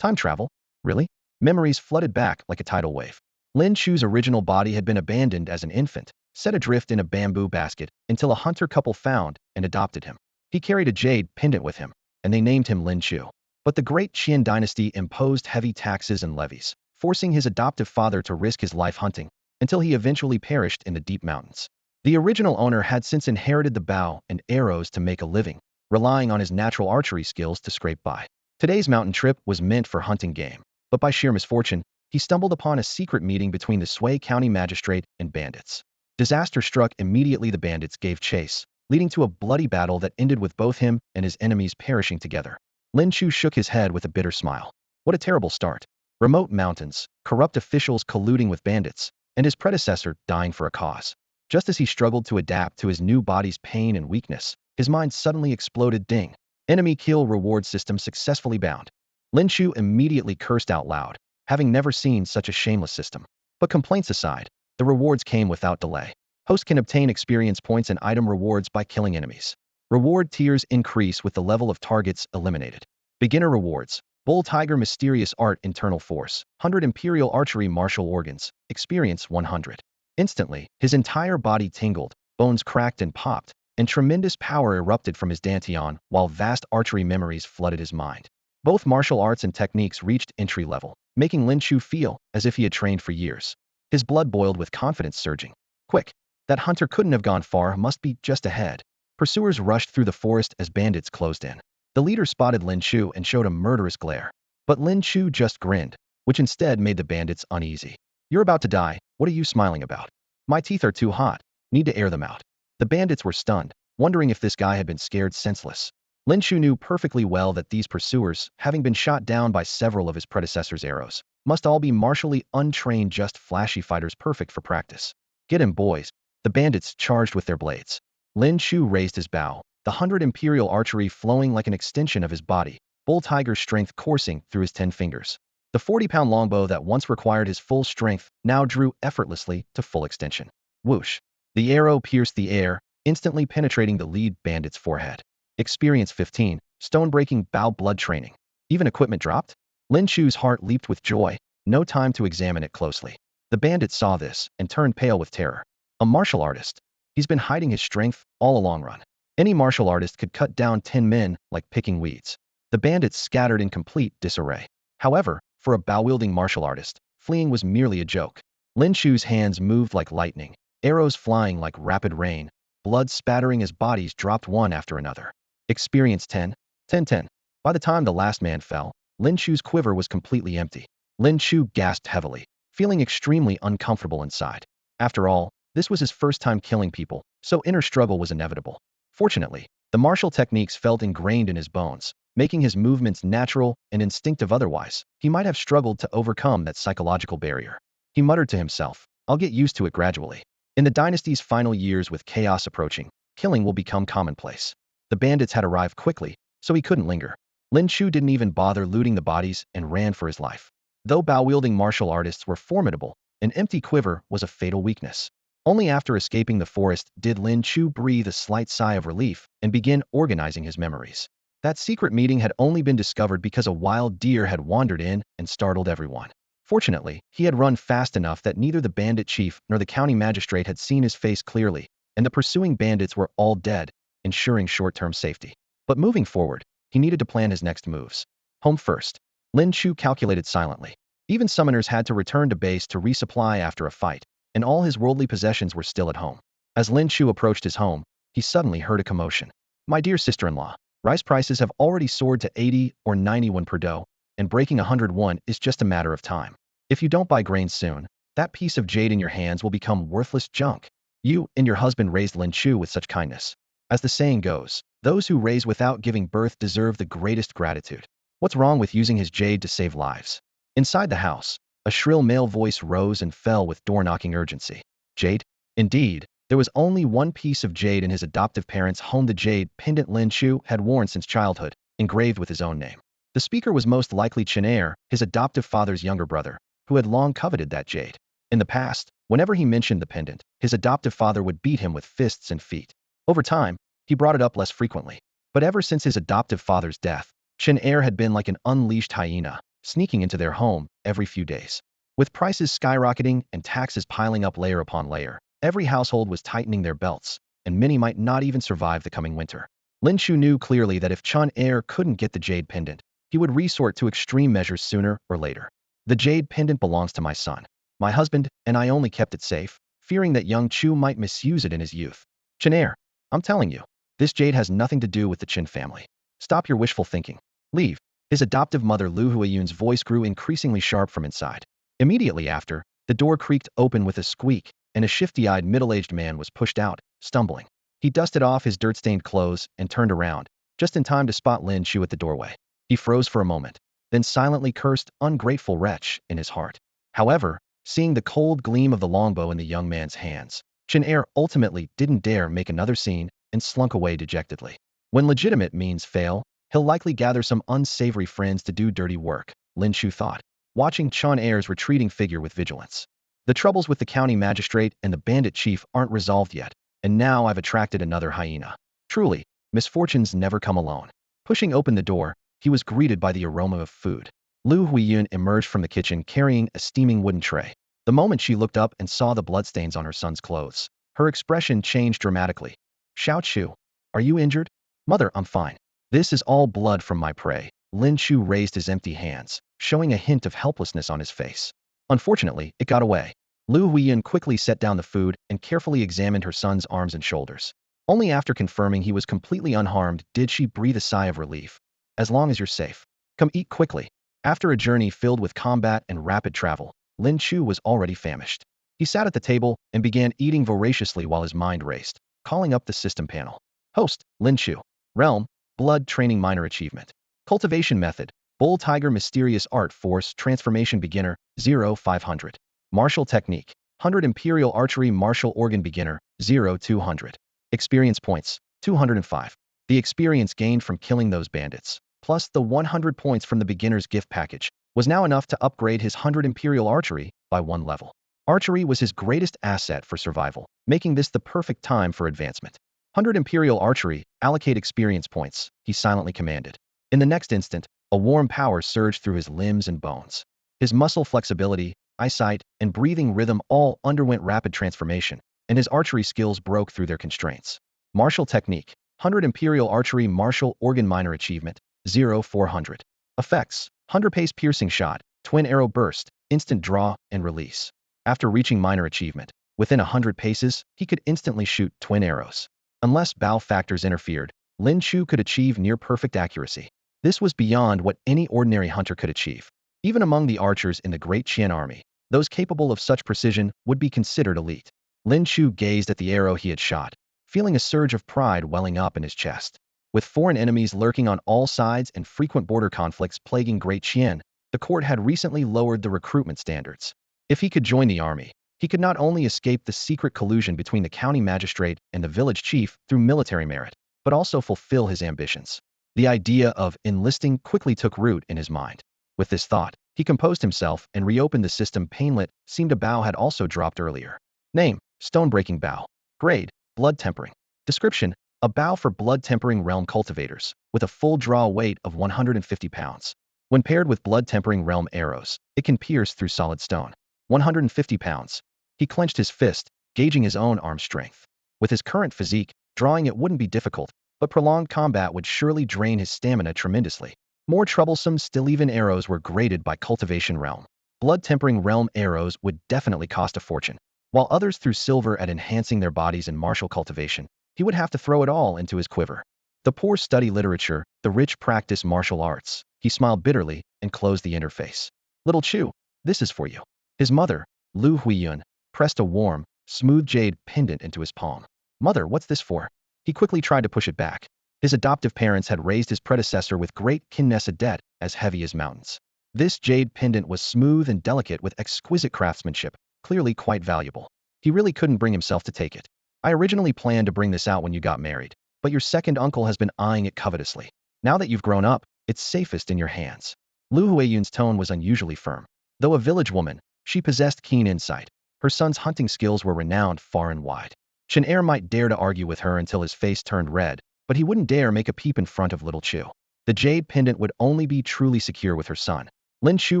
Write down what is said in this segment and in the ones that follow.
Time travel? Really? Memories flooded back like a tidal wave. Lin Chu's original body had been abandoned as an infant, set adrift in a bamboo basket, until a hunter couple found and adopted him. He carried a jade pendant with him, and they named him Lin Chu. But the great Qin dynasty imposed heavy taxes and levies, forcing his adoptive father to risk his life hunting, until he eventually perished in the deep mountains. The original owner had since inherited the bow and arrows to make a living, relying on his natural archery skills to scrape by. Today's mountain trip was meant for hunting game, but by sheer misfortune, he stumbled upon a secret meeting between the Sui County magistrate and bandits. Disaster struck immediately. The bandits gave chase, leading to a bloody battle that ended with both him and his enemies perishing together. Lin Chu shook his head with a bitter smile. What a terrible start. Remote mountains, corrupt officials colluding with bandits, and his predecessor dying for a cause. Just as he struggled to adapt to his new body's pain and weakness, his mind suddenly exploded. Ding. Enemy kill reward system successfully bound. Lin Chu immediately cursed out loud, having never seen such a shameless system. But complaints aside, the rewards came without delay. Host can obtain experience points and item rewards by killing enemies. Reward tiers increase with the level of targets eliminated. Beginner rewards: Bull Tiger Mysterious Art Internal Force, 100 Imperial Archery Martial Organs, Experience 100. Instantly, his entire body tingled, bones cracked and popped, and tremendous power erupted from his dantian, while vast archery memories flooded his mind. Both martial arts and techniques reached entry level, making Lin Chu feel as if he had trained for years. His blood boiled with confidence surging. Quick! That hunter couldn't have gone far, must be just ahead. Pursuers rushed through the forest as bandits closed in. The leader spotted Lin Chu and showed a murderous glare. But Lin Chu just grinned, which instead made the bandits uneasy. You're about to die, what are you smiling about? My teeth are too hot, need to air them out. The bandits were stunned, wondering if this guy had been scared senseless. Lin Chu knew perfectly well that these pursuers, having been shot down by several of his predecessor's arrows, must all be martially untrained, just flashy fighters perfect for practice. Get him, boys. The bandits charged with their blades. Lin Chu raised his bow, the 100 Imperial archery flowing like an extension of his body, Bull Tiger's strength coursing through his 10 fingers. The 40-pound longbow that once required his full strength now drew effortlessly to full extension. Whoosh! The arrow pierced the air, instantly penetrating the lead bandit's forehead. Experience 15, Stone-breaking bow blood training. Even equipment dropped? Lin Chu's heart leaped with joy, no time to examine it closely. The bandit saw this and turned pale with terror. A martial artist. He's been hiding his strength all along. Run. Any martial artist could cut down 10 men like picking weeds. The bandits scattered in complete disarray. However, for a bow-wielding martial artist, fleeing was merely a joke. Lin Chu's hands moved like lightning, arrows flying like rapid rain, blood spattering as bodies dropped one after another. Experience 10, 10, 10. By the time the last man fell, Lin Chu's quiver was completely empty. Lin Chu gasped heavily, feeling extremely uncomfortable inside. After all, this was his first time killing people, so inner struggle was inevitable. Fortunately, the martial techniques felt ingrained in his bones, making his movements natural and instinctive. Otherwise, he might have struggled to overcome that psychological barrier. He muttered to himself, I'll get used to it gradually. In the dynasty's final years, with chaos approaching, killing will become commonplace. The bandits had arrived quickly, so he couldn't linger. Lin Chu didn't even bother looting the bodies and ran for his life. Though bow-wielding martial artists were formidable, an empty quiver was a fatal weakness. Only after escaping the forest did Lin Chu breathe a slight sigh of relief and begin organizing his memories. That secret meeting had only been discovered because a wild deer had wandered in and startled everyone. Fortunately, he had run fast enough that neither the bandit chief nor the county magistrate had seen his face clearly, and the pursuing bandits were all dead, ensuring short-term safety. But moving forward, he needed to plan his next moves. Home first. Lin Chu calculated silently. Even summoners had to return to base to resupply after a fight, and all his worldly possessions were still at home. As Lin Chu approached his home, he suddenly heard a commotion. My dear sister-in-law, rice prices have already soared to 80 or 91 per dough, and breaking 101 is just a matter of time. If you don't buy grains soon, that piece of jade in your hands will become worthless junk. You and your husband raised Lin Chu with such kindness. As the saying goes, those who raise without giving birth deserve the greatest gratitude. What's wrong with using his jade to save lives? Inside the house, a shrill male voice rose and fell with door-knocking urgency. Jade? Indeed, there was only one piece of jade in his adoptive parents' home, the jade pendant Lin Chu had worn since childhood, engraved with his own name. The speaker was most likely Chen, his adoptive father's younger brother, who had long coveted that jade. In the past, whenever he mentioned the pendant, his adoptive father would beat him with fists and feet. Over time, he brought it up less frequently. But ever since his adoptive father's death, Chen had been like an unleashed hyena, sneaking into their home every few days. With prices skyrocketing and taxes piling up layer upon layer, every household was tightening their belts, and many might not even survive the coming winter. Lin Chu knew clearly that if Chun Er couldn't get the jade pendant, he would resort to extreme measures sooner or later. The jade pendant belongs to my son, my husband, and I only kept it safe, fearing that young Chu might misuse it in his youth. Chun Er, I'm telling you, this jade has nothing to do with the Chin family. Stop your wishful thinking. Leave. His adoptive mother Lu Huiyun's voice grew increasingly sharp from inside. Immediately after, the door creaked open with a squeak, and a shifty-eyed middle-aged man was pushed out, stumbling. He dusted off his dirt-stained clothes and turned around, just in time to spot Lin Chu at the doorway. He froze for a moment, then silently cursed, ungrateful wretch, in his heart. However, seeing the cold gleam of the longbow in the young man's hands, Chun Er ultimately didn't dare make another scene and slunk away dejectedly. When legitimate means fail, he'll likely gather some unsavory friends to do dirty work, Lin Chu thought, watching Chun Er's retreating figure with vigilance. The troubles with the county magistrate and the bandit chief aren't resolved yet, and now I've attracted another hyena. Truly, misfortunes never come alone. Pushing open the door, he was greeted by the aroma of food. Lu Huiyun emerged from the kitchen carrying a steaming wooden tray. The moment she looked up and saw the bloodstains on her son's clothes, her expression changed dramatically. Xiao Chu, are you injured? Mother, I'm fine. This is all blood from my prey. Lin Chu raised his empty hands, showing a hint of helplessness on his face. Unfortunately, it got away. Lu Huiyun quickly set down the food and carefully examined her son's arms and shoulders. Only after confirming he was completely unharmed did she breathe a sigh of relief. As long as you're safe. Come eat quickly. After a journey filled with combat and rapid travel, Lin Chu was already famished. He sat at the table and began eating voraciously while his mind raced, calling up the system panel. Host, Lin Chu. Realm, Blood Training Minor Achievement. Cultivation Method, Bull Tiger Mysterious Art Force Transformation Beginner, 0-500. Martial Technique, 100 Imperial Archery Martial Organ Beginner, 0-200. Experience Points, 205. The experience gained from killing those bandits, plus the 100 points from the beginner's gift package, was now enough to upgrade his 100 Imperial Archery by 1 level. Archery was his greatest asset for survival, making this the perfect time for advancement. 100 Imperial Archery, allocate experience points, he silently commanded. In the next instant, a warm power surged through his limbs and bones. His muscle flexibility, eyesight, and breathing rhythm all underwent rapid transformation, and his archery skills broke through their constraints. Martial Technique, 100 Imperial Archery Martial Organ Minor Achievement, 0-400. Effects, 100 Pace Piercing Shot, Twin Arrow Burst, Instant Draw, and Release. After reaching minor achievement, within 100 paces, he could instantly shoot twin arrows. Unless bow factors interfered, Lin Chu could achieve near-perfect accuracy. This was beyond what any ordinary hunter could achieve. Even among the archers in the Great Qian army, those capable of such precision would be considered elite. Lin Chu gazed at the arrow he had shot, feeling a surge of pride welling up in his chest. With foreign enemies lurking on all sides and frequent border conflicts plaguing Great Qian, the court had recently lowered the recruitment standards. If he could join the army, he could not only escape the secret collusion between the county magistrate and the village chief through military merit, but also fulfill his ambitions. The idea of enlisting quickly took root in his mind. With this thought, he composed himself and reopened the system. Painlet seemed a bow had also dropped earlier. Name, Stone-breaking bow. Grade, blood tempering. Description, a bow for blood tempering realm cultivators, with a full draw weight of 150 pounds. When paired with blood tempering realm arrows, it can pierce through solid stone. 150 pounds. He clenched his fist, gauging his own arm strength. With his current physique, drawing it wouldn't be difficult, but prolonged combat would surely drain his stamina tremendously. More troublesome still, even arrows were graded by Cultivation realm. Blood tempering realm arrows would definitely cost a fortune. While others threw silver at enhancing their bodies in martial cultivation, he would have to throw it all into his quiver. The poor study literature, the rich practice martial arts. He smiled bitterly and closed the interface. Little Chu, this is for you. His mother, Lu Huiyun, pressed a warm, smooth jade pendant into his palm. Mother, what's this for? He quickly tried to push it back. His adoptive parents had raised his predecessor with great kiness, a debt as heavy as mountains. This jade pendant was smooth and delicate with exquisite craftsmanship, clearly quite valuable. He really couldn't bring himself to take it. I originally planned to bring this out when you got married, but your second uncle has been eyeing it covetously. Now that you've grown up, it's safest in your hands. Lu Huiyun's tone was unusually firm. Though a village woman, she possessed keen insight. Her son's hunting skills were renowned far and wide. Chun Er might dare to argue with her until his face turned red, but he wouldn't dare make a peep in front of little Chu. The jade pendant would only be truly secure with her son. Lin Chu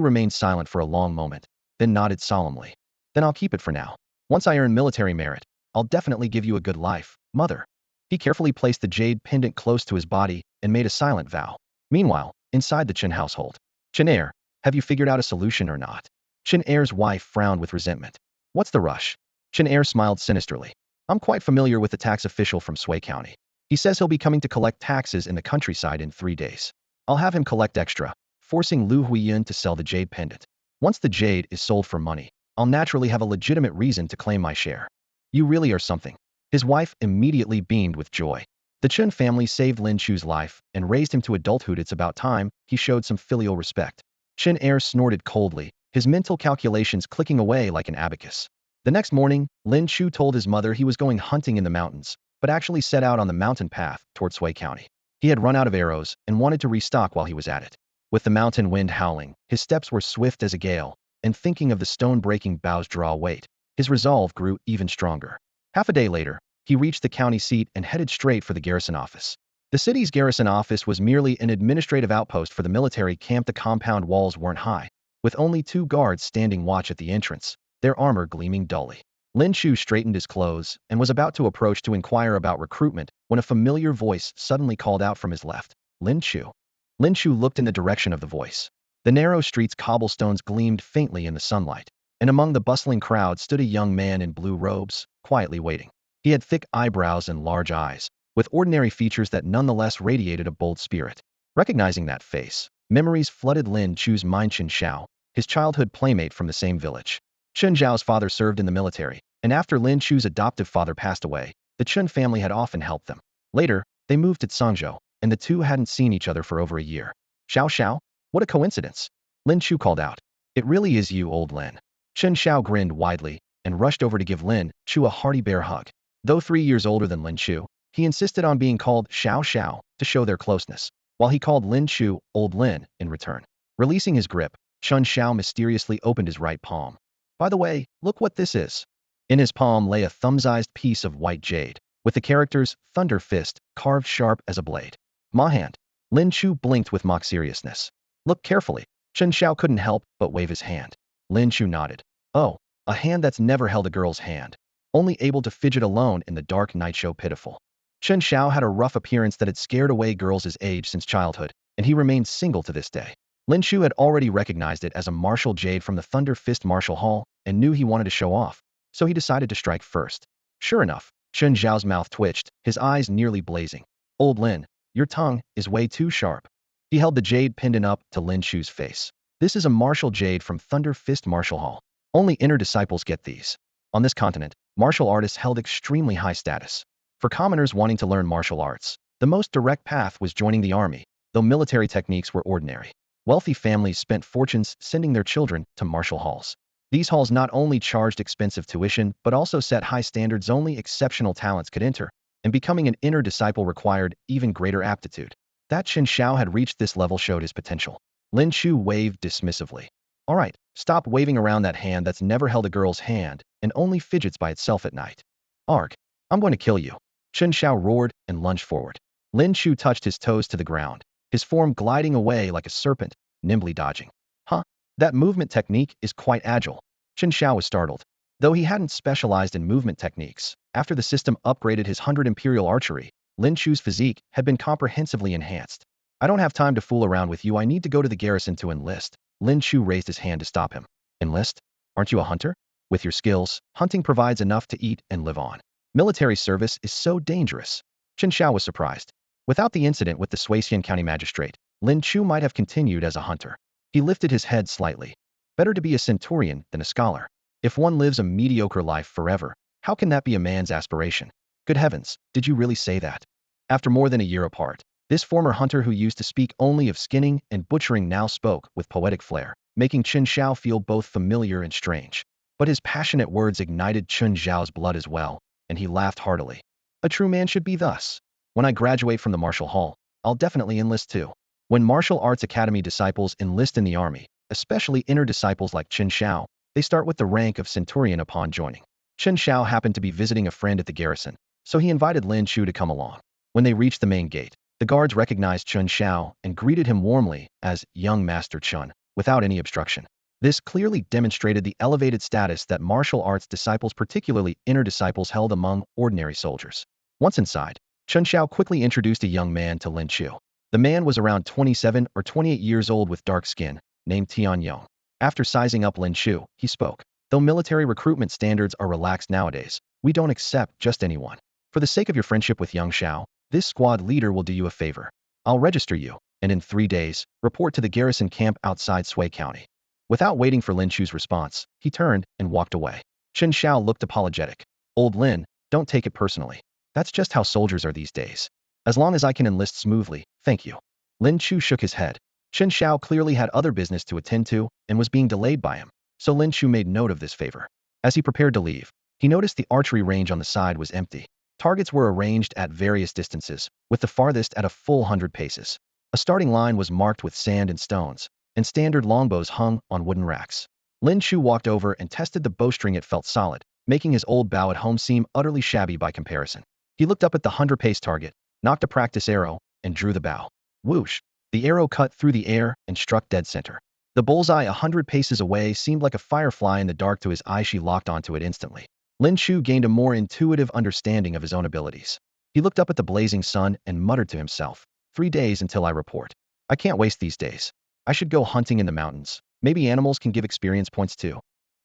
remained silent for a long moment, then nodded solemnly. Then I'll keep it for now. Once I earn military merit, I'll definitely give you a good life, mother. He carefully placed the jade pendant close to his body and made a silent vow. Meanwhile, inside the Chen household. Chen heir, have you figured out a solution or not? Chen heir's wife frowned with resentment. What's the rush? Chen heir smiled sinisterly. I'm quite familiar with the tax official from Sui County. He says he'll be coming to collect taxes in the countryside in 3 days. I'll have him collect extra, forcing Lu Huiyun to sell the jade pendant. Once the jade is sold for money, I'll naturally have a legitimate reason to claim my share. You really are something. His wife immediately beamed with joy. The Chen family saved Lin Chu's life and raised him to adulthood. It's about time he showed some filial respect. Chen heir snorted coldly, his mental calculations clicking away like an abacus. The next morning, Lin Chu told his mother he was going hunting in the mountains, but actually set out on the mountain path toward Sui County. He had run out of arrows and wanted to restock while he was at it. With the mountain wind howling, his steps were swift as a gale, and thinking of the stone-breaking boughs draw weight, his resolve grew even stronger. Half a day later, he reached the county seat and headed straight for the garrison office. The city's garrison office was merely an administrative outpost for the military camp. The compound walls weren't high, with only 2 guards standing watch at the entrance, their armor gleaming dully. Lin Chu straightened his clothes and was about to approach to inquire about recruitment when a familiar voice suddenly called out from his left. Lin Chu. Lin Chu looked in the direction of the voice. The narrow street's cobblestones gleamed faintly in the sunlight, and among the bustling crowd stood a young man in blue robes, quietly waiting. He had thick eyebrows and large eyes, with ordinary features that nonetheless radiated a bold spirit. Recognizing that face, memories flooded Lin Chu's mind. Chen Xiao, his childhood playmate from the same village. Chen Zhao's father served in the military, and after Lin Chu's adoptive father passed away, the Chen family had often helped them. Later, they moved to Cangzhou, and the two hadn't seen each other for over a year. Xiao Xiao? What a coincidence! Lin Chu called out. It really is you, old Lin. Chen Xiao grinned widely and rushed over to give Lin Chu a hearty bear hug. Though 3 years older than Lin Chu, he insisted on being called Xiao Xiao to show their closeness, while he called Lin Chu old Lin in return. Releasing his grip, Chen Xiao mysteriously opened his right palm. By the way, look what this is. In his palm lay a thumb-sized piece of white jade, with the characters Thunder Fist carved sharp as a blade. Ma hand. Lin Chu blinked with mock seriousness. Look carefully. Chen Xiao couldn't help but wave his hand. Lin Chu nodded. Oh, a hand that's never held a girl's hand, only able to fidget alone in the dark night. Show pitiful. Chen Xiao had a rough appearance that had scared away girls his age since childhood, and he remained single to this day. Lin Chu had already recognized it as a martial jade from the Thunder Fist Martial Hall and knew he wanted to show off, so he decided to strike first. Sure enough, Chen Zhao's mouth twitched, his eyes nearly blazing. Old Lin, your tongue is way too sharp. He held the jade pendant up to Lin Chu's face. This is a martial jade from Thunder Fist Martial Hall. Only inner disciples get these. On this continent, martial artists held extremely high status. For commoners wanting to learn martial arts, the most direct path was joining the army, though military techniques were ordinary. Wealthy families spent fortunes sending their children to martial halls. These halls not only charged expensive tuition, but also set high standards only exceptional talents could enter, and becoming an inner disciple required even greater aptitude. That Chen Xiao had reached this level showed his potential. Lin Chu waved dismissively. All right, stop waving around that hand that's never held a girl's hand and only fidgets by itself at night. Arg, I'm going to kill you. Chen Xiao roared and lunged forward. Lin Chu touched his toes to the ground, his form gliding away like a serpent, nimbly dodging. Huh? That movement technique is quite agile. Chen Xiao was startled. Though he hadn't specialized in movement techniques, after the system upgraded his 100 imperial archery, Lin Chu's physique had been comprehensively enhanced. I don't have time to fool around with you. I need to go to the garrison to enlist. Lin Chu raised his hand to stop him. Enlist? Aren't you a hunter? With your skills, hunting provides enough to eat and live on. Military service is so dangerous. Chen Xiao was surprised. Without the incident with the Suixian County magistrate, Lin Chu might have continued as a hunter. He lifted his head slightly. Better to be a centurion than a scholar. If one lives a mediocre life forever, how can that be a man's aspiration? Good heavens, did you really say that? After more than a year apart, this former hunter who used to speak only of skinning and butchering now spoke with poetic flair, making Chen Xiao feel both familiar and strange. But his passionate words ignited Chen Zhao's blood as well, and he laughed heartily. A true man should be thus. When I graduate from the martial hall, I'll definitely enlist too. When martial arts academy disciples enlist in the army, especially inner disciples like Chen Xiao, they start with the rank of centurion upon joining. Chen Xiao happened to be visiting a friend at the garrison, so he invited Lin Chu to come along. When they reached the main gate, the guards recognized Chen Xiao and greeted him warmly as young Master Chen. without any obstruction. This clearly demonstrated the elevated status that martial arts disciples, particularly inner disciples, held among ordinary soldiers. Once inside, Chen Xiao quickly introduced a young man to Lin Chu. The man was around 27 or 28 years old with dark skin, named Tian Yong. After sizing up Lin Chu, he spoke. Though military recruitment standards are relaxed nowadays, we don't accept just anyone. For the sake of your friendship with young Xiao, this squad leader will do you a favor. I'll register you, and in 3 days, report to the garrison camp outside Sui County. Without waiting for Lin Chu's response, he turned and walked away. Chen Xiao looked apologetic. Old Lin, don't take it personally. That's just how soldiers are these days. As long as I can enlist smoothly, thank you. Lin Chu shook his head. Chen Xiao clearly had other business to attend to and was being delayed by him, so Lin Chu made note of this favor. As he prepared to leave, he noticed the archery range on the side was empty. Targets were arranged at various distances, with the farthest at a full 100 paces. A starting line was marked with sand and stones, and standard longbows hung on wooden racks. Lin Chu walked over and tested the bowstring. It felt solid, making his old bow at home seem utterly shabby by comparison. He looked up at the 100-pace target, knocked a practice arrow, and drew the bow. Whoosh! The arrow cut through the air and struck dead center. The bullseye 100 paces away seemed like a firefly in the dark to his eye. She locked onto it instantly. Lin Chu gained a more intuitive understanding of his own abilities. He looked up at the blazing sun and muttered to himself, 3 days until I report. I can't waste these days. I should go hunting in the mountains. Maybe animals can give experience points too.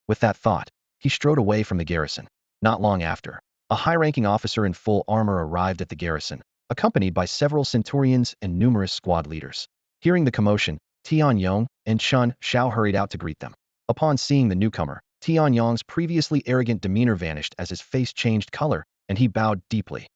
With that thought, he strode away from the garrison. Not long after, a high-ranking officer in full armor arrived at the garrison, accompanied by several centurions and numerous squad leaders. Hearing the commotion, Tian Yong and Chen Xiao hurried out to greet them. Upon seeing the newcomer, Tian Yong's previously arrogant demeanor vanished as his face changed color, and he bowed deeply.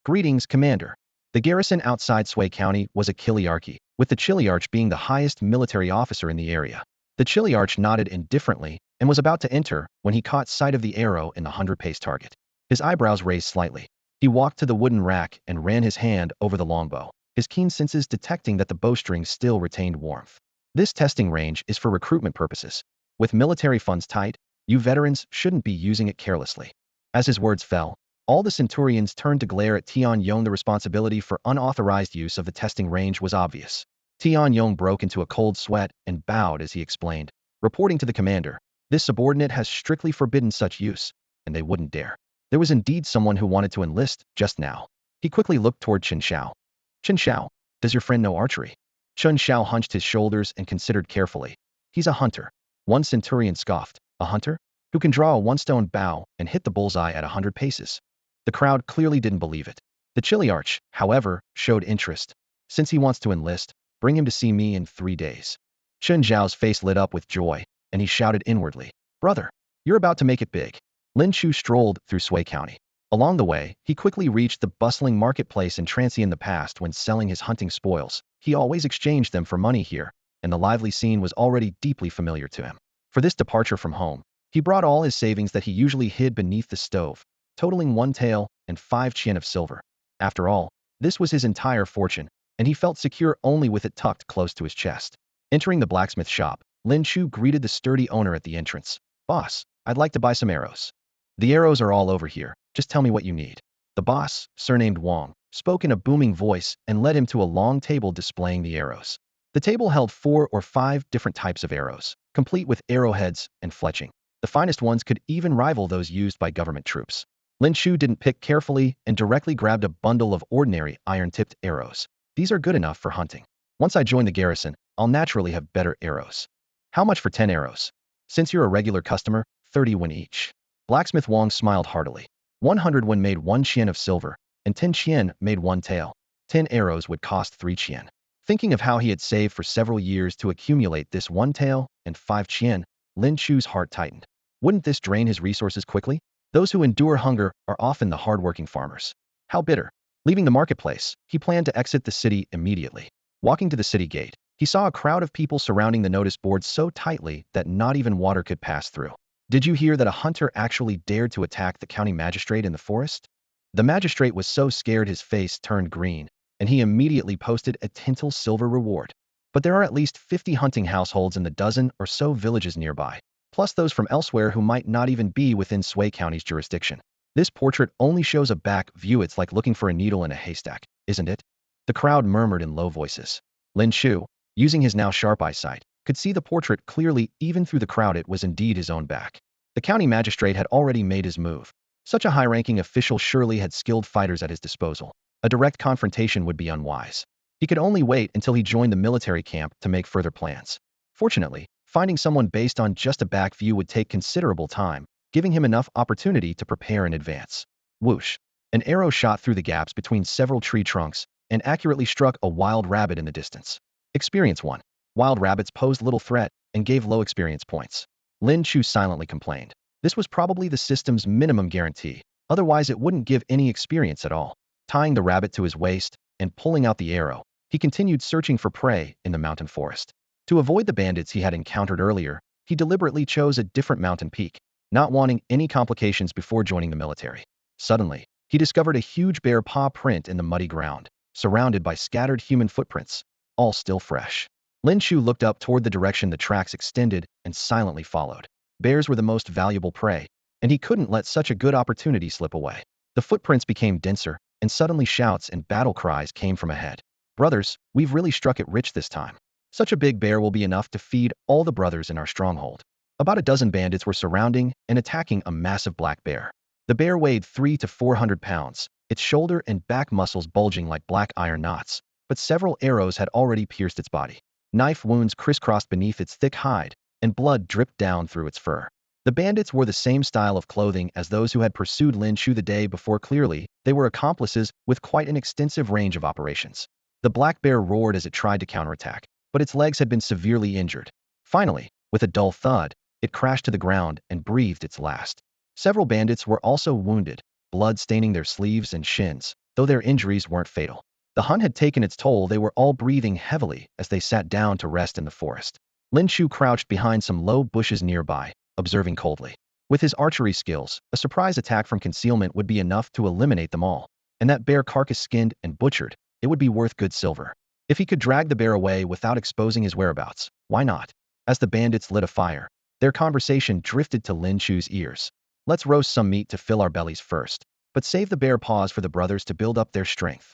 Greetings, Commander. The garrison outside Sui County was a chiliarchy, with the chiliarch being the highest military officer in the area. The chiliarch nodded indifferently and was about to enter when he caught sight of the arrow in the 100-pace target. His eyebrows raised slightly. He walked to the wooden rack and ran his hand over the longbow, his keen senses detecting that the bowstring still retained warmth. This testing range is for recruitment purposes. With military funds tight, you veterans shouldn't be using it carelessly. As his words fell, all the centurions turned to glare at Tian Yong. The responsibility for unauthorized use of the testing range was obvious. Tian Yong broke into a cold sweat and bowed as he explained, reporting to the commander, this subordinate has strictly forbidden such use, and they wouldn't dare. There was indeed someone who wanted to enlist just now. He quickly looked toward Chen Xiao. Chen Xiao, does your friend know archery? Chen Xiao hunched his shoulders and considered carefully. He's a hunter. One centurion scoffed. A hunter? Who can draw a one-stone bow and hit the bullseye at 100 paces? The crowd clearly didn't believe it. The chiliarch, however, showed interest. Since he wants to enlist, bring him to see me in 3 days. Chen Xiao's face lit up with joy, and he shouted inwardly, brother, you're about to make it big. Lin Chu strolled through Sui County. Along the way, he quickly reached the bustling marketplace in Trancy. In the past, when selling his hunting spoils, he always exchanged them for money here, and the lively scene was already deeply familiar to him. For this departure from home, he brought all his savings that he usually hid beneath the stove, totaling 1 tael and 5 chien of silver. After all, this was his entire fortune, and he felt secure only with it tucked close to his chest. Entering the blacksmith shop, Lin Chu greeted the sturdy owner at the entrance. Boss, I'd like to buy some arrows. The arrows are all over here. Just tell me what you need. The boss, surnamed Wang, spoke in a booming voice and led him to a long table displaying the arrows. The table held 4 or 5 different types of arrows, complete with arrowheads and fletching. The finest ones could even rival those used by government troops. Lin Chu didn't pick carefully and directly grabbed a bundle of ordinary iron-tipped arrows. These are good enough for hunting. Once I join the garrison, I'll naturally have better arrows. How much for 10 arrows? Since you're a regular customer, 30 won each. Blacksmith Wang smiled heartily. 100 won made 1 chien of silver, and 10 chien made 1 tael. 10 arrows would cost 3 chien. Thinking of how he had saved for several years to accumulate this 1 tael and 5 chien, Lin Chu's heart tightened. Wouldn't this drain his resources quickly? Those who endure hunger are often the hard-working farmers. How bitter. Leaving the marketplace, he planned to exit the city immediately. Walking to the city gate, he saw a crowd of people surrounding the notice board so tightly that not even water could pass through. Did you hear that a hunter actually dared to attack the county magistrate in the forest? The magistrate was so scared his face turned green, and he immediately posted a tintal silver reward. But there are at least 50 hunting households in the dozen or so villages nearby, plus those from elsewhere who might not even be within Sui County's jurisdiction. This portrait only shows a back view. It's like looking for a needle in a haystack, isn't it? The crowd murmured in low voices. Lin Chu, using his now sharp eyesight, could see the portrait clearly even through the crowd. It was indeed his own back. The county magistrate had already made his move. Such a high-ranking official surely had skilled fighters at his disposal. A direct confrontation would be unwise. He could only wait until he joined the military camp to make further plans. Fortunately, finding someone based on just a back view would take considerable time, giving him enough opportunity to prepare in advance. Whoosh! An arrow shot through the gaps between several tree trunks and accurately struck a wild rabbit in the distance. Experience 1. Wild rabbits posed little threat and gave low experience points. Lin Chu silently complained. This was probably the system's minimum guarantee, otherwise it wouldn't give any experience at all. Tying the rabbit to his waist and pulling out the arrow, he continued searching for prey in the mountain forest. To avoid the bandits he had encountered earlier, he deliberately chose a different mountain peak, not wanting any complications before joining the military. Suddenly, he discovered a huge bear paw print in the muddy ground, surrounded by scattered human footprints, all still fresh. Lin Chu looked up toward the direction the tracks extended and silently followed. Bears were the most valuable prey, and he couldn't let such a good opportunity slip away. The footprints became denser, and suddenly shouts and battle cries came from ahead. Brothers, we've really struck it rich this time. Such a big bear will be enough to feed all the brothers in our stronghold. About a dozen bandits were surrounding and attacking a massive black bear. The bear weighed 300 to 400 pounds, its shoulder and back muscles bulging like black iron knots, but several arrows had already pierced its body. Knife wounds crisscrossed beneath its thick hide, and blood dripped down through its fur. The bandits wore the same style of clothing as those who had pursued Lin Chu the day before. Clearly, they were accomplices with quite an extensive range of operations. The black bear roared as it tried to counterattack, but its legs had been severely injured. Finally, with a dull thud, it crashed to the ground and breathed its last. Several bandits were also wounded, blood staining their sleeves and shins, though their injuries weren't fatal. The hunt had taken its toll. They were all breathing heavily as they sat down to rest in the forest. Lin Chu crouched behind some low bushes nearby, observing coldly. With his archery skills, a surprise attack from concealment would be enough to eliminate them all. And that bear carcass skinned and butchered, it would be worth good silver. If he could drag the bear away without exposing his whereabouts, why not? As the bandits lit a fire, their conversation drifted to Lin Chu's ears. Let's roast some meat to fill our bellies first, but save the bear paws for the brothers to build up their strength.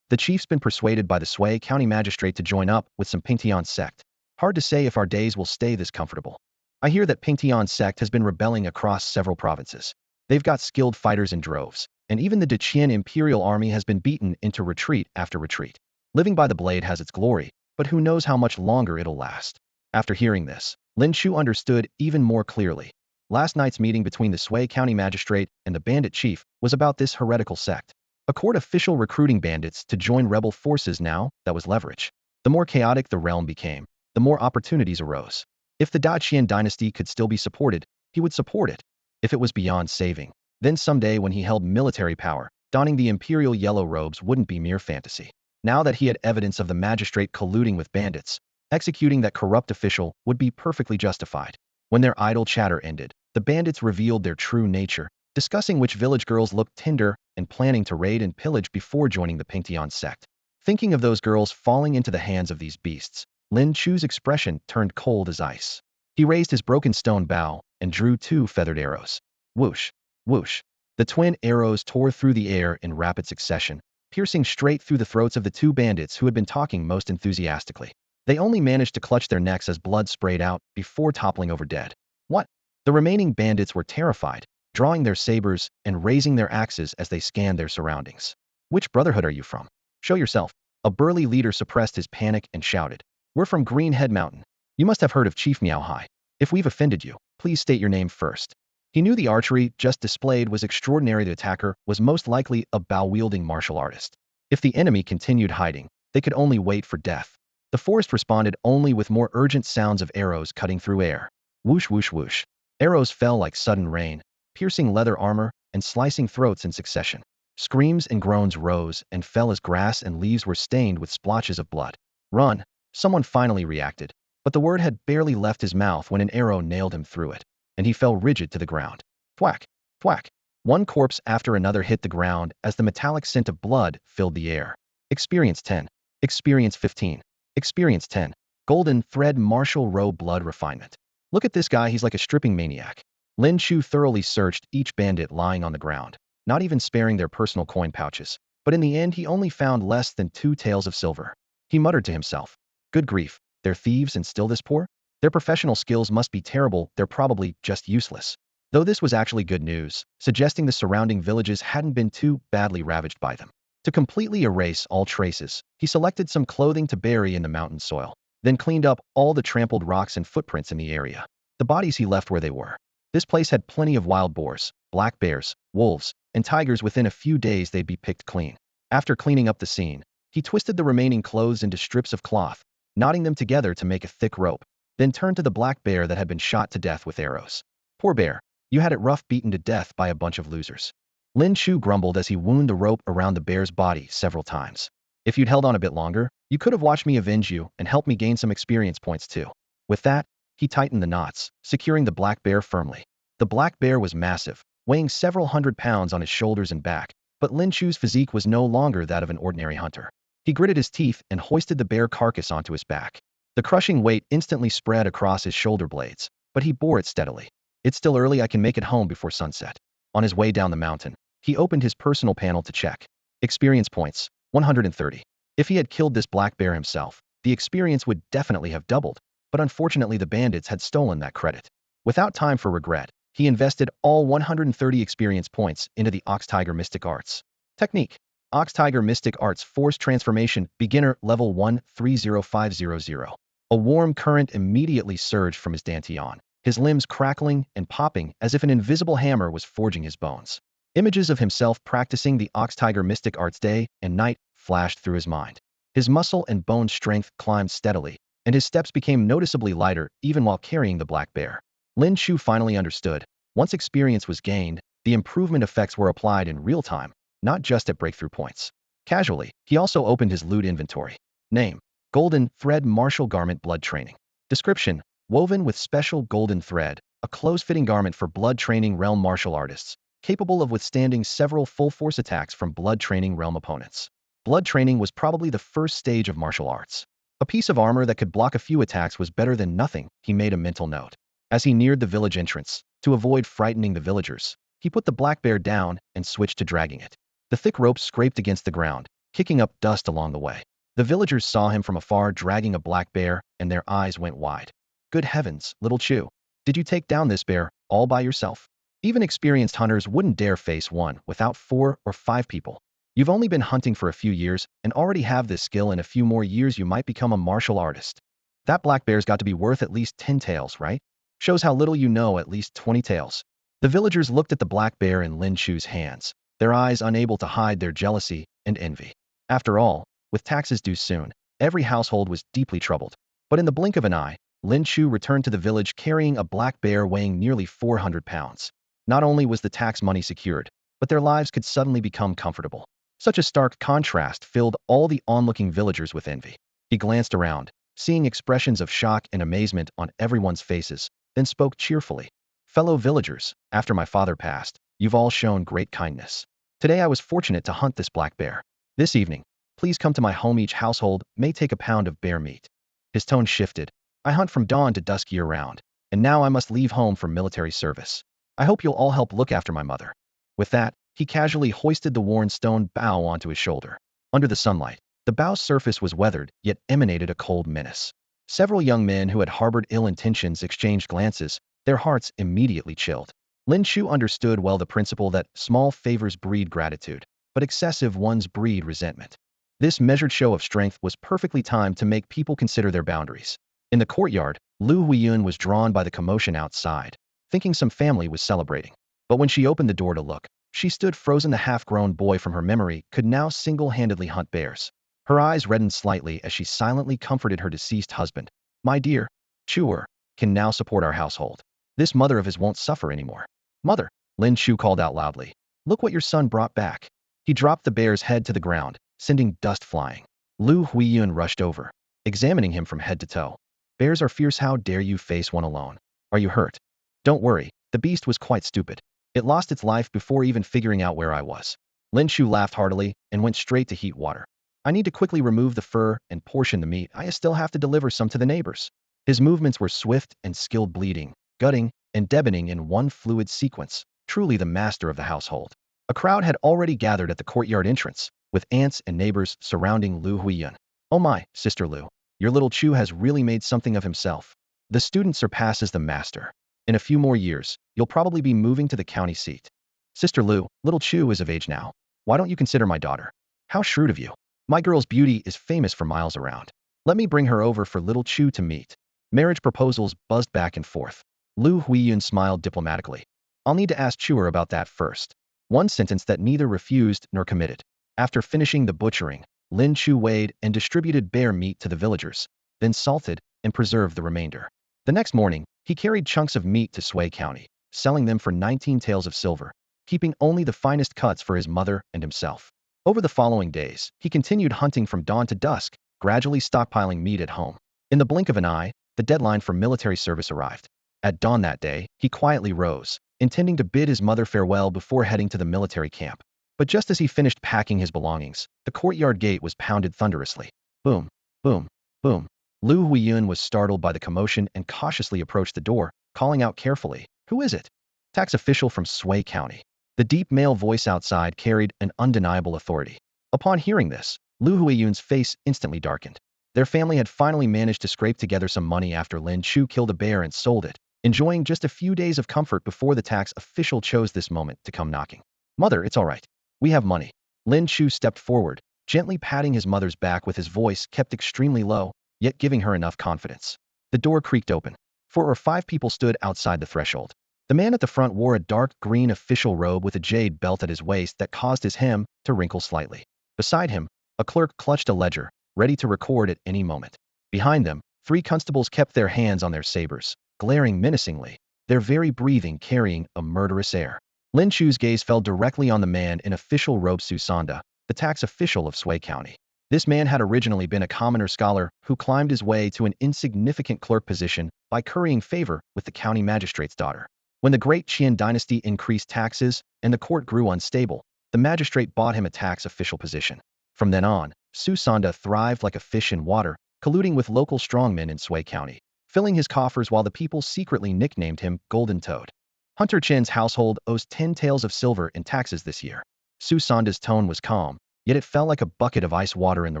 The chief's been persuaded by the Sui county magistrate to join up with some Pingtian sect. Hard to say if our days will stay this comfortable. I hear that Pingtian sect has been rebelling across several provinces. They've got skilled fighters in droves, and even the Deqian imperial army has been beaten into retreat after retreat. Living by the blade has its glory, but who knows how much longer it'll last. After hearing this, Lin Chu understood even more clearly. Last night's meeting between the Sui county magistrate and the bandit chief was about this heretical sect. A court official recruiting bandits to join rebel forces. Now, that was leverage. The more chaotic the realm became, the more opportunities arose. If the Daqian dynasty could still be supported, he would support it. If it was beyond saving, then someday when he held military power, donning the imperial yellow robes wouldn't be mere fantasy. Now that he had evidence of the magistrate colluding with bandits, executing that corrupt official would be perfectly justified. When their idle chatter ended, the bandits revealed their true nature, discussing which village girls looked tender and planning to raid and pillage before joining the Pingtian sect. Thinking of those girls falling into the hands of these beasts, Lin Chu's expression turned cold as ice. He raised his broken stone bow and drew 2 feathered arrows. Whoosh! Whoosh! The twin arrows tore through the air in rapid succession, piercing straight through the throats of the 2 bandits who had been talking most enthusiastically. They only managed to clutch their necks as blood sprayed out before toppling over dead. What? The remaining bandits were terrified, drawing their sabers and raising their axes as they scanned their surroundings. Which brotherhood are you from? Show yourself. A burly leader suppressed his panic and shouted. We're from Green Head Mountain. You must have heard of Chief Miao Hai. If we've offended you, please state your name first. He knew the archery just displayed was extraordinary. The attacker was most likely a bow-wielding martial artist. If the enemy continued hiding, they could only wait for death. The forest responded only with more urgent sounds of arrows cutting through air. Whoosh, whoosh, whoosh. Arrows fell like sudden rain, piercing leather armor and slicing throats in succession. Screams and groans rose and fell as grass and leaves were stained with splotches of blood. Run! Someone finally reacted, but the word had barely left his mouth when an arrow nailed him through it, and he fell rigid to the ground. Thwack! Thwack! One corpse after another hit the ground as the metallic scent of blood filled the air. Experience 10. Experience 15. Experience 10. Golden thread martial robe blood refinement. Look at this guy, he's like a stripping maniac. Lin Chu thoroughly searched each bandit lying on the ground, not even sparing their personal coin pouches, but in the end he only found less than 2 taels of silver. He muttered to himself, good grief, they're thieves and still this poor? Their professional skills must be terrible, they're probably just useless. Though this was actually good news, suggesting the surrounding villages hadn't been too badly ravaged by them. To completely erase all traces, he selected some clothing to bury in the mountain soil, then cleaned up all the trampled rocks and footprints in the area. The bodies he left where they were. This place had plenty of wild boars, black bears, wolves, and tigers. Within a few days they'd be picked clean. After cleaning up the scene, he twisted the remaining clothes into strips of cloth, knotting them together to make a thick rope, then turned to the black bear that had been shot to death with arrows. Poor bear, you had it rough, beaten to death by a bunch of losers. Lin Chu grumbled as he wound the rope around the bear's body several times. If you'd held on a bit longer, you could have watched me avenge you and helped me gain some experience points too. With that, he tightened the knots, securing the black bear firmly. The black bear was massive, weighing several hundred pounds on his shoulders and back, but Lin Chu's physique was no longer that of an ordinary hunter. He gritted his teeth and hoisted the bear carcass onto his back. The crushing weight instantly spread across his shoulder blades, but he bore it steadily. It's still early, I can make it home before sunset. On his way down the mountain, he opened his personal panel to check. Experience points, 130. If he had killed this black bear himself, the experience would definitely have doubled, but unfortunately the bandits had stolen that credit. Without time for regret, he invested all 130 experience points into the Ox Tiger Mystic Arts. Technique. Ox Tiger Mystic Arts Force Transformation, Beginner, Level 1, 30500. A warm current immediately surged from his dantian, his limbs crackling and popping as if an invisible hammer was forging his bones. Images of himself practicing the Ox Tiger Mystic Arts day and night flashed through his mind. His muscle and bone strength climbed steadily, and his steps became noticeably lighter even while carrying the black bear. Lin Chu finally understood. Once experience was gained, the improvement effects were applied in real time, not just at breakthrough points. Casually, he also opened his loot inventory. Name: Golden Thread Martial Garment Blood Training. Description: woven with special golden thread, a close-fitting garment for blood training realm martial artists, capable of withstanding several full-force attacks from blood training realm opponents. Blood training was probably the first stage of martial arts. A piece of armor that could block a few attacks was better than nothing, he made a mental note. As he neared the village entrance, to avoid frightening the villagers, he put the black bear down and switched to dragging it. The thick rope scraped against the ground, kicking up dust along the way. The villagers saw him from afar dragging a black bear, and their eyes went wide. Good heavens, little Chu. Did you take down this bear, all by yourself? Even experienced hunters wouldn't dare face one without 4 or 5 people. You've only been hunting for a few years and already have this skill. In a few more years you might become a martial artist. That black bear's got to be worth at least 10 taels, right? Shows how little you know, at least 20 taels. The villagers looked at the black bear in Lin Chu's hands, their eyes unable to hide their jealousy and envy. After all, with taxes due soon, every household was deeply troubled. But in the blink of an eye, Lin Chu returned to the village carrying a black bear weighing nearly 400 pounds. Not only was the tax money secured, but their lives could suddenly become comfortable. Such a stark contrast filled all the onlooking villagers with envy. He glanced around, seeing expressions of shock and amazement on everyone's faces, then spoke cheerfully. Fellow villagers, after my father passed, you've all shown great kindness. Today I was fortunate to hunt this black bear. This evening, please come to my home. Each household may take a pound of bear meat. His tone shifted. I hunt from dawn to dusk year-round, and now I must leave home for military service. I hope you'll all help look after my mother. With that, he casually hoisted the worn stone bow onto his shoulder. Under the sunlight, the bow's surface was weathered, yet emanated a cold menace. Several young men who had harbored ill intentions exchanged glances, their hearts immediately chilled. Lin Chu understood well the principle that small favors breed gratitude, but excessive ones breed resentment. This measured show of strength was perfectly timed to make people consider their boundaries. In the courtyard, Lu Huiyun was drawn by the commotion outside, thinking some family was celebrating. But when she opened the door to look, she stood frozen. The half-grown boy from her memory could now single-handedly hunt bears. Her eyes reddened slightly as she silently comforted her deceased husband. My dear, Chuer can now support our household. This mother of his won't suffer anymore. Mother, Lin Chu called out loudly. Look what your son brought back. He dropped the bear's head to the ground, sending dust flying. Lu Huiyun rushed over, examining him from head to toe. Bears are fierce. How dare you face one alone? Are you hurt? Don't worry, the beast was quite stupid. It lost its life before even figuring out where I was. Lin Chu laughed heartily and went straight to heat water. I need to quickly remove the fur and portion the meat. I still have to deliver some to the neighbors. His movements were swift and skilled, bleeding, gutting, and deboning in one fluid sequence, truly the master of the household. A crowd had already gathered at the courtyard entrance, with aunts and neighbors surrounding Lu Huiyun. Oh my, Sister Lu, your little Chu has really made something of himself. The student surpasses the master. In a few more years, you'll probably be moving to the county seat. Sister Lu, little Chu is of age now. Why don't you consider my daughter? How shrewd of you. My girl's beauty is famous for miles around. Let me bring her over for little Chu to meet. Marriage proposals buzzed back and forth. Lu Huiyun smiled diplomatically. I'll need to ask Chuer about that first. One sentence that neither refused nor committed. After finishing the butchering, Lin Chu weighed and distributed bear meat to the villagers, then salted and preserved the remainder. The next morning, he carried chunks of meat to Sui County, selling them for 19 taels of silver, keeping only the finest cuts for his mother and himself. Over the following days, he continued hunting from dawn to dusk, gradually stockpiling meat at home. In the blink of an eye, the deadline for military service arrived. At dawn that day, he quietly rose, intending to bid his mother farewell before heading to the military camp. But just as he finished packing his belongings, the courtyard gate was pounded thunderously. Boom, boom, boom. Lu Huiyun was startled by the commotion and cautiously approached the door, calling out carefully, "Who is it?" Tax official from Sui County. The deep male voice outside carried an undeniable authority. Upon hearing this, Lu Huiyun's face instantly darkened. Their family had finally managed to scrape together some money after Lin Chu killed a bear and sold it, enjoying just a few days of comfort before the tax official chose this moment to come knocking. "Mother, it's all right. We have money." Lin Chu stepped forward, gently patting his mother's back with his voice kept extremely low, yet giving her enough confidence. The door creaked open. 4 or 5 people stood outside the threshold. The man at the front wore a dark green official robe with a jade belt at his waist that caused his hem to wrinkle slightly. Beside him, a clerk clutched a ledger, ready to record at any moment. Behind them, 3 constables kept their hands on their sabers, glaring menacingly, their very breathing carrying a murderous air. Lin Chu's gaze fell directly on the man in official robe Susanda, the tax official of Sui County. This man had originally been a commoner scholar who climbed his way to an insignificant clerk position by currying favor with the county magistrate's daughter. When the great Qian dynasty increased taxes and the court grew unstable, the magistrate bought him a tax official position. From then on, Susanda thrived like a fish in water, colluding with local strongmen in Sui County, filling his coffers while the people secretly nicknamed him Golden Toad. Hunter Chen's household owes 10 taels of silver in taxes this year. Susanda's tone was calm, yet it felt like a bucket of ice water in the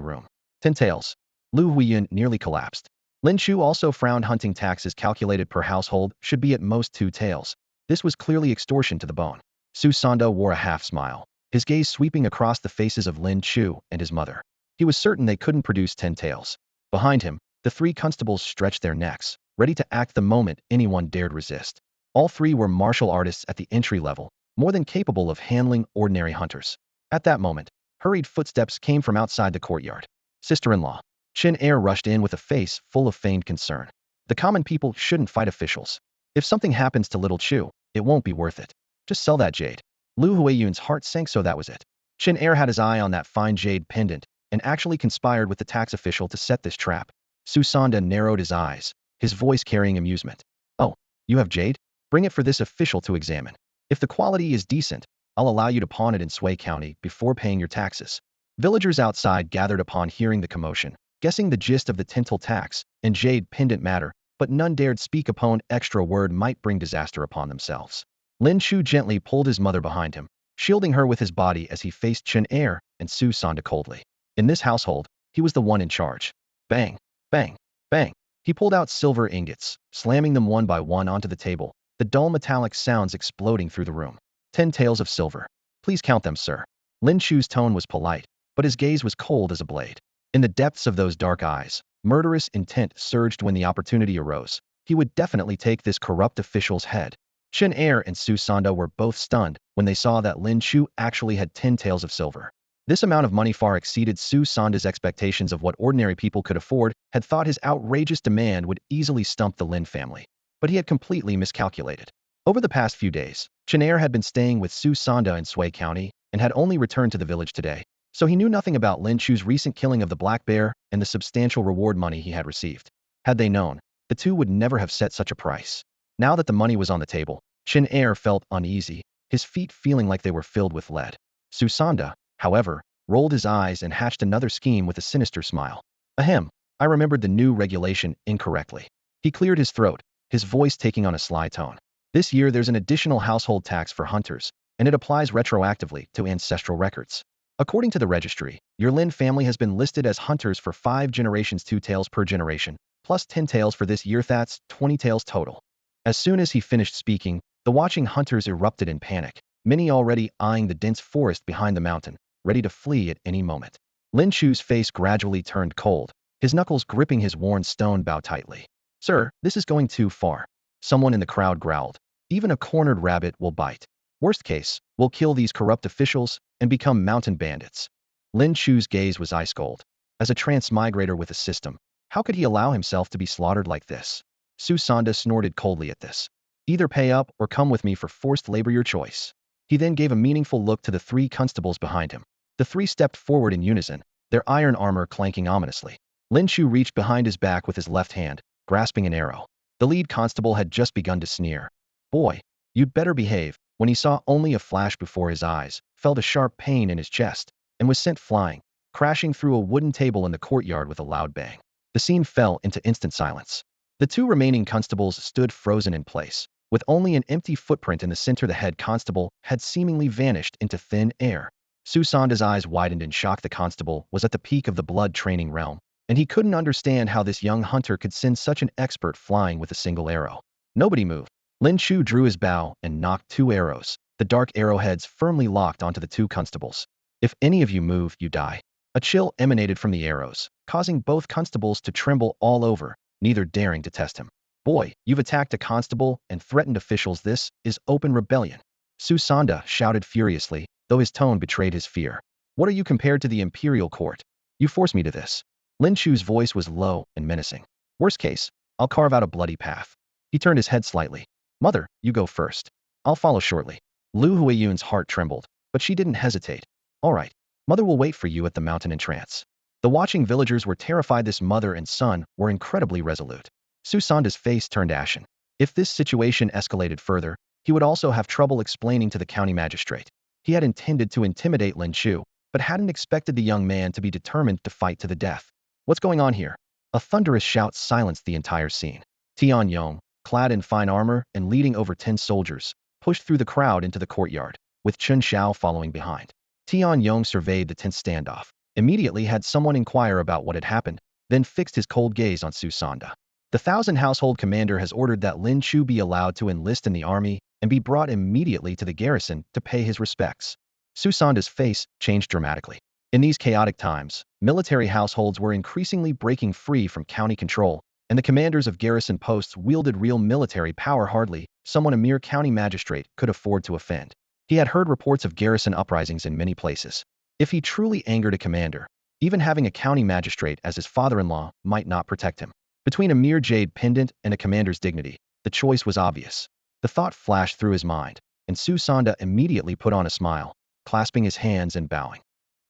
room. 10 taels. Lu Huiyun nearly collapsed. Lin Chu also frowned. Hunting taxes calculated per household should be at most 2 taels. This was clearly extortion to the bone. Susanda wore a half smile, his gaze sweeping across the faces of Lin Chu and his mother. He was certain they couldn't produce 10 taels. Behind him, the 3 constables stretched their necks, ready to act the moment anyone dared resist. All 3 were martial artists at the entry level, more than capable of handling ordinary hunters. At that moment, hurried footsteps came from outside the courtyard. Sister-in-law. Chen Er rushed in with a face full of feigned concern. The common people shouldn't fight officials. If something happens to little Chu, it won't be worth it. Just sell that jade. Lu Huiyun's heart sank, so that was it. Chen Er had his eye on that fine jade pendant and actually conspired with the tax official to set this trap. Susanda narrowed his eyes, his voice carrying amusement. "Oh, you have jade? Bring it for this official to examine. If the quality is decent, I'll allow you to pawn it in Sui County before paying your taxes." Villagers outside gathered upon hearing the commotion, guessing the gist of the tintal tax and jade pendant matter, but none dared speak upon extra word might bring disaster upon themselves. Lin Chu gently pulled his mother behind him, shielding her with his body as he faced Chen Er and Susanda coldly. In this household, he was the one in charge. Bang, bang, bang. He pulled out silver ingots, slamming them one by one onto the table, the dull metallic sounds exploding through the room. 10 taels of silver. Please count them, sir. Lin Chu's tone was polite, but his gaze was cold as a blade. In the depths of those dark eyes, murderous intent surged when the opportunity arose. He would definitely take this corrupt official's head. Chen Er and Susanda were both stunned when they saw that Lin Chu actually had 10 taels of silver. This amount of money far exceeded Susanda's expectations of what ordinary people could afford. Had thought his outrageous demand would easily stump the Lin family. But he had completely miscalculated. Over the past few days, Chen Er had been staying with Susanda in Sui County and had only returned to the village today, so he knew nothing about Lin Chu's recent killing of the black bear and the substantial reward money he had received. Had they known, the two would never have set such a price. Now that the money was on the table, Chen Er felt uneasy, his feet feeling like they were filled with lead. Susanda, however, rolled his eyes and hatched another scheme with a sinister smile. Ahem, I remembered the new regulation incorrectly. He cleared his throat, his voice taking on a sly tone. This year there's an additional household tax for hunters, and it applies retroactively to ancestral records. According to the registry, your Lin family has been listed as hunters for 5 generations, 2 taels per generation, plus 10 taels for this year, that's 20 taels total. As soon as he finished speaking, the watching hunters erupted in panic, many already eyeing the dense forest behind the mountain, ready to flee at any moment. Lin Chu's face gradually turned cold, his knuckles gripping his worn stone bow tightly. Sir, this is going too far. Someone in the crowd growled. Even a cornered rabbit will bite. Worst case, we'll kill these corrupt officials and become mountain bandits. Lin Chu's gaze was ice cold. As a transmigrator with a system, how could he allow himself to be slaughtered like this? Susanda snorted coldly at this. Either pay up or come with me for forced labor, your choice. He then gave a meaningful look to the three constables behind him. The three stepped forward in unison, their iron armor clanking ominously. Lin Chu reached behind his back with his left hand, grasping an arrow. The lead constable had just begun to sneer. Boy, you'd better behave, when he saw only a flash before his eyes, felt a sharp pain in his chest, and was sent flying, crashing through a wooden table in the courtyard with a loud bang. The scene fell into instant silence. The two remaining constables stood frozen in place, with only an empty footprint in the center. The head constable had seemingly vanished into thin air. Susanda's eyes widened in shock. The constable was at the peak of the blood training realm, and he couldn't understand how this young hunter could send such an expert flying with a single arrow. Nobody moved. Lin Chu drew his bow and knocked 2 arrows, the dark arrowheads firmly locked onto the 2 constables. If any of you move, you die. A chill emanated from the arrows, causing both constables to tremble all over, neither daring to test him. Boy, you've attacked a constable and threatened officials. This is open rebellion. Susanda shouted furiously, though his tone betrayed his fear. What are you compared to the imperial court? You forced me to this. Lin Chu's voice was low and menacing. Worst case, I'll carve out a bloody path. He turned his head slightly. Mother, you go first. I'll follow shortly. Lu Huiyun's heart trembled, but she didn't hesitate. All right, Mother will wait for you at the mountain entrance. The watching villagers were terrified. This mother and son were incredibly resolute. Susanda's face turned ashen. If this situation escalated further, he would also have trouble explaining to the county magistrate. He had intended to intimidate Lin Chu, but hadn't expected the young man to be determined to fight to the death. What's going on here? A thunderous shout silenced the entire scene. Tian Yong, clad in fine armor and leading over 10 soldiers, pushed through the crowd into the courtyard, with Chun Xiao following behind. Tian Yong surveyed the tense standoff, immediately had someone inquire about what had happened, then fixed his cold gaze on Susanda. The 1,000 household commander has ordered that Lin Chu be allowed to enlist in the army and be brought immediately to the garrison to pay his respects. Susanda's face changed dramatically. In these chaotic times, military households were increasingly breaking free from county control, and the commanders of garrison posts wielded real military power. Hardly someone a mere county magistrate could afford to offend. He had heard reports of garrison uprisings in many places. If he truly angered a commander, even having a county magistrate as his father-in-law might not protect him. Between a mere jade pendant and a commander's dignity, the choice was obvious. The thought flashed through his mind, and Susanda immediately put on a smile, clasping his hands and bowing.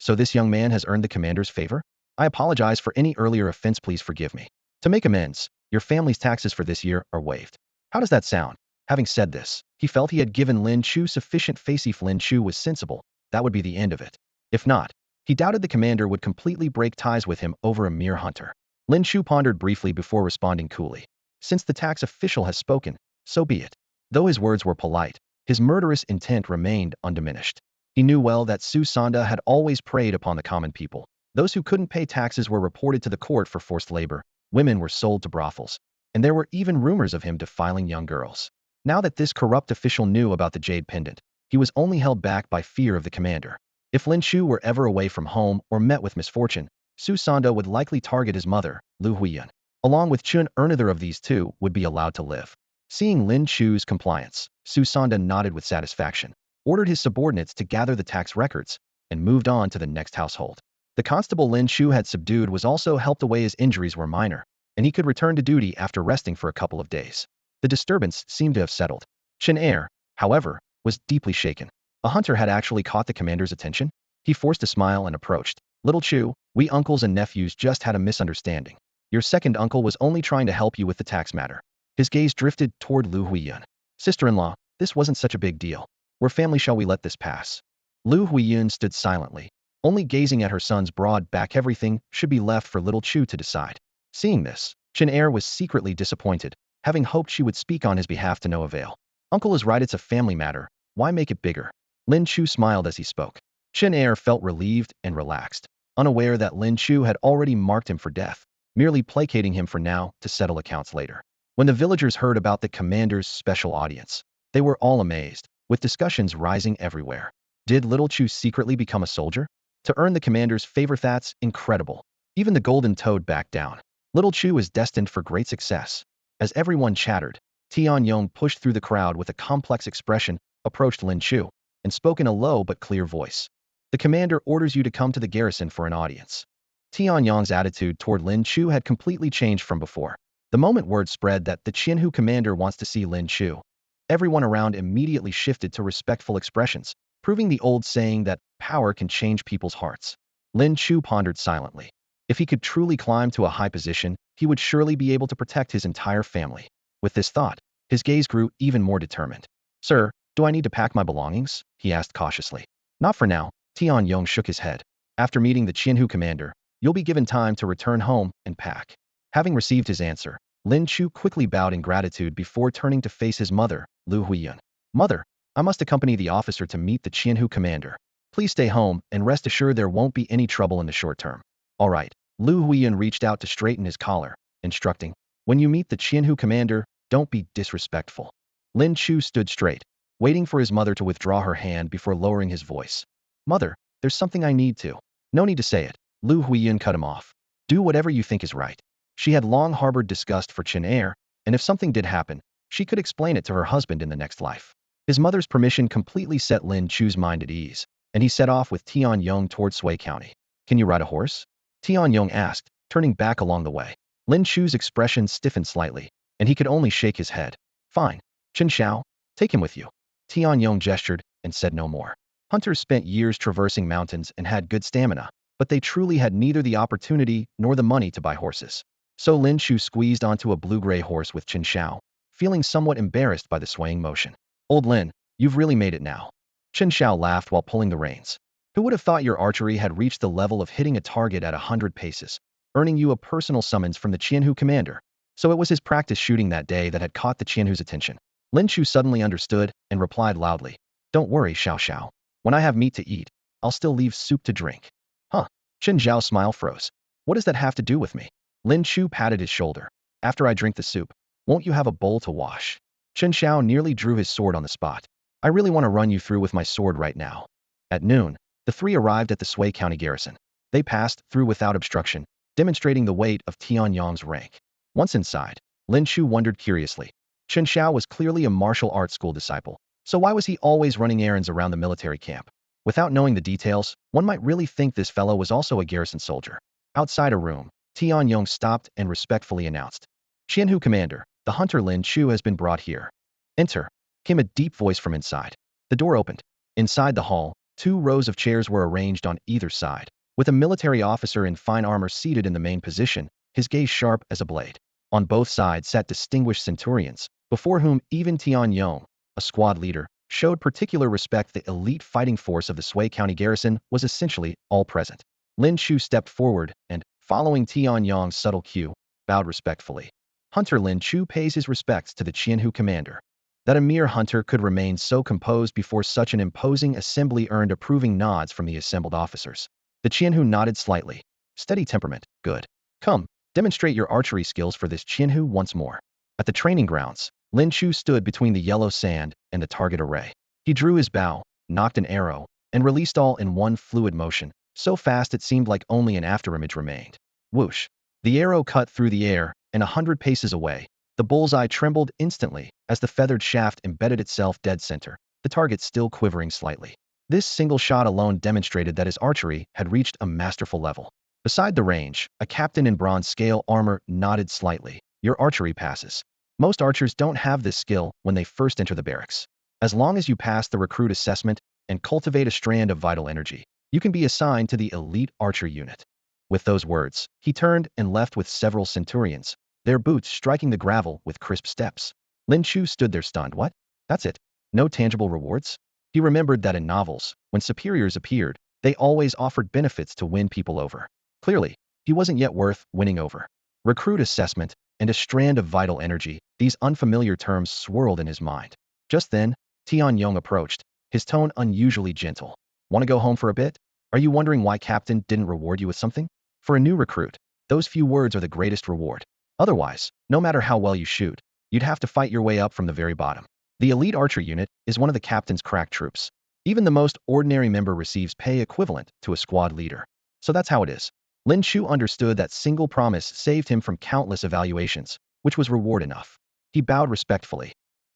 So this young man has earned the commander's favor? I apologize for any earlier offense, please forgive me. To make amends, your family's taxes for this year are waived. How does that sound? Having said this, he felt he had given Lin Chu sufficient face. If Lin Chu was sensible, that would be the end of it. If not, he doubted the commander would completely break ties with him over a mere hunter. Lin Chu pondered briefly before responding coolly. Since the tax official has spoken, so be it. Though his words were polite, his murderous intent remained undiminished. He knew well that Susanda had always preyed upon the common people. Those who couldn't pay taxes were reported to the court for forced labor, women were sold to brothels, and there were even rumors of him defiling young girls. Now that this corrupt official knew about the jade pendant, he was only held back by fear of the commander. If Lin Chu were ever away from home or met with misfortune, Susanda would likely target his mother, Lu Huiyun. Along with Chun, neither of these two would be allowed to live. Seeing Lin Chu's compliance, Susanda nodded with satisfaction, ordered his subordinates to gather the tax records, and moved on to the next household. The constable Lin Chu had subdued was also helped away. His injuries were minor, and he could return to duty after resting for a couple of days. The disturbance seemed to have settled. Chen Er, however, was deeply shaken. A hunter had actually caught the commander's attention. He forced a smile and approached. Little Chu, we uncles and nephews just had a misunderstanding. Your second uncle was only trying to help you with the tax matter. His gaze drifted toward Lu Huiyun. Sister-in-law, this wasn't such a big deal. We're family, shall we let this pass? Lu Huiyun stood silently, only gazing at her son's broad back. Everything should be left for little Chu to decide. Seeing this, Chen Er was secretly disappointed, having hoped she would speak on his behalf to no avail. Uncle is right, it's a family matter. Why make it bigger? Lin Chu smiled as he spoke. Chen Er felt relieved and relaxed, unaware that Lin Chu had already marked him for death. merely placating him for now to settle accounts later. When the villagers heard about the commander's special audience, they were all amazed, with discussions rising everywhere. Did Little Chu secretly become a soldier? To earn the commander's favor? That's incredible. Even the golden toad backed down. Little Chu is destined for great success. As everyone chattered, Tianyong pushed through the crowd with a complex expression, approached Lin Chu, and spoke in a low but clear voice. The commander orders you to come to the garrison for an audience. Tianyong's attitude toward Lin Chu had completely changed from before. The moment word spread that the Qianhu commander wants to see Lin Chu, everyone around immediately shifted to respectful expressions, proving the old saying that power can change people's hearts. Lin Chu pondered silently. If he could truly climb to a high position, he would surely be able to protect his entire family. With this thought, his gaze grew even more determined. Sir, do I need to pack my belongings? He asked cautiously. Not for now. Tianyong shook his head. After meeting the Qianhu commander, you'll be given time to return home and pack. Having received his answer, Lin Chu quickly bowed in gratitude before turning to face his mother, Lu Huiyun. Mother, I must accompany the officer to meet the Qianhu commander. Please stay home and rest assured there won't be any trouble in the short term. All right. Lu Huiyun reached out to straighten his collar, instructing, when you meet the Qianhu commander, don't be disrespectful. Lin Chu stood straight, waiting for his mother to withdraw her hand before lowering his voice. Mother, there's something I need to. No need to say it. Lu Huiyun cut him off. Do whatever you think is right. She had long harbored disgust for Chen Er, and if something did happen, she could explain it to her husband in the next life. His mother's permission completely set Lin Chu's mind at ease, and he set off with Tianyong toward Sui County. Can you ride a horse? Tianyong asked, turning back along the way. Lin Chu's expression stiffened slightly, and he could only shake his head. Fine. Chen Xiao, take him with you. Tianyong gestured and said no more. Hunters spent years traversing mountains and had good stamina, but they truly had neither the opportunity nor the money to buy horses. So Lin Chu squeezed onto a blue-gray horse with Chen Xiao, feeling somewhat embarrassed by the swaying motion. Old Lin, you've really made it now. Chen Xiao laughed while pulling the reins. Who would have thought your archery had reached the level of hitting a target at 100 paces, earning you a personal summons from the Qianhu commander? So it was his practice shooting that day that had caught the Qianhu's attention. Lin Chu suddenly understood and replied loudly, Don't worry, Xiao Xiao. When I have meat to eat, I'll still leave soup to drink. Huh? Chen Zhao's smile froze. What does that have to do with me? Lin Chu patted his shoulder. After I drink the soup, won't you have a bowl to wash? Chen Xiao nearly drew his sword on the spot. I really want to run you through with my sword right now. At noon, the three arrived at the Sui County garrison. They passed through without obstruction, demonstrating the weight of Tianyong's rank. Once inside, Lin Chu wondered curiously. Chen Xiao was clearly a martial arts school disciple, so why was he always running errands around the military camp? Without knowing the details, one might really think this fellow was also a garrison soldier. Outside a room, Tianyong stopped and respectfully announced. Qianhu commander, the hunter Lin Chu has been brought here. Enter, came a deep voice from inside. The door opened. Inside the hall, 2 rows of chairs were arranged on either side, with a military officer in fine armor seated in the main position, his gaze sharp as a blade. On both sides sat distinguished centurions, before whom even Tianyong, a squad leader, showed particular respect. The elite fighting force of the Sui County garrison was essentially all present. Lin Chu stepped forward and, following Tianyong's subtle cue, bowed respectfully. Hunter Lin Chu pays his respects to the Qianhu commander. That a mere hunter could remain so composed before such an imposing assembly earned approving nods from the assembled officers. The Qianhu nodded slightly. Steady temperament, good. Come, demonstrate your archery skills for this Qianhu once more. At the training grounds, Lin Chu stood between the yellow sand and the target array. He drew his bow, knocked an arrow, and released all in one fluid motion, so fast it seemed like only an afterimage remained. Whoosh! The arrow cut through the air, and 100 paces away, the bullseye trembled instantly as the feathered shaft embedded itself dead center, the target still quivering slightly. This single shot alone demonstrated that his archery had reached a masterful level. Beside the range, a captain in bronze scale armor nodded slightly. Your archery passes. Most archers don't have this skill when they first enter the barracks. As long as you pass the recruit assessment and cultivate a strand of vital energy, you can be assigned to the elite archer unit. With those words, he turned and left with several centurions, their boots striking the gravel with crisp steps. Lin Chu stood there stunned. What? That's it? No tangible rewards? He remembered that in novels, when superiors appeared, they always offered benefits to win people over. Clearly, he wasn't yet worth winning over. Recruit assessment and a strand of vital energy, these unfamiliar terms swirled in his mind. Just then, Tianyong approached, his tone unusually gentle. Want to go home for a bit? Are you wondering why Captain didn't reward you with something? For a new recruit, Those few words are the greatest reward. Otherwise, no matter how well you shoot, you'd have to fight your way up from the very bottom. The elite archer unit is one of the captain's crack troops. Even the most ordinary member receives pay equivalent to a squad leader. So that's how it is. Lin Chu understood that single promise saved him from countless evaluations, which was reward enough. He bowed respectfully.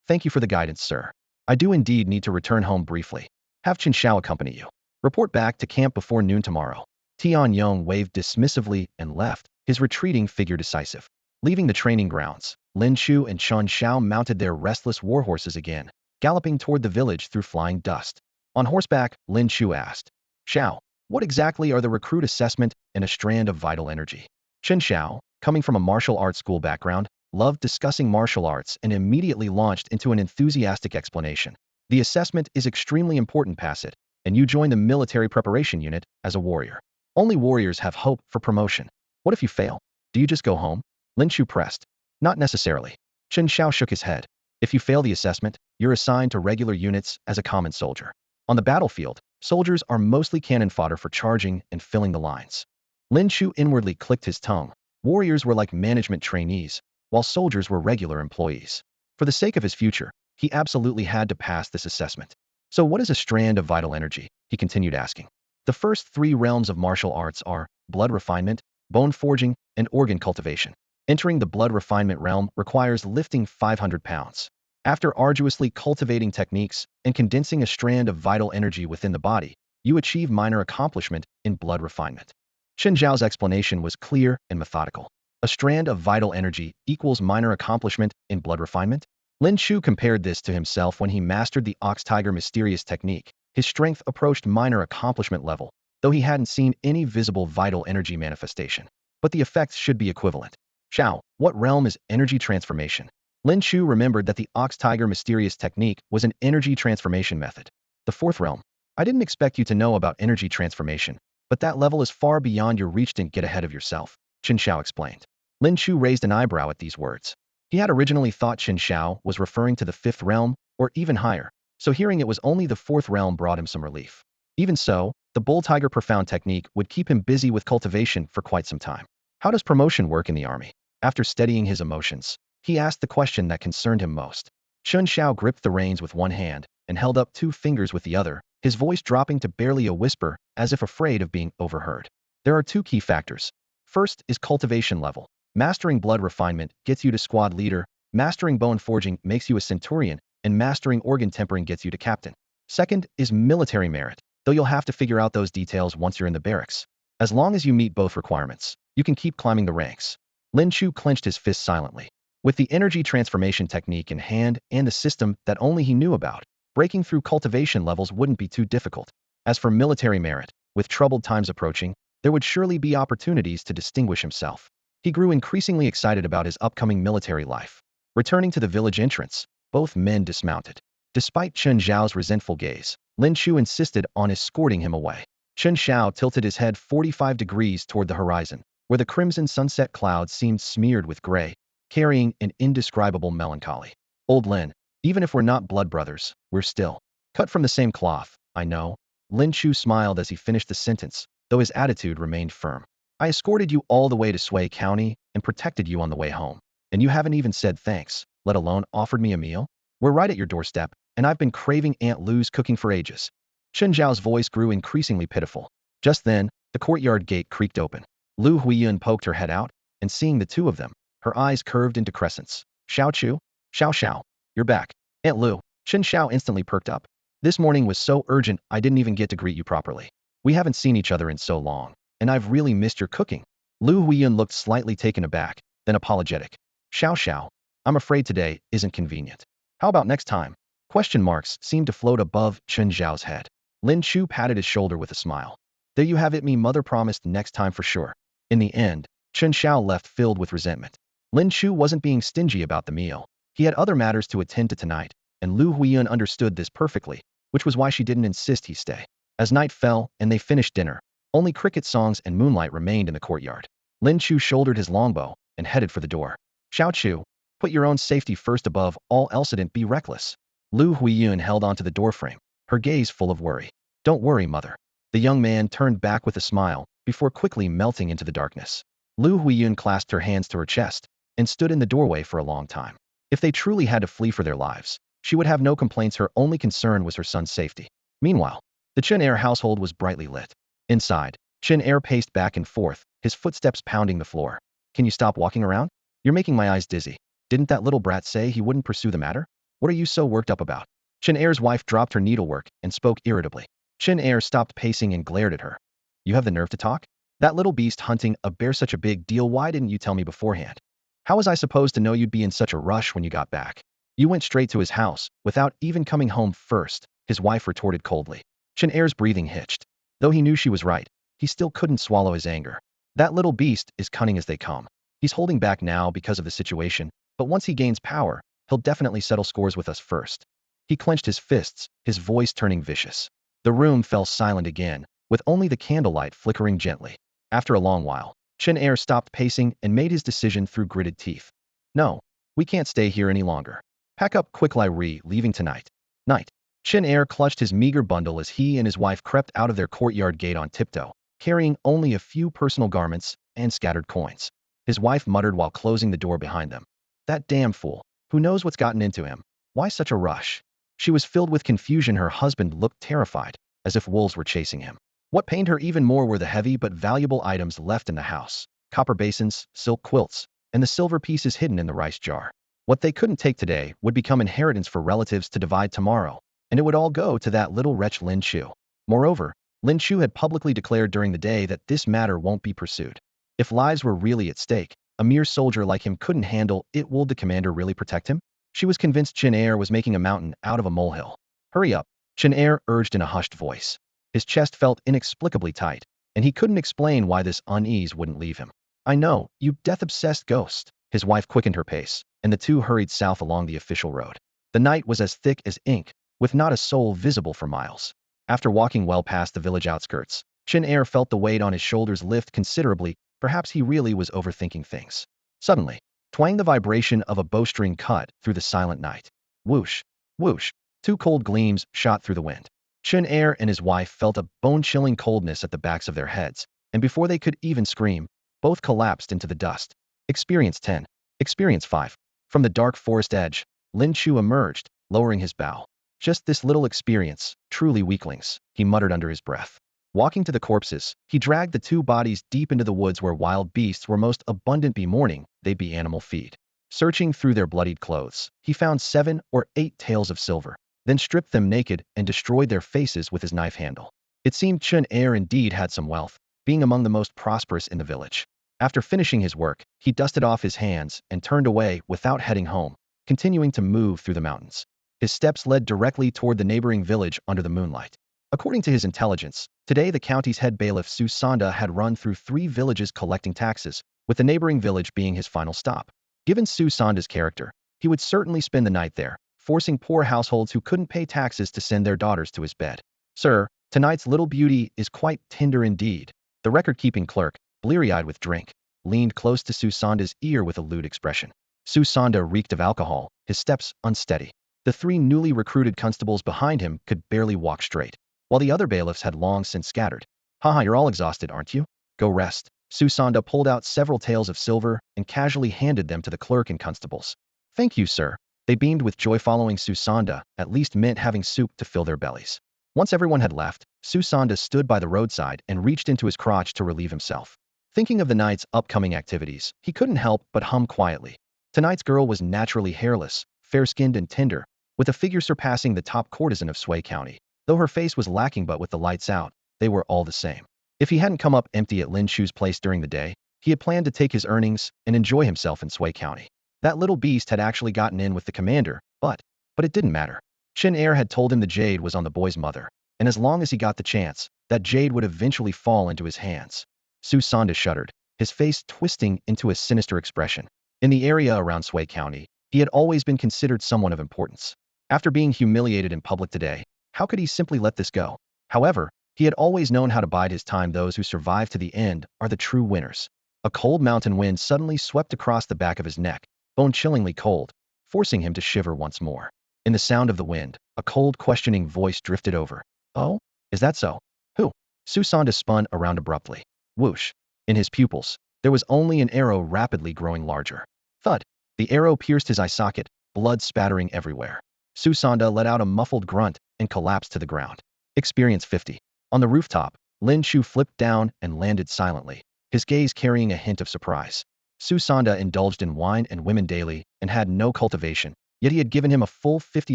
Thank you for the guidance, sir. I do indeed need to return home briefly. Have Chen Xiao accompany you. Report back to camp before noon tomorrow. Tian Yong waved dismissively and left, his retreating figure decisive. Leaving the training grounds, Lin Chu and Chen Xiao mounted their restless warhorses again, galloping toward the village through flying dust. On horseback, Lin Chu asked, Xiao, what exactly are the recruit assessment and a strand of vital energy? Chen Xiao, coming from a martial arts school background, loved discussing martial arts and immediately launched into an enthusiastic explanation. The assessment is extremely important, pass it, and you join the military preparation unit as a warrior. Only warriors have hope for promotion. What if you fail? Do you just go home? Lin Chu pressed. Not necessarily. Chen Xiao shook his head. If you fail the assessment, you're assigned to regular units as a common soldier. On the battlefield, soldiers are mostly cannon fodder for charging and filling the lines. Lin Chu inwardly clicked his tongue. Warriors were like management trainees, while soldiers were regular employees. For the sake of his future, he absolutely had to pass this assessment. So what is a strand of vital energy? He continued asking. The first three realms of martial arts are blood refinement, bone forging, and organ cultivation. Entering the blood refinement realm requires lifting 500 pounds. After arduously cultivating techniques and condensing a strand of vital energy within the body, you achieve minor accomplishment in blood refinement. Chen Zhao's explanation was clear and methodical. A strand of vital energy equals minor accomplishment in blood refinement? Lin Chu compared this to himself when he mastered the ox-tiger mysterious technique. His strength approached minor accomplishment level, though he hadn't seen any visible vital energy manifestation. But the effects should be equivalent. Xiao, what realm is energy transformation? Lin Chu remembered that the ox-tiger mysterious technique was an energy transformation method. The fourth realm. I didn't expect you to know about energy transformation, but that level is far beyond your reach. Don't get ahead of yourself, Chen Xiao explained. Lin Chu raised an eyebrow at these words. He had originally thought Chen Xiao was referring to the fifth realm, or even higher, so hearing it was only the fourth realm brought him some relief. Even so, the bull-tiger profound technique would keep him busy with cultivation for quite some time. How does promotion work in the army? After steadying his emotions, he asked the question that concerned him most. Chen Xiao gripped the reins with one hand and held up two fingers with the other, his voice dropping to barely a whisper as if afraid of being overheard. There are two key factors. First is cultivation level. Mastering blood refinement gets you to squad leader, mastering bone forging makes you a centurion, and mastering organ tempering gets you to captain. Second is military merit, though you'll have to figure out those details once you're in the barracks. As long as you meet both requirements, you can keep climbing the ranks. Lin Chu clenched his fist silently. With the energy transformation technique in hand and the system that only he knew about, breaking through cultivation levels wouldn't be too difficult. As for military merit, with troubled times approaching, there would surely be opportunities to distinguish himself. He grew increasingly excited about his upcoming military life. Returning to the village entrance, both men dismounted. Despite Chen Zhao's resentful gaze, Lin Chu insisted on escorting him away. Chen Xiao tilted his head 45 degrees toward the horizon, where the crimson sunset clouds seemed smeared with gray, carrying an indescribable melancholy. Old Lin, even if we're not blood brothers, we're still cut from the same cloth, I know. Lin Chu smiled as he finished the sentence, though his attitude remained firm. I escorted you all the way to Sui County and protected you on the way home. And you haven't even said thanks, let alone offered me a meal? We're right at your doorstep, and I've been craving Aunt Lu's cooking for ages. Chen Zhao's voice grew increasingly pitiful. Just then, the courtyard gate creaked open. Lu Huiyun poked her head out, and seeing the two of them, her eyes curved into crescents. Xiao Chu? Xiao Xiao, you're back. Aunt Lu. Chen Xiao instantly perked up. This morning was so urgent I didn't even get to greet you properly. We haven't seen each other in so long, and I've really missed your cooking. Lu Huiyun looked slightly taken aback, then apologetic. Xiao Xiao, I'm afraid today isn't convenient. How about next time? Question marks seemed to float above Chen Zhao's head. Lin Chu patted his shoulder with a smile. There you have it, me mother promised next time for sure. In the end, Chen Xiao left filled with resentment. Lin Chu wasn't being stingy about the meal. He had other matters to attend to tonight, and Lu Huiyun understood this perfectly, which was why she didn't insist he stay. As night fell and they finished dinner, only cricket songs and moonlight remained in the courtyard. Lin Chu shouldered his longbow and headed for the door. Xiao Chu, put your own safety first above all else and be reckless. Lu Huiyun held onto the doorframe, her gaze full of worry. Don't worry, mother. The young man turned back with a smile, before quickly melting into the darkness. Lu Huiyun clasped her hands to her chest and stood in the doorway for a long time. If they truly had to flee for their lives, she would have no complaints. Her only concern was her son's safety. Meanwhile, the Chen Air household was brightly lit. Inside, Chen Air paced back and forth, his footsteps pounding the floor. Can you stop walking around? You're making my eyes dizzy. Didn't that little brat say he wouldn't pursue the matter? What are you so worked up about? Chen Air's wife dropped her needlework and spoke irritably. Chen Air stopped pacing and glared at her. You have the nerve to talk? That little beast hunting a bear such a big deal, why didn't you tell me beforehand? How was I supposed to know you'd be in such a rush when you got back? You went straight to his house, without even coming home first, his wife retorted coldly. Chen Air's breathing hitched. Though he knew she was right, he still couldn't swallow his anger. That little beast is cunning as they come. He's holding back now because of the situation, but once he gains power, he'll definitely settle scores with us first. He clenched his fists, his voice turning vicious. The room fell silent again, with only the candlelight flickering gently. After a long while, Chen Air stopped pacing and made his decision through gritted teeth. No, we can't stay here any longer. Pack up quick, Lyrie, leaving tonight. Night. Chen Air clutched his meager bundle as he and his wife crept out of their courtyard gate on tiptoe, carrying only a few personal garments and scattered coins. His wife muttered while closing the door behind them. That damn fool. Who knows what's gotten into him? Why such a rush? She was filled with confusion. Her husband looked terrified, as if wolves were chasing him. What pained her even more were the heavy but valuable items left in the house. Copper basins, silk quilts, and the silver pieces hidden in the rice jar. What they couldn't take today would become inheritance for relatives to divide tomorrow, and it would all go to that little wretch Lin Chu. Moreover, Lin Chu had publicly declared during the day that this matter won't be pursued. If lives were really at stake, a mere soldier like him couldn't handle it. Would the commander really protect him? She was convinced Chen Air was making a mountain out of a molehill. Hurry up, Chen Air urged in a hushed voice. His chest felt inexplicably tight, and he couldn't explain why this unease wouldn't leave him. I know, you death-obsessed ghost. His wife quickened her pace, and the two hurried south along the official road. The night was as thick as ink, with not a soul visible for miles. After walking well past the village outskirts, Chen Air felt the weight on his shoulders lift considerably. Perhaps he really was overthinking things. Suddenly, twang, the vibration of a bowstring cut through the silent night. Whoosh, whoosh, two cold gleams shot through the wind. Chen Air and his wife felt a bone-chilling coldness at the backs of their heads, and before they could even scream, both collapsed into the dust. Experience 10. Experience 5. From the dark forest edge, Lin Chu emerged, lowering his bow. Just this little experience, truly weaklings, he muttered under his breath. Walking to the corpses, he dragged the two bodies deep into the woods where wild beasts were most abundant. Be morning, they'd be animal feed. Searching through their bloodied clothes, he found 7 or 8 taels of silver, then stripped them naked and destroyed their faces with his knife handle. It seemed Chen Air indeed had some wealth, being among the most prosperous in the village. After finishing his work, he dusted off his hands and turned away without heading home, continuing to move through the mountains. His steps led directly toward the neighboring village under the moonlight. According to his intelligence, today the county's head bailiff Su Sanda had run through 3 villages collecting taxes, with the neighboring village being his final stop. Given Su Sanda's character, he would certainly spend the night there, forcing poor households who couldn't pay taxes to send their daughters to his bed. Sir, tonight's little beauty is quite tender indeed. The record-keeping clerk, bleary-eyed with drink, leaned close to Su Sanda's ear with a lewd expression. Su Sanda reeked of alcohol, his steps unsteady. The 3 newly recruited constables behind him could barely walk straight, while the other bailiffs had long since scattered. Haha, you're all exhausted, aren't you? Go rest. Su Sanda pulled out several taels of silver and casually handed them to the clerk and constables. Thank you, sir. They beamed with joy. Following Su Sanda at least meant having soup to fill their bellies. Once everyone had left, Su Sanda stood by the roadside and reached into his crotch to relieve himself. Thinking of the night's upcoming activities, he couldn't help but hum quietly. Tonight's girl was naturally hairless, fair-skinned and tender, with a figure surpassing the top courtesan of Sway County. Though her face was lacking, but with the lights out, they were all the same. If he hadn't come up empty at Lin Chu's place during the day, he had planned to take his earnings and enjoy himself in Sway County. That little beast had actually gotten in with the commander, but it didn't matter. Chen Air had told him the jade was on the boy's mother, and as long as he got the chance, that jade would eventually fall into his hands. Su Sanda shuddered, his face twisting into a sinister expression. In the area around Sway County, he had always been considered someone of importance. After being humiliated in public today, how could he simply let this go? However, he had always known how to bide his time. Those who survive to the end are the true winners. A cold mountain wind suddenly swept across the back of his neck, bone-chillingly cold, forcing him to shiver once more. In the sound of the wind, a cold, questioning voice drifted over. Oh? Is that so? Who? Su Sanda spun around abruptly. Whoosh. In his pupils, There was only an arrow rapidly growing larger. Thud! The arrow pierced his eye socket, blood spattering everywhere. Susanda let out a muffled grunt and collapsed to the ground. Experience 50. On the rooftop, Lin Chu flipped down and landed silently, his gaze carrying a hint of surprise. Susanda indulged in wine and women daily and had no cultivation, yet he had given him a full 50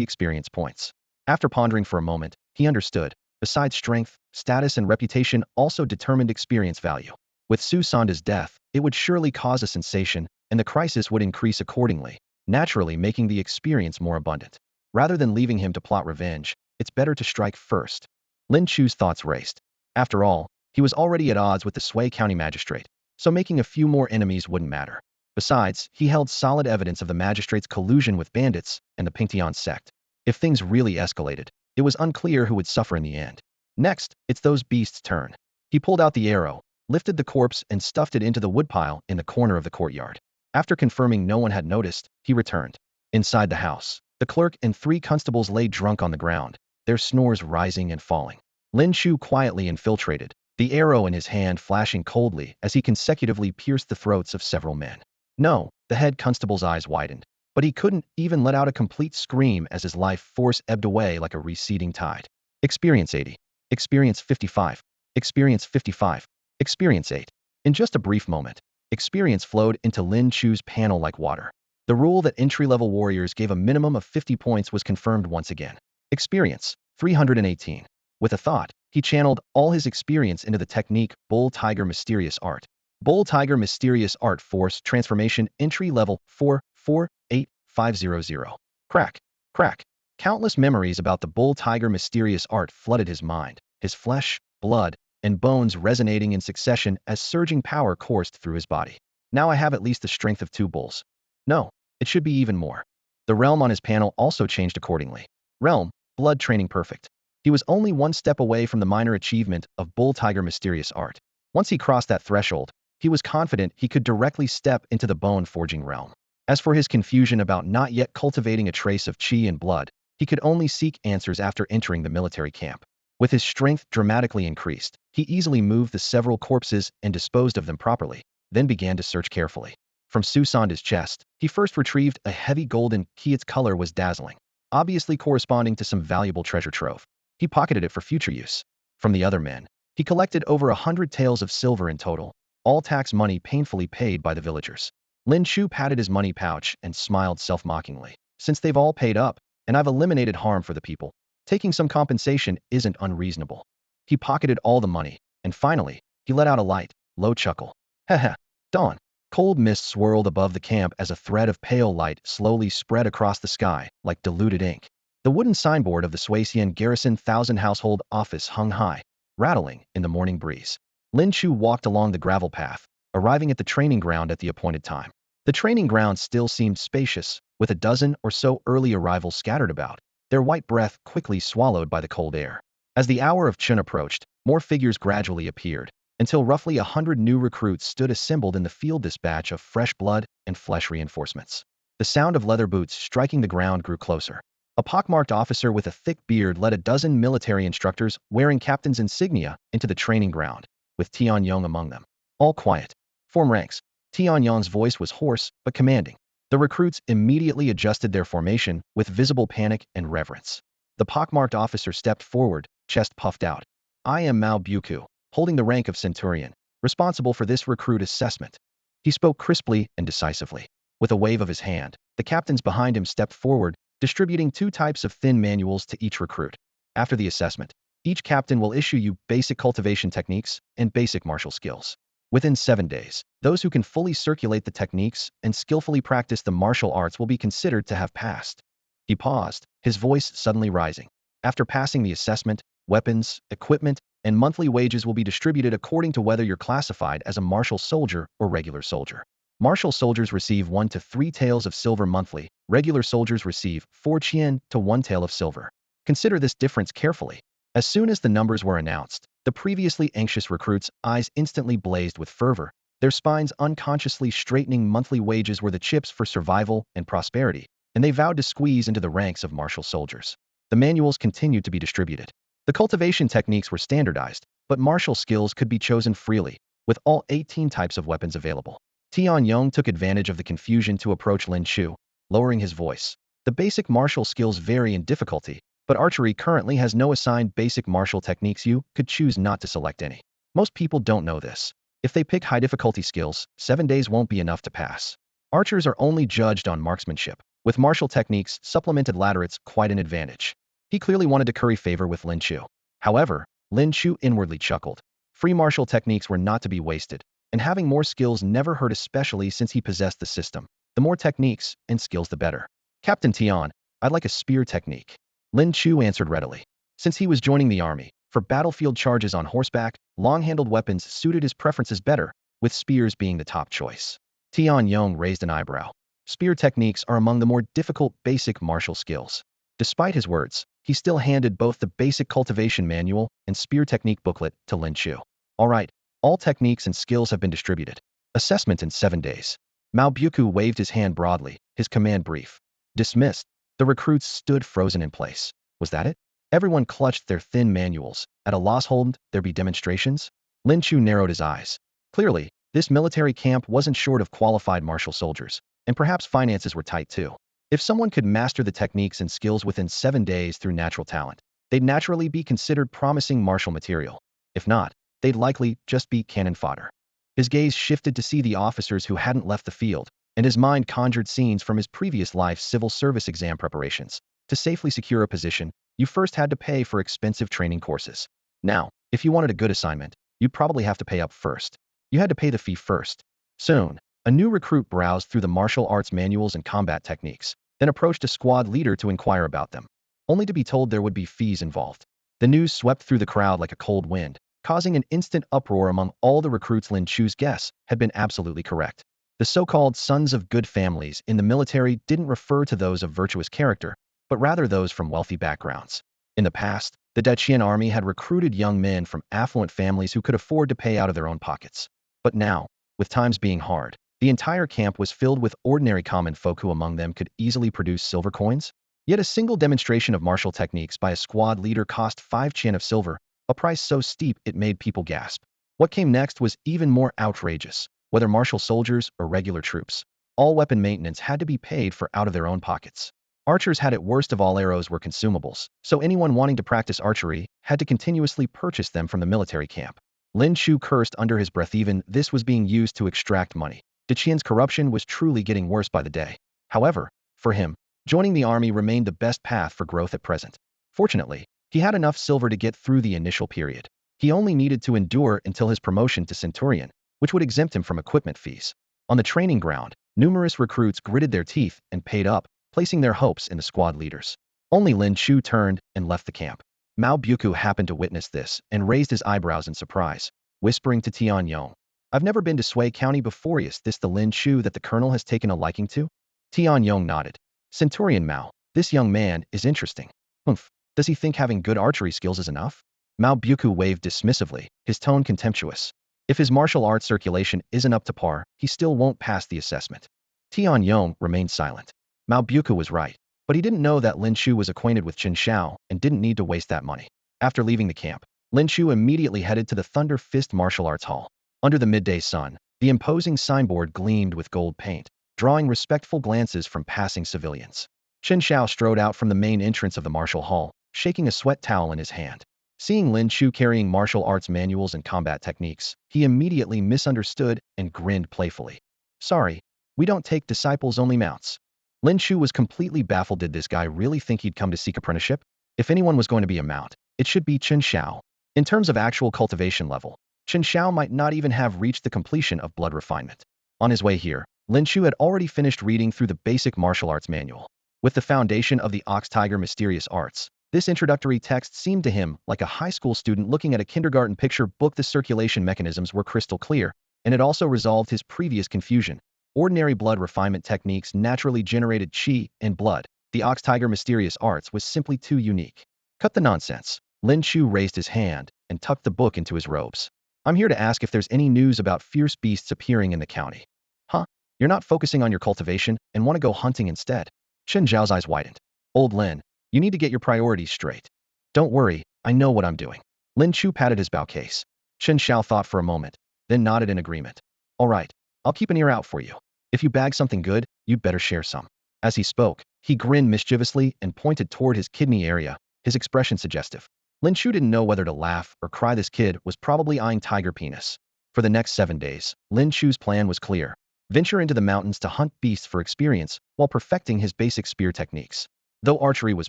experience points. After pondering for a moment, he understood. Besides strength, status and reputation also determined experience value. With Susanda's death, it would surely cause a sensation, and the crisis would increase accordingly, naturally making the experience more abundant. Rather than leaving him to plot revenge, it's better to strike first. Lin Chu's thoughts raced. After all, he was already at odds with the Sui County magistrate, so making a few more enemies wouldn't matter. Besides, he held solid evidence of the magistrate's collusion with bandits and the Pingtian sect. If things really escalated, it was unclear who would suffer in the end. Next, it's those beasts' turn. He pulled out the arrow, lifted the corpse and stuffed it into the woodpile in the corner of the courtyard. After confirming no one had noticed, he returned. Inside the house, the clerk and 3 constables lay drunk on the ground, their snores rising and falling. Lin Chu quietly infiltrated, the arrow in his hand flashing coldly as he consecutively pierced the throats of several men. No, the head constable's eyes widened, but he couldn't even let out a complete scream as his life force ebbed away like a receding tide. Experience 80. Experience 55. Experience 55. Experience 8. In just a brief moment, experience flowed into Lin Chu's panel like water. The rule that entry-level warriors gave a minimum of 50 points was confirmed once again. Experience 318. With a thought, he channeled all his experience into the technique Bull Tiger Mysterious Art. Bull Tiger Mysterious Art Force Transformation Entry Level 448500. Crack. Crack. Countless memories about the Bull Tiger Mysterious Art flooded his mind, his flesh, blood, and bones resonating in succession as surging power coursed through his body. Now I have at least the strength of 2 bulls. No, it should be even more. The realm on his panel also changed accordingly. Realm, blood training perfect. He was only one step away from the minor achievement of Bull Tiger Mysterious Art. Once he crossed that threshold, he was confident he could directly step into the bone forging realm. As for his confusion about not yet cultivating a trace of chi and blood, he could only seek answers after entering the military camp. With his strength dramatically increased, he easily moved the several corpses and disposed of them properly, then began to search carefully. From Susanda's chest, he first retrieved a heavy golden key. Its color was dazzling, obviously corresponding to some valuable treasure trove. He pocketed it for future use. From the other men, he collected over 100 taels of silver in total, all tax money painfully paid by the villagers. Lin Chu patted his money pouch and smiled self-mockingly. Since they've all paid up, and I've eliminated harm for the people, taking some compensation isn't unreasonable. He pocketed all the money, and finally, he let out a light, low chuckle. Haha, dawn. Cold mist swirled above the camp as a thread of pale light slowly spread across the sky, like diluted ink. The wooden signboard of the Slayings garrison 1,000 household office hung high, rattling in the morning breeze. Lin Chu walked along the gravel path, arriving at the training ground at the appointed time. The training ground still seemed spacious, with a dozen or so early arrivals scattered about, their white breath quickly swallowed by the cold air. As the hour of Chun approached, more figures gradually appeared, until roughly 100 new recruits stood assembled in the field. This batch of fresh blood and flesh reinforcements. The sound of leather boots striking the ground grew closer. A pockmarked officer with a thick beard led a dozen military instructors wearing captain's insignia into the training ground, with Tianyong among them. All quiet. Form ranks. Tianyong's voice was hoarse but commanding. The recruits immediately adjusted their formation with visible panic and reverence. The pockmarked officer stepped forward, chest puffed out. I am Mao Buku, holding the rank of centurion, responsible for this recruit assessment. He spoke crisply and decisively. With a wave of his hand, the captains behind him stepped forward, distributing 2 types of thin manuals to each recruit. After the assessment, each captain will issue you basic cultivation techniques and basic martial skills. Within 7 days, those who can fully circulate the techniques and skillfully practice the martial arts will be considered to have passed. He paused, his voice suddenly rising. After passing the assessment, weapons, equipment, and monthly wages will be distributed according to whether you're classified as a martial soldier or regular soldier. Martial soldiers receive 1 to 3 taels of silver monthly, regular soldiers receive 4 chien to 1 tael of silver. Consider this difference carefully. As soon as the numbers were announced, the previously anxious recruits' eyes instantly blazed with fervor, their spines unconsciously straightening. Monthly wages were the chips for survival and prosperity, and they vowed to squeeze into the ranks of martial soldiers. The manuals continued to be distributed. The cultivation techniques were standardized, but martial skills could be chosen freely, with all 18 types of weapons available. Tianyong took advantage of the confusion to approach Lin Chu, lowering his voice. The basic martial skills vary in difficulty, but archery currently has no assigned basic martial techniques. You could choose not to select any. Most people don't know this. If they pick high difficulty skills, 7 days won't be enough to pass. Archers are only judged on marksmanship, with martial techniques supplemented laterates quite an advantage. He clearly wanted to curry favor with Lin Chu. However, Lin Chu inwardly chuckled. Free martial techniques were not to be wasted, and having more skills never hurt, especially since he possessed the system. The more techniques and skills, the better. Captain Tian, I'd like a spear technique. Lin Chu answered readily. Since he was joining the army, for battlefield charges on horseback, long-handled weapons suited his preferences better, with spears being the top choice. Tianyong raised an eyebrow. Spear techniques are among the more difficult basic martial skills. Despite his words, he still handed both the basic cultivation manual and spear technique booklet to Lin Chu. All right, all techniques and skills have been distributed. Assessment in 7 days. Mao Buku waved his hand broadly, his command brief. Dismissed. The recruits stood frozen in place. Was that it? Everyone clutched their thin manuals. At a loss, hold there be demonstrations? Lin Chu narrowed his eyes. Clearly, this military camp wasn't short of qualified martial soldiers, and perhaps finances were tight too. If someone could master the techniques and skills within 7 days through natural talent, they'd naturally be considered promising martial material. If not, they'd likely just be cannon fodder. His gaze shifted to see the officers who hadn't left the field, and his mind conjured scenes from his previous life's civil service exam preparations. To safely secure a position, you first had to pay for expensive training courses. Now, if you wanted a good assignment, you'd probably have to pay up first. You had to pay the fee first. Soon, a new recruit browsed through the martial arts manuals and combat techniques, then approached a squad leader to inquire about them, only to be told there would be fees involved. The news swept through the crowd like a cold wind, causing an instant uproar among all the recruits. Lin Chu's guess had been absolutely correct. The so-called sons of good families in the military didn't refer to those of virtuous character, but rather those from wealthy backgrounds. In the past, the Dacian army had recruited young men from affluent families who could afford to pay out of their own pockets. But now, with times being hard, the entire camp was filled with ordinary common folk who among them could easily produce silver coins. Yet a single demonstration of martial techniques by a squad leader cost 5 chen of silver, a price so steep it made people gasp. What came next was even more outrageous. Whether martial soldiers or regular troops, all weapon maintenance had to be paid for out of their own pockets. Archers had it worst of all. Arrows were consumables, so anyone wanting to practice archery had to continuously purchase them from the military camp. Lin Chu cursed under his breath. Even this was being used to extract money. Dacian's corruption was truly getting worse by the day. However, for him, joining the army remained the best path for growth at present. Fortunately, he had enough silver to get through the initial period. He only needed to endure until his promotion to centurion, which would exempt him from equipment fees. On the training ground, numerous recruits gritted their teeth and paid up, placing their hopes in the squad leaders. Only Lin Chu turned and left the camp. Mao Buku happened to witness this and raised his eyebrows in surprise, whispering to Tianyong, "I've never been to Sui County before. Is this the Lin Chu that the colonel has taken a liking to?" Tianyong nodded. "Centurion Mao, this young man is interesting. Humph, does he think having good archery skills is enough?" Mao Buku waved dismissively, his tone contemptuous. If his martial arts circulation isn't up to par, he still won't pass the assessment. Tianyong remained silent. Mao Buku was right, but he didn't know that Lin Chu was acquainted with Chen Xiao and didn't need to waste that money. After leaving the camp, Lin Chu immediately headed to the Thunder Fist Martial Arts Hall. Under the midday sun, the imposing signboard gleamed with gold paint, drawing respectful glances from passing civilians. Chen Xiao strode out from the main entrance of the martial hall, shaking a sweat towel in his hand. Seeing Lin Chu carrying martial arts manuals and combat techniques, he immediately misunderstood and grinned playfully. "Sorry, we don't take disciples, only mounts." Lin Chu was completely baffled. Did this guy really think he'd come to seek apprenticeship? If anyone was going to be a mount, it should be Chen Xiao. In terms of actual cultivation level, Chen Xiao might not even have reached the completion of blood refinement. On his way here, Lin Chu had already finished reading through the basic martial arts manual. With the foundation of the Ox Tiger Mysterious Arts, this introductory text seemed to him like a high school student looking at a kindergarten picture book. The circulation mechanisms were crystal clear, and it also resolved his previous confusion. Ordinary blood refinement techniques naturally generated qi and blood. The Ox Tiger Mysterious Arts was simply too unique. Cut the nonsense. Lin Chu raised his hand and tucked the book into his robes. "I'm here to ask if there's any news about fierce beasts appearing in the county." "Huh? You're not focusing on your cultivation and want to go hunting instead?" Chen Zhao's eyes widened. "Old Lin, you need to get your priorities straight." "Don't worry, I know what I'm doing." Lin Chu patted his bow case. Chen Xiao thought for a moment. then nodded in agreement. All right, I'll keep an ear out for you. If you bag something good, you'd better share some. As he spoke, he grinned mischievously and pointed toward his kidney area, his expression suggestive. Lin Chu didn't know whether to laugh or cry. This kid was probably eyeing tiger penis. For the next 7 days, Lin Chu's plan was clear. Venture into the mountains to hunt beasts for experience while perfecting his basic spear techniques. Though archery was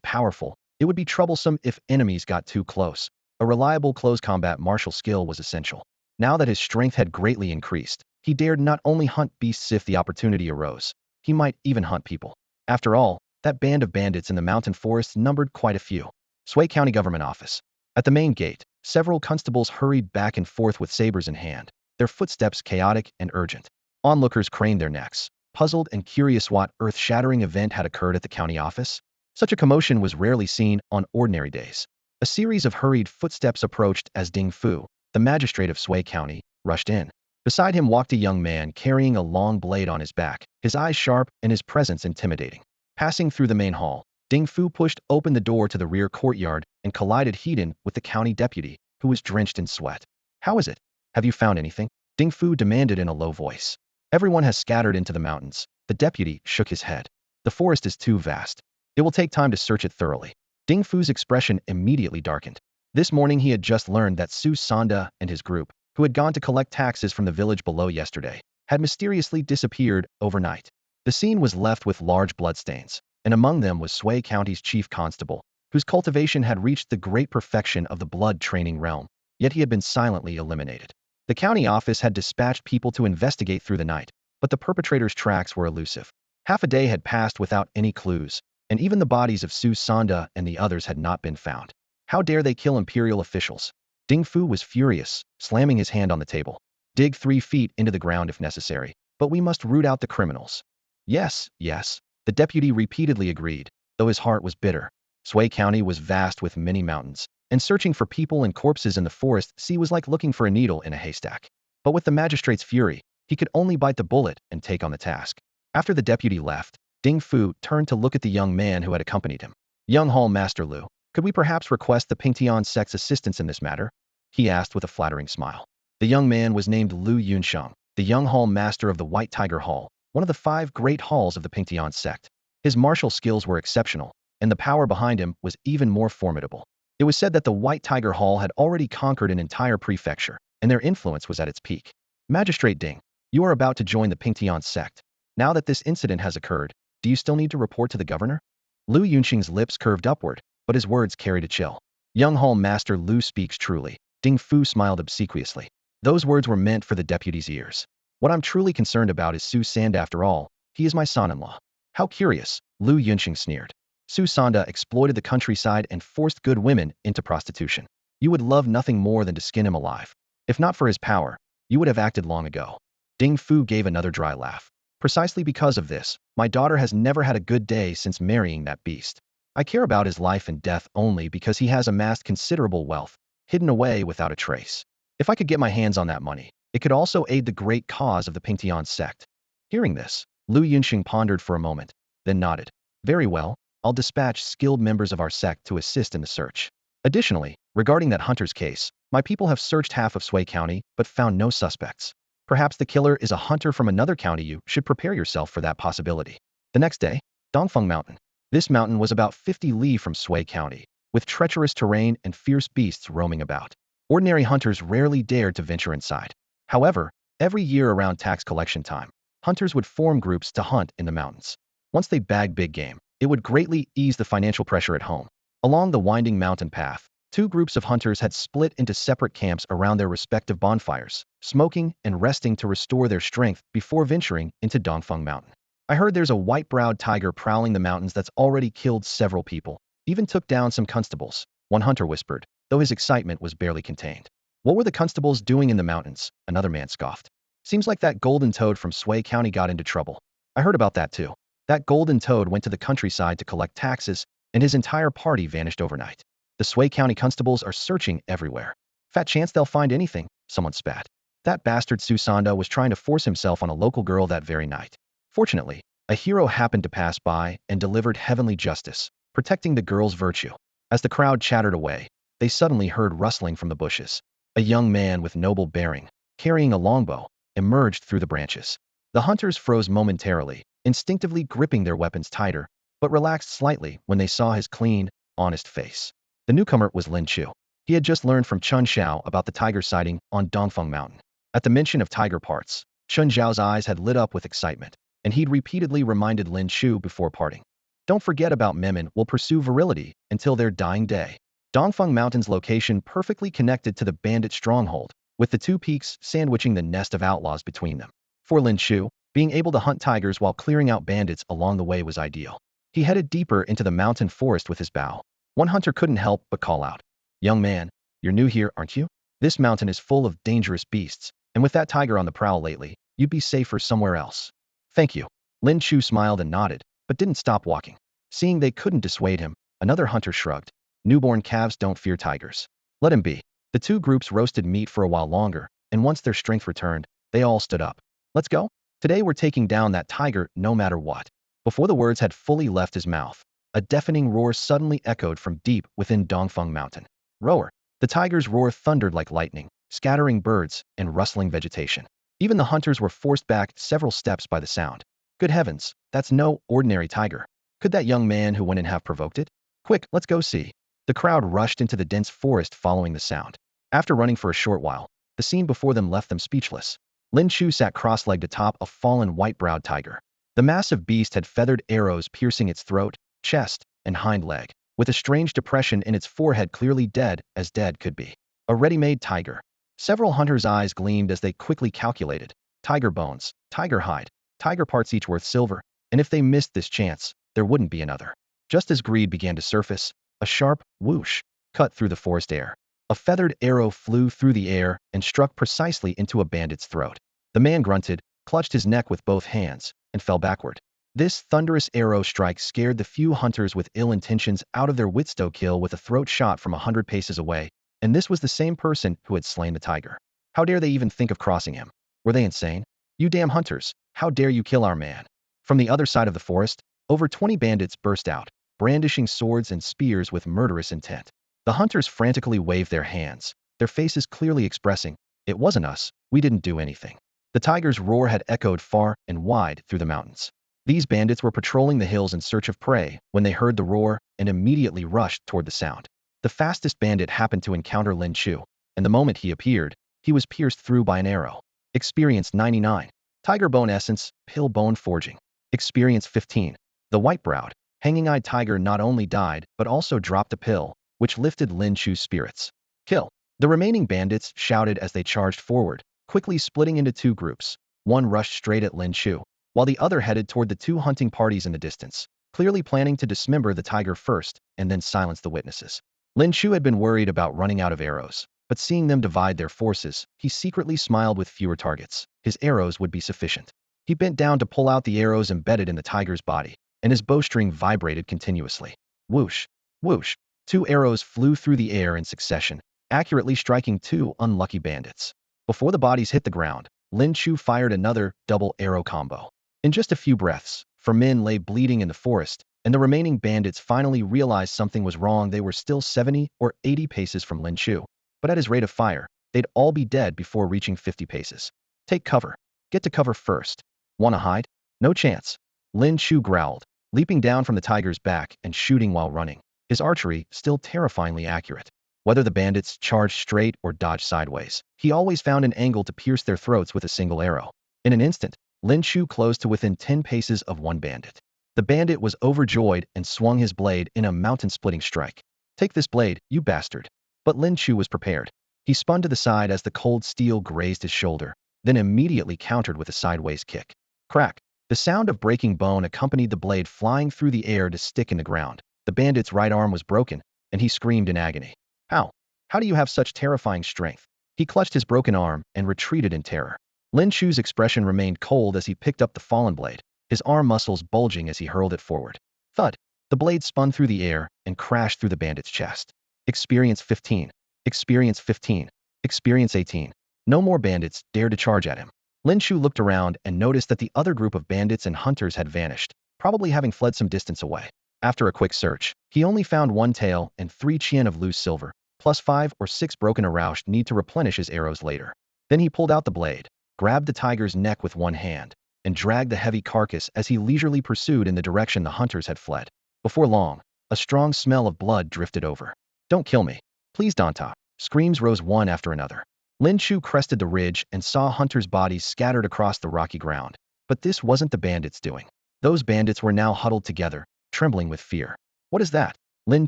powerful, it would be troublesome if enemies got too close. A reliable close combat martial skill was essential. Now that his strength had greatly increased, he dared not only hunt beasts if the opportunity arose, he might even hunt people. After all, that band of bandits in the mountain forests numbered quite a few. Sway County Government Office. At the main gate, several constables hurried back and forth with sabers in hand, their footsteps chaotic and urgent. Onlookers craned their necks, puzzled and curious what earth-shattering event had occurred at the county office. Such a commotion was rarely seen on ordinary days. A series of hurried footsteps approached as Ding Fu, the magistrate of Sway County, rushed in. Beside him walked a young man carrying a long blade on his back, his eyes sharp and his presence intimidating. Passing through the main hall, Ding Fu pushed open the door to the rear courtyard and collided head-on with the county deputy, who was drenched in sweat. How is it? Have you found anything? Ding Fu demanded in a low voice. Everyone has scattered into the mountains. The deputy shook his head. The forest is too vast. It will take time to search it thoroughly. Ding Fu's expression immediately darkened. This morning he had just learned that Su Sanda and his group, who had gone to collect taxes from the village below yesterday, had mysteriously disappeared overnight. The scene was left with large bloodstains, and among them was Sway County's chief constable, whose cultivation had reached the great perfection of the blood training realm, yet he had been silently eliminated. The county office had dispatched people to investigate through the night, but the perpetrator's tracks were elusive. Half a day had passed without any clues, and even the bodies of Su Sanda and the others had not been found. How dare they kill imperial officials? Ding Fu was furious, slamming his hand on the table. Dig 3 feet into the ground if necessary, but we must root out the criminals. Yes, yes, the deputy repeatedly agreed, though his heart was bitter. Sway County was vast with many mountains, and searching for people and corpses in the forest sea was like looking for a needle in a haystack. But with the magistrate's fury, he could only bite the bullet and take on the task. After the deputy left, Ding Fu turned to look at the young man who had accompanied him. Young Hall Master Lu, could we perhaps request the Pingtian sect's assistance in this matter? He asked with a flattering smile. The young man was named Lu Yunsheng, the young hall master of the White Tiger Hall, one of the 5 great halls of the Pingtian sect. His martial skills were exceptional, and the power behind him was even more formidable. It was said that the White Tiger Hall had already conquered an entire prefecture, and their influence was at its peak. Magistrate Ding, you are about to join the Pingtian sect. Now that this incident has occurred, do you still need to report to the governor? Lu Yunsheng's lips curved upward, but his words carried a chill. Young Hall Master Lu speaks truly. Ding Fu smiled obsequiously. Those words were meant for the deputy's ears. What I'm truly concerned about is Su Sanda after all. He is my son-in-law. How curious, Lu Yunsheng sneered. Su Sanda exploited the countryside and forced good women into prostitution. You would love nothing more than to skin him alive. If not for his power, you would have acted long ago. Ding Fu gave another dry laugh. Precisely because of this, my daughter has never had a good day since marrying that beast. I care about his life and death only because he has amassed considerable wealth, hidden away without a trace. If I could get my hands on that money, it could also aid the great cause of the Pingtian sect. Hearing this, Lu Yunsheng pondered for a moment, then nodded. Very well, I'll dispatch skilled members of our sect to assist in the search. Additionally, regarding that hunter's case, my people have searched half of Sway County but found no suspects. Perhaps the killer is a hunter from another county. You should prepare yourself for that possibility. The next day, Dongfeng Mountain. This mountain was about 50 li from Sway County, with treacherous terrain and fierce beasts roaming about. Ordinary hunters rarely dared to venture inside. However, every year around tax collection time, hunters would form groups to hunt in the mountains. Once they bagged big game, it would greatly ease the financial pressure at home. Along the winding mountain path, 2 groups of hunters had split into separate camps around their respective bonfires, smoking and resting to restore their strength before venturing into Dongfeng Mountain. I heard there's a white-browed tiger prowling the mountains that's already killed several people, even took down some constables, one hunter whispered, though his excitement was barely contained. What were the constables doing in the mountains? Another man scoffed. Seems like that golden toad from Sway County got into trouble. I heard about that too. That golden toad went to the countryside to collect taxes, and his entire party vanished overnight. The Sway County constables are searching everywhere. Fat chance they'll find anything, someone spat. That bastard Su Sanda was trying to force himself on a local girl that very night. Fortunately, a hero happened to pass by and delivered heavenly justice, protecting the girl's virtue. As the crowd chattered away, they suddenly heard rustling from the bushes. A young man with noble bearing, carrying a longbow, emerged through the branches. The hunters froze momentarily, instinctively gripping their weapons tighter, but relaxed slightly when they saw his clean, honest face. The newcomer was Lin Chu. He had just learned from Chun Xiao about the tiger sighting on Dongfeng Mountain. At the mention of tiger parts, Chun Xiao's eyes had lit up with excitement, and he'd repeatedly reminded Lin Chu before parting. Don't forget about Memin will pursue virility until their dying day. Dongfeng Mountain's location perfectly connected to the bandit stronghold, with the two peaks sandwiching the nest of outlaws between them. For Lin Chu, being able to hunt tigers while clearing out bandits along the way was ideal. He headed deeper into the mountain forest with his bow. One hunter couldn't help but call out, "Young man, you're new here, aren't you? This mountain is full of dangerous beasts, and with that tiger on the prowl lately, you'd be safer somewhere else." "Thank you." Lin Chu smiled and nodded, but didn't stop walking. Seeing they couldn't dissuade him, another hunter shrugged. "Newborn calves don't fear tigers. Let him be." The two groups roasted meat for a while longer, and once their strength returned, they all stood up. "Let's go. Today we're taking down that tiger no matter what." Before the words had fully left his mouth, a deafening roar suddenly echoed from deep within Dongfeng Mountain. "Roar!" The tiger's roar thundered like lightning, scattering birds and rustling vegetation. Even the hunters were forced back several steps by the sound. Good heavens, that's no ordinary tiger. Could that young man who went in have provoked it? Quick, let's go see. The crowd rushed into the dense forest following the sound. After running for a short while, the scene before them left them speechless. Lin Chu sat cross-legged atop a fallen white-browed tiger. The massive beast had feathered arrows piercing its throat, chest, and hind leg, with a strange depression in its forehead clearly dead as dead could be. A ready-made tiger. Several hunters' eyes gleamed as they quickly calculated. Tiger bones, tiger hide, tiger parts each worth silver, and if they missed this chance, there wouldn't be another. Just as greed began to surface, a sharp whoosh cut through the forest air. A feathered arrow flew through the air and struck precisely into a bandit's throat. The man grunted, clutched his neck with both hands, and fell backward. This thunderous arrow strike scared the few hunters with ill intentions out of their wits. To kill with a throat shot from 100 paces away, and this was the same person who had slain the tiger. How dare they even think of crossing him? Were they insane? "You damn hunters, how dare you kill our man?" From the other side of the forest, over 20 bandits burst out, brandishing swords and spears with murderous intent. The hunters frantically waved their hands, their faces clearly expressing, "It wasn't us, we didn't do anything." The tiger's roar had echoed far and wide through the mountains. These bandits were patrolling the hills in search of prey when they heard the roar and immediately rushed toward the sound. The fastest bandit happened to encounter Lin Chu, and the moment he appeared, he was pierced through by an arrow. Experience 99. Tiger Bone Essence, Pill Bone Forging. Experience 15. The white-browed, hanging-eyed tiger not only died but also dropped a pill, which lifted Lin Chu's spirits. "Kill!" The remaining bandits shouted as they charged forward, quickly splitting into two groups. One rushed straight at Lin Chu, while the other headed toward the two hunting parties in the distance, clearly planning to dismember the tiger first and then silence the witnesses. Lin Chu had been worried about running out of arrows, but seeing them divide their forces, he secretly smiled. With fewer targets, his arrows would be sufficient. He bent down to pull out the arrows embedded in the tiger's body, and his bowstring vibrated continuously. Whoosh! Whoosh! 2 arrows flew through the air in succession, accurately striking 2 unlucky bandits. Before the bodies hit the ground, Lin Chu fired another double arrow combo. In just a few breaths, for men lay bleeding in the forest, and the remaining bandits finally realized something was wrong. They were still 70 or 80 paces from Lin Chu, but at his rate of fire, they'd all be dead before reaching 50 paces. "Take cover. Get to cover first. Wanna hide? No chance." Lin Chu growled, leaping down from the tiger's back and shooting while running, his archery still terrifyingly accurate. Whether the bandits charged straight or dodged sideways, he always found an angle to pierce their throats with a single arrow. In an instant, Lin Chu closed to within 10 paces of one bandit. The bandit was overjoyed and swung his blade in a mountain-splitting strike. "Take this blade, you bastard." But Lin Chu was prepared. He spun to the side as the cold steel grazed his shoulder, then immediately countered with a sideways kick. Crack! The sound of breaking bone accompanied the blade flying through the air to stick in the ground. The bandit's right arm was broken, and he screamed in agony. "How? How do you have such terrifying strength?" He clutched his broken arm and retreated in terror. Lin Chu's expression remained cold as he picked up the fallen blade, his arm muscles bulging as he hurled it forward. Thud! The blade spun through the air and crashed through the bandit's chest. Experience 15. Experience 15. Experience 18. No more bandits dared to charge at him. Lin Chu looked around and noticed that the other group of bandits and hunters had vanished, probably having fled some distance away. After a quick search, he only found 1 tael and 3 chien of loose silver, plus 5 or 6 broken arrows need to replenish his arrows later. Then he pulled out the blade, grabbed the tiger's neck with one hand, and dragged the heavy carcass as he leisurely pursued in the direction the hunters had fled. Before long, a strong smell of blood drifted over. "Don't kill me. Please, Danta." Screams rose one after another. Lin Chu crested the ridge and saw hunters' bodies scattered across the rocky ground. But this wasn't the bandits' doing. Those bandits were now huddled together, trembling with fear. "What is that?" Lin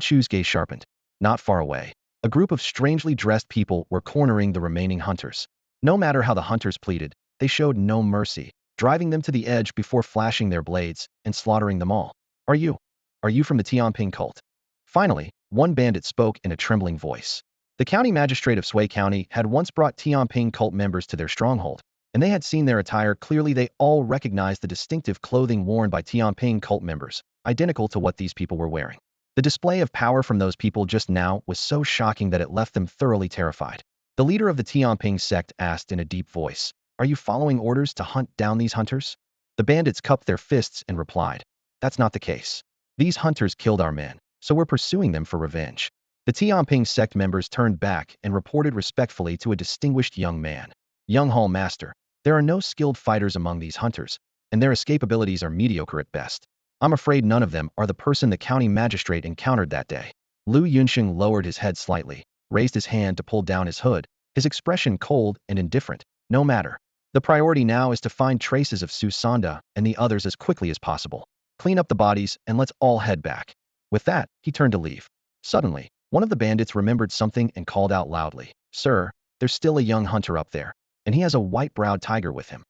Chu's gaze sharpened. Not far away, a group of strangely dressed people were cornering the remaining hunters. No matter how the hunters pleaded, they showed no mercy, driving them to the edge before flashing their blades and slaughtering them all. Are you from the Tianping cult?" Finally, one bandit spoke in a trembling voice. The county magistrate of Sui County had once brought Tianping cult members to their stronghold, and they had seen their attire. Clearly, they all recognized the distinctive clothing worn by Tianping cult members, identical to what these people were wearing. The display of power from those people just now was so shocking that it left them thoroughly terrified. The leader of the Tianping sect asked in a deep voice, "Are you following orders to hunt down these hunters?" The bandits cupped their fists and replied, "That's not the case. These hunters killed our men, so we're pursuing them for revenge." The Tianping sect members turned back and reported respectfully to a distinguished young man. "Young Hall Master, there are no skilled fighters among these hunters, and their escape abilities are mediocre at best. I'm afraid none of them are the person the county magistrate encountered that day." Lu Yunsheng lowered his head slightly, raised his hand to pull down his hood, his expression cold and indifferent. "No matter. The priority now is to find traces of Su Sanda and the others as quickly as possible. Clean up the bodies and let's all head back." With that, he turned to leave. Suddenly, one of the bandits remembered something and called out loudly, "Sir, there's still a young hunter up there, and he has a white-browed tiger with him."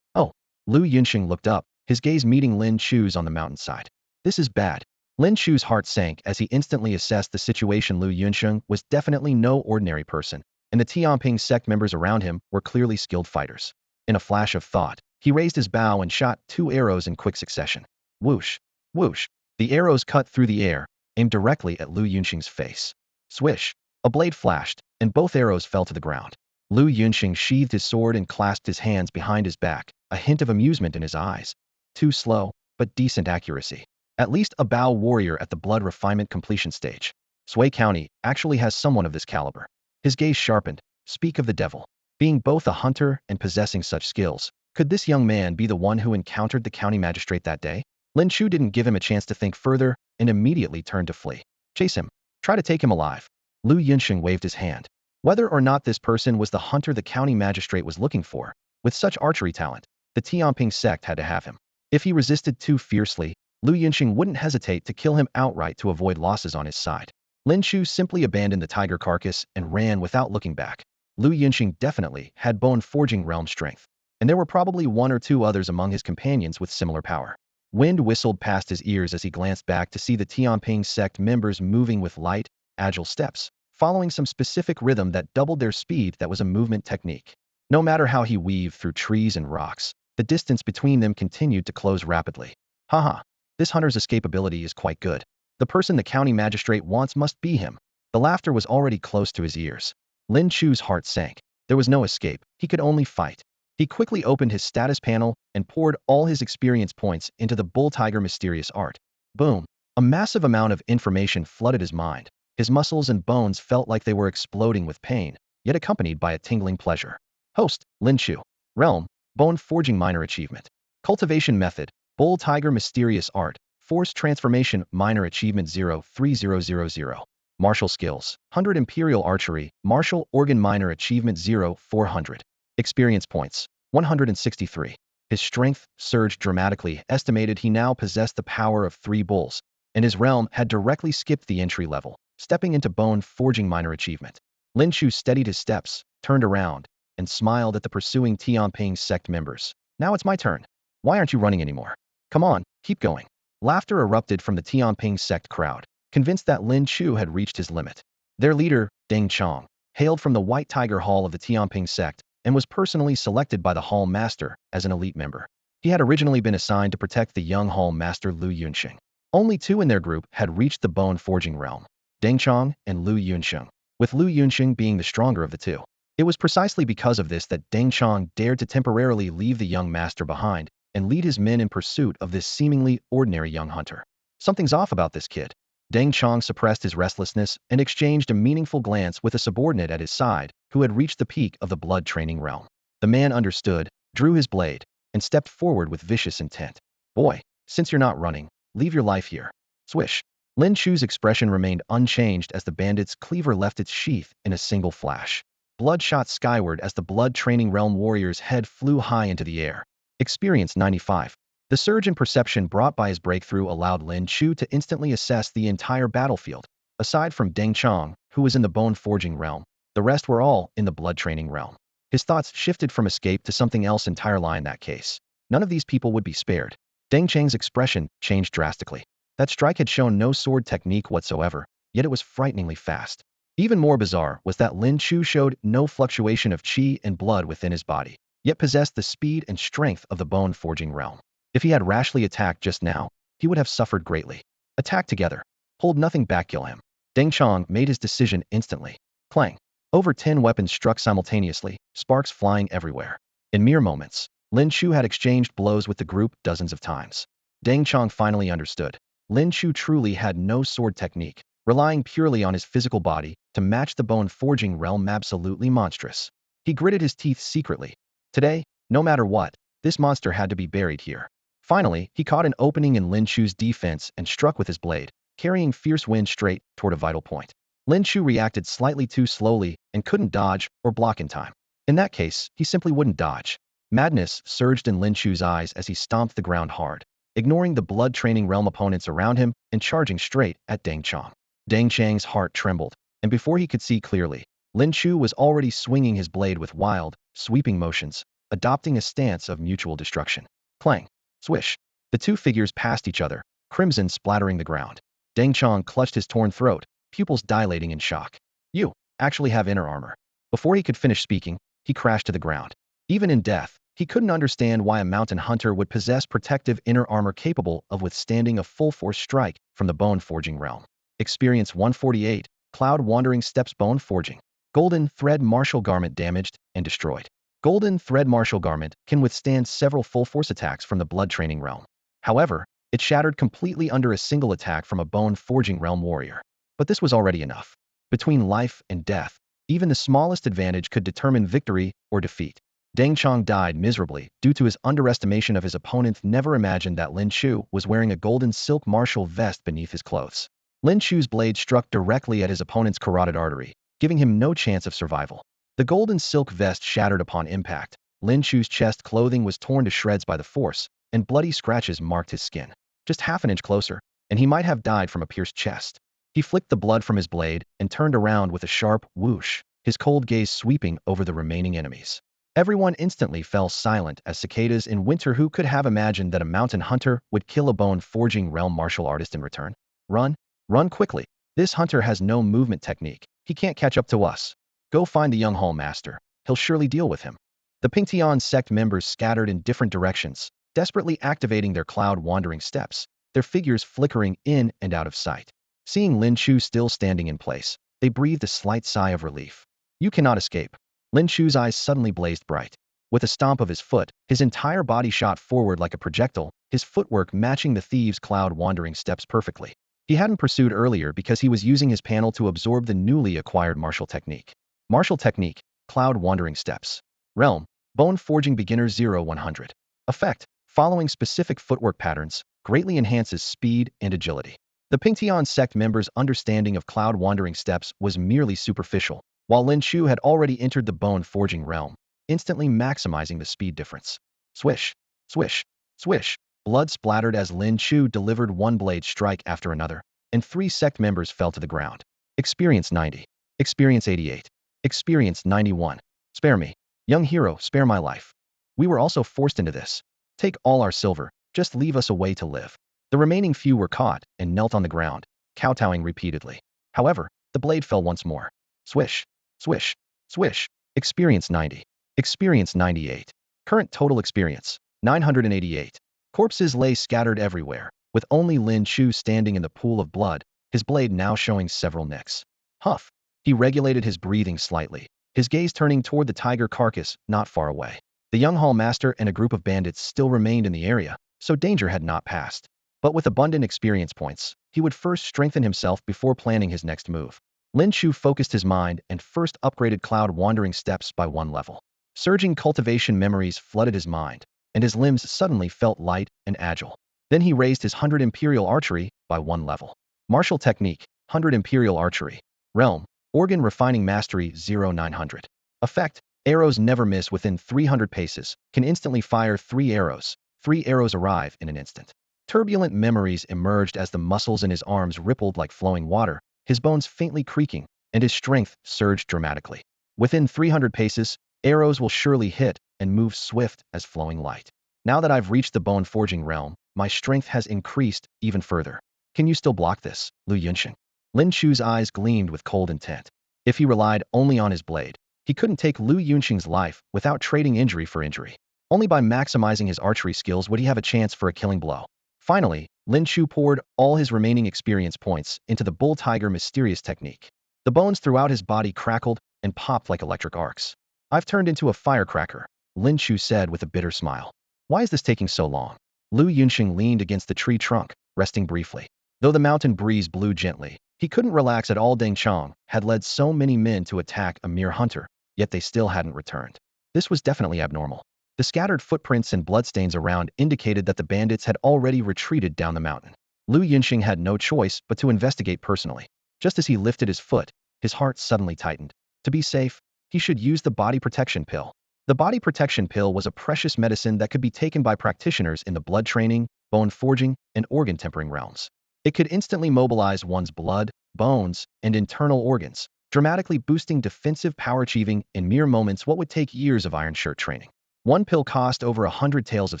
"Oh." Lu Yunsheng looked up, his gaze meeting Lin Chu's on the mountainside. "This is bad." Lin Chu's heart sank as he instantly assessed the situation. Lu Yunsheng was definitely no ordinary person, and the Tianping sect members around him were clearly skilled fighters. In a flash of thought, he raised his bow and shot 2 arrows in quick succession. Whoosh! Whoosh! The arrows cut through the air, aimed directly at Lu Yunsheng's face. Swish! A blade flashed, and both arrows fell to the ground. Lu Yunsheng sheathed his sword and clasped his hands behind his back, a hint of amusement in his eyes. Too slow, but decent accuracy. At least a bow warrior at the blood refinement completion stage. Sui County actually has someone of this caliber. His gaze sharpened. Speak of the devil. Being both a hunter and possessing such skills, could this young man be the one who encountered the county magistrate that day? Lin Chu didn't give him a chance to think further and immediately turned to flee. "Chase him. Try to take him alive." Lu Yunsheng waved his hand. Whether or not this person was the hunter the county magistrate was looking for, with such archery talent, the Tianping sect had to have him. If he resisted too fiercely, Lu Yunsheng wouldn't hesitate to kill him outright to avoid losses on his side. Lin Chu simply abandoned the tiger carcass and ran without looking back. Lu Yunsheng definitely had bone-forging realm strength, and there were probably 1 or 2 others among his companions with similar power. Wind whistled past his ears as he glanced back to see the Tianping sect members moving with light, agile steps, following some specific rhythm that doubled their speed. That was a movement technique. No matter how he weaved through trees and rocks, the distance between them continued to close rapidly. Haha, this hunter's escapability is quite good. The person the county magistrate wants must be him. The laughter was already close to his ears. Lin Chu's heart sank. There was no escape. He could only fight. He quickly opened his status panel and poured all his experience points into the bull tiger mysterious art. Boom! A massive amount of information flooded his mind. His muscles and bones felt like they were exploding with pain, yet accompanied by a tingling pleasure. Host, Lin Chu. Realm, Bone Forging Minor Achievement. Cultivation Method, Bull Tiger Mysterious Art, Force Transformation Minor Achievement 03000. Martial Skills, 100 Imperial Archery, Martial Organ Minor Achievement 0400. Experience Points, 163. His strength surged dramatically, estimated he now possessed the power of 3 bulls, and his realm had directly skipped the entry level, stepping into Bone Forging Minor Achievement. Lin Chu steadied his steps, turned around, and smiled at the pursuing Tianping sect members. "Now it's my turn. Why aren't you running anymore? Come on, keep going." Laughter erupted from the Tianping sect crowd, convinced that Lin Chu had reached his limit. Their leader, Deng Chong, hailed from the White Tiger Hall of the Tianping sect and was personally selected by the Hall Master as an elite member. He had originally been assigned to protect the young Hall Master Lu Yunsheng. Only 2 in their group had reached the bone forging realm, Deng Chong and Lu Yunsheng, with Lu Yunsheng being the stronger of the 2. It was precisely because of this that Deng Chong dared to temporarily leave the young master behind and lead his men in pursuit of this seemingly ordinary young hunter. Something's off about this kid. Deng Chong suppressed his restlessness and exchanged a meaningful glance with a subordinate at his side who had reached the peak of the blood training realm. The man understood, drew his blade, and stepped forward with vicious intent. Boy, since you're not running, leave your life here. Swish. Lin Chu's expression remained unchanged as the bandit's cleaver left its sheath in a single flash. Blood shot skyward as the blood training realm warrior's head flew high into the air. Experience 95. The surge in perception brought by his breakthrough allowed Lin Chu to instantly assess the entire battlefield. Aside from Deng Chong, who was in the bone forging realm, the rest were all in the blood training realm. His thoughts shifted from escape to something else entirely in that case. None of these people would be spared. Deng Chang's expression changed drastically. That strike had shown no sword technique whatsoever, yet it was frighteningly fast. Even more bizarre was that Lin Chu showed no fluctuation of qi and blood within his body, yet possessed the speed and strength of the bone forging realm. If he had rashly attacked just now, he would have suffered greatly. Attack together. Hold nothing back, kill him. Deng Chong made his decision instantly. Clang. Over 10 weapons struck simultaneously, sparks flying everywhere. In mere moments, Lin Chu had exchanged blows with the group dozens of times. Deng Chong finally understood. Lin Chu truly had no sword technique, relying purely on his physical body to match the bone forging realm. Absolutely monstrous. He gritted his teeth secretly. Today, no matter what, this monster had to be buried here. Finally, he caught an opening in Lin Chu's defense and struck with his blade, carrying fierce wind straight toward a vital point. Lin Chu reacted slightly too slowly and couldn't dodge or block in time. In that case, he simply wouldn't dodge. Madness surged in Lin Chu's eyes as he stomped the ground hard, ignoring the blood training realm opponents around him and charging straight at Deng Chong. Deng Chang's heart trembled, and before he could see clearly, Lin Chu was already swinging his blade with wild, sweeping motions, adopting a stance of mutual destruction. Clang. Swish. The two figures passed each other, crimson splattering the ground. Deng Chong clutched his torn throat, pupils dilating in shock. You actually have inner armor. Before he could finish speaking, he crashed to the ground. Even in death, he couldn't understand why a mountain hunter would possess protective inner armor capable of withstanding a full-force strike from the bone forging realm. Experience 148, Cloud Wandering Steps Bone Forging. Golden Thread Martial Garment damaged and destroyed. Golden Thread Martial Garment can withstand several full-force attacks from the blood training realm. However, it shattered completely under a single attack from a bone forging realm warrior. But this was already enough. Between life and death, even the smallest advantage could determine victory or defeat. Deng Chong died miserably due to his underestimation of his opponent. Never imagined that Lin Chu was wearing a golden silk martial vest beneath his clothes. Lin Chu's blade struck directly at his opponent's carotid artery, giving him no chance of survival. The golden silk vest shattered upon impact. Lin Chu's chest clothing was torn to shreds by the force, and bloody scratches marked his skin. Just half an inch closer, and he might have died from a pierced chest. He flicked the blood from his blade and turned around with a sharp whoosh, his cold gaze sweeping over the remaining enemies. Everyone instantly fell silent as cicadas in winter. Who could have imagined that a mountain hunter would kill a bone forging realm martial artist in return? Run! Run quickly! This hunter has no movement technique. He can't catch up to us. Go find the young hall master. He'll surely deal with him. The Pingtian sect members scattered in different directions, desperately activating their cloud wandering steps, their figures flickering in and out of sight. Seeing Lin Chu still standing in place, they breathed a slight sigh of relief. You cannot escape. Lin Chu's eyes suddenly blazed bright. With a stomp of his foot, his entire body shot forward like a projectile, his footwork matching the thieves' cloud wandering steps perfectly. He hadn't pursued earlier because he was using his panel to absorb the newly acquired martial technique. Martial technique, cloud wandering steps. Realm, bone forging beginner 0-100. Effect, following specific footwork patterns, greatly enhances speed and agility. The Pingtian sect members' understanding of cloud wandering steps was merely superficial, while Lin Chu had already entered the bone forging realm, instantly maximizing the speed difference. Swish, swish, swish. Blood splattered as Lin Chu delivered one blade strike after another, and 3 sect members fell to the ground. Experience 90. Experience 88. Experience 91. Spare me. Young hero, spare my life. We were also forced into this. Take all our silver, just leave us a way to live. The remaining few were caught and knelt on the ground, kowtowing repeatedly. However, the blade fell once more. Swish, swish, swish. Experience 90. Experience 98. Current total experience, 988. Corpses lay scattered everywhere, with only Lin Chu standing in the pool of blood, his blade now showing several nicks. Huff. He regulated his breathing slightly, his gaze turning toward the tiger carcass not far away. The young hall master and a group of bandits still remained in the area, so danger had not passed. But with abundant experience points, he would first strengthen himself before planning his next move. Lin Chu focused his mind and first upgraded Cloud Wandering Steps by 1 level. Surging cultivation memories flooded his mind, and his limbs suddenly felt light and agile. Then he raised his 100 Imperial Archery by 1 level. Martial Technique, 100 Imperial Archery. Realm, Organ Refining Mastery 0900. Effect, arrows never miss within 300 paces, can instantly fire 3 arrows. 3 arrows arrive in an instant. Turbulent memories emerged as the muscles in his arms rippled like flowing water, his bones faintly creaking, and his strength surged dramatically. Within 300 paces, arrows will surely hit and move swift as flowing light. Now that I've reached the bone forging realm, my strength has increased even further. Can you still block this, Lu Yunsheng? Lin Chu's eyes gleamed with cold intent. If he relied only on his blade, he couldn't take Lu Yunsheng's life without trading injury for injury. Only by maximizing his archery skills would he have a chance for a killing blow. Finally, Lin Chu poured all his remaining experience points into the bull-tiger mysterious technique. The bones throughout his body crackled and popped like electric arcs. I've turned into a firecracker, Lin Chu said with a bitter smile. Why is this taking so long? Lu Yunsheng leaned against the tree trunk, resting briefly. Though the mountain breeze blew gently, he couldn't relax at all. Deng Chong had led so many men to attack a mere hunter, yet they still hadn't returned. This was definitely abnormal. The scattered footprints and bloodstains around indicated that the bandits had already retreated down the mountain. Lu Yunsheng had no choice but to investigate personally. Just as he lifted his foot, his heart suddenly tightened. To be safe, he should use the body protection pill. The body protection pill was a precious medicine that could be taken by practitioners in the blood training, bone forging, and organ tempering realms. It could instantly mobilize one's blood, bones, and internal organs, dramatically boosting defensive power, achieving in mere moments what would take years of Iron Shirt training. One pill cost over 100 taels of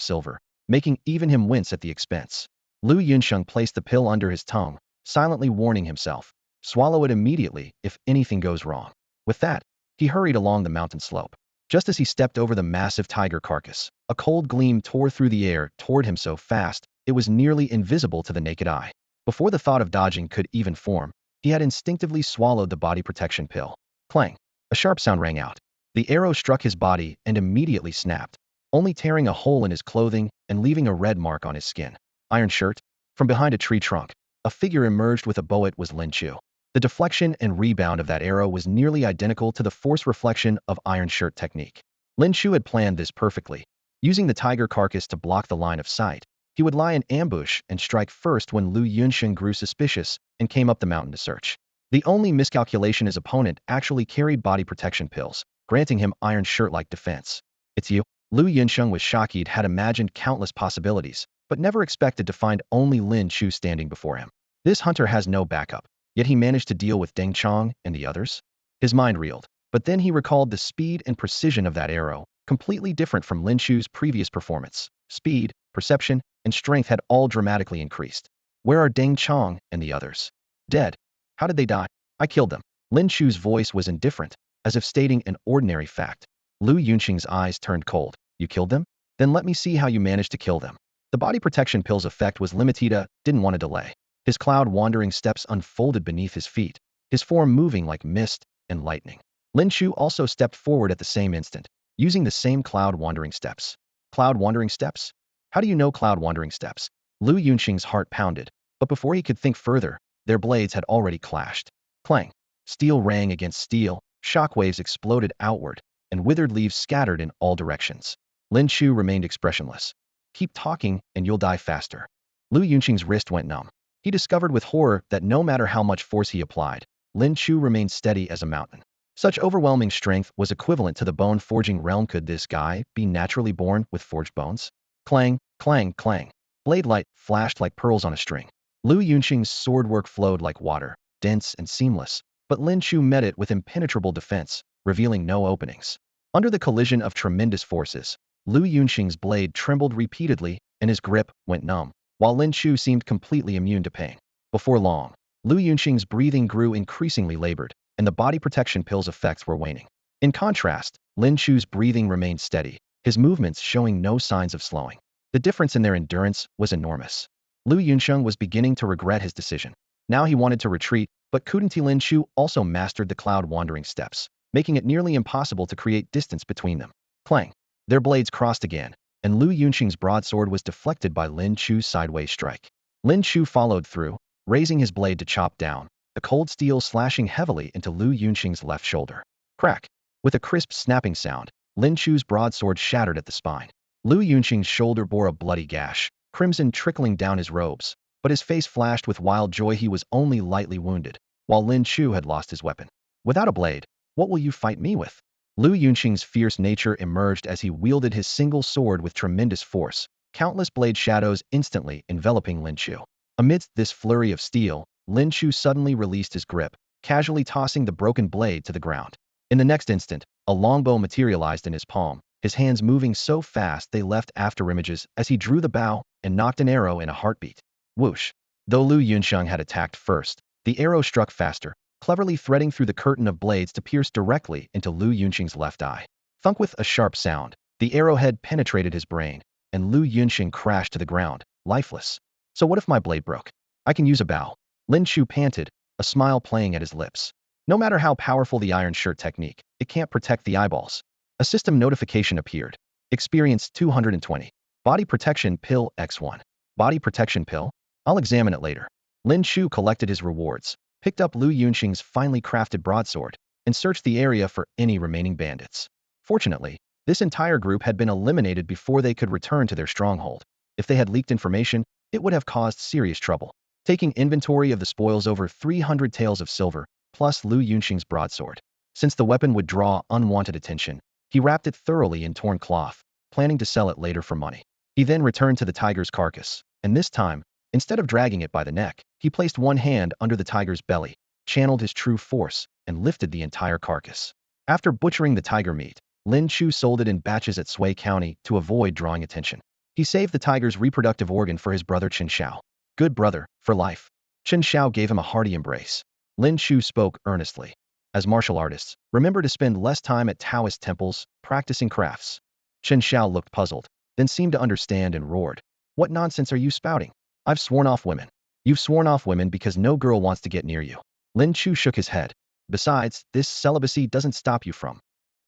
silver, making even him wince at the expense. Lu Yunsheng placed the pill under his tongue, silently warning himself, swallow it immediately if anything goes wrong. With that, he hurried along the mountain slope. Just as he stepped over the massive tiger carcass, a cold gleam tore through the air toward him so fast, it was nearly invisible to the naked eye. Before the thought of dodging could even form, he had instinctively swallowed the body protection pill. Clang! A sharp sound rang out. The arrow struck his body and immediately snapped, only tearing a hole in his clothing and leaving a red mark on his skin. Iron Shirt? From behind a tree trunk, a figure emerged with a bow. It was Lin Chu. The deflection and rebound of that arrow was nearly identical to the force reflection of Iron Shirt technique. Lin Chu had planned this perfectly. Using the tiger carcass to block the line of sight, he would lie in ambush and strike first when Lu Yunsheng grew suspicious and came up the mountain to search. The only miscalculation, his opponent actually carried body protection pills, granting him Iron Shirt-like defense. It's you? Lu Yunsheng was shocked. He'd had imagined countless possibilities, but never expected to find only Lin Chu standing before him. This hunter has no backup, yet he managed to deal with Deng Chong and the others? His mind reeled, but then he recalled the speed and precision of that arrow, completely different from Lin Chu's previous performance. Speed, perception, and strength had all dramatically increased. Where are Deng Chong and the others? Dead. How did they die? I killed them. Lin Chu's voice was indifferent, as if stating an ordinary fact. Lu Yunsheng's eyes turned cold. You killed them? Then let me see how you managed to kill them. The body protection pill's effect was limited. Didn't want to delay. His cloud wandering steps unfolded beneath his feet, his form moving like mist and lightning. Lin Chu also stepped forward at the same instant, using the same cloud wandering steps. Cloud wandering steps? How do you know cloud wandering steps? Lu Yunsheng's heart pounded, but before he could think further, their blades had already clashed. Clang! Steel rang against steel, shockwaves exploded outward, and withered leaves scattered in all directions. Lin Chu remained expressionless. Keep talking, and you'll die faster. Lu Yunsheng's wrist went numb. He discovered with horror that no matter how much force he applied, Lin Chu remained steady as a mountain. Such overwhelming strength was equivalent to the bone forging realm. Could this guy be naturally born with forged bones? Clang, clang, clang. Blade light flashed like pearls on a string. Lu Yunsheng's swordwork flowed like water, dense and seamless, but Lin Chu met it with impenetrable defense, revealing no openings. Under the collision of tremendous forces, Lu Yunsheng's blade trembled repeatedly and his grip went numb, while Lin Chu seemed completely immune to pain. Before long, Lu Yunsheng's breathing grew increasingly labored, and the body protection pill's effects were waning. In contrast, Lin Chu's breathing remained steady, his movements showing no signs of slowing. The difference in their endurance was enormous. Lu Yunsheng was beginning to regret his decision. Now he wanted to retreat, but couldn't. Lin Chu also mastered the cloud wandering steps, making it nearly impossible to create distance between them. Clang! Their blades crossed again, and Lu Yunsheng's broadsword was deflected by Lin Chu's sideways strike. Lin Chu followed through, raising his blade to chop down, the cold steel slashing heavily into Lu Yunxing's left shoulder. Crack! With a crisp snapping sound, Lin Chu's broadsword shattered at the spine. Lu Yunxing's shoulder bore a bloody gash, crimson trickling down his robes, but his face flashed with wild joy. He was only lightly wounded, while Lin Chu had lost his weapon. Without a blade, what will you fight me with? Lu Yunxing's fierce nature emerged as he wielded his single sword with tremendous force, countless blade shadows instantly enveloping Lin Chu. Amidst this flurry of steel, Lin Chu suddenly released his grip, casually tossing the broken blade to the ground. In the next instant, a longbow materialized in his palm, his hands moving so fast they left afterimages as he drew the bow and knocked an arrow in a heartbeat. Whoosh! Though Lu Yunxing had attacked first, the arrow struck faster, cleverly threading through the curtain of blades to pierce directly into Lu Yunxing's left eye. Thunk! With a sharp sound, the arrowhead penetrated his brain, and Lu Yunxing crashed to the ground, lifeless. So what if my blade broke? I can use a bow. Lin Chu panted, a smile playing at his lips. No matter how powerful the iron shirt technique, it can't protect the eyeballs. A system notification appeared. Experience 220. Body Protection Pill X1. Body Protection Pill? I'll examine it later. Lin Chu collected his rewards, picked up Lu Yunxing's finely crafted broadsword, and searched the area for any remaining bandits. Fortunately, this entire group had been eliminated before they could return to their stronghold. If they had leaked information, it would have caused serious trouble. Taking inventory of the spoils, over 300 taels of silver, plus Lu Yunxing's broadsword. Since the weapon would draw unwanted attention, he wrapped it thoroughly in torn cloth, planning to sell it later for money. He then returned to the tiger's carcass, and this time, instead of dragging it by the neck, he placed one hand under the tiger's belly, channeled his true force, and lifted the entire carcass. After butchering the tiger meat, Lin Chu sold it in batches at Sui County to avoid drawing attention. He saved the tiger's reproductive organ for his brother Chen Xiao. Good brother, for life. Chen Xiao gave him a hearty embrace. Lin Chu spoke earnestly. As martial artists, remember to spend less time at Taoist temples, practicing crafts. Chen Xiao looked puzzled, then seemed to understand and roared. What nonsense are you spouting? I've sworn off women. You've sworn off women because no girl wants to get near you. Lin Chu shook his head. Besides, this celibacy doesn't stop you from,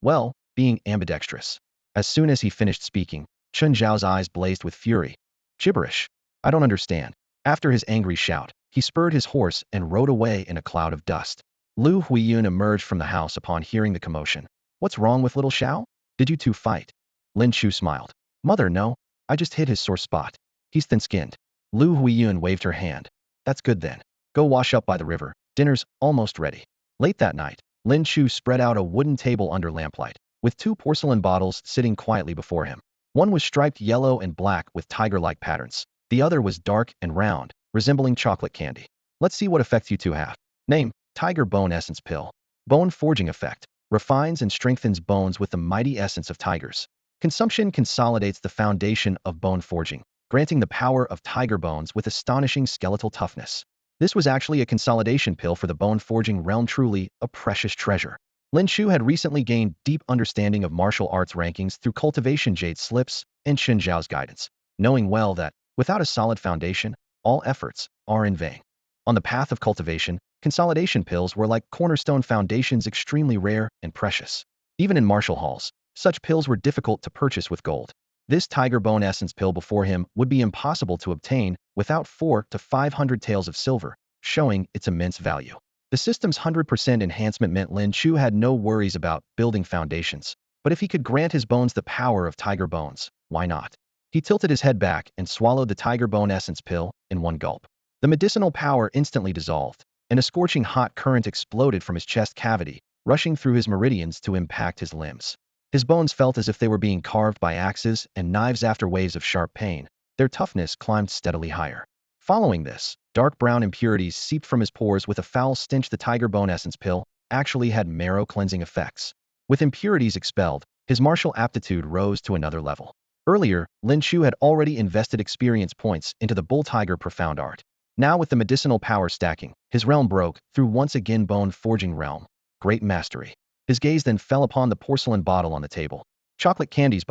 well, being ambidextrous. As soon as he finished speaking, Chen Xiao's eyes blazed with fury. Gibberish. I don't understand. After his angry shout, he spurred his horse and rode away in a cloud of dust. Lu Huiyun emerged from the house upon hearing the commotion. What's wrong with little Xiao? Did you two fight? Lin Chu smiled. Mother, no. I just hit his sore spot. He's thin-skinned. Lu Huiyun waved her hand. That's good then. Go wash up by the river. Dinner's almost ready. Late that night, Lin Chu spread out a wooden table under lamplight, with two porcelain bottles sitting quietly before him. One was striped yellow and black with tiger-like patterns. The other was dark and round, resembling chocolate candy. Let's see what effect you two have. Name: Tiger Bone Essence Pill. Bone Forging Effect. Refines and strengthens bones with the mighty essence of tigers. Consumption consolidates the foundation of bone forging, granting the power of tiger bones with astonishing skeletal toughness. This was actually a consolidation pill for the bone forging realm, truly a precious treasure. Lin Chu had recently gained deep understanding of martial arts rankings through Cultivation Jade slips and Chen Zhao's guidance, knowing well that, without a solid foundation, all efforts are in vain. On the path of cultivation, consolidation pills were like cornerstone foundations, extremely rare and precious. Even in martial halls, such pills were difficult to purchase with gold. This tiger bone essence pill before him would be impossible to obtain without 400 to 500 taels of silver, showing its immense value. The system's 100% enhancement meant Lin Chu had no worries about building foundations, but if he could grant his bones the power of tiger bones, why not? He tilted his head back and swallowed the tiger bone essence pill in one gulp. The medicinal power instantly dissolved, and a scorching hot current exploded from his chest cavity, rushing through his meridians to impact his limbs. His bones felt as if they were being carved by axes and knives. After waves of sharp pain, their toughness climbed steadily higher. Following this, dark brown impurities seeped from his pores with a foul stench. The tiger bone essence pill actually had marrow cleansing effects. With impurities expelled, his martial aptitude rose to another level. Earlier, Lin Chu had already invested experience points into the bull tiger profound art. Now, with the medicinal power stacking, his realm broke through once again bone forging realm. Great mastery. His gaze then fell upon the porcelain bottle on the table. Chocolate candies.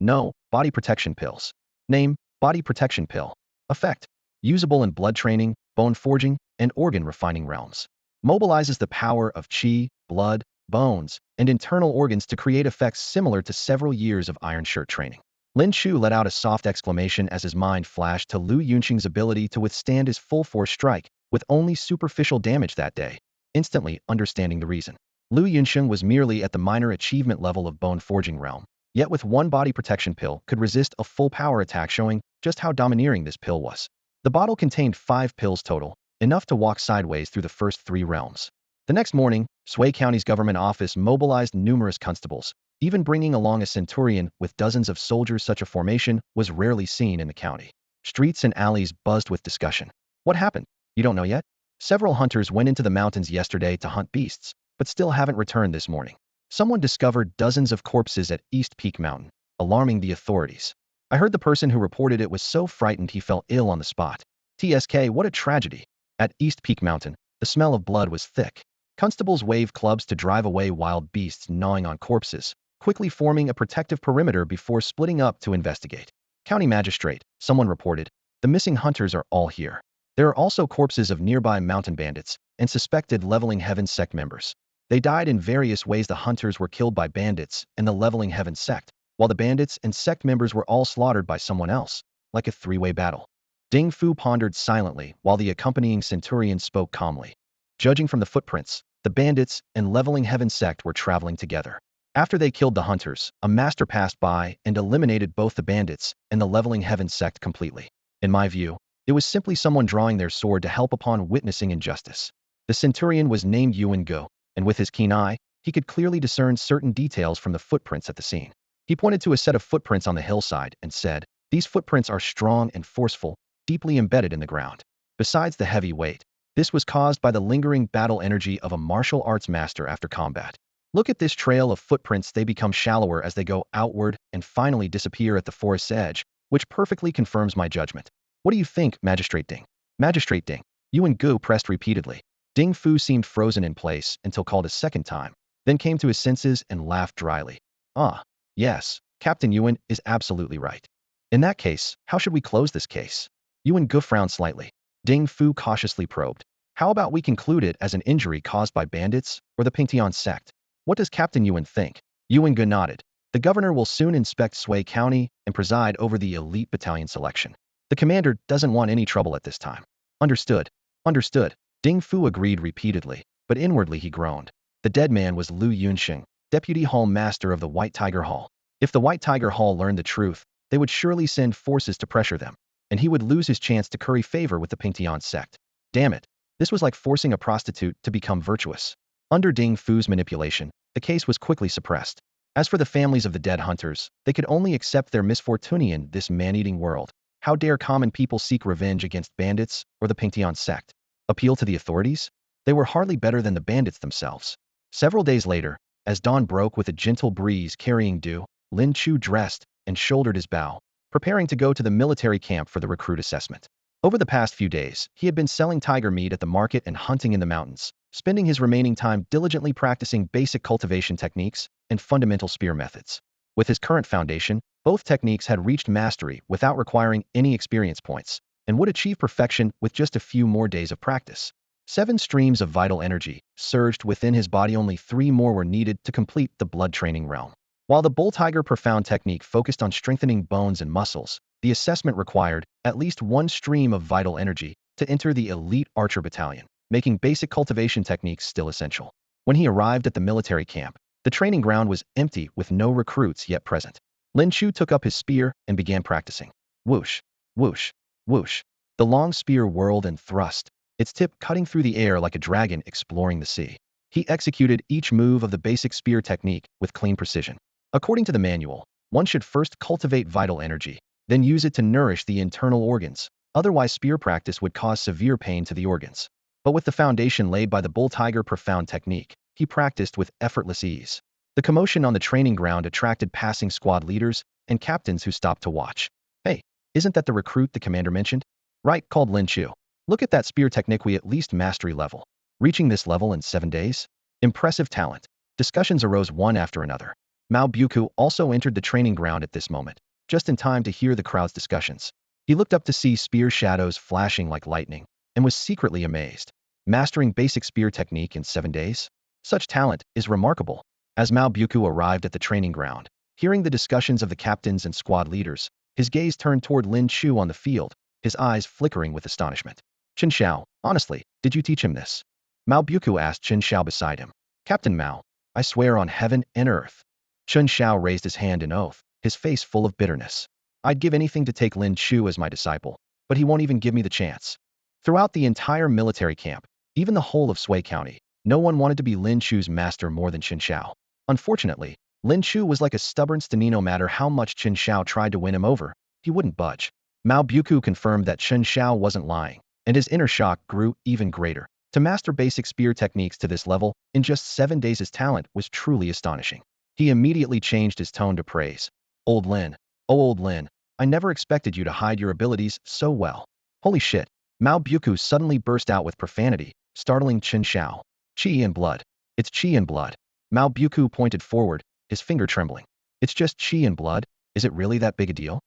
No, body protection pills. Name: Body Protection Pill. Effect: usable in blood training, bone forging, and organ refining realms. Mobilizes the power of qi, blood, bones, and internal organs to create effects similar to several years of iron shirt training. Lin Chu let out a soft exclamation as his mind flashed to Lu Yunxing's ability to withstand his full-force strike with only superficial damage that day, instantly understanding the reason. Lu Yunxing was merely at the minor achievement level of bone forging realm, yet with one body protection pill could resist a full power attack, showing just how domineering this pill was. The bottle contained 5 pills total, enough to walk sideways through the first 3 realms. The next morning, Sui County's government office mobilized numerous constables, even bringing along a centurion with dozens of soldiers. Such a formation was rarely seen in the county. Streets and alleys buzzed with discussion. What happened? You don't know yet? Several hunters went into the mountains yesterday to hunt beasts, but still haven't returned this morning. Someone discovered dozens of corpses at East Peak Mountain, alarming the authorities. I heard the person who reported it was so frightened he fell ill on the spot. TSK, what a tragedy. At East Peak Mountain, the smell of blood was thick. Constables waved clubs to drive away wild beasts gnawing on corpses, quickly forming a protective perimeter before splitting up to investigate. County magistrate, someone reported, the missing hunters are all here. There are also corpses of nearby mountain bandits and suspected Leveling Heaven sect members. They died in various ways. The hunters were killed by bandits and the Leveling Heaven sect, while the bandits and sect members were all slaughtered by someone else, like a 3-way battle. Ding Fu pondered silently while the accompanying centurion spoke calmly. Judging from the footprints, the bandits and Leveling Heaven sect were traveling together. After they killed the hunters, a master passed by and eliminated both the bandits and the Leveling Heaven sect completely. In my view, it was simply someone drawing their sword to help upon witnessing injustice. The centurion was named Yuan Go, and with his keen eye, he could clearly discern certain details from the footprints at the scene. He pointed to a set of footprints on the hillside and said, "These footprints are strong and forceful, deeply embedded in the ground. Besides the heavy weight, this was caused by the lingering battle energy of a martial arts master after combat. Look at this trail of footprints. They become shallower as they go outward and finally disappear at the forest's edge, which perfectly confirms my judgment. What do you think, Magistrate Ding?" Magistrate Ding. Yuan Gu pressed repeatedly. Ding Fu seemed frozen in place until called a second time, then came to his senses and laughed dryly. "Ah, yes, Captain Yuan is absolutely right. In that case, how should we close this case?" Yuan Gu frowned slightly. Ding Fu cautiously probed. "How about we conclude it as an injury caused by bandits or the Pantheon sect? What does Captain Yuan think?" Yuan Gu nodded. "The governor will soon inspect Sui County and preside over the elite battalion selection. The commander doesn't want any trouble at this time." "Understood. Understood." Ding Fu agreed repeatedly, but inwardly he groaned. The dead man was Lu Yunxing, deputy hall master of the White Tiger Hall. If the White Tiger Hall learned the truth, they would surely send forces to pressure them, and he would lose his chance to curry favor with the Pantheon sect. Damn it. This was like forcing a prostitute to become virtuous. Under Ding Fu's manipulation, the case was quickly suppressed. As for the families of the dead hunters, they could only accept their misfortune in this man-eating world. How dare common people seek revenge against bandits or the Pantheon sect? Appeal to the authorities? They were hardly better than the bandits themselves. Several days later, as dawn broke with a gentle breeze carrying dew, Lin Chu dressed and shouldered his bow, preparing to go to the military camp for the recruit assessment. Over the past few days, he had been selling tiger meat at the market and hunting in the mountains, spending his remaining time diligently practicing basic cultivation techniques and fundamental spear methods. With his current foundation, both techniques had reached mastery without requiring any experience points, and would achieve perfection with just a few more days of practice. 7 streams of vital energy surged within his body. Only 3 more were needed to complete the blood training realm. While the bull tiger profound technique focused on strengthening bones and muscles, the assessment required at least 1 stream of vital energy to enter the elite archer battalion, making basic cultivation techniques still essential. When he arrived at the military camp, the training ground was empty with no recruits yet present. Lin Chu took up his spear and began practicing. Whoosh, whoosh, whoosh. The long spear whirled and thrust, its tip cutting through the air like a dragon exploring the sea. He executed each move of the basic spear technique with clean precision. According to the manual, one should first cultivate vital energy, then use it to nourish the internal organs. Otherwise, spear practice would cause severe pain to the organs. But with the foundation laid by the bull tiger profound technique, he practiced with effortless ease. The commotion on the training ground attracted passing squad leaders and captains who stopped to watch. "Hey, isn't that the recruit the commander mentioned?" "Right," called Lin Chu. "Look at that spear technique. We at least mastery level. Reaching this level in 7 days? Impressive talent." Discussions arose one after another. Mao Buku also entered the training ground at this moment, just in time to hear the crowd's discussions. He looked up to see spear shadows flashing like lightning, and was secretly amazed. Mastering basic spear technique in 7 days? Such talent is remarkable. As Mao Buku arrived at the training ground, Hearing the discussions of the captains and squad leaders, his gaze turned toward Lin Chu on the field, his eyes flickering with astonishment. Chen Xiao, honestly, did you teach him this? Mao Buku asked Chen Xiao beside him. Captain Mao, I swear on heaven and earth. Chen Xiao raised his hand in oath, his face full of bitterness. I'd give anything to take Lin Chu as my disciple, but he won't even give me the chance. Throughout the entire military camp, even the whole of Sui County, no one wanted to be Lin Chu's master more than Chen Xiao. Unfortunately, Lin Chu was like a stubborn stony. No matter how much Chen Xiao tried to win him over, he wouldn't budge. Mao Buku confirmed that Chen Xiao wasn't lying, and his inner shock grew even greater. To master basic spear techniques to this level, in just 7 days his talent was truly astonishing. He immediately changed his tone to praise. Old Lin, oh old Lin, I never expected you to hide your abilities so well. Holy shit, Mao Buku suddenly burst out with profanity, startling Chen Xiao. Qi and blood. It's qi and blood. Mao Buku pointed forward, his finger trembling. It's just qi and blood? Is it really that big a deal?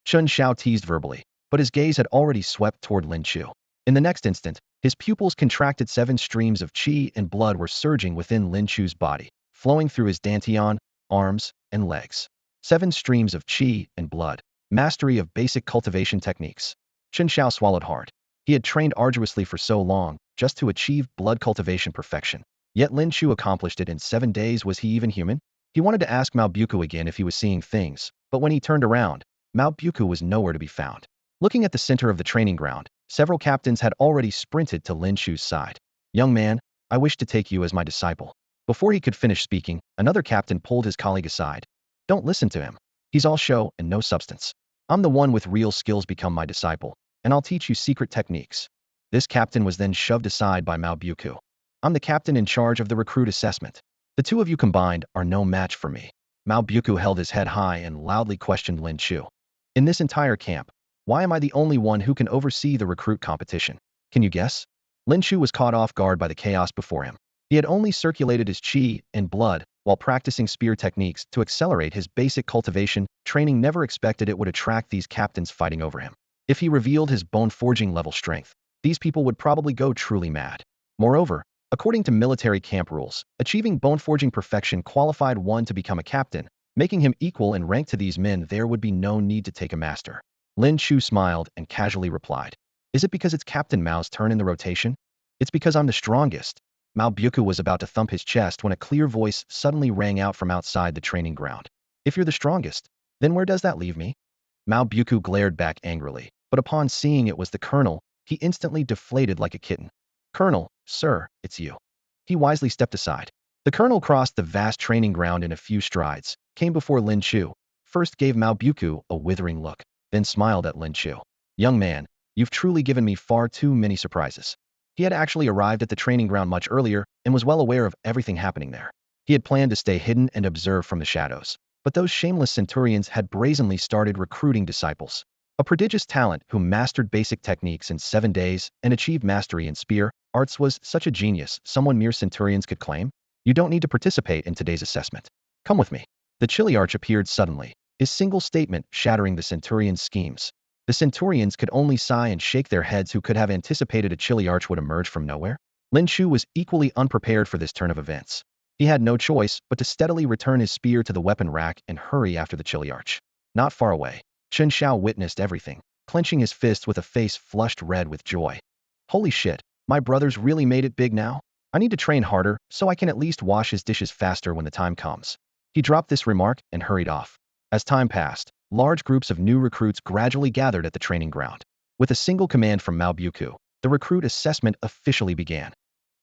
Chen Xiao teased verbally, but his gaze had already swept toward Lin Chu. In the next instant, his pupils contracted. 7 streams of qi and blood were surging within Lin Chu's body, flowing through his dantian, arms, and legs. 7 streams of qi and blood. Mastery of basic cultivation techniques. Chen Xiao swallowed hard. He had trained arduously for so long, just to achieve blood cultivation perfection. Yet Lin Chu accomplished it in 7 days. Was he even human? He wanted to ask Mao Buku again if he was seeing things, but when he turned around, Mao Buku was nowhere to be found. Looking at the center of the training ground, several captains had already sprinted to Lin Chu's side. Young man, I wish to take you as my disciple. Before he could finish speaking, another captain pulled his colleague aside. Don't listen to him. He's all show and no substance. I'm the one with real skills. Become my disciple, and I'll teach you secret techniques. This captain was then shoved aside by Mao Buku. I'm the captain in charge of the recruit assessment. The two of you combined are no match for me. Mao Buku held his head high and loudly questioned Lin Chu. In this entire camp, why am I the only one who can oversee the recruit competition? Can you guess? Lin Chu was caught off guard by the chaos before him. He had only circulated his qi and blood while practicing spear techniques to accelerate his basic cultivation training. Never expected it would attract these captains fighting over him. If he revealed his bone forging level strength, these people would probably go truly mad. Moreover, according to military camp rules, achieving bone forging perfection qualified one to become a captain, making him equal in rank to these men. There would be no need to take a master. Lin Chu smiled and casually replied, is it because it's Captain Mao's turn in the rotation? It's because I'm the strongest. Mao Buku was about to thump his chest when a clear voice suddenly rang out from outside the training ground. If you're the strongest, then where does that leave me? Mao Buku glared back angrily, but upon seeing it was the colonel, he instantly deflated like a kitten. Colonel, sir, it's you. He wisely stepped aside. The colonel crossed the vast training ground in a few strides, came before Lin Chu, first gave Mao Buku a withering look, then smiled at Lin Chu. Young man, you've truly given me far too many surprises. He had actually arrived at the training ground much earlier and was well aware of everything happening there. He had planned to stay hidden and observe from the shadows, but those shameless centurions had brazenly started recruiting disciples. A prodigious talent who mastered basic techniques in 7 days and achieved mastery in spear arts was such a genius someone mere centurions could claim. You don't need to participate in today's assessment. Come with me. The Chiliarch appeared suddenly, his single statement shattering the centurions' schemes. The centurions could only sigh and shake their heads. Who could have anticipated a Chiliarch would emerge from nowhere? Lin Chu was equally unprepared for this turn of events. He had no choice but to steadily return his spear to the weapon rack and hurry after the Chiliarch. Not far away, Chen Xiao witnessed everything, clenching his fists with a face flushed red with joy. Holy shit, my brother's really made it big now? I need to train harder so I can at least wash his dishes faster when the time comes. He dropped this remark and hurried off. As time passed, large groups of new recruits gradually gathered at the training ground. With a single command from Mao Buku, the recruit assessment officially began.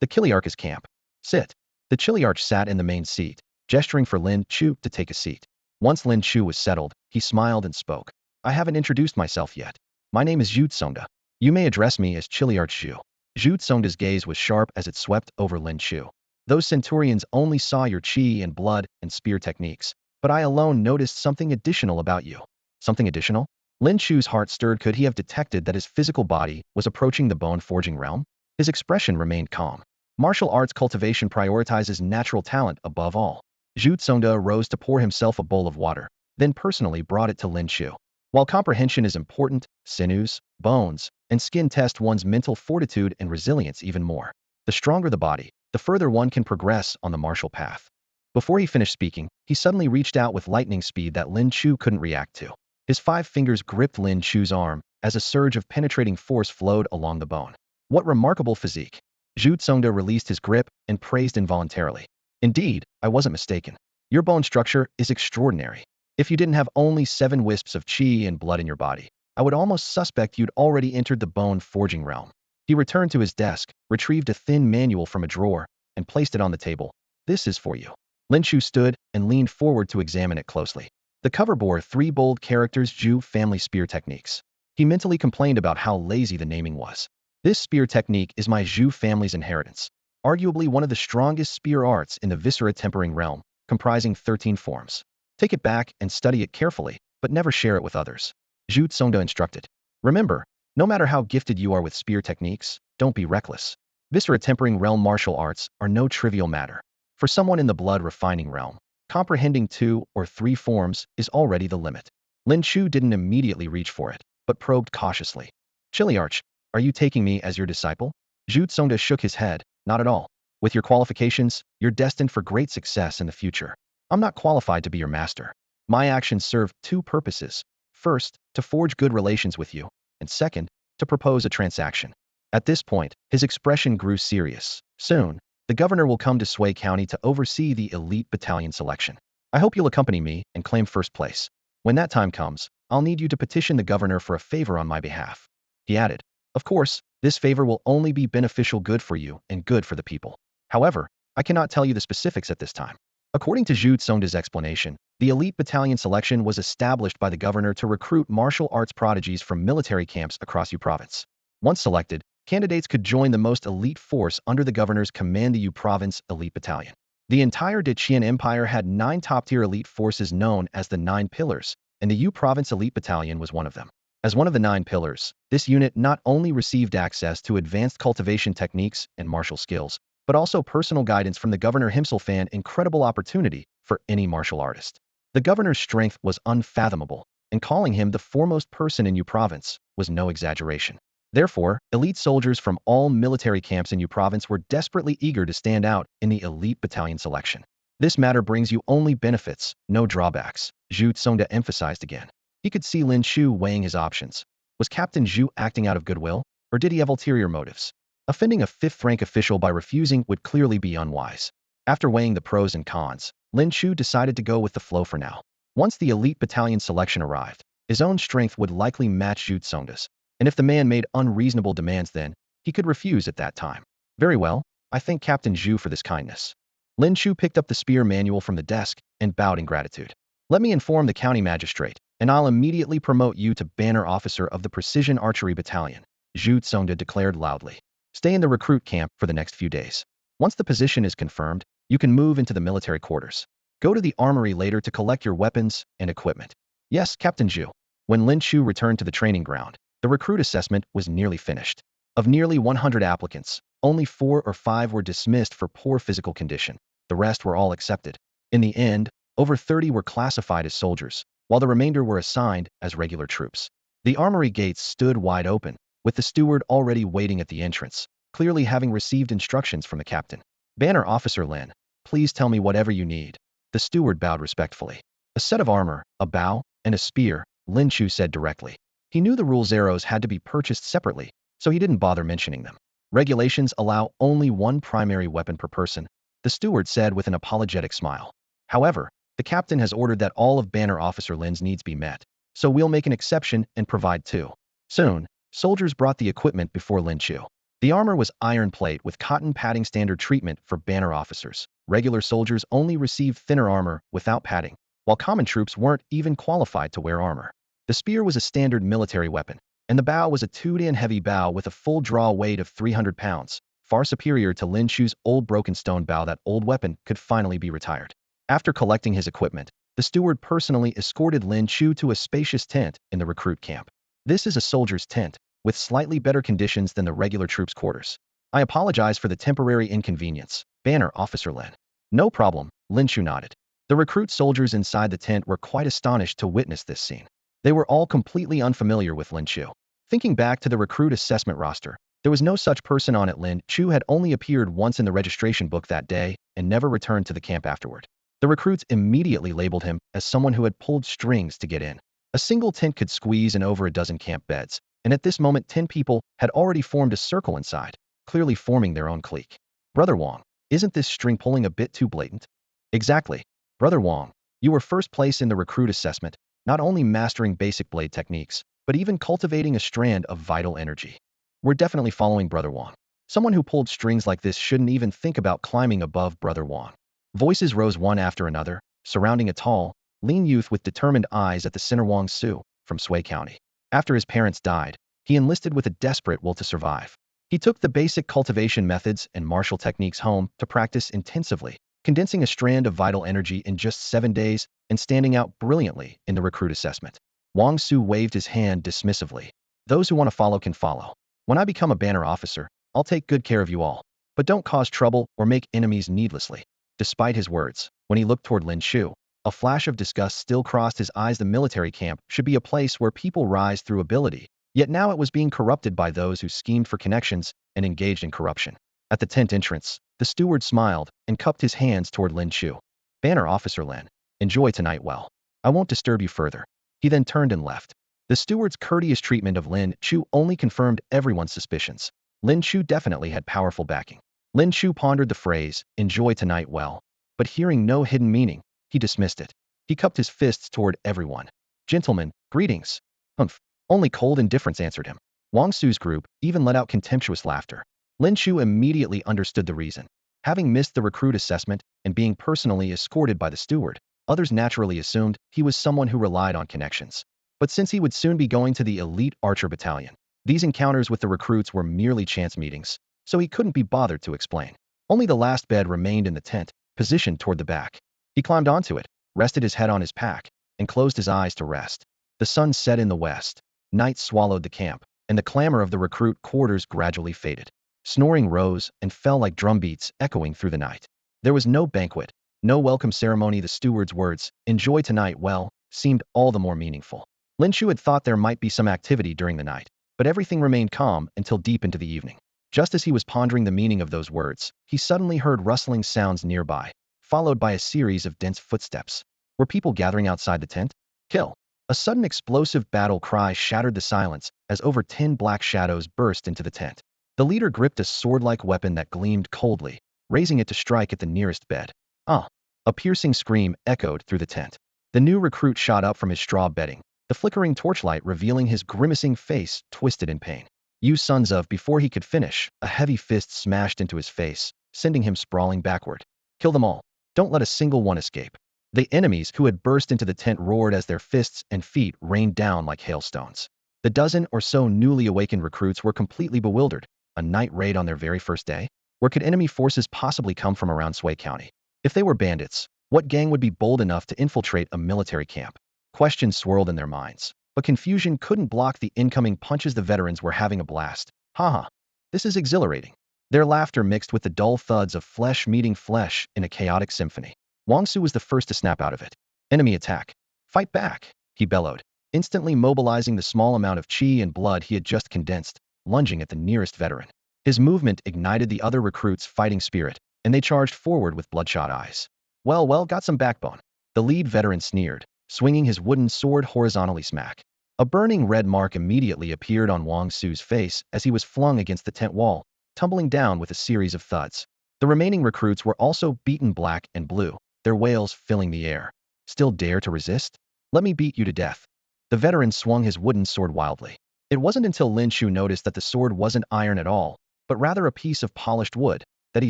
The Chiliarch's camp. Sit. The Chiliarch sat in the main seat, gesturing for Lin Chu to take a seat. Once Lin Chu was settled, he smiled and spoke. I haven't introduced myself yet. My name is Zhu Tsongda. You may address me as Chiliarch Zhu. Zhu Tsongda's gaze was sharp as it swept over Lin Chu. Those centurions only saw your qi and blood and spear techniques, but I alone noticed something additional about you. Something additional? Lin Chu's heart stirred. Could he have detected that his physical body was approaching the bone-forging realm? His expression remained calm. Martial arts cultivation prioritizes natural talent above all. Zhu Tsongda rose to pour himself a bowl of water, then personally brought it to Lin Chu. While comprehension is important, sinews, bones, and skin test one's mental fortitude and resilience even more. The stronger the body, the further one can progress on the martial path. Before he finished speaking, he suddenly reached out with lightning speed that Lin Chu couldn't react to. His 5 fingers gripped Lin Chu's arm as a surge of penetrating force flowed along the bone. What remarkable physique! Zhu Tsongda released his grip and praised involuntarily. Indeed, I wasn't mistaken. Your bone structure is extraordinary. If you didn't have only 7 wisps of qi and blood in your body, I would almost suspect you'd already entered the bone forging realm. He returned to his desk, retrieved a thin manual from a drawer, and placed it on the table. This is for you. Lin Chu stood and leaned forward to examine it closely. The cover bore 3 bold characters: Zhu family spear techniques. He mentally complained about how lazy the naming was. This spear technique is my Zhu family's inheritance, arguably one of the strongest spear arts in the viscera tempering realm, comprising 13 forms. Take it back and study it carefully, but never share it with others. Zhu Tsongda instructed. Remember, no matter how gifted you are with spear techniques, don't be reckless. Viscera tempering realm martial arts are no trivial matter. For someone in the blood refining realm, comprehending 2 or 3 forms is already the limit. Lin Chu didn't immediately reach for it, but probed cautiously. Chiliarch, are you taking me as your disciple? Zhu Tsongda shook his head. Not at all. With your qualifications, you're destined for great success in the future. I'm not qualified to be your master. My actions serve 2 purposes. First, to forge good relations with you, and second, to propose a transaction. At this point, his expression grew serious. Soon, the governor will come to Sui County to oversee the elite battalion selection. I hope you'll accompany me and claim first place. When that time comes, I'll need you to petition the governor for a favor on my behalf. He added, of course, this favor will only be beneficial good for you and good for the people. However, I cannot tell you the specifics at this time. According to Zhu Tsongda's explanation, the elite battalion selection was established by the governor to recruit martial arts prodigies from military camps across Yu province. Once selected, candidates could join the most elite force under the governor's command, the Yu province elite battalion. The entire Deqian Empire had 9 top-tier elite forces known as the 9 pillars, and the Yu province elite battalion was one of them. As one of the 9 pillars, this unit not only received access to advanced cultivation techniques and martial skills, but also personal guidance from the governor himself, an incredible opportunity for any martial artist. The governor's strength was unfathomable, and calling him the foremost person in Yu province was no exaggeration. Therefore, elite soldiers from all military camps in Yu province were desperately eager to stand out in the elite battalion selection. This matter brings you only benefits, no drawbacks, Zhu Tsongda emphasized again. He could see Lin Chu weighing his options. Was Captain Zhu acting out of goodwill, or did he have ulterior motives? Offending a 5th-rank official by refusing would clearly be unwise. After weighing the pros and cons, Lin Chu decided to go with the flow for now. Once the elite battalion selection arrived, his own strength would likely match Zhu Tsongda's, and if the man made unreasonable demands, then he could refuse at that time. Very well, I thank Captain Zhu for this kindness. Lin Chu picked up the spear manual from the desk and bowed in gratitude. Let me inform the county magistrate, and I'll immediately promote you to banner officer of the precision archery battalion, Zhu Tsongda declared loudly. Stay in the recruit camp for the next few days. Once the position is confirmed, you can move into the military quarters. Go to the armory later to collect your weapons and equipment. Yes, Captain Zhu. When Lin Chu returned to the training ground, the recruit assessment was nearly finished. Of nearly 100 applicants, only 4 or 5 were dismissed for poor physical condition. The rest were all accepted. In the end, over 30 were classified as soldiers, while the remainder were assigned as regular troops. The armory gates stood wide open, with the steward already waiting at the entrance, clearly having received instructions from the captain. Banner Officer Lin, please tell me whatever you need. The steward bowed respectfully. A set of armor, a bow, and a spear, Lin Chu said directly. He knew the rules arrows had to be purchased separately, so he didn't bother mentioning them. Regulations allow only 1 primary weapon per person, the steward said with an apologetic smile. However, the captain has ordered that all of Banner Officer Lin's needs be met, so we'll make an exception and provide 2. Soon, soldiers brought the equipment before Lin Chu. The armor was iron plate with cotton padding, standard treatment for banner officers. Regular soldiers only received thinner armor without padding, while common troops weren't even qualified to wear armor. The spear was a standard military weapon, and the bow was a 2-in heavy bow with a full draw weight of 300 pounds, far superior to Lin Chu's old broken stone bow. That old weapon could finally be retired. After collecting his equipment, the steward personally escorted Lin Chu to a spacious tent in the recruit camp. This is a soldier's tent, with slightly better conditions than the regular troops' quarters. I apologize for the temporary inconvenience, Banner Officer Lin. No problem, Lin Chu nodded. The recruit soldiers inside the tent were quite astonished to witness this scene. They were all completely unfamiliar with Lin Chu. Thinking back to the recruit assessment roster, there was no such person on it. Lin Chu had only appeared once in the registration book that day and never returned to the camp afterward. The recruits immediately labeled him as someone who had pulled strings to get in. A single tent could squeeze in over a dozen camp beds, and at this moment 10 people had already formed a circle inside, clearly forming their own clique. Brother Wong, isn't this string pulling a bit too blatant? Exactly. Brother Wong, you were first place in the recruit assessment, not only mastering basic blade techniques, but even cultivating a strand of vital energy. We're definitely following Brother Wong. Someone who pulled strings like this shouldn't even think about climbing above Brother Wong. Voices rose one after another, surrounding a tall, lean youth with determined eyes at the center. Wong Su, from Sui County. After his parents died, he enlisted with a desperate will to survive. He took the basic cultivation methods and martial techniques home to practice intensively, condensing a strand of vital energy in just 7 days and standing out brilliantly in the recruit assessment. Wong Su waved his hand dismissively. Those who want to follow can follow. When I become a banner officer, I'll take good care of you all. But don't cause trouble or make enemies needlessly. Despite his words, when he looked toward Lin Chu, a flash of disgust still crossed his eyes. The military camp should be a place where people rise through ability, yet now it was being corrupted by those who schemed for connections and engaged in corruption. At the tent entrance, the steward smiled and cupped his hands toward Lin Chu. Banner Officer Lin, enjoy tonight well. I won't disturb you further. He then turned and left. The steward's courteous treatment of Lin Chu only confirmed everyone's suspicions. Lin Chu definitely had powerful backing. Lin Chu pondered the phrase, enjoy tonight well, but hearing no hidden meaning, he dismissed it. He cupped his fists toward everyone. Gentlemen, greetings. Humph. Only cold indifference answered him. Wang Su's group even let out contemptuous laughter. Lin Chu immediately understood the reason. Having missed the recruit assessment and being personally escorted by the steward, others naturally assumed he was someone who relied on connections. But since he would soon be going to the elite archer battalion, these encounters with the recruits were merely chance meetings, so he couldn't be bothered to explain. Only the last bed remained in the tent, positioned toward the back. He climbed onto it, rested his head on his pack, and closed his eyes to rest. The sun set in the west. Night swallowed the camp, and the clamor of the recruit quarters gradually faded. Snoring rose and fell like drumbeats echoing through the night. There was no banquet, no welcome ceremony. The steward's words, enjoy tonight well, seemed all the more meaningful. Lin Chu had thought there might be some activity during the night, but everything remained calm until deep into the evening. Just as he was pondering the meaning of those words, he suddenly heard rustling sounds nearby, followed by a series of dense footsteps. Were people gathering outside the tent? Kill! A sudden explosive battle cry shattered the silence as over 10 black shadows burst into the tent. The leader gripped a sword-like weapon that gleamed coldly, raising it to strike at the nearest bed. Ah! A piercing scream echoed through the tent. The new recruit shot up from his straw bedding, the flickering torchlight revealing his grimacing face twisted in pain. You sons of! Before he could finish, a heavy fist smashed into his face, sending him sprawling backward. Kill them all. Don't let a single one escape. The enemies who had burst into the tent roared as their fists and feet rained down like hailstones. The dozen or so newly awakened recruits were completely bewildered. A night raid on their very first day? Where could enemy forces possibly come from around Sui County? If they were bandits, what gang would be bold enough to infiltrate a military camp? Questions swirled in their minds, but confusion couldn't block the incoming punches. The veterans were having a blast. Haha. This is exhilarating. Their laughter mixed with the dull thuds of flesh meeting flesh in a chaotic symphony. Wang Su was the first to snap out of it. Enemy attack. Fight back, he bellowed, instantly mobilizing the small amount of chi and blood he had just condensed, lunging at the nearest veteran. His movement ignited the other recruits' fighting spirit, and they charged forward with bloodshot eyes. Well, got some backbone. The lead veteran sneered, swinging his wooden sword horizontally. Smack. A burning red mark immediately appeared on Wang Su's face as he was flung against the tent wall, tumbling down with a series of thuds. The remaining recruits were also beaten black and blue, their wails filling the air. Still dare to resist? Let me beat you to death. The veteran swung his wooden sword wildly. It wasn't until Lin Chu noticed that the sword wasn't iron at all, but rather a piece of polished wood, that he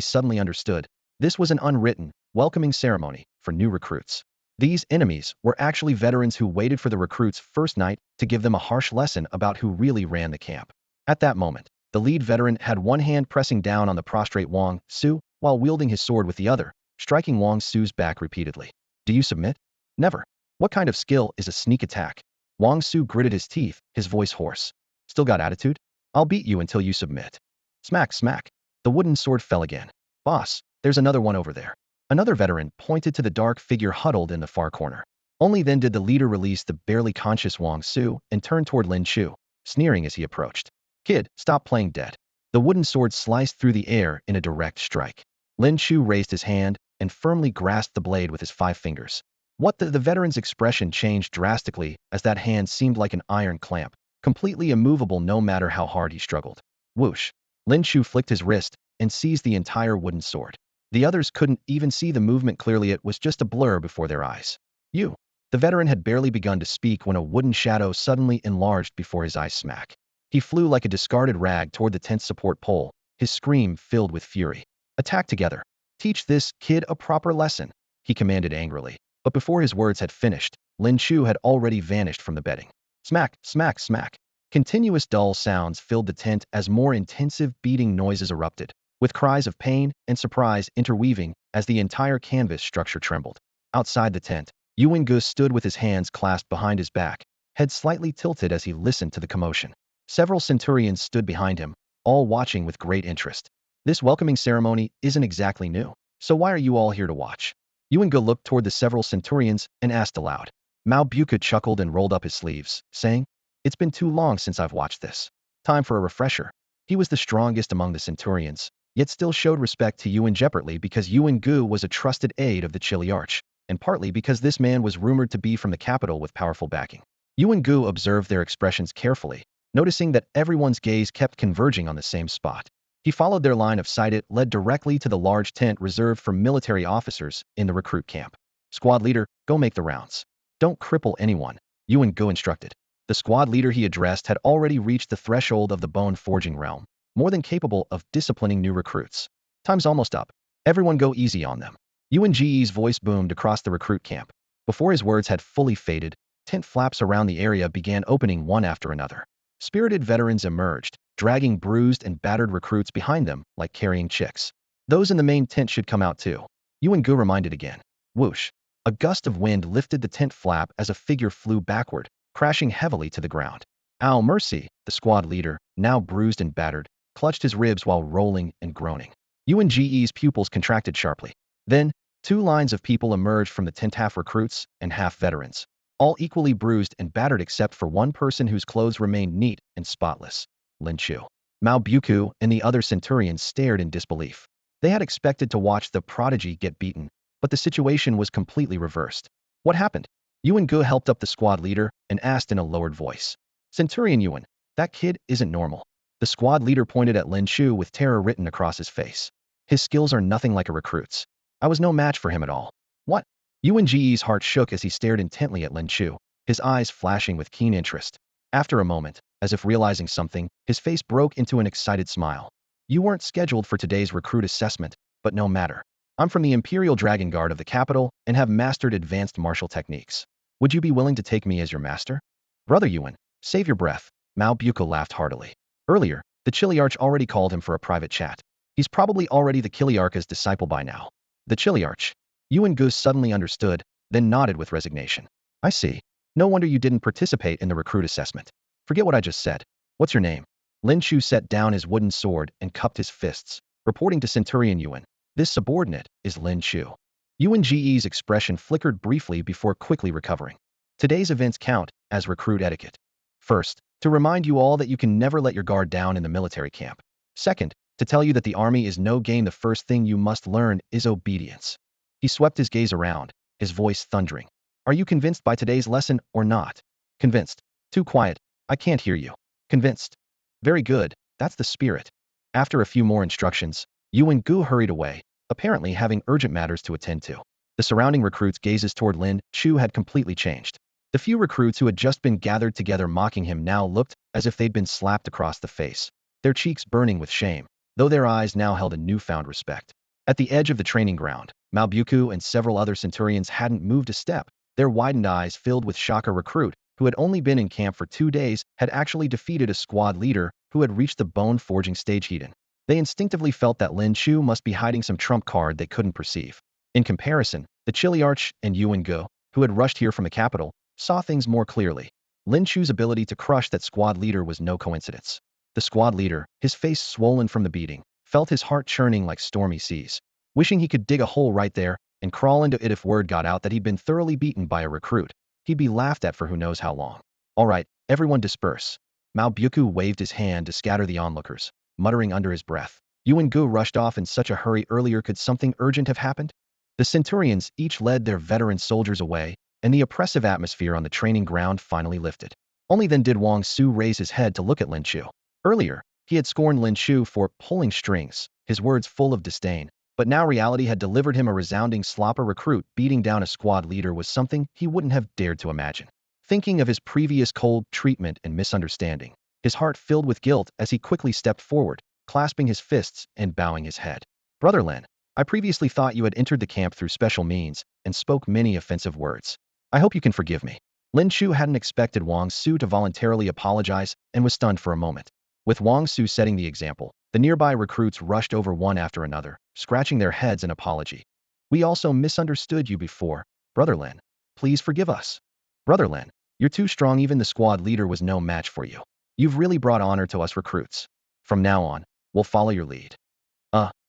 suddenly understood. This was an unwritten, welcoming ceremony for new recruits. These enemies were actually veterans who waited for the recruits' first night to give them a harsh lesson about who really ran the camp. At that moment, the lead veteran had one hand pressing down on the prostrate Wang Su, while wielding his sword with the other, striking Wang Su's back repeatedly. Do you submit? Never. What kind of skill is a sneak attack? Wang Su gritted his teeth, his voice hoarse. Still got attitude? I'll beat you until you submit. Smack, smack. The wooden sword fell again. Boss, there's another one over there. Another veteran pointed to the dark figure huddled in the far corner. Only then did the leader release the barely conscious Wang Su and turn toward Lin Chu, sneering as he approached. Kid, stop playing dead. The wooden sword sliced through the air in a direct strike. Lin Chu raised his hand, and firmly grasped the blade with his 5 fingers. What the veteran's expression changed drastically as that hand seemed like an iron clamp, completely immovable no matter how hard he struggled. Whoosh! Lin Chu flicked his wrist and seized the entire wooden sword. The others couldn't even see the movement clearly, it was just a blur before their eyes. You! The veteran had barely begun to speak when a wooden shadow suddenly enlarged before his eyes. Smack! He flew like a discarded rag toward the tent's support pole, his scream filled with fury. Attack together! Teach this kid a proper lesson, he commanded angrily. But before his words had finished, Lin Chu had already vanished from the bedding. Smack, smack, smack. Continuous dull sounds filled the tent as more intensive beating noises erupted, with cries of pain and surprise interweaving as the entire canvas structure trembled. Outside the tent, Yuan Gu stood with his hands clasped behind his back, head slightly tilted as he listened to the commotion. Several centurions stood behind him, all watching with great interest. This welcoming ceremony isn't exactly new, so why are you all here to watch? Yuan Gu looked toward the several centurions and asked aloud. Mao Buka chuckled and rolled up his sleeves, saying, "It's been too long since I've watched this. Time for a refresher." He was the strongest among the centurions, yet still showed respect to Yuan Gu partly because Yuan Gu was a trusted aide of the Chiliarch, and partly because this man was rumored to be from the capital with powerful backing. Yuan Gu observed their expressions carefully, noticing that everyone's gaze kept converging on the same spot. He followed their line of sight. It led directly to the large tent reserved for military officers in the recruit camp. Squad leader, go make the rounds. Don't cripple anyone, Yuan Gu instructed. The squad leader he addressed had already reached the threshold of the bone-forging realm, more than capable of disciplining new recruits. Time's almost up. Everyone go easy on them. Yuan Ge's voice boomed across the recruit camp. Before his words had fully faded, tent flaps around the area began opening one after another. Spirited veterans emerged, dragging bruised and battered recruits behind them like carrying chicks. Those in the main tent should come out too, Yuan Gu reminded again. Whoosh! A gust of wind lifted the tent flap as a figure flew backward, crashing heavily to the ground. Ow, mercy! The squad leader, now bruised and battered, clutched his ribs while rolling and groaning. Yuan Ge's pupils contracted sharply. Then, 2 lines of people emerged from the tent, half recruits and half veterans, all equally bruised and battered except for one person whose clothes remained neat and spotless. Lin Chu. Mao Buku and the other centurions stared in disbelief. They had expected to watch the prodigy get beaten, but the situation was completely reversed. What happened? Yuan Gu helped up the squad leader and asked in a lowered voice. Centurion Yuan, that kid isn't normal. The squad leader pointed at Lin Chu with terror written across his face. His skills are nothing like a recruit's. I was no match for him at all. What? Yuan Ge's heart shook as he stared intently at Lin Chu, his eyes flashing with keen interest. After a moment, as if realizing something, his face broke into an excited smile. You weren't scheduled for today's recruit assessment, but no matter. I'm from the Imperial Dragon Guard of the capital and have mastered advanced martial techniques. Would you be willing to take me as your master? Brother Yuan, save your breath, Mao Buko laughed heartily. Earlier, the Chiliarch already called him for a private chat. He's probably already the Chiliarch's disciple by now. The Chiliarch. Yuan Gu suddenly understood, then nodded with resignation. I see. No wonder you didn't participate in the recruit assessment. Forget what I just said. What's your name? Lin Chu set down his wooden sword and cupped his fists, reporting to Centurion Yuan. This subordinate is Lin Chu. Yuan Ge's expression flickered briefly before quickly recovering. Today's events count as recruit etiquette. First, to remind you all that you can never let your guard down in the military camp. Second, to tell you that the army is no game. The first thing you must learn is obedience. He swept his gaze around, his voice thundering. Are you convinced by today's lesson or not? Convinced. Too quiet. I can't hear you. Convinced. Very good. That's the spirit. After a few more instructions, Yuan Gu hurried away, apparently having urgent matters to attend to. The surrounding recruits' gazes toward Lin Chu had completely changed. The few recruits who had just been gathered together mocking him now looked as if they'd been slapped across the face, their cheeks burning with shame, though their eyes now held a newfound respect. At the edge of the training ground, Mao Buku and several other centurions hadn't moved a step, their widened eyes filled with shock. A recruit, who had only been in camp for 2 days, had actually defeated a squad leader who had reached the bone-forging stage he'd in. They instinctively felt that Lin Chu must be hiding some trump card they couldn't perceive. In comparison, the Chiliarch and Yuan Gu, who had rushed here from the capital, saw things more clearly. Lin Chu's ability to crush that squad leader was no coincidence. The squad leader, his face swollen from the beating, felt his heart churning like stormy seas, wishing he could dig a hole right there and crawl into it. If word got out that he'd been thoroughly beaten by a recruit, he'd be laughed at for who knows how long. All right, everyone disperse. Mao Buku waved his hand to scatter the onlookers, muttering under his breath. Yuan Gu rushed off in such a hurry earlier. Could something urgent have happened? The centurions each led their veteran soldiers away, and the oppressive atmosphere on the training ground finally lifted. Only then did Wang Su raise his head to look at Lin Chu. Earlier, he had scorned Lin Chu for pulling strings, his words full of disdain. But now reality had delivered him a resounding slop. A recruit beating down a squad leader was something he wouldn't have dared to imagine. Thinking of his previous cold treatment and misunderstanding, his heart filled with guilt as he quickly stepped forward, clasping his fists and bowing his head. Brother Lin, I previously thought you had entered the camp through special means and spoke many offensive words. I hope you can forgive me. Lin Chu hadn't expected Wang Su to voluntarily apologize and was stunned for a moment. With Wang Su setting the example, the nearby recruits rushed over one after another, scratching their heads in apology. We also misunderstood you before. Brother Lin, please forgive us. Brother Lin, you're too strong. Even the squad leader was no match for you. You've really brought honor to us recruits. From now on, we'll follow your lead.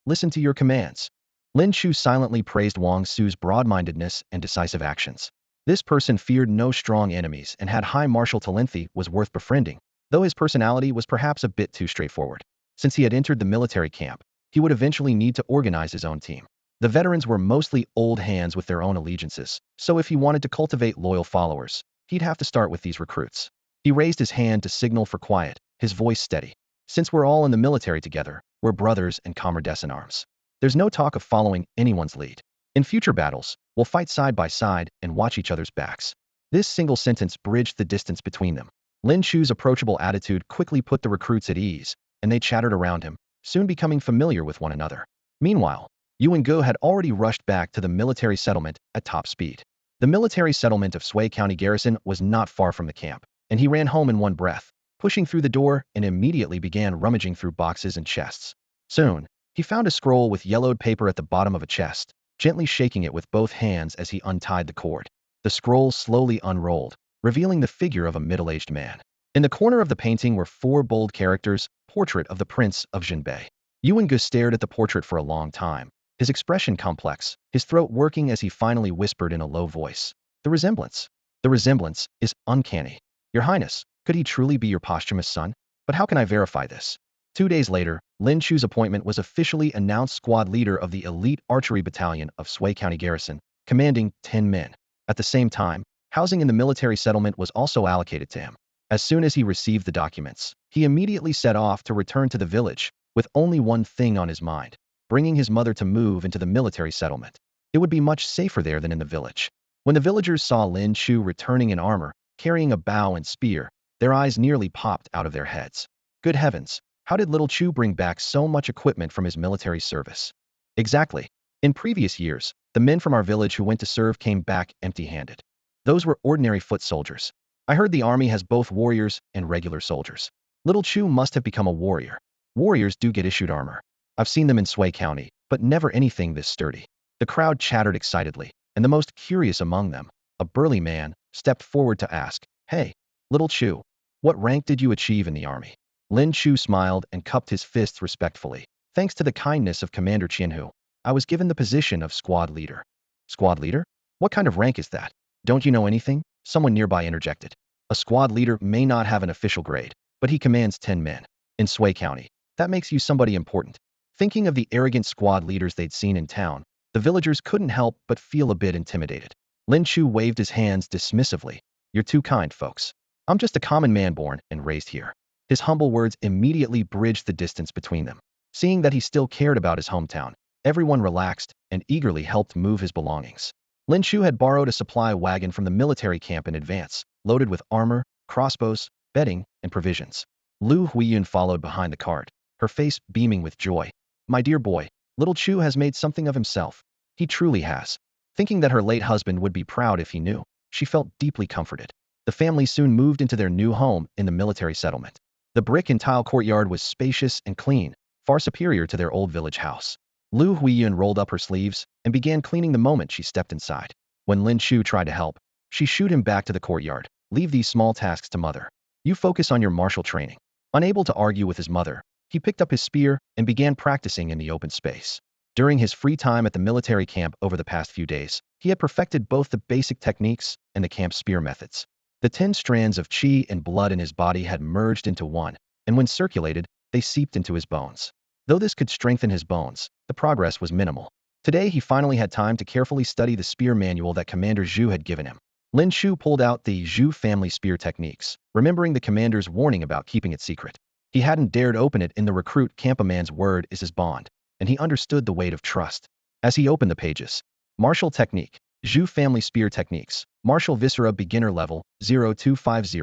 Listen to your commands. Lin Chu silently praised Wang Su's broad-mindedness and decisive actions. This person feared no strong enemies and had high martial talent. Was worth befriending, though his personality was perhaps a bit too straightforward. Since he had entered the military camp, he would eventually need to organize his own team. The veterans were mostly old hands with their own allegiances, so if he wanted to cultivate loyal followers, he'd have to start with these recruits. He raised his hand to signal for quiet, his voice steady. Since we're all in the military together, we're brothers and comrades in arms. There's no talk of following anyone's lead. In future battles, we'll fight side by side and watch each other's backs. This single sentence bridged the distance between them. Lin Chu's approachable attitude quickly put the recruits at ease, and they chattered around him, soon becoming familiar with one another. Meanwhile, Yuan Ge had already rushed back to the military settlement at top speed. The military settlement of Shui County Garrison was not far from the camp, and he ran home in one breath, pushing through the door and immediately began rummaging through boxes and chests. Soon, he found a scroll with yellowed paper at the bottom of a chest, gently shaking it with both hands as he untied the cord. The scroll slowly unrolled, revealing the figure of a middle-aged man. In the corner of the painting were 4 bold characters, Portrait of the Prince of Jinbei. Yuan Ge stared at the portrait for a long time, his expression complex, his throat working as he finally whispered in a low voice. The resemblance is uncanny. Your Highness, could he truly be your posthumous son? But how can I verify this? 2 days later, Lin Chu's appointment was officially announced squad leader of the elite archery battalion of Shui County Garrison, commanding 10 men. At the same time, housing in the military settlement was also allocated to him. As soon as he received the documents, he immediately set off to return to the village, with only one thing on his mind: bringing his mother to move into the military settlement. It would be much safer there than in the village. When the villagers saw Lin Chu returning in armor, carrying a bow and spear, their eyes nearly popped out of their heads. Good heavens, how did little Chu bring back so much equipment from his military service? Exactly. In previous years, the men from our village who went to serve came back empty-handed. Those were ordinary foot soldiers. I heard the army has both warriors and regular soldiers. Little Chu must have become a warrior. Warriors do get issued armor. I've seen them in Shui County, but never anything this sturdy. The crowd chattered excitedly, and the most curious among them, a burly man, stepped forward to ask, "Hey, Little Chu, what rank did you achieve in the army?" Lin Chu smiled and cupped his fists respectfully. Thanks to the kindness of Commander Qianhu, I was given the position of squad leader. Squad leader? What kind of rank is that? Don't you know anything? Someone nearby interjected. A squad leader may not have an official grade, but he commands 10 men. In Shui County, that makes you somebody important. Thinking of the arrogant squad leaders they'd seen in town, the villagers couldn't help but feel a bit intimidated. Lin Chu waved his hands dismissively. You're too kind, folks. I'm just a common man born and raised here. His humble words immediately bridged the distance between them. Seeing that he still cared about his hometown, everyone relaxed and eagerly helped move his belongings. Lin Chu had borrowed a supply wagon from the military camp in advance, loaded with armor, crossbows, bedding, and provisions. Lu Huiyun followed behind the cart, her face beaming with joy. My dear boy, Little Chu has made something of himself. He truly has. Thinking that her late husband would be proud if he knew, she felt deeply comforted. The family soon moved into their new home in the military settlement. The brick and tile courtyard was spacious and clean, far superior to their old village house. Lu Huiyun rolled up her sleeves and began cleaning the moment she stepped inside. When Lin Chu tried to help, she shooed him back to the courtyard. Leave these small tasks to mother. You focus on your martial training. Unable to argue with his mother, he picked up his spear and began practicing in the open space. During his free time at the military camp over the past few days, he had perfected both the basic techniques and the camp spear methods. The 10 strands of qi and blood in his body had merged into one, and when circulated, they seeped into his bones. Though this could strengthen his bones, the progress was minimal. Today, he finally had time to carefully study the spear manual that Commander Zhu had given him. Lin Chu pulled out the Zhu family spear techniques, remembering the commander's warning about keeping it secret. He hadn't dared open it in the recruit camp. A man's word is his bond, and he understood the weight of trust. As he opened the pages, martial technique, Zhu family spear techniques, martial viscera beginner level, 0250.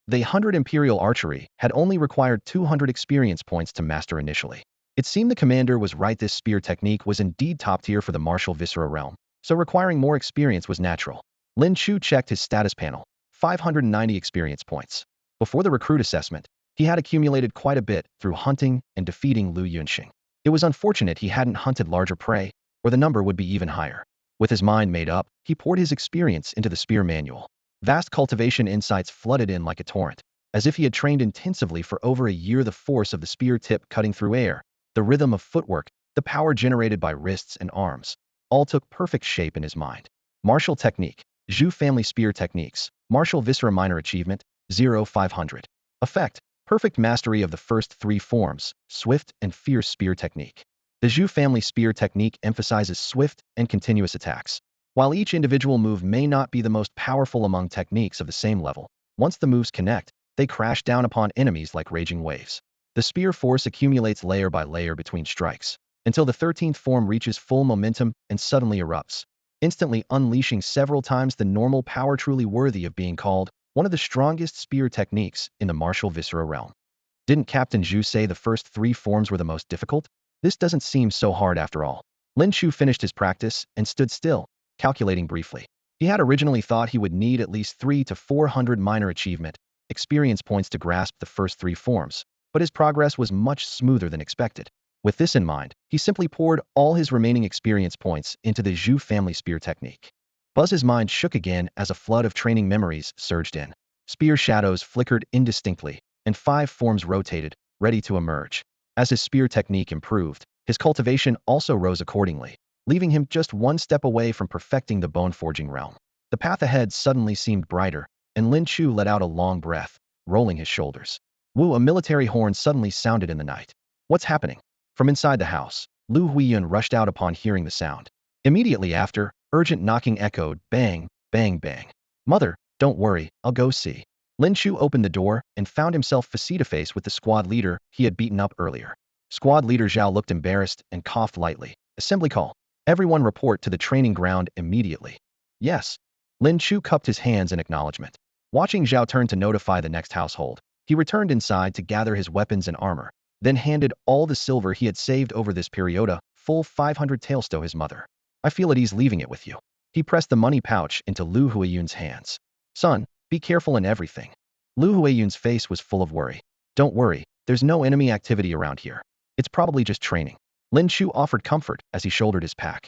The 100 imperial archery had only required 200 experience points to master initially. It seemed the commander was right. This spear technique was indeed top tier for the martial viscera realm, so requiring more experience was natural. Lin Chu checked his status panel, 590 experience points. Before the recruit assessment, he had accumulated quite a bit through hunting and defeating Lu Yunxing. It was unfortunate he hadn't hunted larger prey, or the number would be even higher. With his mind made up, he poured his experience into the spear manual. Vast cultivation insights flooded in like a torrent. As if he had trained intensively for over a year, the force of the spear tip cutting through air, the rhythm of footwork, the power generated by wrists and arms, all took perfect shape in his mind. Martial technique, Zhu family spear techniques, martial viscera minor achievement, 0500. Effect, perfect mastery of the first three forms, swift and fierce spear technique. The Zhu family spear technique emphasizes swift and continuous attacks. While each individual move may not be the most powerful among techniques of the same level, once the moves connect, they crash down upon enemies like raging waves. The spear force accumulates layer by layer between strikes, until the 13th form reaches full momentum and suddenly erupts, instantly unleashing several times the normal power, truly worthy of being called one of the strongest spear techniques in the martial viscera realm. Didn't Captain Zhu say the first three forms were the most difficult? This doesn't seem so hard after all. Lin Chu finished his practice and stood still, calculating briefly. He had originally thought he would need at least 300 to 400 minor achievement experience points to grasp the first three forms, but his progress was much smoother than expected. With this in mind, he simply poured all his remaining experience points into the Zhu family spear technique. Buzz's mind shook again as a flood of training memories surged in. Spear shadows flickered indistinctly, and 5 forms rotated, ready to emerge. As his spear technique improved, his cultivation also rose accordingly, leaving him just one step away from perfecting the bone-forging realm. The path ahead suddenly seemed brighter, and Lin Chu let out a long breath, rolling his shoulders. Wu, a military horn suddenly sounded in the night. What's happening? From inside the house, Lu Huiyun rushed out upon hearing the sound. Immediately after, urgent knocking echoed, bang, bang, bang. Mother, don't worry, I'll go see. Lin Chu opened the door and found himself face-to-face with the squad leader he had beaten up earlier. Squad leader Zhao looked embarrassed and coughed lightly. Assembly call. Everyone report to the training ground immediately. Yes. Lin Chu cupped his hands in acknowledgement. Watching Zhao turn to notify the next household, he returned inside to gather his weapons and armor, then handed all the silver he had saved over this perioda, full 500 taels to his mother. I feel at ease leaving it with you. He pressed the money pouch into Lu Huiyun's hands. Son, be careful in everything. Lu Huiyun's face was full of worry. Don't worry, there's no enemy activity around here. It's probably just training. Lin Chu offered comfort as he shouldered his pack.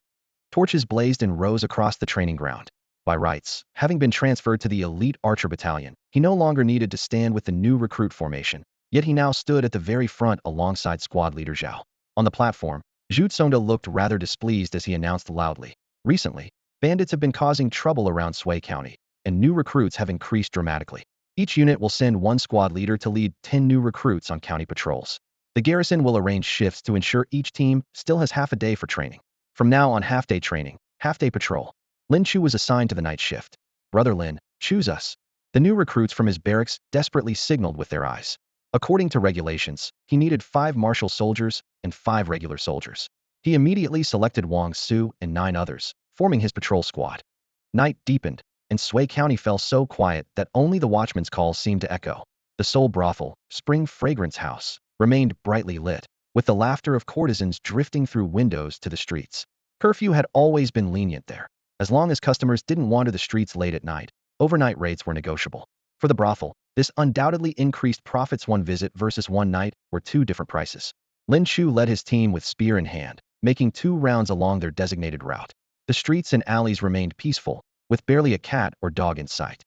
Torches blazed in rows across the training ground. By rights, having been transferred to the elite archer battalion, he no longer needed to stand with the new recruit formation, yet he now stood at the very front alongside squad leader Zhao. On the platform, Zhu Tsongda looked rather displeased as he announced loudly. Recently, bandits have been causing trouble around Sui County, and new recruits have increased dramatically. Each unit will send one squad leader to lead 10 new recruits on county patrols. The garrison will arrange shifts to ensure each team still has half a day for training. From now on, half-day training, half-day patrol. Lin Chu was assigned to the night shift. Brother Lin, choose us. The new recruits from his barracks desperately signaled with their eyes. According to regulations, he needed 5 martial soldiers and 5 regular soldiers. He immediately selected Wang Su and 9 others, forming his patrol squad. Night deepened, and Sui County fell so quiet that only the watchman's call seemed to echo. The Soul Brothel, Spring Fragrance House, remained brightly lit, with the laughter of courtesans drifting through windows to the streets. Curfew had always been lenient there. As long as customers didn't wander the streets late at night, overnight rates were negotiable. For the brothel, this undoubtedly increased profits. One visit versus one night were 2 different prices. Lin Chu led his team with spear in hand, making 2 rounds along their designated route. The streets and alleys remained peaceful, with barely a cat or dog in sight.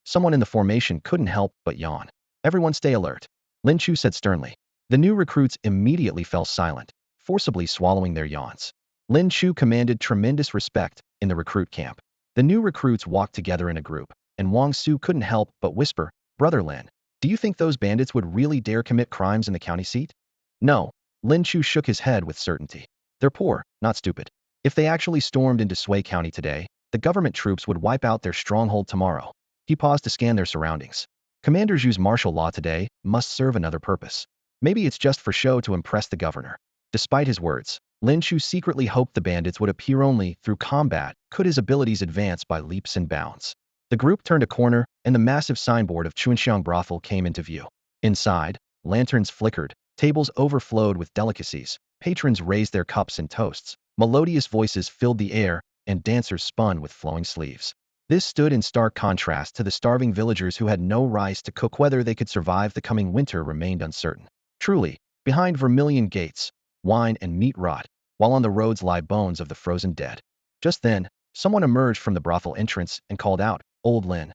Someone in the formation couldn't help but yawn. Everyone stay alert, Lin Chu said sternly. The new recruits immediately fell silent, forcibly swallowing their yawns. Lin Chu commanded tremendous respect in the recruit camp. The new recruits walked together in a group, and Wang Su couldn't help but whisper, Brother Lin, do you think those bandits would really dare commit crimes in the county seat? No, Lin Chu shook his head with certainty. They're poor, not stupid. If they actually stormed into Sway County today, the government troops would wipe out their stronghold tomorrow. He paused to scan their surroundings. Commanders use martial law today must serve another purpose. Maybe it's just for show to impress the governor. Despite his words, Lin Chu secretly hoped the bandits would appear only through combat could his abilities advance by leaps and bounds. The group turned a corner, and the massive signboard of Chuanxiang brothel came into view. Inside, lanterns flickered, tables overflowed with delicacies, patrons raised their cups and toasts, melodious voices filled the air, and dancers spun with flowing sleeves. This stood in stark contrast to the starving villagers who had no rice to cook. Whether they could survive the coming winter remained uncertain. Truly, behind vermilion gates, wine and meat rot, while on the roads lie bones of the frozen dead. Just then, someone emerged from the brothel entrance and called out, "Old Lin."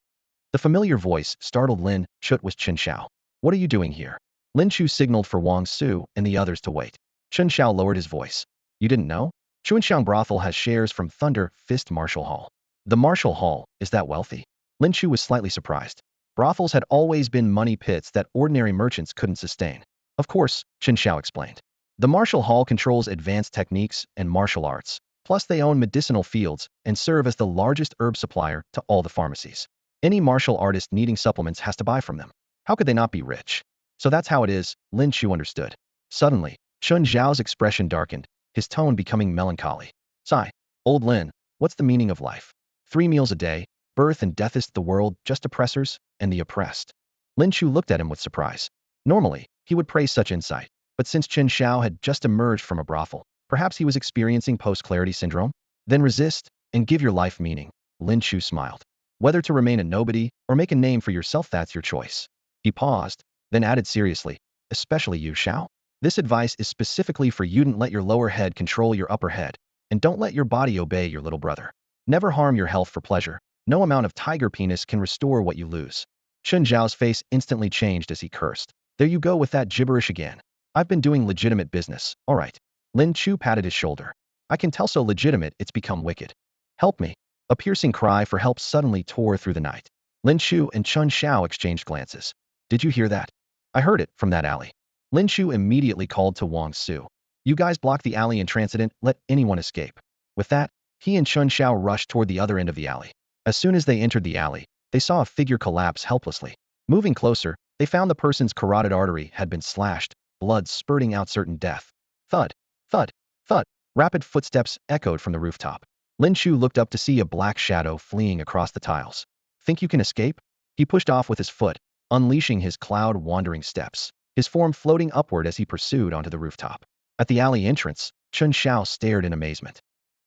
The familiar voice startled Lin. Chut was Chen Xiao. "What are you doing here?" Lin Chu signaled for Wang Su and the others to wait. Chen Xiao lowered his voice. "You didn't know? Chuanxiang brothel has shares from Thunder Fist Martial Hall." "The Martial Hall, is that wealthy?" Lin Chu was slightly surprised. Brothels had always been money pits that ordinary merchants couldn't sustain. "Of course," Chen Xiao explained. "The Martial Hall controls advanced techniques and martial arts. Plus they own medicinal fields and serve as the largest herb supplier to all the pharmacies. Any martial artist needing supplements has to buy from them. How could they not be rich?" "So that's how it is," Lin Chu understood. Suddenly, Chen Zhao's expression darkened, his tone becoming melancholy. "Sigh. Old Lin, what's the meaning of life? 3 meals a day, birth and death is the world, just oppressors and the oppressed." Lin Chu looked at him with surprise. Normally, he would praise such insight, but since Chen Xiao had just emerged from a brothel, perhaps he was experiencing post-clarity syndrome? "Then resist, and give your life meaning," Lin Chu smiled. "Whether to remain a nobody or make a name for yourself, that's your choice." He paused, then added seriously, "Especially you, Xiao. This advice is specifically for you. Don't let your lower head control your upper head, and don't let your body obey your little brother. Never harm your health for pleasure. No amount of tiger penis can restore what you lose." Chen Zhao's face instantly changed as he cursed. "There you go with that gibberish again. I've been doing legitimate business, all right." Lin Chu patted his shoulder. "I can tell, so legitimate it's become wicked. Help me." A piercing cry for help suddenly tore through the night. Lin Chu and Chen Xiao exchanged glances. "Did you hear that?" "I heard it, from that alley." Lin Chu immediately called to Wang Su. "You guys block the alley and transident, let anyone escape." With that, he and Chen Xiao rushed toward the other end of the alley. As soon as they entered the alley, they saw a figure collapse helplessly. Moving closer, they found the person's carotid artery had been slashed, blood spurting out, certain death. Thud, thud, thud. Rapid footsteps echoed from the rooftop. Lin Chu looked up to see a black shadow fleeing across the tiles. "Think you can escape?" He pushed off with his foot, unleashing his cloud-wandering steps, his form floating upward as he pursued onto the rooftop. At the alley entrance, Chen Xiao stared in amazement.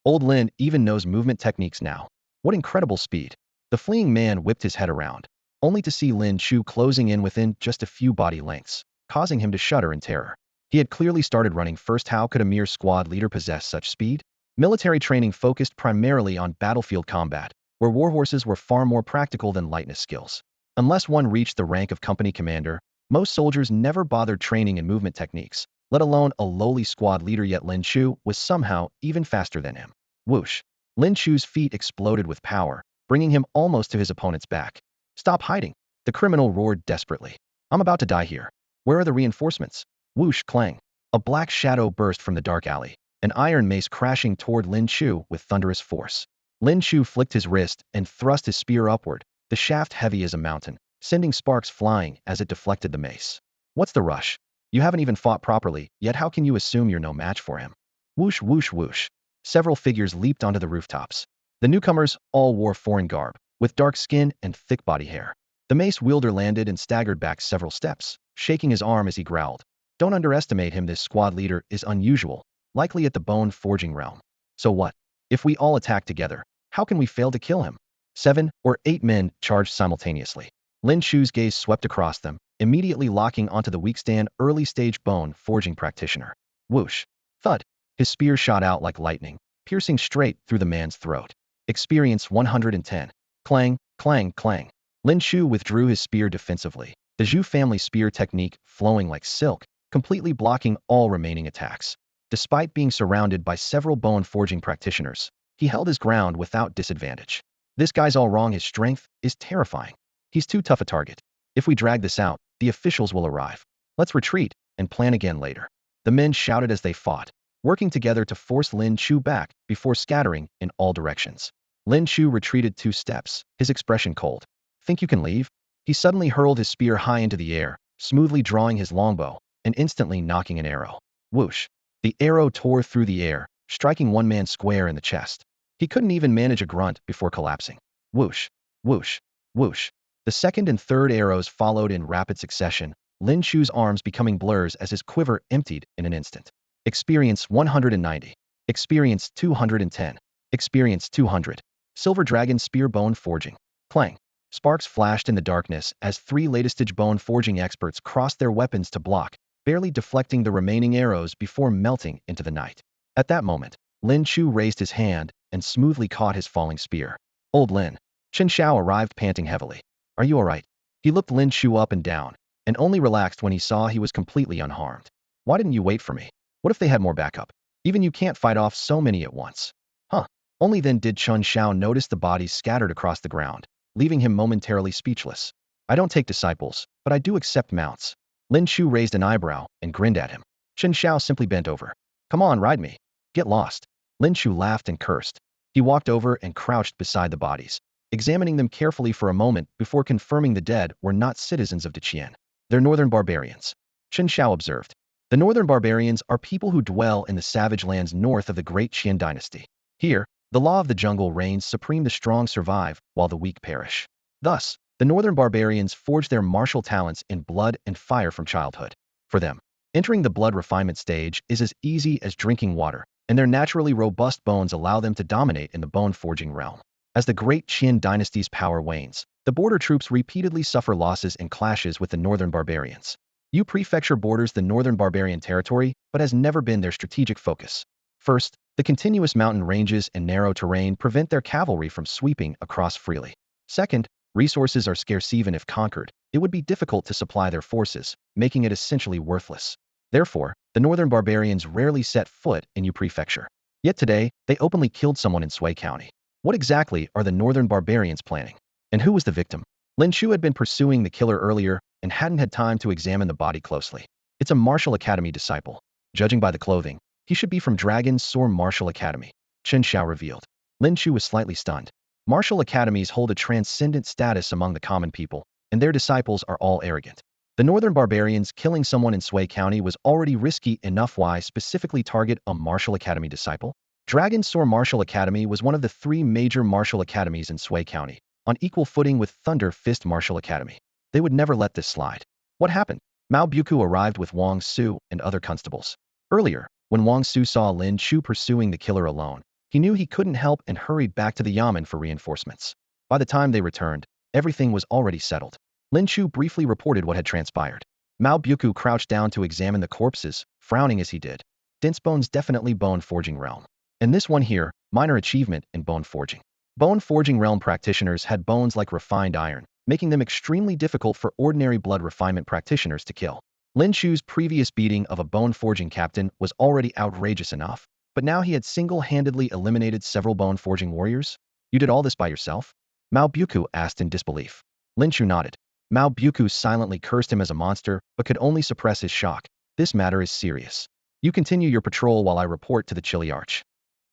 "Old Lin even knows movement techniques now. What incredible speed." The fleeing man whipped his head around, only to see Lin Chu closing in within just a few body lengths, causing him to shudder in terror. He had clearly started running first. How could a mere squad leader possess such speed? Military training focused primarily on battlefield combat, where warhorses were far more practical than lightness skills. Unless one reached the rank of company commander, most soldiers never bothered training in movement techniques, let alone a lowly squad leader. Yet Lin Chu was somehow even faster than him. Whoosh! Lin Chu's feet exploded with power, bringing him almost to his opponent's back. "Stop hiding!" the criminal roared desperately. "I'm about to die here. Where are the reinforcements?" Whoosh, clang. A black shadow burst from the dark alley, an iron mace crashing toward Lin Chu with thunderous force. Lin Chu flicked his wrist and thrust his spear upward, the shaft heavy as a mountain, sending sparks flying as it deflected the mace. "What's the rush? You haven't even fought properly, yet how can you assume you're no match for him?" Whoosh, whoosh, whoosh. Several figures leaped onto the rooftops. The newcomers all wore foreign garb, with dark skin and thick body hair. The mace wielder landed and staggered back several steps, shaking his arm as he growled. "Don't underestimate him. This squad leader is unusual, likely at the bone forging realm. So what? If we all attack together, how can we fail to kill him?" 7 or 8 men charged simultaneously. Lin Chu's gaze swept across them, immediately locking onto the weak-stand early-stage bone forging practitioner. Whoosh! Thud! His spear shot out like lightning, piercing straight through the man's throat. Experience 110. Clang, clang, clang. Lin Chu withdrew his spear defensively, the Zhu family spear technique flowing like silk, completely blocking all remaining attacks. Despite being surrounded by several bone forging practitioners, he held his ground without disadvantage. "This guy's all wrong. His strength is terrifying. He's too tough a target. If we drag this out, the officials will arrive. Let's retreat and plan again later." The men shouted as they fought. working together to force Lin Chu back before scattering in all directions. Lin Chu retreated 2 steps, his expression cold. Think you can leave? He suddenly hurled his spear high into the air, smoothly drawing his longbow, and instantly knocking an arrow. Whoosh! The arrow tore through the air, striking one man square in the chest. He couldn't even manage a grunt before collapsing. Whoosh! Whoosh! Whoosh! The second and third arrows followed in rapid succession, Lin Chu's arms becoming blurs as his quiver emptied in an instant. Experience 190. Experience 210. Experience 200. Silver Dragon Spear Bone Forging. Clang. Sparks flashed in the darkness as 3 latest-stage bone forging experts crossed their weapons to block, barely deflecting the remaining arrows before melting into the night. At that moment, Lin Chu raised his hand and smoothly caught his falling spear. Old Lin. Chen Xiao arrived panting heavily. Are you alright? He looked Lin Chu up and down, and only relaxed when he saw he was completely unharmed. Why didn't you wait for me? What if they had more backup? Even you can't fight off so many at once. Huh. Only then did Chen Xiao notice the bodies scattered across the ground, leaving him momentarily speechless. I don't take disciples, but I do accept mounts. Lin Chu raised an eyebrow and grinned at him. Chen Xiao simply bent over. Come on, ride me. Get lost. Lin Chu laughed and cursed. He walked over and crouched beside the bodies, examining them carefully for a moment before confirming the dead were not citizens of Deqian. They're northern barbarians. Chen Xiao observed. The northern barbarians are people who dwell in the savage lands north of the Great Qian dynasty. Here, the law of the jungle reigns supreme. The strong survive, while the weak perish. Thus, the northern barbarians forge their martial talents in blood and fire from childhood. For them, entering the blood refinement stage is as easy as drinking water, and their naturally robust bones allow them to dominate in the bone forging realm. As the Great Qian dynasty's power wanes, the border troops repeatedly suffer losses in clashes with the northern barbarians. Yu Prefecture borders the northern barbarian territory, but has never been their strategic focus. First, the continuous mountain ranges and narrow terrain prevent their cavalry from sweeping across freely. Second, resources are scarce. Even if conquered, it would be difficult to supply their forces, making it essentially worthless. Therefore, the northern barbarians rarely set foot in Yu Prefecture. Yet today, they openly killed someone in Sui County. What exactly are the northern barbarians planning? And who was the victim? Lin Chu had been pursuing the killer earlier and hadn't had time to examine the body closely. It's a martial academy disciple. Judging by the clothing, he should be from Dragon Sword Martial Academy, Chen Xiao revealed. Lin Chu was slightly stunned. Martial academies hold a transcendent status among the common people, and their disciples are all arrogant. The northern barbarians killing someone in Sui County was already risky enough. Why specifically target a martial academy disciple? Dragon Sword Martial Academy was one of the 3 major martial academies in Sui County, on equal footing with Thunder Fist Martial Academy. They would never let this slide. What happened? Mao Buku arrived with Wang Su and other constables. Earlier, when Wang Su saw Lin Chu pursuing the killer alone, he knew he couldn't help and hurried back to the yamen for reinforcements. By the time they returned, everything was already settled. Lin Chu briefly reported what had transpired. Mao Buku crouched down to examine the corpses, frowning as he did. Dense bones, definitely bone forging realm. And this one here, minor achievement in bone forging. Bone forging realm practitioners had bones like refined iron, making them extremely difficult for ordinary blood refinement practitioners to kill. Lin Chu's previous beating of a bone forging captain was already outrageous enough, but now he had single-handedly eliminated several bone forging warriors? You did all this by yourself? Mao Buku asked in disbelief. Lin Chu nodded. Mao Buku silently cursed him as a monster, but could only suppress his shock. This matter is serious. You continue your patrol while I report to the Chili Arch.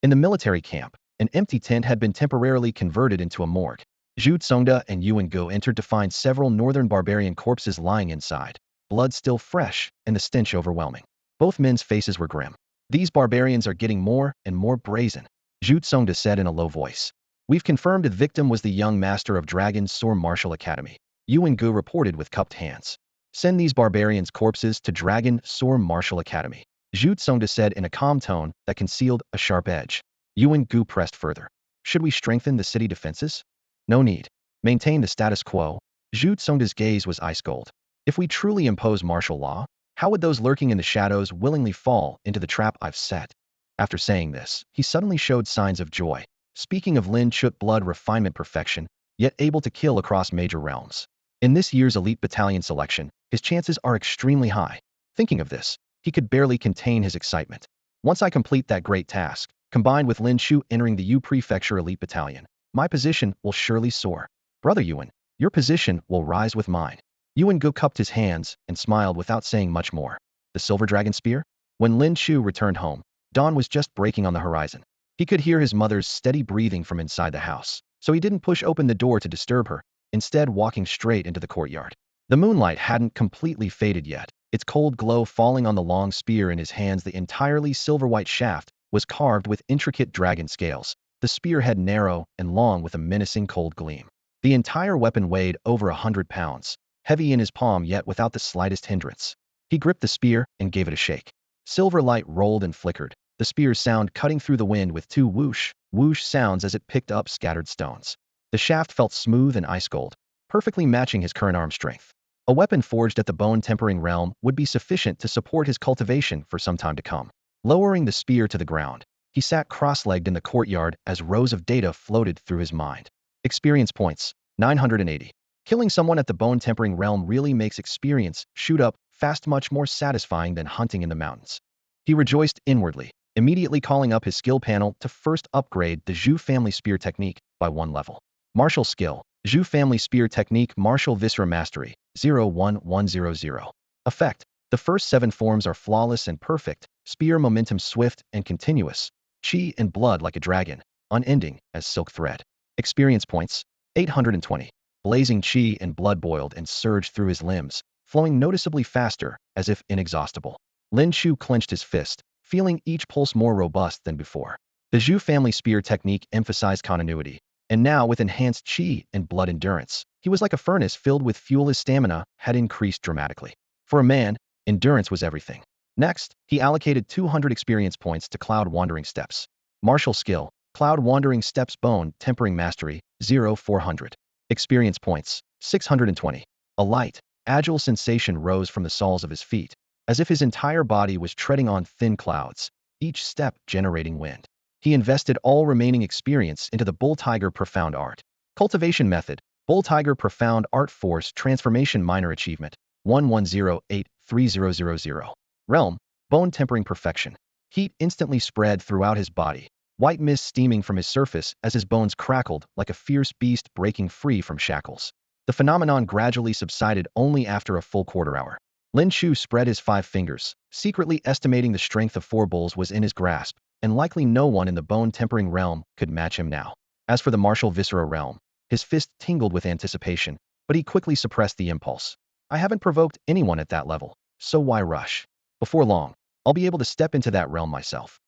In the military camp, an empty tent had been temporarily converted into a morgue. Zhu Tsongda and Yuan Gu entered to find several northern barbarian corpses lying inside, blood still fresh and the stench overwhelming. Both men's faces were grim. These barbarians are getting more and more brazen, Zhu Tsongda said in a low voice. We've confirmed the victim was the young master of Dragon Sword Martial Academy, Yuan Gu reported with cupped hands. Send these barbarians' corpses to Dragon Sword Martial Academy, Zhu Tsongda said in a calm tone that concealed a sharp edge. Yuan Gu pressed further. Should we strengthen the city defenses? No need. Maintain the status quo. Zhu Tsongda's gaze was ice cold. If we truly impose martial law, how would those lurking in the shadows willingly fall into the trap I've set? After saying this, he suddenly showed signs of joy. Speaking of Lin Chu, blood refinement perfection, yet able to kill across major realms. In this year's elite battalion selection, his chances are extremely high. Thinking of this, he could barely contain his excitement. Once I complete that great task, combined with Lin Chu entering the Yu Prefecture Elite Battalion, my position will surely soar. Brother Yuan, your position will rise with mine. Yuan Gu cupped his hands and smiled without saying much more. The Silver Dragon Spear? When Lin Chu returned home, Dawn was just breaking on the horizon. He could hear his mother's steady breathing from inside the house, so he didn't push open the door to disturb her, instead walking straight into the courtyard. The moonlight hadn't completely faded yet, its cold glow falling on the long spear in his hands. The entirely silver-white shaft was carved with intricate dragon scales, the spearhead narrow and long with a menacing cold gleam. The entire weapon weighed over 100 pounds, heavy in his palm yet without the slightest hindrance. He gripped the spear and gave it a shake. Silver light rolled and flickered, the spear's sound cutting through the wind with two whoosh, whoosh sounds as it picked up scattered stones. The shaft felt smooth and ice-cold, perfectly matching his current arm strength. A weapon forged at the bone-tempering realm would be sufficient to support his cultivation for some time to come. Lowering the spear to the ground, he sat cross-legged in the courtyard as rows of data floated through his mind. Experience points, 980. Killing someone at the bone-tempering realm really makes experience shoot up fast, much more satisfying than hunting in the mountains. He rejoiced inwardly, immediately calling up his skill panel to first upgrade the Zhu family spear technique by 1 level. Martial skill, Zhu family spear technique, martial viscera mastery, 01100. Effect, the first 7 forms are flawless and perfect, spear momentum swift and continuous, chi and blood like a dragon, unending as silk thread. Experience points, 820. Blazing chi and blood boiled and surged through his limbs, flowing noticeably faster, as if inexhaustible. Lin Chu clenched his fist, feeling each pulse more robust than before. The Zhu family spear technique emphasized continuity, and now with enhanced chi and blood endurance, he was like a furnace filled with fuel. His stamina had increased dramatically. For a man, endurance was everything. Next, he allocated 200 experience points to Cloud Wandering Steps. Martial skill, Cloud Wandering Steps bone tempering mastery, 0400. Experience points, 620. A light, agile sensation rose from the soles of his feet, as if his entire body was treading on thin clouds, each step generating wind. He invested all remaining experience into the Bull Tiger Profound Art. Cultivation method, Bull Tiger Profound Art Force Transformation Minor Achievement, 11083000. Realm, Bone Tempering Perfection. Heat instantly spread throughout his body, white mist steaming from his surface as his bones crackled like a fierce beast breaking free from shackles. The phenomenon gradually subsided only after a full quarter hour. Lin Chu spread his 5 fingers, secretly estimating the strength of 4 bulls was in his grasp, and likely no one in the bone-tempering realm could match him now. As for the martial viscera realm, his fist tingled with anticipation, but he quickly suppressed the impulse. I haven't provoked anyone at that level, so why rush? Before long, I'll be able to step into that realm myself.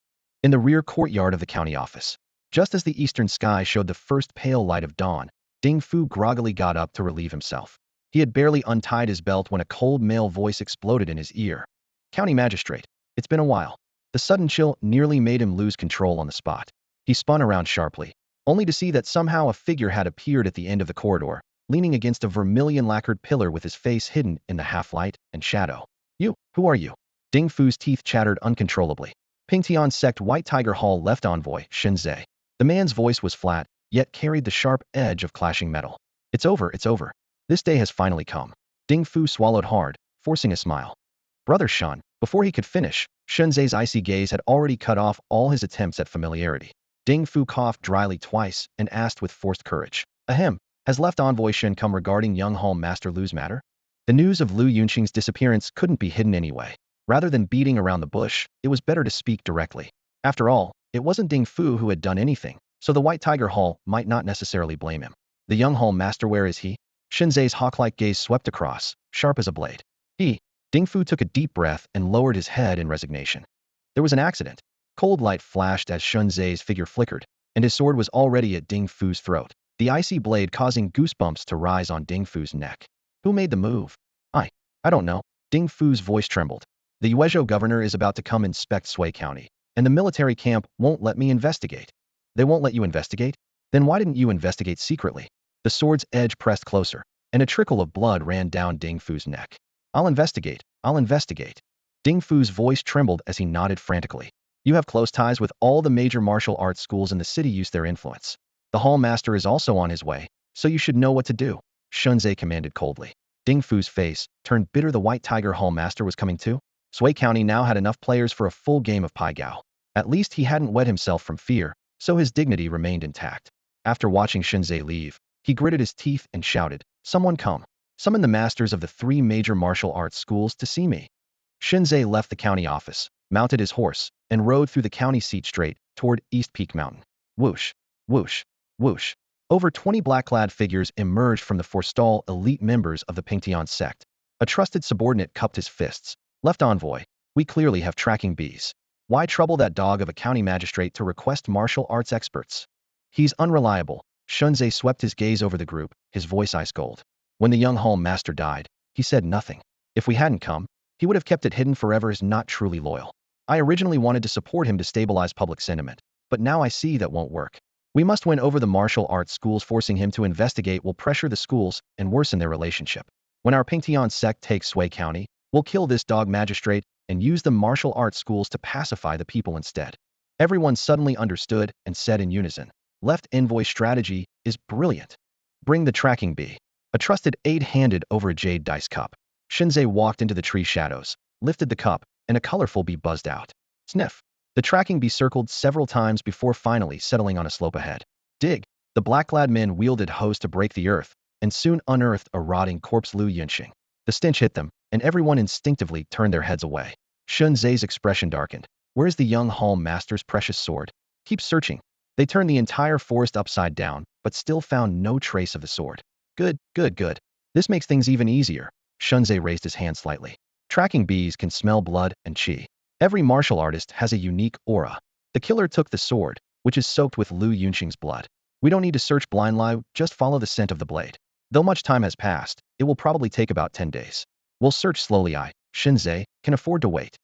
In the rear courtyard of the county office, just as the eastern sky showed the first pale light of dawn, Ding Fu groggily got up to relieve himself. He had barely untied his belt when a cold male voice exploded in his ear. County magistrate, it's been a while. The sudden chill nearly made him lose control on the spot. He spun around sharply, only to see that somehow a figure had appeared at the end of the corridor, leaning against a vermilion-lacquered pillar with his face hidden in the half-light and shadow. You, who are you? Ding Fu's teeth chattered uncontrollably. Pingtian Sect White Tiger Hall left envoy, Shenzai. The man's voice was flat, yet carried the sharp edge of clashing metal. It's over, it's over. This day has finally come. Ding Fu swallowed hard, forcing a smile. Brother Shen, before he could finish, Shenzai's icy gaze had already cut off all his attempts at familiarity. Ding Fu coughed dryly twice and asked with forced courage. Ahem, has left envoy Shen come regarding young Hall Master Lu's matter? The news of Lu Yunqing's disappearance couldn't be hidden anyway. Rather than beating around the bush, it was better to speak directly. After all, it wasn't Ding Fu who had done anything, so the White Tiger Hall might not necessarily blame him. The young Hall Master, where is he? Shenzai's hawk-like gaze swept across, sharp as a blade. Ding Fu took a deep breath and lowered his head in resignation. There was an accident. Cold light flashed as Shenzai's figure flickered, and his sword was already at Ding Fu's throat, the icy blade causing goosebumps to rise on Ding Fu's neck. Who made the move? I don't know. Ding Fu's voice trembled. The Yuezhou governor is about to come inspect Sui County, and the military camp won't let me investigate. They won't let you investigate? Then why didn't you investigate secretly? The sword's edge pressed closer, and a trickle of blood ran down Ding Fu's neck. I'll investigate. I'll investigate. Ding Fu's voice trembled as he nodded frantically. You have close ties with all the major martial arts schools in the city. Use their influence. The Hall Master is also on his way, so you should know what to do, Shenzai commanded coldly. Ding Fu's face turned bitter. The White Tiger Hall Master was coming too? Sui County now had enough players for a full game of Pai Gao. At least he hadn't wed himself from fear, so his dignity remained intact. After watching Shenzai leave, he gritted his teeth and shouted, Someone come. Summon the masters of the 3 major martial arts schools to see me. Shenzai left the county office, mounted his horse, and rode through the county seat straight toward East Peak Mountain. Whoosh, whoosh, whoosh. Over 20 black-clad figures emerged from the forestall elite members of the Pingtian sect. A trusted subordinate cupped his fists. Left envoy, we clearly have tracking bees. Why trouble that dog of a county magistrate to request martial arts experts? He's unreliable. Shunzai swept his gaze over the group, his voice ice cold. When the young home master died, he said nothing. If we hadn't come, he would have kept it hidden forever as not truly loyal. I originally wanted to support him to stabilize public sentiment, but now I see that won't work. We must win over the martial arts schools. Forcing him to investigate will pressure the schools and worsen their relationship. When our Pingtian sect takes Sway County, we'll kill this dog magistrate and use the martial arts schools to pacify the people instead. Everyone suddenly understood and said in unison, left envoy strategy is brilliant. Bring the tracking bee. A trusted aide handed over a jade dice cup. Shinzei walked into the tree shadows, lifted the cup, and a colorful bee buzzed out. Sniff. The tracking bee circled several times before finally settling on a slope ahead. Dig. The black-clad men wielded hoes to break the earth, and soon unearthed a rotting corpse Lu Yunxing. The stench hit them, and everyone instinctively turned their heads away. Shunzai's expression darkened. Where's the young hall master's precious sword? Keep searching. They turned the entire forest upside down, but still found no trace of the sword. Good, good, good. This makes things even easier. Shunzai raised his hand slightly. Tracking bees can smell blood and qi. Every martial artist has a unique aura. The killer took the sword, which is soaked with Lu Yunxing's blood. We don't need to search blindly, just follow the scent of the blade. Though much time has passed, it will probably take about 10 days. We'll search slowly. Shinzai, can afford to wait.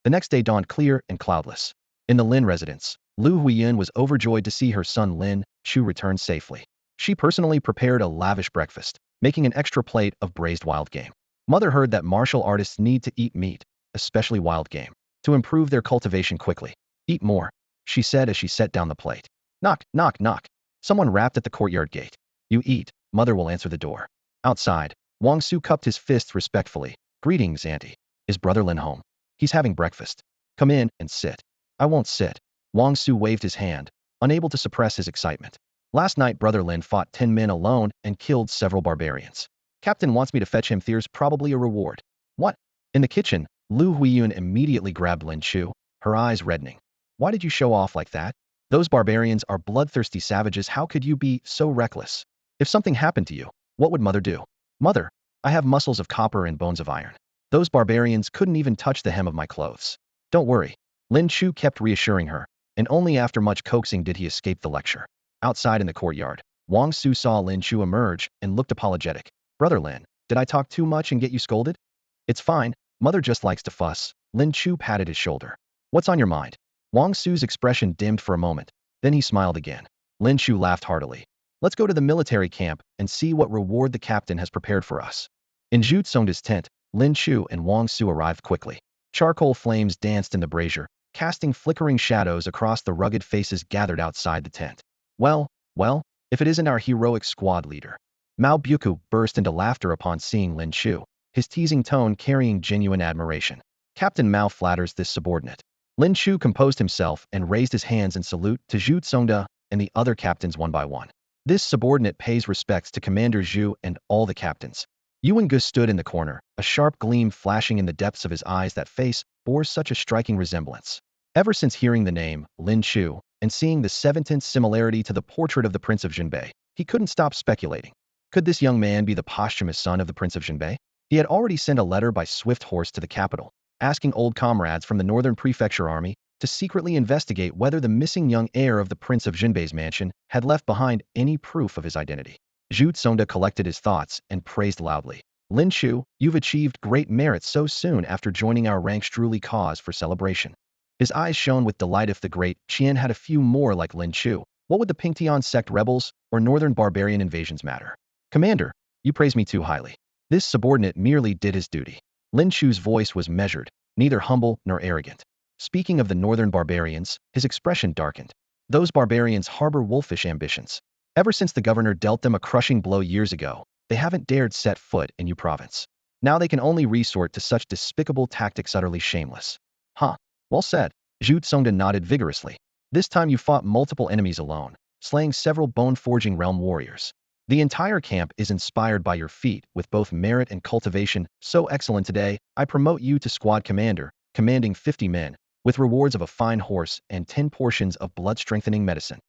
The next day dawned clear and cloudless. In the Lin residence, Lu Huiyin was overjoyed to see her son Lin Chu return safely. She personally prepared a lavish breakfast, making an extra plate of braised wild game. Mother heard that martial artists need to eat meat, especially wild game, to improve their cultivation quickly. Eat more, she said as she set down the plate. Knock, knock, knock. Someone rapped at the courtyard gate. You eat, mother will answer the door. Outside, Wang Su cupped his fists respectfully. Greetings, auntie. Is brother Lin home? He's having breakfast. Come in and sit. I won't sit. Wang Su waved his hand, unable to suppress his excitement. Last night brother Lin fought 10 men alone and killed several barbarians. Captain wants me to fetch him. There's probably a reward. What? In the kitchen, Lu Huiyun immediately grabbed Lin Chu, her eyes reddening. Why did you show off like that? Those barbarians are bloodthirsty savages. How could you be so reckless? If something happened to you, what would mother do? Mother, I have muscles of copper and bones of iron. Those barbarians couldn't even touch the hem of my clothes. Don't worry. Lin Chu kept reassuring her, and only after much coaxing did he escape the lecture. Outside in the courtyard, Wang Su saw Lin Chu emerge and looked apologetic. Brother Lin, did I talk too much and get you scolded? It's fine. Mother just likes to fuss. Lin Chu patted his shoulder. What's on your mind? Wang Su's expression dimmed for a moment. Then he smiled again. Lin Chu laughed heartily. Let's go to the military camp and see what reward the captain has prepared for us. In Zhu Tsongda's tent, Lin Chu and Wang Su arrived quickly. Charcoal flames danced in the brazier, casting flickering shadows across the rugged faces gathered outside the tent. Well, if it isn't our heroic squad leader. Mao Buku burst into laughter upon seeing Lin Chu, his teasing tone carrying genuine admiration. Captain Mao flatters this subordinate. Lin Chu composed himself and raised his hands in salute to Zhu Tsongda and the other captains one by one. This subordinate pays respects to Commander Zhu and all the captains. Yuan Gu stood in the corner, a sharp gleam flashing in the depths of his eyes. That face bore such a striking resemblance. Ever since hearing the name, Lin Chu, and seeing the 7/10 similarity to the portrait of the Prince of Jinbei, he couldn't stop speculating. Could this young man be the posthumous son of the Prince of Jinbei? He had already sent a letter by swift horse to the capital, asking old comrades from the Northern Prefecture Army to secretly investigate whether the missing young heir of the Prince of Jinbei's mansion had left behind any proof of his identity. Zhu Tsongda collected his thoughts and praised loudly. Lin Chu, you've achieved great merit so soon after joining our ranks. Truly cause for celebration. His eyes shone with delight. If the great Qian had a few more like Lin Chu, what would the Pingtian sect rebels or northern barbarian invasions matter? Commander, you praise me too highly. This subordinate merely did his duty. Lin Chu's voice was measured, neither humble nor arrogant. Speaking of the northern barbarians, his expression darkened. Those barbarians harbor wolfish ambitions. Ever since the governor dealt them a crushing blow years ago, they haven't dared set foot in Yu province. Now they can only resort to such despicable tactics, utterly shameless. Huh. Well said. Zhu Tsongda nodded vigorously. This time you fought multiple enemies alone, slaying several bone-forging realm warriors. The entire camp is inspired by your feat with both merit and cultivation. So excellent. Today, I promote you to squad commander, commanding 50 men, with rewards of a fine horse and 10 portions of blood-strengthening medicine.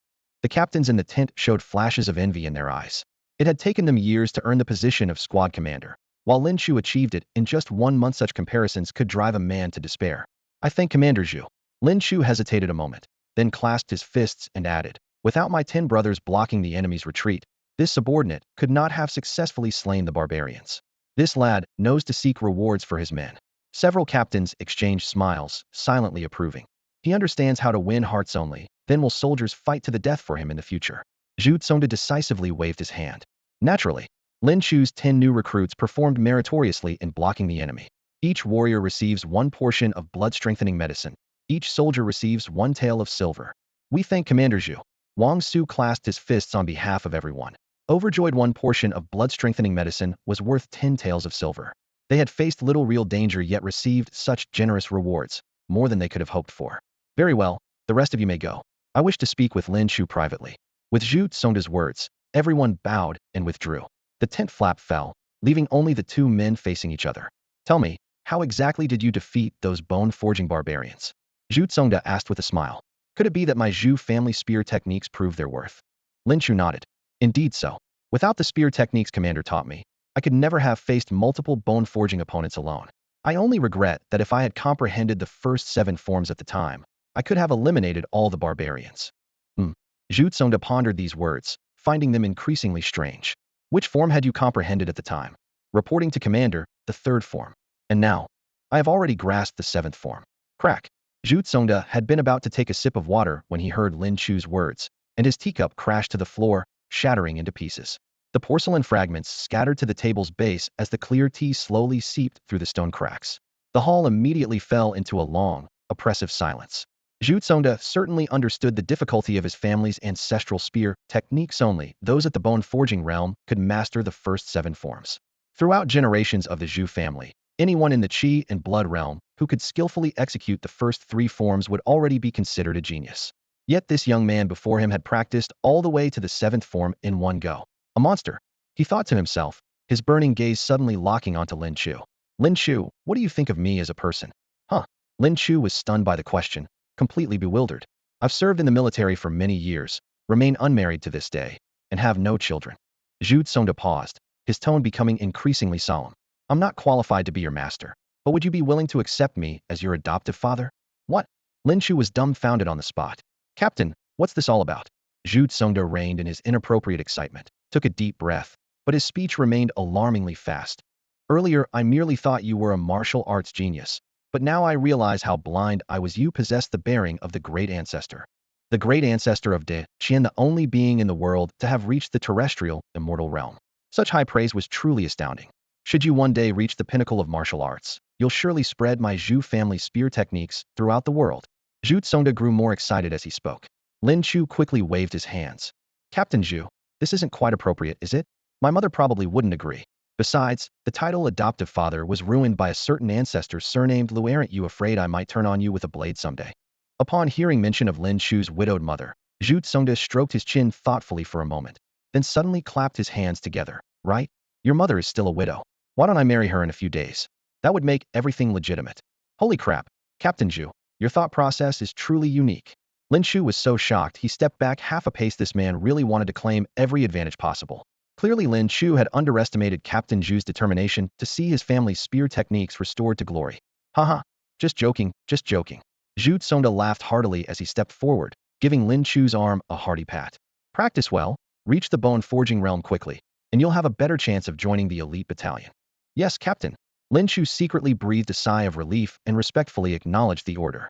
The captains in the tent showed flashes of envy in their eyes. It had taken them years to earn the position of squad commander, while Lin Chu achieved it in just 1 month. Such comparisons could drive a man to despair. I thank Commander Zhu. Lin Chu hesitated a moment, then clasped his fists and added, without my 10 brothers blocking the enemy's retreat, this subordinate could not have successfully slain the barbarians. This lad knows to seek rewards for his men. Several captains exchanged smiles, silently approving. He understands how to win hearts only, then will soldiers fight to the death for him in the future. Zhu Tsongde decisively waved his hand. Naturally, Lin Chu's 10 new recruits performed meritoriously in blocking the enemy. Each warrior receives 1 portion of blood-strengthening medicine. Each soldier receives 1 tael of silver. We thank Commander Zhu. Wang Su clasped his fists on behalf of everyone. Overjoyed, 1 portion of blood-strengthening medicine was worth 10 taels of silver. They had faced little real danger yet received such generous rewards, more than they could have hoped for. Very well, the rest of you may go. I wish to speak with Lin Chu privately. With Zhu Tsongde's words, everyone bowed and withdrew. The tent flap fell, leaving only the 2 men facing each other. Tell me, how exactly did you defeat those bone-forging barbarians? Zhu Tsongde asked with a smile. Could it be that my Zhu family spear techniques proved their worth? Lin Chu nodded. Indeed so. Without the spear techniques Commander taught me, I could never have faced multiple bone-forging opponents alone. I only regret that if I had comprehended the first 7 forms at the time, I could have eliminated all the barbarians. Zhu Tsongde pondered these words, finding them increasingly strange. Which form had you comprehended at the time? Reporting to Commander, the 3rd form. And now, I have already grasped the 7th form. Crack. Zhu Tsongde had been about to take a sip of water when he heard Lin Chu's words, and his teacup crashed to the floor, shattering into pieces. The porcelain fragments scattered to the table's base as the clear tea slowly seeped through the stone cracks. The hall immediately fell into a long, oppressive silence. Zhu Tsongde certainly understood the difficulty of his family's ancestral spear techniques. Only those at the bone-forging realm could master the first 7 forms. Throughout generations of the Zhu family, anyone in the qi and blood realm who could skillfully execute the first 3 forms would already be considered a genius. Yet this young man before him had practiced all the way to the 7th form in one go. A monster, he thought to himself, his burning gaze suddenly locking onto Lin Chu. Lin Chu, what do you think of me as a person? Huh? Lin Chu was stunned by the question, completely bewildered. I've served in the military for many years, remain unmarried to this day, and have no children. Zhu Tsongde paused, his tone becoming increasingly solemn. I'm not qualified to be your master, but would you be willing to accept me as your adoptive father? What? Lin Chu was dumbfounded on the spot. Captain, what's this all about? Zhu Tsongde reined in his inappropriate excitement, took a deep breath, but his speech remained alarmingly fast. Earlier, I merely thought you were a martial arts genius, but now I realize how blind I was. You possess the bearing of the great ancestor. The great ancestor of De Qian, the only being in the world to have reached the terrestrial, immortal realm. Such high praise was truly astounding. Should you one day reach the pinnacle of martial arts, you'll surely spread my Zhu family spear techniques throughout the world. Zhu Tsongde grew more excited as he spoke. Lin Chu quickly waved his hands. Captain Zhu, this isn't quite appropriate, is it? My mother probably wouldn't agree. Besides, the title adoptive father was ruined by a certain ancestor surnamed Lu. Aren't you afraid I might turn on you with a blade someday? Upon hearing mention of Lin Chu's widowed mother, Zhu Tsongde stroked his chin thoughtfully for a moment, then suddenly clapped his hands together. Right? Your mother is still a widow. Why don't I marry her in a few days? That would make everything legitimate. Holy crap, Captain Zhu, your thought process is truly unique. Lin Chu was so shocked he stepped back half a pace. This man really wanted to claim every advantage possible. Clearly Lin Chu had underestimated Captain Zhu's determination to see his family's spear techniques restored to glory. Haha, just joking, just joking. Zhu Tsongde laughed heartily as he stepped forward, giving Lin Chu's arm a hearty pat. Practice well, reach the bone-forging realm quickly, and you'll have a better chance of joining the elite battalion. Yes, Captain. Lin Chu secretly breathed a sigh of relief and respectfully acknowledged the order.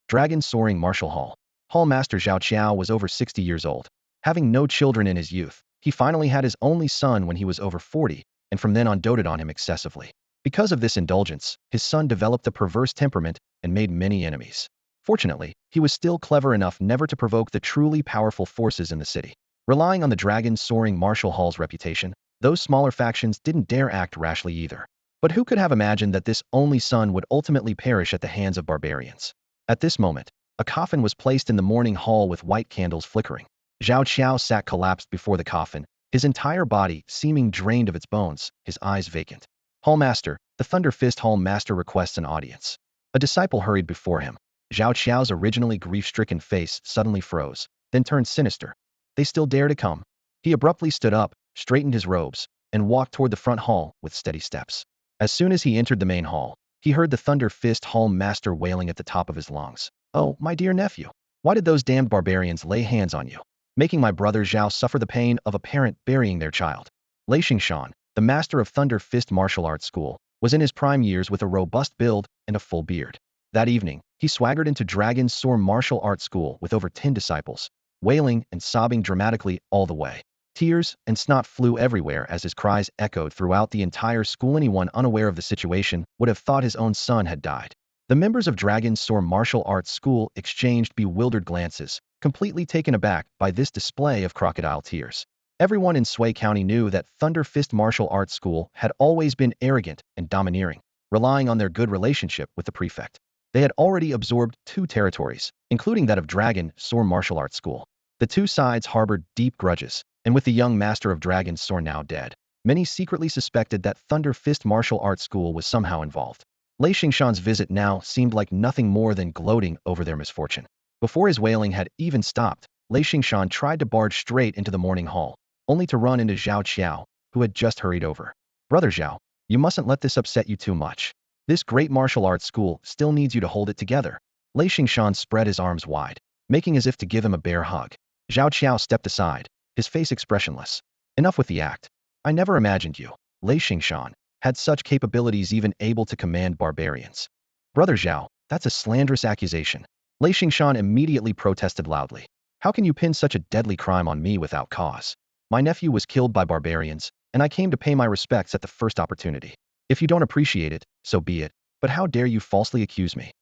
Dragon Soaring Martial Hall. Hall Master Zhao Qiao was over 60 years old. Having no children in his youth, he finally had his only son when he was over 40, and from then on doted on him excessively. Because of this indulgence, his son developed a perverse temperament and made many enemies. Fortunately, he was still clever enough never to provoke the truly powerful forces in the city. Relying on the Dragon Soaring Martial Hall's reputation, those smaller factions didn't dare act rashly either. But who could have imagined that this only son would ultimately perish at the hands of barbarians? At this moment, a coffin was placed in the morning hall with white candles flickering. Zhao Qiao sat collapsed before the coffin, his entire body seeming drained of its bones, his eyes vacant. Hall Master, the Thunder Fist Hall Master requests an audience. A disciple hurried before him. Zhao Qiao's originally grief-stricken face suddenly froze, then turned sinister. They still dare to come. He abruptly stood up, straightened his robes, and walked toward the front hall with steady steps. As soon as he entered the main hall, he heard the Thunder Fist Hall Master wailing at the top of his lungs. "Oh, my dear nephew, why did those damned barbarians lay hands on you, making my brother Zhao suffer the pain of a parent burying their child?" Lei Xingshan, the master of Thunder Fist Martial Arts School, was in his prime years with a robust build and a full beard. That evening, he swaggered into Dragon's Sword Martial Arts School with over 10 disciples, wailing and sobbing dramatically all the way. Tears and snot flew everywhere as his cries echoed throughout the entire school. Anyone unaware of the situation would have thought his own son had died. The members of Dragon's Sword Martial Arts School exchanged bewildered glances, completely taken aback by this display of crocodile tears. Everyone in Sui County knew that Thunder Fist Martial Arts School had always been arrogant and domineering, relying on their good relationship with the prefect. They had already absorbed 2 territories, including that of Dragon Sword Martial Arts School. The 2 sides harbored deep grudges, and with the young master of Dragon's Sword now dead, many secretly suspected that Thunder Fist Martial Arts School was somehow involved. Lei Xingshan's visit now seemed like nothing more than gloating over their misfortune. Before his wailing had even stopped, Lei Xingshan tried to barge straight into the morning hall, only to run into Zhao Qiao, who had just hurried over. "Brother Zhao, you mustn't let this upset you too much. This great martial arts school still needs you to hold it together." Lei Xingshan spread his arms wide, making as if to give him a bear hug. Zhao Qiao stepped aside, his face expressionless. "Enough with the act. I never imagined you, Lei Xingshan, had such capabilities, even able to command barbarians." "Brother Zhao, that's a slanderous accusation." Lei Xingshan immediately protested loudly. "How can you pin such a deadly crime on me without cause? My nephew was killed by barbarians, and I came to pay my respects at the first opportunity. If you don't appreciate it, so be it, but how dare you falsely accuse me?"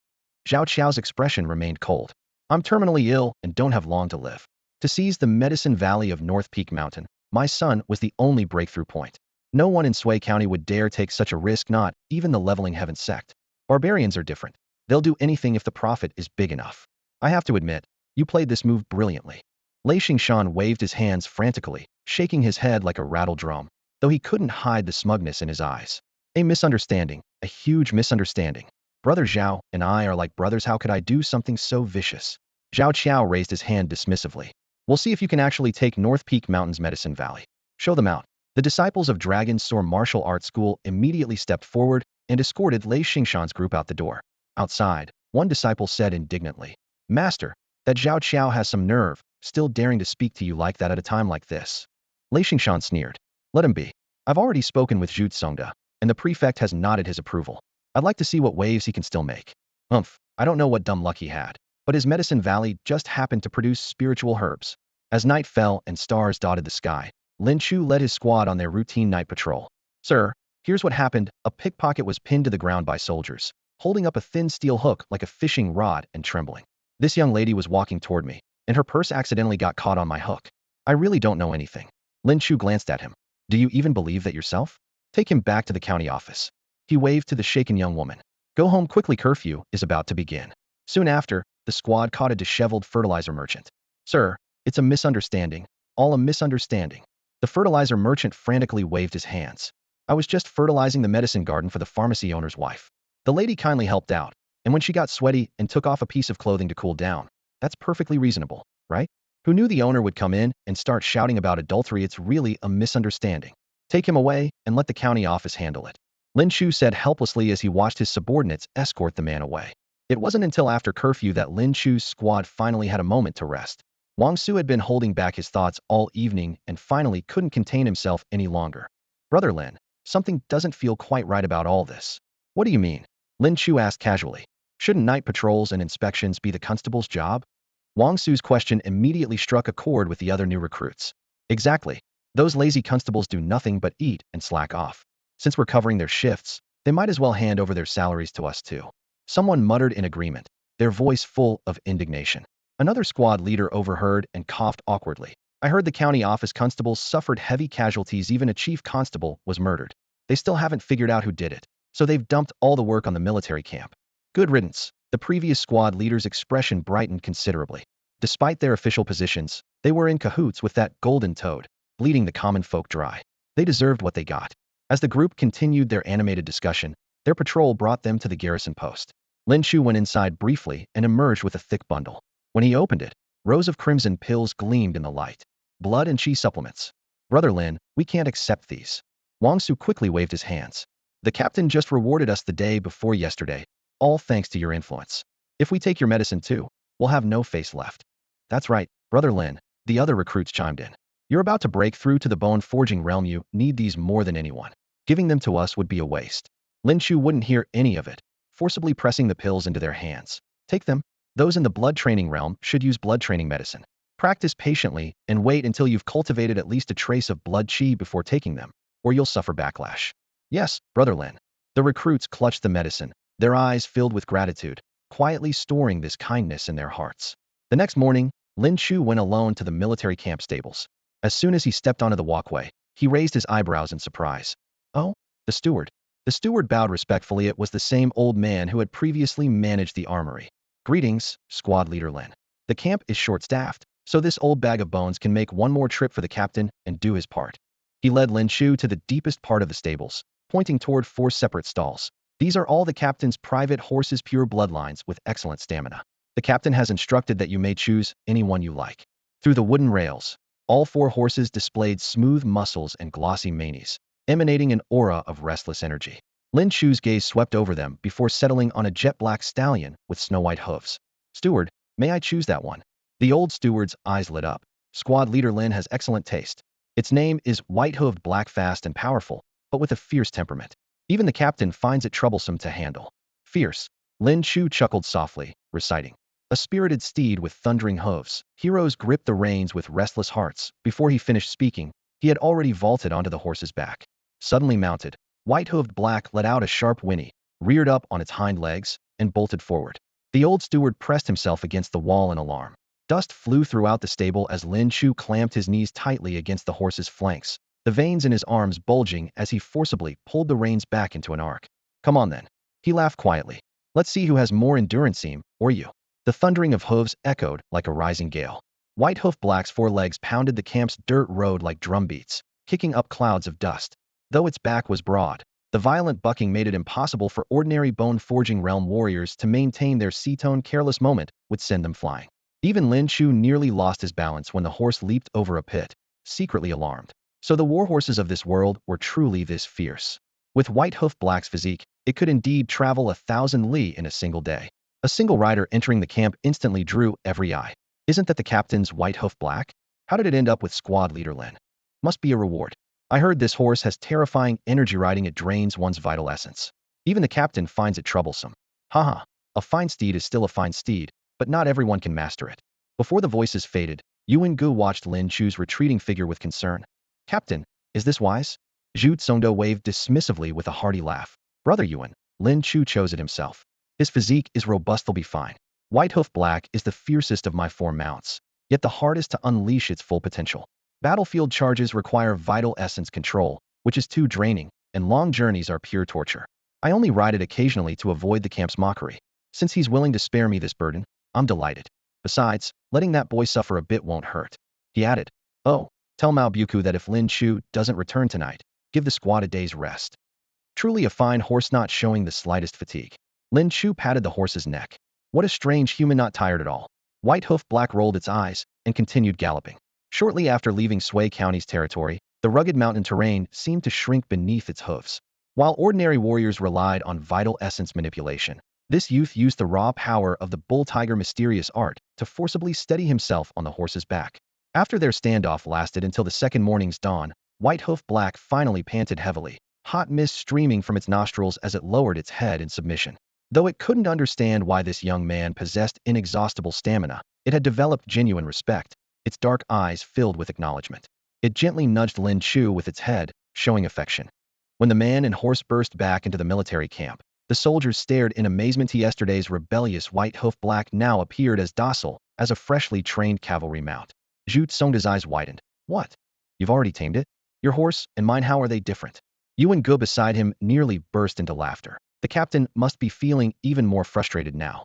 Zhao Qiao's expression remained cold. "I'm terminally ill and don't have long to live. To seize the Medicine Valley of North Peak Mountain, my son was the only breakthrough point. No one in Sui County would dare take such a risk, not even the Leveling Heaven sect. Barbarians are different. They'll do anything if the profit is big enough. I have to admit, you played this move brilliantly." Lei Xingshan waved his hands frantically, shaking his head like a rattled drum, though he couldn't hide the smugness in his eyes. "A misunderstanding, a huge misunderstanding. Brother Zhao and I are like brothers. How could I do something so vicious?" Zhao Qiao raised his hand dismissively. "We'll see if you can actually take North Peak Mountain's Medicine Valley. Show them out." The disciples of Dragon's Sword Martial Arts School immediately stepped forward and escorted Lei Xingshan's group out the door. Outside, one disciple said indignantly, "Master, that Zhao Qiao has some nerve, still daring to speak to you like that at a time like this." Lei Xingshan sneered. "Let him be. I've already spoken with Zhu Tsongda, and the prefect has nodded his approval. I'd like to see what waves he can still make. I don't know what dumb luck he had, but his Medicine Valley just happened to produce spiritual herbs." As night fell and stars dotted the sky, Lin Chu led his squad on their routine night patrol. "Sir, here's what happened." A pickpocket was pinned to the ground by soldiers, holding up a thin steel hook like a fishing rod and trembling. "This young lady was walking toward me, and her purse accidentally got caught on my hook. I really don't know anything." Lin Chu glanced at him. "Do you even believe that yourself? Take him back to the county office." He waved to the shaken young woman. "Go home quickly, curfew is about to begin." Soon after, the squad caught a disheveled fertilizer merchant. "Sir, it's a misunderstanding, all a misunderstanding." The fertilizer merchant frantically waved his hands. "I was just fertilizing the medicine garden for the pharmacy owner's wife. The lady kindly helped out, and when she got sweaty and took off a piece of clothing to cool down, that's perfectly reasonable, right? Who knew the owner would come in and start shouting about adultery? It's really a misunderstanding. Take him away and let the county office handle it." Lin Chu said helplessly as he watched his subordinates escort the man away. It wasn't until after curfew that Lin Chu's squad finally had a moment to rest. Wang Su had been holding back his thoughts all evening and finally couldn't contain himself any longer. "Brother Lin, something doesn't feel quite right about all this." "What do you mean?" Lin Chu asked casually. "Shouldn't night patrols and inspections be the constable's job?" Wang Su's question immediately struck a chord with the other new recruits. "Exactly. Those lazy constables do nothing but eat and slack off. Since we're covering their shifts, they might as well hand over their salaries to us too." Someone muttered in agreement, their voice full of indignation. Another squad leader overheard and coughed awkwardly. "I heard the county office constables suffered heavy casualties. Even a chief constable was murdered. They still haven't figured out who did it, so they've dumped all the work on the military camp." "Good riddance." The previous squad leader's expression brightened considerably. Despite their official positions, they were in cahoots with that golden toad, bleeding the common folk dry. They deserved what they got. As the group continued their animated discussion, their patrol brought them to the garrison post. Lin Chu went inside briefly and emerged with a thick bundle. When he opened it, rows of crimson pills gleamed in the light. Blood and chi supplements. Brother Lin, we can't accept these. Wang Su quickly waved his hands. The captain just rewarded us the day before yesterday, all thanks to your influence. If we take your medicine too, we'll have no face left. That's right, Brother Lin, the other recruits chimed in. You're about to break through to the bone forging realm. You need these more than anyone. Giving them to us would be a waste. Lin Chu wouldn't hear any of it, forcibly pressing the pills into their hands. Take them. Those in the blood training realm should use blood training medicine. Practice patiently and wait until you've cultivated at least a trace of blood chi before taking them, or you'll suffer backlash. Yes, Brother Lin. The recruits clutched the medicine, their eyes filled with gratitude, quietly storing this kindness in their hearts. The next morning, Lin Chu went alone to the military camp stables. As soon as he stepped onto the walkway, he raised his eyebrows in surprise. Oh, the steward. The steward bowed respectfully. It was the same old man who had previously managed the armory. Greetings, squad leader Lin. The camp is short-staffed, so this old bag of bones can make one more trip for the captain and do his part. He led Lin Chu to the deepest part of the stables, pointing toward 4 separate stalls. These are all the captain's private horses, pure bloodlines with excellent stamina. The captain has instructed that you may choose any one you like. Through the wooden rails, all 4 horses displayed smooth muscles and glossy manes, emanating an aura of restless energy. Lin Chu's gaze swept over them before settling on a jet-black stallion with snow-white hooves. Steward, may I choose that one? The old steward's eyes lit up. Squad leader Lin has excellent taste. Its name is white-hooved black, fast and powerful, but with a fierce temperament. Even the captain finds it troublesome to handle. Fierce. Lin Chu chuckled softly, reciting. A spirited steed with thundering hooves. Heroes grip the reins with restless hearts. Before he finished speaking, he had already vaulted onto the horse's back. Suddenly mounted, white-hooved black let out a sharp whinny, reared up on its hind legs, and bolted forward. The old steward pressed himself against the wall in alarm. Dust flew throughout the stable as Lin Chu clamped his knees tightly against the horse's flanks, the veins in his arms bulging as he forcibly pulled the reins back into an arc. Come on then. He laughed quietly. Let's see who has more endurance, him or you. The thundering of hooves echoed like a rising gale. White-hoofed black's 4 legs pounded the camp's dirt road like drum beats, kicking up clouds of dust. Though its back was broad, the violent bucking made it impossible for ordinary bone-forging realm warriors to maintain their C-tone. Careless moment would send them flying. Even Lin Chu nearly lost his balance when the horse leaped over a pit, secretly alarmed. So the warhorses of this world were truly this fierce. With white-hoofed black's physique, it could indeed travel 1,000 li in a single day. A single rider entering the camp instantly drew every eye. Isn't that the captain's white-hoofed black? How did it end up with squad leader Lin? Must be a reward. I heard this horse has terrifying energy. Riding it drains one's vital essence. Even the captain finds it troublesome. Haha, a fine steed is still a fine steed, but not everyone can master it. Before the voices faded, Yuan Gu watched Lin Chu's retreating figure with concern. Captain, is this wise? Zhu Tsongdo waved dismissively with a hearty laugh. Brother Yuan, Lin Chu chose it himself. His physique is robust. He'll be fine. White-hoof black is the fiercest of my 4 mounts, yet the hardest to unleash its full potential. Battlefield charges require vital essence control, which is too draining, and long journeys are pure torture. I only ride it occasionally to avoid the camp's mockery. Since he's willing to spare me this burden, I'm delighted. Besides, letting that boy suffer a bit won't hurt. He added, oh, tell Mao Buku that if Lin Chu doesn't return tonight, give the squad a day's rest. Truly a fine horse, not showing the slightest fatigue. Lin Chu patted the horse's neck. What a strange human, not tired at all. White-hoof black rolled its eyes and continued galloping. Shortly after leaving Sui County's territory, the rugged mountain terrain seemed to shrink beneath its hooves. While ordinary warriors relied on vital essence manipulation, this youth used the raw power of the bull-tiger mysterious art to forcibly steady himself on the horse's back. After their standoff lasted until the second morning's dawn, White-hoof black finally panted heavily, hot mist streaming from its nostrils as it lowered its head in submission. Though it couldn't understand why this young man possessed inexhaustible stamina, it had developed genuine respect, its dark eyes filled with acknowledgement. It gently nudged Lin Chu with its head, showing affection. When the man and horse burst back into the military camp, the soldiers stared in amazement. Yesterday's rebellious white-hoof black now appeared as docile as a freshly trained cavalry mount. Zhu Tsongda's eyes widened. What? You've already tamed it? Your horse and mine, how are they different? Yuan Gu beside him nearly burst into laughter. The captain must be feeling even more frustrated now.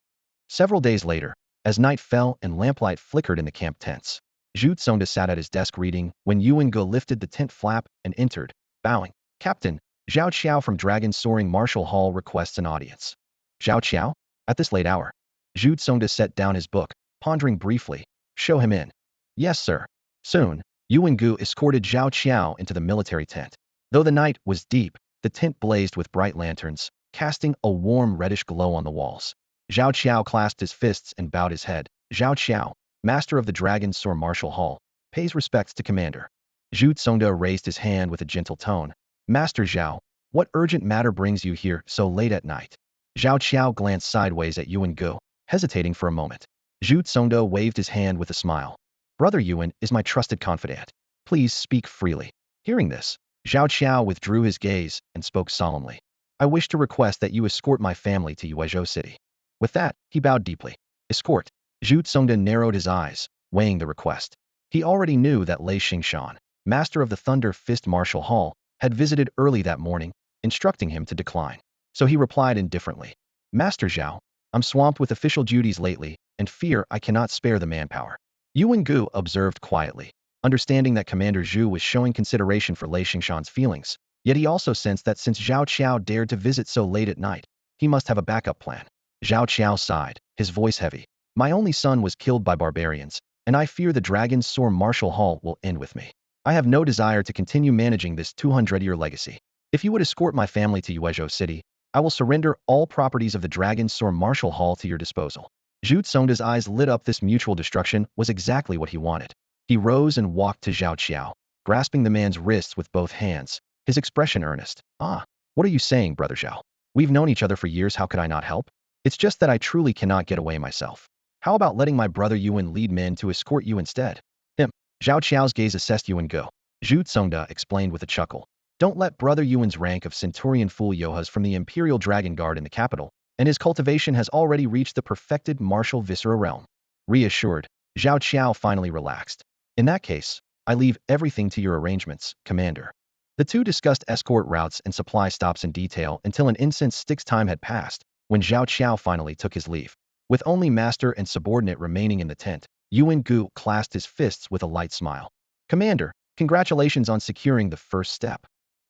Several days later, as night fell and lamplight flickered in the camp tents, Zhu Tsongda sat at his desk reading when Yuan Gu lifted the tent flap and entered, bowing. Captain, Zhao Qiao from Dragon Soaring Martial Hall requests an audience. Zhao Qiao? At this late hour, Zhu Tsongda set down his book, pondering briefly. Show him in. Yes, sir. Soon, Yuan Gu escorted Zhao Qiao into the military tent. Though the night was deep, the tent blazed with bright lanterns, casting a warm reddish glow on the walls. Zhao Qiao clasped his fists and bowed his head. Zhao Qiao, master of the Dragon's Sword Martial Hall, pays respects to commander. Zhu Tsongda raised his hand with a gentle tone. Master Zhao, what urgent matter brings you here so late at night? Zhao Qiao glanced sideways at Yuan Gu, hesitating for a moment. Zhu Tsongda waved his hand with a smile. Brother Yuan is my trusted confidant. Please speak freely. Hearing this, Zhao Qiao withdrew his gaze and spoke solemnly. I wish to request that you escort my family to Yuezhou City. With that, he bowed deeply. Escort. Zhu Tsongda narrowed his eyes, weighing the request. He already knew that Lei Xingshan, master of the Thunder Fist Martial Hall, had visited early that morning, instructing him to decline. So he replied indifferently. Master Zhao, I'm swamped with official duties lately, and fear I cannot spare the manpower. Yuan Gu observed quietly, understanding that Commander Zhu was showing consideration for Lei Xingshan's feelings, yet he also sensed that since Zhao Qiao dared to visit so late at night, he must have a backup plan. Zhao Qiao sighed, his voice heavy. My only son was killed by barbarians, and I fear the Dragon's Sword Martial Hall will end with me. I have no desire to continue managing this 200-year legacy. If you would escort my family to Yuezhou City, I will surrender all properties of the Dragon's Sword Martial Hall to your disposal. Zhu Tsongda's eyes lit up. This mutual destruction was exactly what he wanted. He rose and walked to Zhao Qiao, grasping the man's wrists with both hands, his expression earnest. Ah, what are you saying, Brother Zhao? We've known each other for years, how could I not help? It's just that I truly cannot get away myself. How about letting my brother Yuan lead men to escort you instead? Zhao Qiao's gaze assessed Yuan Gu. Zhu Tsongda explained with a chuckle. Don't let brother Yuan's rank of centurion fool Yohas from the Imperial Dragon Guard in the capital, and his cultivation has already reached the perfected martial viscera realm. Reassured, Zhao Qiao finally relaxed. In that case, I leave everything to your arrangements, Commander. The two discussed escort routes and supply stops in detail until an incense stick's time had passed, when Zhao Qiao finally took his leave. With only master and subordinate remaining in the tent, Yuan Gu clasped his fists with a light smile. Commander, congratulations on securing the first step.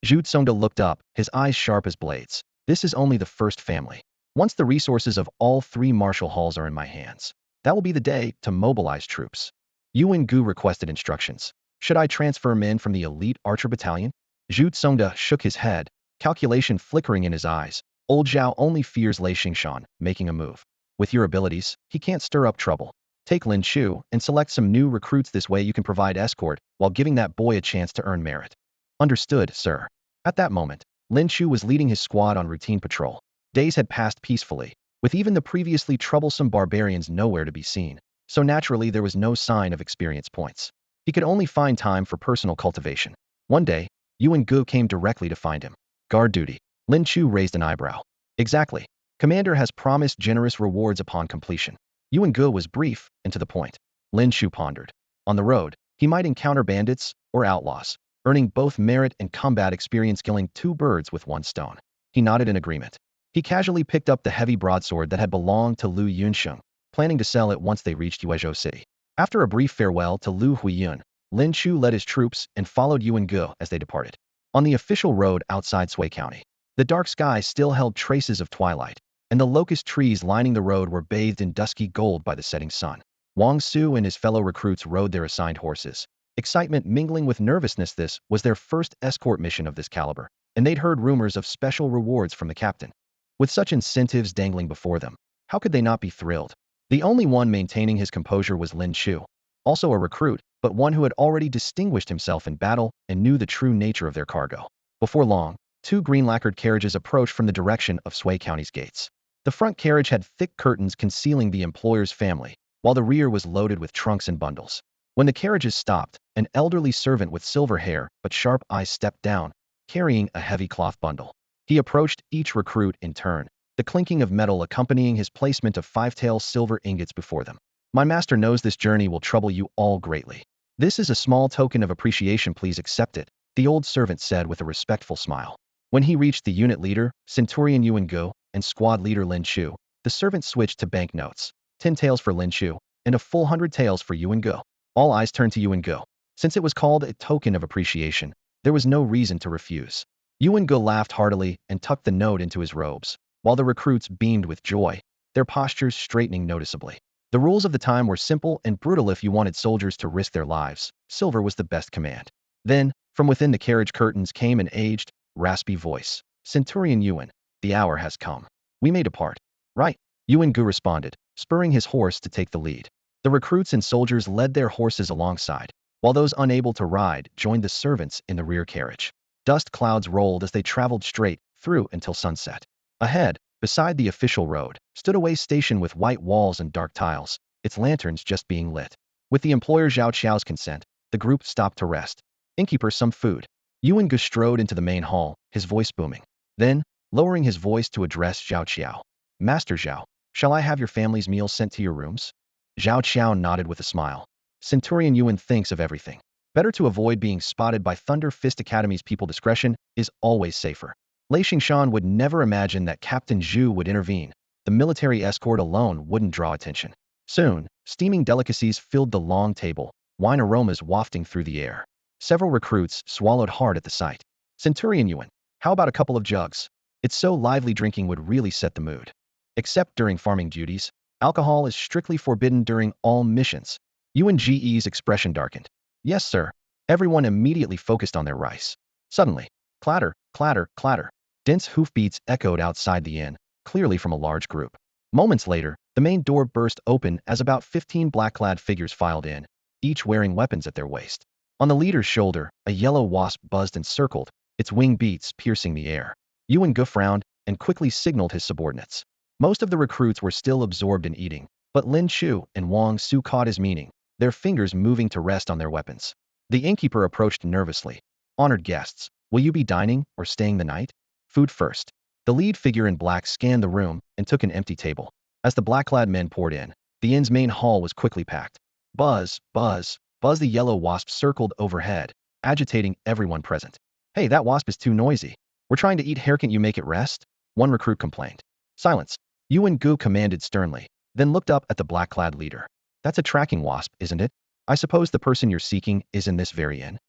Zhu Tsongda looked up, his eyes sharp as blades. This is only the first family. Once the resources of all three martial halls are in my hands, that will be the day to mobilize troops. Yuan Gu requested instructions. Should I transfer men from the elite archer battalion? Zhu Tsongda shook his head, calculation flickering in his eyes. Old Zhao only fears Lei Xingshan making a move. With your abilities, he can't stir up trouble. Take Lin Chu and select some new recruits. This way you can provide escort while giving that boy a chance to earn merit. Understood, sir. At that moment, Lin Chu was leading his squad on routine patrol. Days had passed peacefully, with even the previously troublesome barbarians nowhere to be seen, so naturally there was no sign of experience points. He could only find time for personal cultivation. One day, Yuan Gu came directly to find him. Guard duty. Lin Chu raised an eyebrow. Exactly. Commander has promised generous rewards upon completion. Yuan Gu was brief and to the point. Lin Chu pondered. On the road, he might encounter bandits or outlaws, earning both merit and combat experience, killing two birds with one stone. He nodded in agreement. He casually picked up the heavy broadsword that had belonged to Lu Yunsheng, planning to sell it once they reached Yuezhou City. After a brief farewell to Lu Huiyun, Lin Chu led his troops and followed Yuan Gu as they departed. On the official road outside Sui County, the dark sky still held traces of twilight, and the locust trees lining the road were bathed in dusky gold by the setting sun. Wang Su and his fellow recruits rode their assigned horses, excitement mingling with nervousness. This was their first escort mission of this caliber, and they'd heard rumors of special rewards from the captain. With such incentives dangling before them, how could they not be thrilled? The only one maintaining his composure was Lin Chu, also a recruit, but one who had already distinguished himself in battle and knew the true nature of their cargo. Before long, two green-lacquered carriages approached from the direction of Sui County's gates. The front carriage had thick curtains concealing the employer's family, while the rear was loaded with trunks and bundles. When the carriages stopped, an elderly servant with silver hair but sharp eyes stepped down, carrying a heavy cloth bundle. He approached each recruit in turn, the clinking of metal accompanying his placement of five-tael silver ingots before them. My master knows this journey will trouble you all greatly. This is a small token of appreciation, please accept it, the old servant said with a respectful smile. When he reached the unit leader, Centurion Yuan Gu, and squad leader Lin Chu, the servant switched to banknotes, 10 taels for Lin Chu, and a full 100 taels for Yuan Gu. All eyes turned to Yuan Gu. Since it was called a token of appreciation, there was no reason to refuse. Yuan Gu laughed heartily and tucked the note into his robes, while the recruits beamed with joy. their postures straightening noticeably. The rules of the time were simple and brutal. If you wanted soldiers to risk their lives, silver was the best command. Then, from within the carriage curtains came an aged, raspy voice. Centurion Yuan, the hour has come. We may depart. Right, Yuan Gu responded, spurring his horse to take the lead. The recruits and soldiers led their horses alongside, while those unable to ride joined the servants in the rear carriage. Dust clouds rolled as they traveled straight through until sunset. Ahead, beside the official road, stood a way station with white walls and dark tiles, its lanterns just being lit. With the employer Zhao Qiao's consent, the group stopped to rest. Innkeeper, some food. Yuan Gu strode into the main hall, his voice booming. Then, lowering his voice to address Zhao Qiao. Master Zhao, shall I have your family's meals sent to your rooms? Zhao Qiao nodded with a smile. Centurion Yuan thinks of everything. Better to avoid being spotted by Thunder Fist Academy's people. Discretion is always safer. Lei Xingshan would never imagine that Captain Zhu would intervene. The military escort alone wouldn't draw attention. Soon, steaming delicacies filled the long table, wine aromas wafting through the air. Several recruits swallowed hard at the sight. Centurion Yuan, how about a couple of jugs? It's so lively, drinking would really set the mood. Except during farming duties, alcohol is strictly forbidden during all missions. Yuan Ge's expression darkened. Yes, sir. Everyone immediately focused on their rice. Suddenly, clatter, clatter, clatter. Dense hoofbeats echoed outside the inn, clearly from a large group. Moments later, the main door burst open as about 15 black-clad figures filed in, each wearing weapons at their waist. On the leader's shoulder, a yellow wasp buzzed and circled, its wing beats piercing the air. Yuan Gu frowned and quickly signaled his subordinates. Most of the recruits were still absorbed in eating, but Lin Chu and Wang Su caught his meaning, their fingers moving to rest on their weapons. The innkeeper approached nervously. Honored guests, will you be dining or staying the night? Food first. The lead figure in black scanned the room and took an empty table. As the black-clad men poured in, the inn's main hall was quickly packed. Buzz, buzz, buzz. The yellow wasp circled overhead, agitating everyone present. Hey, that wasp is too noisy. We're trying to eat here, can't you make it rest? One recruit complained. Silence. Yuan Gu commanded sternly, then looked up at the black-clad leader. That's a tracking wasp, isn't it? I suppose the person you're seeking is in this very inn.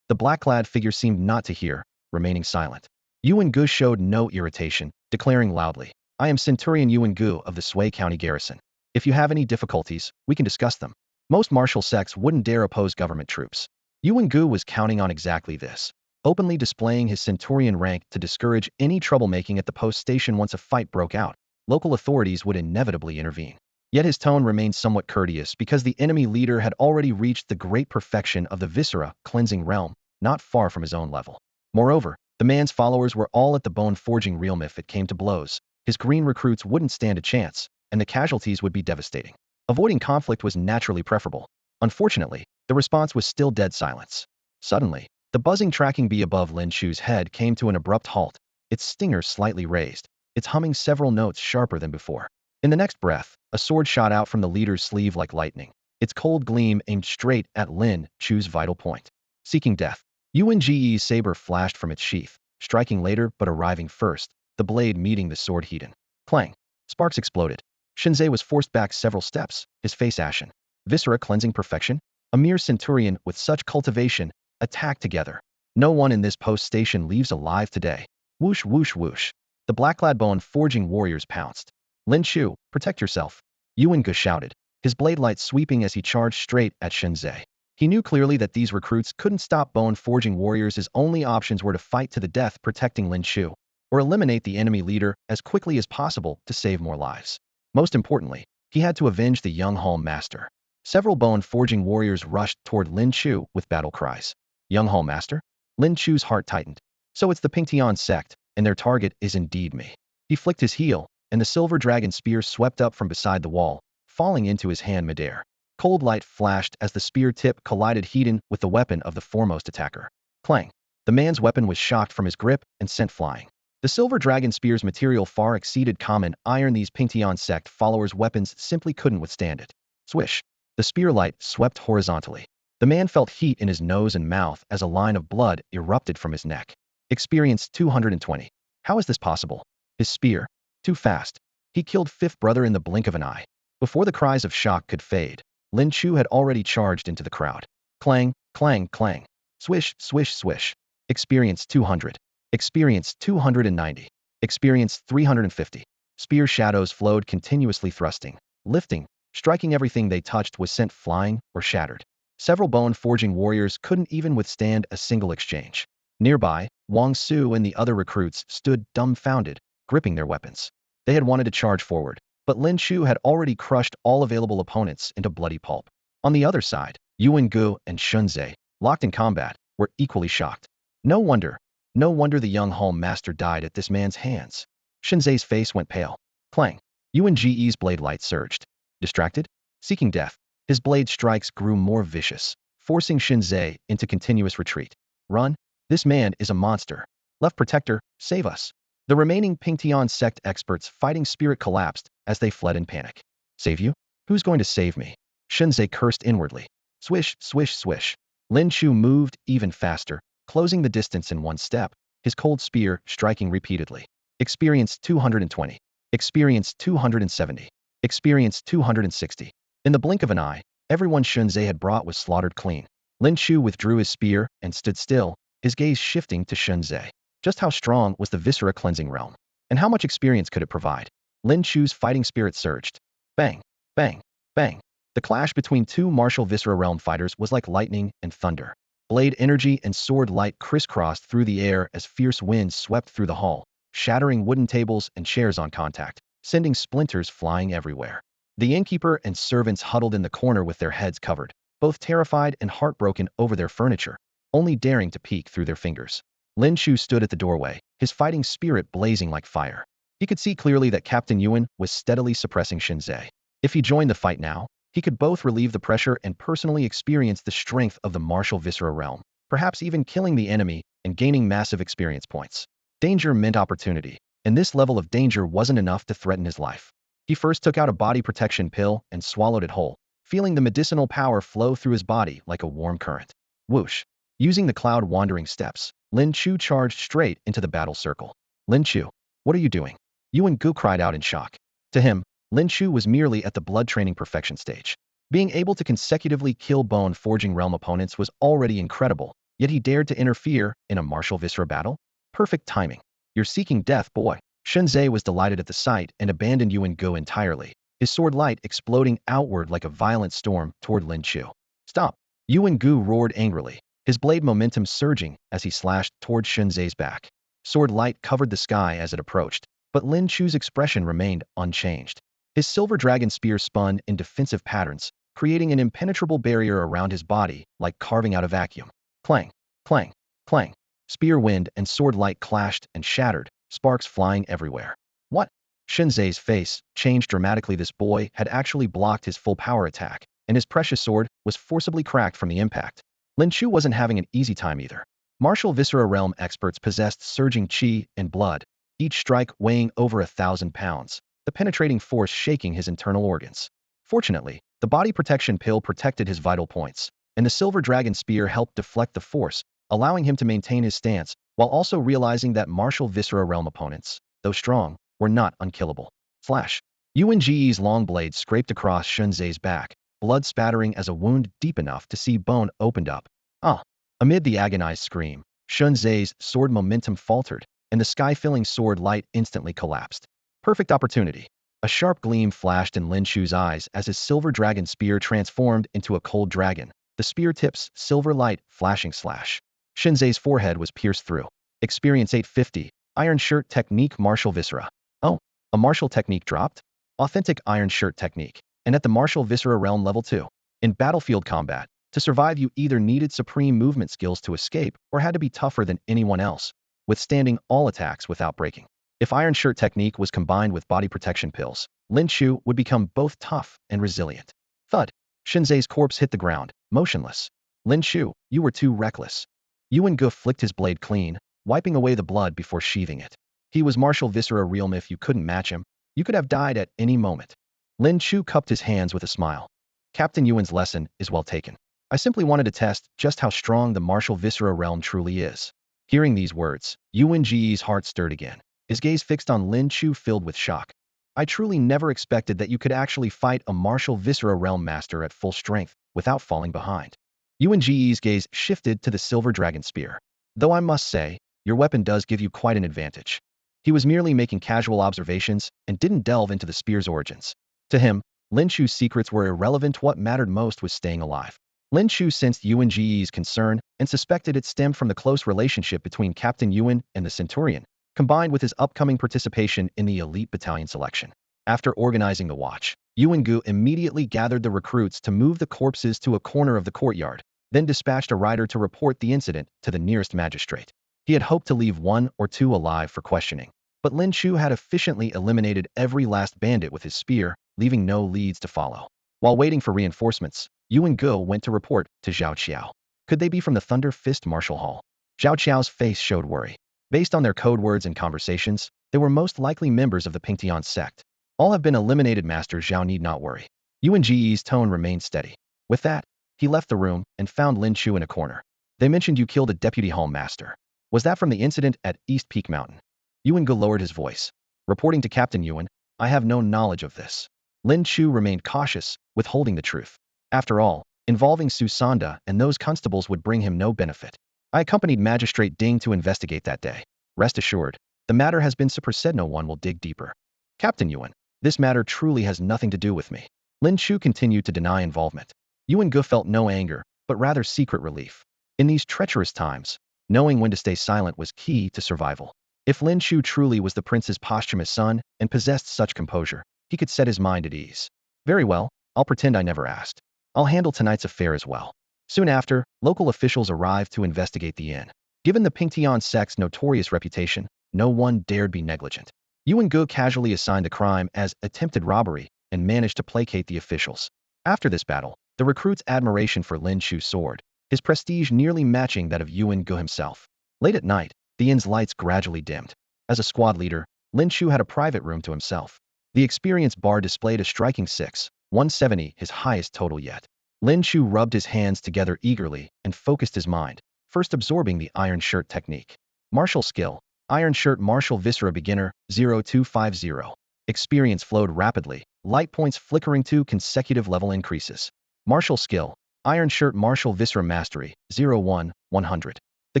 The black-clad figure seemed not to hear, remaining silent. Yuan Gu showed no irritation, declaring loudly, I am Centurion Yuan Gu of the Sui County garrison. If you have any difficulties, we can discuss them. Most martial sects wouldn't dare oppose government troops. Yuan Gu was counting on exactly this, openly displaying his centurion rank to discourage any troublemaking at the post station. Once a fight broke out, local authorities would inevitably intervene. Yet his tone remained somewhat courteous because the enemy leader had already reached the great perfection of the viscera cleansing realm, not far from his own level. Moreover, the man's followers were all at the bone-forging realm. If it came to blows, his green recruits wouldn't stand a chance, and the casualties would be devastating. Avoiding conflict was naturally preferable. Unfortunately, the response was still dead silence. Suddenly, the buzzing tracking bee above Lin Chu's head came to an abrupt halt, its stinger slightly raised, its humming several notes sharper than before. In the next breath, a sword shot out from the leader's sleeve like lightning, its cold gleam aimed straight at Lin Chu's vital point. Seeking death. Yuan Ge's saber flashed from its sheath, striking later but arriving first, the blade meeting the sword Hedon. Clang. Sparks exploded. Shinzei was forced back several steps, his face ashen. Viscera cleansing perfection? A mere centurion with such cultivation, attacked together. No one in this post station leaves alive today. Whoosh, whoosh, whoosh. The black-clad bone-forging warriors pounced. Lin Chu, protect yourself. Yuan Gu shouted, his blade light sweeping as he charged straight at Shinzei. He knew clearly that these recruits couldn't stop bone-forging warriors. His only options were to fight to the death protecting Lin Chu, or eliminate the enemy leader as quickly as possible to save more lives. Most importantly, he had to avenge the young hall master. Several bone-forging warriors rushed toward Lin Chu with battle cries. Young hall master? Lin Chu's heart tightened. So it's the Pingtian sect, and their target is indeed me. He flicked his heel, and the silver dragon spear swept up from beside the wall, falling into his hand midair. Cold light flashed as the spear tip collided Hedon with the weapon of the foremost attacker. Clang. The man's weapon was shocked from his grip and sent flying. The silver dragon spear's material far exceeded common iron. These Pingtian sect followers' weapons simply couldn't withstand it. Swish. The spear light swept horizontally. The man felt heat in his nose and mouth as a line of blood erupted from his neck. Experience 220. How is this possible? His spear. Too fast. He killed fifth brother in the blink of an eye. Before the cries of shock could fade, Lin Chu had already charged into the crowd. Clang, clang, clang. Swish, swish, swish. Experience 200. Experience 290. Experience 350. Spear shadows flowed continuously, thrusting, lifting, striking everything they touched was sent flying or shattered. Several bone-forging warriors couldn't even withstand a single exchange. Nearby, Wang Su and the other recruits stood dumbfounded, gripping their weapons. They had wanted to charge forward, but Lin Chu had already crushed all available opponents into bloody pulp. On the other side, Yuan Gu and Shunzai, locked in combat, were equally shocked. No wonder, no wonder the young home master died at this man's hands. Shunzai's face went pale. Clang. Yuan Ge's blade light surged. Distracted? Seeking death. His blade strikes grew more vicious, forcing Shunzai into continuous retreat. Run! This man is a monster. Left Protector, save us. The remaining Pingtian sect experts' fighting spirit collapsed as they fled in panic. Save you? Who's going to save me? Shunzai cursed inwardly. Swish, swish, swish. Lin Chu moved even faster, closing the distance in one step, his cold spear striking repeatedly. Experience 220. Experience 270. Experience 260. In the blink of an eye, everyone Shunzai had brought was slaughtered clean. Lin Chu withdrew his spear and stood still, his gaze shifting to Shunzai. Just how strong was the Viscera cleansing realm? And how much experience could it provide? Lin Chu's fighting spirit surged. Bang, bang, bang. The clash between two martial Viscera realm fighters was like lightning and thunder. Blade energy and sword light crisscrossed through the air as fierce winds swept through the hall, shattering wooden tables and chairs on contact, sending splinters flying everywhere. The innkeeper and servants huddled in the corner with their heads covered, both terrified and heartbroken over their furniture, only daring to peek through their fingers. Lin Chu stood at the doorway, his fighting spirit blazing like fire. He could see clearly that Captain Yuan was steadily suppressing Shunzai. If he joined the fight now, he could both relieve the pressure and personally experience the strength of the martial Viscera realm, perhaps even killing the enemy and gaining massive experience points. Danger meant opportunity, and this level of danger wasn't enough to threaten his life. He first took out a body protection pill and swallowed it whole, feeling the medicinal power flow through his body like a warm current. Whoosh! Using the cloud-wandering steps, Lin Chu charged straight into the battle circle. Lin Chu, what are you doing? Yuan Gu cried out in shock. To him, Lin Chu was merely at the blood training perfection stage. Being able to consecutively kill bone-forging realm opponents was already incredible, yet he dared to interfere in a martial Viscera battle? Perfect timing. You're seeking death, boy. Shunzai was delighted at the sight and abandoned Yuan Gu entirely, his sword light exploding outward like a violent storm toward Lin Chu. Stop! Yuan Gu roared angrily, his blade momentum surging as he slashed toward Shunzai's back. Sword light covered the sky as it approached, but Lin Chu's expression remained unchanged. His silver dragon spear spun in defensive patterns, creating an impenetrable barrier around his body like carving out a vacuum. Clang, clang, clang. Spear wind and sword light clashed and shattered, sparks flying everywhere. What? Shunzai's face changed dramatically. This boy had actually blocked his full power attack, and his precious sword was forcibly cracked from the impact. Lin Chu wasn't having an easy time either. Martial Viscera realm experts possessed surging chi and blood, each strike weighing over 1,000 pounds, the penetrating force shaking his internal organs. Fortunately, the body protection pill protected his vital points, and the silver dragon spear helped deflect the force, allowing him to maintain his stance, while also realizing that martial Viscera realm opponents, though strong, were not unkillable. Flash! Yuan Ge's long blade scraped across Shunzai's back, blood spattering as a wound deep enough to see bone opened up. Ah! Amid the agonized scream, Shunzai's sword momentum faltered, and the sky-filling sword light instantly collapsed. Perfect opportunity. A sharp gleam flashed in Lin Chu's eyes as his silver dragon spear transformed into a cold dragon, the spear tips silver light flashing slash. Shunzai's forehead was pierced through. Experience 850. Iron Shirt Technique Martial Viscera. Oh, a martial technique dropped? Authentic Iron Shirt Technique. And at the martial Viscera realm level 2. In battlefield combat, to survive you either needed supreme movement skills to escape or had to be tougher than anyone else, withstanding all attacks without breaking. If Iron Shirt Technique was combined with body protection pills, Lin Chu would become both tough and resilient. Thud! Shunzai's corpse hit the ground, motionless. Lin Chu, you were too reckless. Yuan Gu flicked his blade clean, wiping away the blood before sheathing it. He was martial Viscera realm. If you couldn't match him, you could have died at any moment. Lin Chu cupped his hands with a smile. Captain Yuan's lesson is well taken. I simply wanted to test just how strong the martial Viscera realm truly is. Hearing these words, Yuan Ge's heart stirred again, his gaze fixed on Lin Chu filled with shock. I truly never expected that you could actually fight a martial Viscera realm master at full strength without falling behind. Yuan Ge's gaze shifted to the silver dragon spear. Though I must say, your weapon does give you quite an advantage. He was merely making casual observations and didn't delve into the spear's origins. To him, Lin Chu's secrets were irrelevant. What mattered most was staying alive. Lin Chu sensed Yuan Ji's concern and suspected it stemmed from the close relationship between Captain Yuan and the Centurion, combined with his upcoming participation in the elite battalion selection. After organizing the watch, Yuan Gu immediately gathered the recruits to move the corpses to a corner of the courtyard, then dispatched a rider to report the incident to the nearest magistrate. He had hoped to leave one or two alive for questioning, but Lin Chu had efficiently eliminated every last bandit with his spear, leaving no leads to follow. While waiting for reinforcements, Yuan Gu went to report to Zhao Qiao. Could they be from the Thunder Fist Martial Hall? Zhao Qiao's face showed worry. Based on their code words and conversations, they were most likely members of the Pingtian sect. All have been eliminated, Master Zhao need not worry. Yuan Ji's tone remained steady. With that, he left the room and found Lin Chu in a corner. They mentioned you killed a deputy hall master. Was that from the incident at East Peak Mountain? Yuan Gu lowered his voice. Reporting to Captain Yuan, I have no knowledge of this. Lin Chu remained cautious, withholding the truth. After all, involving Susanda and those constables would bring him no benefit. I accompanied Magistrate Ding to investigate that day. Rest assured, the matter has been superseded. No one will dig deeper. Captain Yuan, this matter truly has nothing to do with me. Lin Chu continued to deny involvement. Yuan Gu felt no anger, but rather secret relief. In these treacherous times, knowing when to stay silent was key to survival. If Lin Chu truly was the prince's posthumous son and possessed such composure, he could set his mind at ease. Very well, I'll pretend I never asked. I'll handle tonight's affair as well. Soon after, local officials arrived to investigate the inn. Given the Pingtian sect's notorious reputation, no one dared be negligent. Yuan Gu casually assigned the crime as attempted robbery and managed to placate the officials. After this battle, the recruits' admiration for Lin Chu soared, his prestige nearly matching that of Yuan Gu himself. Late at night, the inn's lights gradually dimmed. As a squad leader, Lin Chu had a private room to himself. The experience bar displayed a striking 6,170, his highest total yet. Lin Chu rubbed his hands together eagerly and focused his mind, first absorbing the iron shirt technique. Martial skill, iron shirt martial viscera beginner, 0250. Experience flowed rapidly, light points flickering 2 consecutive level increases. Martial skill, iron shirt martial viscera mastery, 01,100. The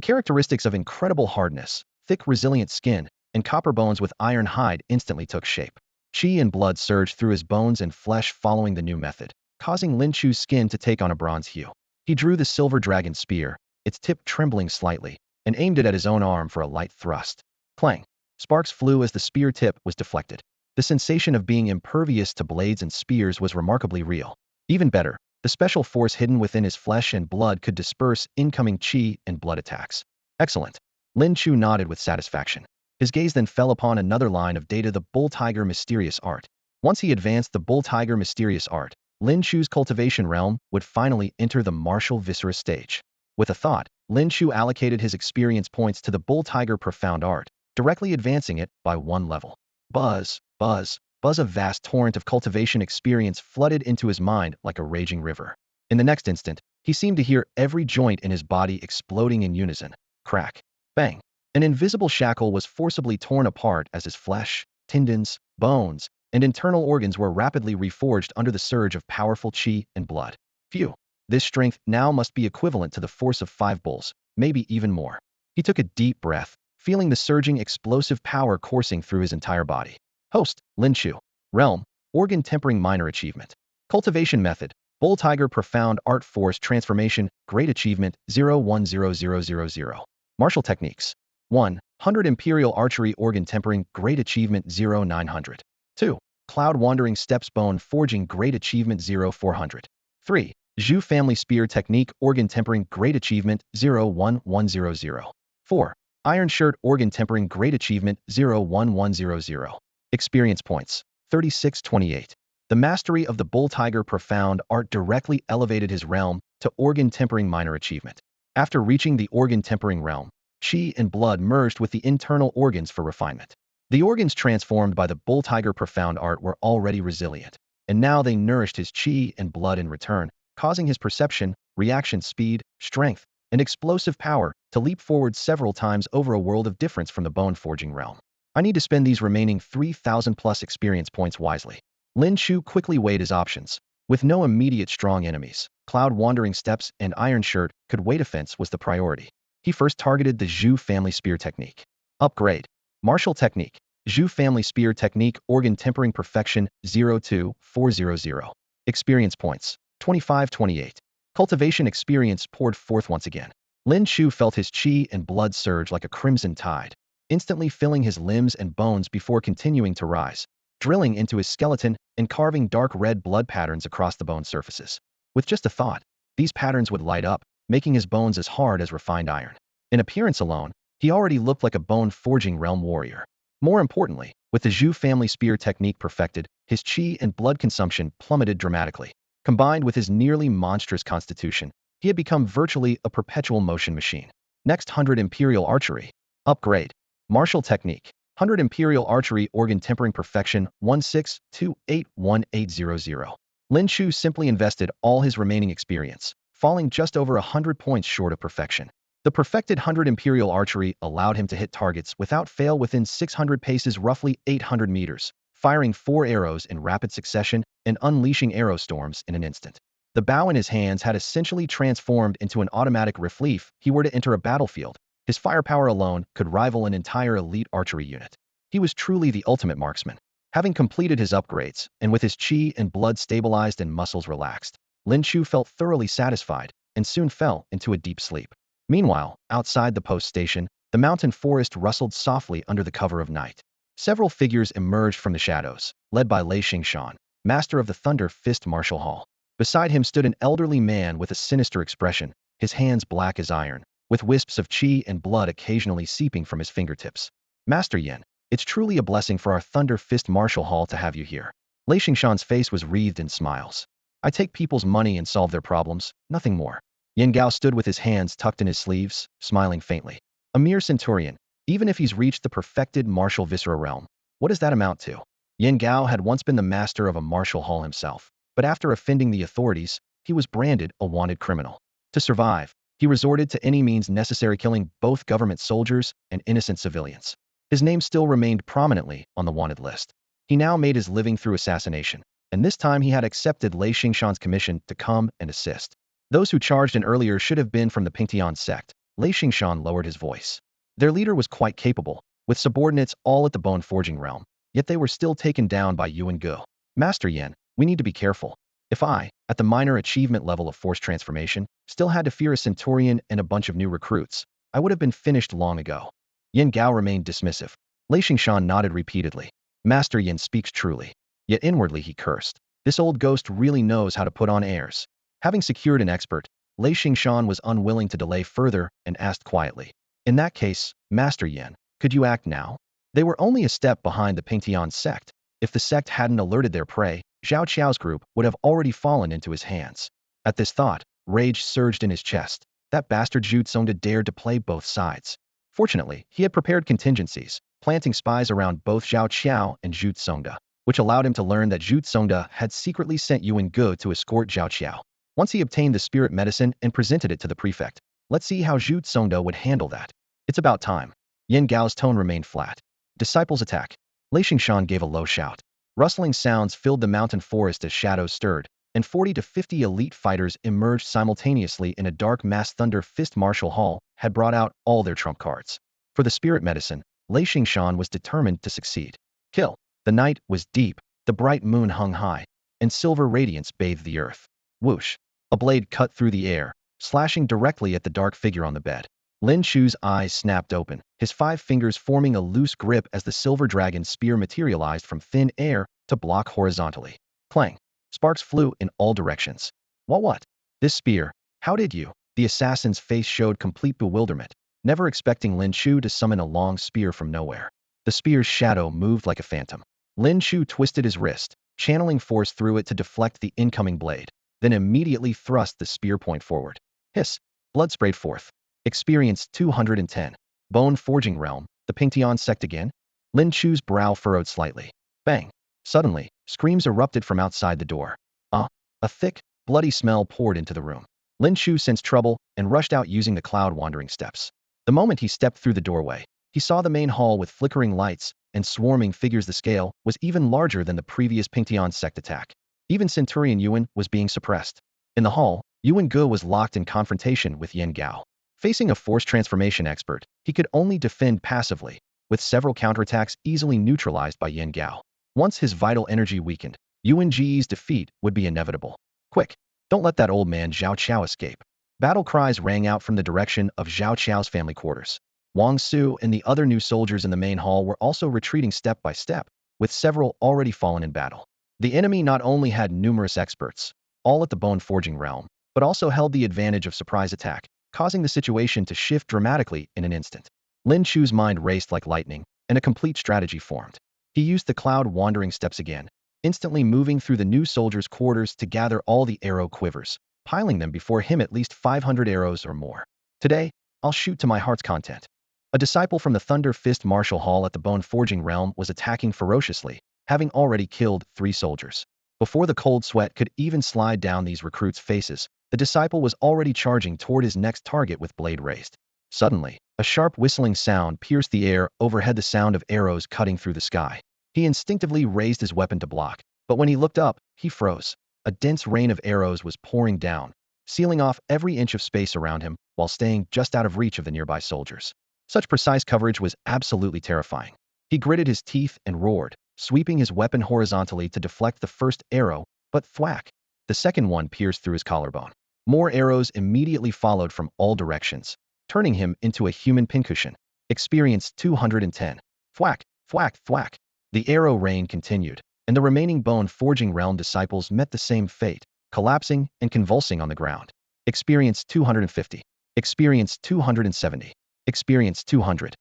characteristics of incredible hardness, thick resilient skin, and copper bones with iron hide instantly took shape. Qi and blood surged through his bones and flesh following the new method, causing Lin Chu's skin to take on a bronze hue. He drew the silver dragon spear, its tip trembling slightly, and aimed it at his own arm for a light thrust. Clang! Sparks flew as the spear tip was deflected. The sensation of being impervious to blades and spears was remarkably real. Even better, the special force hidden within his flesh and blood could disperse incoming qi and blood attacks. Excellent. Lin Chu nodded with satisfaction. His gaze then fell upon another line of data, the bull tiger mysterious art. Once he advanced the bull tiger mysterious art, Lin Chu's cultivation realm would finally enter the martial viscera stage. With a thought, Lin Chu allocated his experience points to the bull tiger profound art, directly advancing it by 1 level. Buzz, buzz, buzz. A vast torrent of cultivation experience flooded into his mind like a raging river. In the next instant, he seemed to hear every joint in his body exploding in unison. Crack. Bang. An invisible shackle was forcibly torn apart as his flesh, tendons, bones, and internal organs were rapidly reforged under the surge of powerful qi and blood. Phew. This strength now must be equivalent to the force of 5 bulls, maybe even more. He took a deep breath, feeling the surging explosive power coursing through his entire body. Host, Lin Chu. Realm, organ tempering minor achievement. Cultivation method, bull tiger profound art force transformation, great achievement, 010000. Martial techniques. 100 imperial archery organ tempering, great achievement, 0900. 2. Cloud wandering steps bone forging, great achievement, 0400. 3. Zhu family spear technique organ tempering, great achievement, 01100. 4. Iron shirt organ tempering, great achievement, 01100. Experience points, 3628. The mastery of the bull tiger profound art directly elevated his realm to organ tempering minor achievement. After reaching the organ tempering realm, qi and blood merged with the internal organs for refinement. The organs transformed by the bull tiger profound art were already resilient, and now they nourished his qi and blood in return, causing his perception, reaction speed, strength, and explosive power to leap forward several times over a world of difference from the bone forging realm. I need to spend these remaining 3,000 plus experience points wisely. Lin Chu quickly weighed his options. With no immediate strong enemies, cloud wandering steps and iron shirt could wait. Offense was the priority. He first targeted the Zhu family spear technique. Upgrade. Martial technique. Zhu family spear technique, organ tempering perfection, 02400. Experience points, 2528. Cultivation experience poured forth once again. Lin Chu felt his chi and blood surge like a crimson tide, instantly filling his limbs and bones before continuing to rise, drilling into his skeleton and carving dark red blood patterns across the bone surfaces. With just a thought, these patterns would light up, making his bones as hard as refined iron. In appearance alone, he already looked like a bone-forging realm warrior. More importantly, with the Zhu family spear technique perfected, his chi and blood consumption plummeted dramatically. Combined with his nearly monstrous constitution, he had become virtually a perpetual motion machine. Next, 100 imperial archery. Upgrade. Martial technique. 100 imperial archery, organ tempering perfection, 16281800. Lin Chu simply invested all his remaining experience, falling just over 100 points short of perfection. The perfected 100 imperial archery allowed him to hit targets without fail within 600 paces, roughly 800 meters, firing 4 arrows in rapid succession and unleashing arrow storms in an instant. The bow in his hands had essentially transformed into an automatic rifle if he were to enter a battlefield. His firepower alone could rival an entire elite archery unit. He was truly the ultimate marksman. Having completed his upgrades, and with his chi and blood stabilized and muscles relaxed, Lin Chu felt thoroughly satisfied and soon fell into a deep sleep. Meanwhile, outside the post station, the mountain forest rustled softly under the cover of night. Several figures emerged from the shadows, led by Lei Xingshan, master of the Thunder Fist Martial Hall. Beside him stood an elderly man with a sinister expression, his hands black as iron, with wisps of chi and blood occasionally seeping from his fingertips. Master Yin, it's truly a blessing for our Thunder Fist Martial Hall to have you here. Lei Xingshan's face was wreathed in smiles. I take people's money and solve their problems, nothing more. Yin Gao stood with his hands tucked in his sleeves, smiling faintly. A mere centurion, even if he's reached the perfected martial viscera realm, what does that amount to? Yin Gao had once been the master of a martial hall himself, but after offending the authorities, he was branded a wanted criminal. To survive, he resorted to any means necessary, killing both government soldiers and innocent civilians. His name still remained prominently on the wanted list. He now made his living through assassination, and this time he had accepted Lei Xingshan's commission to come and assist. Those who charged in earlier should have been from the Pendant sect. Lei Xingshan lowered his voice. Their leader was quite capable, with subordinates all at the bone-forging realm, yet they were still taken down by Yuan Gu. Master Yin, we need to be careful. If I, at the minor achievement level of force transformation, still had to fear a centurion and a bunch of new recruits, I would have been finished long ago. Yin Gao remained dismissive. Lei Xingshan nodded repeatedly. Master Yin speaks truly. Yet inwardly he cursed. This old ghost really knows how to put on airs. Having secured an expert, Lei Xingshan was unwilling to delay further and asked quietly. In that case, Master Yin, could you act now? They were only a step behind the Pendant sect. If the sect hadn't alerted their prey, Zhao Qiao's group would have already fallen into his hands. At this thought, rage surged in his chest. That bastard Zhu Tsongda dared to play both sides. Fortunately, he had prepared contingencies, planting spies around both Zhao Qiao and Zhu Tsongda, which allowed him to learn that Zhu Tsongda had secretly sent Yuan Gu to escort Zhao Qiao. Once he obtained the spirit medicine and presented it to the prefect, let's see how Zhu Tsongda would handle that. It's about time. Yin Gao's tone remained flat. Disciples attack. Lei Xingshan gave a low shout. Rustling sounds filled the mountain forest as shadows stirred, and 40 to 50 elite fighters emerged simultaneously in a dark mass. Thunder Fist Martial Hall had brought out all their trump cards. For the spirit medicine, Lei Xingshan was determined to succeed. Kill. The night was deep, the bright moon hung high, and silver radiance bathed the earth. Whoosh. A blade cut through the air, slashing directly at the dark figure on the bed. Lin Chu's eyes snapped open, his 5 fingers forming a loose grip as the silver dragon's spear materialized from thin air to block horizontally. Clang. Sparks flew in all directions. What? This spear? How did you? The assassin's face showed complete bewilderment, never expecting Lin Chu to summon a long spear from nowhere. The spear's shadow moved like a phantom. Lin Chu twisted his wrist, channeling force through it to deflect the incoming blade, then immediately thrust the spear point forward. Hiss. Blood sprayed forth. Experience 210. Bone Forging Realm, the Pendant sect again? Lin Chu's brow furrowed slightly. Bang. Suddenly, screams erupted from outside the door. A thick, bloody smell poured into the room. Lin Chu sensed trouble and rushed out using the cloud-wandering steps. The moment he stepped through the doorway, he saw the main hall with flickering lights and swarming figures. The scale was even larger than the previous Pendant sect attack. Even Centurion Yuan was being suppressed. In the hall, Yuan Gu was locked in confrontation with Yin Gao. Facing a force transformation expert, he could only defend passively, with several counterattacks easily neutralized by Yin Gao. Once his vital energy weakened, Yuan Ji's defeat would be inevitable. Quick, don't let that old man Zhao Qiao escape. Battle cries rang out from the direction of Zhao Qiao's family quarters. Wang Su and the other new soldiers in the main hall were also retreating step by step, with several already fallen in battle. The enemy not only had numerous experts, all at the bone-forging realm, but also held the advantage of surprise attack, causing the situation to shift dramatically in an instant. Lin Chu's mind raced like lightning, and a complete strategy formed. He used the cloud-wandering steps again, instantly moving through the new soldiers' quarters to gather all the arrow quivers, piling them before him at least 500 arrows or more. Today, I'll shoot to my heart's content. A disciple from the Thunder Fist Martial Hall at the Bone-Forging Realm was attacking ferociously, having already killed 3 soldiers. Before the cold sweat could even slide down these recruits' faces, the disciple was already charging toward his next target with blade raised. Suddenly, a sharp whistling sound pierced the air overhead, the sound of arrows cutting through the sky. He instinctively raised his weapon to block, but when he looked up, he froze. A dense rain of arrows was pouring down, sealing off every inch of space around him while staying just out of reach of the nearby soldiers. Such precise coverage was absolutely terrifying. He gritted his teeth and roared, sweeping his weapon horizontally to deflect the first arrow, but thwack! The second one pierced through his collarbone. More arrows immediately followed from all directions, turning him into a human pincushion. Experience 210. Thwack, thwack, thwack. The arrow rain continued, and the remaining bone-forging realm disciples met the same fate, collapsing and convulsing on the ground. Experience 250. Experience 270. Experience 200.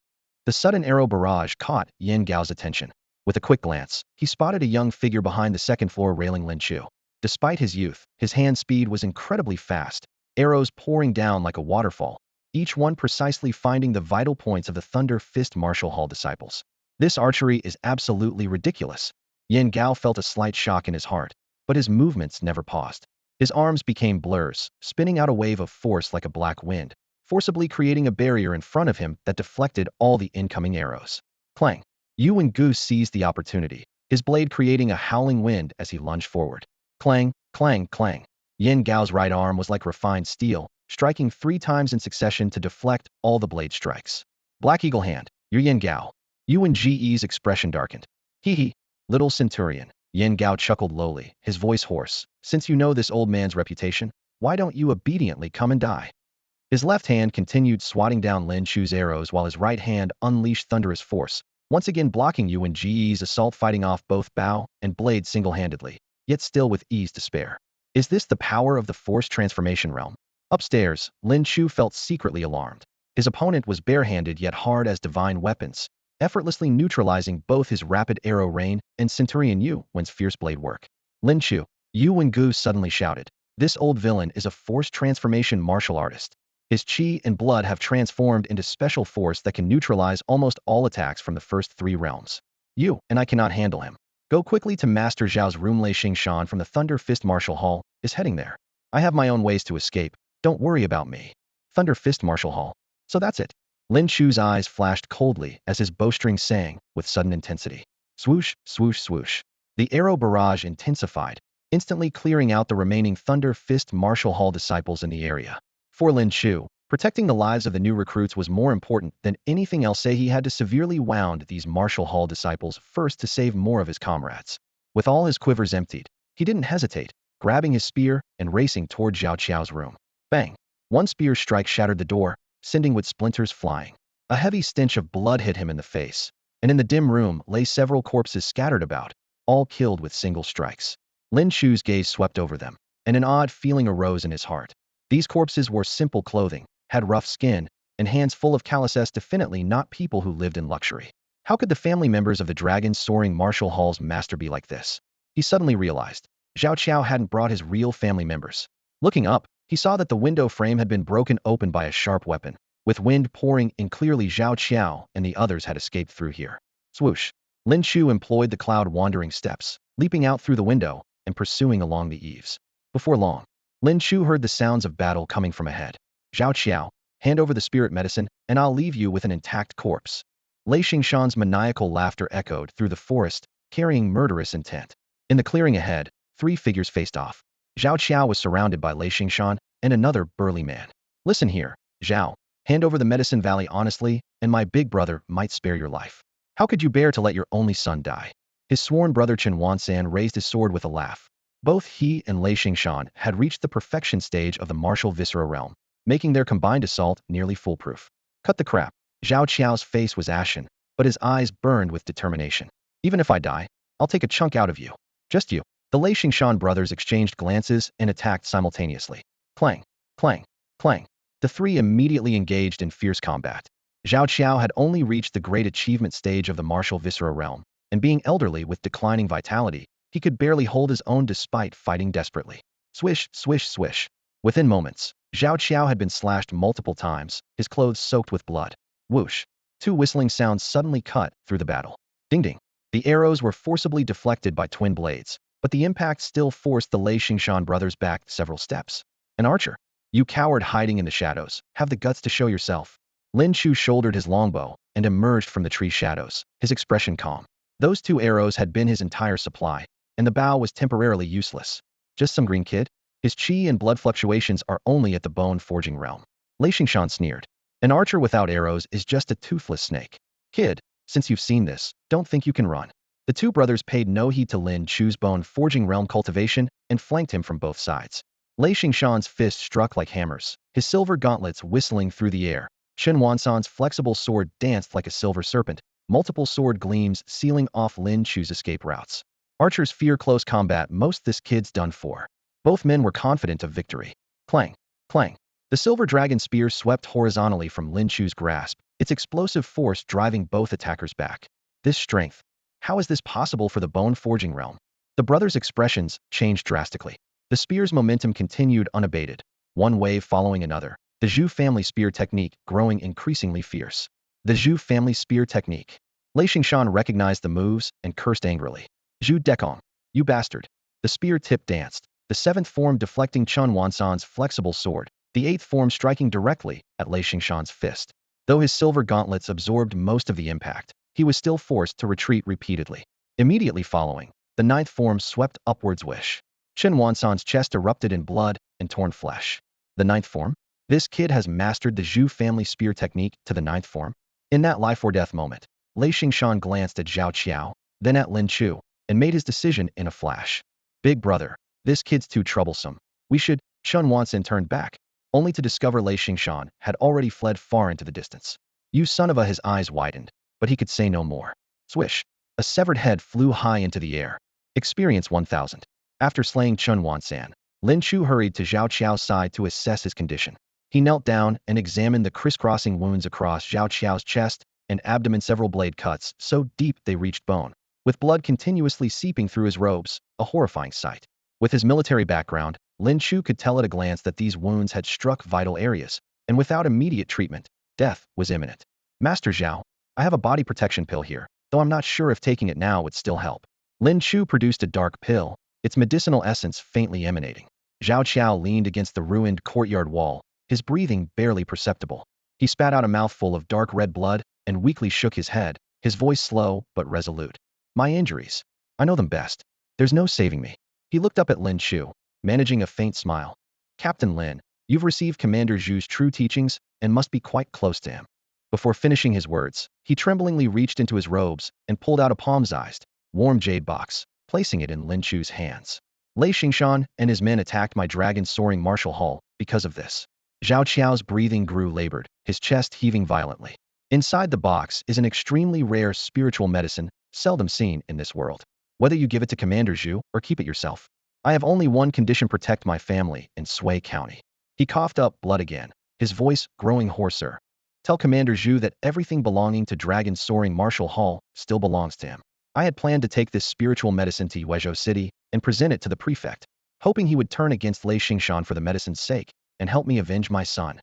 The sudden arrow barrage caught Yin Gao's attention. With a quick glance, he spotted a young figure behind the second-floor railing, Lin Chu. Despite his youth, his hand speed was incredibly fast, arrows pouring down like a waterfall, each one precisely finding the vital points of the Thunder Fist Martial Hall disciples. This archery is absolutely ridiculous. Yin Gao felt a slight shock in his heart, but his movements never paused. His arms became blurs, spinning out a wave of force like a black wind, forcibly creating a barrier in front of him that deflected all the incoming arrows. Clang! Yuan Goose seized the opportunity, his blade creating a howling wind as he lunged forward. Clang, clang, clang. Yin Gao's right arm was like refined steel, striking 3 times in succession to deflect all the blade strikes. Black Eagle Hand, you're Yin Gao. Yuan Ge's expression darkened. Hee, little centurion. Yin Gao chuckled lowly, his voice hoarse. Since you know this old man's reputation, why don't you obediently come and die? His left hand continued swatting down Lin Chu's arrows while his right hand unleashed thunderous force, once again blocking Yuan Ge's assault, fighting off both bow and blade single-handedly, yet still with ease to spare. Is this the power of the Force Transformation realm? Upstairs, Lin Chu felt secretly alarmed. His opponent was barehanded yet hard as divine weapons, effortlessly neutralizing both his rapid arrow rain and Centurion Yuan's fierce blade work. Lin Chu, Yuan Gu suddenly shouted. This old villain is a Force Transformation martial artist. His chi and blood have transformed into special force that can neutralize almost all attacks from the first 3 realms. You and I cannot handle him. Go quickly to Master Zhao's room. Lei Xingshan from the Thunder Fist Martial Hall is heading there. I have my own ways to escape. Don't worry about me. Thunder Fist Martial Hall. So that's it. Lin Chu's eyes flashed coldly as his bowstring sang with sudden intensity. Swoosh, swoosh, swoosh. The arrow barrage intensified, instantly clearing out the remaining Thunder Fist Martial Hall disciples in the area. For Lin Chu, protecting the lives of the new recruits was more important than anything else. He had to severely wound these Martial Hall disciples first to save more of his comrades. With all his quivers emptied, he didn't hesitate, grabbing his spear and racing toward Zhao Qiao's room. Bang! One spear strike shattered the door, sending with splinters flying. A heavy stench of blood hit him in the face, and in the dim room lay several corpses scattered about, all killed with single strikes. Lin Chu's gaze swept over them, and an odd feeling arose in his heart. These corpses wore simple clothing, had rough skin, and hands full of calluses, definitely not people who lived in luxury. How could the family members of the dragon soaring Martial Hall's master be like this? He suddenly realized. Zhao Qiao hadn't brought his real family members. Looking up, he saw that the window frame had been broken open by a sharp weapon. With wind pouring in clearly, Zhao Qiao and the others had escaped through here. Swoosh! Lin Chu employed the cloud-wandering steps, leaping out through the window and pursuing along the eaves. Before long, Lin Chu heard the sounds of battle coming from ahead. Zhao Qiao, hand over the spirit medicine, and I'll leave you with an intact corpse. Lei Xingshan's maniacal laughter echoed through the forest, carrying murderous intent. In the clearing ahead, 3 figures faced off. Zhao Qiao was surrounded by Lei Xingshan and another burly man. Listen here, Zhao. Hand over the medicine valley honestly, and my big brother might spare your life. How could you bear to let your only son die? His sworn brother Chen Wansan raised his sword with a laugh. Both he and Lei Xingshan had reached the perfection stage of the martial viscera realm, making their combined assault nearly foolproof. Cut the crap. Zhao Qiao's face was ashen, but his eyes burned with determination. Even if I die, I'll take a chunk out of you. Just you. The Lei Xingshan brothers exchanged glances and attacked simultaneously. Clang, clang, clang. The three immediately engaged in fierce combat. Zhao Qiao had only reached the great achievement stage of the martial viscera realm, and being elderly with declining vitality, he could barely hold his own despite fighting desperately. Swish, swish, swish. Within moments, Zhao Qiao had been slashed multiple times, his clothes soaked with blood. Whoosh. Two whistling sounds suddenly cut through the battle. Ding ding. The arrows were forcibly deflected by twin blades, but the impact still forced the Lei Xingshan brothers back several steps. An archer. You coward hiding in the shadows, have the guts to show yourself. Lin Chu shouldered his longbow and emerged from the tree shadows, his expression calm. Those 2 arrows had been his entire supply, and the bow was temporarily useless. Just some green kid? His chi and blood fluctuations are only at the bone forging realm. Lei Xingshan sneered. An archer without arrows is just a toothless snake. Kid, since you've seen this, don't think you can run. The 2 brothers paid no heed to Lin Chu's bone forging realm cultivation and flanked him from both sides. Lei Xingshan's fists struck like hammers, his silver gauntlets whistling through the air. Chen Wansan's flexible sword danced like a silver serpent, multiple sword gleams sealing off Lin Chu's escape routes. Archers fear close combat, most this kid's done for. Both men were confident of victory. Clang, clang. The silver dragon spear swept horizontally from Lin Chu's grasp, its explosive force driving both attackers back. This strength. How is this possible for the bone forging realm? The brothers' expressions changed drastically. The spear's momentum continued unabated, one wave following another, the Zhu family spear technique growing increasingly fierce. The Zhu family spear technique. Lei Xingshan recognized the moves and cursed angrily. Zhu Dekong, you bastard. The spear tip danced, the 7th form deflecting Chen Wansan's flexible sword, the 8th form striking directly at Lei Xingshan's fist. Though his silver gauntlets absorbed most of the impact, he was still forced to retreat repeatedly. Immediately following, the 9th form swept upwards. Wish. Chen Wansan's chest erupted in blood and torn flesh. The 9th form? This kid has mastered the Zhu family spear technique to the 9th form? In that life-or-death moment, Lei Xingshan glanced at Zhao Qiao, then at Lin Chu, and made his decision in a flash. Big brother, this kid's too troublesome. We should. Chen Wansan turned back, only to discover Lei Xingshan had already fled far into the distance. You son of a. His eyes widened, but he could say no more. Swish. A severed head flew high into the air. Experience 1000. After slaying Chen Wansan, Lin Chu hurried to Zhao Qiao's side to assess his condition. He knelt down and examined the crisscrossing wounds across Zhao Qiao's chest and abdomen, several blade cuts so deep they reached bone, with blood continuously seeping through his robes, a horrifying sight. With his military background, Lin Chu could tell at a glance that these wounds had struck vital areas, and without immediate treatment, death was imminent. Master Zhao, I have a body protection pill here, though I'm not sure if taking it now would still help. Lin Chu produced a dark pill, its medicinal essence faintly emanating. Zhao Qiao leaned against the ruined courtyard wall, his breathing barely perceptible. He spat out a mouthful of dark red blood and weakly shook his head, his voice slow but resolute. My injuries. I know them best. There's no saving me. He looked up at Lin Chu, managing a faint smile. Captain Lin, you've received Commander Zhu's true teachings and must be quite close to him. Before finishing his words, he tremblingly reached into his robes and pulled out a palm-sized, warm jade box, placing it in Lin Chu's hands. Lei Xingshan and his men attacked my dragon-soaring martial hall because of this. Zhao Qiao's breathing grew labored, his chest heaving violently. Inside the box is an extremely rare spiritual medicine, seldom seen in this world. Whether you give it to Commander Zhu or keep it yourself. I have only one condition: protect my family in Sui County. He coughed up blood again, his voice growing hoarser. Tell Commander Zhu that everything belonging to Dragon's Soaring Martial Hall still belongs to him. I had planned to take this spiritual medicine to Yuezhou City and present it to the prefect, hoping he would turn against Lei Xingshan for the medicine's sake and help me avenge my son.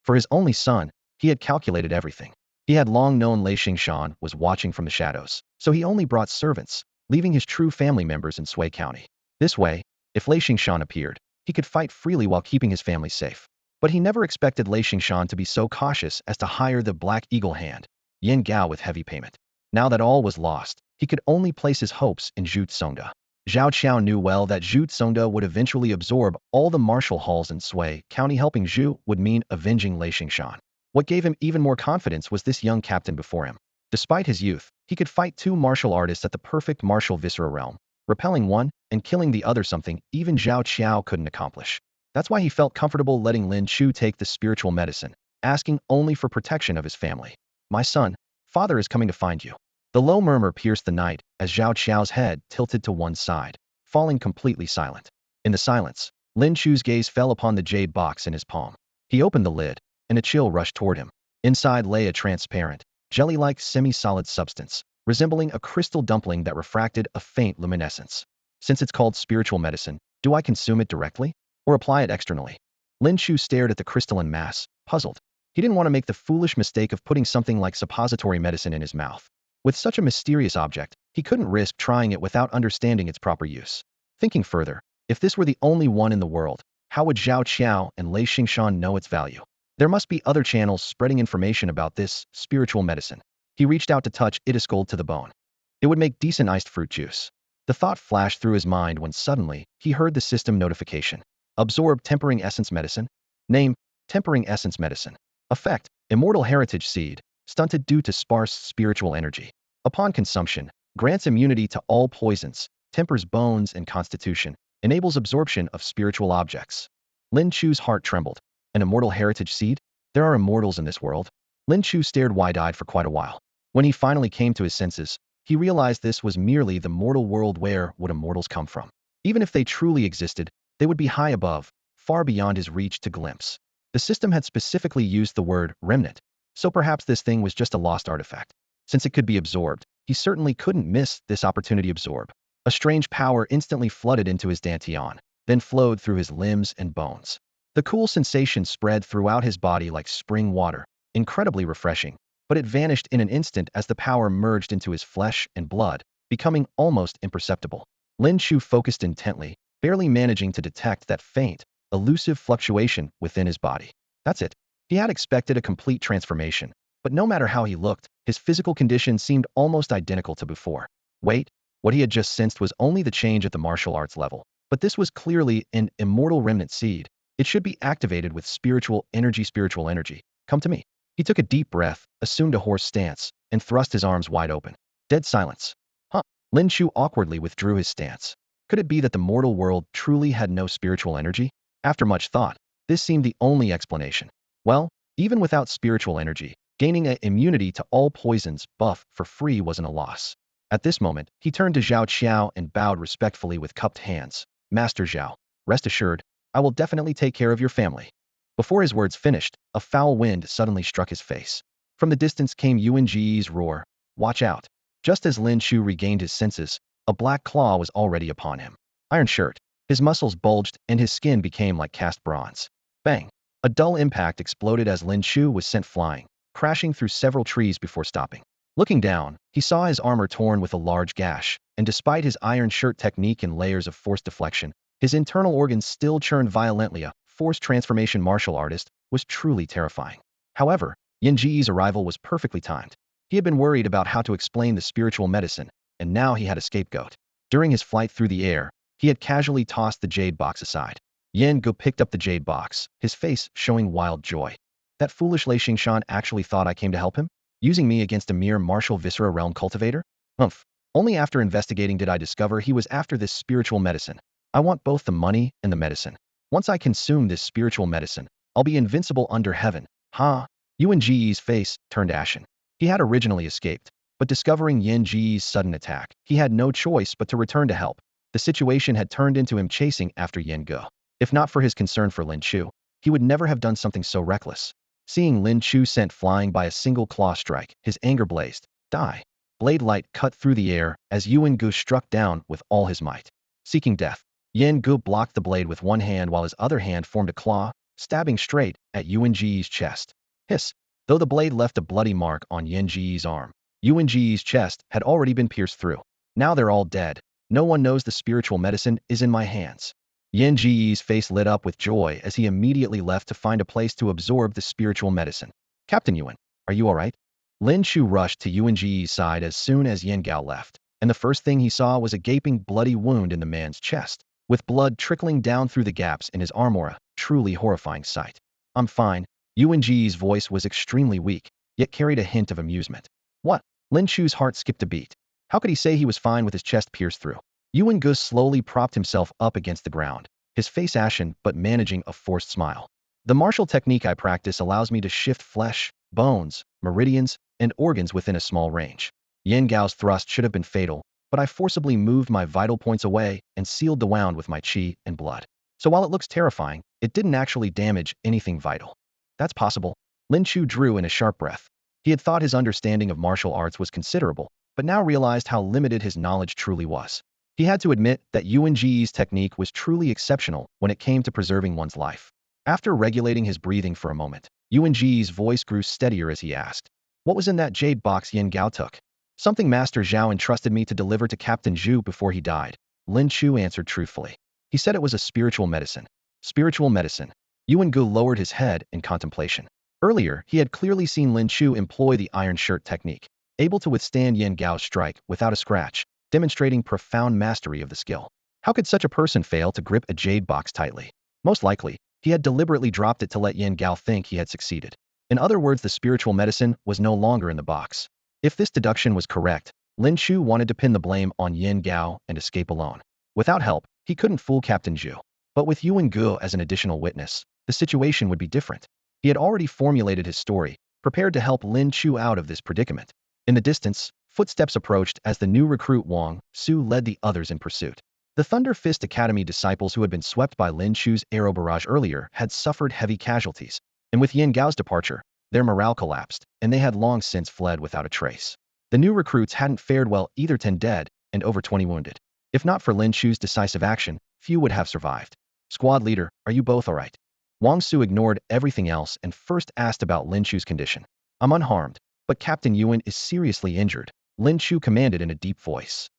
For his only son, he had calculated everything. He had long known Lei Xingshan was watching from the shadows, so he only brought servants, leaving his true family members in Sui County. This way, if Lei Xingshan appeared, he could fight freely while keeping his family safe. But he never expected Lei Xingshan to be so cautious as to hire the Black Eagle Hand, Yin Gao, with heavy payment. Now that all was lost, he could only place his hopes in Zhu Tsongda. Zhao Qiao knew well that Zhu Tsongda would eventually absorb all the martial halls in Sui County. Helping Zhu would mean avenging Lei Xingshan. What gave him even more confidence was this young captain before him. Despite his youth, he could fight two martial artists at the perfect martial viscera realm, repelling one and killing the other, something even Zhao Qiao couldn't accomplish. That's why he felt comfortable letting Lin Chu take the spiritual medicine, asking only for protection of his family. My son, father is coming to find you. The low murmur pierced the night as Zhao Qiao's head tilted to one side, falling completely silent. In the silence, Lin Chu's gaze fell upon the jade box in his palm. He opened the lid, and a chill rushed toward him. Inside lay a transparent, jelly-like semi-solid substance, resembling a crystal dumpling that refracted a faint luminescence. Since it's called spiritual medicine, do I consume it directly, or apply it externally? Lin Chu stared at the crystalline mass, puzzled. He didn't want to make the foolish mistake of putting something like suppository medicine in his mouth. With such a mysterious object, he couldn't risk trying it without understanding its proper use. Thinking further, if this were the only one in the world, how would Zhao Qiao and Lei Xingshan know its value? There must be other channels spreading information about this spiritual medicine. He reached out to touch it, is cold to the bone. It would make decent iced fruit juice. The thought flashed through his mind when suddenly he heard the system notification. Absorb tempering essence medicine. Name, tempering essence medicine. Effect, immortal heritage seed, stunted due to sparse spiritual energy. Upon consumption, grants immunity to all poisons, tempers bones and constitution, enables absorption of spiritual objects. Lin Chu's heart trembled. An immortal heritage seed? There are immortals in this world? Lin Chu stared wide-eyed for quite a while. When he finally came to his senses, he realized this was merely the mortal world. Where would immortals come from? Even if they truly existed, they would be high above, far beyond his reach to glimpse. The system had specifically used the word remnant, so perhaps this thing was just a lost artifact. Since it could be absorbed, he certainly couldn't miss this opportunity. Absorb. A strange power instantly flooded into his dantian, then flowed through his limbs and bones. The cool sensation spread throughout his body like spring water, incredibly refreshing, but it vanished in an instant as the power merged into his flesh and blood, becoming almost imperceptible. Lin Chu focused intently, barely managing to detect that faint, elusive fluctuation within his body. That's it. He had expected a complete transformation, but no matter how he looked, his physical condition seemed almost identical to before. Wait, what he had just sensed was only the change at the martial arts level, but this was clearly an immortal remnant seed. It should be activated with spiritual energy. Spiritual energy, come to me. He took a deep breath, assumed a hoarse stance, and thrust his arms wide open. Dead silence. Huh? Lin Chu awkwardly withdrew his stance. Could it be that the mortal world truly had no spiritual energy? After much thought, this seemed the only explanation. Well, even without spiritual energy, gaining an immunity to all poisons buff for free wasn't a loss. At this moment, he turned to Zhao Qiao and bowed respectfully with cupped hands. Master Zhao, rest assured, I will definitely take care of your family. Before his words finished, a foul wind suddenly struck his face. From the distance came Yuan Ji's roar, watch out. Just as Lin Chu regained his senses, a black claw was already upon him. Iron shirt. His muscles bulged and his skin became like cast bronze. Bang! A dull impact exploded as Lin Chu was sent flying, crashing through several trees before stopping. Looking down, he saw his armor torn with a large gash, and despite his iron shirt technique and layers of force deflection, his internal organs still churned violently. A forced transformation martial artist was truly terrifying. However, Yin Ji's arrival was perfectly timed. He had been worried about how to explain the spiritual medicine, and now he had a scapegoat. During his flight through the air, he had casually tossed the jade box aside. Yan Go picked up the jade box, his face showing wild joy. That foolish Lei Xingshan actually thought I came to help him? Using me against a mere martial viscera realm cultivator? Humph. Only after investigating did I discover he was after this spiritual medicine. I want both the money and the medicine. Once I consume this spiritual medicine, I'll be invincible under heaven. Ha! Yuan Ji's face turned ashen. He had originally escaped, but discovering Yin Ji's sudden attack, he had no choice but to return to help. The situation had turned into him chasing after Yen Ge. If not for his concern for Lin Chu, he would never have done something so reckless. Seeing Lin Chu sent flying by a single claw strike, his anger blazed. Die! Blade light cut through the air as Yuan Ge struck down with all his might. Seeking death, Yen Ge blocked the blade with one hand while his other hand formed a claw, stabbing straight at Yuan Ji's chest. Hiss! Though the blade left a bloody mark on Yen Ji's arm, Yuan Ji's chest had already been pierced through. Now they're all dead. No one knows the spiritual medicine is in my hands. Yen Ji's face lit up with joy as he immediately left to find a place to absorb the spiritual medicine. Captain Yuan, are you alright? Lin Chu rushed to Yuan Ji's side as soon as Yen Gao left, and the first thing he saw was a gaping bloody wound in the man's chest, with blood trickling down through the gaps in his armor, a truly horrifying sight. I'm fine. Yuanji's voice was extremely weak, yet carried a hint of amusement. What? Lin Chu's heart skipped a beat. How could he say he was fine with his chest pierced through? Yuan Gu slowly propped himself up against the ground, his face ashen but managing a forced smile. The martial technique I practice allows me to shift flesh, bones, meridians, and organs within a small range. Yan Gao's thrust should have been fatal, but I forcibly moved my vital points away and sealed the wound with my qi and blood. So while it looks terrifying, it didn't actually damage anything vital. That's possible. Lin Chu drew in a sharp breath. He had thought his understanding of martial arts was considerable, but now realized how limited his knowledge truly was. He had to admit that Yuan Ji's technique was truly exceptional when it came to preserving one's life. After regulating his breathing for a moment, Yuan Ji's voice grew steadier as he asked, "What was in that jade box Yin Gao took?" "Something Master Zhao entrusted me to deliver to Captain Zhu before he died," Lin Chu answered truthfully. He said it was a spiritual medicine. Spiritual medicine. Yuan Gu lowered his head in contemplation. Earlier, he had clearly seen Lin Chu employ the iron shirt technique, able to withstand Yan Gao's strike without a scratch, demonstrating profound mastery of the skill. How could such a person fail to grip a jade box tightly? Most likely, he had deliberately dropped it to let Yan Gao think he had succeeded. In other words, the spiritual medicine was no longer in the box. If this deduction was correct, Lin Chu wanted to pin the blame on Yan Gao and escape alone. Without help, he couldn't fool Captain Zhu. But with Yuan Gu as an additional witness, the situation would be different. He had already formulated his story, prepared to help Lin Chu out of this predicament. In the distance, footsteps approached as the new recruit Wang Su led the others in pursuit. The Thunder Fist Academy disciples who had been swept by Lin Chu's arrow barrage earlier had suffered heavy casualties, and with Yan Gao's departure, their morale collapsed, and they had long since fled without a trace. The new recruits hadn't fared well either, 10 dead and over 20 wounded. If not for Lin Chu's decisive action, few would have survived. "Squad leader, are you both alright?" Wang Su ignored everything else and first asked about Lin Chu's condition. "I'm unharmed, but Captain Yuan is seriously injured," Lin Chu commanded in a deep voice.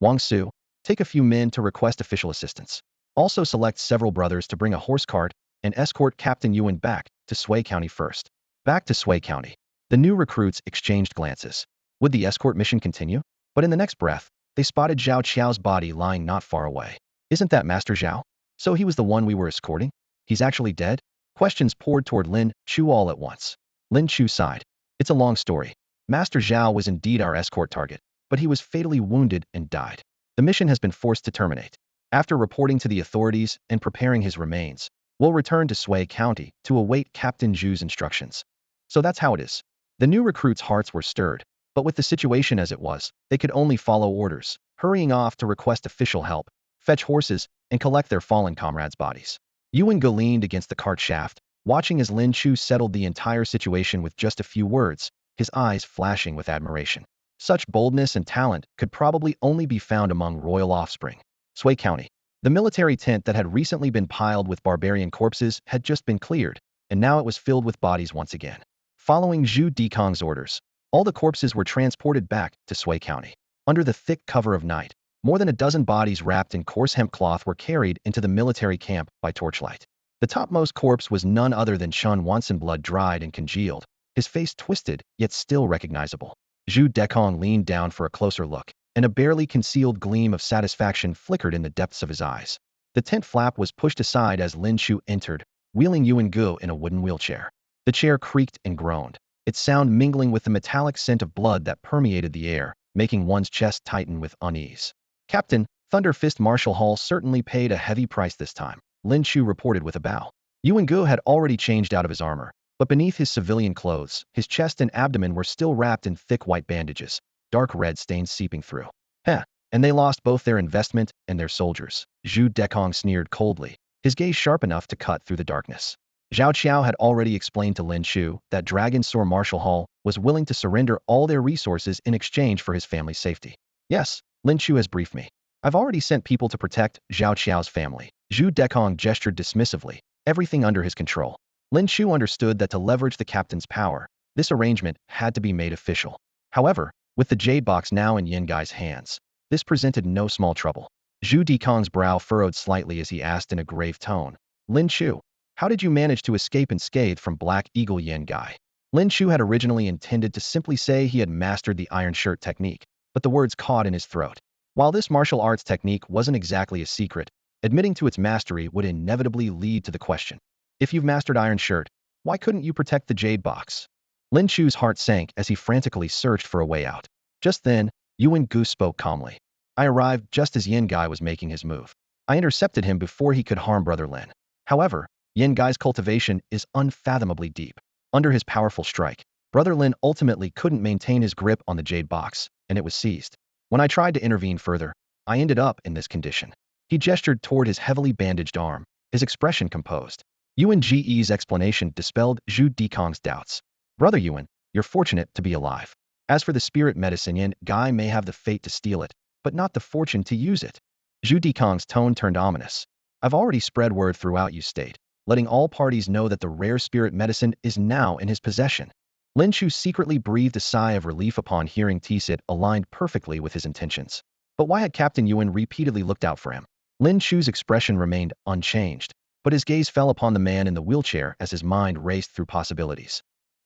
"Wang Su, take a few men to request official assistance. Also select several brothers to bring a horse cart and escort Captain Yuan back to Sui County first." Back to Sui County. The new recruits exchanged glances. Would the escort mission continue? But in the next breath, they spotted Zhao Qiao's body lying not far away. "Isn't that Master Zhao? So he was the one we were escorting? He's actually dead?" Questions poured toward Lin Chu all at once. Lin Chu sighed. "It's a long story. Master Zhao was indeed our escort target, but he was fatally wounded and died. The mission has been forced to terminate. After reporting to the authorities and preparing his remains, we'll return to Sui County to await Captain Zhu's instructions." So that's how it is. The new recruits' hearts were stirred, but with the situation as it was, they could only follow orders, hurrying off to request official help, fetch horses, and collect their fallen comrades' bodies. Yuan Gu leaned against the cart shaft, watching as Lin Chu settled the entire situation with just a few words, his eyes flashing with admiration. Such boldness and talent could probably only be found among royal offspring. Sui County. The military tent that had recently been piled with barbarian corpses had just been cleared, and now it was filled with bodies once again. Following Zhu Dikong's orders, all the corpses were transported back to Sui County. Under the thick cover of night, more than a dozen bodies wrapped in coarse hemp cloth were carried into the military camp by torchlight. The topmost corpse was none other than Shun Wanson, blood dried and congealed, his face twisted yet still recognizable. Zhu Dekong leaned down for a closer look, and a barely concealed gleam of satisfaction flickered in the depths of his eyes. The tent flap was pushed aside as Lin Chu entered, wheeling Yuan Gu in a wooden wheelchair. The chair creaked and groaned, its sound mingling with the metallic scent of blood that permeated the air, making one's chest tighten with unease. "Captain, Thunder Fist Marshal Hall certainly paid a heavy price this time," Lin Chu reported with a bow. Yuan Gu had already changed out of his armor, but beneath his civilian clothes, his chest and abdomen were still wrapped in thick white bandages, dark red stains seeping through. "Heh, and they lost both their investment and their soldiers," Zhu Dekong sneered coldly, his gaze sharp enough to cut through the darkness. Zhao Qiao had already explained to Lin Chu that Dragon Sword Marshal Hall was willing to surrender all their resources in exchange for his family's safety. "Yes, Lin Chu has briefed me. I've already sent people to protect Zhao Qiao's family." Zhu Dekong gestured dismissively, everything under his control. Lin Chu understood that to leverage the captain's power, this arrangement had to be made official. However, with the jade box now in Yin Gai's hands, this presented no small trouble. Zhu Dekong's brow furrowed slightly as he asked in a grave tone, "Lin Chu, how did you manage to escape unscathed from Black Eagle Yin Gai?" Lin Chu had originally intended to simply say he had mastered the iron shirt technique, but the words caught in his throat. While this martial arts technique wasn't exactly a secret, admitting to its mastery would inevitably lead to the question. "If you've mastered iron shirt, Why couldn't you protect the jade box? Lin Chu's heart sank as he frantically searched for a way out. Just then, Yuan Gu spoke calmly. I arrived just as Yin Gai was making his move. I intercepted him before he could harm Brother Lin. However, Yin Gai's cultivation is unfathomably deep. Under his powerful strike, Brother Lin ultimately couldn't maintain his grip on the jade box, and it was seized. When I tried to intervene further, I ended up in this condition. He gestured toward his heavily bandaged arm, his expression composed. Yuan Ge's explanation dispelled Zhu Dikong's doubts. Brother Yuan, you're fortunate to be alive. As for the spirit medicine, Yin Gai may have the fate to steal it, but not the fortune to use it. Zhu Dikong's tone turned ominous. I've already spread word throughout you state, letting all parties know that the rare spirit medicine is now in his possession. Lin Chu secretly breathed a sigh of relief upon hearing T-Sit aligned perfectly with his intentions. But why had Captain Yuan repeatedly looked out for him? Lin Chu's expression remained unchanged, but his gaze fell upon the man in the wheelchair as his mind raced through possibilities.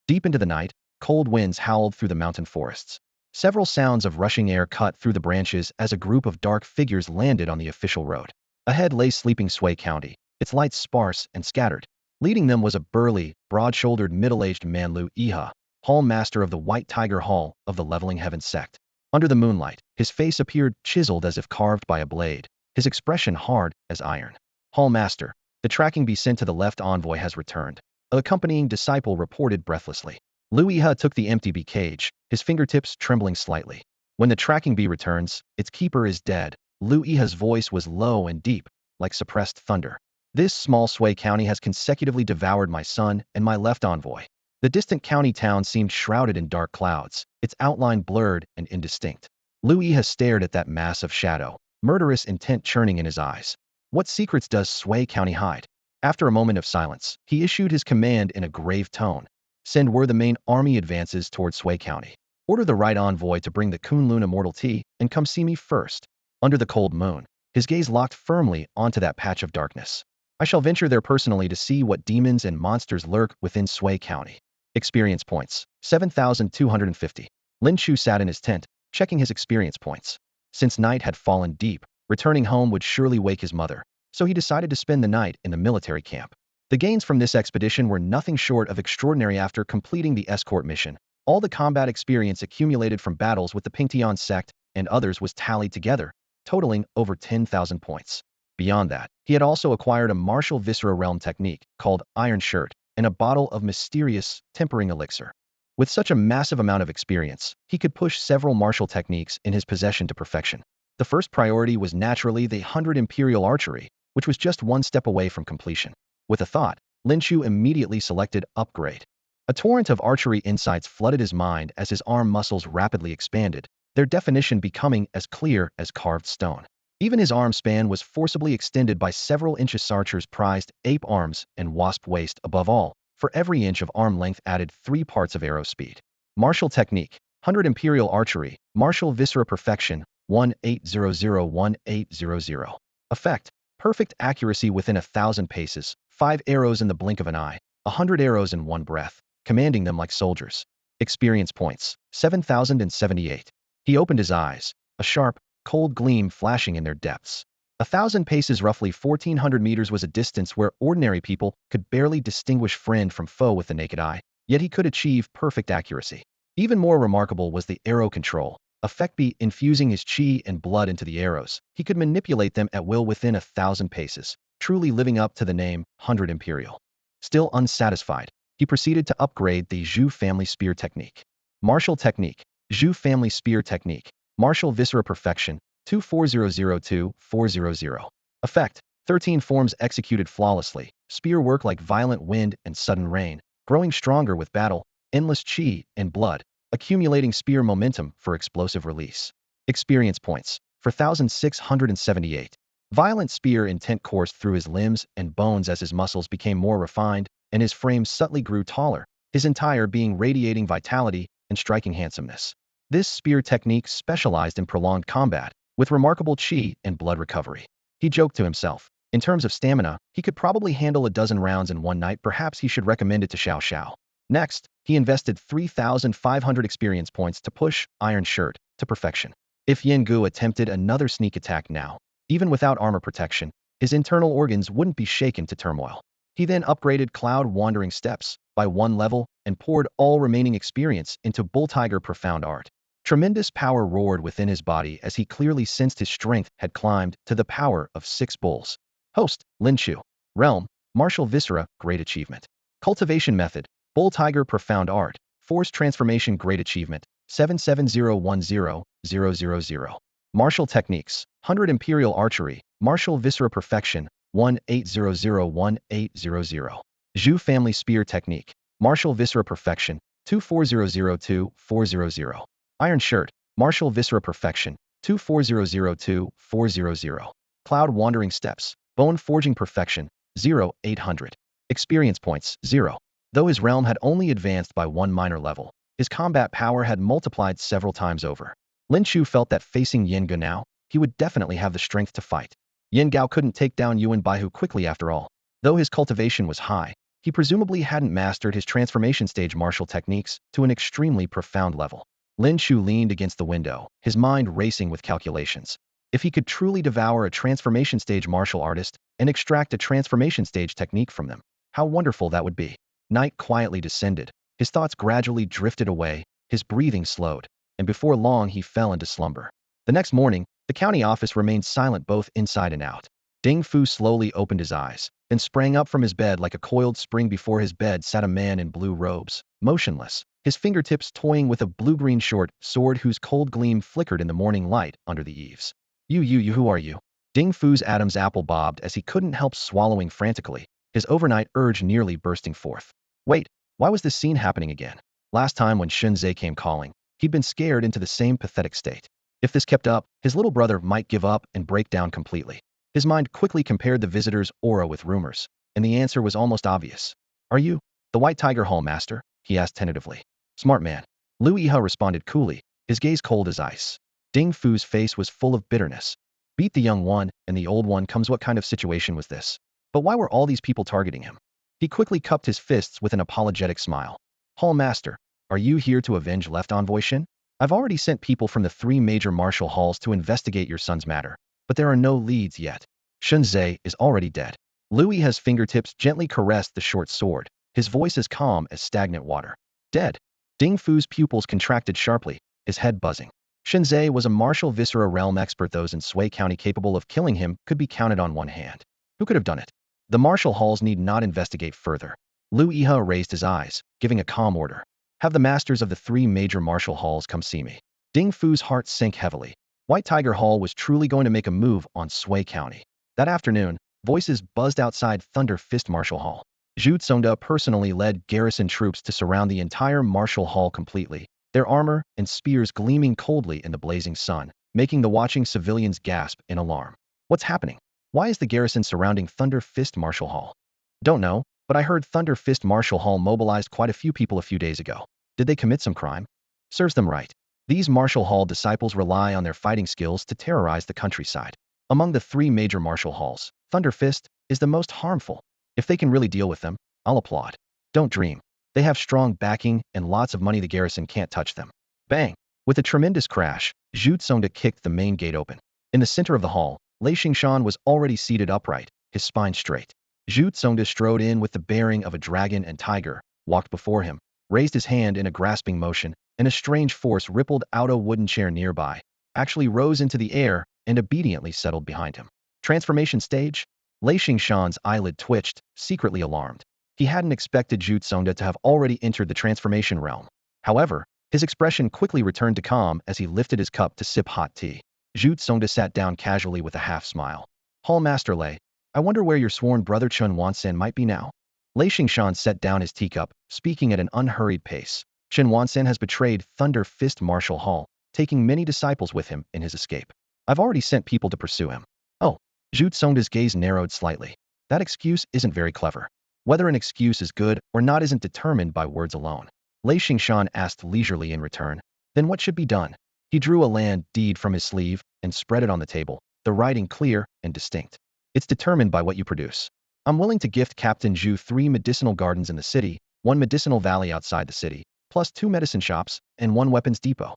Deep into the night, cold winds howled through the mountain forests. Several sounds of rushing air cut through the branches as a group of dark figures landed on the official road. Ahead lay sleeping Sui County, its lights sparse and scattered. Leading them was a burly, broad-shouldered, middle-aged man, Lu Iha, Hall Master of the White Tiger Hall of the Leveling Heaven sect. Under the moonlight, his face appeared chiseled as if carved by a blade, his expression hard as iron. Hall Master, the tracking bee sent to the left envoy has returned. An accompanying disciple reported breathlessly. Lu Iha took the empty bee cage, his fingertips trembling slightly. When the tracking bee returns, its keeper is dead. Lu Iha's voice was low and deep, like suppressed thunder. This small Sui County has consecutively devoured my son and my left envoy. The distant county town seemed shrouded in dark clouds, its outline blurred and indistinct. Lu Iha stared at that mass of shadow, murderous intent churning in his eyes. What secrets does Sui County hide? After a moment of silence, he issued his command in a grave tone. Send where the main army advances toward Sui County. Order the right envoy to bring the Kunlun immortal tea and come see me first. Under the cold moon, his gaze locked firmly onto that patch of darkness. I shall venture there personally to see what demons and monsters lurk within Sui County. Experience points, 7,250. Lin Chu sat in his tent, checking his experience points. Since night had fallen deep, returning home would surely wake his mother, so he decided to spend the night in the military camp. The gains from this expedition were nothing short of extraordinary. After completing the escort mission, all the combat experience accumulated from battles with the Pingtian sect and others was tallied together, totaling over 10,000 points. Beyond that, he had also acquired a martial viscera realm technique called Iron Shirt and a bottle of mysterious tempering elixir. With such a massive amount of experience, he could push several martial techniques in his possession to perfection. The first priority was naturally the 100 imperial archery, which was just one step away from completion. With a thought, Lin Chu immediately selected Upgrade. A torrent of archery insights flooded his mind as his arm muscles rapidly expanded, their definition becoming as clear as carved stone. Even his arm span was forcibly extended by several inches. Archers prized ape arms and wasp waist. Above all, for every inch of arm length added 3 parts of arrow speed. Martial technique, 100 imperial archery, martial viscera perfection, 18001800. Effect, perfect accuracy within 1,000 paces, 5 arrows in the blink of an eye, 100 arrows in one breath, commanding them like soldiers. Experience points, 7,078. He opened his eyes, a sharp, cold gleam flashing in their depths. 1,000 paces, roughly 1,400 meters, was a distance where ordinary people could barely distinguish friend from foe with the naked eye, yet he could achieve perfect accuracy. Even more remarkable was the arrow control. Effect B, infusing his chi and blood into the arrows, he could manipulate them at will within 1,000 paces, truly living up to the name 100 Imperial. Still unsatisfied, he proceeded to upgrade the Zhu family spear technique. Martial technique, Zhu family spear technique, martial viscera perfection, 24002-400. Effect, 13 forms executed flawlessly, spear work like violent wind and sudden rain, growing stronger with battle, endless chi and blood, accumulating spear momentum for explosive release. Experience points, 4,678. Violent spear intent coursed through his limbs and bones as his muscles became more refined and his frame subtly grew taller, his entire being radiating vitality and striking handsomeness. This spear technique specialized in prolonged combat, with remarkable chi and blood recovery. He joked to himself. In terms of stamina, he could probably handle a dozen rounds in one night. Perhaps he should recommend it to Xiao Xiao. Next, he invested 3,500 experience points to push Iron Shirt to perfection. If Yin Gu attempted another sneak attack now, even without armor protection, his internal organs wouldn't be shaken to turmoil. He then upgraded Cloud Wandering Steps, by 1 level and poured all remaining experience into Bull Tiger Profound Art. Tremendous power roared within his body as he clearly sensed his strength had climbed to the power of 6 bulls. Host, Lin Chu. Realm, Martial Viscera, Great Achievement. Cultivation Method, Bull Tiger Profound Art, Force Transformation Great Achievement, 77010000. Martial Techniques, 100 Imperial Archery, Martial Viscera Perfection, 18001800. Zhu Family Spear Technique, Martial Viscera Perfection, 24002400. Iron Shirt, Martial Viscera Perfection, 24002400. Cloud Wandering Steps, Bone Forging Perfection, 0800. Experience points, 0. Though his realm had only advanced by 1 minor level, his combat power had multiplied several times over. Lin Chu felt that facing Yin Gao now, he would definitely have the strength to fight. Yin Gao couldn't take down Yuan Baihu quickly after all. Though his cultivation was high, he presumably hadn't mastered his transformation stage martial techniques to an extremely profound level. Lin Chu leaned against the window, his mind racing with calculations. If he could truly devour a transformation stage martial artist and extract a transformation stage technique from them, how wonderful that would be. Night quietly descended. His thoughts gradually drifted away, his breathing slowed, and before long he fell into slumber. The next morning, the county office remained silent both inside and out. Ding Fu slowly opened his eyes, then sprang up from his bed like a coiled spring. Before his bed sat a man in blue robes, motionless, his fingertips toying with a blue-green short sword whose cold gleam flickered in the morning light under the eaves. You, who are you? Ding Fu's Adam's apple bobbed as he couldn't help swallowing frantically, his overnight urge nearly bursting forth. Wait, why was this scene happening again? Last time when Shunzhe came calling, he'd been scared into the same pathetic state. If this kept up, his little brother might give up and break down completely. His mind quickly compared the visitor's aura with rumors, and the answer was almost obvious. Are you the White Tiger Hall Master? He asked tentatively. Smart man. Lu Yihe responded coolly, his gaze cold as ice. Ding Fu's face was full of bitterness. Beat the young one, and the old one comes. What kind of situation was this? But why were all these people targeting him? He quickly cupped his fists with an apologetic smile. Hall Master, are you here to avenge left envoy Shin? I've already sent people from the 3 major martial halls to investigate your son's matter, but there are no leads yet. Shunzhe is already dead. Lu Yihe's fingertips gently caressed the short sword, his voice as calm as stagnant water. Dead. Ding Fu's pupils contracted sharply, his head buzzing. Shunzhe was a martial viscera realm expert. Those in Sui County capable of killing him could be counted on one hand. Who could have done it? The martial halls need not investigate further. Lu Yihe raised his eyes, giving a calm order. Have the masters of the 3 major martial halls come see me. Ding Fu's heart sank heavily. White Tiger Hall was truly going to make a move on Sui County. That afternoon, voices buzzed outside Thunder Fist Martial Hall. Zhu Tsongda personally led garrison troops to surround the entire martial hall completely, their armor and spears gleaming coldly in the blazing sun, making the watching civilians gasp in alarm. What's happening? Why is the garrison surrounding Thunder Fist Martial Hall? Don't know, but I heard Thunder Fist Martial Hall mobilized quite a few people a few days ago. Did they commit some crime? Serves them right. These martial hall disciples rely on their fighting skills to terrorize the countryside. Among the 3 major martial halls, Thunder Fist is the most harmful. If they can really deal with them, I'll applaud. Don't dream. They have strong backing and lots of money. The garrison can't touch them. Bang! With a tremendous crash, Zhu Tsongda kicked the main gate open. In the center of the hall, Lei Xingshan was already seated upright, his spine straight. Zhu Tsongda strode in with the bearing of a dragon and tiger, walked before him, raised his hand in a grasping motion, and a strange force rippled out. A wooden chair nearby actually rose into the air and obediently settled behind him. Transformation stage? Lei Xingshan's eyelid twitched, secretly alarmed. He hadn't expected Zhu Tsongda to have already entered the transformation realm. However, his expression quickly returned to calm as he lifted his cup to sip hot tea. Zhu Tsongda sat down casually with a half-smile. Hall Master Lei, I wonder where your sworn brother Chen Wansan might be now. Lei Xingshan set down his teacup, speaking at an unhurried pace. Chen Wansan has betrayed Thunder Fist Martial Hall, taking many disciples with him in his escape. I've already sent people to pursue him. Oh, Zhu Tsongda's gaze narrowed slightly. That excuse isn't very clever. Whether an excuse is good or not isn't determined by words alone. Lei Xingshan asked leisurely in return. Then what should be done? He drew a land deed from his sleeve and spread it on the table, the writing clear and distinct. It's determined by what you produce. I'm willing to gift Captain Zhu 3 medicinal gardens in the city, 1 medicinal valley outside the city, plus 2 medicine shops, and 1 weapons depot.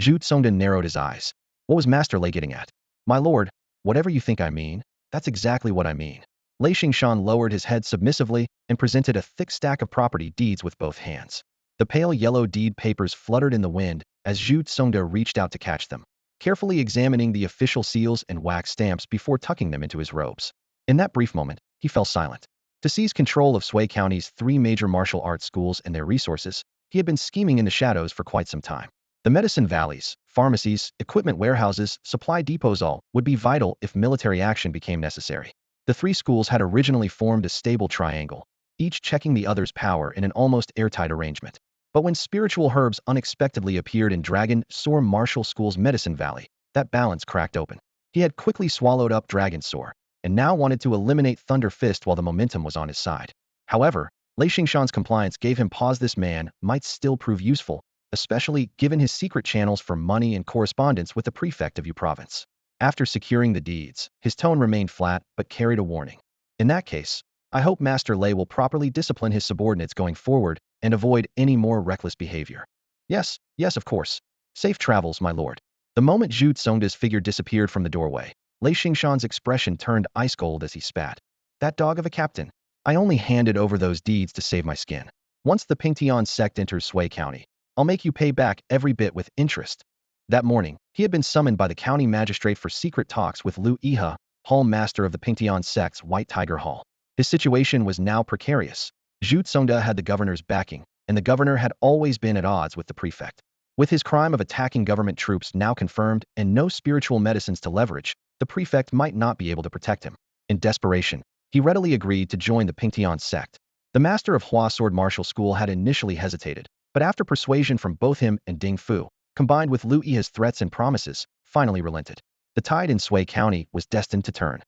Zhu Tsongda narrowed his eyes. What was Master Lei getting at? My lord, whatever you think I mean, that's exactly what I mean. Lei Xingshan lowered his head submissively and presented a thick stack of property deeds with both hands. The pale yellow deed papers fluttered in the wind as Zhu Tsongde reached out to catch them, carefully examining the official seals and wax stamps before tucking them into his robes. In that brief moment, he fell silent. To seize control of Sui County's 3 major martial arts schools and their resources, he had been scheming in the shadows for quite some time. The medicine valleys, pharmacies, equipment warehouses, supply depots all would be vital if military action became necessary. The 3 schools had originally formed a stable triangle, each checking the other's power in an almost airtight arrangement. But when spiritual herbs unexpectedly appeared in Dragon Soar Martial School's Medicine Valley, that balance cracked open. He had quickly swallowed up Dragon Soar, and now wanted to eliminate Thunder Fist while the momentum was on his side. However, Lei Xingshan's compliance gave him pause. This man might still prove useful, especially given his secret channels for money and correspondence with the prefect of Yu Province. After securing the deeds, his tone remained flat but carried a warning. In that case, I hope Master Lei will properly discipline his subordinates going forward and avoid any more reckless behavior. Yes, of course. Safe travels, my lord. The moment Zhu Tsongde's figure disappeared from the doorway, Lei Xingshan's expression turned ice cold as he spat. That dog of a captain. I only handed over those deeds to save my skin. Once the Pingtian sect enters Sui County, I'll make you pay back every bit with interest. That morning, he had been summoned by the county magistrate for secret talks with Lu Iha, hall master of the Pingtian sect's White Tiger Hall. His situation was now precarious. Zhu Tsongde had the governor's backing, and the governor had always been at odds with the prefect. With his crime of attacking government troops now confirmed and no spiritual medicines to leverage, the prefect might not be able to protect him. In desperation, he readily agreed to join the Pingtian sect. The master of Hua Sword Martial School had initially hesitated, but after persuasion from both him and Ding Fu, combined with Lu Yi's threats and promises, finally relented. The tide in Sui County was destined to turn.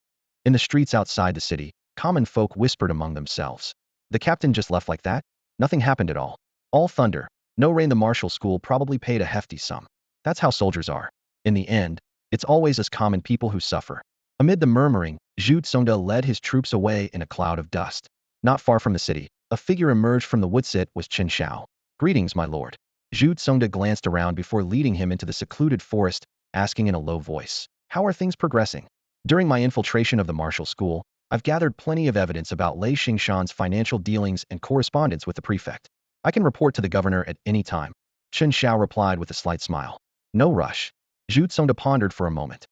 In the streets outside the city, common folk whispered among themselves. The captain just left like that? Nothing happened at all. All thunder. No rain. The martial school probably paid a hefty sum. That's how soldiers are. In the end, it's always us common people who suffer. Amid the murmuring, Zhu Tsongde led his troops away in a cloud of dust. Not far from the city, a figure emerged from the woodsit. Was Chen Xiao. Greetings, my lord. Zhu Tsongde glanced around before leading him into the secluded forest, asking in a low voice, how are things progressing? During my infiltration of the martial school, I've gathered plenty of evidence about Lei Xingshan's financial dealings and correspondence with the prefect. I can report to the governor at any time. Chen Xiao replied with a slight smile. No rush. Zhu Tsongde pondered for a moment.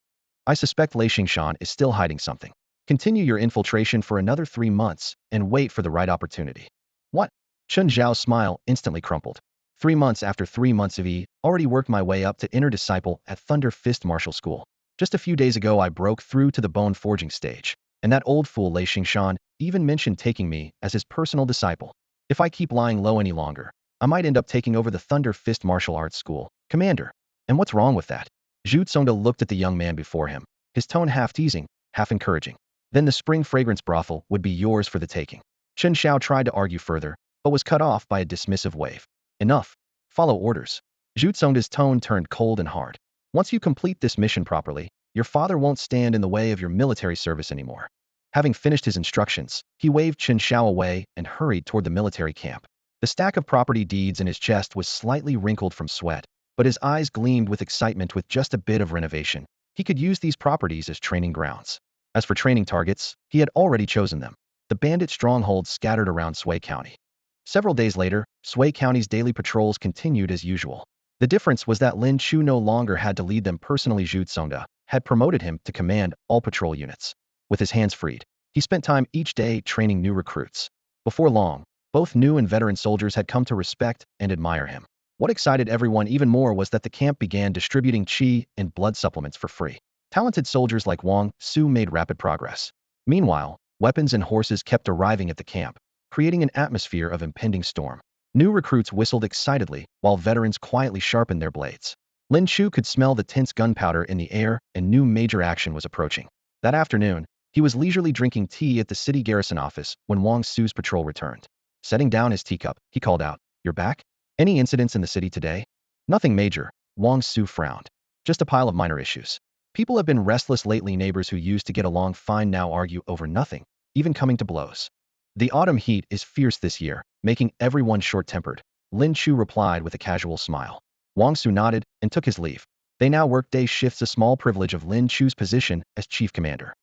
I suspect Lei Xingshan is still hiding something. Continue your infiltration for another 3 months and wait for the right opportunity. What? Chen Xiao's smile instantly crumpled. 3 months after 3 months of already worked my way up to inner disciple at Thunder Fist Martial School. Just a few days ago I broke through to the bone forging stage, and that old fool Lei Xingshan even mentioned taking me as his personal disciple. If I keep lying low any longer, I might end up taking over the Thunder Fist Martial Arts School. Commander. And what's wrong with that? Zhu Tsongde looked at the young man before him, his tone half teasing, half encouraging. Then the spring fragrance brothel would be yours for the taking. Chen Xiao tried to argue further, but was cut off by a dismissive wave. Enough. Follow orders. Zhu Tsongde's tone turned cold and hard. Once you complete this mission properly, your father won't stand in the way of your military service anymore. Having finished his instructions, he waved Chen Xiao away and hurried toward the military camp. The stack of property deeds in his chest was slightly wrinkled from sweat, but his eyes gleamed with excitement. With just a bit of renovation, he could use these properties as training grounds. As for training targets, he had already chosen them. The bandit strongholds scattered around Sui County. Several days later, Sui County's daily patrols continued as usual. The difference was that Lin Chu no longer had to lead them personally. Zhu Tsongde had promoted him to command all patrol units. With his hands freed, he spent time each day training new recruits. Before long, both new and veteran soldiers had come to respect and admire him. What excited everyone even more was that the camp began distributing qi and blood supplements for free. Talented soldiers like Wang Su made rapid progress. Meanwhile, weapons and horses kept arriving at the camp, creating an atmosphere of impending storm. New recruits whistled excitedly, while veterans quietly sharpened their blades. Lin Chu could smell the tense gunpowder in the air, and knew major action was approaching. That afternoon, he was leisurely drinking tea at the city garrison office when Wang Su's patrol returned. Setting down his teacup, he called out, "You're back? Any incidents in the city today?" "Nothing major," Wang Su frowned. "Just a pile of minor issues. People have been restless lately. Neighbors who used to get along fine now argue over nothing, even coming to blows. The autumn heat is fierce this year, making everyone short-tempered," Lin Chu replied with a casual smile. Wang Su nodded and took his leave. They now worked day shifts, a small privilege of Lin Chu's position as chief commander.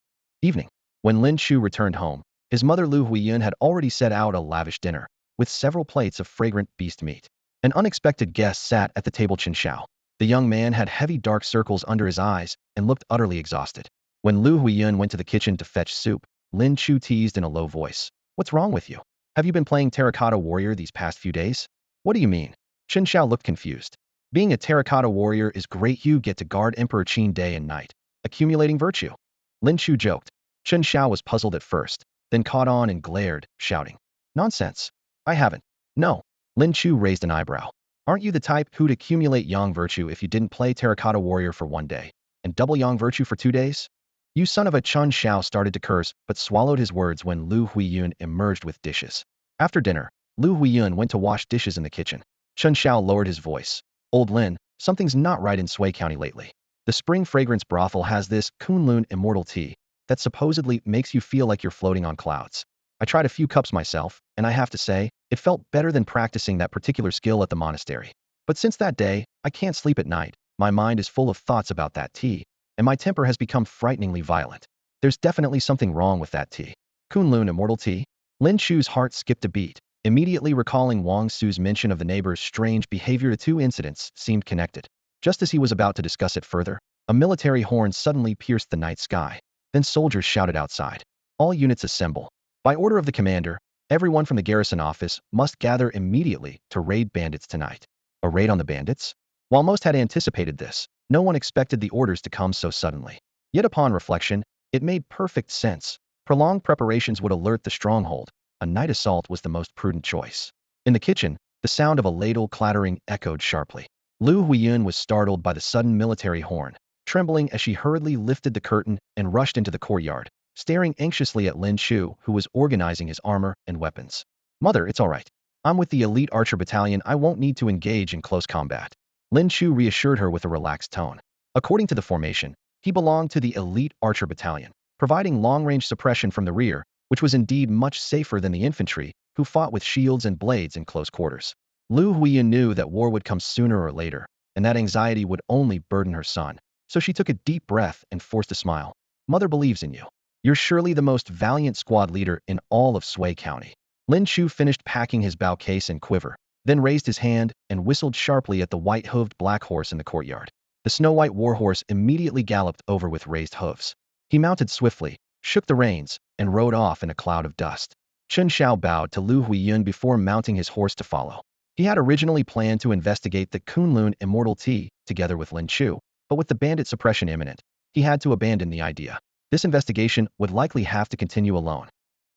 Evening. When Lin Chu returned home, his mother Lu Huiyun had already set out a lavish dinner, with several plates of fragrant beast meat. An unexpected guest sat at the table. Chen Xiao. The young man had heavy dark circles under his eyes and looked utterly exhausted. When Lu Huiyun went to the kitchen to fetch soup, Lin Chu teased in a low voice. What's wrong with you? Have you been playing terracotta warrior these past few days? What do you mean? Chen Xiao looked confused. Being a terracotta warrior is great. You get to guard Emperor Qin day and night, accumulating virtue. Lin Chu joked. Chen Xiao was puzzled at first, then caught on and glared, shouting. Nonsense. I haven't. No. Lin Chu raised an eyebrow. Aren't you the type who'd accumulate yang virtue if you didn't play terracotta warrior for 1 day, and double yang virtue for 2 days? You son of a. Chen Xiao started to curse, but swallowed his words when Lu Huiyun emerged with dishes. After dinner, Lu Huiyun went to wash dishes in the kitchen. Chen Xiao lowered his voice. Old Lin, something's not right in Sui County lately. The spring fragrance brothel has this Kunlun immortal tea that supposedly makes you feel like you're floating on clouds. I tried a few cups myself, and I have to say, it felt better than practicing that particular skill at the monastery. But since that day, I can't sleep at night. My mind is full of thoughts about that tea, and my temper has become frighteningly violent. There's definitely something wrong with that tea. Kunlun immortal tea? Lin Chu's heart skipped a beat, immediately recalling Wang Su's mention of the neighbor's strange behavior. The two incidents seemed connected. Just as he was about to discuss it further, a military horn suddenly pierced the night sky. Then soldiers shouted outside. All units assemble. By order of the commander, everyone from the garrison office must gather immediately to raid bandits tonight. A raid on the bandits? While most had anticipated this, no one expected the orders to come so suddenly. Yet upon reflection, it made perfect sense. Prolonged preparations would alert the stronghold. A night assault was the most prudent choice. In the kitchen, the sound of a ladle clattering echoed sharply. Lu Huiyun was startled by the sudden military horn, trembling as she hurriedly lifted the curtain and rushed into the courtyard, staring anxiously at Lin Chu, who was organizing his armor and weapons. Mother, it's all right. I'm with the elite archer battalion. I won't need to engage in close combat. Lin Chu reassured her with a relaxed tone. According to the formation, he belonged to the elite archer battalion, providing long-range suppression from the rear, which was indeed much safer than the infantry, who fought with shields and blades in close quarters. Lu Huiyun knew that war would come sooner or later, and that anxiety would only burden her son, so she took a deep breath and forced a smile. Mother believes in you. You're surely the most valiant squad leader in all of Sui County. Lin Chu finished packing his bow case and quiver, then raised his hand and whistled sharply at the white-hooved black horse in the courtyard. The snow-white warhorse immediately galloped over with raised hooves. He mounted swiftly, shook the reins, and rode off in a cloud of dust. Chen Xiao bowed to Lu Huiyun before mounting his horse to follow. He had originally planned to investigate the Kunlun immortal tea together with Lin Chu, but with the bandit suppression imminent, he had to abandon the idea. This investigation would likely have to continue alone.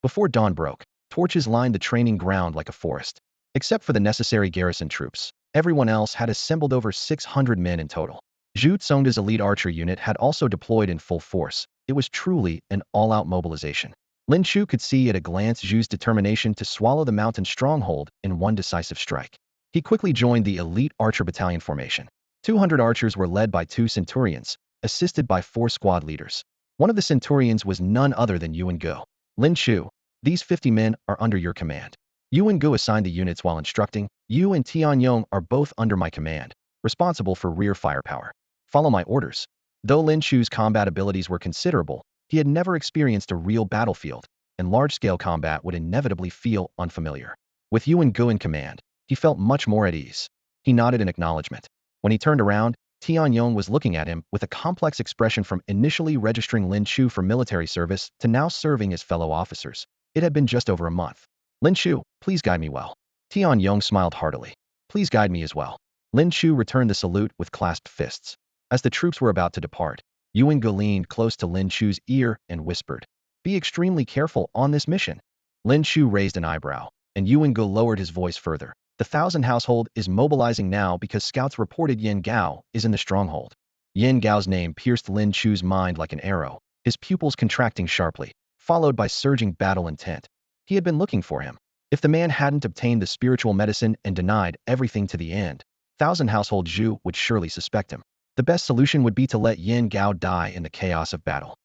Before dawn broke, torches lined the training ground like a forest. Except for the necessary garrison troops, everyone else had assembled. Over 600 men in total. Zhu Tsongda's elite archer unit had also deployed in full force. It was truly an all-out mobilization. Lin Chu could see at a glance Zhu's determination to swallow the mountain stronghold in one decisive strike. He quickly joined the elite archer battalion formation. 200 archers were led by 2 centurions, assisted by 4 squad leaders. One of the centurions was none other than Yuan Go. Lin Chu, these 50 men are under your command. Yuan Go assigned the units while instructing. You and Tianyong are both under my command, responsible for rear firepower. Follow my orders. Though Lin Chu's combat abilities were considerable, he had never experienced a real battlefield, and large-scale combat would inevitably feel unfamiliar. With Yuan Go in command, he felt much more at ease. He nodded in acknowledgement. When he turned around, Tianyong was looking at him with a complex expression, from initially registering Lin Chu for military service to now serving as fellow officers. It had been just over a month. Lin Chu, please guide me well. Tianyong smiled heartily. Please guide me as well. Lin Chu returned the salute with clasped fists. As the troops were about to depart, Yuan Go leaned close to Lin Chu's ear and whispered, "Be extremely careful on this mission." Lin Chu raised an eyebrow, and Yuan Go lowered his voice further. The 1,000 household is mobilizing now because scouts reported Yin Gao is in the stronghold. Yin Gao's name pierced Lin Chu's mind like an arrow, his pupils contracting sharply, followed by surging battle intent. He had been looking for him. If the man hadn't obtained the spiritual medicine and denied everything to the end, 1,000 household Zhu would surely suspect him. The best solution would be to let Yin Gao die in the chaos of battle.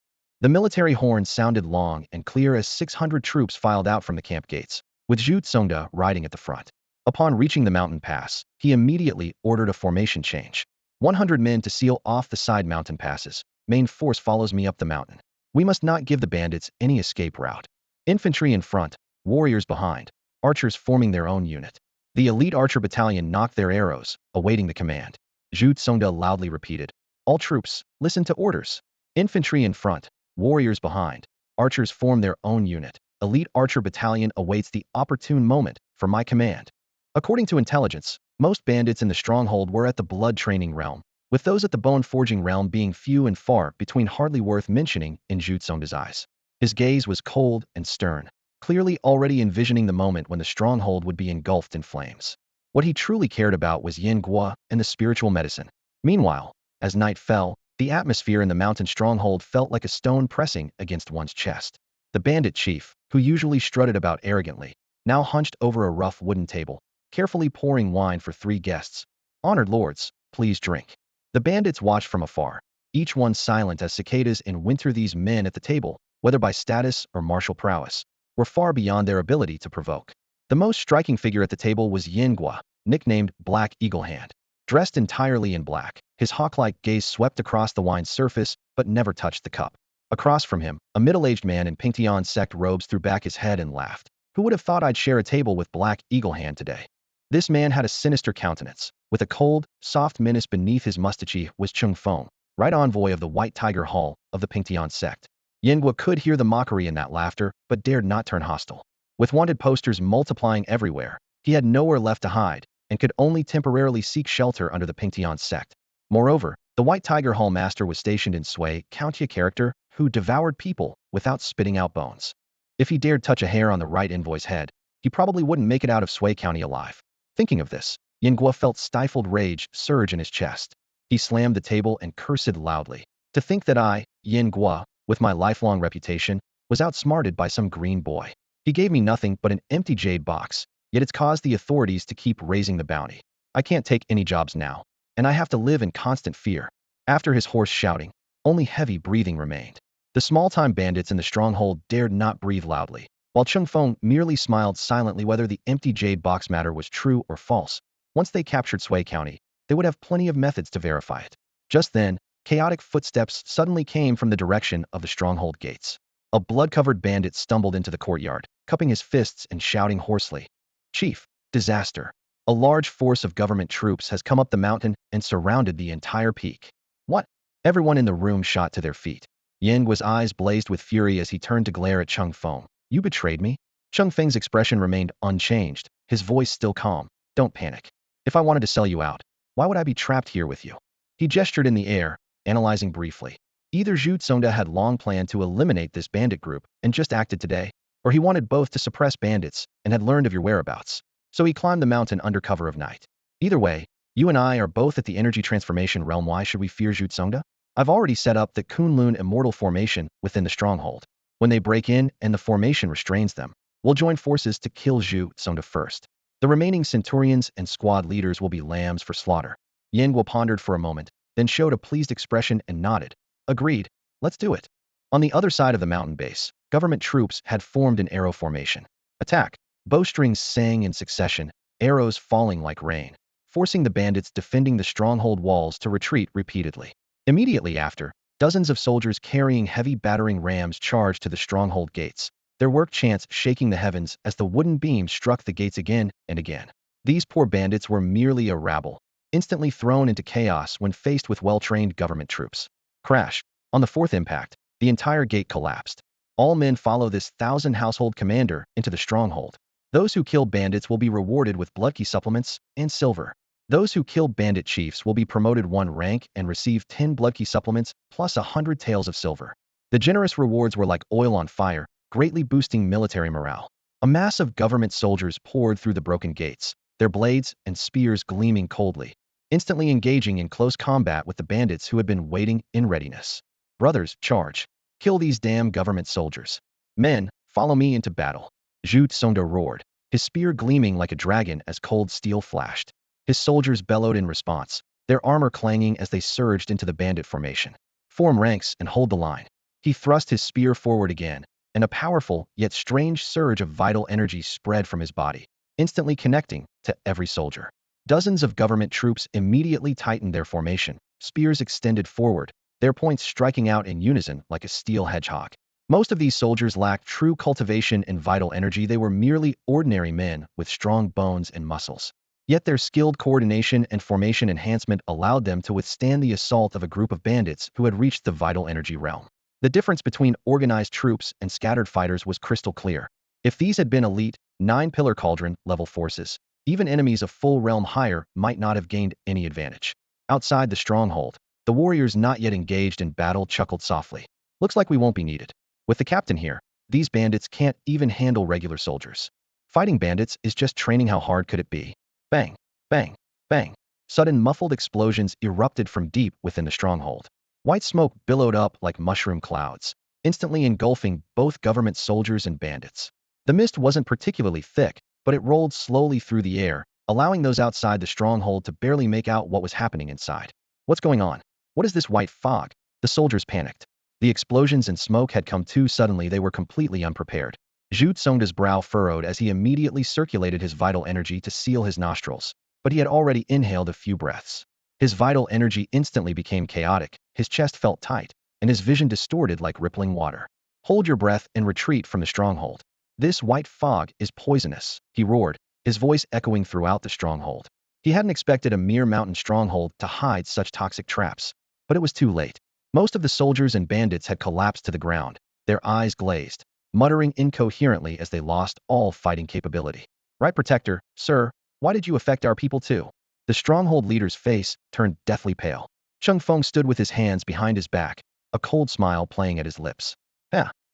The military horn sounded long and clear as 600 troops filed out from the camp gates, with Zhu Tsongda riding at the front. Upon reaching the mountain pass, he immediately ordered a formation change. 100 men to seal off the side mountain passes. Main force follows me up the mountain. We must not give the bandits any escape route. Infantry in front, warriors behind, archers forming their own unit. The elite archer battalion knocked their arrows, awaiting the command. Zhu Tsongda loudly repeated. All troops, listen to orders. Infantry in front, warriors behind, archers form their own unit. Elite archer battalion awaits the opportune moment for my command. According to intelligence, most bandits in the stronghold were at the blood training realm, with those at the bone forging realm being few and far between, hardly worth mentioning in Zhu Tsongda's eyes. His gaze was cold and stern, clearly already envisioning the moment when the stronghold would be engulfed in flames. What he truly cared about was Yin Guo and the spiritual medicine. Meanwhile, as night fell, the atmosphere in the mountain stronghold felt like a stone pressing against one's chest. The bandit chief, who usually strutted about arrogantly, now hunched over a rough wooden table, carefully pouring wine for 3 guests. Honored lords, please drink. The bandits watched from afar, each one silent as cicadas in winter. These men at the table, whether by status or martial prowess, were far beyond their ability to provoke. The most striking figure at the table was Yin Guo, nicknamed Black Eagle Hand. Dressed entirely in black, his hawk-like gaze swept across the wine's surface but never touched the cup. Across from him, a middle-aged man in Pingtian sect robes threw back his head and laughed. Who would have thought I'd share a table with Black Eagle Hand today? This man had a sinister countenance. With a cold, soft menace beneath his mustache was Chung Feng, right envoy of the White Tiger Hall of the Pingtian sect. Yin Guo could hear the mockery in that laughter, but dared not turn hostile. With wanted posters multiplying everywhere, he had nowhere left to hide, and could only temporarily seek shelter under the Pingtian sect. Moreover, the White Tiger Hall master was stationed in Sui, County, a character who devoured people without spitting out bones. If he dared touch a hair on the right envoy's head, he probably wouldn't make it out of Sui County alive. Thinking of this, Yin Guo felt stifled rage surge in his chest. He slammed the table and cursed loudly. To think that I, Yin Guo, with my lifelong reputation, was outsmarted by some green boy. He gave me nothing but an empty jade box, yet it's caused the authorities to keep raising the bounty. I can't take any jobs now, and I have to live in constant fear. After his hoarse shouting, only heavy breathing remained. The small-time bandits in the stronghold dared not breathe loudly, while Chung Feng merely smiled silently. Whether the empty jade box matter was true or false, once they captured Sui County, they would have plenty of methods to verify it. Just then, chaotic footsteps suddenly came from the direction of the stronghold gates. A blood-covered bandit stumbled into the courtyard, cupping his fists and shouting hoarsely. Chief, disaster. A large force of government troops has come up the mountain and surrounded the entire peak. What? Everyone in the room shot to their feet. Yin Guo's eyes blazed with fury as he turned to glare at Chung Feng. You betrayed me? Chung Feng's expression remained unchanged, his voice still calm. Don't panic. If I wanted to sell you out, why would I be trapped here with you? He gestured in the air, analyzing briefly. Either Zhu Tsongda had long planned to eliminate this bandit group and just acted today, or he wanted both to suppress bandits and had learned of your whereabouts. So he climbed the mountain under cover of night. Either way, you and I are both at the energy transformation realm. Why should we fear Zhu Tsongda? I've already set up the Kunlun immortal formation within the stronghold. When they break in and the formation restrains them, we'll join forces to kill Zhu Tsongda first. The remaining centurions and squad leaders will be lambs for slaughter. Yin Guo pondered for a moment, then showed a pleased expression and nodded. Agreed, let's do it. On the other side of the mountain base, government troops had formed an arrow formation. Attack! Bowstrings sang in succession, arrows falling like rain, forcing the bandits defending the stronghold walls to retreat repeatedly. Immediately after, dozens of soldiers carrying heavy battering rams charged to the stronghold gates, their work chants shaking the heavens as the wooden beams struck the gates again and again. These poor bandits were merely a rabble, instantly thrown into chaos when faced with well-trained government troops. Crash! On the 4th impact, the entire gate collapsed. All men follow this 1,000 household commander into the stronghold. Those who kill bandits will be rewarded with bloodkey supplements and silver. Those who kill bandit chiefs will be promoted 1 rank and receive 10 bloodkey supplements plus 100 taels of silver. The generous rewards were like oil on fire, greatly boosting military morale. A mass of government soldiers poured through the broken gates, their blades and spears gleaming coldly, instantly engaging in close combat with the bandits who had been waiting in readiness. Brothers, charge. Kill these damn government soldiers. Men, follow me into battle. Zhu Tsongda roared, his spear gleaming like a dragon as cold steel flashed. His soldiers bellowed in response, their armor clanging as they surged into the bandit formation. Form ranks and hold the line. He thrust his spear forward again, and a powerful yet strange surge of vital energy spread from his body, instantly connecting to every soldier. Dozens of government troops immediately tightened their formation, spears extended forward, their points striking out in unison like a steel hedgehog. Most of these soldiers lacked true cultivation and vital energy. They were merely ordinary men with strong bones and muscles. Yet their skilled coordination and formation enhancement allowed them to withstand the assault of a group of bandits who had reached the vital energy realm. The difference between organized troops and scattered fighters was crystal clear. If these had been elite, nine-pillar cauldron level forces, even enemies a full realm higher might not have gained any advantage. Outside the stronghold, the warriors not yet engaged in battle chuckled softly. Looks like we won't be needed. With the captain here, these bandits can't even handle regular soldiers. Fighting bandits is just training. How hard could it be? Bang, bang, bang. Sudden muffled explosions erupted from deep within the stronghold. White smoke billowed up like mushroom clouds, instantly engulfing both government soldiers and bandits. The mist wasn't particularly thick, but it rolled slowly through the air, allowing those outside the stronghold to barely make out what was happening inside. What's going on? What is this white fog? The soldiers panicked. The explosions and smoke had come too suddenly. They were completely unprepared. Zhu Tsongda's brow furrowed as he immediately circulated his vital energy to seal his nostrils, but he had already inhaled a few breaths. His vital energy instantly became chaotic, his chest felt tight, and his vision distorted like rippling water. Hold your breath and retreat from the stronghold. This white fog is poisonous, he roared, his voice echoing throughout the stronghold. He hadn't expected a mere mountain stronghold to hide such toxic traps, but it was too late. Most of the soldiers and bandits had collapsed to the ground, their eyes glazed, muttering incoherently as they lost all fighting capability. Right, Protector, sir, why did you affect our people too? The stronghold leader's face turned deathly pale. Cheng Feng stood with his hands behind his back, a cold smile playing at his lips.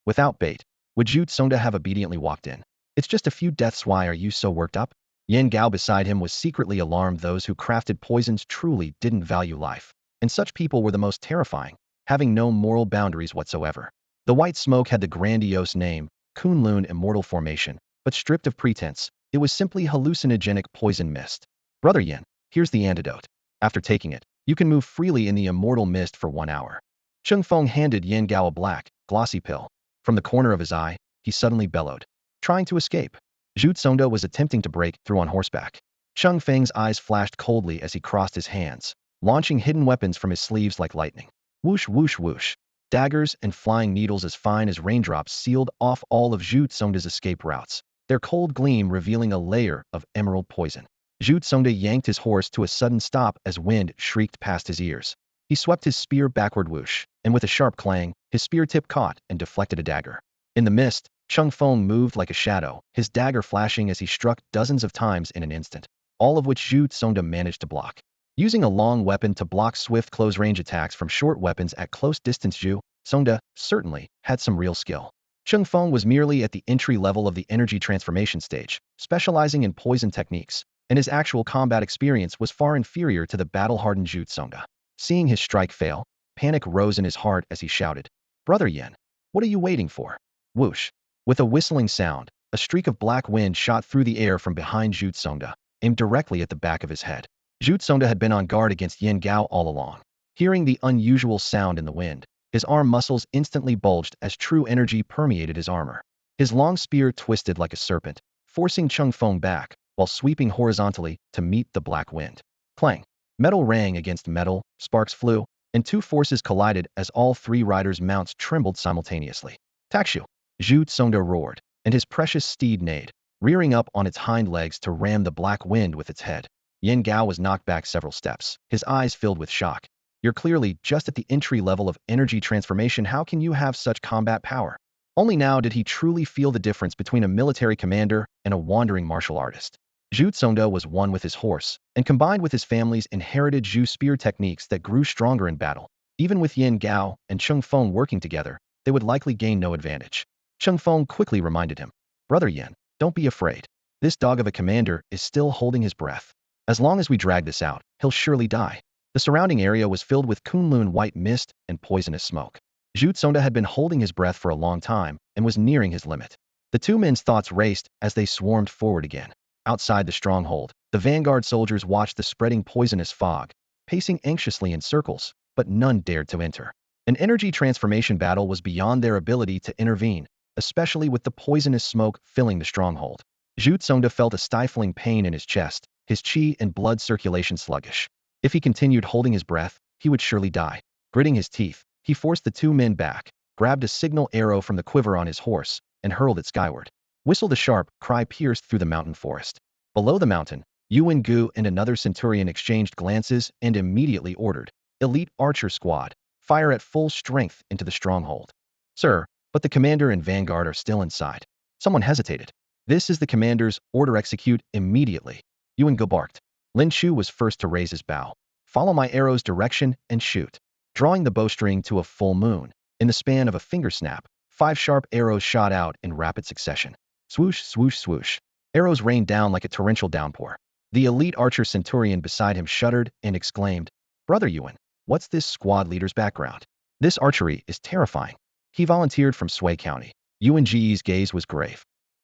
Without bait, would Zhu Tsongda have obediently walked in? It's just a few deaths. Why are you so worked up? Yan Gao beside him was secretly alarmed. Those who crafted poisons truly didn't value life, and such people were the most terrifying, having no moral boundaries whatsoever. The white smoke had the grandiose name, Kunlun Immortal Formation, but stripped of pretense, it was simply hallucinogenic poison mist. Brother Yin, here's the antidote. After taking it, you can move freely in the immortal mist for 1 hour. Cheng Feng handed Yan Gao a black, glossy pill. From the corner of his eye, he suddenly bellowed, trying to escape. Zhu Tsongda was attempting to break through on horseback. Cheng Feng's eyes flashed coldly as he crossed his hands, launching hidden weapons from his sleeves like lightning. Whoosh, whoosh, whoosh. Daggers and flying needles as fine as raindrops sealed off all of Zhu Tsongda's escape routes, their cold gleam revealing a layer of emerald poison. Zhu Tsongda yanked his horse to a sudden stop as wind shrieked past his ears. He swept his spear backward, whoosh, and with a sharp clang, his spear tip caught and deflected a dagger. In the mist, Cheng Feng moved like a shadow, his dagger flashing as he struck dozens of times in an instant, all of which Zhu Tsongda managed to block. Using a long weapon to block swift close-range attacks from short weapons at close distance, Zhu Tsongda certainly had some real skill. Cheng Feng was merely at the entry level of the energy transformation stage, specializing in poison techniques, and his actual combat experience was far inferior to the battle-hardened Zhu Tsongda. Seeing his strike fail, panic rose in his heart as he shouted, "Brother Yin, what are you waiting for?" Whoosh! With a whistling sound, a streak of black wind shot through the air from behind Zhu Tsongda, aimed directly at the back of his head. Zhu Tsongda had been on guard against Yan Gao all along. Hearing the unusual sound in the wind, his arm muscles instantly bulged as true energy permeated his armor. His long spear twisted like a serpent, forcing Cheng Feng back, while sweeping horizontally to meet the black wind. Clang! Metal rang against metal, sparks flew, and two forces collided as all three riders' mounts trembled simultaneously. Takshu! Zhu Tsongda roared, and his precious steed neighed, rearing up on its hind legs to ram the black wind with its head. Yan Gao was knocked back several steps, his eyes filled with shock. You're clearly just at the entry level of energy transformation. How can you have such combat power? Only now did he truly feel the difference between a military commander and a wandering martial artist. Zhu Tsongda was one with his horse, and combined with his family's inherited Zhu spear techniques that grew stronger in battle. Even with Yan Gao and Cheng Feng working together, they would likely gain no advantage. Cheng Feng quickly reminded him, "Brother Yan, don't be afraid. This dog of a commander is still holding his breath. As long as we drag this out, he'll surely die." The surrounding area was filled with Kunlun white mist and poisonous smoke. Zhu Tsongda had been holding his breath for a long time and was nearing his limit. The two men's thoughts raced as they swarmed forward again. Outside the stronghold, the vanguard soldiers watched the spreading poisonous fog, pacing anxiously in circles, but none dared to enter. An energy transformation battle was beyond their ability to intervene, especially with the poisonous smoke filling the stronghold. Zhu Tsongda felt a stifling pain in his chest, his qi and blood circulation sluggish. If he continued holding his breath, he would surely die. Gritting his teeth, he forced the two men back, grabbed a signal arrow from the quiver on his horse, and hurled it skyward. Whistle the sharp cry pierced through the mountain forest. Below the mountain, Yuan Gu and another centurion exchanged glances and immediately ordered, "Elite archer squad, fire at full strength into the stronghold." "Sir, but the commander and vanguard are still inside." Someone hesitated. "This is the commander's order, execute immediately." Yuan Gu barked. Lin Chu was first to raise his bow. "Follow my arrow's direction and shoot." Drawing the bowstring to a full moon, in the span of a finger snap, 5 sharp arrows shot out in rapid succession. Swoosh, swoosh, swoosh. Arrows rained down like a torrential downpour. The elite archer centurion beside him shuddered and exclaimed, "Brother Yuan, what's this squad leader's background? This archery is terrifying." He volunteered from Sui County. Yuan Ji's gaze was grave.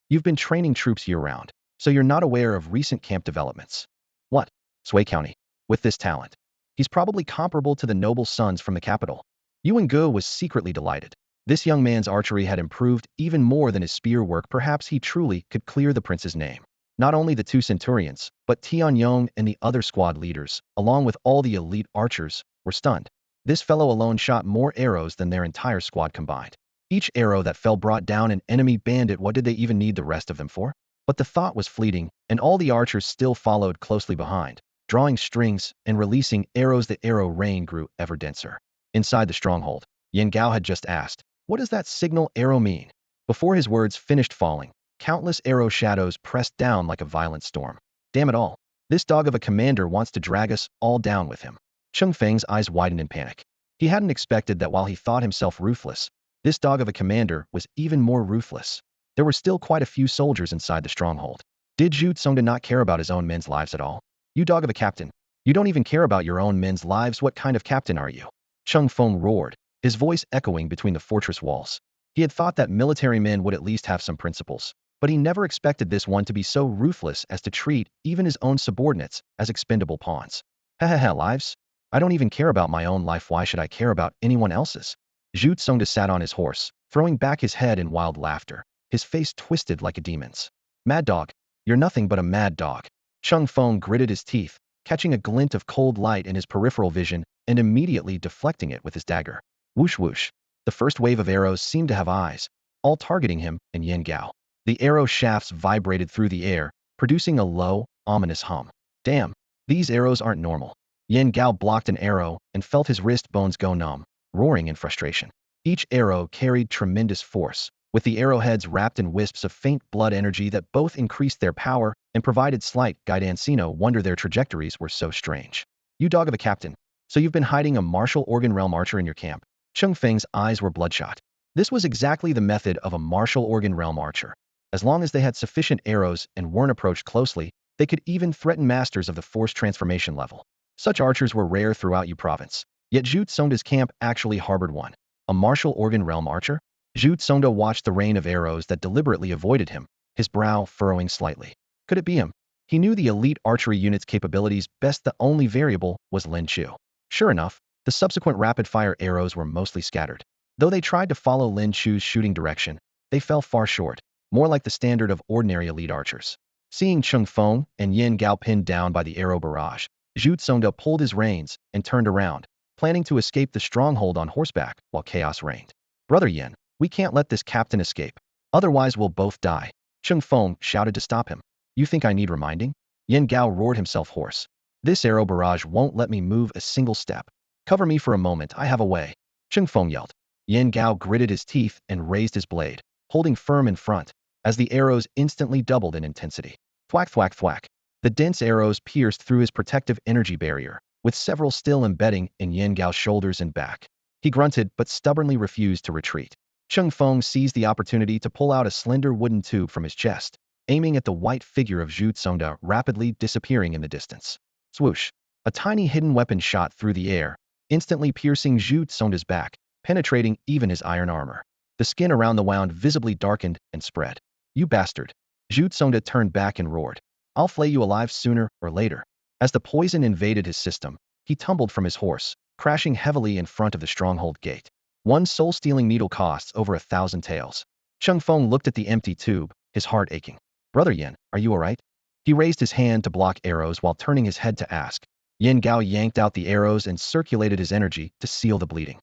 "You've been training troops year-round, so you're not aware of recent camp developments." "What? Sui County? With this talent? He's probably comparable to the noble sons from the capital." Yuan Gu was secretly delighted. This young man's archery had improved even more than his spear work. Perhaps he truly could clear the prince's name. Not only the two centurions, but Tianyong and the other squad leaders, along with all the elite archers, were stunned. This fellow alone shot more arrows than their entire squad combined. Each arrow that fell brought down an enemy bandit. What did they even need the rest of them for? But the thought was fleeting, and all the archers still followed closely behind, drawing strings and releasing arrows. The arrow rain grew ever denser. Inside the stronghold, Yan Gao had just asked, "What does that signal arrow mean?" Before his words finished falling, countless arrow shadows pressed down like a violent storm. "Damn it all. This dog of a commander wants to drag us all down with him." Cheng Feng's eyes widened in panic. He hadn't expected that while he thought himself ruthless, this dog of a commander was even more ruthless. There were still quite a few soldiers inside the stronghold. Did Zhu Tsong not care about his own men's lives at all? "You dog of a captain. You don't even care about your own men's lives. What kind of captain are you?" Cheng Feng roared, his voice echoing between the fortress walls. He had thought that military men would at least have some principles, but he never expected this one to be so ruthless as to treat even his own subordinates as expendable pawns. Lives? I don't even care about my own life. Why should I care about anyone else's?" Zhu Tsongda sat on his horse, throwing back his head in wild laughter, his face twisted like a demon's. "Mad dog. You're nothing but a mad dog." Cheng Feng gritted his teeth, catching a glint of cold light in his peripheral vision and immediately deflecting it with his dagger. Whoosh whoosh. The first wave of arrows seemed to have eyes, all targeting him and Yan Gao. The arrow shafts vibrated through the air, producing a low, ominous hum. "Damn, these arrows aren't normal." Yan Gao blocked an arrow and felt his wrist bones go numb, roaring in frustration. Each arrow carried tremendous force, with the arrowheads wrapped in wisps of faint blood energy that both increased their power and provided slight guidance. No wonder their trajectories were so strange. "You dog of a captain. So you've been hiding a martial organ realm archer in your camp?" Cheng Feng's eyes were bloodshot. This was exactly the method of a martial organ realm archer. As long as they had sufficient arrows and weren't approached closely, they could even threaten masters of the force transformation level. Such archers were rare throughout Yu province. Yet Zhu Tsongda's camp actually harbored one. A martial organ realm archer? Zhu Tsongda watched the rain of arrows that deliberately avoided him, his brow furrowing slightly. Could it be him? He knew the elite archery unit's capabilities best. The only variable was Lin Chu. Sure enough, the subsequent rapid-fire arrows were mostly scattered. Though they tried to follow Lin Chu's shooting direction, they fell far short, more like the standard of ordinary elite archers. Seeing Cheng Feng and Yan Gao pinned down by the arrow barrage, Zhu Tsongda pulled his reins and turned around, planning to escape the stronghold on horseback while chaos reigned. "Brother Yan, we can't let this captain escape. Otherwise we'll both die." Cheng Feng shouted to stop him. "You think I need reminding?" Yan Gao roared himself hoarse. "This arrow barrage won't let me move a single step. Cover me for a moment, I have a way." Cheng Feng yelled. Yan Gao gritted his teeth and raised his blade, holding firm in front, as the arrows instantly doubled in intensity. Thwack thwack thwack. The dense arrows pierced through his protective energy barrier, with several still embedding in Yan Gao's shoulders and back. He grunted but stubbornly refused to retreat. Cheng Feng seized the opportunity to pull out a slender wooden tube from his chest, aiming at the white figure of Zhu Tsongda rapidly disappearing in the distance. Swoosh. A tiny hidden weapon shot through the air, instantly piercing Zhu Tsongda's back, penetrating even his iron armor. The skin around the wound visibly darkened and spread. "You bastard." Zhu Tsongda turned back and roared. "I'll flay you alive sooner or later." As the poison invaded his system, he tumbled from his horse, crashing heavily in front of the stronghold gate. One soul-stealing needle costs over 1,000 taels. Cheng Feng looked at the empty tube, his heart aching. "Brother Yan, are you alright?" He raised his hand to block arrows while turning his head to ask, Yin Gao yanked out the arrows and circulated his energy to seal the bleeding.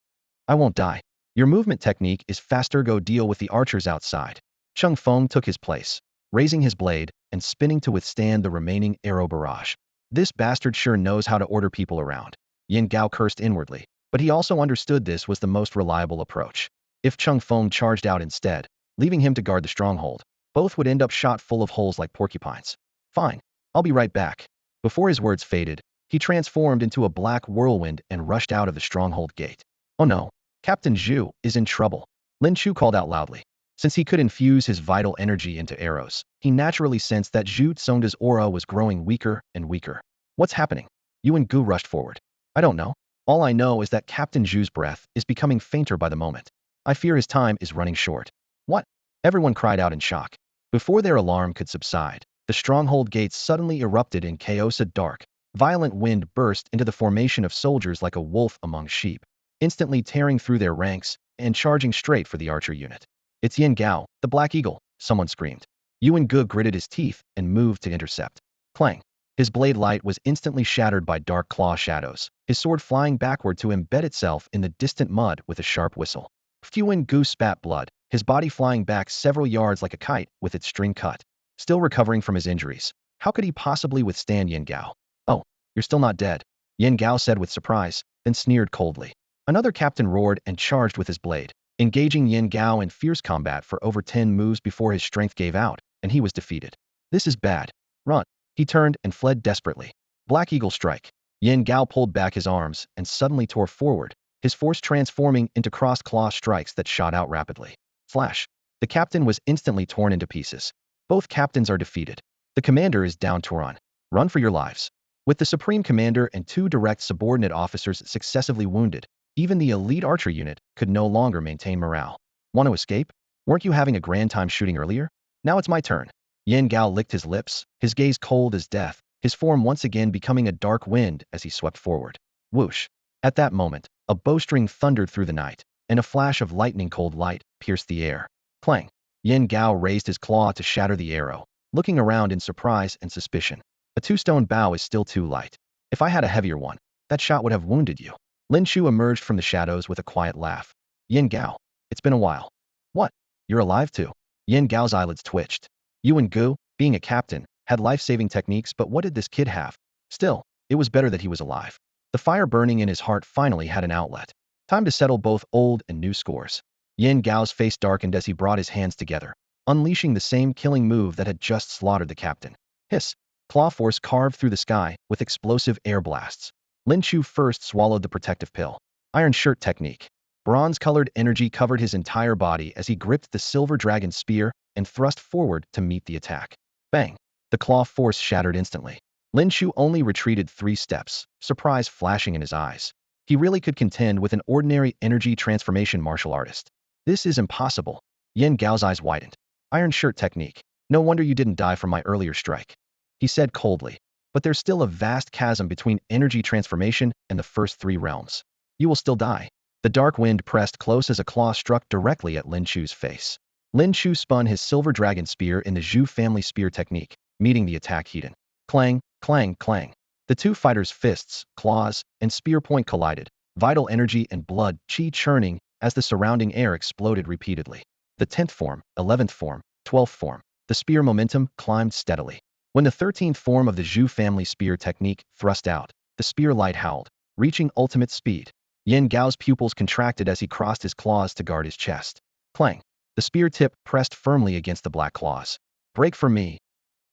I won't die. Your movement technique is faster. Go deal with the archers outside. Cheng Feng took his place, raising his blade and spinning to withstand the remaining arrow barrage. This bastard sure knows how to order people around. Yin Gao cursed inwardly, but he also understood this was the most reliable approach. If Cheng Feng charged out instead, leaving him to guard the stronghold, both would end up shot full of holes like porcupines. Fine, I'll be right back. Before his words faded, he transformed into a black whirlwind and rushed out of the stronghold gate. Oh no, Captain Zhu is in trouble. Lin Chu called out loudly. Since he could infuse his vital energy into arrows, he naturally sensed that Zhu Tsongda's aura was growing weaker and weaker. What's happening? Yuan Gu rushed forward. I don't know. All I know is that Captain Zhu's breath is becoming fainter by the moment. I fear his time is running short. What? Everyone cried out in shock. Before their alarm could subside, the stronghold gates suddenly erupted in chaos. A dark, violent wind burst into the formation of soldiers like a wolf among sheep, instantly tearing through their ranks and charging straight for the archer unit. It's Yin Gao, the Black Eagle, someone screamed. Yuan Gu gritted his teeth and moved to intercept. Clang. His blade light was instantly shattered by dark claw shadows, his sword flying backward to embed itself in the distant mud with a sharp whistle. Yuan Gu spat blood, his body flying back several yards like a kite with its string cut. Still recovering from his injuries, how could he possibly withstand Yin Gao? Oh, you're still not dead, Yin Gao said with surprise, then sneered coldly. Another captain roared and charged with his blade, engaging Yin Gao in fierce combat for over 10 moves before his strength gave out, and he was defeated. This is bad. Run. He turned and fled desperately. Black Eagle strike. Yin Gao pulled back his arms and suddenly tore forward, his force transforming into cross-claw strikes that shot out rapidly. Flash. The captain was instantly torn into pieces. Both captains are defeated. The commander is down to run. Run for your lives. With the supreme commander and 2 direct subordinate officers successively wounded, even the elite archer unit could no longer maintain morale. Want to escape? Weren't you having a grand time shooting earlier? Now it's my turn. Yin Gao licked his lips, his gaze cold as death, his form once again becoming a dark wind as he swept forward. Whoosh. At that moment, a bowstring thundered through the night, and a flash of lightning-cold light pierced the air. Clang. Yin Gao raised his claw to shatter the arrow, looking around in surprise and suspicion. A 2-stone bow is still too light. If I had a heavier one, that shot would have wounded you. Lin Chu emerged from the shadows with a quiet laugh. Yin Gao, it's been a while. What? You're alive too? Yin Gao's eyelids twitched. Yuan Gu, being a captain, had life-saving techniques, but what did this kid have? Still, it was better that he was alive. The fire burning in his heart finally had an outlet. Time to settle both old and new scores. Yin Gao's face darkened as he brought his hands together, unleashing the same killing move that had just slaughtered the captain. Hiss. Claw force carved through the sky with explosive air blasts. Lin Chu first swallowed the protective pill. Iron shirt technique. Bronze-colored energy covered his entire body as he gripped the silver dragon spear and thrust forward to meet the attack. Bang! The claw force shattered instantly. Lin Chu only retreated 3 steps, surprise flashing in his eyes. He really could contend with an ordinary energy transformation martial artist. This is impossible. Yin Gao's eyes widened. Iron shirt technique. No wonder you didn't die from my earlier strike, he said coldly. But there's still a vast chasm between energy transformation and the first 3 realms. You will still die. The dark wind pressed close as a claw struck directly at Lin Chu's face. Lin Chu spun his silver dragon spear in the Zhu family spear technique, meeting the attack heat-in. Clang, clang, clang. The 2 fighters' fists, claws, and spear point collided, vital energy and blood chi churning as the surrounding air exploded repeatedly. The 10th form, 11th form, 12th form. The spear momentum climbed steadily. When the 13th form of the Zhu family spear technique thrust out, the spear light howled, reaching ultimate speed. Yin Gao's pupils contracted as he crossed his claws to guard his chest. Clang. The spear tip pressed firmly against the black claws. Break for me.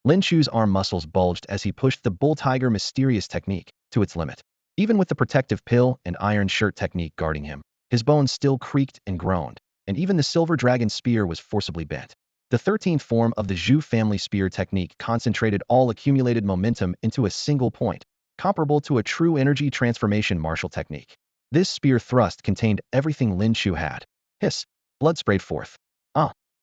Lin Chu's arm muscles bulged as he pushed the bull tiger mysterious technique to its limit. Even with the protective pill and iron shirt technique guarding him, his bones still creaked and groaned, and even the silver dragon spear was forcibly bent. The 13th form of the Zhu family spear technique concentrated all accumulated momentum into a single point, comparable to a true energy transformation martial technique. This spear thrust contained everything Lin Chu had. Hiss. Blood sprayed forth.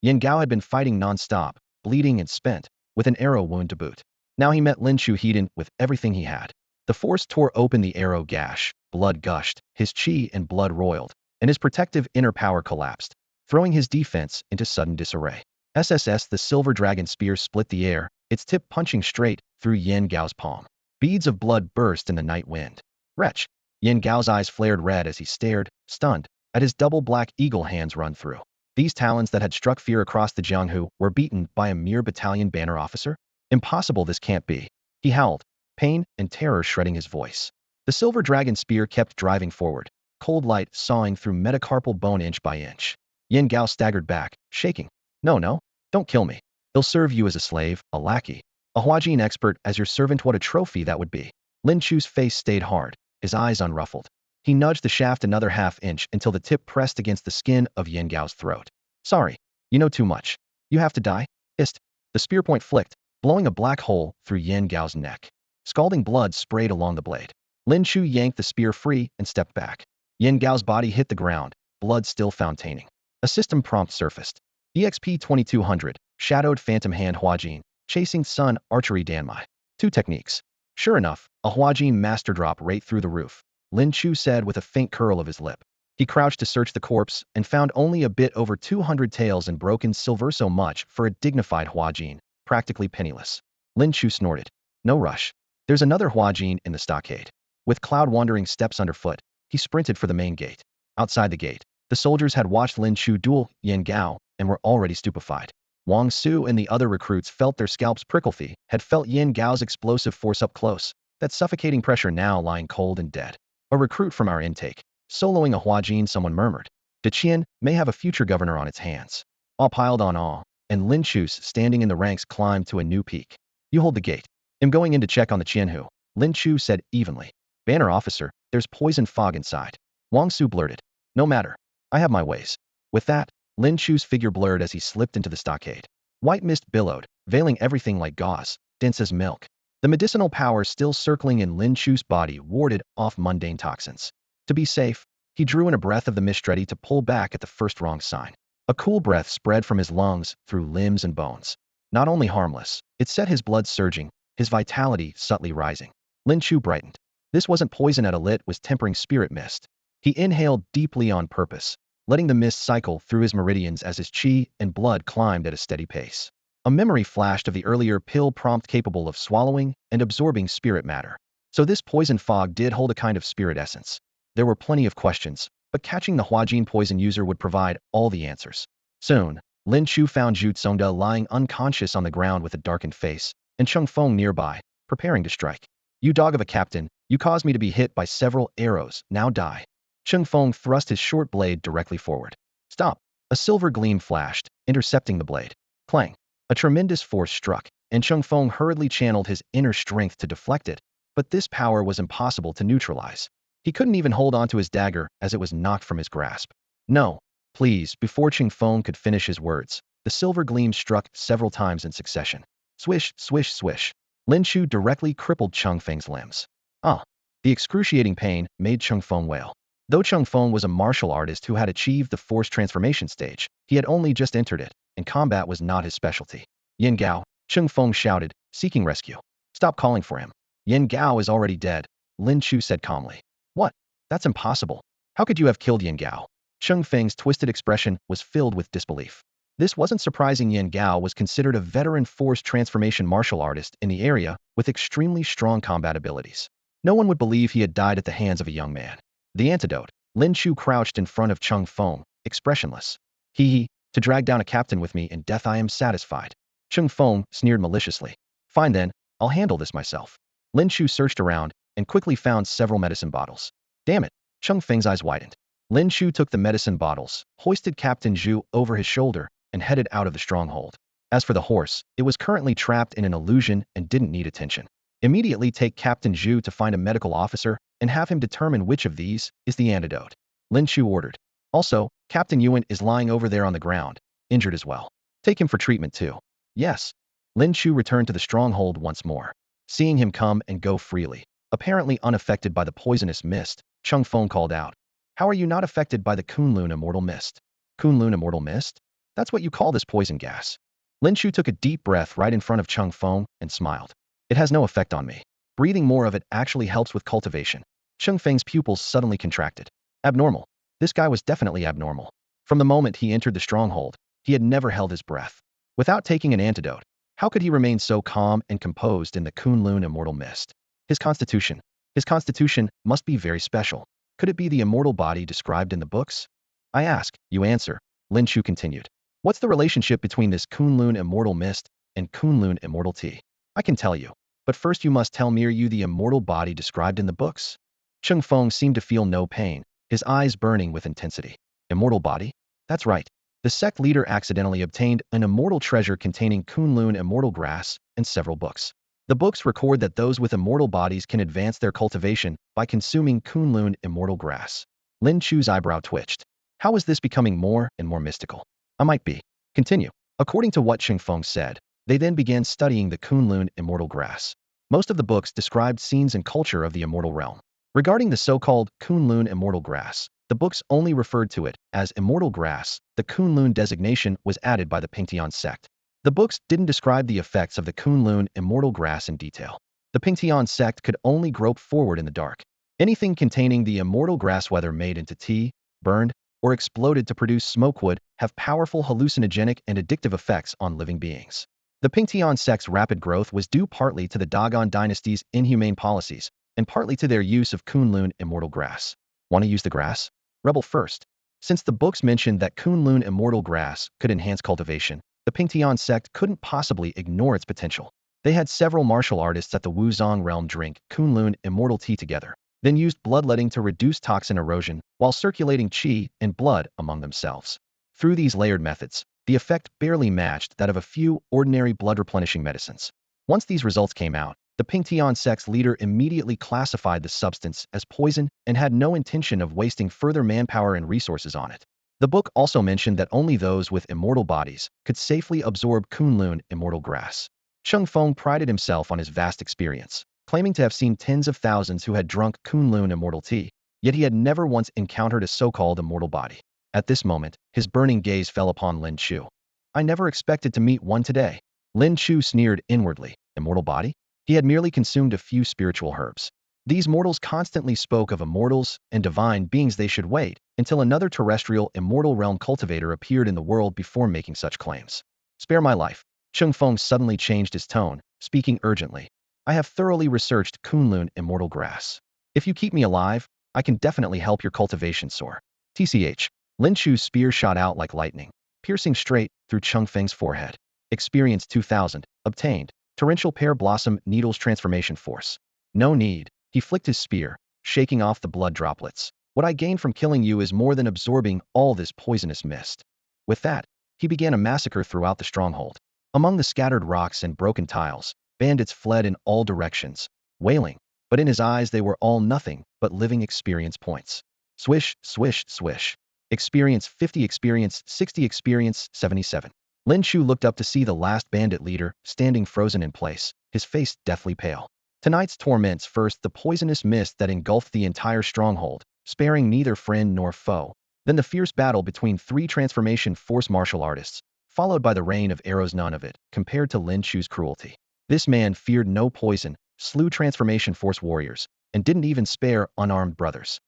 Yin Gao had been fighting non-stop, bleeding and spent, with an arrow wound to boot. Now he met Lin Chu heat-in with everything he had. The force tore open the arrow gash, blood gushed, his chi and blood roiled, and his protective inner power collapsed, throwing his defense into sudden disarray. The silver dragon spear split the air, its tip punching straight through Yin Gao's palm. Beads of blood burst in the night wind. Wretch! Yin Gao's eyes flared red as he stared, stunned, at his double black eagle hands run through. These talons that had struck fear across the Jianghu were beaten by a mere battalion banner officer? Impossible, this can't be. He howled, pain and terror shredding his voice. The silver dragon spear kept driving forward, cold light sawing through metacarpal bone inch by inch. Yin Gao staggered back, shaking. No, no, don't kill me. He'll serve you as a slave, a lackey. A Huajin expert as your servant, what a trophy that would be. Lin Chu's face stayed hard, his eyes unruffled. He nudged the shaft another half-inch until the tip pressed against the skin of Yin Gao's throat. Sorry, you know too much. You have to die? Hissed. The spear point flicked, blowing a black hole through Yin Gao's neck. Scalding blood sprayed along the blade. Lin Chu yanked the spear free and stepped back. Yin Gao's body hit the ground, blood still fontaining. A system prompt surfaced. EXP 2200, Shadowed Phantom Hand Huajin, Chasing Sun Archery Danmai. 2 techniques. Sure enough, a Huajin master drop right through the roof, Lin Chu said with a faint curl of his lip. He crouched to search the corpse and found only a bit over 200 taels and broken silver, so much for a dignified Huajin, practically penniless. Lin Chu snorted. No rush. There's another Huajin in the stockade. With cloud-wandering steps underfoot, he sprinted for the main gate. Outside the gate, the soldiers had watched Lin Chu duel Yin Gao and were already stupefied. Wang Su and the other recruits felt their scalps prickle. Had felt Yin Gao's explosive force up close, that suffocating pressure now lying cold and dead. A recruit from our intake, soloing a Huajin, someone murmured. De Qian may have a future governor on its hands. All piled on all, and Lin Chu's standing in the ranks climbed to a new peak. You hold the gate. I'm going in to check on the Qianhu, Lin Chu said evenly. Banner officer, there's poison fog inside. Wang Su blurted. No matter. I have my ways. With that, Lin Chu's figure blurred as he slipped into the stockade. White mist billowed, veiling everything like gauze, dense as milk. The medicinal power still circling in Lin Chu's body warded off mundane toxins. To be safe, he drew in a breath of the mist, ready to pull back at the first wrong sign. A cool breath spread from his lungs through limbs and bones. Not only harmless, it set his blood surging, his vitality subtly rising. Lin Chu brightened. This wasn't poison at all, it was tempering spirit mist. He inhaled deeply on purpose, letting the mist cycle through his meridians as his qi and blood climbed at a steady pace. A memory flashed of the earlier pill prompt capable of swallowing and absorbing spirit matter. So this poison fog did hold a kind of spirit essence. There were plenty of questions, but catching the Huajin poison user would provide all the answers. Soon, Lin Chu found Zhu Tsongda lying unconscious on the ground with a darkened face, and Cheng Feng nearby, preparing to strike. You dog of a captain, you caused me to be hit by several arrows, now die. Cheng Feng thrust his short blade directly forward. Stop! A silver gleam flashed, intercepting the blade. Clang! A tremendous force struck, and Cheng Feng hurriedly channeled his inner strength to deflect it, but this power was impossible to neutralize. He couldn't even hold onto his dagger as it was knocked from his grasp. No, please, before Cheng Feng could finish his words, the silver gleam struck several times in succession. Swish, swish, swish. Lin Chu directly crippled Cheng Feng's limbs. Ah! The excruciating pain made Cheng Feng wail. Though Cheng Feng was a martial artist who had achieved the force transformation stage, he had only just entered it, and combat was not his specialty. Yin Gao, Cheng Feng shouted, seeking rescue. Stop calling for him. Yin Gao is already dead, Lin Chu said calmly. What? That's impossible. How could you have killed Yin Gao? Cheng Feng's twisted expression was filled with disbelief. This wasn't surprising. Yin Gao was considered a veteran force transformation martial artist in the area with extremely strong combat abilities. No one would believe he had died at the hands of a young man. The antidote. Lin Chu crouched in front of Cheng Feng, expressionless. To drag down a captain with me in death, I am satisfied. Cheng Feng sneered maliciously. Fine then, I'll handle this myself. Lin Chu searched around and quickly found several medicine bottles. Damn it! Cheng Feng's eyes widened. Lin Chu took the medicine bottles, hoisted Captain Zhu over his shoulder, and headed out of the stronghold. As for the horse, it was currently trapped in an illusion and didn't need attention. Immediately take Captain Zhu to find a medical officer and have him determine which of these is the antidote. Lin Chu ordered. Also, Captain Yuan is lying over there on the ground, injured as well. Take him for treatment too. Yes. Lin Chu returned to the stronghold once more. Seeing him come and go freely, apparently unaffected by the poisonous mist, Cheng Feng called out. How are you not affected by the Kunlun immortal mist? Kunlun immortal mist? That's what you call this poison gas. Lin Chu took a deep breath right in front of Cheng Feng and smiled. It has no effect on me. Breathing more of it actually helps with cultivation. Cheng Feng's pupils suddenly contracted. Abnormal. This guy was definitely abnormal. From the moment he entered the stronghold, he had never held his breath. Without taking an antidote, how could he remain so calm and composed in the Kunlun immortal mist? His constitution. His constitution must be very special. Could it be the immortal body described in the books? I ask, you answer. Lin Chu continued. What's the relationship between this Kunlun immortal mist and Kunlun immortal tea? I can tell you. But first you must tell me, are you the immortal body described in the books? Cheng Feng seemed to feel no pain, his eyes burning with intensity. Immortal body? That's right. The sect leader accidentally obtained an immortal treasure containing Kunlun immortal grass and several books. The books record that those with immortal bodies can advance their cultivation by consuming Kunlun immortal grass. Lin Chu's eyebrow twitched. How is this becoming more and more mystical? I might be. Continue. According to what Cheng Feng said, they then began studying the Kunlun immortal grass. Most of the books described scenes and culture of the immortal realm. Regarding the so-called Kunlun immortal grass, the books only referred to it as immortal grass. The Kunlun designation was added by the Pingtian sect. The books didn't describe the effects of the Kunlun immortal grass in detail. The Pingtian sect could only grope forward in the dark. Anything containing the immortal grass, whether made into tea, burned, or exploded to produce smoke, would have powerful hallucinogenic and addictive effects on living beings. The Pingtian sect's rapid growth was due partly to the Dogon dynasty's inhumane policies, and partly to their use of Kunlun immortal grass. Want to use the grass? Rebel first. Since the books mentioned that Kunlun immortal grass could enhance cultivation, the Pingtian sect couldn't possibly ignore its potential. They had several martial artists at the Wuzong realm drink Kunlun immortal tea together, then used bloodletting to reduce toxin erosion while circulating qi and blood among themselves. Through these layered methods, the effect barely matched that of a few ordinary blood-replenishing medicines. Once these results came out, the Pingtian sect's leader immediately classified the substance as poison and had no intention of wasting further manpower and resources on it. The book also mentioned that only those with immortal bodies could safely absorb Kunlun immortal grass. Cheng Feng prided himself on his vast experience, claiming to have seen tens of thousands who had drunk Kunlun immortal tea, yet he had never once encountered a so-called immortal body. At this moment, his burning gaze fell upon Lin Chu. I never expected to meet one today. Lin Chu sneered inwardly. Immortal body? He had merely consumed a few spiritual herbs. These mortals constantly spoke of immortals and divine beings. They should wait until another terrestrial immortal realm cultivator appeared in the world before making such claims. Spare my life. Cheng Feng suddenly changed his tone, speaking urgently. I have thoroughly researched Kunlun immortal grass. If you keep me alive, I can definitely help your cultivation soar. TCH. Lin Chu's spear shot out like lightning, piercing straight through Cheng Feng's forehead. Experience 2000. Obtained. Torrential pear blossom needles transformation force. No need. He flicked his spear, shaking off the blood droplets. What I gain from killing you is more than absorbing all this poisonous mist. With that, he began a massacre throughout the stronghold. Among the scattered rocks and broken tiles, bandits fled in all directions, wailing, but in his eyes they were all nothing but living experience points. Swish, swish, swish. Experience 50, experience 60, experience 77. Lin Chu looked up to see the last bandit leader standing frozen in place, his face deathly pale. Tonight's torments, first the poisonous mist that engulfed the entire stronghold, sparing neither friend nor foe, then the fierce battle between three transformation force martial artists, followed by the rain of arrows. None of it compared to Lin Chu's cruelty. This man feared no poison, slew transformation force warriors, and didn't even spare unarmed brothers.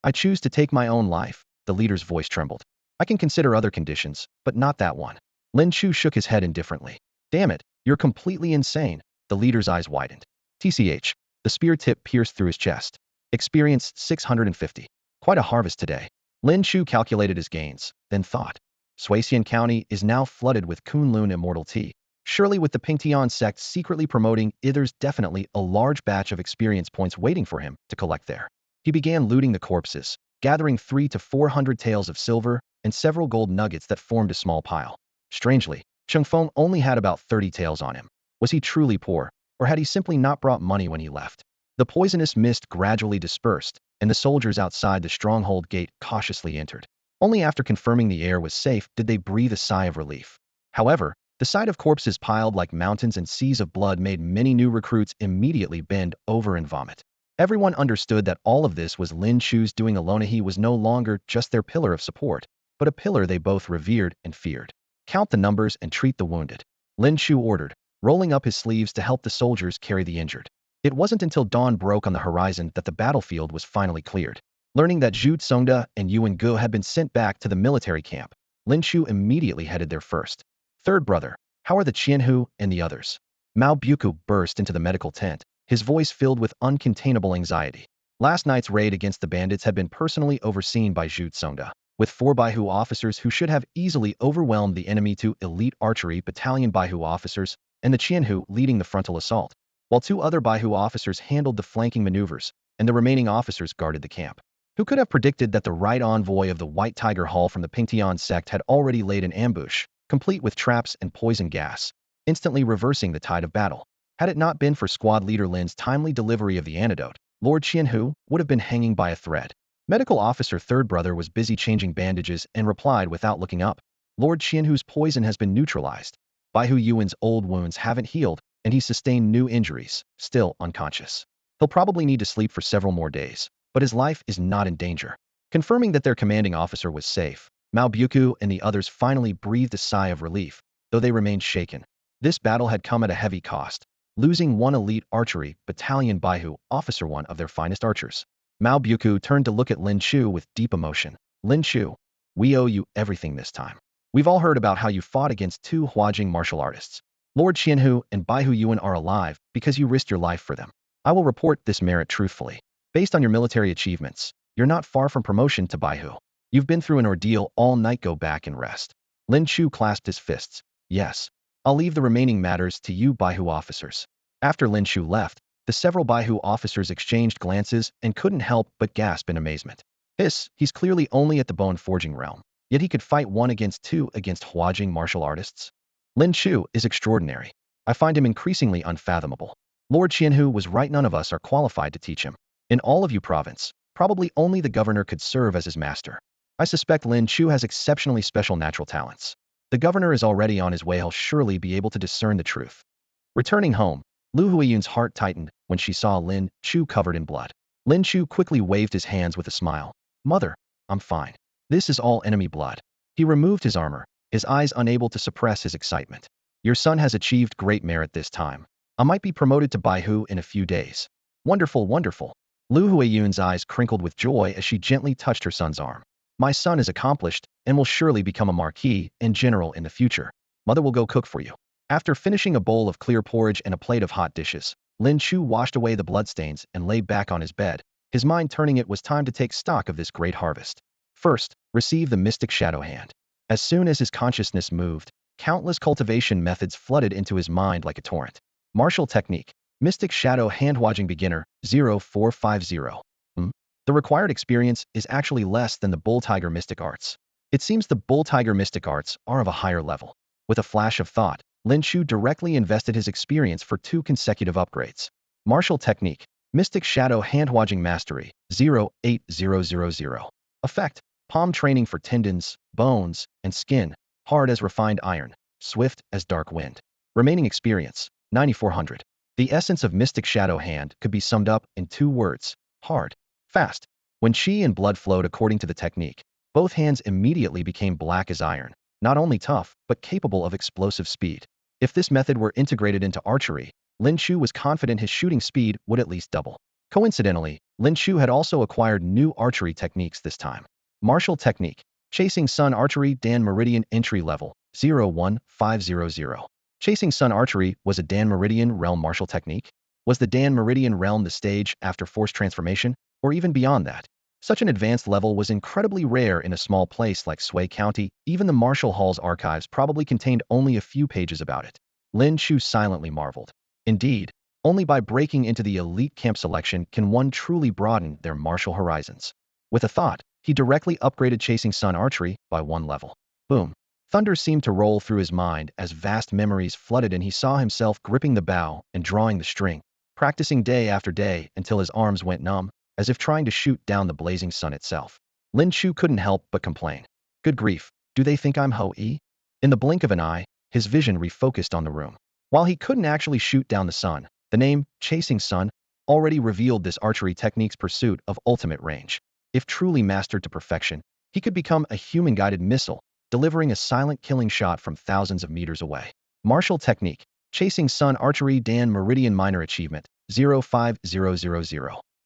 I choose to take my own life. The leader's voice trembled. I can consider other conditions, but not that one. Lin Chu shook his head indifferently. Damn it, you're completely insane. The leader's eyes widened. TCH. The spear tip pierced through his chest. Experience 650. Quite a harvest today. Lin Chu calculated his gains, then thought. Suixian County is now flooded with Kunlun immortal tea. Surely with the Pingtian sect secretly promoting it, there's definitely a large batch of experience points waiting for him to collect there. He began looting the corpses, gathering 300 to 400 taels of silver and several gold nuggets that formed a small pile. Strangely, Cheng Feng only had about 30 taels on him. Was he truly poor, or had he simply not brought money when he left? The poisonous mist gradually dispersed, and the soldiers outside the stronghold gate cautiously entered. Only after confirming the air was safe did they breathe a sigh of relief. However, the sight of corpses piled like mountains and seas of blood made many new recruits immediately bend over and vomit. Everyone understood that all of this was Lin Chu's doing alone. He was no longer just their pillar of support, but a pillar they both revered and feared. Count the numbers and treat the wounded, Lin Chu ordered, rolling up his sleeves to help the soldiers carry the injured. It wasn't until dawn broke on the horizon that the battlefield was finally cleared. Learning that Zhu Tsongda and Yuan Gu had been sent back to the military camp, Lin Chu immediately headed there first. Third brother, how are the Qianhu and the others? Mao Buku burst into the medical tent, his voice filled with uncontainable anxiety. Last night's raid against the bandits had been personally overseen by Zhu Tsongda, with 4 Baihu officers who should have easily overwhelmed the enemy, 2 elite archery battalion Baihu officers, and the Qianhu leading the frontal assault, while 2 other Baihu officers handled the flanking maneuvers, and the remaining officers guarded the camp. Who could have predicted that the right envoy of the White Tiger Hall from the Pingtian sect had already laid an ambush, complete with traps and poison gas, instantly reversing the tide of battle? Had it not been for squad leader Lin's timely delivery of the antidote, Lord Qianhu would have been hanging by a thread. Medical officer third brother was busy changing bandages and replied without looking up. Lord Qianhu's poison has been neutralized. Baihu Yuan's old wounds haven't healed, and he sustained new injuries, still unconscious. He'll probably need to sleep for several more days, but his life is not in danger. Confirming that their commanding officer was safe, Mao Buku and the others finally breathed a sigh of relief, though they remained shaken. This battle had come at a heavy cost, losing 1 elite archery battalion Baihu officer, 1 of their finest archers. Mao Buku turned to look at Lin Chu with deep emotion. Lin Chu, we owe you everything this time. We've all heard about how you fought against 2 Huajing martial artists. Lord Qianhu and Baihu Yuan are alive because you risked your life for them. I will report this merit truthfully. Based on your military achievements, you're not far from promotion to Baihu. You've been through an ordeal all night. Go back and rest. Lin Chu clasped his fists. Yes. I'll leave the remaining matters to you Baihu officers. After Lin Chu left, the several Baihu officers exchanged glances and couldn't help but gasp in amazement. He's clearly only at the bone forging realm, yet he could fight 1 against 2 against Huajing martial artists. Lin Chu is extraordinary. I find him increasingly unfathomable. Lord Qianhu was right, none of us are qualified to teach him. In all of Yu province, probably only the governor could serve as his master. I suspect Lin Chu has exceptionally special natural talents. The governor is already on his way. He'll surely be able to discern the truth. Returning home, Lu Huiyun's heart tightened when she saw Lin Chu covered in blood. Lin Chu quickly waved his hands with a smile. Mother, I'm fine. This is all enemy blood. He removed his armor, his eyes unable to suppress his excitement. Your son has achieved great merit this time. I might be promoted to Baihu in a few days. Wonderful, wonderful. Lu Huiyun's eyes crinkled with joy as she gently touched her son's arm. My son is accomplished and will surely become a marquis and general in the future. Mother will go cook for you. After finishing a bowl of clear porridge and a plate of hot dishes, Lin Chu washed away the bloodstains and lay back on his bed, his mind turning. It was time to take stock of this great harvest. First, receive the mystic shadow hand. As soon as his consciousness moved, countless cultivation methods flooded into his mind like a torrent. Martial technique, mystic shadow hand. Huajing beginner, 0450. The required experience is actually less than the bull tiger mystic arts. It seems the bull tiger mystic arts are of a higher level. With a flash of thought, Lin Chu directly invested his experience for 2 consecutive upgrades. Martial technique, mystic shadow hand. Huajing mastery, 08000. Effect, palm training for tendons, bones, and skin, hard as refined iron, swift as dark wind. Remaining experience, 9400. The essence of mystic shadow hand could be summed up in 2 words, hard. Fast. When chi and blood flowed according to the technique, both hands immediately became black as iron, not only tough, but capable of explosive speed. If this method were integrated into archery, Lin Chu was confident his shooting speed would at least double. Coincidentally, Lin Chu had also acquired new archery techniques this time. Martial technique, Chasing Sun Archery Dan Meridian entry level, 01500. Chasing Sun Archery was a Dan Meridian realm martial technique? Was the Dan Meridian realm the stage after force transformation? Or even beyond that? Such an advanced level was incredibly rare in a small place like Sui County. Even the Martial Hall's archives probably contained only a few pages about it. Lin Chu silently marveled. Indeed, only by breaking into the elite camp selection can one truly broaden their martial horizons. With a thought, he directly upgraded Chasing Sun Archery by 1 level. Boom. Thunder seemed to roll through his mind as vast memories flooded and he saw himself gripping the bow and drawing the string, practicing day after day until his arms went numb, as if trying to shoot down the blazing sun itself. Lin Chu couldn't help but complain. Good grief, do they think I'm Ho-E? In the blink of an eye, his vision refocused on the room. While he couldn't actually shoot down the sun, the name, Chasing Sun, already revealed this archery technique's pursuit of ultimate range. If truly mastered to perfection, he could become a human-guided missile, delivering a silent killing shot from thousands of meters away. Martial technique, Chasing Sun Archery Dan Meridian Minor Achievement, 05000.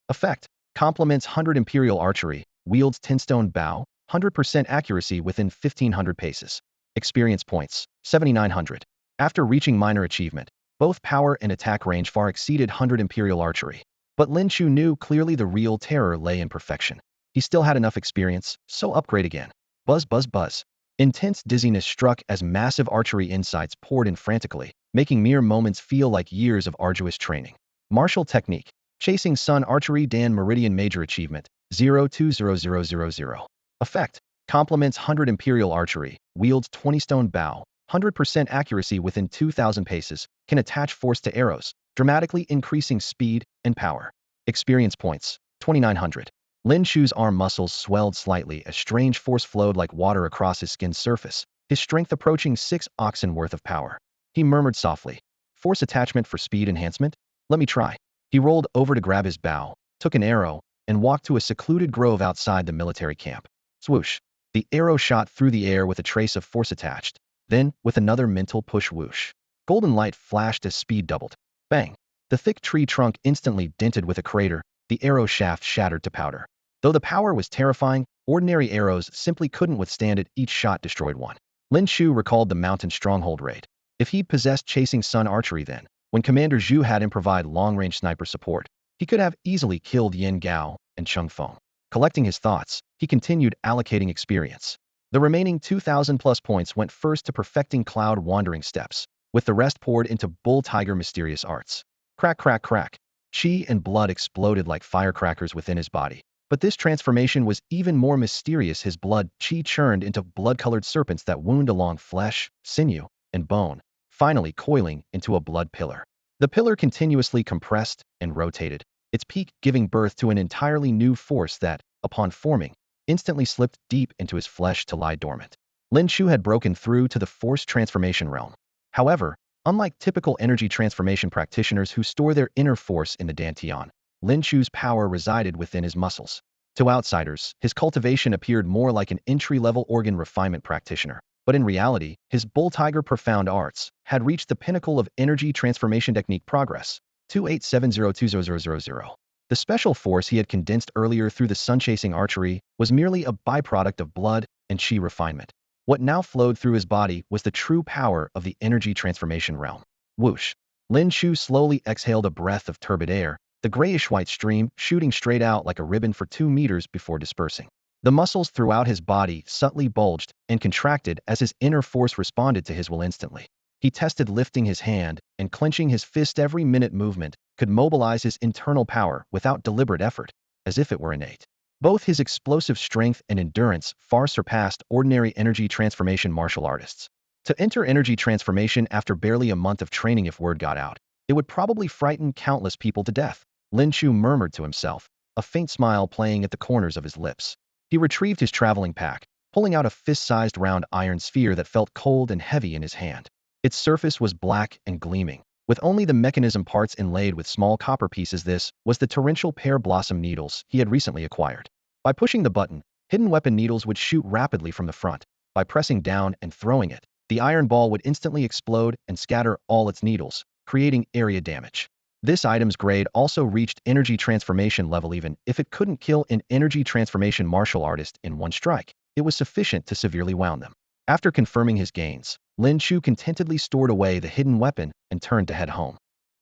Effect, complements 100 imperial archery, wields 10-stone bow, 100% accuracy within 1500 paces. Experience points, 7900. After reaching minor achievement, Both power and attack range far exceeded 100 imperial archery. But Lin Chu knew clearly the real terror lay in perfection. He still had enough experience, so upgrade again. Buzz, buzz, buzz. Intense dizziness struck as massive archery insights poured in frantically, making mere moments feel like years of arduous training. Martial technique. Chasing Sun Archery Dan Meridian Major Achievement, 020000. Effect. Complements 100 Imperial Archery, wields 20 stone bow, 100% accuracy within 2,000 paces, can attach force to arrows, dramatically increasing speed and power. Experience points, 2,900. Lin Chu's arm muscles swelled slightly as strange force flowed like water across his skin's surface, his strength approaching 6 oxen worth of power. He murmured softly, "Force attachment for speed enhancement? Let me try." He rolled over to grab his bow, took an arrow, and walked to a secluded grove outside the military camp. Swoosh. The arrow shot through the air with a trace of force attached. Then, with another mental push whoosh, golden light flashed as speed doubled. Bang! The thick tree trunk instantly dented with a crater, the arrow shaft shattered to powder. Though the power was terrifying, ordinary arrows simply couldn't withstand it. Each shot destroyed one. Lin Chu recalled the mountain stronghold raid. If he'd possessed Chasing Sun Archery then, when Commander Zhu had him provide long-range sniper support, he could have easily killed Yin Gao and Cheng Feng. Collecting his thoughts, he continued allocating experience. The remaining 2,000 plus points went first to perfecting Cloud Wandering Steps, with the rest poured into Bull Tiger Mysterious Arts. Crack, crack, crack. Chi and blood exploded like firecrackers within his body. But this transformation was even more mysterious. His blood chi churned into blood-colored serpents that wound along flesh, sinew, and bone, finally coiling into a blood pillar. The pillar continuously compressed and rotated, its peak giving birth to an entirely new force that, upon forming, instantly slipped deep into his flesh to lie dormant. Lin Chu had broken through to the force transformation realm. However, unlike typical energy transformation practitioners who store their inner force in the dantian, Lin Chu's power resided within his muscles. To outsiders, his cultivation appeared more like an entry-level organ refinement practitioner. But in reality, his Bull Tiger Profound Arts had reached the pinnacle of energy transformation technique progress. 28702000. The special force he had condensed earlier through the sun-chasing archery was merely a byproduct of blood and chi refinement. What now flowed through his body was the true power of the energy transformation realm. Whoosh! Lin Chu slowly exhaled a breath of turbid air, the grayish-white stream shooting straight out like a ribbon for 2 meters before dispersing. The muscles throughout his body subtly bulged and contracted as his inner force responded to his will instantly. He tested lifting his hand and clenching his fist. Every minute movement could mobilize his internal power without deliberate effort, as if it were innate. Both his explosive strength and endurance far surpassed ordinary energy transformation martial artists. To enter energy transformation after barely a month of training, if word got out, it would probably frighten countless people to death. Lin Chu murmured to himself, a faint smile playing at the corners of his lips. He retrieved his traveling pack, pulling out a fist-sized round iron sphere that felt cold and heavy in his hand. Its surface was black and gleaming, with only the mechanism parts inlaid with small copper pieces. This was the torrential pear blossom needles he had recently acquired. By pushing the button, hidden weapon needles would shoot rapidly from the front. By pressing down and throwing it, the iron ball would instantly explode and scatter all its needles, creating area damage. This item's grade also reached energy transformation level. Even if it couldn't kill an energy transformation martial artist in one strike, it was sufficient to severely wound them. After confirming his gains, Lin Chu contentedly stored away the hidden weapon and turned to head home.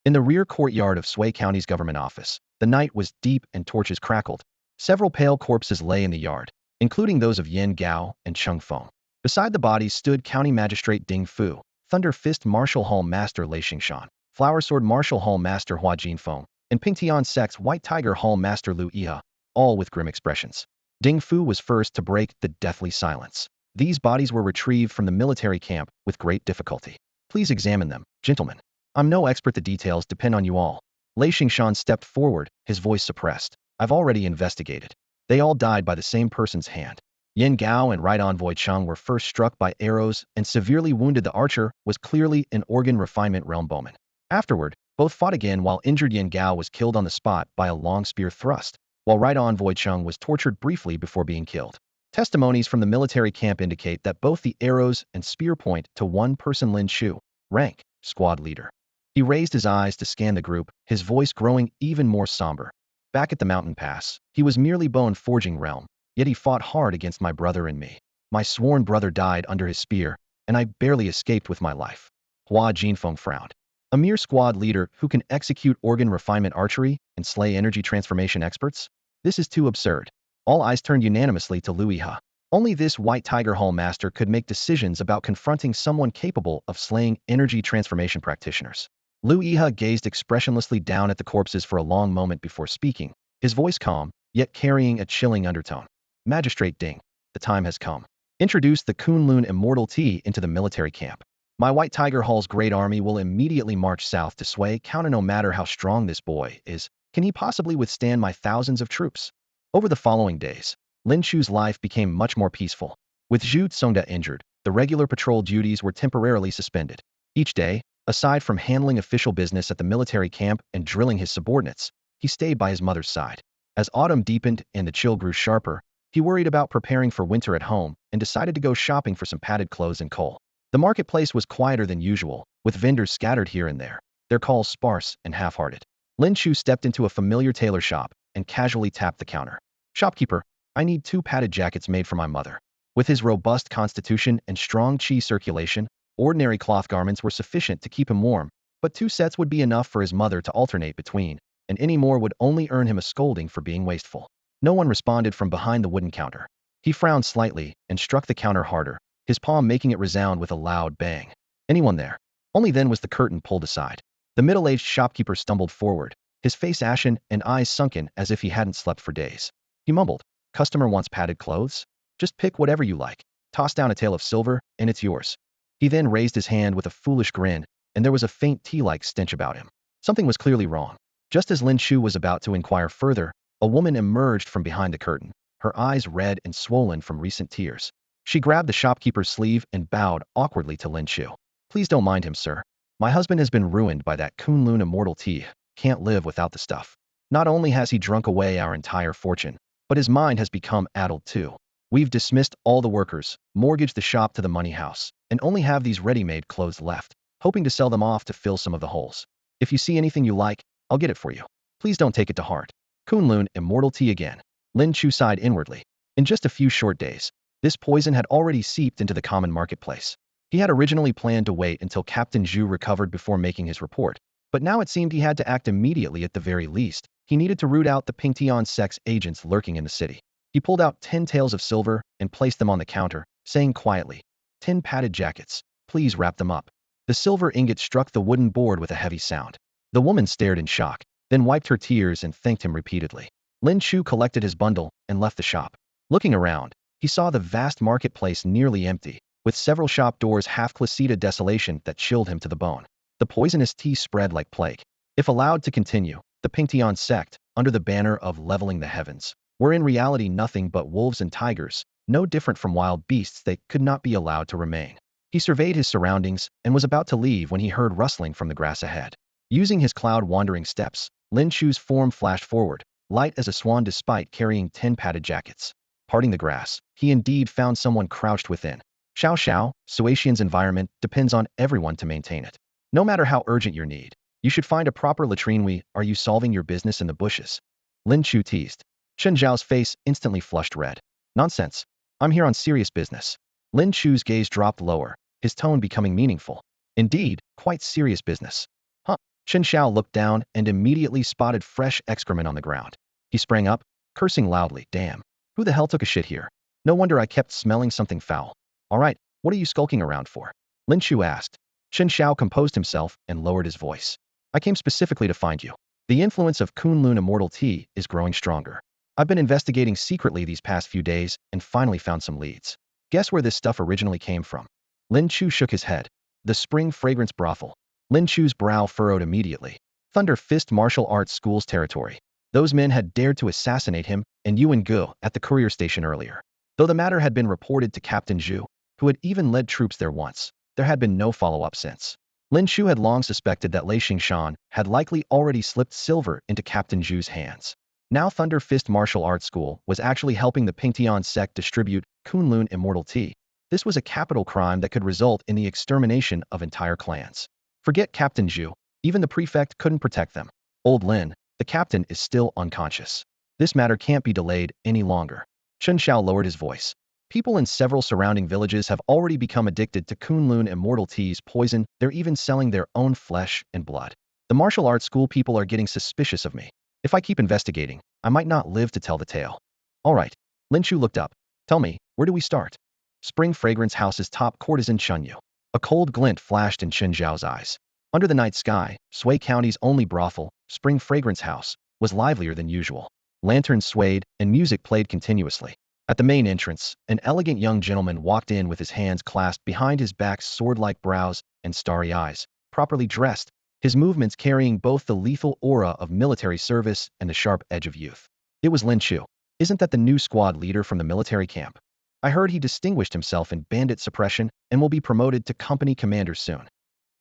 In the rear courtyard of Sui County's government office, the night was deep and torches crackled. Several pale corpses lay in the yard, including those of Yin Gao and Cheng Feng. Beside the bodies stood County Magistrate Ding Fu, Thunder Fist Martial Hall Master Lei Xingshan, Flower Sword Martial Hall Master Hua Jinfeng, and Pingtian Sect's White Tiger Hall Master Lu Yihe, all with grim expressions. Ding Fu was first to break the deathly silence. These bodies were retrieved from the military camp with great difficulty. Please examine them, gentlemen. I'm no expert. The details depend on you all. Lei Xingshan stepped forward, his voice suppressed. I've already investigated. They all died by the same person's hand. Yin Gao and Right Envoy Cheng were first struck by arrows and severely wounded. The archer was clearly an organ refinement realm bowman. Afterward, both fought again while injured. Yin Gao was killed on the spot by a long spear thrust, while Right Envoy Cheng was tortured briefly before being killed. Testimonies from the military camp indicate that both the arrows and spear point to one person: Lin Chu, rank, squad leader. He raised his eyes to scan the group, his voice growing even more somber. Back at the mountain pass, he was merely bone forging realm, yet he fought hard against my brother and me. My sworn brother died under his spear, and I barely escaped with my life. Hua Jinfeng frowned. A mere squad leader who can execute organ refinement archery and slay energy transformation experts? This is too absurd. All eyes turned unanimously to Liu Yihe. Only this White Tiger Hall master could make decisions about confronting someone capable of slaying energy transformation practitioners. Liu Yihe gazed expressionlessly down at the corpses for a long moment before speaking, his voice calm, yet carrying a chilling undertone. Magistrate Ding, the time has come. Introduce the Kunlun Immortal Tea into the military camp. My White Tiger Hall's great army will immediately march south to sway counter. No matter how strong this boy is, can he possibly withstand my thousands of troops? Over the following days, Lin Chu's life became much more peaceful. With Zhu Songda injured, the regular patrol duties were temporarily suspended. Each day, aside from handling official business at the military camp and drilling his subordinates, he stayed by his mother's side. As autumn deepened and the chill grew sharper, he worried about preparing for winter at home and decided to go shopping for some padded clothes and coal. The marketplace was quieter than usual, with vendors scattered here and there, their calls sparse and half-hearted. Lin Chu stepped into a familiar tailor shop and casually tapped the counter. Shopkeeper, I need 2 padded jackets made for my mother. With his robust constitution and strong qi circulation, ordinary cloth garments were sufficient to keep him warm, but 2 sets would be enough for his mother to alternate between, and any more would only earn him a scolding for being wasteful. No one responded from behind the wooden counter. He frowned slightly and struck the counter harder, his palm making it resound with a loud bang. Anyone there? Only then was the curtain pulled aside. The middle-aged shopkeeper stumbled forward, his face ashen and eyes sunken as if he hadn't slept for days. He mumbled, "Customer wants padded clothes? Just pick whatever you like. Toss down a tael of silver, and it's yours." He then raised his hand with a foolish grin, and there was a faint tea-like stench about him. Something was clearly wrong. Just as Lin Chu was about to inquire further, a woman emerged from behind the curtain, her eyes red and swollen from recent tears. She grabbed the shopkeeper's sleeve and bowed awkwardly to Lin Chu. "Please don't mind him, sir. My husband has been ruined by that Kunlun Immortal Tea. Can't live without the stuff. Not only has he drunk away our entire fortune, but his mind has become addled too. We've dismissed all the workers, mortgaged the shop to the money house, and only have these ready-made clothes left, hoping to sell them off to fill some of the holes. If you see anything you like, I'll get it for you. Please don't take it to heart." Kunlun Immortal Tea again. Lin Chu sighed inwardly. In just a few short days, this poison had already seeped into the common marketplace. He had originally planned to wait until Captain Zhu recovered before making his report, but now it seemed he had to act immediately at the very least. He needed to root out the Pingtian sect's agents lurking in the city. He pulled out 10 taels of silver and placed them on the counter, saying quietly, 10 padded jackets, please wrap them up. The silver ingot struck the wooden board with a heavy sound. The woman stared in shock, then wiped her tears and thanked him repeatedly. Lin Chu collected his bundle and left the shop. Looking around, he saw the vast marketplace nearly empty, with several shop doors half-closed, a desolation that chilled him to the bone. The poisonous tea spread like plague. If allowed to continue, the Pingtian sect, under the banner of leveling the heavens, were in reality nothing but wolves and tigers, no different from wild beasts. They could not be allowed to remain. He surveyed his surroundings and was about to leave when he heard rustling from the grass ahead. Using his cloud-wandering steps, Lin Chu's form flashed forward, light as a swan despite carrying 10 padded jackets. Parting the grass, he indeed found someone crouched within. Xiao Xiao, Suatian's environment depends on everyone to maintain it. No matter how urgent your need, you should find a proper latrine. Are you solving your business in the bushes? Lin Chu teased. Chen Zhao's face instantly flushed red. Nonsense. I'm here on serious business. Lin Chu's gaze dropped lower, his tone becoming meaningful. Indeed, quite serious business. Huh. Chen Zhao looked down and immediately spotted fresh excrement on the ground. He sprang up, cursing loudly. Damn. Who the hell took a shit here? No wonder I kept smelling something foul. All right, what are you skulking around for? Lin Chu asked. Chen Zhao composed himself and lowered his voice. I came specifically to find you. The influence of Kunlun Immortal Tea is growing stronger. I've been investigating secretly these past few days and finally found some leads. Guess where this stuff originally came from? Lin Chu shook his head. The Spring Fragrance Brothel. Lin Chu's brow furrowed immediately. Thunder Fist Martial Arts School's territory. Those men had dared to assassinate him and Yuan Gu at the courier station earlier. Though the matter had been reported to Captain Zhu, who had even led troops there once, there had been no follow-up since. Lin Chu had long suspected that Lei Xingshan had likely already slipped silver into Captain Zhu's hands. Now Thunder Fist Martial Arts School was actually helping the Pingtian sect distribute Kunlun Immortal Tea. This was a capital crime that could result in the extermination of entire clans. Forget Captain Zhu, even the prefect couldn't protect them. Old Lin, the captain, is still unconscious. This matter can't be delayed any longer. Chen Xiao lowered his voice. People in several surrounding villages have already become addicted to Kunlun immortal tea's poison. They're even selling their own flesh and blood. The martial arts school people are getting suspicious of me. If I keep investigating, I might not live to tell the tale. All right. Lin Chu looked up. Tell me, where do we start? Spring Fragrance House's top courtesan Chunyu. A cold glint flashed in Chen Zhao's eyes. Under the night sky, Sui County's only brothel, Spring Fragrance House, was livelier than usual. Lanterns swayed, and music played continuously. At the main entrance, an elegant young gentleman walked in with his hands clasped behind his back's sword-like brows and starry eyes, properly dressed, his movements carrying both the lethal aura of military service and the sharp edge of youth. It was Lin Chu. Isn't that the new squad leader from the military camp? I heard he distinguished himself in bandit suppression and will be promoted to company commander soon.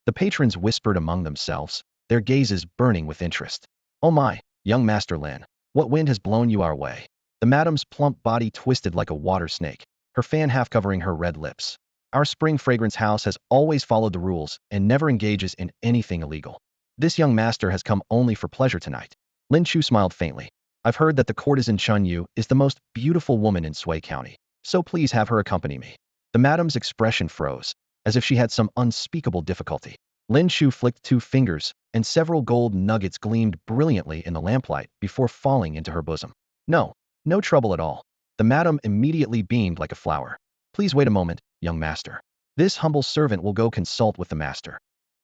The patrons whispered among themselves, their gazes burning with interest. Oh my, young Master Lin, what wind has blown you our way? The madam's plump body twisted like a water snake, her fan half covering her red lips. Our Spring Fragrance House has always followed the rules and never engages in anything illegal. This young master has come only for pleasure tonight. Lin Chu smiled faintly. I've heard that the courtesan Chun Yu is the most beautiful woman in Sui County, so please have her accompany me. The madam's expression froze, as if she had some unspeakable difficulty. Lin Chu flicked 2 fingers, and several gold nuggets gleamed brilliantly in the lamplight before falling into her bosom. No, no trouble at all. The madam immediately beamed like a flower. Please wait a moment, young master. This humble servant will go consult with the master.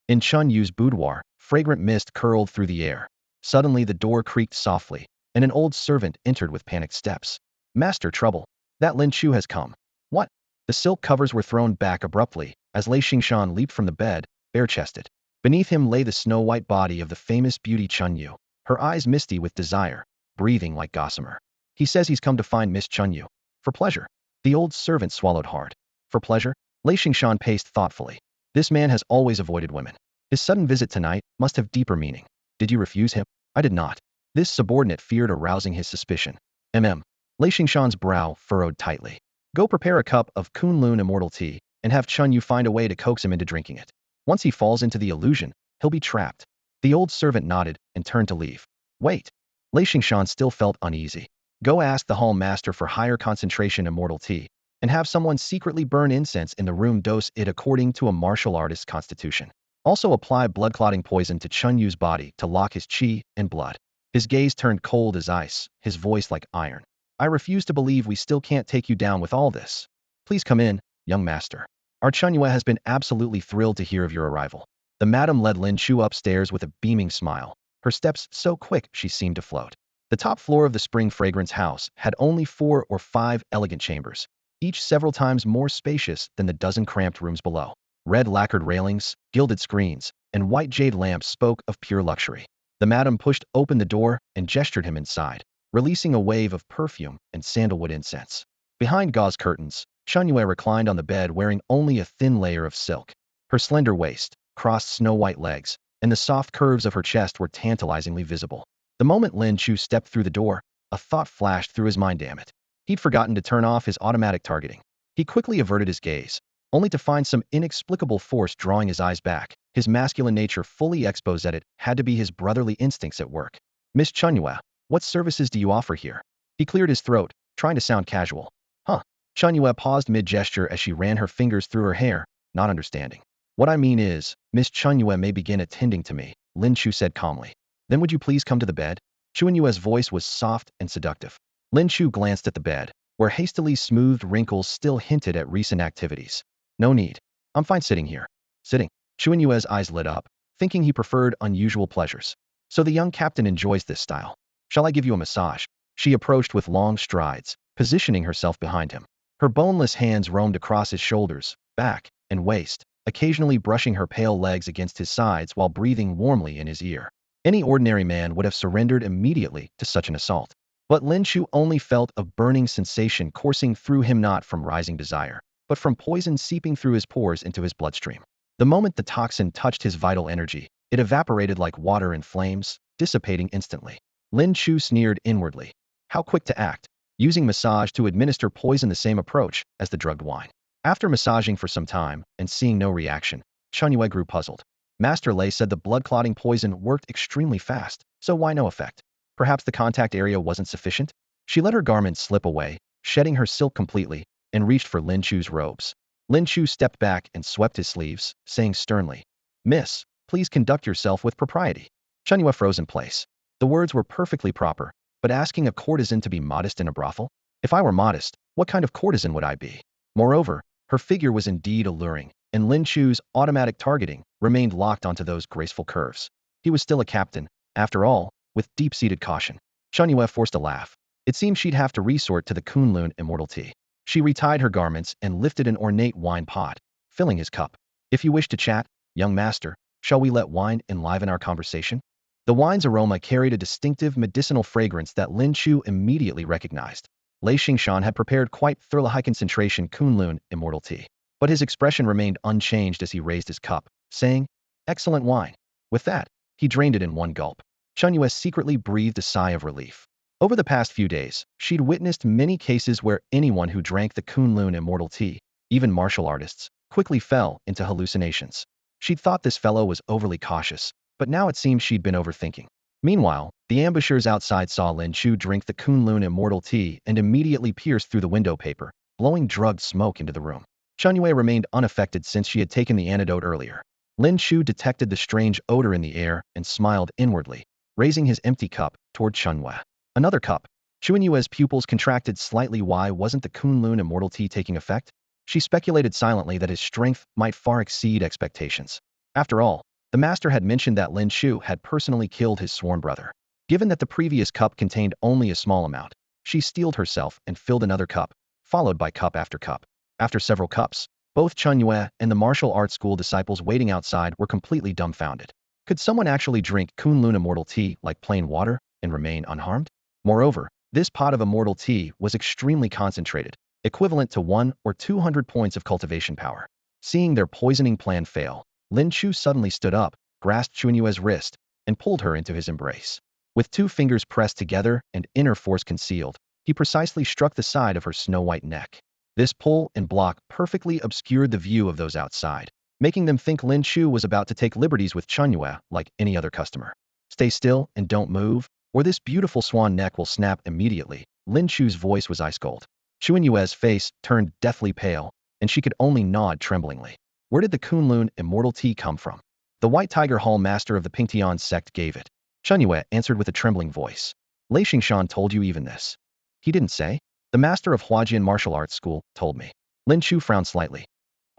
In Chun Yu's boudoir, fragrant mist curled through the air. Suddenly the door creaked softly, and an old servant entered with panicked steps. Master Trouble. That Lin Chu has come. What? The silk covers were thrown back abruptly, as Lei Xingshan leaped from the bed, bare-chested. Beneath him lay the snow-white body of the famous beauty Chun Yu, her eyes misty with desire, breathing like gossamer. He says he's come to find Miss Chun Yu. For pleasure. The old servant swallowed hard. For pleasure? Lei Xingshan paced thoughtfully. This man has always avoided women. His sudden visit tonight must have deeper meaning. Did you refuse him? I did not. This subordinate feared arousing his suspicion. Lei Xingshan's brow furrowed tightly. Go prepare a cup of Kunlun immortal tea, and have Chun Yu find a way to coax him into drinking it. Once he falls into the illusion, he'll be trapped. The old servant nodded and turned to leave. Wait. Lei Xingshan still felt uneasy. Go ask the hall master for higher concentration immortal tea, and have someone secretly burn incense in the room dose it according to a martial artist's constitution. Also apply blood-clotting poison to Chun Yu's body to lock his chi and blood. His gaze turned cold as ice, his voice like iron. I refuse to believe we still can't take you down with all this. Please come in, young master. Our Chun Yue has been absolutely thrilled to hear of your arrival. The madam led Lin Chu upstairs with a beaming smile, her steps so quick she seemed to float. The top floor of the Spring Fragrance House had only 4 or 5 elegant chambers, each several times more spacious than the dozen cramped rooms below. Red lacquered railings, gilded screens, and white jade lamps spoke of pure luxury. The madam pushed open the door and gestured him inside, releasing a wave of perfume and sandalwood incense. Behind gauze curtains, Chun Yue reclined on the bed wearing only a thin layer of silk. Her slender waist, crossed snow-white legs, and the soft curves of her chest were tantalizingly visible. The moment Lin Chu stepped through the door, a thought flashed through his mind. Damn it. He'd forgotten to turn off his automatic targeting. He quickly averted his gaze, only to find some inexplicable force drawing his eyes back. His masculine nature fully exposed at it had to be his brotherly instincts at work. Miss Chun Yue, what services do you offer here? He cleared his throat, trying to sound casual. Huh. Chun Yue paused mid-gesture as she ran her fingers through her hair, not understanding. What I mean is, Miss Chun Yue may begin attending to me, Lin Chu said calmly. Then would you please come to the bed? Chun Yue's voice was soft and seductive. Lin Chu glanced at the bed, where hastily smoothed wrinkles still hinted at recent activities. No need. I'm fine sitting here. Sitting. Chun Yue's eyes lit up, thinking he preferred unusual pleasures. So the young captain enjoys this style. Shall I give you a massage? She approached with long strides, positioning herself behind him. Her boneless hands roamed across his shoulders, back, and waist, occasionally brushing her pale legs against his sides while breathing warmly in his ear. Any ordinary man would have surrendered immediately to such an assault. But Lin Chu only felt a burning sensation coursing through him, not from rising desire, but from poison seeping through his pores into his bloodstream. The moment the toxin touched his vital energy, it evaporated like water in flames, dissipating instantly. Lin Chu sneered inwardly. How quick to act, using massage to administer poison, the same approach as the drugged wine. After massaging for some time and seeing no reaction, Chun Yue grew puzzled. Master Lei said the blood-clotting poison worked extremely fast, so why no effect? Perhaps the contact area wasn't sufficient? She let her garment slip away, shedding her silk completely, and reached for Lin Chu's robes. Lin Chu stepped back and swept his sleeves, saying sternly, "Miss, please conduct yourself with propriety." Chunyue froze in place. The words were perfectly proper, but asking a courtesan to be modest in a brothel? If I were modest, what kind of courtesan would I be? Moreover, her figure was indeed alluring, and Lin Chu's automatic targeting remained locked onto those graceful curves. He was still a captain, after all, with deep-seated caution. Chunyue forced a laugh. It seemed she'd have to resort to the Kunlun immortal tea. She retied her garments and lifted an ornate wine pot, filling his cup. "If you wish to chat, young master, shall we let wine enliven our conversation?" The wine's aroma carried a distinctive medicinal fragrance that Lin Chu immediately recognized. Lei Xingshan had prepared quite thorough high-concentration Kunlun immortal tea, but his expression remained unchanged as he raised his cup, saying, "Excellent wine." With that, he drained it in one gulp. Chunyue secretly breathed a sigh of relief. Over the past few days, she'd witnessed many cases where anyone who drank the Kunlun immortal tea, even martial artists, quickly fell into hallucinations. She'd thought this fellow was overly cautious, but now it seemed she'd been overthinking. Meanwhile, the ambushers outside saw Lin Chu drink the Kunlun immortal tea and immediately pierced through the window paper, blowing drugged smoke into the room. Chunyue remained unaffected since she had taken the antidote earlier. Lin Chu detected the strange odor in the air and smiled inwardly, raising his empty cup toward Chunyue. Another cup. Chunyue's pupils contracted slightly. Why wasn't the Kunlun immortal tea taking effect? She speculated silently that his strength might far exceed expectations. After all, the master had mentioned that Lin Chu had personally killed his sworn brother. Given that the previous cup contained only a small amount, she steeled herself and filled another cup, followed by cup after cup. After several cups, both Chunyue and the martial arts school disciples waiting outside were completely dumbfounded. Could someone actually drink Kunlun immortal tea like plain water and remain unharmed? Moreover, this pot of immortal tea was extremely concentrated, equivalent to 1 or 200 points of cultivation power. Seeing their poisoning plan fail, Lin Chu suddenly stood up, grasped Chunyue's wrist, and pulled her into his embrace. With 2 fingers pressed together and inner force concealed, he precisely struck the side of her snow-white neck. This pull and block perfectly obscured the view of those outside, making them think Lin Chu was about to take liberties with Chunyue like any other customer. "Stay still and don't move, or this beautiful swan neck will snap immediately." Lin Chu's voice was ice-cold. Chunyue's face turned deathly pale, and she could only nod tremblingly. Where did the Kunlun immortal tea come from? "The White Tiger Hall master of the Pingtian sect gave it." Chunyue answered with a trembling voice. "Lei Xingshan told you even this?" "He didn't say. The master of Huajian martial arts school told me." Lin Chu frowned slightly.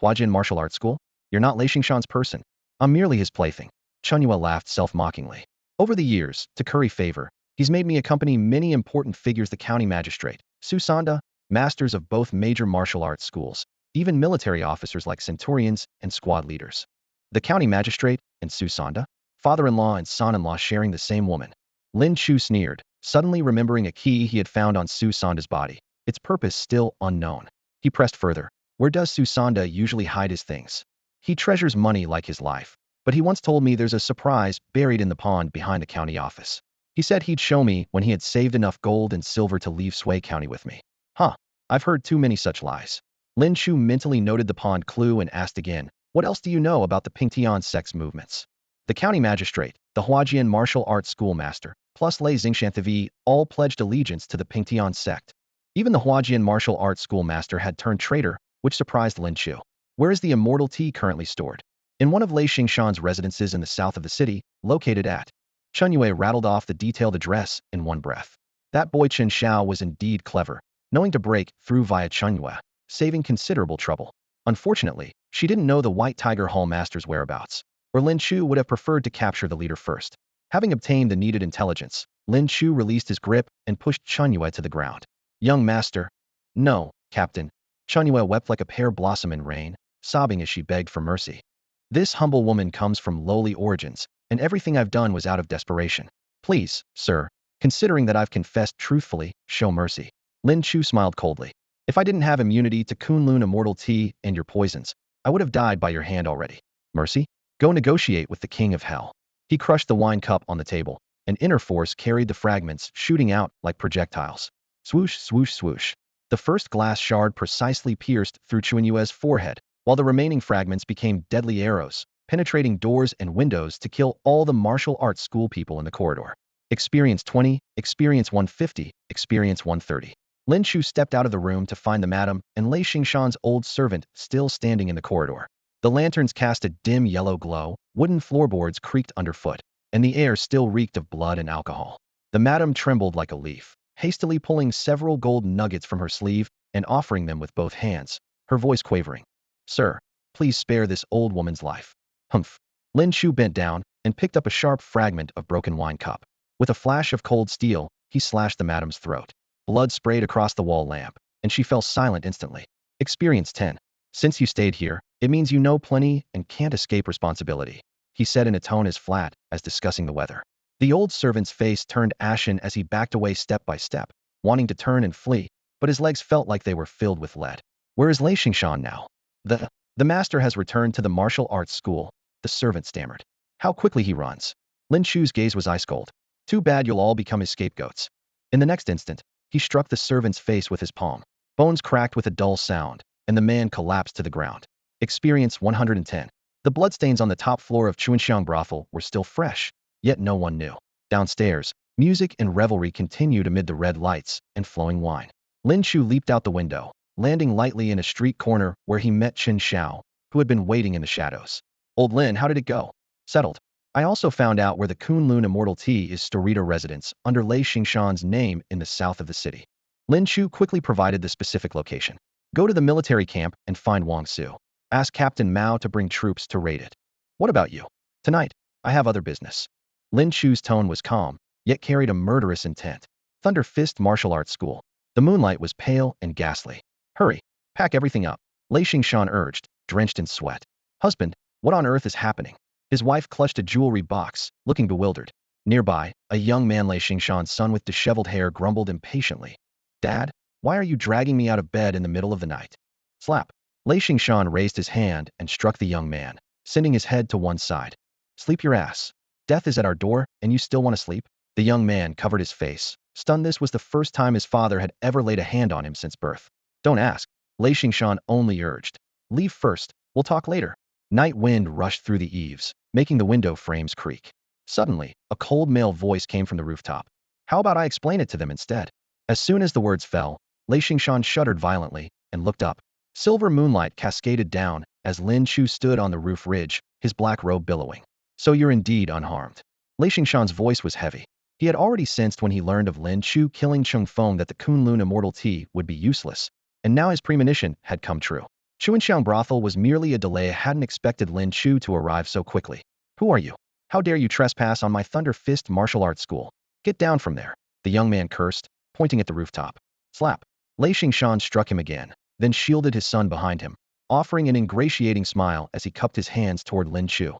"Huajian martial arts school? You're not Lei Xingshan's person. I'm merely his plaything." Chunyue laughed self-mockingly. "Over the years, to curry favor, he's made me accompany many important figures: the county magistrate, Susanda, masters of both major martial arts schools, even military officers like centurions and squad leaders." The county magistrate and Susanda? Father-in-law and son-in-law sharing the same woman. Lin Chu sneered, suddenly remembering a key he had found on Susanda's body, its purpose still unknown. He pressed further. "Where does Susanda usually hide his things?" "He treasures money like his life. But he once told me there's a surprise buried in the pond behind the county office. He said he'd show me when he had saved enough gold and silver to leave Sui County with me." "Huh. I've heard too many such lies." Lin Chu mentally noted the pond clue and asked again, "What else do you know about the Pingtian sect's movements?" The county magistrate, the Huajian martial arts schoolmaster, plus Lei Xingshan all pledged allegiance to the Pingtian sect. Even the Huajian martial arts schoolmaster had turned traitor, which surprised Lin Chu. "Where is the immortal tea currently stored?" "In one of Lei Xingshan's residences in the south of the city, located at..." Chunyue rattled off the detailed address in one breath. That boy Chen Xiao was indeed clever, knowing to break through via Chunyue, saving considerable trouble. Unfortunately, she didn't know the White Tiger Hall master's whereabouts, or Lin Chu would have preferred to capture the leader first. Having obtained the needed intelligence, Lin Chu released his grip and pushed Chunyue to the ground. "Young master." "No, captain." Chunyue wept like a pear blossom in rain, sobbing as she begged for mercy. "This humble woman comes from lowly origins, and everything I've done was out of desperation. Please, sir, considering that I've confessed truthfully, show mercy." Lin Chu smiled coldly. "If I didn't have immunity to Kunlun immortal tea and your poisons, I would have died by your hand already. Mercy? Go negotiate with the king of hell." He crushed the wine cup on the table, and inner force carried the fragments, shooting out like projectiles. Swoosh, swoosh, swoosh. The first glass shard precisely pierced through Chunyue's forehead, while the remaining fragments became deadly arrows, penetrating doors and windows to kill all the martial arts school people in the corridor. Experience 20, experience 150, experience 130. Lin Chu stepped out of the room to find the madam and Lei Xingshan's old servant still standing in the corridor. The lanterns cast a dim yellow glow, wooden floorboards creaked underfoot, and the air still reeked of blood and alcohol. The madam trembled like a leaf, hastily pulling several gold nuggets from her sleeve and offering them with both hands, her voice quavering. Sir, please spare this old woman's life. Humph. Lin Chu bent down and picked up a sharp fragment of broken wine cup. With a flash of cold steel, he slashed the madam's throat. Blood sprayed across the wall lamp, and she fell silent instantly. Experience 10. Since you stayed here, it means you know plenty and can't escape responsibility, he said in a tone as flat as discussing the weather. The old servant's face turned ashen as he backed away step by step, wanting to turn and flee, but his legs felt like they were filled with lead. Where is Lei Xingshan now? The master has returned to the martial arts school, the servant stammered. How quickly he runs. Lin Chu's gaze was ice cold. Too bad you'll all become his scapegoats. In the next instant, he struck the servant's face with his palm. Bones cracked with a dull sound, and the man collapsed to the ground. Experience 110. The bloodstains on the top floor of Chuanxiang brothel were still fresh, yet no one knew. Downstairs, music and revelry continued amid the red lights and flowing wine. Lin Chu leaped out the window, landing lightly in a street corner where he met Chen Xiao, who had been waiting in the shadows. Old Lin, how did it go? Settled. I also found out where the Kunlun Immortal Tea is Storita residence under Lei Xingshan's name in the south of the city. Lin Chu quickly provided the specific location. Go to the military camp and find Wang Su. Ask Captain Mao to bring troops to raid it. What about you? Tonight, I have other business. Lin Chu's tone was calm, yet carried a murderous intent. Thunder Fist Martial Arts School. The moonlight was pale and ghastly. Hurry, pack everything up, Lei Xingshan urged, drenched in sweat. Husband, what on earth is happening? His wife clutched a jewelry box, looking bewildered. Nearby, a young man, Lei Xingshan's son with disheveled hair, grumbled impatiently. Dad, why are you dragging me out of bed in the middle of the night? Slap. Lei Xingshan raised his hand and struck the young man, sending his head to one side. Sleep your ass. Death is at our door, and you still want to sleep? The young man covered his face, stunned. This was the first time his father had ever laid a hand on him since birth. Don't ask, Lei Xingshan only urged. Leave first, we'll talk later. Night wind rushed through the eaves, making the window frames creak. Suddenly, a cold male voice came from the rooftop. How about I explain it to them instead? As soon as the words fell, Lei Xingshan shuddered violently and looked up. Silver moonlight cascaded down as Lin Chu stood on the roof ridge, his black robe billowing. So you're indeed unharmed. Lei Xingshan's voice was heavy. He had already sensed when he learned of Lin Chu killing Chung Feng that the Kunlun Immortal Tea would be useless, and now his premonition had come true. Chuanxiang brothel was merely a delay. I hadn't expected Lin Chu to arrive so quickly. Who are you? How dare you trespass on my Thunder Fist martial arts school? Get down from there, the young man cursed, pointing at the rooftop. Slap. Lei Xingshan struck him again, then shielded his son behind him, offering an ingratiating smile as he cupped his hands toward Lin Chu.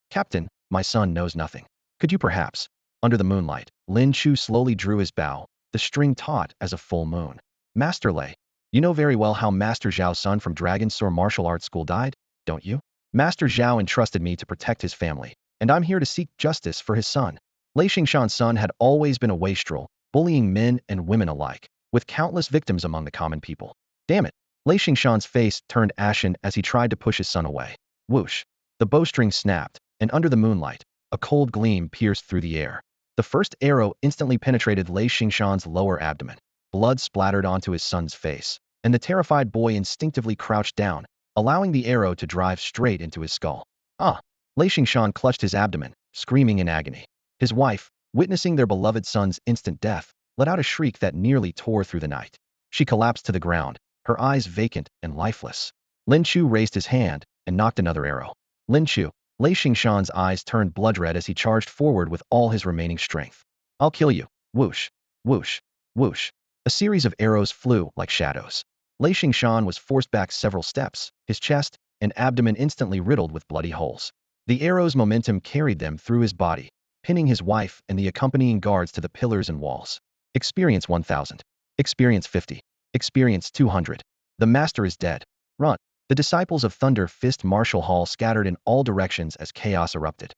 Captain, my son knows nothing. Could you perhaps? Under the moonlight, Lin Chu slowly drew his bow, the string taut as a full moon. Master Lei, you know very well how Master Zhao's son from Dragon Sword Martial Arts School died, don't you? Master Zhao entrusted me to protect his family, and I'm here to seek justice for his son. Lei Xingshan's son had always been a wastrel, bullying men and women alike, with countless victims among the common people. Damn it. Lei Xingshan's face turned ashen as he tried to push his son away. Whoosh. The bowstring snapped, and under the moonlight, a cold gleam pierced through the air. The first arrow instantly penetrated Lei Xingshan's lower abdomen. Blood splattered onto his son's face, and the terrified boy instinctively crouched down, allowing the arrow to drive straight into his skull. Ah! Lei Xingshan clutched his abdomen, screaming in agony. His wife, witnessing their beloved son's instant death, let out a shriek that nearly tore through the night. She collapsed to the ground, her eyes vacant and lifeless. Lin Chu raised his hand and knocked another arrow. Lin Chu. Lei Xingshan's eyes turned blood red as he charged forward with all his remaining strength. I'll kill you. Whoosh. Whoosh. Whoosh. A series of arrows flew like shadows. Lei Xingshan was forced back several steps, his chest and abdomen instantly riddled with bloody holes. The arrows' momentum carried them through his body, pinning his wife and the accompanying guards to the pillars and walls. Experience 1000. Experience 50. Experience 200. The master is dead. Run. The disciples of Thunder Fist Martial Hall scattered in all directions as chaos erupted.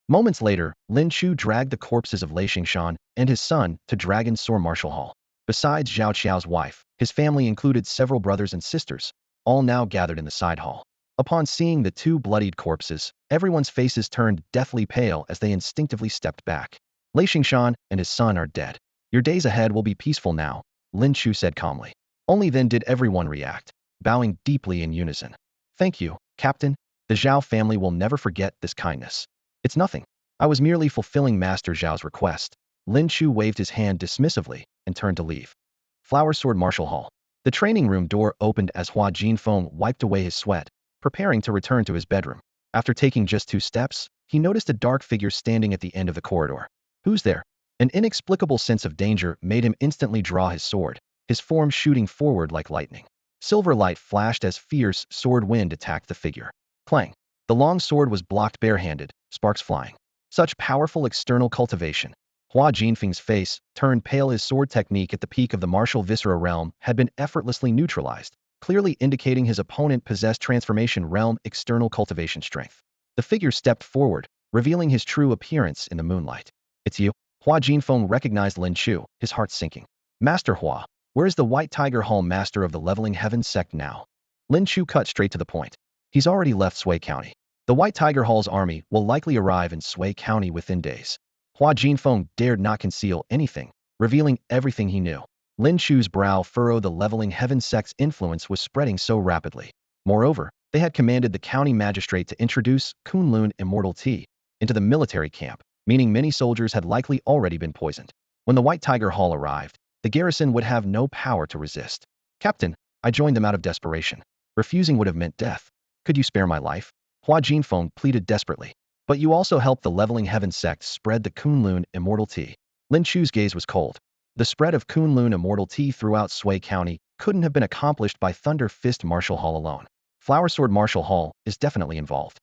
Moments later, Lin Chu dragged the corpses of Lei Xingshan and his son to Dragon Sword Martial Hall. Besides Zhao Qiao's wife, his family included several brothers and sisters, all now gathered in the side hall. Upon seeing the two bloodied corpses, everyone's faces turned deathly pale as they instinctively stepped back. Lei Xingshan and his son are dead. Your days ahead will be peaceful now, Lin Chu said calmly. Only then did everyone react, bowing deeply in unison. Thank you, Captain. The Zhao family will never forget this kindness. It's nothing. I was merely fulfilling Master Zhao's request. Lin Chu waved his hand dismissively and turned to leave. Flower Sword Martial Hall. The training room door opened as Hua Jinfeng wiped away his sweat, preparing to return to his bedroom. After taking just 2 steps, he noticed a dark figure standing at the end of the corridor. Who's there? An inexplicable sense of danger made him instantly draw his sword, his form shooting forward like lightning. Silver light flashed as fierce sword wind attacked the figure. Clang! The long sword was blocked barehanded, sparks flying. Such powerful external cultivation. Hua Jinfeng's face turned pale. His sword technique at the peak of the martial viscera realm had been effortlessly neutralized, clearly indicating his opponent possessed transformation realm external cultivation strength. The figure stepped forward, revealing his true appearance in the moonlight. It's you. Hua Jinfeng recognized Lin Chu, his heart sinking. Master Hua, where is the White Tiger Hall master of the Leveling Heaven sect now? Lin Chu cut straight to the point. He's already left Sui County. The White Tiger Hall's army will likely arrive in Sui County within days. Hua Jinfeng dared not conceal anything, revealing everything he knew. Lin Chu's brow furrowed. The Leveling Heaven sect's influence was spreading so rapidly. Moreover, they had commanded the county magistrate to introduce Kunlun immortal tea into the military camp, meaning many soldiers had likely already been poisoned. When the White Tiger Hall arrived, the garrison would have no power to resist. Captain, I joined them out of desperation. Refusing would have meant death. Could you spare my life? Hua Jinfeng pleaded desperately. But you also helped the Leveling Heaven sect spread the Kunlun immortal tea. Lin Chu's gaze was cold. The spread of Kunlun immortal tea throughout Sui County couldn't have been accomplished by Thunder Fist Martial Hall alone. Flower Sword Martial Hall is definitely involved.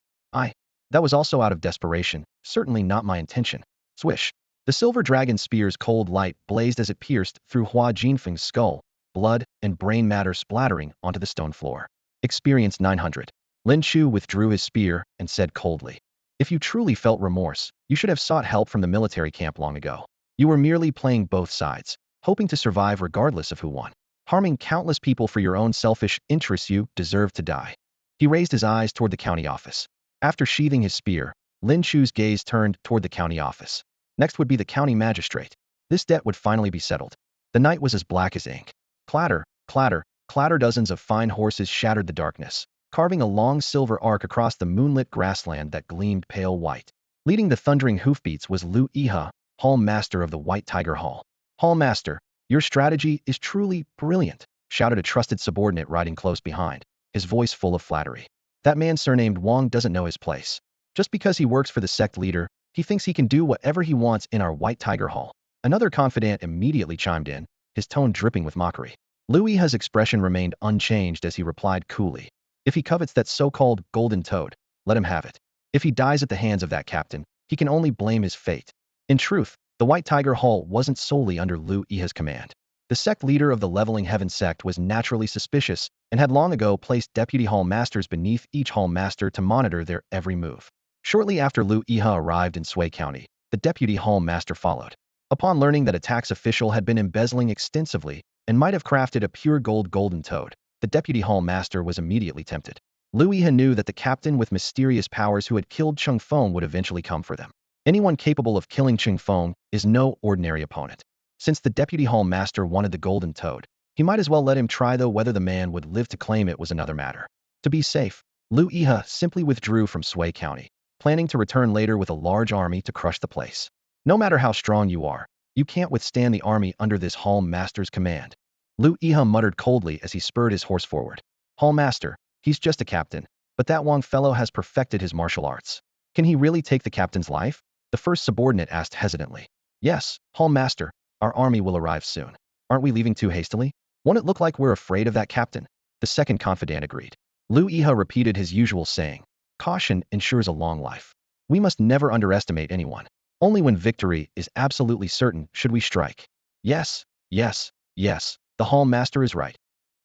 That was also out of desperation, certainly not my intention. Swish. The silver dragon spear's cold light blazed as it pierced through Hua Jinfeng's skull, blood and brain matter splattering onto the stone floor. Experience 900. Lin Chu withdrew his spear and said coldly, if you truly felt remorse, you should have sought help from the military camp long ago. You were merely playing both sides, hoping to survive regardless of who won. Harming countless people for your own selfish interests, you deserve to die. He raised his eyes toward the county office. After sheathing his spear, Lin Chu's gaze turned toward the county office. Next would be the county magistrate. This debt would finally be settled. The night was as black as ink. Clatter, clatter, clatter. Dozens of fine horses shattered the darkness, carving a long silver arc across the moonlit grassland that gleamed pale white. Leading the thundering hoofbeats was Lu Iha, Hall Master of the White Tiger Hall. Hall Master, your strategy is truly brilliant, shouted a trusted subordinate riding close behind, his voice full of flattery. That man surnamed Wang doesn't know his place. Just because he works for the sect leader, he thinks he can do whatever he wants in our White Tiger Hall. Another confidant immediately chimed in, his tone dripping with mockery. Lu Iha's expression remained unchanged as he replied coolly. If he covets that so-called golden toad, let him have it. If he dies at the hands of that captain, he can only blame his fate. In truth, the White Tiger Hall wasn't solely under Lu Iha's command. The sect leader of the Leveling Heaven sect was naturally suspicious and had long ago placed deputy hall masters beneath each hall master to monitor their every move. Shortly after Lu Iha arrived in Sui County, the deputy hall master followed. Upon learning that a tax official had been embezzling extensively and might have crafted a pure gold golden toad, the deputy hall master was immediately tempted. Lu Iha knew that the captain with mysterious powers who had killed Cheng Feng would eventually come for them. Anyone capable of killing Cheng Feng is no ordinary opponent. Since the deputy hall master wanted the golden toad, he might as well let him try, though whether the man would live to claim it was another matter. To be safe, Lu Iha simply withdrew from Sui County, planning to return later with a large army to crush the place. No matter how strong you are, you can't withstand the army under this hall master's command. Lu Iha muttered coldly as he spurred his horse forward. Hall master, he's just a captain, but that Wang fellow has perfected his martial arts. Can he really take the captain's life? The first subordinate asked hesitantly. Yes, hall master, our army will arrive soon. Aren't we leaving too hastily? Won't it look like we're afraid of that captain? The second confidant agreed. Lu Iha repeated his usual saying. Caution ensures a long life. We must never underestimate anyone. Only when victory is absolutely certain should we strike. Yes, yes, yes, the hall master is right.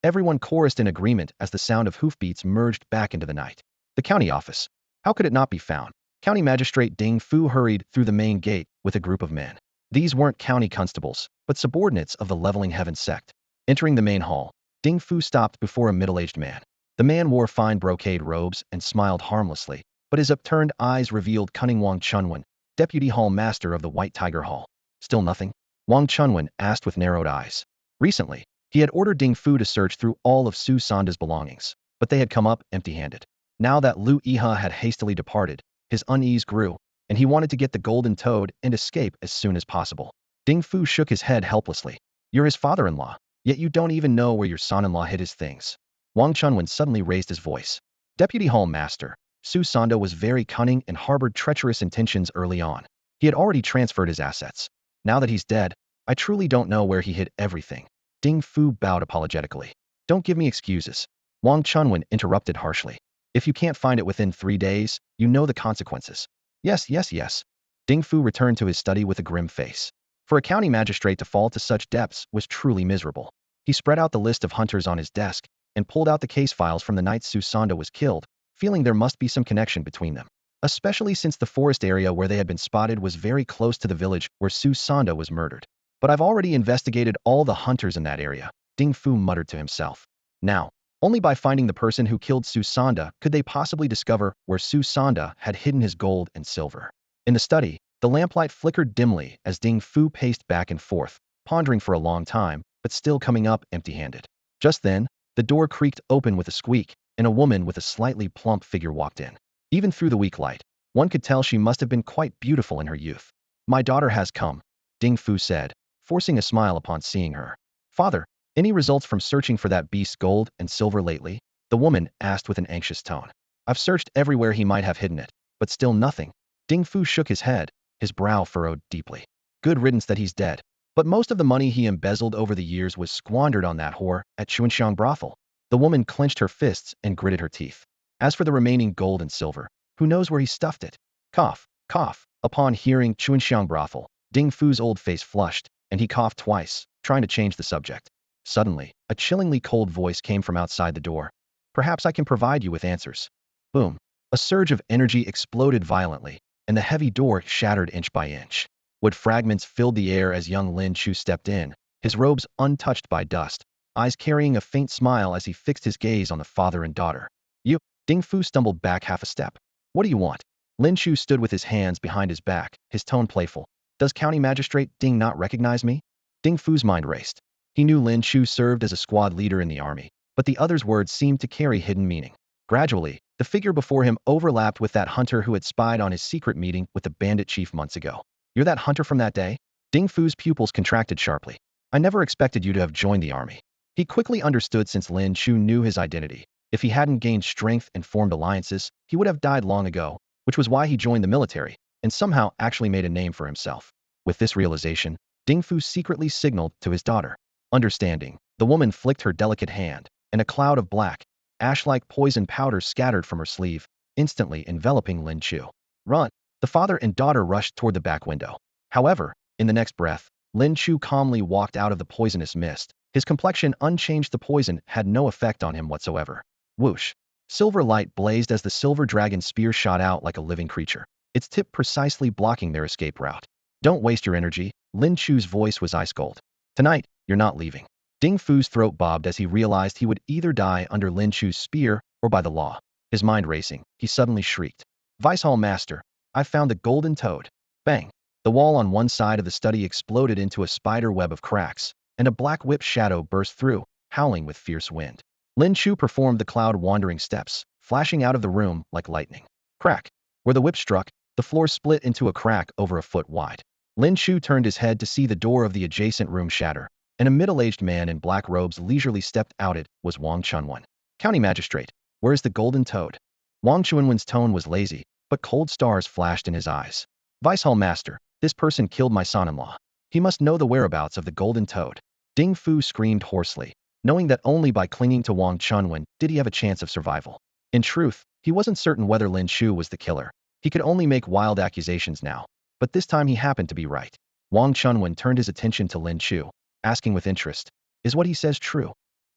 Everyone chorused in agreement as the sound of hoofbeats merged back into the night. The county office. How could it not be found? County Magistrate Ding Fu hurried through the main gate with a group of men. These weren't county constables, but subordinates of the Leveling Heaven sect. Entering the main hall, Ding Fu stopped before a middle-aged man. The man wore fine brocade robes and smiled harmlessly, but his upturned eyes revealed cunning Wang Chunwen, deputy hall master of the White Tiger Hall. Still nothing? Wang Chunwen asked with narrowed eyes. Recently, he had ordered Ding Fu to search through all of Su Sanda's belongings, but they had come up empty-handed. Now that Lu Iha had hastily departed, his unease grew, and he wanted to get the golden toad and escape as soon as possible. Ding Fu shook his head helplessly. You're his father-in-law, yet you don't even know where your son-in-law hid his things. Wang Chunwen suddenly raised his voice. Deputy Hall Master, Su Sanda was very cunning and harbored treacherous intentions early on. He had already transferred his assets. Now that he's dead, I truly don't know where he hid everything. Ding Fu bowed apologetically. Don't give me excuses. Wang Chunwen interrupted harshly. If you can't find it within 3 days, you know the consequences. Yes, yes, yes. Ding Fu returned to his study with a grim face. For a county magistrate to fall to such depths was truly miserable. He spread out the list of hunters on his desk and pulled out the case files from the night Su Sanda was killed, feeling there must be some connection between them. Especially since the forest area where they had been spotted was very close to the village where Su Sanda was murdered. But I've already investigated all the hunters in that area, Ding Fu muttered to himself. Now, only by finding the person who killed Su Sanda could they possibly discover where Su Sanda had hidden his gold and silver. In the study, the lamplight flickered dimly as Ding Fu paced back and forth, pondering for a long time, but still coming up empty-handed. Just then, the door creaked open with a squeak, and a woman with a slightly plump figure walked in. Even through the weak light, one could tell she must have been quite beautiful in her youth. My daughter has come, Ding Fu said, forcing a smile upon seeing her. Father, any results from searching for that beast's gold and silver lately? The woman asked with an anxious tone. I've searched everywhere he might have hidden it, but still nothing. Ding Fu shook his head, his brow furrowed deeply. Good riddance that he's dead. But most of the money he embezzled over the years was squandered on that whore at Chuanxiang brothel. The woman clenched her fists and gritted her teeth. As for the remaining gold and silver, who knows where he stuffed it? Cough, cough. Upon hearing Chuanxiang brothel, Ding Fu's old face flushed, and he coughed twice, trying to change the subject. Suddenly, a chillingly cold voice came from outside the door. Perhaps I can provide you with answers. Boom. A surge of energy exploded violently, and the heavy door shattered inch by inch. Wood fragments filled the air as young Lin Chu stepped in, his robes untouched by dust, eyes carrying a faint smile as he fixed his gaze on the father and daughter. You, Ding Fu stumbled back half a step. What do you want? Lin Chu stood with his hands behind his back, his tone playful. Does County Magistrate Ding not recognize me? Ding Fu's mind raced. He knew Lin Chu served as a squad leader in the army, but the other's words seemed to carry hidden meaning. Gradually, the figure before him overlapped with that hunter who had spied on his secret meeting with the bandit chief months ago. You're that hunter from that day? Ding Fu's pupils contracted sharply. I never expected you to have joined the army. He quickly understood since Lin Chu knew his identity. If he hadn't gained strength and formed alliances, he would have died long ago, which was why he joined the military, and somehow actually made a name for himself. With this realization, Ding Fu secretly signaled to his daughter. Understanding, the woman flicked her delicate hand, and a cloud of black, ash-like poison powder scattered from her sleeve, instantly enveloping Lin Chu. Run! The father and daughter rushed toward the back window. However, in the next breath, Lin Chu calmly walked out of the poisonous mist. His complexion unchanged, the poison had no effect on him whatsoever. Whoosh! Silver light blazed as the silver dragon spear shot out like a living creature, its tip precisely blocking their escape route. Don't waste your energy, Lin Chu's voice was ice cold. Tonight, you're not leaving. Ding Fu's throat bobbed as he realized he would either die under Lin Chu's spear or by the law. His mind racing, he suddenly shrieked. Vice Hall Master, I found the golden toad. Bang! The wall on one side of the study exploded into a spider web of cracks, and a black whip shadow burst through, howling with fierce wind. Lin Chu performed the cloud-wandering steps, flashing out of the room like lightning. Crack! Where the whip struck, the floor split into a crack over a foot wide. Lin Chu turned his head to see the door of the adjacent room shatter, and a middle-aged man in black robes leisurely stepped out. It was Wang Chunwen. County Magistrate, where's the golden toad? Wang Chunwen's tone was lazy, but cold stars flashed in his eyes. Vice Hall Master, this person killed my son-in-law. He must know the whereabouts of the golden toad. Ding Fu screamed hoarsely, knowing that only by clinging to Wang Chunwen did he have a chance of survival. In truth, he wasn't certain whether Lin Chu was the killer. He could only make wild accusations now, but this time he happened to be right. Wang Chunwen turned his attention to Lin Chu, asking with interest, is what he says true?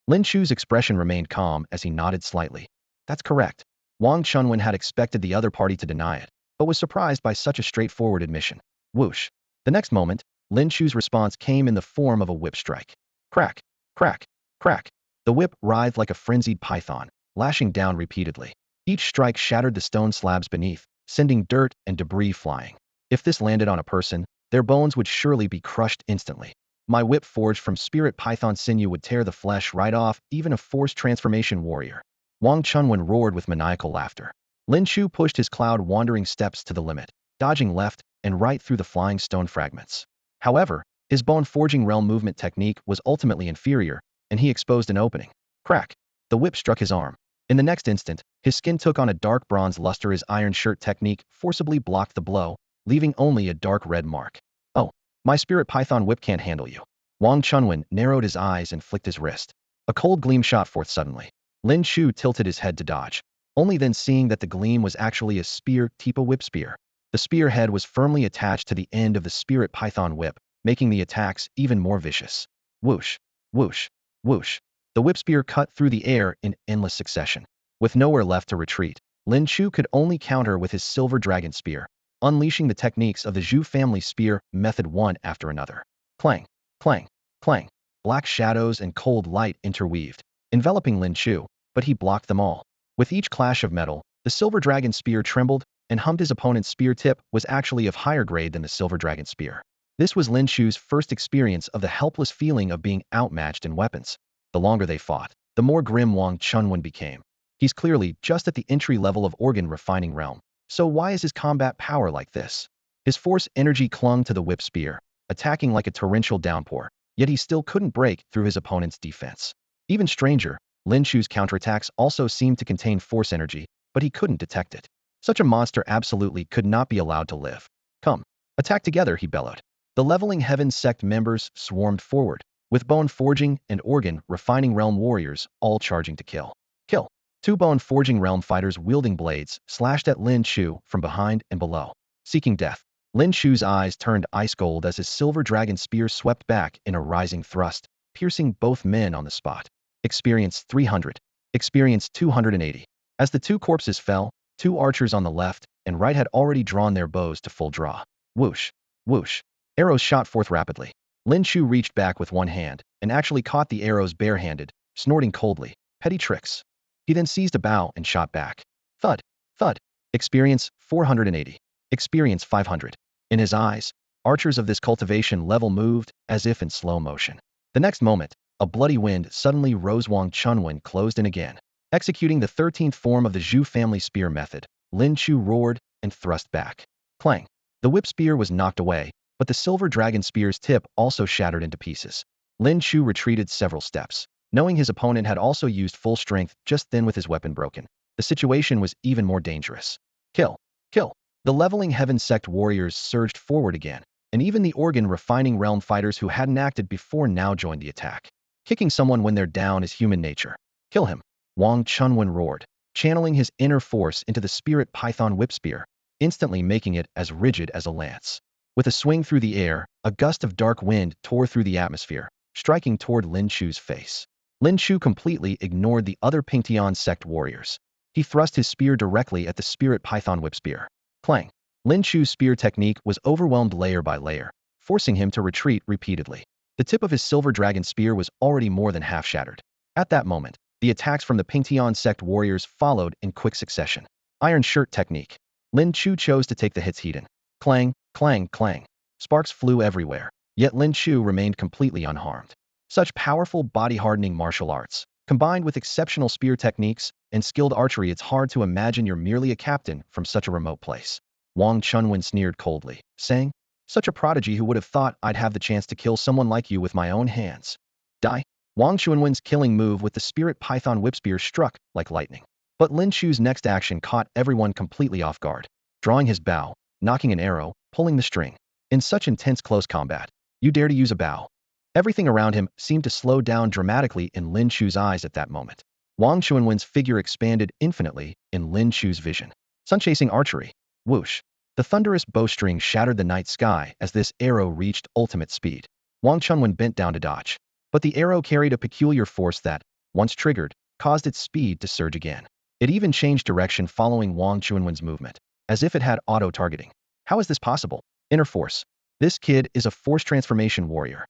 Lin Chu's expression remained calm as he nodded slightly. That's correct. Wang Chunwen had expected the other party to deny it, but was surprised by such a straightforward admission. Whoosh! The next moment, Lin Chu's response came in the form of a whip strike. Crack! Crack! Crack! The whip writhed like a frenzied python, lashing down repeatedly. Each strike shattered the stone slabs beneath, sending dirt and debris flying. If this landed on a person, their bones would surely be crushed instantly. My whip forged from spirit python sinew would tear the flesh right off even a forced transformation warrior. Wang Chunwen roared with maniacal laughter. Lin Chu pushed his cloud-wandering steps to the limit, dodging left and right through the flying stone fragments. However, his bone-forging realm movement technique was ultimately inferior, and he exposed an opening. Crack! The whip struck his arm. In the next instant, his skin took on a dark bronze luster. His iron shirt technique forcibly blocked the blow, leaving only a dark red mark. Oh, my spirit python whip can't handle you. Wang Chunwen narrowed his eyes and flicked his wrist. A cold gleam shot forth suddenly. Lin Chu tilted his head to dodge, only then seeing that the gleam was actually a spear, Tipa whip spear. The spear head was firmly attached to the end of the spirit python whip, making the attacks even more vicious. Whoosh, whoosh, whoosh. The whip spear cut through the air in endless succession. With nowhere left to retreat, Lin Chu could only counter with his silver dragon spear, unleashing the techniques of the Zhu family spear method one after another. Clang, clang, clang. Black shadows and cold light interweaved, enveloping Lin Chu, but he blocked them all. With each clash of metal, the silver dragon spear trembled and hummed. His opponent's spear tip was actually of higher grade than the silver dragon spear. This was Lin Chu's first experience of the helpless feeling of being outmatched in weapons. The longer they fought, the more grim Wang Chunwen became. He's clearly just at the entry level of organ refining realm, so why is his combat power like this? His force energy clung to the whip spear, attacking like a torrential downpour, yet he still couldn't break through his opponent's defense. Even stranger, Lin Chu's counterattacks also seemed to contain force energy, but he couldn't detect it. Such a monster absolutely could not be allowed to live. Come, attack together, he bellowed. The Leveling Heavens sect members swarmed forward, with bone forging and organ refining realm warriors all charging to kill. Kill! Two bone forging realm fighters wielding blades slashed at Lin Chu from behind and below, seeking death. Lin Chu's eyes turned ice gold as his silver dragon spear swept back in a rising thrust, piercing both men on the spot. Experience 300. Experience 280. As the two corpses fell, two archers on the left and right had already drawn their bows to full draw. Whoosh! Whoosh! Arrows shot forth rapidly. Lin Chu reached back with one hand and actually caught the arrows barehanded, snorting coldly. Petty tricks. He then seized a bow and shot back. Thud! Thud! Experience 480. Experience 500. In his eyes, archers of this cultivation level moved as if in slow motion. The next moment, a bloody wind suddenly rose. Wang Chunwen closed in again. Executing the 13th form of the Zhu family spear method, Lin Chu roared and thrust back. Clang! The whip spear was knocked away, but the silver dragon spear's tip also shattered into pieces. Lin Chu retreated several steps, knowing his opponent had also used full strength just then with his weapon broken. The situation was even more dangerous. Kill! Kill! The Leveling Heaven sect warriors surged forward again, and even the organ refining realm fighters who hadn't acted before now joined the attack. Kicking someone when they're down is human nature. Kill him! Wang Chunwen roared, channeling his inner force into the spirit python whip spear, instantly making it as rigid as a lance. With a swing through the air, a gust of dark wind tore through the atmosphere, striking toward Lin Chu's face. Lin Chu completely ignored the other Pingtian sect warriors. He thrust his spear directly at the spirit python whip spear. Clang! Lin Chu's spear technique was overwhelmed layer by layer, forcing him to retreat repeatedly. The tip of his silver dragon spear was already more than half shattered. At that moment, the attacks from the Pingtian sect warriors followed in quick succession. Iron shirt technique. Lin Chu chose to take the hits heed in. Clang, clang, clang. Sparks flew everywhere, yet Lin Chu remained completely unharmed. Such powerful body-hardening martial arts, combined with exceptional spear techniques and skilled archery, it's hard to imagine you're merely a captain from such a remote place. Wang Chunwen sneered coldly, saying, "Such a prodigy, who would have thought I'd have the chance to kill someone like you with my own hands?" Die! Wang Chunwen's killing move with the spirit python whip spear struck like lightning. But Lin Chu's next action caught everyone completely off guard. Drawing his bow, knocking an arrow, pulling the string. In such intense close combat, you dare to use a bow? Everything around him seemed to slow down dramatically in Lin Chu's eyes at that moment. Wang Chunwen's figure expanded infinitely in Lin Chu's vision. Sun-chasing archery. Whoosh! The thunderous bowstring shattered the night sky as this arrow reached ultimate speed. Wang Chunwen bent down to dodge, but the arrow carried a peculiar force that, once triggered, caused its speed to surge again. It even changed direction following Wang Chunwen's movement, as if it had auto-targeting. How is this possible? Inner force. This kid is a force transformation warrior.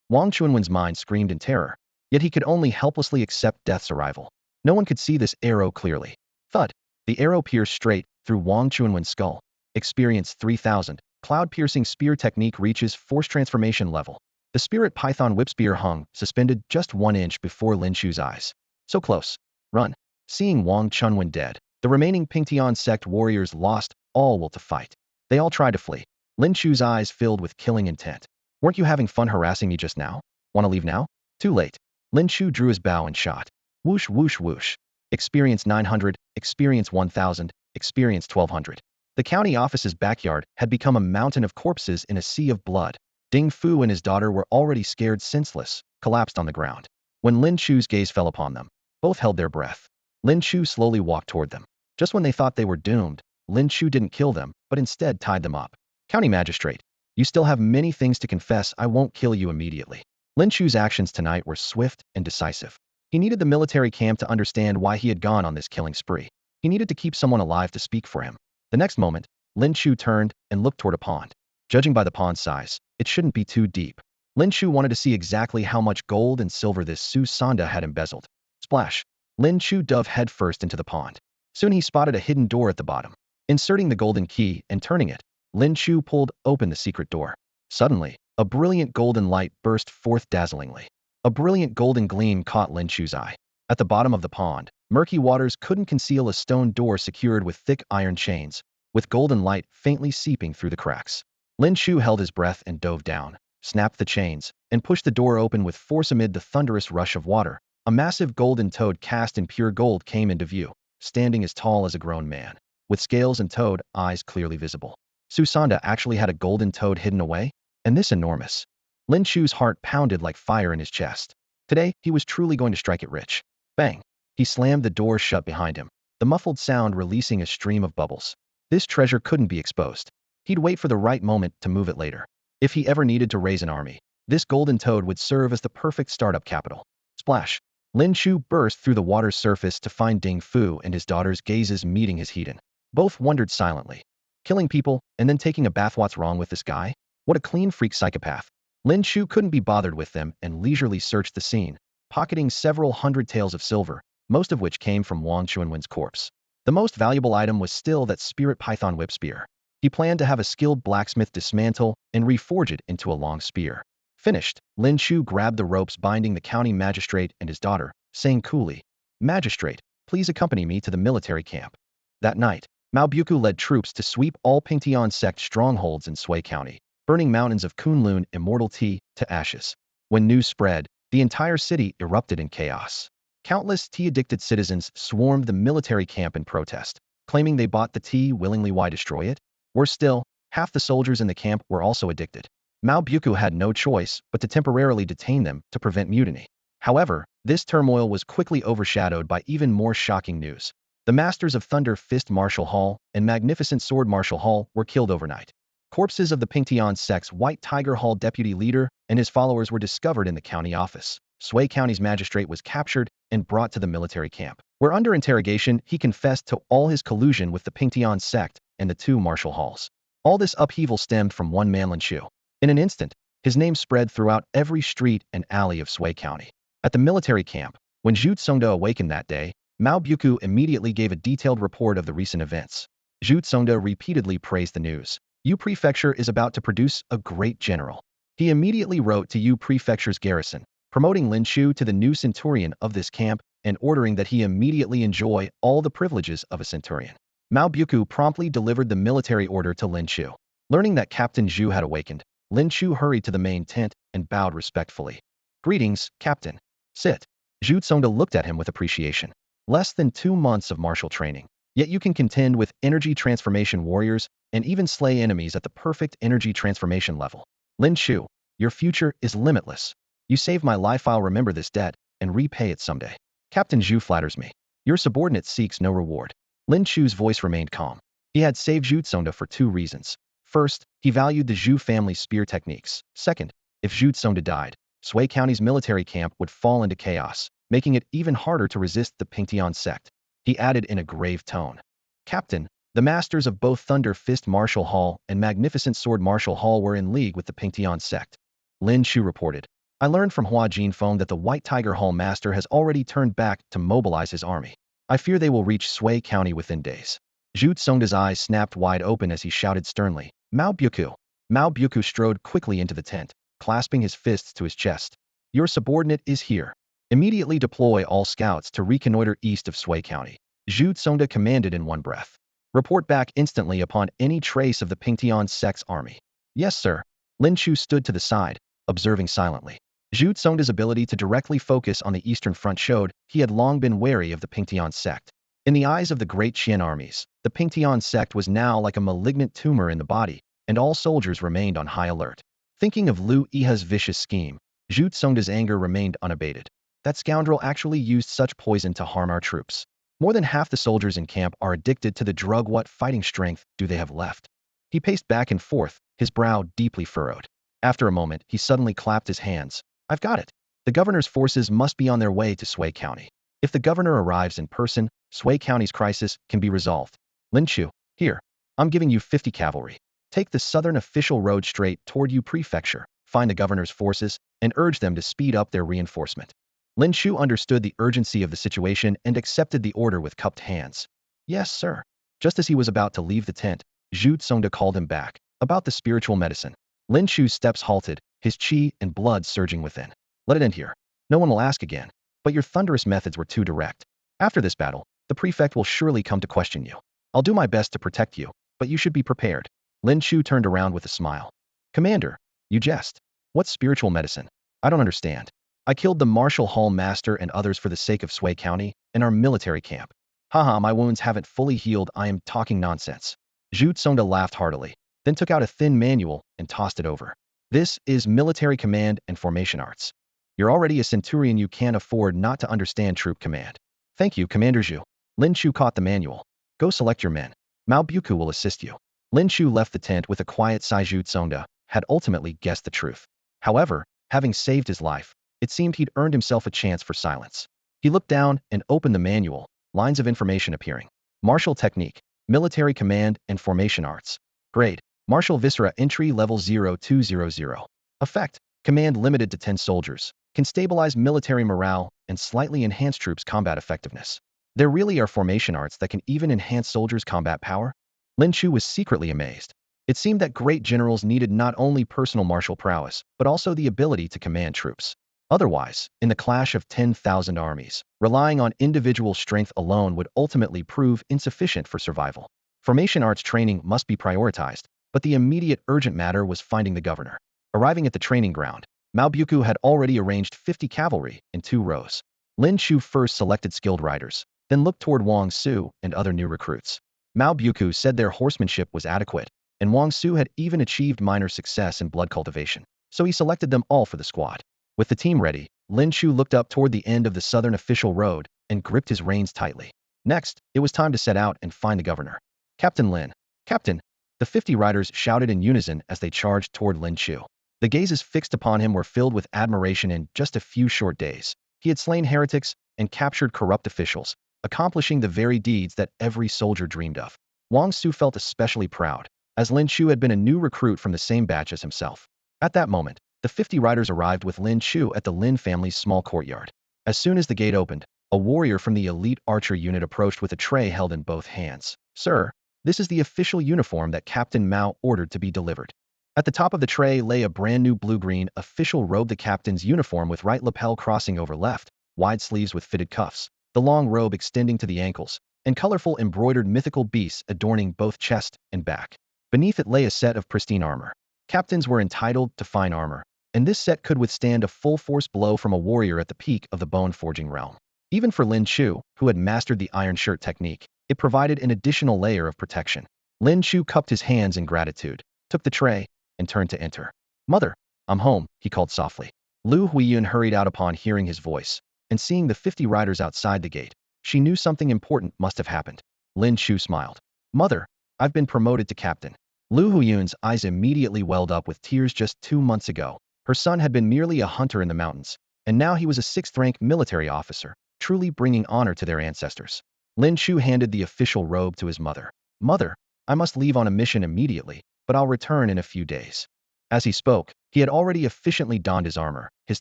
Wang Chunwen's mind screamed in terror, yet he could only helplessly accept death's arrival. No one could see this arrow clearly. Thud! The arrow pierced straight through Wang Chunwen's skull. Experience 3000. Cloud-piercing spear technique reaches force transformation level. The spirit python whip spear hung, suspended just 1 inch before Lin Chu's eyes. So close. Run. Seeing Wang Chunwen dead, the remaining Pingtian sect warriors lost all will to fight. They all tried to flee. Lin Chu's eyes filled with killing intent. Weren't you having fun harassing me just now? Want to leave now? Too late. Lin Chu drew his bow and shot. Whoosh whoosh whoosh. Experience 900, experience 1000, experience 1200. The county office's backyard had become a mountain of corpses in a sea of blood. Ding Fu and his daughter were already scared senseless, collapsed on the ground. When Lin Chu's gaze fell upon them, both held their breath. Lin Chu slowly walked toward them. Just when they thought they were doomed, Lin Chu didn't kill them, but instead tied them up. County Magistrate, you still have many things to confess. I won't kill you immediately. Lin Chu's actions tonight were swift and decisive. He needed the military camp to understand why he had gone on this killing spree. He needed to keep someone alive to speak for him. The next moment, Lin Chu turned and looked toward a pond. Judging by the pond's size, it shouldn't be too deep. Lin Chu wanted to see exactly how much gold and silver this Su Sanda had embezzled. Splash! Lin Chu dove headfirst into the pond. Soon he spotted a hidden door at the bottom. Inserting the golden key and turning it, Lin Chu pulled open the secret door. Suddenly, a brilliant golden light burst forth dazzlingly. A brilliant golden gleam caught Lin Chu's eye. At the bottom of the pond, murky waters couldn't conceal a stone door secured with thick iron chains, with golden light faintly seeping through the cracks. Lin Chu held his breath and dove down, snapped the chains, and pushed the door open with force. Amid the thunderous rush of water, a massive golden toad cast in pure gold came into view, standing as tall as a grown man, with scales and toad eyes clearly visible. Susanda actually had a golden toad hidden away? And this enormous. Lin Chu's heart pounded like fire in his chest. Today, he was truly going to strike it rich. Bang! He slammed the door shut behind him, the muffled sound releasing a stream of bubbles. This treasure couldn't be exposed. He'd wait for the right moment to move it later. If he ever needed to raise an army, this golden toad would serve as the perfect startup capital. Splash! Lin Chu burst through the water's surface to find Ding Fu and his daughter's gazes meeting his Hedon. Both wondered silently. Killing people and then taking a bath. What's wrong with this guy? What a clean freak psychopath. Lin Chu couldn't be bothered with them and leisurely searched the scene, pocketing several hundred taels of silver, most of which came from Wang Chunwen's corpse. The most valuable item was still that spirit python whip spear. He planned to have a skilled blacksmith dismantle and reforge it into a long spear. Finished, Lin Chu grabbed the ropes binding the county magistrate and his daughter, saying coolly, "Magistrate, please accompany me to the military camp." That night, Mao Buku led troops to sweep all Pingtian sect strongholds in Sui County, burning mountains of Kunlun immortal tea to ashes. When news spread, the entire city erupted in chaos. Countless tea-addicted citizens swarmed the military camp in protest, claiming they bought the tea willingly. Why destroy it? Worse still, half the soldiers in the camp were also addicted. Mao Buku had no choice but to temporarily detain them to prevent mutiny. However, this turmoil was quickly overshadowed by even more shocking news. The Masters of Thunder Fist Martial Hall and Magnificent Sword Martial Hall were killed overnight. Corpses of the Pingtian sect's White Tiger Hall deputy leader and his followers were discovered in the county office. Sui County's magistrate was captured and brought to the military camp, where under interrogation he confessed to all his collusion with the Pingtian sect and the two martial halls. All this upheaval stemmed from one man, Lin Chu. In an instant, his name spread throughout every street and alley of Sui County. At the military camp, when Zhu Tsongda awakened that day, Mao Buku immediately gave a detailed report of the recent events. Zhu Tsongda repeatedly praised the news. Yu Prefecture is about to produce a great general. He immediately wrote to Yu Prefecture's garrison, promoting Lin Chu to the new centurion of this camp and ordering that he immediately enjoy all the privileges of a centurion. Mao Buku promptly delivered the military order to Lin Chu. Learning that Captain Zhu had awakened, Lin Chu hurried to the main tent and bowed respectfully. "Greetings, Captain." "Sit." Zhu Tsongda looked at him with appreciation. "Less than 2 months of martial training, yet you can contend with energy transformation warriors and even slay enemies at the perfect energy transformation level. Lin Chu, your future is limitless. You saved my life. I'll remember this debt and repay it someday." "Captain Zhu flatters me. Your subordinate seeks no reward." Lin Chu's voice remained calm. He had saved Zhu Tsongda for 2 reasons. First, he valued the Zhu family's spear techniques. Second, if Zhu Tsongda died, Sui County's military camp would fall into chaos, making it even harder to resist the Pingtian sect. He added in a grave tone, "Captain, the masters of both Thunder Fist Martial Hall and Magnificent Sword Martial Hall were in league with the Pingtian sect." Lin Chu reported, "I learned from Hua Jinfeng that the White Tiger Hall master has already turned back to mobilize his army. I fear they will reach Sui County within days." Zhu Tsongda's eyes snapped wide open as he shouted sternly, "Mao Buku!" Mao Buku strode quickly into the tent, clasping his fists to his chest. Your subordinate is here. Immediately deploy all scouts to reconnoiter east of Sui County. Zhu Tsongda commanded in one breath. Report back instantly upon any trace of the Pingtian sect's army. Yes, sir. Lin Chu stood to the side, observing silently. Zhu Tsongda's ability to directly focus on the Eastern Front showed he had long been wary of the Pingtian sect. In the eyes of the great Qian armies, the Pingtian sect was now like a malignant tumor in the body, and all soldiers remained on high alert. Thinking of Lu Yihe's vicious scheme, Zhu Tsongda's anger remained unabated. That scoundrel actually used such poison to harm our troops. More than half the soldiers in camp are addicted to the drug. What fighting strength do they have left? He paced back and forth, his brow deeply furrowed. After a moment, he suddenly clapped his hands. I've got it. The governor's forces must be on their way to Sui County. If the governor arrives in person, Sui County's crisis can be resolved. Lin Chu, here. I'm giving you 50 cavalry. Take the southern official road straight toward Yu Prefecture, find the governor's forces, and urge them to speed up their reinforcement. Lin Chu understood the urgency of the situation and accepted the order with cupped hands. Yes, sir. Just as he was about to leave the tent, Zhu Tsongda called him back. About the spiritual medicine. Lin Chu's steps halted, his qi and blood surging within. Let it end here. No one will ask again. But your thunderous methods were too direct. After this battle, the prefect will surely come to question you. I'll do my best to protect you, but you should be prepared. Lin Chu turned around with a smile. Commander, you jest. What spiritual medicine? I don't understand. I killed the Martial Hall Master and others for the sake of Sui County and our military camp. Haha, my wounds haven't fully healed. I am talking nonsense. Zhu Tsongda laughed heartily, then took out a thin manual and tossed it over. This is military command and formation arts. You're already a centurion. You can't afford not to understand troop command. Thank you, Commander Zhu. Lin Chu caught the manual. Go select your men. Mao Buku will assist you. Lin Chu left the tent with a quiet sigh. Zhu Tsongda had ultimately guessed the truth. However, having saved his life, it seemed he'd earned himself a chance for silence. He looked down and opened the manual, lines of information appearing. Martial technique, military command and formation arts. Grade, Martial Viscera entry level 0200. Effect, command limited to 10 soldiers. Can stabilize military morale and slightly enhance troops' combat effectiveness. There really are formation arts that can even enhance soldiers' combat power? Lin Chu was secretly amazed. It seemed that great generals needed not only personal martial prowess, but also the ability to command troops. Otherwise, in the clash of 10,000 armies, relying on individual strength alone would ultimately prove insufficient for survival. Formation arts training must be prioritized, but the immediate urgent matter was finding the governor. Arriving at the training ground, Mao Buku had already arranged 50 cavalry in 2 rows. Lin Chu first selected skilled riders, then looked toward Wang Su and other new recruits. Mao Buku said their horsemanship was adequate, and Wang Su had even achieved minor success in blood cultivation, so he selected them all for the squad. With the team ready, Lin Chu looked up toward the end of the southern official road and gripped his reins tightly. Next, it was time to set out and find the governor. Captain Lin. Captain! The 50 riders shouted in unison as they charged toward Lin Chu. The gazes fixed upon him were filled with admiration. In just a few short days, he had slain heretics and captured corrupt officials, accomplishing the very deeds that every soldier dreamed of. Wang Su felt especially proud, as Lin Chu had been a new recruit from the same batch as himself. At that moment, the 50 riders arrived with Lin Chu at the Lin family's small courtyard. As soon as the gate opened, a warrior from the elite archer unit approached with a tray held in both hands. Sir, this is the official uniform that Captain Mao ordered to be delivered. At the top of the tray lay a brand new blue-green official robe, the captain's uniform with right lapel crossing over left, wide sleeves with fitted cuffs, the long robe extending to the ankles, and colorful embroidered mythical beasts adorning both chest and back. Beneath it lay a set of pristine armor. Captains were entitled to fine armor, and this set could withstand a full-force blow from a warrior at the peak of the bone-forging realm. Even for Lin Chu, who had mastered the iron shirt technique, it provided an additional layer of protection. Lin Chu cupped his hands in gratitude, took the tray, and turned to enter. Mother, I'm home, he called softly. Lu Huiyun hurried out upon hearing his voice, and seeing the 50 riders outside the gate, she knew something important must have happened. Lin Chu smiled. Mother, I've been promoted to captain. Lu Huiyun's eyes immediately welled up with tears. Just 2 months ago, her son had been merely a hunter in the mountains, and now he was a 6th-rank military officer, truly bringing honor to their ancestors. Lin Chu handed the official robe to his mother. Mother, I must leave on a mission immediately, but I'll return in a few days. As he spoke, he had already efficiently donned his armor, his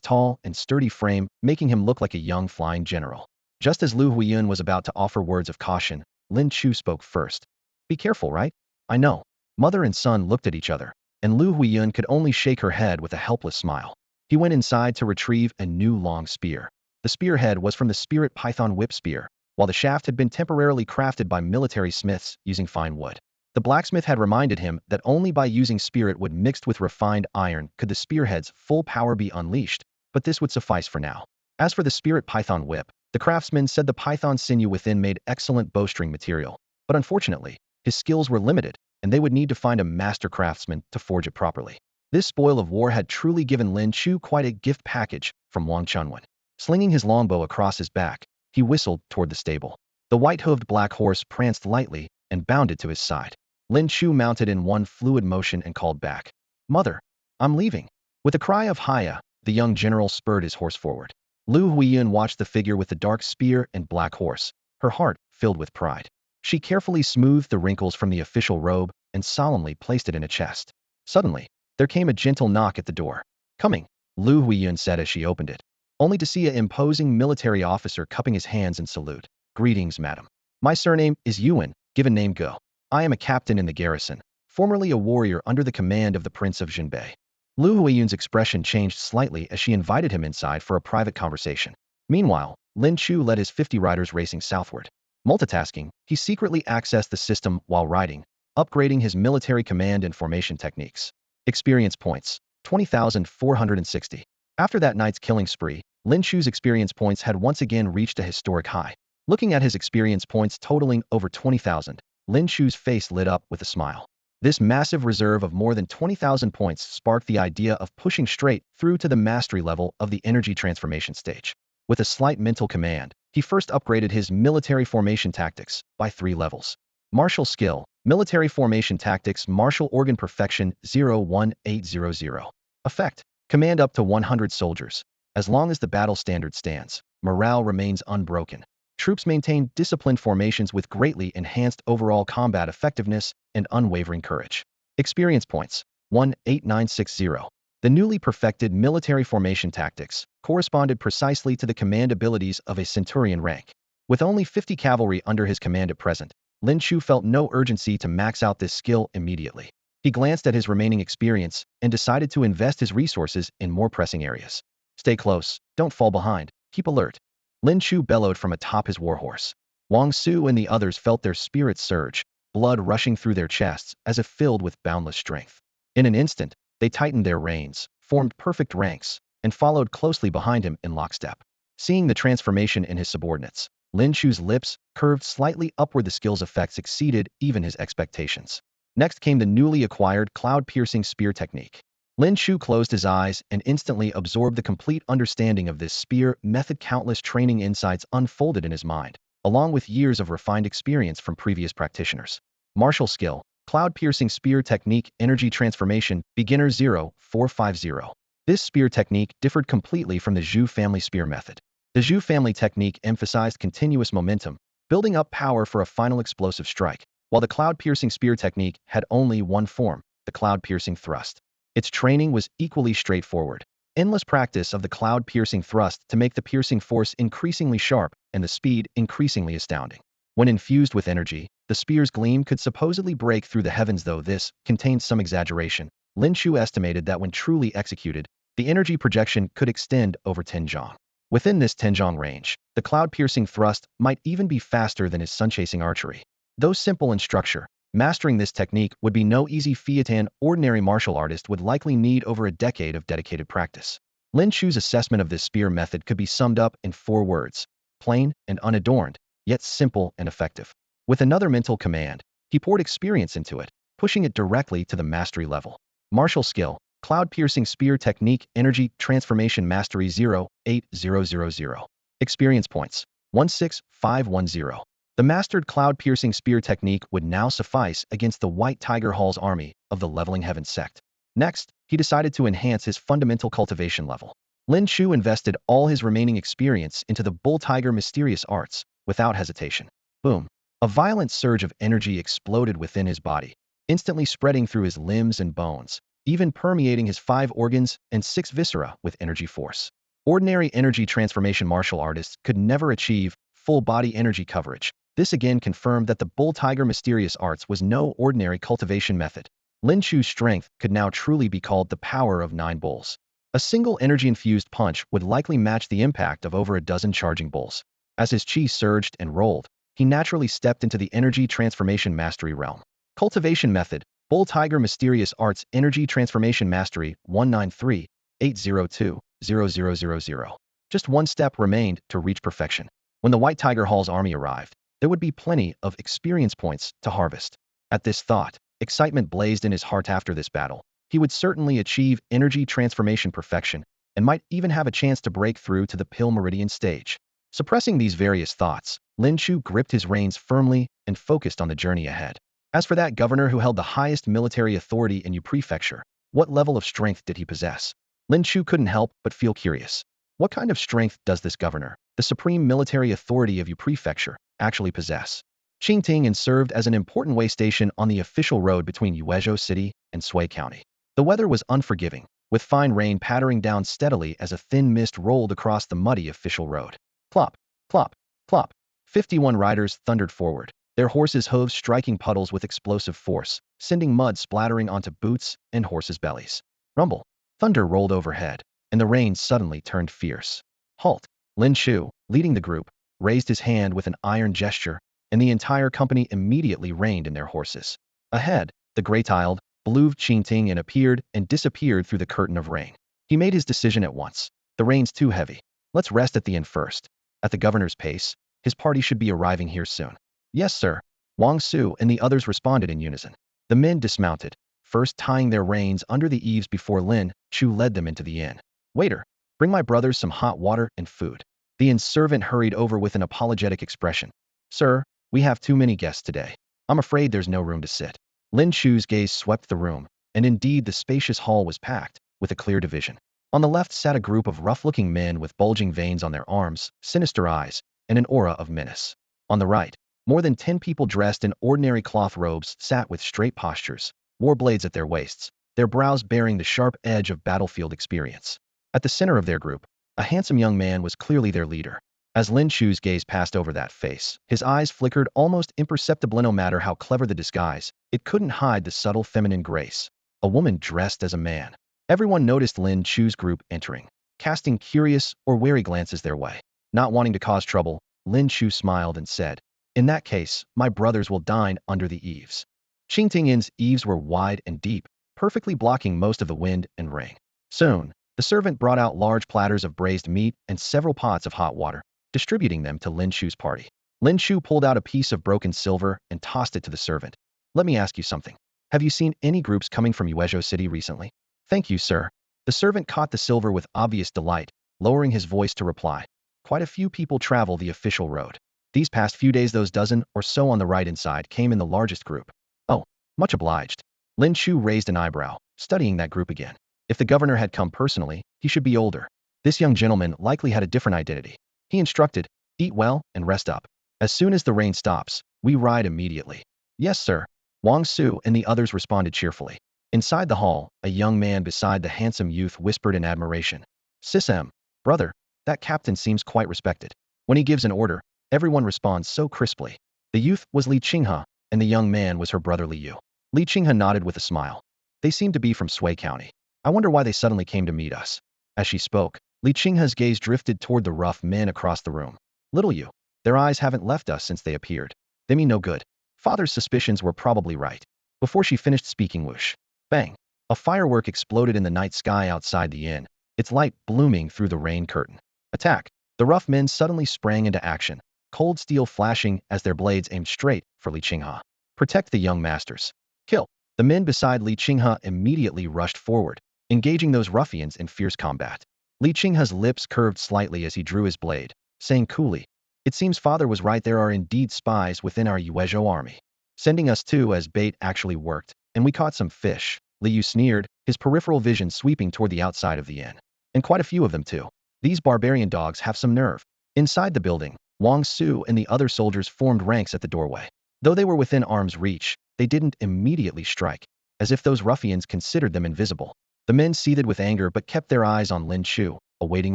tall and sturdy frame making him look like a young flying general. Just as Lu Huiyun was about to offer words of caution, Lin Chu spoke first. Be careful, right? I know. Mother and son looked at each other. and Lu Huiyun could only shake her head with a helpless smile. He went inside to retrieve a new long spear. The spearhead was from the spirit python whip spear, while the shaft had been temporarily crafted by military smiths using fine wood. The blacksmith had reminded him that only by using spirit wood mixed with refined iron could the spearhead's full power be unleashed, but this would suffice for now. As for the spirit python whip, the craftsman said the python sinew within made excellent bowstring material, but unfortunately, his skills were limited, and they would need to find a master craftsman to forge it properly. This spoil of war had truly given Lin Chu quite a gift package from Wang Chunwen. Slinging his longbow across his back, he whistled toward the stable. The white-hoofed black horse pranced lightly and bounded to his side. Lin Chu mounted in one fluid motion and called back, "Mother, I'm leaving." With a cry of "Hiya," the young general spurred his horse forward. Lu Huiyun watched the figure with the dark spear and black horse, her heart filled with pride. She carefully smoothed the wrinkles from the official robe and solemnly placed it in a chest. Suddenly, there came a gentle knock at the door. "Coming," Lu Huiyun said as she opened it, only to see an imposing military officer cupping his hands in salute. "Greetings, madam. My surname is Yuan, given name Go. I am a captain in the garrison, formerly a warrior under the command of the Prince of Jinbei." Lu Huiyun's expression changed slightly as she invited him inside for a private conversation. Meanwhile, Lin Chu led his 50 riders racing southward. Multitasking, he secretly accessed the system while riding, upgrading his military command and formation techniques. Experience points, 20,460. After that night's killing spree, Lin Chu's experience points had once again reached a historic high. Looking at his experience points totaling over 20,000, Lin Chu's face lit up with a smile. This massive reserve of more than 20,000 points sparked the idea of pushing straight through to the mastery level of the energy transformation stage. With a slight mental command, he first upgraded his military formation tactics by 3 levels. Martial skill, military formation tactics, martial organ perfection 01800. Effect, command up to 100 soldiers. As long as the battle standard stands, morale remains unbroken. Troops maintain disciplined formations with greatly enhanced overall combat effectiveness and unwavering courage. Experience points, 18960. The newly perfected military formation tactics corresponded precisely to the command abilities of a centurion rank. With only 50 cavalry under his command at present, Lin Chu felt no urgency to max out this skill immediately. He glanced at his remaining experience and decided to invest his resources in more pressing areas. "Stay close, don't fall behind, keep alert," Lin Chu bellowed from atop his warhorse. Wang Su and the others felt their spirits surge, blood rushing through their chests as if filled with boundless strength. In an instant, they tightened their reins, formed perfect ranks, and followed closely behind him in lockstep. Seeing the transformation in his subordinates, Lin Chu's lips curved slightly upward. The skill's effects exceeded even his expectations. Next came the newly acquired cloud-piercing spear technique. Lin Chu closed his eyes and instantly absorbed the complete understanding of this spear method. Countless training insights unfolded in his mind, along with years of refined experience from previous practitioners. Martial skill, cloud-piercing spear technique, energy transformation, beginner 0450. This spear technique differed completely from the Zhu family spear method. The Zhu family technique emphasized continuous momentum, building up power for a final explosive strike, while the cloud-piercing spear technique had only one form, the cloud-piercing thrust. Its training was equally straightforward. Endless practice of the cloud-piercing thrust to make the piercing force increasingly sharp and the speed increasingly astounding. When infused with energy, the spear's gleam could supposedly break through the heavens, though this contained some exaggeration. Lin Chu estimated that when truly executed, the energy projection could extend over 10 zhang. Within this 10 zhang range, the cloud-piercing thrust might even be faster than his sun-chasing archery. Though simple in structure, mastering this technique would be no easy feat. An ordinary martial artist would likely need over a decade of dedicated practice. Lin Chu's assessment of this spear method could be summed up in 4 words: plain and unadorned, yet simple and effective. With another mental command, he poured experience into it, pushing it directly to the mastery level. Martial skill, cloud-piercing spear technique, energy transformation mastery 08000. Experience points, 16510. The mastered cloud-piercing spear technique would now suffice against the White Tiger Hall's army of the Leveling Heaven sect. Next, he decided to enhance his fundamental cultivation level. Lin Chu invested all his remaining experience into the Bull Tiger mysterious arts, without hesitation. Boom! A violent surge of energy exploded within his body, instantly spreading through his limbs and bones, even permeating his 5 organs and 6 viscera with energy force. Ordinary energy transformation martial artists could never achieve full body energy coverage. This again confirmed that the Bull Tiger mysterious arts was no ordinary cultivation method. Lin Chu's strength could now truly be called the power of 9 bulls. A single energy-infused punch would likely match the impact of over a dozen charging bulls. As his chi surged and rolled, he naturally stepped into the energy transformation mastery realm. Cultivation method, Bull Tiger Mysterious Arts Energy Transformation Mastery 193-802-0000. Just one step remained to reach perfection. When the White Tiger Hall's army arrived, there would be plenty of experience points to harvest. At this thought, excitement blazed in his heart. After this battle, he would certainly achieve energy transformation perfection and might even have a chance to break through to the Pill Meridian stage. Suppressing these various thoughts, Lin Chu gripped his reins firmly and focused on the journey ahead. As for that governor who held the highest military authority in Yu Prefecture, what level of strength did he possess? Lin Chu couldn't help but feel curious. What kind of strength does this governor, the supreme military authority of Yu Prefecture, actually possess? Qingting served as an important way station on the official road between Yuezhou City and Sui County. The weather was unforgiving, with fine rain pattering down steadily as a thin mist rolled across the muddy official road. Plop, plop, plop. 51 riders thundered forward, their horses' hooves striking puddles with explosive force, sending mud splattering onto boots and horses' bellies. Rumble. Thunder rolled overhead, and the rain suddenly turned fierce. Halt! Lin Chu, leading the group, raised his hand with an iron gesture, and the entire company immediately reined in their horses. Ahead, the gray-tiled, blue Qingting appeared and disappeared through the curtain of rain. He made his decision at once. The rain's too heavy. Let's rest at the inn first. At the governor's pace, his party should be arriving here soon. Yes, sir. Wang Su and the others responded in unison. The men dismounted, first tying their reins under the eaves before Lin Chu led them into the inn. Waiter, bring my brothers some hot water and food. The inn servant hurried over with an apologetic expression. Sir, we have too many guests today. I'm afraid there's no room to sit. Lin Chu's gaze swept the room, and indeed the spacious hall was packed, with a clear division. On the left sat a group of rough-looking men with bulging veins on their arms, sinister eyes, and an aura of menace. On the right, more than 10 people dressed in ordinary cloth robes sat with straight postures, war blades at their waists, their brows bearing the sharp edge of battlefield experience. At the center of their group, a handsome young man was clearly their leader. As Lin Chu's gaze passed over that face, his eyes flickered almost imperceptibly. No matter how clever the disguise, it couldn't hide the subtle feminine grace. A woman dressed as a man. Everyone noticed Lin Chu's group entering, casting curious or wary glances their way. Not wanting to cause trouble, Lin Chu smiled and said, "In that case, my brothers will dine under the eaves." Qingting's eaves were wide and deep, perfectly blocking most of the wind and rain. Soon, the servant brought out large platters of braised meat and several pots of hot water, distributing them to Lin Chu's party. Lin Chu pulled out a piece of broken silver and tossed it to the servant. Let me ask you something. Have you seen any groups coming from Yuezhou City recently? Thank you, sir. The servant caught the silver with obvious delight, lowering his voice to reply. Quite a few people travel the official road. These past few days those dozen or so on the right-hand side came in the largest group. Oh, much obliged. Lin Chu raised an eyebrow, studying that group again. If the governor had come personally, he should be older. This young gentleman likely had a different identity. He instructed, eat well and rest up. As soon as the rain stops, we ride immediately. Yes, sir. Wang Su and the others responded cheerfully. Inside the hall, a young man beside the handsome youth whispered in admiration. Sis-em, brother, that captain seems quite respected. When he gives an order, everyone responds so crisply. The youth was Li Qinghe, and the young man was her brother Li Yu. Li Qinghe nodded with a smile. They seem to be from Sui County. I wonder why they suddenly came to meet us. As she spoke, Li Qinghe's gaze drifted toward the rough men across the room. Little Yu, their eyes haven't left us since they appeared. They mean no good. Father's suspicions were probably right. Before she finished speaking, whoosh. Bang. A firework exploded in the night sky outside the inn, its light blooming through the rain curtain. Attack. The rough men suddenly sprang into action, cold steel flashing as their blades aimed straight for Li Qinghe. Protect the young masters. Kill. The men beside Li Qinghe immediately rushed forward, engaging those ruffians in fierce combat. Li Qinghe's lips curved slightly as he drew his blade, saying coolly, "It seems father was right. There are indeed spies within our Yuezhou army. Sending us two as bait actually worked, and we caught some fish." Li Yu sneered, his peripheral vision sweeping toward the outside of the inn. And quite a few of them too. These barbarian dogs have some nerve. Inside the building, Wang Su and the other soldiers formed ranks at the doorway. Though they were within arm's reach, they didn't immediately strike, as if those ruffians considered them invisible. The men seethed with anger but kept their eyes on Lin Chu, awaiting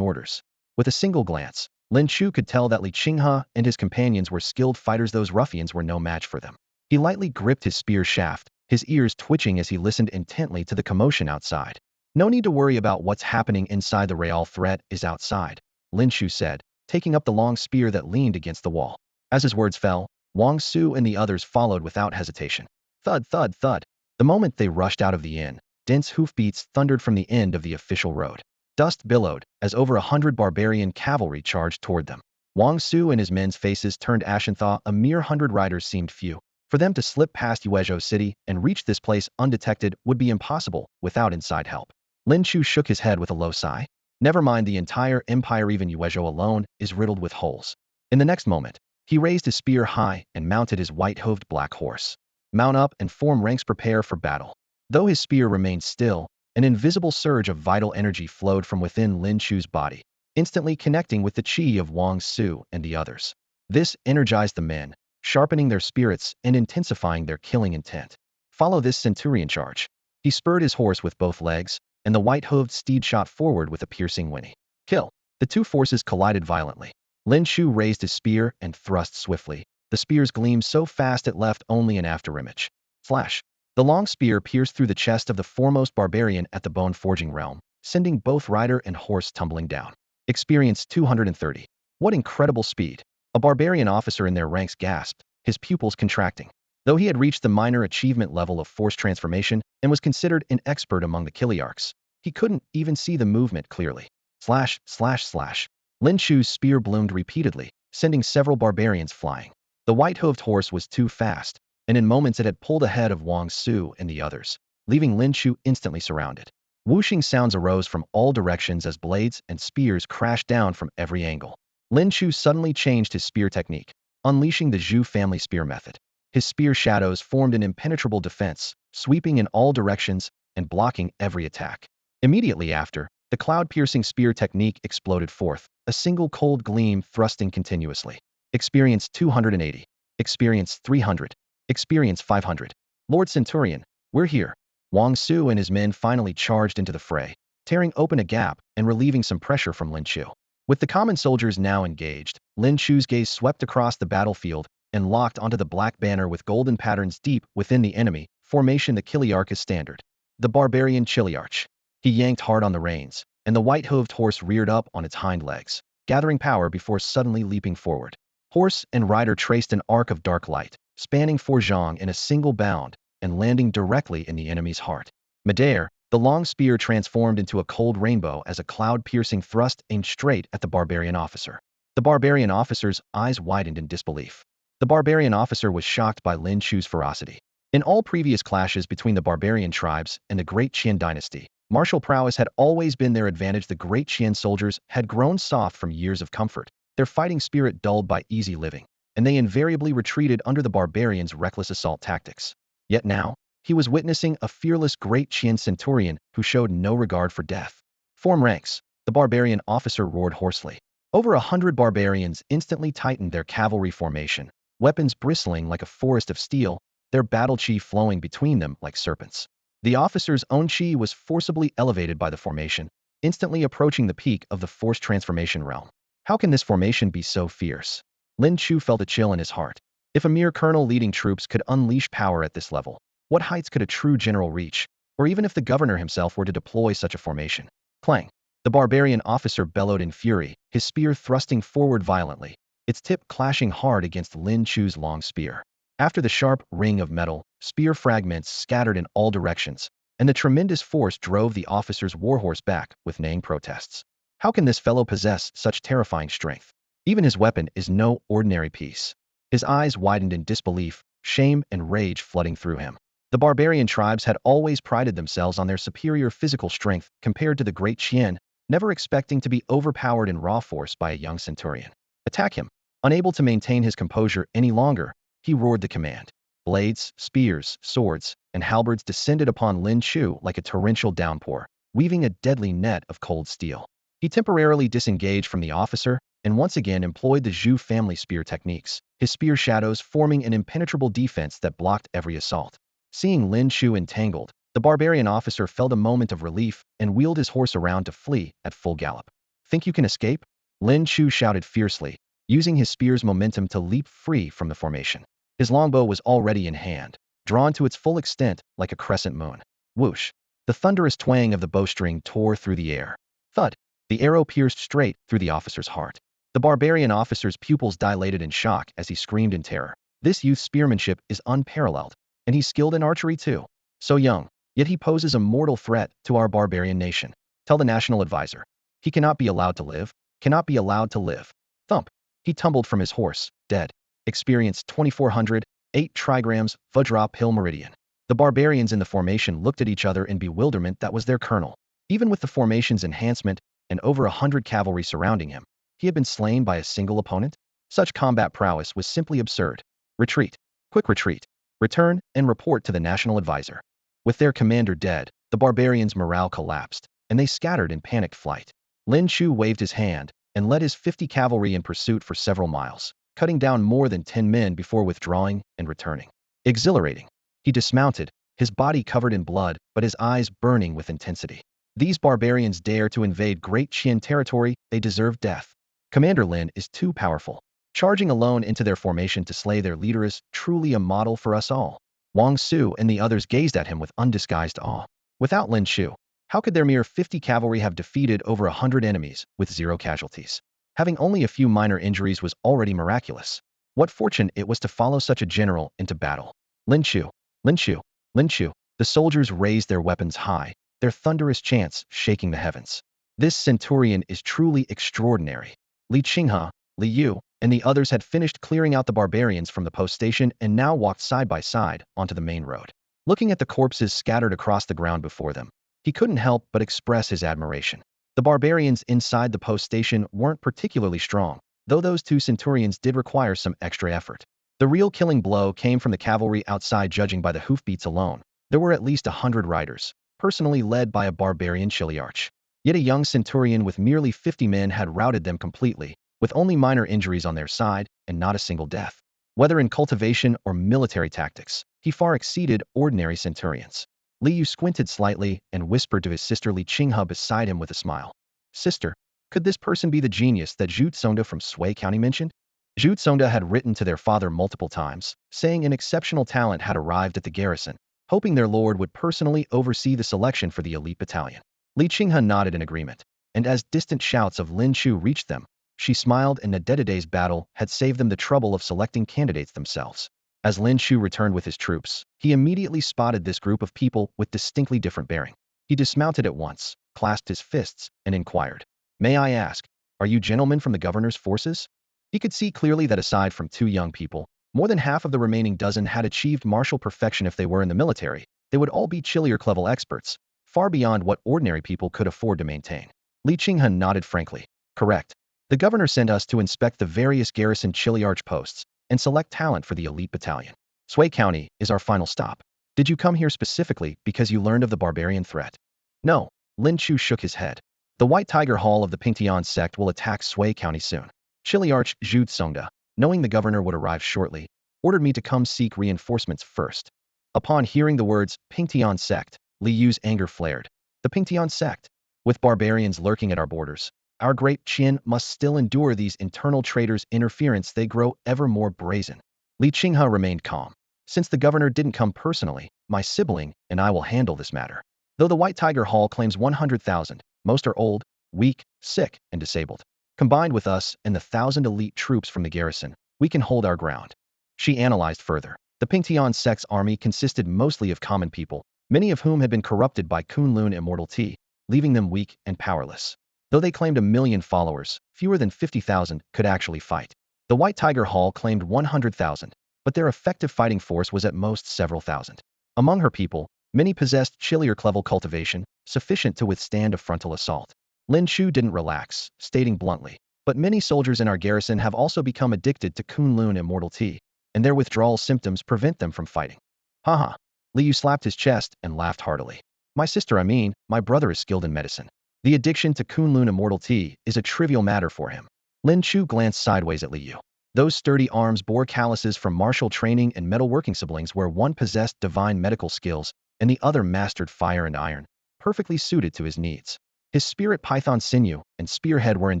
orders. With a single glance, Lin Chu could tell that Li Qinghe and his companions were skilled fighters. Those ruffians were no match for them. He lightly gripped his spear shaft, his ears twitching as he listened intently to the commotion outside. No need to worry about what's happening inside. The real threat is outside, Lin Chu said, taking up the long spear that leaned against the wall. As his words fell, Wang Su and the others followed without hesitation. Thud, thud, thud. The moment they rushed out of the inn, dense hoofbeats thundered from the end of the official road. Dust billowed as over 100 barbarian cavalry charged toward them. Wang Su and his men's faces turned ashen. A mere 100 riders seemed few. For them to slip past Yuezhou City and reach this place undetected would be impossible without inside help. Lin Chu shook his head with a low sigh. Never mind the entire empire, even Yuezhou alone is riddled with holes. In the next moment, he raised his spear high and mounted his white-hoofed black horse. Mount up and form ranks, prepare for battle. Though his spear remained still, an invisible surge of vital energy flowed from within Lin Chu's body, instantly connecting with the chi of Wang Su and the others. This energized the men, sharpening their spirits and intensifying their killing intent. Follow this centurion charge. He spurred his horse with both legs, and the white-hoofed steed shot forward with a piercing whinny. Kill! The two forces collided violently. Lin Chu raised his spear and thrust swiftly. The spear's gleam so fast it left only an afterimage. Flash! The long spear pierced through the chest of the foremost barbarian at the bone-forging realm, sending both rider and horse tumbling down. Experience 230. What incredible speed! A barbarian officer in their ranks gasped, his pupils contracting. Though he had reached the minor achievement level of force transformation and was considered an expert among the Kiliarchs, he couldn't even see the movement clearly. Slash, slash, slash. Lin Chu's spear bloomed repeatedly, sending several barbarians flying. The white-hoofed horse was too fast, and in moments it had pulled ahead of Wang Su and the others, leaving Lin Chu instantly surrounded. Whooshing sounds arose from all directions as blades and spears crashed down from every angle. Lin Chu suddenly changed his spear technique, unleashing the Zhu family spear method. His spear shadows formed an impenetrable defense, sweeping in all directions and blocking every attack. Immediately after, the cloud-piercing spear technique exploded forth, a single cold gleam thrusting continuously. Experience 280. Experience 300. Experience 500. Lord Centurion, we're here. Wang Su and his men finally charged into the fray, tearing open a gap and relieving some pressure from Lin Chu. With the common soldiers now engaged, Lin Chu's gaze swept across the battlefield and locked onto the black banner with golden patterns deep within the enemy formation. The Kiliarch is standard. The barbarian Chiliarch. He yanked hard on the reins, and the white-hoofed horse reared up on its hind legs, gathering power before suddenly leaping forward. Horse and rider traced an arc of dark light, spanning Forjiang in a single bound and landing directly in the enemy's heart. Midair, the long spear transformed into a cold rainbow as a cloud-piercing thrust aimed straight at the barbarian officer. The barbarian officer's eyes widened in disbelief. The barbarian officer was shocked by Lin Chu's ferocity. In all previous clashes between the barbarian tribes and the Great Qian dynasty, martial prowess had always been their advantage. The Great Qian soldiers had grown soft from years of comfort, their fighting spirit dulled by easy living, and they invariably retreated under the barbarians' reckless assault tactics. Yet now, he was witnessing a fearless Great Qian centurion who showed no regard for death. Form ranks, the barbarian officer roared hoarsely. Over 100 barbarians instantly tightened their cavalry formation, weapons bristling like a forest of steel, their battle chi flowing between them like serpents. The officer's own chi was forcibly elevated by the formation, instantly approaching the peak of the force transformation realm. How can this formation be so fierce? Lin Chu felt a chill in his heart. If a mere colonel leading troops could unleash power at this level, what heights could a true general reach, or even if the governor himself were to deploy such a formation? Clang! The barbarian officer bellowed in fury, his spear thrusting forward violently, its tip clashing hard against Lin Chu's long spear. After the sharp ring of metal, spear fragments scattered in all directions, and the tremendous force drove the officer's warhorse back with neighing protests. How can this fellow possess such terrifying strength? Even his weapon is no ordinary piece. His eyes widened in disbelief, shame and rage flooding through him. The barbarian tribes had always prided themselves on their superior physical strength compared to the Great Qian, never expecting to be overpowered in raw force by a young centurion. Attack him! Unable to maintain his composure any longer, he roared the command. Blades, spears, swords, and halberds descended upon Lin Chu like a torrential downpour, weaving a deadly net of cold steel. He temporarily disengaged from the officer and once again employed the Zhu family spear techniques, his spear shadows forming an impenetrable defense that blocked every assault. Seeing Lin Chu entangled, the barbarian officer felt a moment of relief and wheeled his horse around to flee at full gallop. Think you can escape? Lin Chu shouted fiercely, using his spear's momentum to leap free from the formation. His longbow was already in hand, drawn to its full extent like a crescent moon. Whoosh! The thunderous twang of the bowstring tore through the air. Thud! The arrow pierced straight through the officer's heart. The barbarian officer's pupils dilated in shock as he screamed in terror. This youth's spearmanship is unparalleled, and he's skilled in archery too. So young, yet he poses a mortal threat to our barbarian nation. Tell the national advisor. He cannot be allowed to live. Cannot be allowed to live. Thump! He tumbled from his horse, dead. Experience 2400, 8 trigrams, Vajra Hill Meridian. The barbarians in the formation looked at each other in bewilderment. That was their colonel. Even with the formation's enhancement and over 100 cavalry surrounding him, he had been slain by a single opponent? Such combat prowess was simply absurd. Retreat. Quick retreat. Return and report to the national advisor. With their commander dead, the barbarians' morale collapsed, and they scattered in panicked flight. Lin Chu waved his hand and led his 50 cavalry in pursuit for several miles, cutting down more than 10 men before withdrawing and returning. Exhilarating. He dismounted, his body covered in blood, but his eyes burning with intensity. These barbarians dare to invade Great Qian territory, they deserve death. Commander Lin is too powerful. Charging alone into their formation to slay their leader is truly a model for us all. Wang Su and the others gazed at him with undisguised awe. Without Lin Chu, how could their mere 50 cavalry have defeated over 100 enemies with 0 casualties? Having only a few minor injuries was already miraculous. What fortune it was to follow such a general into battle. Lin Chu, Lin Chu, Lin Chu. The soldiers raised their weapons high, their thunderous chants shaking the heavens. This centurion is truly extraordinary. Li Qinghe, Li Yu, and the others had finished clearing out the barbarians from the post station and now walked side by side onto the main road. Looking at the corpses scattered across the ground before them, he couldn't help but express his admiration. The barbarians inside the post station weren't particularly strong, though those 2 centurions did require some extra effort. The real killing blow came from the cavalry outside. Judging by the hoofbeats alone, there were at least 100 riders, personally led by a barbarian chiliarch. Yet a young centurion with merely 50 men had routed them completely, with only minor injuries on their side and not a single death. Whether in cultivation or military tactics, he far exceeded ordinary centurions. Li Yu squinted slightly and whispered to his sister Li Qinghe beside him with a smile. Sister, could this person be the genius that Zhu Tsongda from Sui County mentioned? Zhu Tsongda had written to their father multiple times, saying an exceptional talent had arrived at the garrison, hoping their lord would personally oversee the selection for the elite battalion. Li Qinghe nodded in agreement, and as distant shouts of Lin Chu reached them, she smiled, and Nadedde's battle had saved them the trouble of selecting candidates themselves. As Lin Chu returned with his troops, he immediately spotted this group of people with distinctly different bearing. He dismounted at once, clasped his fists, and inquired, "May I ask, are you gentlemen from the governor's forces?" He could see clearly that aside from 2 young people, more than half of the remaining dozen had achieved martial perfection. If they were in the military, they would all be chiliarch level experts, far beyond what ordinary people could afford to maintain. Li Qinghe nodded frankly. Correct. The governor sent us to inspect the various garrison chiliarch posts and select talent for the elite battalion. Sui County is our final stop. Did you come here specifically because you learned of the barbarian threat? No. Lin Chu shook his head. The White Tiger Hall of the Pingtian sect will attack Sui County soon. Chiliarch Zhu Tsongda, knowing the governor would arrive shortly, ordered me to come seek reinforcements first. Upon hearing the words Pingtian sect, Li Yu's anger flared. The Pingtian sect? With barbarians lurking at our borders, our great Qian must still endure these internal traitors' interference. They grow ever more brazen. Li Qinghe remained calm. Since the governor didn't come personally, my sibling and I will handle this matter. Though the White Tiger Hall claims 100,000, most are old, weak, sick, and disabled. Combined with us and the 1,000 elite troops from the garrison, we can hold our ground. She analyzed further. The Pingtian sect's army consisted mostly of common people, many of whom had been corrupted by Kunlun immortality, leaving them weak and powerless. Though they claimed 1 million followers, fewer than 50,000 could actually fight. The White Tiger Hall claimed 100,000, but their effective fighting force was at most several thousand. Among her people, many possessed chiliarch level cultivation, sufficient to withstand a frontal assault. Lin Chu didn't relax, stating bluntly, but many soldiers in our garrison have also become addicted to Kunlun immortality, and their withdrawal symptoms prevent them from fighting. Haha. Li Yu slapped his chest and laughed heartily. My brother is skilled in medicine. The addiction to Kunlun immortality is a trivial matter for him. Lin Chu glanced sideways at Li Yu. Those sturdy arms bore calluses from martial training and metalworking. Siblings where one possessed divine medical skills and the other mastered fire and iron, perfectly suited to his needs. His spirit python sinew and spearhead were in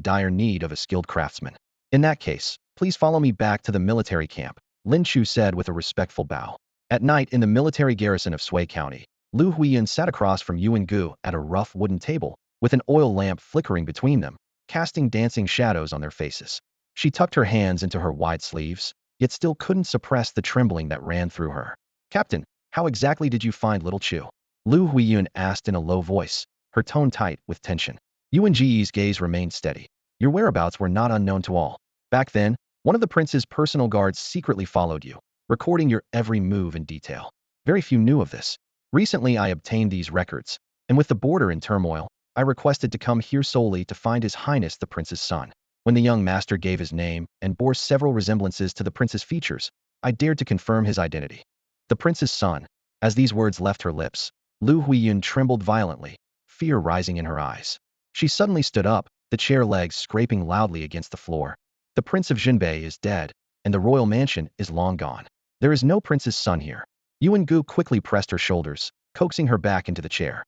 dire need of a skilled craftsman. In that case, please follow me back to the military camp, Lin Chu said with a respectful bow. At night, in the military garrison of Sui County, Lu Huiyun sat across from Yuan Gu at a rough wooden table, with an oil lamp flickering between them, casting dancing shadows on their faces. She tucked her hands into her wide sleeves, yet still couldn't suppress the trembling that ran through her. "Captain, how exactly did you find little Chu?" Lu Huiyun asked in a low voice, her tone tight with tension. Yuan Ji's gaze remained steady. "Your whereabouts were not unknown to all. Back then, one of the prince's personal guards secretly followed you, recording your every move in detail. Very few knew of this. Recently, I obtained these records, and with the border in turmoil, I requested to come here solely to find His Highness the prince's son." When the young master gave his name and bore several resemblances to the prince's features, I dared to confirm his identity. "The prince's son." As these words left her lips, Lu Huiyun trembled violently, fear rising in her eyes. She suddenly stood up, the chair legs scraping loudly against the floor. "The Prince of Jinbei is dead, and the royal mansion is long gone. There is no prince's son here." Yuan Gu quickly pressed her shoulders, coaxing her back into the chair.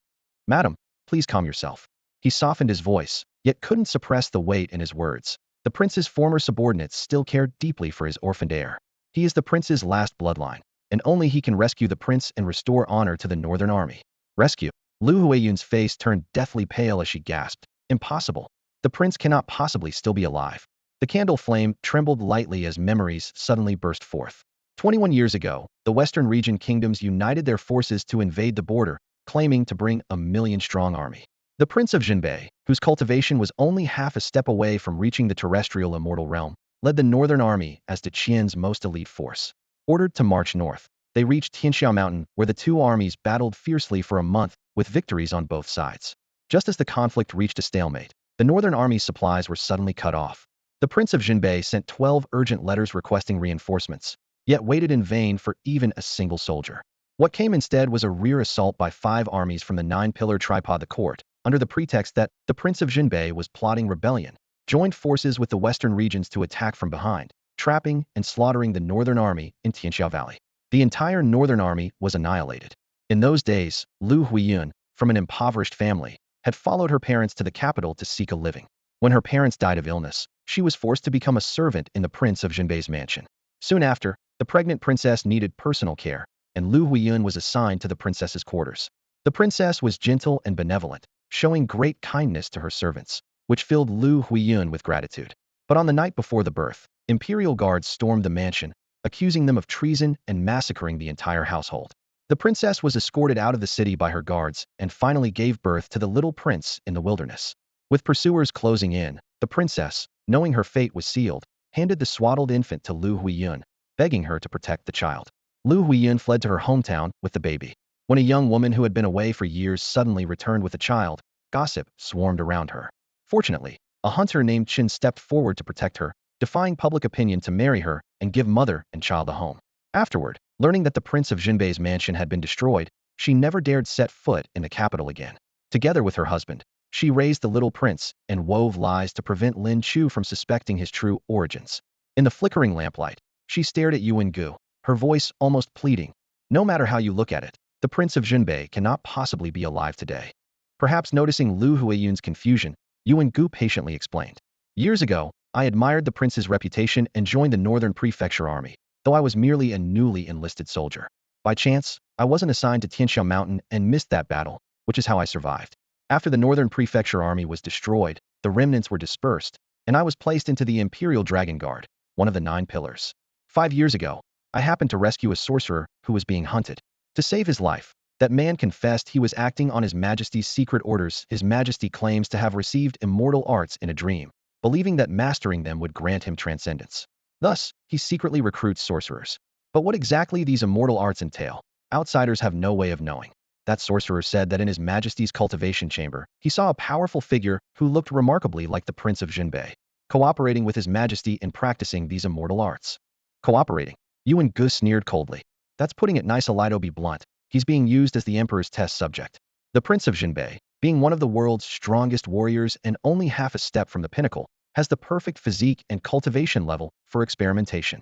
"Madam, please calm yourself." He softened his voice, yet couldn't suppress the weight in his words. The prince's former subordinates still cared deeply for his orphaned heir. He is the prince's last bloodline, and only he can rescue the prince and restore honor to the Northern Army. "Rescue?" Lu Huiyun's face turned deathly pale as she gasped. "Impossible. The prince cannot possibly still be alive." The candle flame trembled lightly as memories suddenly burst forth. 21 years ago, the Western region kingdoms united their forces to invade the border, claiming to bring a million-strong army. The Prince of Jinbei, whose cultivation was only half a step away from reaching the terrestrial immortal realm, led the Northern Army as to Qian's most elite force. Ordered to march north, they reached Tianxiao Mountain, where the two armies battled fiercely for a month, with victories on both sides. Just as the conflict reached a stalemate, the Northern Army's supplies were suddenly cut off. The Prince of Jinbei sent 12 urgent letters requesting reinforcements, yet waited in vain for even a single soldier. What came instead was a rear assault by 5 armies from the 9-pillar tripod the court, under the pretext that the Prince of Jinbei was plotting rebellion, joined forces with the western regions to attack from behind, trapping and slaughtering the Northern Army in Tianxiao Valley. The entire Northern Army was annihilated. In those days, Lu Huiyun, from an impoverished family, had followed her parents to the capital to seek a living. When her parents died of illness, she was forced to become a servant in the Prince of Jinbei's mansion. Soon after, the pregnant princess needed personal care, and Lu Huiyun was assigned to the princess's quarters. The princess was gentle and benevolent, showing great kindness to her servants, which filled Lu Huiyun with gratitude. But on the night before the birth, imperial guards stormed the mansion, accusing them of treason and massacring the entire household. The princess was escorted out of the city by her guards and finally gave birth to the little prince in the wilderness. With pursuers closing in, the princess, knowing her fate was sealed, handed the swaddled infant to Lu Huiyun, begging her to protect the child. Lu Huiyun fled to her hometown with the baby. When a young woman who had been away for years suddenly returned with a child, gossip swarmed around her. Fortunately, a hunter named Qin stepped forward to protect her, defying public opinion to marry her and give mother and child a home. Afterward, learning that the Prince of Jinbei's mansion had been destroyed, she never dared set foot in the capital again. Together with her husband, she raised the little prince and wove lies to prevent Lin Chu from suspecting his true origins. In the flickering lamplight, she stared at Yuan Gu, her voice almost pleading. "No matter how you look at it, the Prince of Jinbei cannot possibly be alive today." Perhaps noticing Lu Huiyun's confusion, Yuan Gu patiently explained. "Years ago, I admired the prince's reputation and joined the Northern Prefecture Army, though I was merely a newly enlisted soldier. By chance, I wasn't assigned to Tianxiao Mountain and missed that battle, which is how I survived. After the Northern Prefecture Army was destroyed, the remnants were dispersed, and I was placed into the Imperial Dragon Guard, one of the 9 pillars. 5 years ago, I happened to rescue a sorcerer who was being hunted. To save his life, that man confessed he was acting on His Majesty's secret orders. His Majesty claims to have received immortal arts in a dream, believing that mastering them would grant him transcendence. Thus, he secretly recruits sorcerers. But what exactly these immortal arts entail, outsiders have no way of knowing. That sorcerer said that in His Majesty's cultivation chamber, he saw a powerful figure who looked remarkably like the Prince of Jinbei, cooperating with His Majesty in practicing these immortal arts." "Cooperating?" Yuan Gu sneered coldly. "That's putting it nice. Alido be blunt. He's being used as the Emperor's test subject. The Prince of Jinbei, being one of the world's strongest warriors and only half a step from the pinnacle, has the perfect physique and cultivation level for experimentation."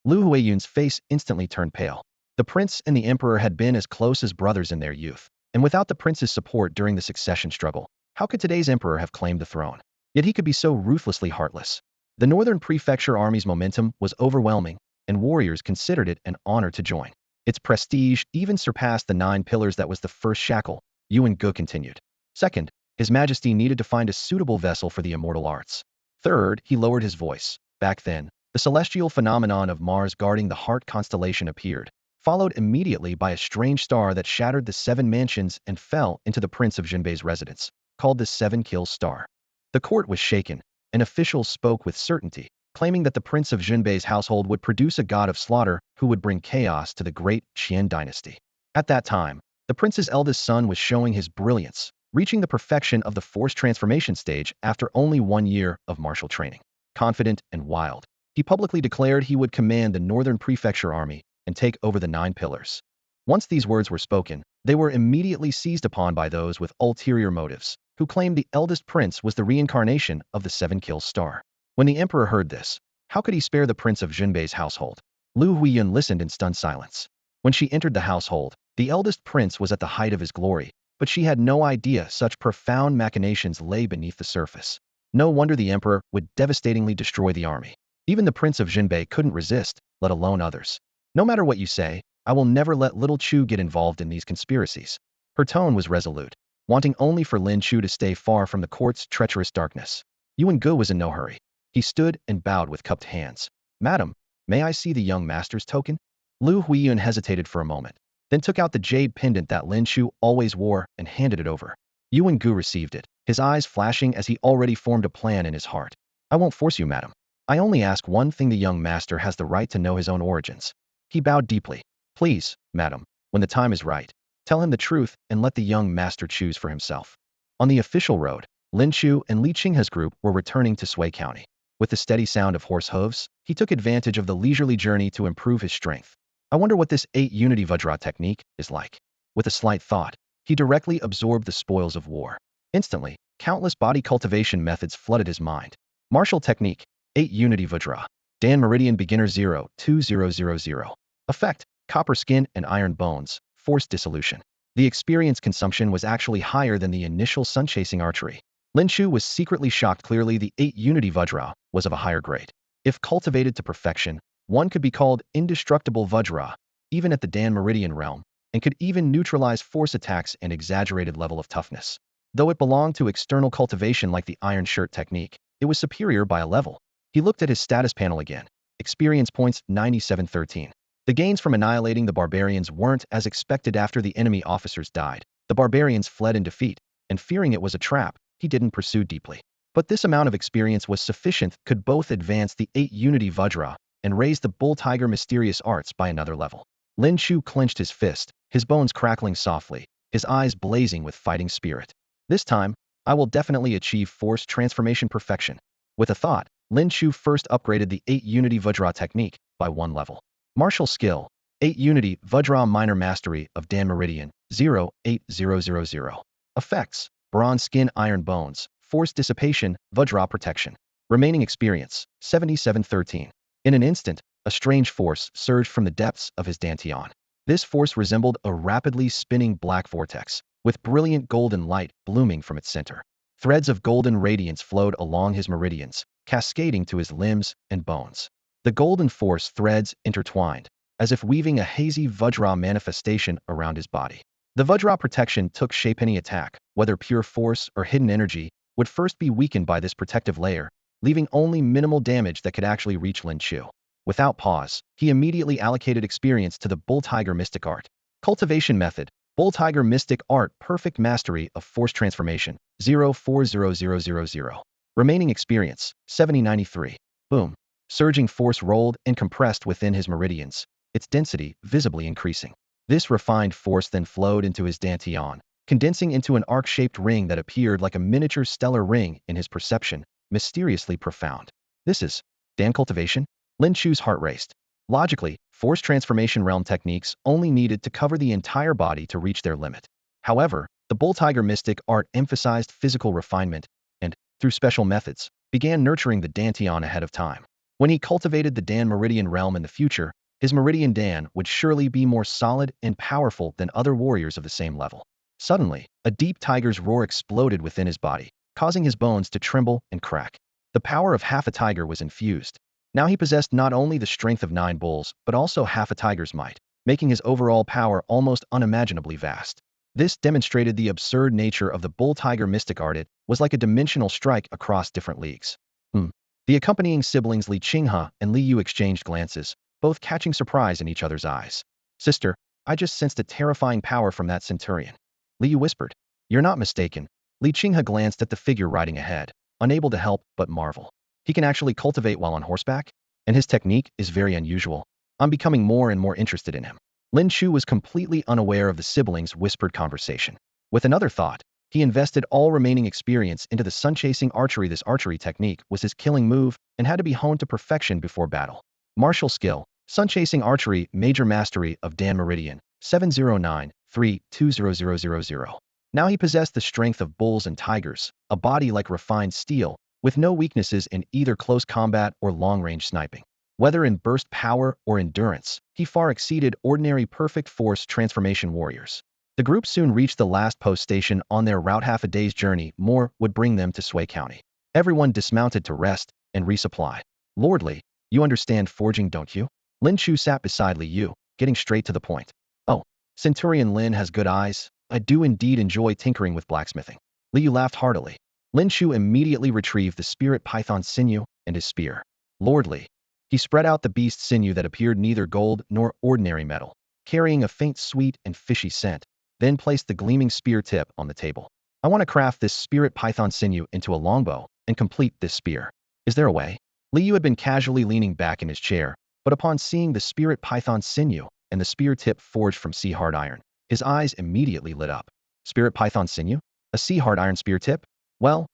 Lu Huiyun's face instantly turned pale. The prince and the emperor had been as close as brothers in their youth, and without the prince's support during the succession struggle, how could today's emperor have claimed the throne? Yet he could be so ruthlessly heartless. The Northern Prefecture Army's momentum was overwhelming, and warriors considered it an honor to join. Its prestige even surpassed the 9 pillars that was the first shackle, Yuan Gu continued. Second, His Majesty needed to find a suitable vessel for the immortal arts. Third, he lowered his voice. Back then, the celestial phenomenon of Mars guarding the heart constellation appeared, followed immediately by a strange star that shattered the 7 mansions and fell into the Prince of Jinbei's residence, called the 7 Kills star. The court was shaken, and officials spoke with certainty, claiming that the Prince of Jinbei's household would produce a god of slaughter who would bring chaos to the great Qian dynasty. At that time, the prince's eldest son was showing his brilliance, reaching the perfection of the force transformation stage after only 1 year of martial training. Confident and wild, he publicly declared he would command the Northern Prefecture army and take over the 9 pillars. Once these words were spoken, they were immediately seized upon by those with ulterior motives, who claimed the eldest prince was the reincarnation of the 7 Kills star. When the emperor heard this, how could he spare the Prince of Jinbei's household? Lu Huiyun listened in stunned silence. When she entered the household, the eldest prince was at the height of his glory, but she had no idea such profound machinations lay beneath the surface. No wonder the emperor would devastatingly destroy the army. Even the Prince of Jinbei couldn't resist, let alone others. No matter what you say, I will never let little Chu get involved in these conspiracies. Her tone was resolute, wanting only for Lin Chu to stay far from the court's treacherous darkness. Yuan Gu was in no hurry. He stood and bowed with cupped hands. Madam, may I see the young master's token? Lu Huiyun hesitated for a moment, then took out the jade pendant that Lin Chu always wore and handed it over. Yuan Gu received it, his eyes flashing as he already formed a plan in his heart. I won't force you, madam. I only ask one thing: the young master has the right to know his own origins. He bowed deeply. Please, madam, when the time is right, tell him the truth and let the young master choose for himself. On the official road, Lin Chu and Li Qinghe's group were returning to Sui County. With the steady sound of horse hooves, he took advantage of the leisurely journey to improve his strength. I wonder what this 8-unity Vajra technique is like. With a slight thought, he directly absorbed the spoils of war. Instantly, countless body cultivation methods flooded his mind. Martial technique, 8-unity Vajra. Dan Meridian Beginner 0-2000. Effect, copper skin and iron bones, force dissolution. The experience consumption was actually higher than the initial sun-chasing archery. Lin Chu was secretly shocked. Clearly, the 8-unity Vajra was of a higher grade. If cultivated to perfection, one could be called indestructible Vajra, even at the Dan Meridian realm, and could even neutralize force attacks and exaggerated level of toughness. Though it belonged to external cultivation like the iron shirt technique, it was superior by a level. He looked at his status panel again. Experience points 9713. The gains from annihilating the barbarians weren't as expected. After the enemy officers died, the barbarians fled in defeat, and fearing it was a trap, he didn't pursue deeply. But this amount of experience was sufficient, could both advance the 8-unity Vajra and raise the bull tiger mysterious arts by another level. Lin Chu clenched his fist, his bones crackling softly, his eyes blazing with fighting spirit. This time, I will definitely achieve force transformation perfection. With a thought, Lin Chu first upgraded the 8-unity Vajra technique by 1 level. Martial skill, 8-unity Vajra minor mastery of Dan Meridian 0-8000. Effects, bronze skin iron bones, force dissipation, Vajra protection. Remaining experience, 7713. In an instant, a strange force surged from the depths of his dantian. This force resembled a rapidly spinning black vortex, with brilliant golden light blooming from its center. Threads of golden radiance flowed along his meridians, cascading to his limbs and bones. The golden force threads intertwined, as if weaving a hazy Vajra manifestation around his body. The Vajra protection took shape. Any attack, whether pure force or hidden energy, would first be weakened by this protective layer, leaving only minimal damage that could actually reach Lin Chu. Without pause, he immediately allocated experience to the Bull Tiger Mystic Art. Cultivation method, Bull Tiger Mystic Art, perfect mastery of force transformation, 0-40000. Remaining experience, 7093. Boom. Surging force rolled and compressed within his meridians, its density visibly increasing. This refined force then flowed into his dantian, condensing into an arc-shaped ring that appeared like a miniature stellar ring in his perception, mysteriously profound. This is Dan cultivation? Lin Chu's heart raced. Logically, force transformation realm techniques only needed to cover the entire body to reach their limit. However, the Bull Tiger Mystic Art emphasized physical refinement and, through special methods, began nurturing the dantian ahead of time. When he cultivated the Dan Meridian realm in the future, his Meridian Dan would surely be more solid and powerful than other warriors of the same level. Suddenly, a deep tiger's roar exploded within his body, causing his bones to tremble and crack. The power of half a tiger was infused. Now he possessed not only the strength of 9 bulls, but also half a tiger's might. making his overall power almost unimaginably vast. This demonstrated the absurd nature of the bull-tiger mystic art. It was like a dimensional strike across different leagues. Hmm. The accompanying siblings Li Qinghe and Li Yu exchanged glances, both catching surprise in each other's eyes. Sister, I just sensed a terrifying power from that centurion. Li Yu whispered. You're not mistaken. Li Qinghe glanced at the figure riding ahead, unable to help but marvel. He can actually cultivate while on horseback? And his technique is very unusual. I'm becoming more and more interested in him. Lin Chu was completely unaware of the siblings' whispered conversation. With another thought, he invested all remaining experience into the sun-chasing archery. This archery technique was his killing move and had to be honed to perfection before battle. Martial skill, sun-chasing archery, major mastery of Dan Meridian, 709-3-20000. Now he possessed the strength of bulls and tigers, a body like refined steel, with no weaknesses in either close combat or long-range sniping. Whether in burst power or endurance, he far exceeded ordinary perfect force transformation warriors. The group soon reached the last post station on their route. Half a day's journey more would bring them to Sui County. Everyone dismounted to rest and resupply. Lordly, you understand forging, don't you? Lin Chu sat beside Li Yu, getting straight to the point. Oh, Centurion Lin has good eyes. I do indeed enjoy tinkering with blacksmithing. Li Yu laughed heartily. Lin Chu immediately retrieved the spirit python sinew and his spear. Lordly. He spread out the beast's sinew that appeared neither gold nor ordinary metal, carrying a faint sweet and fishy scent, then placed the gleaming spear tip on the table. I want to craft this spirit python sinew into a longbow and complete this spear. Is there a way? Li Yu had been casually leaning back in his chair, but upon seeing the spirit python sinew and the spear tip forged from sea hard iron, his eyes immediately lit up. Spirit python sinew? A sea hard iron spear tip? Well,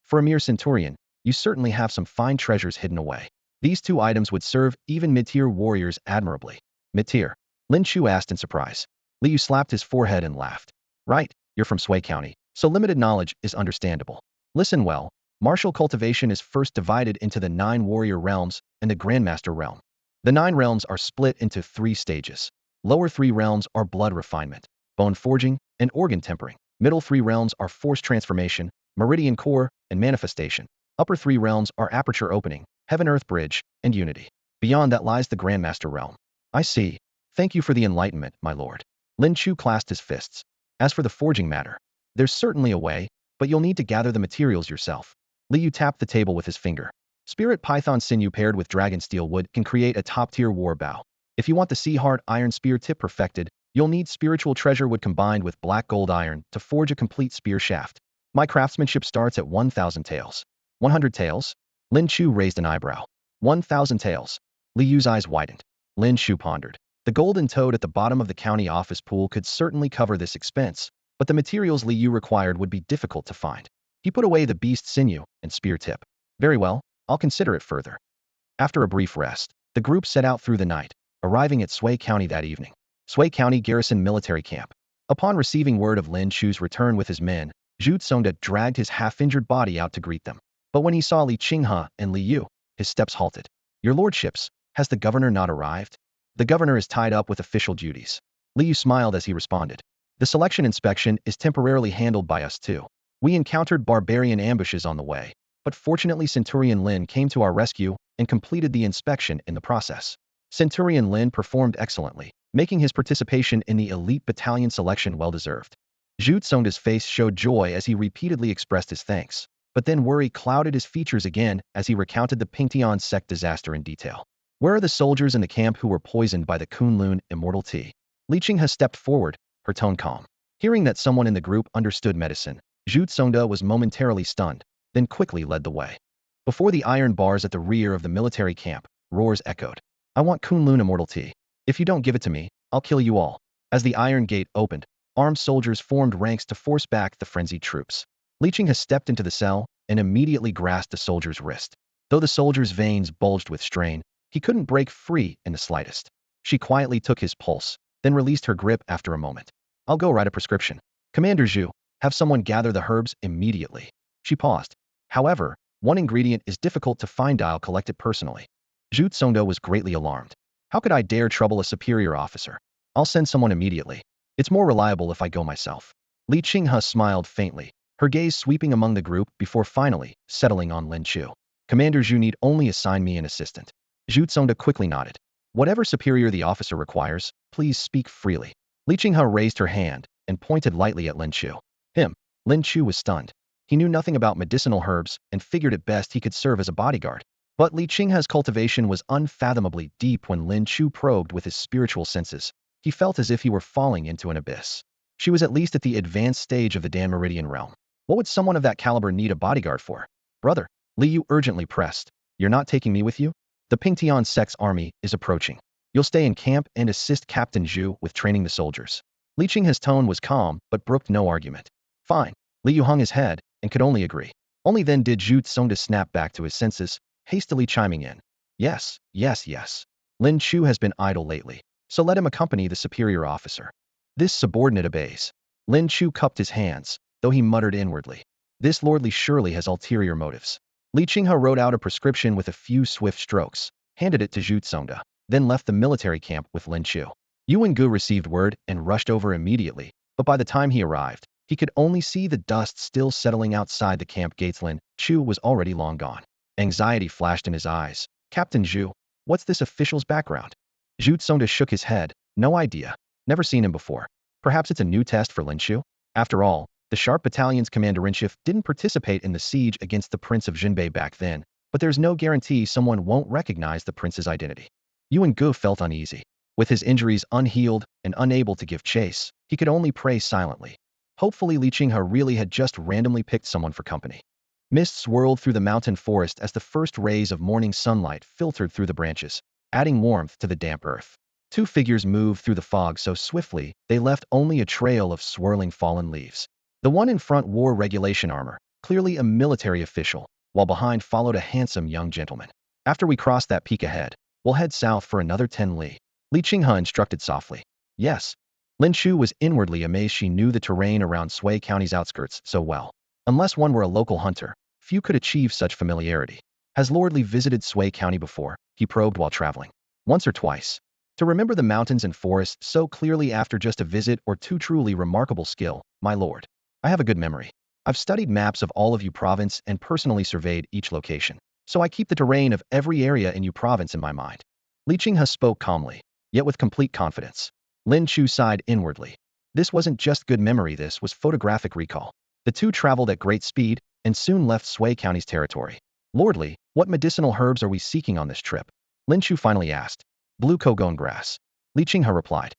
for a mere centurion, you certainly have some fine treasures hidden away. These two items would serve even mid-tier warriors admirably. Mid-tier? Lin Chu asked in surprise. Li Yu slapped his forehead and laughed. Right, you're from Sui County, so limited knowledge is understandable. Listen well, martial cultivation is first divided into the 9 warrior realms and the Grandmaster realm. The 9 realms are split into 3 stages. Lower 3 realms are blood refinement, bone forging, and organ tempering. Middle 3 realms are force transformation, meridian core, and manifestation. Upper 3 realms are aperture opening, heaven-earth bridge, and unity. Beyond that lies the Grandmaster realm. I see. Thank you for the enlightenment, my lord. Lin Chu clasped his fists. As for the forging matter, there's certainly a way, but you'll need to gather the materials yourself. Li Yu tapped the table with his finger. Spirit python sinew paired with dragon steel wood can create a top-tier war bow. If you want the sea hard iron spear tip perfected, you'll need spiritual treasure wood combined with black gold iron to forge a complete spear shaft. My craftsmanship starts at 1,000 taels. 100 taels? Lin Chu raised an eyebrow. 1,000 taels. Li Yu's eyes widened. Lin Chu pondered. The golden toad at the bottom of the county office pool could certainly cover this expense, but the materials Li Yu required would be difficult to find. He put away the beast sinew and spear tip. Very well, I'll consider it further. After a brief rest, the group set out through the night, arriving at Sui County that evening. Sui County Garrison Military Camp. Upon receiving word of Lin Chu's return with his men, Zhu Tsongda dragged his half-injured body out to greet them. But when he saw Li Qinghe and Li Yu, his steps halted. Your lordships, has the governor not arrived? The governor is tied up with official duties. Li Yu smiled as he responded. The selection inspection is temporarily handled by us too. We encountered barbarian ambushes on the way, but fortunately Centurion Lin came to our rescue and completed the inspection in the process. Centurion Lin performed excellently, making his participation in the elite battalion selection well-deserved. Zhu Tsongda's face showed joy as he repeatedly expressed his thanks, but then worry clouded his features again as he recounted the Pingtian sect disaster in detail. Where are the soldiers in the camp who were poisoned by the Kunlun immortal tea? Li Qinghe stepped forward, her tone calm. Hearing that someone in the group understood medicine, Zhu Tsongda was momentarily stunned, then quickly led the way. Before the iron bars at the rear of the military camp, roars echoed. I want Kunlun immortal tea. If you don't give it to me, I'll kill you all. As the iron gate opened, armed soldiers formed ranks to force back the frenzied troops. Li Qinghe stepped into the cell and immediately grasped a soldier's wrist. Though the soldier's veins bulged with strain, he couldn't break free in the slightest. She quietly took his pulse, then released her grip after a moment. I'll go write a prescription. Commander Zhu, have someone gather the herbs immediately. She paused. However, one ingredient is difficult to find. I'll collect it personally. Zhu Tsongda was greatly alarmed. How could I dare trouble a superior officer? I'll send someone immediately. It's more reliable if I go myself. Li Qinghe smiled faintly, her gaze sweeping among the group before finally settling on Lin Chu. Commander Zhu need only assign me an assistant. Zhu Tsongda quickly nodded. Whatever superior the officer requires, please speak freely. Li Qinghe raised her hand and pointed lightly at Lin Chu. Him. Lin Chu was stunned. He knew nothing about medicinal herbs and figured at best he could serve as a bodyguard. But Li Qinghe's cultivation was unfathomably deep when Lin Chu probed with his spiritual senses. He felt as if he were falling into an abyss. She was at least at the advanced stage of the Dan Meridian realm. What would someone of that caliber need a bodyguard for? Brother, Li Yu urgently pressed. You're not taking me with you? The Pingtian sect's army is approaching. You'll stay in camp and assist Captain Zhu with training the soldiers. Li Qinghe's tone was calm, but brooked no argument. Fine. Li Yu hung his head and could only agree. Only then did Zhu Tsongda snap back to his senses, hastily chiming in. Yes, yes, yes. Lin Chu has been idle lately, so let him accompany the superior officer. This subordinate obeys. Lin Chu cupped his hands, though he muttered inwardly. This lordly surely has ulterior motives. Li Qinghe wrote out a prescription with a few swift strokes, handed it to Zhu Tsongda, then left the military camp with Lin Chu. Yuan Gu received word and rushed over immediately, but by the time he arrived, he could only see the dust still settling outside the camp gates. Lin Chu was already long gone. Anxiety flashed in his eyes. Captain Zhu, what's this official's background? Zhu Tsongda shook his head. No idea. Never seen him before. Perhaps it's a new test for Lin Chu? After all, the Sharp Battalion's commander-in-chief didn't participate in the siege against the Prince of Jinbei back then, but there's no guarantee someone won't recognize the prince's identity. Yuan Gu felt uneasy. With his injuries unhealed and unable to give chase, he could only pray silently. Hopefully Li Qinghe really had just randomly picked someone for company. Mist swirled through the mountain forest as the first rays of morning sunlight filtered through the branches, adding warmth to the damp earth. Two figures moved through the fog so swiftly they left only a trail of swirling fallen leaves. The one in front wore regulation armor, clearly a military official, while behind followed a handsome young gentleman. After we cross that peak ahead, we'll head south for another 10 li. Li Qinghe instructed softly. Yes. Lin Chu was inwardly amazed she knew the terrain around Sui County's outskirts so well. Unless one were a local hunter, few could achieve such familiarity. Has Lord Li visited Sui County before? He probed while traveling. Once or twice. To remember the mountains and forests so clearly after just a visit or two truly remarkable skill, my lord. I have a good memory. I've studied maps of all of Yu Province and personally surveyed each location, so I keep the terrain of every area in Yu Province in my mind. Li Qinghe spoke calmly, yet with complete confidence. Lin Chu sighed inwardly. This wasn't just good memory, this was photographic recall. The two traveled at great speed and soon left Sui County's territory. Lord Li, what medicinal herbs are we seeking on this trip? Lin Chu finally asked. Blue Kogon grass. Li Qinghe replied.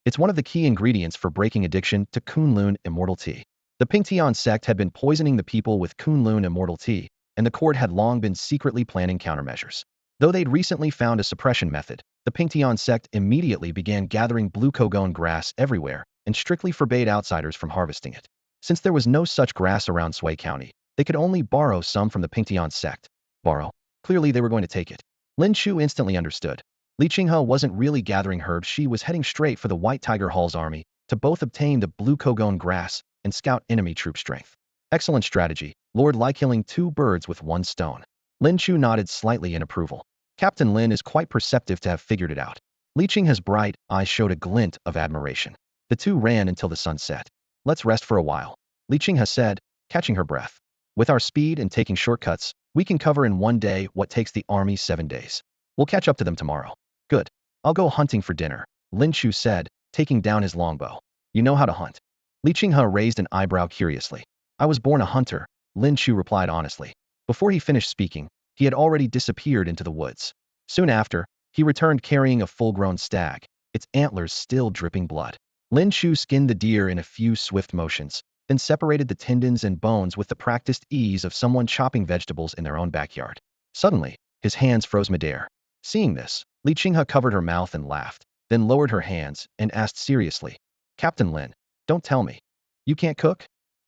It's one of the key ingredients for breaking addiction to Kunlun immortal tea. The Pingtian sect had been poisoning the people with Kunlun immortal tea, and the court had long been secretly planning countermeasures. Though they'd recently found a suppression method, the Pingtian sect immediately began gathering blue Kogon grass everywhere and strictly forbade outsiders from harvesting it. Since there was no such grass around Sui County, they could only borrow some from the Pingtian sect. Borrow? Clearly they were going to take it. Lin Chu instantly understood. Li Qinghe wasn't really gathering herbs, she was heading straight for the White Tiger Hall's army to both obtain the blue Kogon grass and scout enemy troop strength. Excellent strategy, Lord, like killing two birds with one stone. Lin Chu nodded slightly in approval. Captain Lin is quite perceptive to have figured it out. Li Qinghe's bright eyes showed a glint of admiration. The two ran until the sun set. Let's rest for a while, Li Qinghe said, catching her breath. With our speed and taking shortcuts, we can cover in one day what takes the army 7 days. We'll catch up to them tomorrow. Good. I'll go hunting for dinner, Lin Chu said, taking down his longbow. You know how to hunt? Li Qinghe raised an eyebrow curiously. I was born a hunter, Lin Chu replied honestly. Before he finished speaking, he had already disappeared into the woods. Soon after, he returned carrying a full-grown stag, its antlers still dripping blood. Lin Chu skinned the deer in a few swift motions, then separated the tendons and bones with the practiced ease of someone chopping vegetables in their own backyard. Suddenly, his hands froze midair. Seeing this, Li Qinghe covered her mouth and laughed, then lowered her hands and asked seriously, Captain Lin, don't tell me. You can't cook?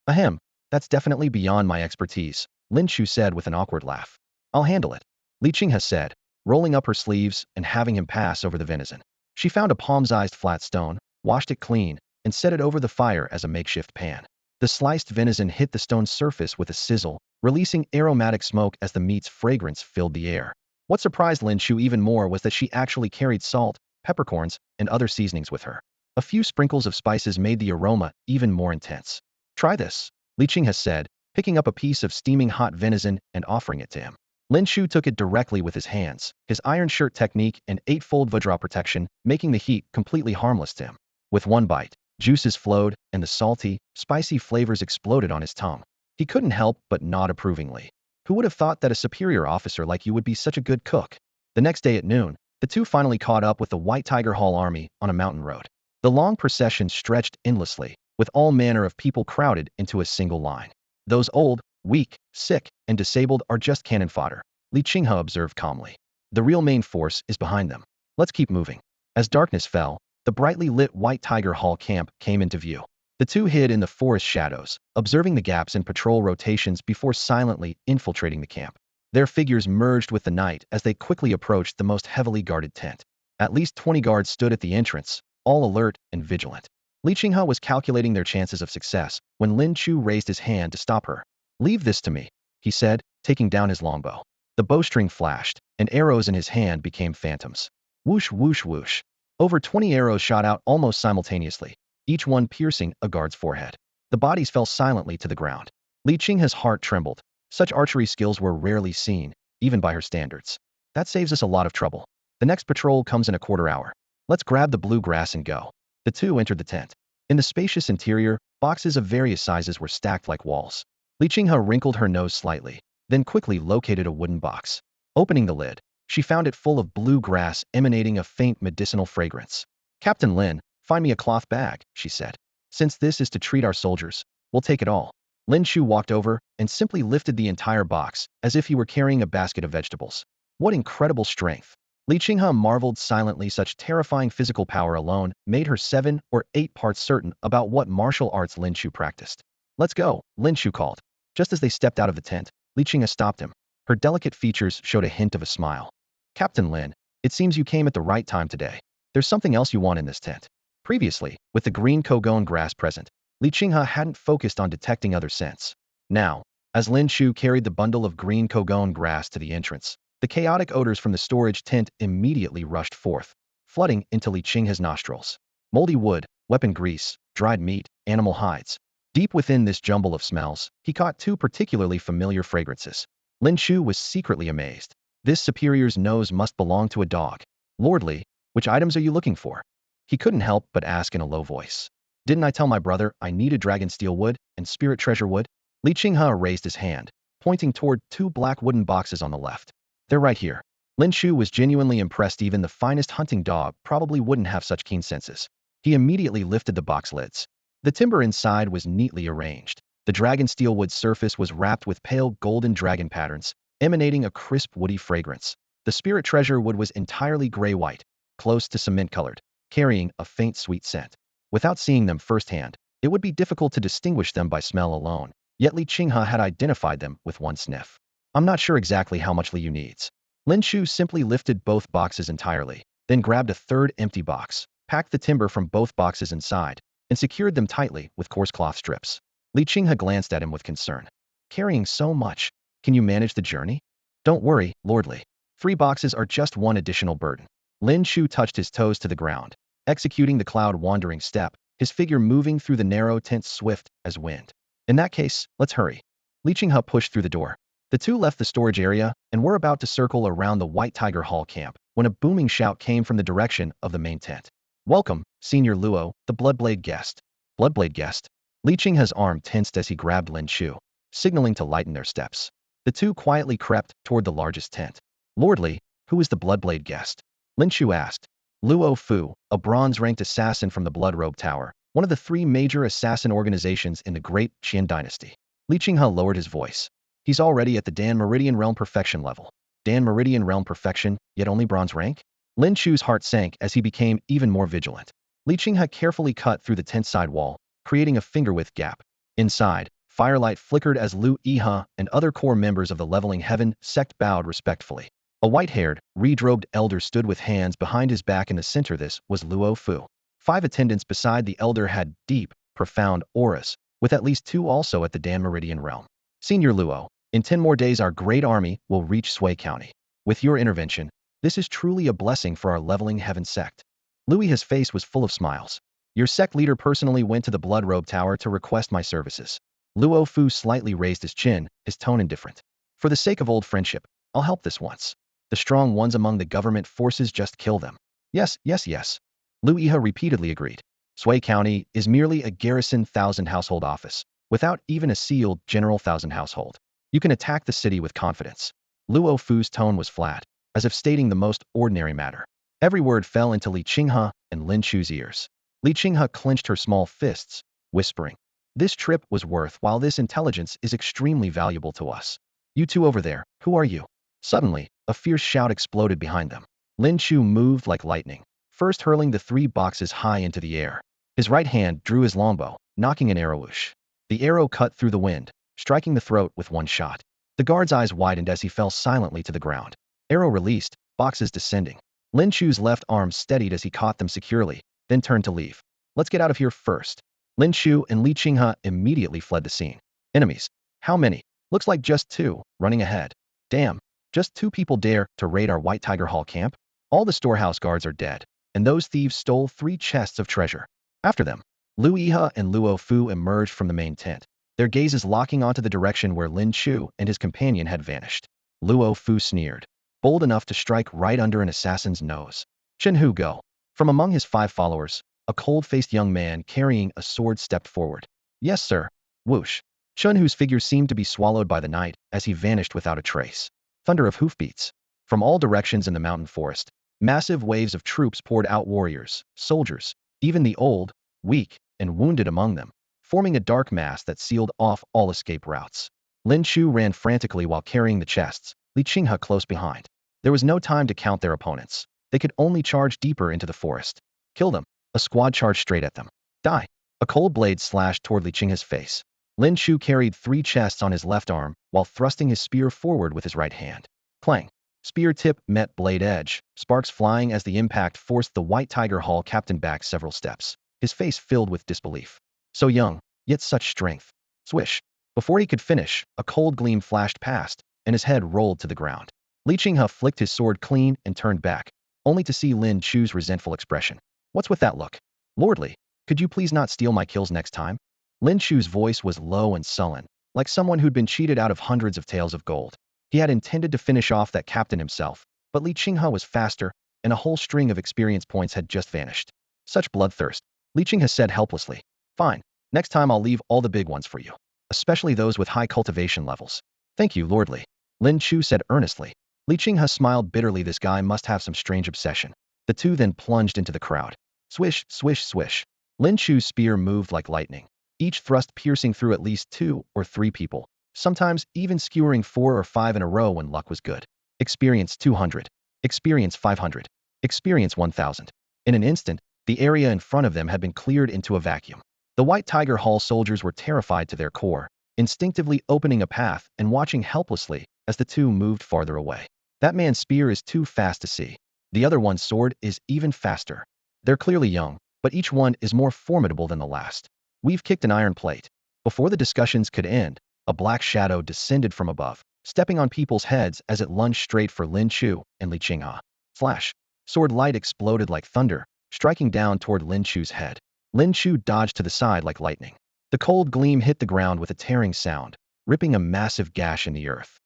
Ahem, that's definitely beyond my expertise, Lin Chu said with an awkward laugh. I'll handle it, Li Qinghe said, rolling up her sleeves and having him pass over the venison. She found a palm-sized flat stone, washed it clean, and set it over the fire as a makeshift pan. The sliced venison hit the stone's surface with a sizzle, releasing aromatic smoke as the meat's fragrance filled the air. What surprised Lin Chu even more was that she actually carried salt, peppercorns, and other seasonings with her. A few sprinkles of spices made the aroma even more intense. Try this, Li Qinghe said, picking up a piece of steaming hot venison and offering it to him. Lin Chu took it directly with his hands, his iron shirt technique and eightfold Vajra protection, making the heat completely harmless to him. With one bite, juices flowed, and the salty, spicy flavors exploded on his tongue. He couldn't help but nod approvingly. Who would have thought that a superior officer like you would be such a good cook? The next day at noon, the two finally caught up with the White Tiger Hall army on a mountain road. The long procession stretched endlessly, with all manner of people crowded into a single line. Those old, weak, sick, and disabled are just cannon fodder, Li Qinghe observed calmly. The real main force is behind them. Let's keep moving. As darkness fell, the brightly lit White Tiger Hall camp came into view. The two hid in the forest shadows, observing the gaps in patrol rotations before silently infiltrating the camp. Their figures merged with the night as they quickly approached the most heavily guarded tent. At least 20 guards stood at the entrance, all alert and vigilant. Li Qinghe was calculating their chances of success when Lin Chu raised his hand to stop her. "Leave this to me," he said, taking down his longbow. The bowstring flashed, and arrows in his hand became phantoms. Whoosh, whoosh, whoosh. Over 20 arrows shot out almost simultaneously, each one piercing a guard's forehead. The bodies fell silently to the ground. Li Qinghe's heart trembled. Such archery skills were rarely seen, even by her standards. That saves us a lot of trouble. The next patrol comes in a quarter hour. Let's grab the blue grass and go. The two entered the tent. In the spacious interior, boxes of various sizes were stacked like walls. Li Qinghe wrinkled her nose slightly, then quickly located a wooden box. Opening the lid, she found it full of blue grass emanating a faint medicinal fragrance. "Captain Lin, find me a cloth bag," she said. "Since this is to treat our soldiers, we'll take it all." Lin Chu walked over and simply lifted the entire box, as if he were carrying a basket of vegetables. What incredible strength! Li Qinghe marveled silently. Such terrifying physical power alone made her 7 or 8 parts certain about what martial arts Lin Chu practiced. "Let's go," Lin Chu called. Just as they stepped out of the tent, Li Qinghe stopped him. Her delicate features showed a hint of a smile. "Captain Lin, it seems you came at the right time today. There's something else you want in this tent." Previously, with the green kogon grass present, Li Qinghe hadn't focused on detecting other scents. Now, as Lin Chu carried the bundle of green kogon grass to the entrance, the chaotic odors from the storage tent immediately rushed forth, flooding into Li Qinghe's nostrils. Moldy wood, weapon grease, dried meat, animal hides. Deep within this jumble of smells, he caught 2 particularly familiar fragrances. Lin Chu was secretly amazed. This superior's nose must belong to a dog. "Lordly, which items are you looking for?" He couldn't help but ask in a low voice. "Didn't I tell my brother I needed dragon steel wood and spirit treasure wood?" Li Qinghe raised his hand, pointing toward 2 black wooden boxes on the left. "They're right here." Lin Chu was genuinely impressed. Even the finest hunting dog probably wouldn't have such keen senses. He immediately lifted the box lids. The timber inside was neatly arranged. The dragon steel wood surface was wrapped with pale golden dragon patterns, emanating a crisp woody fragrance. The spirit treasure wood was entirely gray-white, close to cement-colored, carrying a faint sweet scent. Without seeing them firsthand, it would be difficult to distinguish them by smell alone, yet Li Qinghe had identified them with one sniff. "I'm not sure exactly how much Liu needs." Lin Chu simply lifted both boxes entirely, then grabbed a third empty box, packed the timber from both boxes inside, and secured them tightly with coarse cloth strips. Li Qinghe glanced at him with concern. "Carrying so much, can you manage the journey?" "Don't worry, Lordly. 3 boxes are just one additional burden." Lin Chu touched his toes to the ground, executing the cloud-wandering step, his figure moving through the narrow tent swift as wind. "In that case, let's hurry." Li Qinghe pushed through the door. The two left the storage area and were about to circle around the White Tiger Hall camp when a booming shout came from the direction of the main tent. "Welcome, Senior Luo, the Bloodblade guest." "Bloodblade guest?" Li Qinghe's arm tensed as he grabbed Lin Chu, signaling to lighten their steps. The two quietly crept toward the largest tent. "Lordly, who is the Bloodblade guest?" Lin Chu asked. "Luo Fu, a bronze-ranked assassin from the Blood Robe Tower, one of the 3 major assassin organizations in the Great Qian dynasty." Li Qinghe lowered his voice. "He's already at the Dan Meridian Realm Perfection level." Dan Meridian Realm Perfection, yet only bronze rank? Lin Chu's heart sank as he became even more vigilant. Li Qinghe carefully cut through the tent side wall, creating a finger-width gap. Inside, firelight flickered as Lu Yihe and other core members of the Leveling Heaven sect bowed respectfully. A white-haired, red-robed elder stood with hands behind his back in the center. This was Luo Fu. 5 attendants beside the elder had deep, profound auras, with at least 2 also at the Dan Meridian realm. "Senior Luo, in 10 more days our great army will reach Sui County. With your intervention, this is truly a blessing for our Leveling Heaven sect." His face was full of smiles. "Your sect leader personally went to the Blood Robe Tower to request my services." Luo Fu slightly raised his chin, his tone indifferent. "For the sake of old friendship, I'll help this once. The strong ones among the government forces just kill them. Yes, yes, yes. Lu Iha repeatedly agreed. Sui County is merely a garrison 1,000 household office, without even a sealed general 1,000 household. You can attack the city with confidence. Luo Fu's tone was flat, as if stating the most ordinary matter. Every word fell into Li Qinghe and Lin Chu's ears. Li Qinghe clenched her small fists, whispering, "This trip was worth while this intelligence is extremely valuable to us. You two over there, who are you?" Suddenly, a fierce shout exploded behind them. Lin Chu moved like lightning, first hurling the 3 boxes high into the air. His right hand drew his longbow, knocking an arrow whoosh. The arrow cut through the wind, striking the throat with one shot. The guard's eyes widened as he fell silently to the ground. Arrow released, boxes descending. Lin Chu's left arm steadied as he caught them securely, then turned to leave. "Let's get out of here first." Lin Chu and Li Qinghe immediately fled the scene. Enemies. How many? Looks like just 2, running ahead. Damn, just 2 people dare to raid our White Tiger Hall camp? All the storehouse guards are dead, and those thieves stole 3 chests of treasure. After them, Lu Iha and Luo Fu emerged from the main tent, their gazes locking onto the direction where Lin Chu and his companion had vanished. Luo Fu sneered, bold enough to strike right under an assassin's nose. "Chen Hu go." From among his 5 followers, a cold-faced young man carrying a sword stepped forward. "Yes, sir." Whoosh. Chen Hu's figure seemed to be swallowed by the night as he vanished without a trace. Thunder of hoofbeats. From all directions in the mountain forest, massive waves of troops poured out, warriors, soldiers, even the old, weak, and wounded among them, forming a dark mass that sealed off all escape routes. Lin Chu ran frantically while carrying the chests, Li Qinghe close behind. There was no time to count their opponents. They could only charge deeper into the forest. "Kill them." A squad charged straight at them. "Die." A cold blade slashed toward Li Qinghe's face. Lin Chu carried 3 chests on his left arm while thrusting his spear forward with his right hand. Clang. Spear tip met blade edge, sparks flying as the impact forced the White Tiger Hall captain back several steps, his face filled with disbelief. So young, yet such strength. Swish. Before he could finish, a cold gleam flashed past, and his head rolled to the ground. Li Qinghe flicked his sword clean and turned back, only to see Lin Chu's resentful expression. "What's with that look? Lordly, could you please not steal my kills next time?" Lin Chu's voice was low and sullen, like someone who'd been cheated out of hundreds of taels of gold. He had intended to finish off that captain himself, but Li Qinghe was faster, and a whole string of experience points had just vanished. Such bloodthirst. Li Qinghe said helplessly. "Fine, next time I'll leave all the big ones for you, especially those with high cultivation levels." "Thank you, Lordly," Lin Chu said earnestly. Li Qinghe smiled bitterly. This guy must have some strange obsession. The two then plunged into the crowd. Swish, swish, swish. Lin Chu's spear moved like lightning, each thrust piercing through at least 2 or 3 people, sometimes even skewering 4 or 5 in a row when luck was good. Experience 200. Experience 500. Experience 1,000. In an instant, the area in front of them had been cleared into a vacuum. The White Tiger Hall soldiers were terrified to their core, instinctively opening a path and watching helplessly as the two moved farther away. That man's spear is too fast to see. The other one's sword is even faster. They're clearly young, but each one is more formidable than the last. We've kicked an iron plate. Before the discussions could end, a black shadow descended from above, stepping on people's heads as it lunged straight for Lin Chu and Li Qinghe. Flash. Sword light exploded like thunder, striking down toward Lin Chu's head. Lin Chu dodged to the side like lightning. The cold gleam hit the ground with a tearing sound, ripping a massive gash in the earth.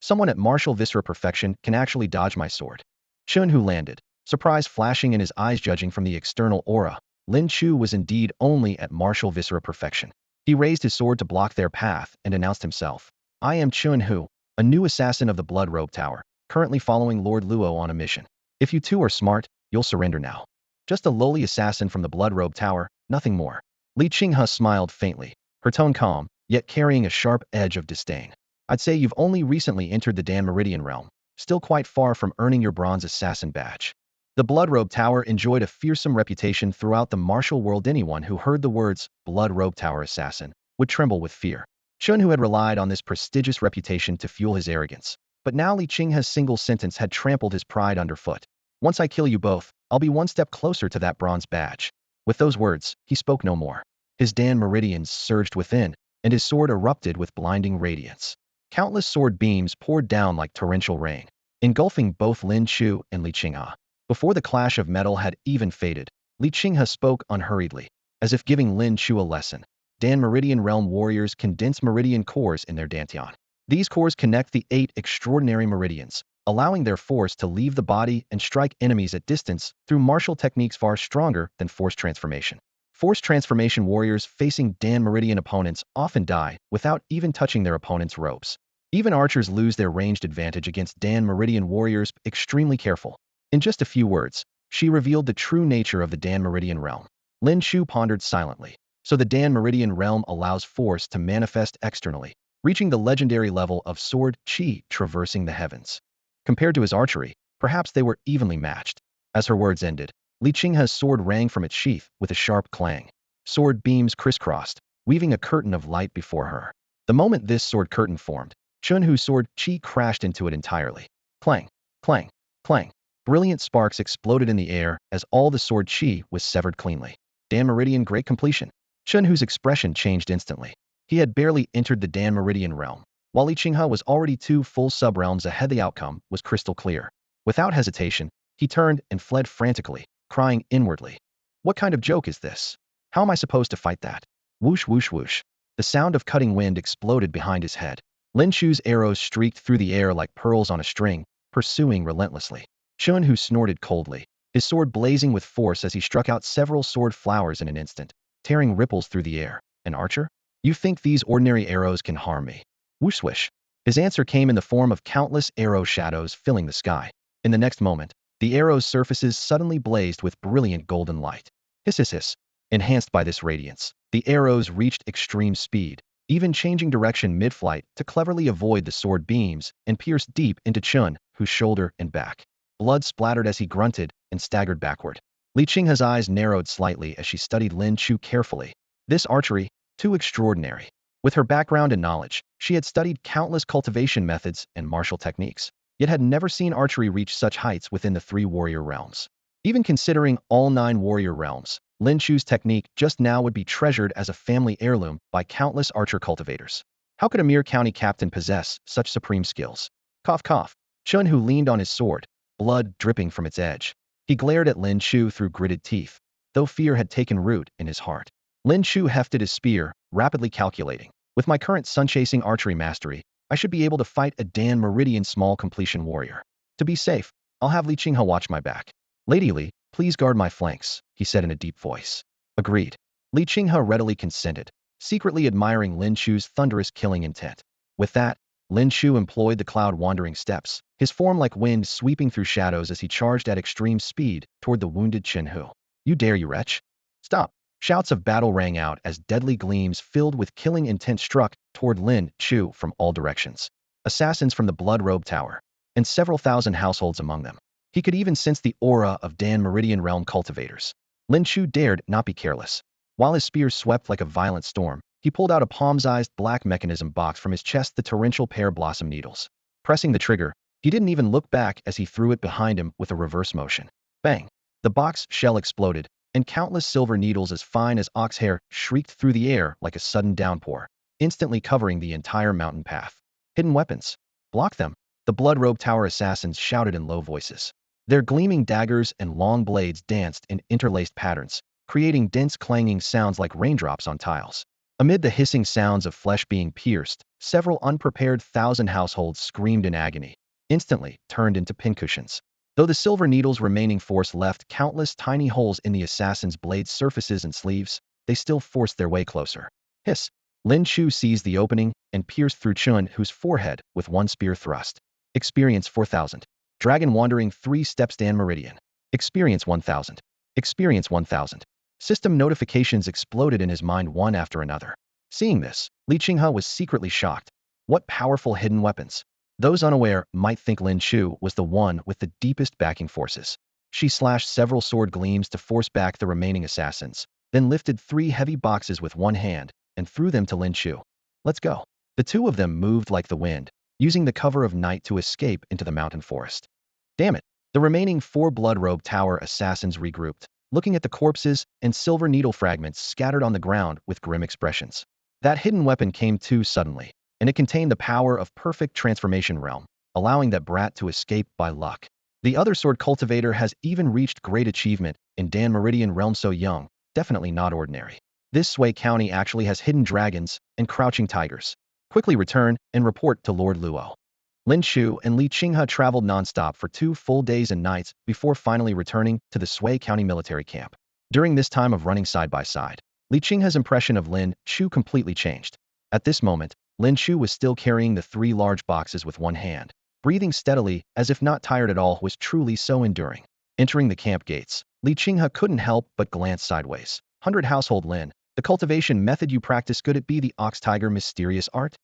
Someone at martial viscera perfection can actually dodge my sword. Chen Hu landed, surprise flashing in his eyes. Judging from the external aura, Lin Chu was indeed only at martial viscera perfection. He raised his sword to block their path and announced himself. "I am Chen Hu, a new assassin of the Blood Robe Tower, currently following Lord Luo on a mission. If you two are smart, you'll surrender now." Just a lowly assassin from the Blood Robe Tower, nothing more. Li Qinghe smiled faintly, her tone calm, yet carrying a sharp edge of disdain. "I'd say you've only recently entered the Dan Meridian realm, still quite far from earning your bronze assassin badge." The Blood Robe Tower enjoyed a fearsome reputation throughout the martial world. Anyone who heard the words Blood Robe Tower assassin would tremble with fear. Chen Hu had relied on this prestigious reputation to fuel his arrogance, but now Li Qinghe's single sentence had trampled his pride underfoot. "Once I kill you both, I'll be one step closer to that bronze badge." With those words, he spoke no more. His Dan meridians surged within, and his sword erupted with blinding radiance. Countless sword beams poured down like torrential rain, engulfing both Lin Chu and Li Qinghe. Before the clash of metal had even faded, Li Qinghe spoke unhurriedly, as if giving Lin Chu a lesson. Dan Meridian Realm warriors condense meridian cores in their dantian. These cores connect the 8 extraordinary meridians, allowing their force to leave the body and strike enemies at distance through martial techniques far stronger than force transformation. Force transformation warriors facing Dan Meridian opponents often die without even touching their opponent's robes. Even archers lose their ranged advantage against Dan Meridian warriors. Extremely careful. In just a few words, she revealed the true nature of the Dan Meridian realm. Lin Chu pondered silently. So the Dan Meridian realm allows force to manifest externally, reaching the legendary level of sword chi traversing the heavens. Compared to his archery, perhaps they were evenly matched. As her words ended, Li Qinghe's sword rang from its sheath with a sharp clang. Sword beams crisscrossed, weaving a curtain of light before her. The moment this sword curtain formed, Chunhu's sword chi crashed into it entirely. Clang, clang, clang. Brilliant sparks exploded in the air as all the sword chi was severed cleanly. Dan Meridian great completion. Chunhu's expression changed instantly. He had barely entered the Dan Meridian realm, while Li Qinghe was already 2 full sub-realms ahead. The outcome was crystal clear. Without hesitation, he turned and fled frantically, crying inwardly. What kind of joke is this? How am I supposed to fight that? Whoosh whoosh whoosh. The sound of cutting wind exploded behind his head. Lin Chu's arrows streaked through the air like pearls on a string, pursuing relentlessly. Chunhu snorted coldly, his sword blazing with force as he struck out several sword flowers in an instant, tearing ripples through the air. An archer? You think these ordinary arrows can harm me? Whoosh swish. His answer came in the form of countless arrow shadows filling the sky. In the next moment, the arrow's surfaces suddenly blazed with brilliant golden light. Hiss hiss hiss. Enhanced by this radiance, the arrows reached extreme speed, even changing direction mid-flight to cleverly avoid the sword beams and pierce deep into Chunhu's shoulder and back. Blood splattered as he grunted and staggered backward. Li Qinghe's eyes narrowed slightly as she studied Lin Chu carefully. This archery, too extraordinary. With her background and knowledge, she had studied countless cultivation methods and martial techniques, yet had never seen archery reach such heights within the 3 warrior realms. Even considering all 9 warrior realms, Lin Chu's technique just now would be treasured as a family heirloom by countless archer cultivators. How could a mere county captain possess such supreme skills? Cough cough. Chunhu leaned on his sword, blood dripping from its edge. He glared at Lin Chu through gritted teeth, though fear had taken root in his heart. Lin Chu hefted his spear, rapidly calculating. With my current sun-chasing archery mastery, I should be able to fight a Dan Meridian small completion warrior. To be safe, I'll have Li Qinghe watch my back. Lady Li, please guard my flanks, he said in a deep voice. Agreed. Li Qinghe readily consented, secretly admiring Lin Chu's thunderous killing intent. With that, Lin Chu employed the cloud-wandering steps, his form like wind sweeping through shadows as he charged at extreme speed toward the wounded Chunhu. You dare, you wretch? Stop! Shouts of battle rang out as deadly gleams filled with killing intent struck toward Lin Chu from all directions. Assassins from the Blood Robe Tower, and several thousand households among them. He could even sense the aura of Dan Meridian realm cultivators. Lin Chu dared not be careless. While his spear swept like a violent storm, he pulled out a palm-sized black mechanism box from his chest, the torrential pear blossom needles. Pressing the trigger, he didn't even look back as he threw it behind him with a reverse motion. Bang! The box shell exploded, and countless silver needles as fine as ox hair shrieked through the air like a sudden downpour, instantly covering the entire mountain path. Hidden weapons. Block them, the Blood Robe Tower assassins shouted in low voices. Their gleaming daggers and long blades danced in interlaced patterns, creating dense clanging sounds like raindrops on tiles. Amid the hissing sounds of flesh being pierced, several unprepared thousand households screamed in agony, instantly turned into pincushions. Though the silver needles' remaining force left countless tiny holes in the assassin's blade surfaces and sleeves, they still forced their way closer. Hiss! Lin Chu seized the opening and pierced through Chunhu's forehead with one spear thrust. Experience 4,000. Dragon wandering 3 steps Dan Meridian. Experience 1,000. Experience 1,000. System notifications exploded in his mind one after another. Seeing this, Li Qinghe was secretly shocked. What powerful hidden weapons! Those unaware might think Lin Chu was the one with the deepest backing forces. She slashed several sword gleams to force back the remaining assassins, then lifted 3 heavy boxes with one hand and threw them to Lin Chu. Let's go. The 2 of them moved like the wind, using the cover of night to escape into the mountain forest. Damn it! The remaining 4 Blood Robe Tower assassins regrouped, looking at the corpses and silver needle fragments scattered on the ground with grim expressions. That hidden weapon came too suddenly, and it contained the power of perfect transformation realm, allowing that brat to escape by luck. The other sword cultivator has even reached great achievement in Dan Meridian realm so young, definitely not ordinary. This Sway County actually has hidden dragons and crouching tigers. Quickly return and report to Lord Luo. Lin Chu and Li Qinghe traveled nonstop for 2 full days and nights before finally returning to the Sui County military camp. During this time of running side by side, Li Qinghe's impression of Lin Chu completely changed. At this moment, Lin Chu was still carrying the 3 large boxes with one hand. Breathing steadily, as if not tired at all, was truly so enduring. Entering the camp gates, Li Qinghe couldn't help but glance sideways. 100 Household Lin, the cultivation method you practice, could it be the ox tiger mysterious art?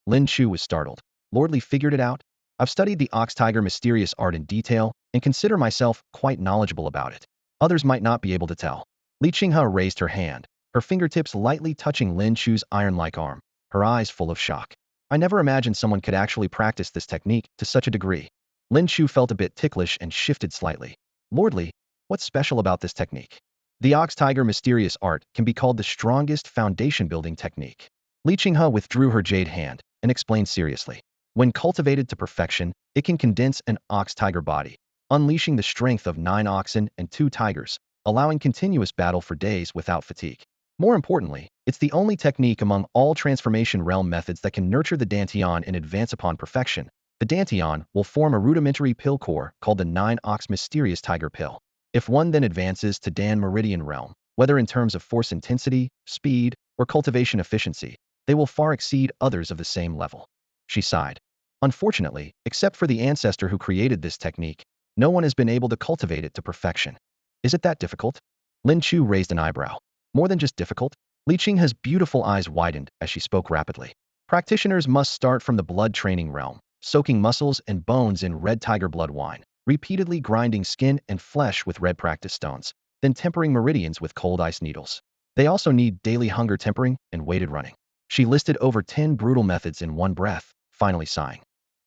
Lin Chu was startled. Lord Li figured it out? I've studied the ox tiger mysterious art in detail and consider myself quite knowledgeable about it. Others might not be able to tell. Li Qinghe raised her hand, her fingertips lightly touching Lin Chu's iron-like arm, her eyes full of shock. I never imagined someone could actually practice this technique to such a degree. Lin Chu felt a bit ticklish and shifted slightly. Lord Li, what's special about this technique? The ox tiger mysterious art can be called the strongest foundation building technique. Li Qinghe withdrew her jade hand and explained seriously. When cultivated to perfection, it can condense an ox tiger body, unleashing the strength of 9 oxen and 2 tigers, allowing continuous battle for days without fatigue. More importantly, it's the only technique among all transformation realm methods that can nurture the dantian and advance upon perfection. The dantian will form a rudimentary pill core called the 9-ox mysterious tiger pill. If one then advances to Dan Meridian realm, whether in terms of force intensity, speed, or cultivation efficiency, they will far exceed others of the same level. She sighed. Unfortunately, except for the ancestor who created this technique, no one has been able to cultivate it to perfection. Is it that difficult? Lin Chu raised an eyebrow. More than just difficult? Li Qinghe's beautiful eyes widened as she spoke rapidly. Practitioners must start from the blood training realm, soaking muscles and bones in red tiger blood wine, repeatedly grinding skin and flesh with red practice stones, then tempering meridians with cold ice needles. They also need daily hunger tempering and weighted running. She listed over 10 brutal methods in one breath, finally sighing.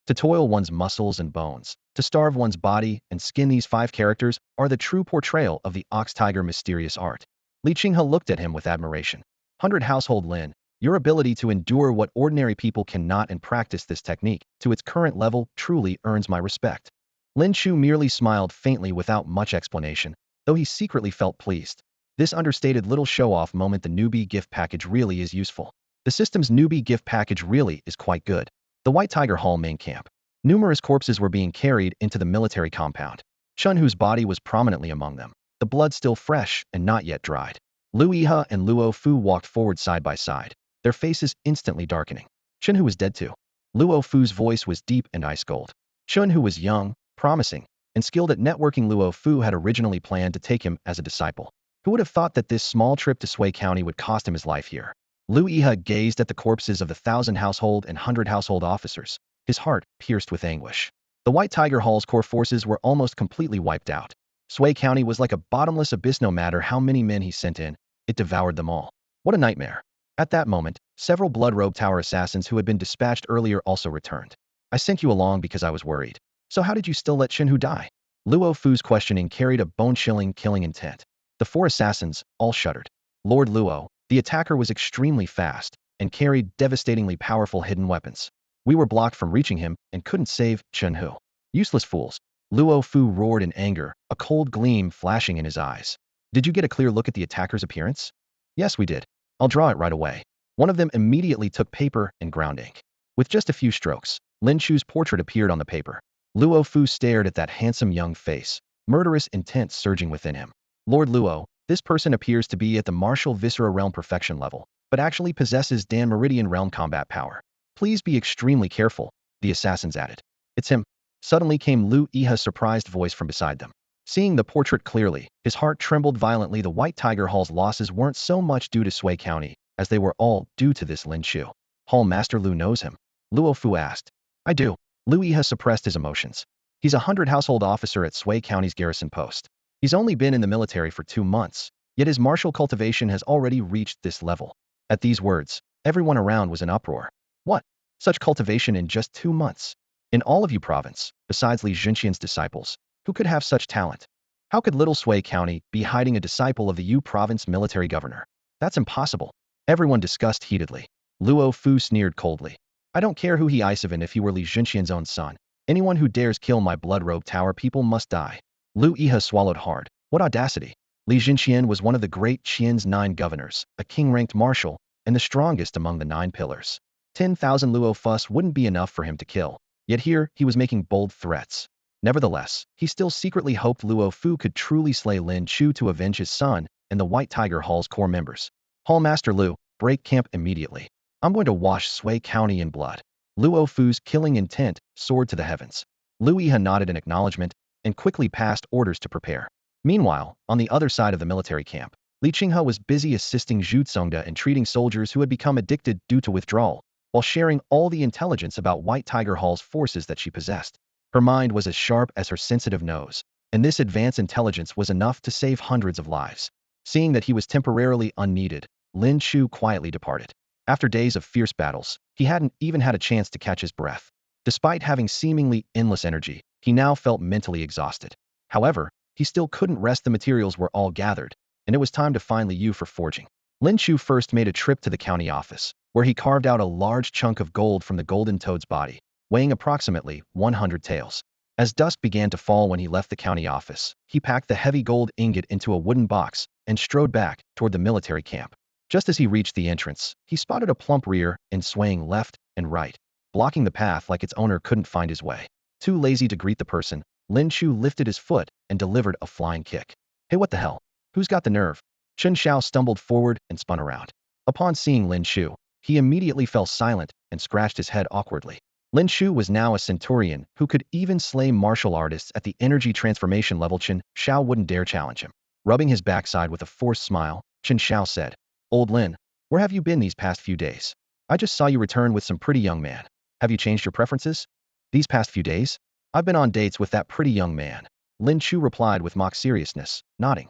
To toil one's muscles and bones, to starve one's body and skin, these 5 characters are the true portrayal of the ox tiger mysterious art. Li Qinghe looked at him with admiration. 100 Household Lin, your ability to endure what ordinary people cannot and practice this technique to its current level truly earns my respect. Lin Chu merely smiled faintly without much explanation, though he secretly felt pleased. This understated little show-off moment, the newbie gift package, really is useful. The system's newbie gift package really is quite good. The White Tiger Hall main camp. Numerous corpses were being carried into the military compound. Chun, whose body was prominently among them, the blood still fresh and not yet dried. Lu Yihe and Luo Fu walked forward side by side, their faces instantly darkening. Chun, who was dead too. Luo Fu's voice was deep and ice cold. Chun, who was young, promising, and skilled at networking, Luo Fu had originally planned to take him as a disciple. Who would have thought that this small trip to Sui County would cost him his life here? Lu Yihe gazed at the corpses of the 1,000 household and 100 household officers, his heart pierced with anguish. The White Tiger Hall's core forces were almost completely wiped out. Sui County was like a bottomless abyss. No matter how many men he sent in, it devoured them all. What a nightmare. At that moment, several Blood Robe Tower assassins who had been dispatched earlier also returned. I sent you along because I was worried. So how did you still let Shinhu die? Luo Fu's questioning carried a bone-chilling killing intent. The 4 assassins all shuddered. Lord Luo, the attacker, was extremely fast and carried devastatingly powerful hidden weapons. We were blocked from reaching him and couldn't save Shinhu. Useless fools. Luo Fu roared in anger, a cold gleam flashing in his eyes. Did you get a clear look at the attacker's appearance? Yes, we did. I'll draw it right away. One of them immediately took paper and ground ink. With just a few strokes, Lin Chu's portrait appeared on the paper. Luo Fu stared at that handsome young face, murderous intent surging within him. Lord Luo, this person appears to be at the martial viscera realm perfection level, but actually possesses Dan Meridian realm combat power. Please be extremely careful, the assassins added. It's him. Suddenly came Lu Yihe's surprised voice from beside them. Seeing the portrait clearly, his heart trembled violently. The White Tiger Hall's losses weren't so much due to Sui County, as they were all due to this Lin Chu. Hall Master Lu knows him? Luo Fu asked. I do. Lu Yihe suppressed his emotions. He's a 100 household officer at Sui County's garrison post. He's only been in the military for 2 months, yet his martial cultivation has already reached this level. At these words, everyone around was in uproar. What? Such cultivation in just 2 months? In all of Yu province, besides Li Junqian's disciples, who could have such talent? How could little Sui County be hiding a disciple of the Yu province military governor? That's impossible. Everyone discussed heatedly. Luo Fu sneered coldly. I don't care who he is, even if he were Li Junqian's own son. Anyone who dares kill my Blood Robe Tower people must die. Lu Yihe swallowed hard. What audacity! Li Junqian was one of the great Qian's 9 governors, a king-ranked marshal, and the strongest among the 9 pillars. 10,000 luo fuss wouldn't be enough for him to kill. Yet here, he was making bold threats. Nevertheless, he still secretly hoped Luo Fu could truly slay Lin Chu to avenge his son and the White Tiger Hall's core members. Hallmaster Lu, break camp immediately. I'm going to wash Sui County in blood. Luo Fu's killing intent soared to the heavens. Lu Yiha nodded in acknowledgement and quickly passed orders to prepare. Meanwhile, on the other side of the military camp, Li Qinghe was busy assisting Zhu Tsongde in treating soldiers who had become addicted due to withdrawal, while sharing all the intelligence about White Tiger Hall's forces that she possessed. Her mind was as sharp as her sensitive nose, and this advanced intelligence was enough to save hundreds of lives. Seeing that he was temporarily unneeded, Lin Chu quietly departed. After days of fierce battles, he hadn't even had a chance to catch his breath. Despite having seemingly endless energy, he now felt mentally exhausted. However, he still couldn't rest. The materials were all gathered, and it was time to find Liu for forging. Lin Chu first made a trip to the county office, where he carved out a large chunk of gold from the golden toad's body, weighing approximately 100 taels. As dusk began to fall when he left the county office, he packed the heavy gold ingot into a wooden box and strode back toward the military camp. Just as he reached the entrance, he spotted a plump rear end swaying left and right, blocking the path like its owner couldn't find his way. Too lazy to greet the person, Lin Chu lifted his foot and delivered a flying kick. Hey, what the hell? Who's got the nerve? Chen Xiao stumbled forward and spun around. Upon seeing Lin Chu, he immediately fell silent and scratched his head awkwardly. Lin Chu was now a centurion who could even slay martial artists at the energy transformation level. Chen Xiao wouldn't dare challenge him. Rubbing his backside with a forced smile, Chen Xiao said, "Old Lin, where have you been these past few days? I just saw you return with some pretty young man. Have you changed your preferences?" "These past few days? I've been on dates with that pretty young man," Lin Chu replied with mock seriousness, nodding.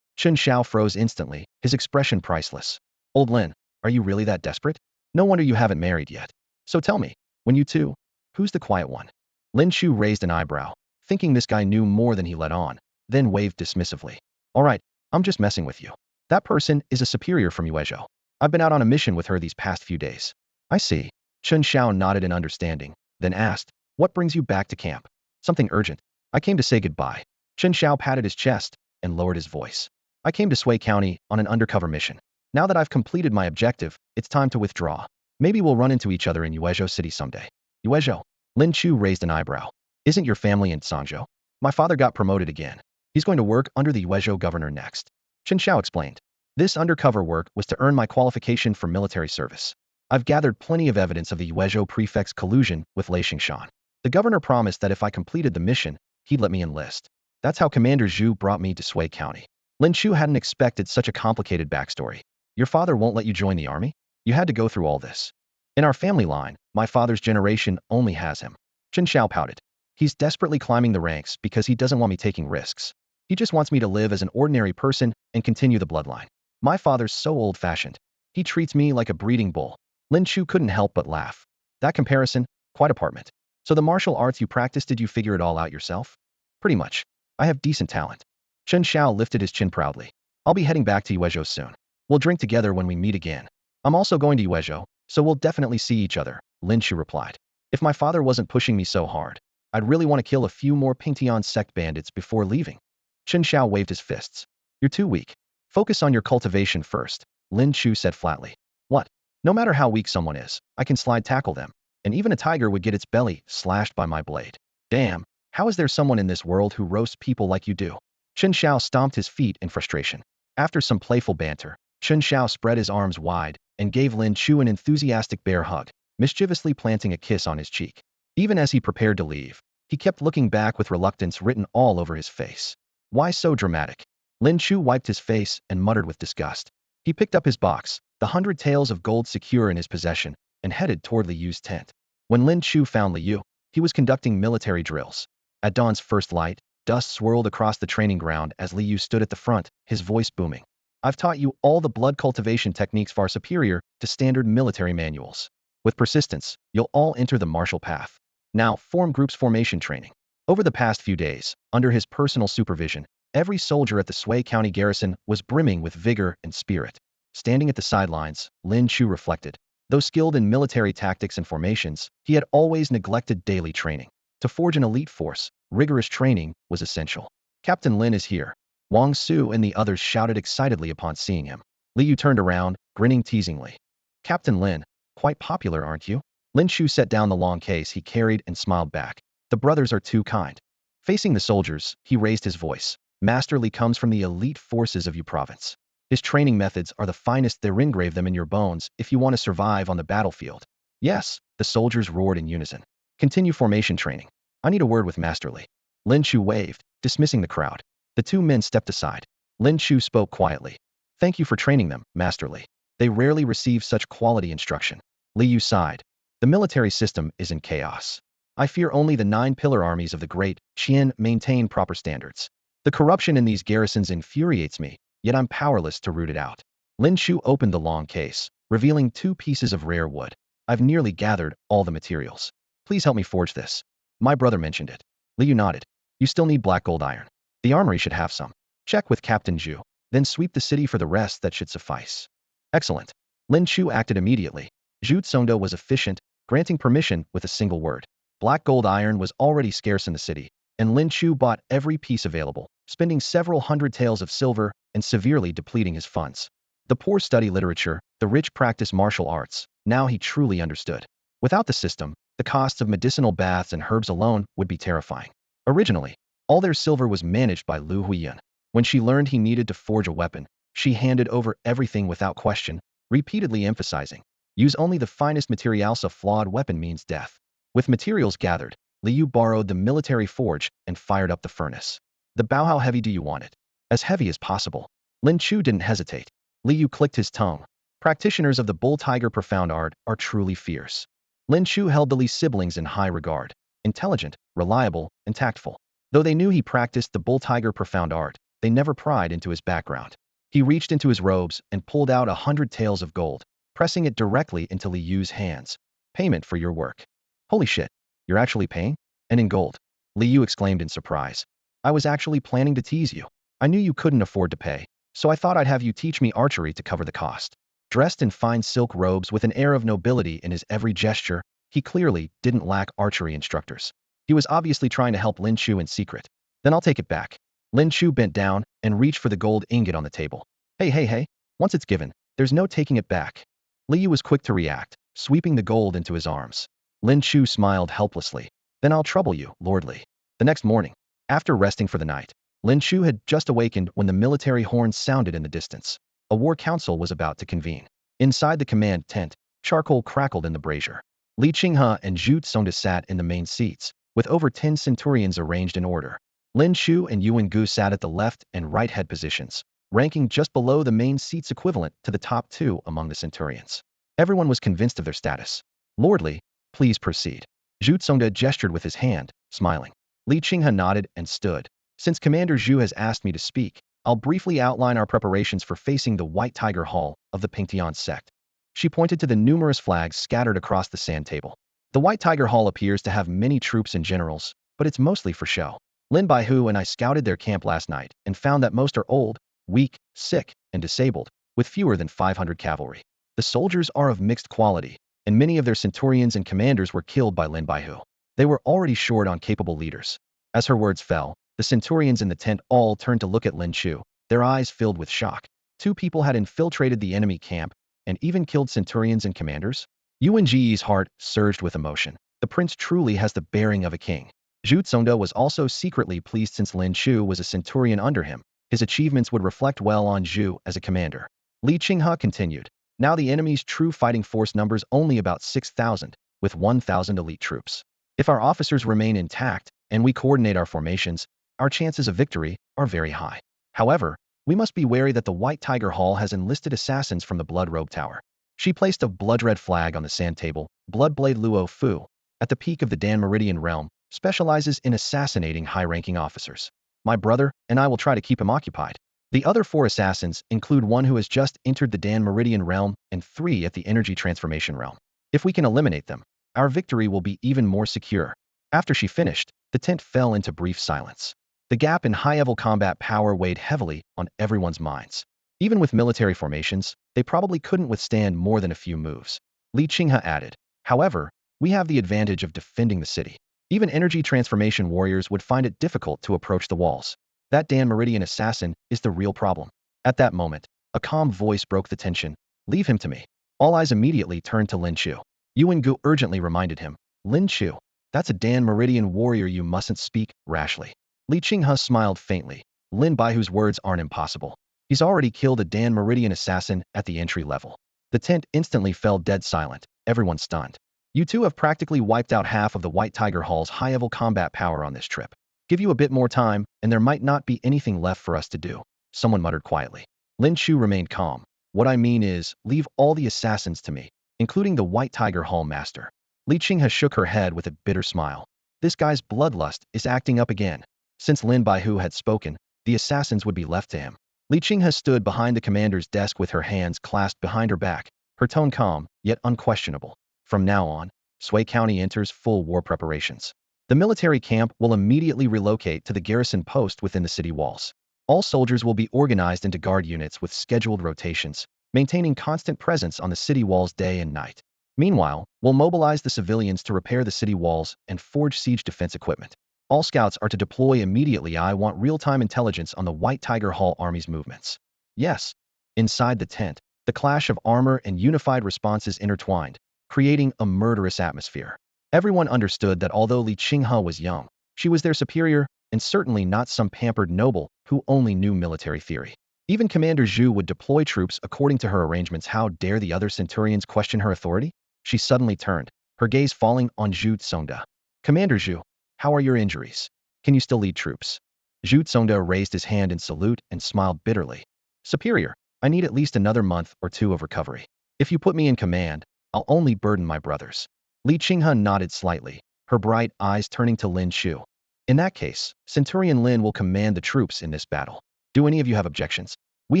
Chen Xiao froze instantly, his expression priceless. "Old Lin, are you really that desperate? No wonder you haven't married yet. So tell me, when you two, who's the quiet one?" Lin Chu raised an eyebrow, thinking this guy knew more than he let on, then waved dismissively. "All right, I'm just messing with you. That person is a superior from Yuezhou. I've been out on a mission with her these past few days." "I see." Chen Xiao nodded in understanding, then asked, "What brings you back to camp?" "Something urgent. I came to say goodbye." Chen Xiao patted his chest and lowered his voice. "I came to Sui County on an undercover mission. Now that I've completed my objective, it's time to withdraw. Maybe we'll run into each other in Yuezhou City someday." "Yuezhou?" Lin Chu raised an eyebrow. "Isn't your family in Sangzhou? My father got promoted again. He's going to work under the Yuezhou governor next." Chen Xiao explained. "This undercover work was to earn my qualification for military service. I've gathered plenty of evidence of the Yuezhou prefect's collusion with Lei Xingshan. The governor promised that if I completed the mission, he'd let me enlist. That's how Commander Zhu brought me to Sui County." Lin Chu hadn't expected such a complicated backstory. "Your father won't let you join the army? You had to go through all this." "In our family line, my father's generation only has him." Chen Xiao pouted. "He's desperately climbing the ranks because he doesn't want me taking risks. He just wants me to live as an ordinary person and continue the bloodline. My father's so old-fashioned. He treats me like a breeding bull." Lin Chu couldn't help but laugh. "That comparison, quite apartment. So the martial arts you practiced, did you figure it all out yourself?" "Pretty much. I have decent talent." Chen Xiao lifted his chin proudly. "I'll be heading back to Yuezhou soon. We'll drink together when we meet again." "I'm also going to Yuezhou, so we'll definitely see each other," Lin Chu replied. "If my father wasn't pushing me so hard, I'd really want to kill a few more Pingtian sect bandits before leaving." Chen Xiao waved his fists. "You're too weak. Focus on your cultivation first," Lin Chu said flatly. "What? No matter how weak someone is, I can slide tackle them, and even a tiger would get its belly slashed by my blade. Damn, how is there someone in this world who roasts people like you do?" Chen Xiao stomped his feet in frustration. After some playful banter, Chen Xiao spread his arms wide and gave Lin Chu an enthusiastic bear hug, mischievously planting a kiss on his cheek. Even as he prepared to leave, he kept looking back with reluctance written all over his face. Why so dramatic? Lin Chu wiped his face and muttered with disgust. He picked up his box, the 100 taels of gold secure in his possession, and headed toward Liu's tent. When Lin Chu found Liu, he was conducting military drills. At dawn's first light, dust swirled across the training ground as Liu stood at the front, his voice booming. "I've taught you all the blood cultivation techniques far superior to standard military manuals. With persistence, you'll all enter the martial path. Now, form groups formation training." Over the past few days, under his personal supervision, every soldier at the Sui County garrison was brimming with vigor and spirit. Standing at the sidelines, Lin Chu reflected. Though skilled in military tactics and formations, he had always neglected daily training. To forge an elite force, rigorous training was essential. "Captain Lin is here." Wang Su and the others shouted excitedly upon seeing him. Liu turned around, grinning teasingly. "Captain Lin, Quite popular, aren't you? Lin Chu set down the long case he carried and smiled back. The brothers are too kind. Facing the soldiers, he raised his voice. Master Li comes from the elite forces of Yu province. His training methods are the finest. They engrave them in your bones if you want to survive on the battlefield. Yes, the soldiers roared in unison. Continue formation training. I need a word with Master Li. Lin Chu waved, dismissing the crowd. The two men stepped aside. Lin Chu spoke quietly. Thank you for training them, Master Li. They rarely receive such quality instruction. Li Yu sighed. The military system is in chaos. I fear only the 9-pillar armies of the great Qian maintain proper standards. The corruption in these garrisons infuriates me, yet I'm powerless to root it out. Lin Chu opened the long case, revealing 2 pieces of rare wood. I've nearly gathered all the materials. Please help me forge this. My brother mentioned it. Li Yu nodded. You still need black gold iron. The armory should have some. Check with Captain Zhu, then sweep the city for the rest. That should suffice. Excellent. Lin Chu acted immediately. Zhu Tsongda was efficient, granting permission with a single word. Black gold iron was already scarce in the city, and Lin Chu bought every piece available, spending several hundred taels of silver and severely depleting his funds. The poor study literature, the rich practice martial arts. Now he truly understood. Without the system, the costs of medicinal baths and herbs alone would be terrifying. Originally, all their silver was managed by Lu Huiyun. When she learned he needed to forge a weapon, she handed over everything without question, repeatedly emphasizing, use only the finest materials. A flawed weapon means death. With materials gathered, Liu borrowed the military forge and fired up the furnace. The bow, how heavy do you want it? As heavy as possible. Lin Chu didn't hesitate. Liu clicked his tongue. Practitioners of the bull tiger profound art are truly fierce. Lin Chu held the Li siblings in high regard. Intelligent, reliable, and tactful. Though they knew he practiced the bull tiger profound art, they never pried into his background. He reached into his robes and pulled out 100 taels of gold, pressing it directly into Liu's hands. Payment for your work. Holy shit, you're actually paying? And in gold. Liu exclaimed in surprise. I was actually planning to tease you. I knew you couldn't afford to pay, so I thought I'd have you teach me archery to cover the cost. Dressed in fine silk robes with an air of nobility in his every gesture, he clearly didn't lack archery instructors. He was obviously trying to help Lin Chu in secret. Then I'll take it back. Lin Chu bent down and reached for the gold ingot on the table. Hey, once it's given, there's no taking it back. Liu was quick to react, sweeping the gold into his arms. Lin Chu smiled helplessly. Then I'll trouble you, Lord Li. The next morning, after resting for the night, Lin Chu had just awakened when the military horns sounded in the distance. A war council was about to convene. Inside the command tent, charcoal crackled in the brazier. Li Qinghe and Zhu Tsongda sat in the main seats, with over 10 centurions arranged in order. Lin Chu and Yuan Gu sat at the left and right head positions, ranking just below the main seats equivalent to the top 2 among the centurions. Everyone was convinced of their status. Lord Li, please proceed. Zhu Tsongda gestured with his hand, smiling. Li Qinghe nodded and stood. Since Commander Zhu has asked me to speak, I'll briefly outline our preparations for facing the White Tiger Hall of the Pingtian sect. She pointed to the numerous flags scattered across the sand table. The White Tiger Hall appears to have many troops and generals, but it's mostly for show. Lin Baihu and I scouted their camp last night and found that most are old, weak, sick, and disabled, with fewer than 500 cavalry. The soldiers are of mixed quality, and many of their centurions and commanders were killed by Lin Baihu. They were already short on capable leaders. As her words fell, the centurions in the tent all turned to look at Lin Chu, their eyes filled with shock. 2 people had infiltrated the enemy camp and even killed centurions and commanders? Yuan Ji's heart surged with emotion. The prince truly has the bearing of a king. Zhu Tsongda was also secretly pleased since Lin Chu was a centurion under him. His achievements would reflect well on Zhu as a commander. Li Qinghe continued. Now the enemy's true fighting force numbers only about 6,000, with 1,000 elite troops. If our officers remain intact and we coordinate our formations, our chances of victory are very high. However, we must be wary that the White Tiger Hall has enlisted assassins from the Blood Robe Tower. She placed a blood-red flag on the sand table. Bloodblade Luo Fu, at the peak of the Dan Meridian realm, specializes in assassinating high-ranking officers. My brother and I will try to keep him occupied. The other 4 assassins include one who has just entered the Dan Meridian realm and 3 at the energy transformation realm. If we can eliminate them, our victory will be even more secure. After she finished, the tent fell into brief silence. The gap in high-level combat power weighed heavily on everyone's minds. Even with military formations, they probably couldn't withstand more than a few moves. Li Qinghe added, however, we have the advantage of defending the city. Even energy transformation warriors would find it difficult to approach the walls. That Dan Meridian assassin is the real problem. At that moment, a calm voice broke the tension. Leave him to me. All eyes immediately turned to Lin Chu. Yuan Gu urgently reminded him, Lin Chu, that's a Dan Meridian warrior, you mustn't speak rashly. Li Qinghe smiled faintly. Lin Baihu's words aren't impossible. He's already killed a Dan Meridian assassin at the entry level. The tent instantly fell dead silent, everyone stunned. You two have practically wiped out half of the White Tiger Hall's high-level combat power on this trip. Give you a bit more time, and there might not be anything left for us to do, someone muttered quietly. Lin Chu remained calm. What I mean is, leave all the assassins to me, including the White Tiger Hall master. Li Qinghe shook her head with a bitter smile. This guy's bloodlust is acting up again. Since Lin Baihu had spoken, the assassins would be left to him. Li Qinghe stood behind the commander's desk with her hands clasped behind her back, her tone calm, yet unquestionable. From now on, Sui County enters full war preparations. The military camp will immediately relocate to the garrison post within the city walls. All soldiers will be organized into guard units with scheduled rotations, maintaining constant presence on the city walls day and night. Meanwhile, we'll mobilize the civilians to repair the city walls and forge siege defense equipment. All scouts are to deploy immediately. I want real-time intelligence on the White Tiger Hall Army's movements. Yes. Inside the tent, the clash of armor and unified responses intertwined, creating a murderous atmosphere. Everyone understood that although Li Qinghe was young, she was their superior, and certainly not some pampered noble who only knew military theory. Even Commander Zhu would deploy troops according to her arrangements. How dare the other centurions question her authority? She suddenly turned, her gaze falling on Zhu Tsongda. Commander Zhu, how are your injuries? Can you still lead troops? Zhu Tsongda raised his hand in salute and smiled bitterly. Superior, I need at least another month or two of recovery. If you put me in command, I'll only burden my brothers. Li Qinghe nodded slightly, her bright eyes turning to Lin Chu. In that case, Centurion Lin will command the troops in this battle. Do any of you have objections? We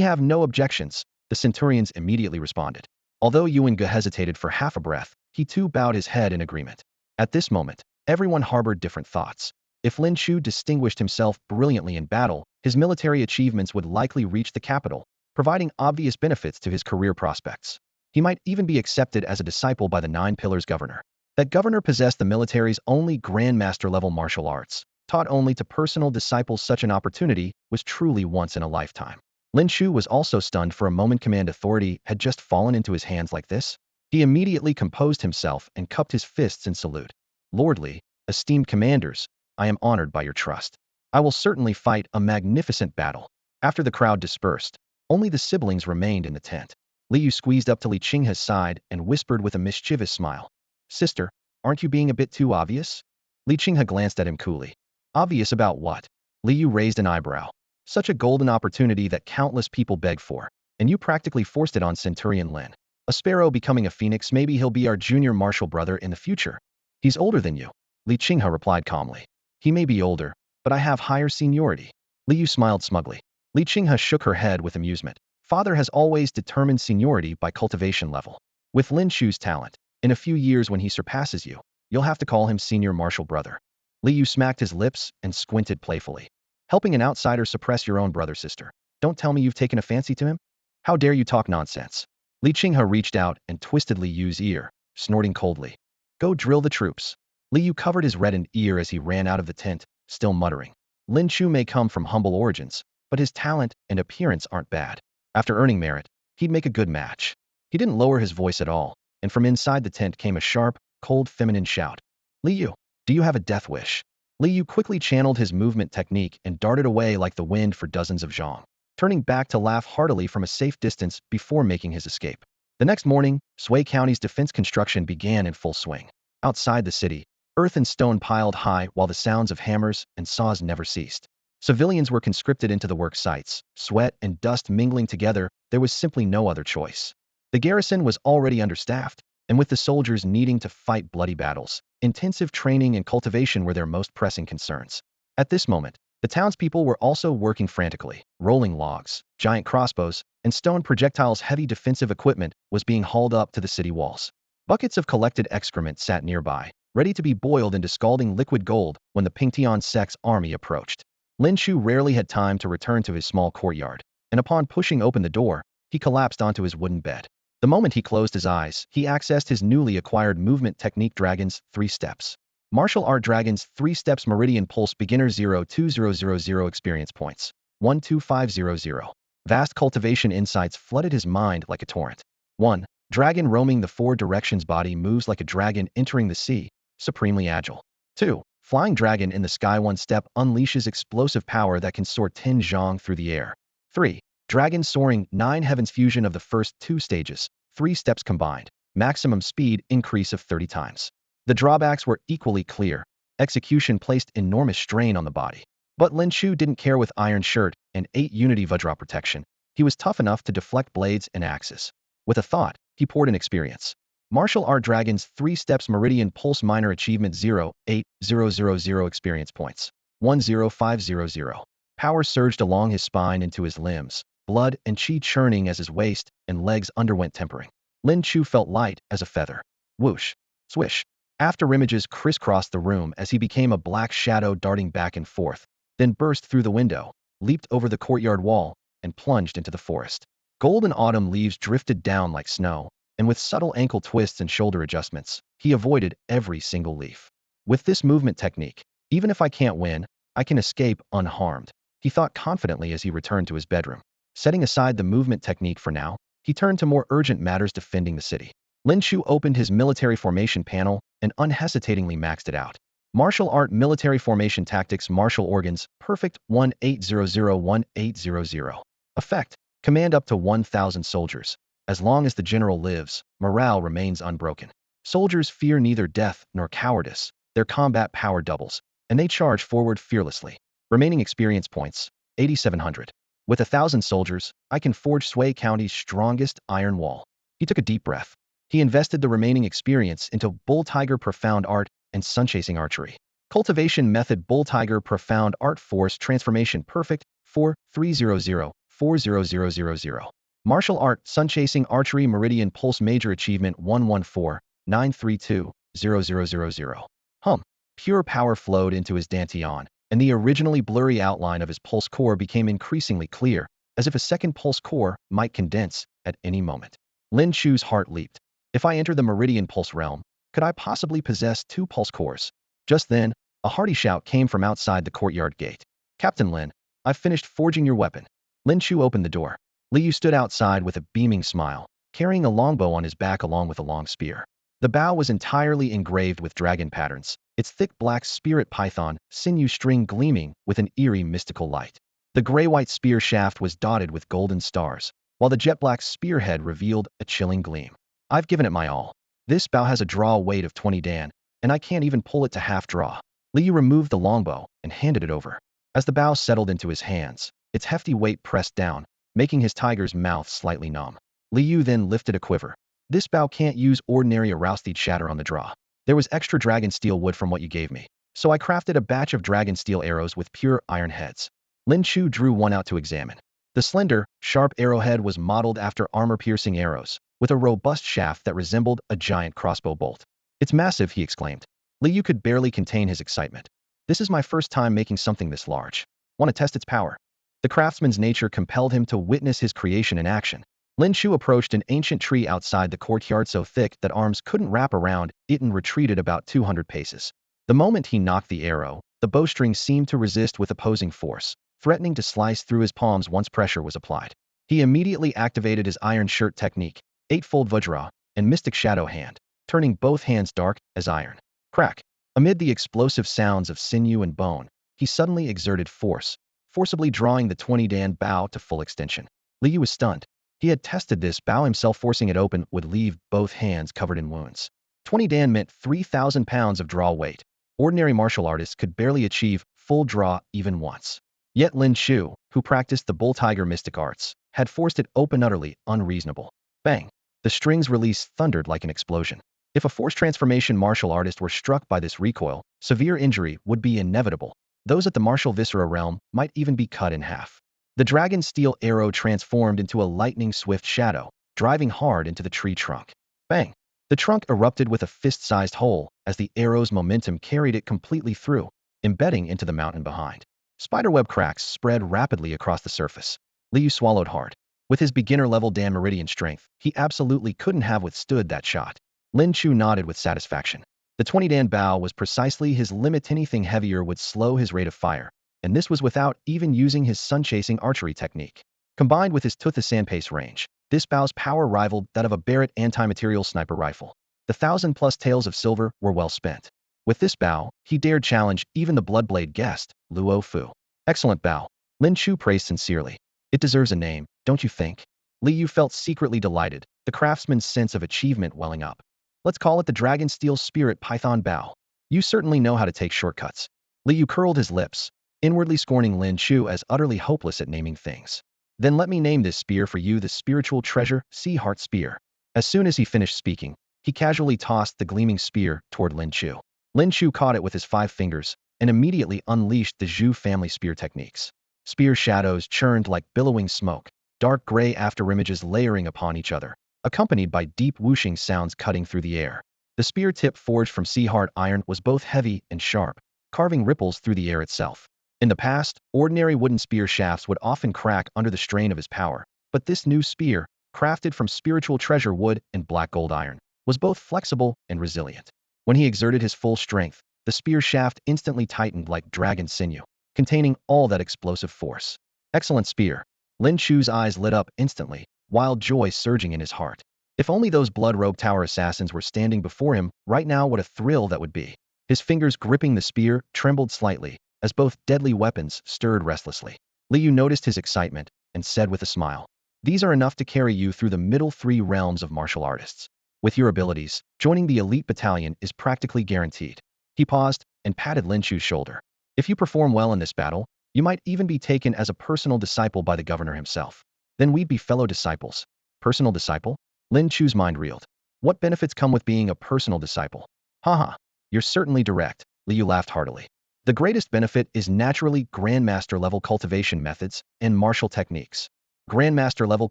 have no objections, the centurions immediately responded. Although Yuan Gu hesitated for half a breath, he too bowed his head in agreement. At this moment, everyone harbored different thoughts. If Lin Chu distinguished himself brilliantly in battle, his military achievements would likely reach the capital, providing obvious benefits to his career prospects. He might even be accepted as a disciple by the Nine Pillars governor. That governor possessed the military's only grandmaster-level martial arts, taught only to personal disciples. Such an opportunity was truly once in a lifetime. Lin Chu was also stunned for a moment. Command authority had just fallen into his hands like this. He immediately composed himself and cupped his fists in salute. Lordly, esteemed commanders, I am honored by your trust. I will certainly fight a magnificent battle. After the crowd dispersed, only the siblings remained in the tent. Liu squeezed up to Li Qinghe's side and whispered with a mischievous smile. Sister, aren't you being a bit too obvious? Li Qinghe glanced at him coolly. Obvious about what? Liu raised an eyebrow. Such a golden opportunity that countless people begged for, and you practically forced it on Centurion Lin. A sparrow becoming a phoenix. Maybe he'll be our junior martial brother in the future. He's older than you, Li Qinghe replied calmly. He may be older, but I have higher seniority. Liu smiled smugly. Li Qinghe shook her head with amusement. Father has always determined seniority by cultivation level. With Lin Chu's talent, in a few years when he surpasses you, you'll have to call him senior martial brother. Liu smacked his lips and squinted playfully. Helping an outsider suppress your own brother, sister. Don't tell me you've taken a fancy to him? How dare you talk nonsense? Li Qinghe reached out and twisted Liu's ear, snorting coldly. Go drill the troops. Liu covered his reddened ear as he ran out of the tent, still muttering. Lin Chu may come from humble origins, but his talent and appearance aren't bad. After earning merit, he'd make a good match. He didn't lower his voice at all, and from inside the tent came a sharp, cold feminine shout. Liu, do you have a death wish? Liu quickly channeled his movement technique and darted away like the wind for dozens of zhong, turning back to laugh heartily from a safe distance before making his escape. The next morning, Sui County's defense construction began in full swing. Outside the city, earth and stone piled high while the sounds of hammers and saws never ceased. Civilians were conscripted into the work sites, sweat and dust mingling together. There was simply no other choice. The garrison was already understaffed, and with the soldiers needing to fight bloody battles, intensive training and cultivation were their most pressing concerns. At this moment, the townspeople were also working frantically. Rolling logs, giant crossbows, and stone projectiles. Heavy defensive equipment was being hauled up to the city walls. Buckets of collected excrement sat nearby, ready to be boiled into scalding liquid gold when the Pingtian sect's army approached. Lin Chu rarely had time to return to his small courtyard, and upon pushing open the door, he collapsed onto his wooden bed. The moment he closed his eyes, he accessed his newly acquired movement technique Dragon's 3 Steps. Martial Art Dragon's 3 Steps Meridian Pulse Beginner 02000 Experience Points 12500. Vast cultivation insights flooded his mind like a torrent. 1. Dragon roaming the four directions. Body moves like a dragon entering the sea, supremely agile. 2. Flying dragon in the sky. 1 step unleashes explosive power that can soar 10 zhang through the air. 3. Dragon soaring 9 heavens. Fusion of the first 2 stages, 3 steps combined. Maximum speed increase of 30 times. The drawbacks were equally clear. Execution placed enormous strain on the body. But Lin Chu didn't care. With iron shirt and 8 unity Vajra protection, he was tough enough to deflect blades and axes. With a thought, he poured in experience. Martial Art Dragon's 3 steps. Meridian Pulse. Minor achievement 0.8000 experience points. 10500. Power surged along his spine into his limbs, blood and chi churning as his waist and legs underwent tempering. Lin Chu felt light as a feather. Whoosh. Swish. Afterimages crisscrossed the room as he became a black shadow darting back and forth, then burst through the window, leaped over the courtyard wall, and plunged into the forest. Golden autumn leaves drifted down like snow, and with subtle ankle twists and shoulder adjustments, he avoided every single leaf. With this movement technique, even if I can't win, I can escape unharmed, he thought confidently as he returned to his bedroom. Setting aside the movement technique for now, he turned to more urgent matters: defending the city. Lin Chu opened his military formation panel and unhesitatingly maxed it out. Martial art military formation tactics. Martial organs perfect 1800. Effect: command up to 1,000 soldiers. As long as the general lives, morale remains unbroken. Soldiers fear neither death nor cowardice. Their combat power doubles, and they charge forward fearlessly. Remaining experience points 8,700. With 1,000 soldiers, I can forge Sui County's strongest iron wall. He took a deep breath. He invested the remaining experience into Bull Tiger Profound Art and Sun-Chasing Archery. Cultivation method. Bull Tiger Profound Art. Force transformation perfect 4,300,40000. Martial art. Sun-Chasing Archery. Meridian Pulse. Major achievement 114,932,0000. Pure power flowed into his dantian, and the originally blurry outline of his pulse core became increasingly clear, as if a second pulse core might condense at any moment. Lin Chu's heart leaped. If I enter the Meridian Pulse realm, could I possibly possess 2 pulse cores? Just then, a hearty shout came from outside the courtyard gate. Captain Lin, I've finished forging your weapon. Lin Chu opened the door. Liu stood outside with a beaming smile, carrying a longbow on his back along with a long spear. The bow was entirely engraved with dragon patterns, its thick black spirit python sinew string gleaming with an eerie mystical light. The gray-white spear shaft was dotted with golden stars, while the jet-black spearhead revealed a chilling gleam. I've given it my all. This bow has a draw weight of 20 dan, and I can't even pull it to half draw. Liu removed the longbow and handed it over. As the bow settled into his hands, its hefty weight pressed down, making his tiger's mouth slightly numb. Liu then lifted a quiver. This bow can't use ordinary aroused shatter on the draw. There was extra dragon steel wood from what you gave me, so I crafted a batch of dragon steel arrows with pure iron heads. Lin Chu drew one out to examine. The slender, sharp arrowhead was modeled after armor-piercing arrows, with a robust shaft that resembled a giant crossbow bolt. It's massive, he exclaimed. Liu could barely contain his excitement. This is my first time making something this large. Want to test its power? The craftsman's nature compelled him to witness his creation in action. Lin Chu approached an ancient tree outside the courtyard so thick that arms couldn't wrap around it and retreated about 200 paces. The moment he knocked the arrow, the bowstring seemed to resist with opposing force, threatening to slice through his palms once pressure was applied. He immediately activated his iron shirt technique, Eightfold Vajra, and Mystic Shadow Hand, turning both hands dark as iron. Crack! Amid the explosive sounds of sinew and bone, he suddenly exerted force, forcibly drawing the 20 dan bow to full extension. Liu was stunned. He had tested this bow himself. Forcing it open would leave both hands covered in wounds. 20 dan meant 3,000 pounds of draw weight. Ordinary martial artists could barely achieve full draw even once. Yet Lin Chu, who practiced the bull tiger mystic arts, had forced it open. Utterly unreasonable. Bang! The string's release thundered like an explosion. If a force transformation martial artist were struck by this recoil, severe injury would be inevitable. Those at the martial viscera realm might even be cut in half. The dragon steel arrow transformed into a lightning-swift shadow, driving hard into the tree trunk. Bang! The trunk erupted with a fist-sized hole as the arrow's momentum carried it completely through, embedding into the mountain behind. Spiderweb cracks spread rapidly across the surface. Liu swallowed hard. With his beginner-level Dan Meridian strength, he absolutely couldn't have withstood that shot. Lin Chu nodded with satisfaction. The 20 dan bow was precisely his limit. Anything heavier would slow his rate of fire, and this was without even using his sun-chasing archery technique. Combined with his Tutha Sandpace range, This bow's power rivaled that of a Barrett anti-material sniper rifle. The 1,000+ taels of silver were well spent. With this bow, he dared challenge even the Bloodblade guest, Luo Fu. Excellent bow. Lin Chu praised sincerely. It deserves a name, don't you think? Li Yu felt secretly delighted, the craftsman's sense of achievement welling up. Let's call it the Dragon Steel Spirit Python Bow. You certainly know how to take shortcuts. Li Yu curled his lips, inwardly scorning Lin Chu as utterly hopeless at naming things. Then let me name this spear for you the spiritual treasure, Sea Heart Spear. As soon as he finished speaking, he casually tossed the gleaming spear toward Lin Chu. Lin Chu caught it with his 5 fingers and immediately unleashed the Zhu family spear techniques. Spear shadows churned like billowing smoke, dark gray afterimages layering upon each other, accompanied by deep whooshing sounds cutting through the air. The spear tip forged from sea heart iron was both heavy and sharp, carving ripples through the air itself. In the past, ordinary wooden spear shafts would often crack under the strain of his power, but this new spear, crafted from spiritual treasure wood and black gold iron, was both flexible and resilient. When he exerted his full strength, the spear shaft instantly tightened like dragon sinew, containing all that explosive force. Excellent spear. Lin Chu's eyes lit up instantly, wild joy surging in his heart. If only those Blood Robe Tower assassins were standing before him right now, what a thrill that would be. His fingers gripping the spear trembled slightly, as both deadly weapons stirred restlessly. Li Yu noticed his excitement and said with a smile, "These are enough to carry you through the middle 3 realms of martial artists. With your abilities, joining the elite battalion is practically guaranteed." He paused and patted Lin Chu's shoulder. "If you perform well in this battle, you might even be taken as a personal disciple by the governor himself. Then we'd be fellow disciples." Personal disciple? Lin Chu's mind reeled. What benefits come with being a personal disciple? Haha, you're certainly direct, Li Yu laughed heartily. The greatest benefit is naturally Grandmaster level cultivation methods and martial techniques. Grandmaster level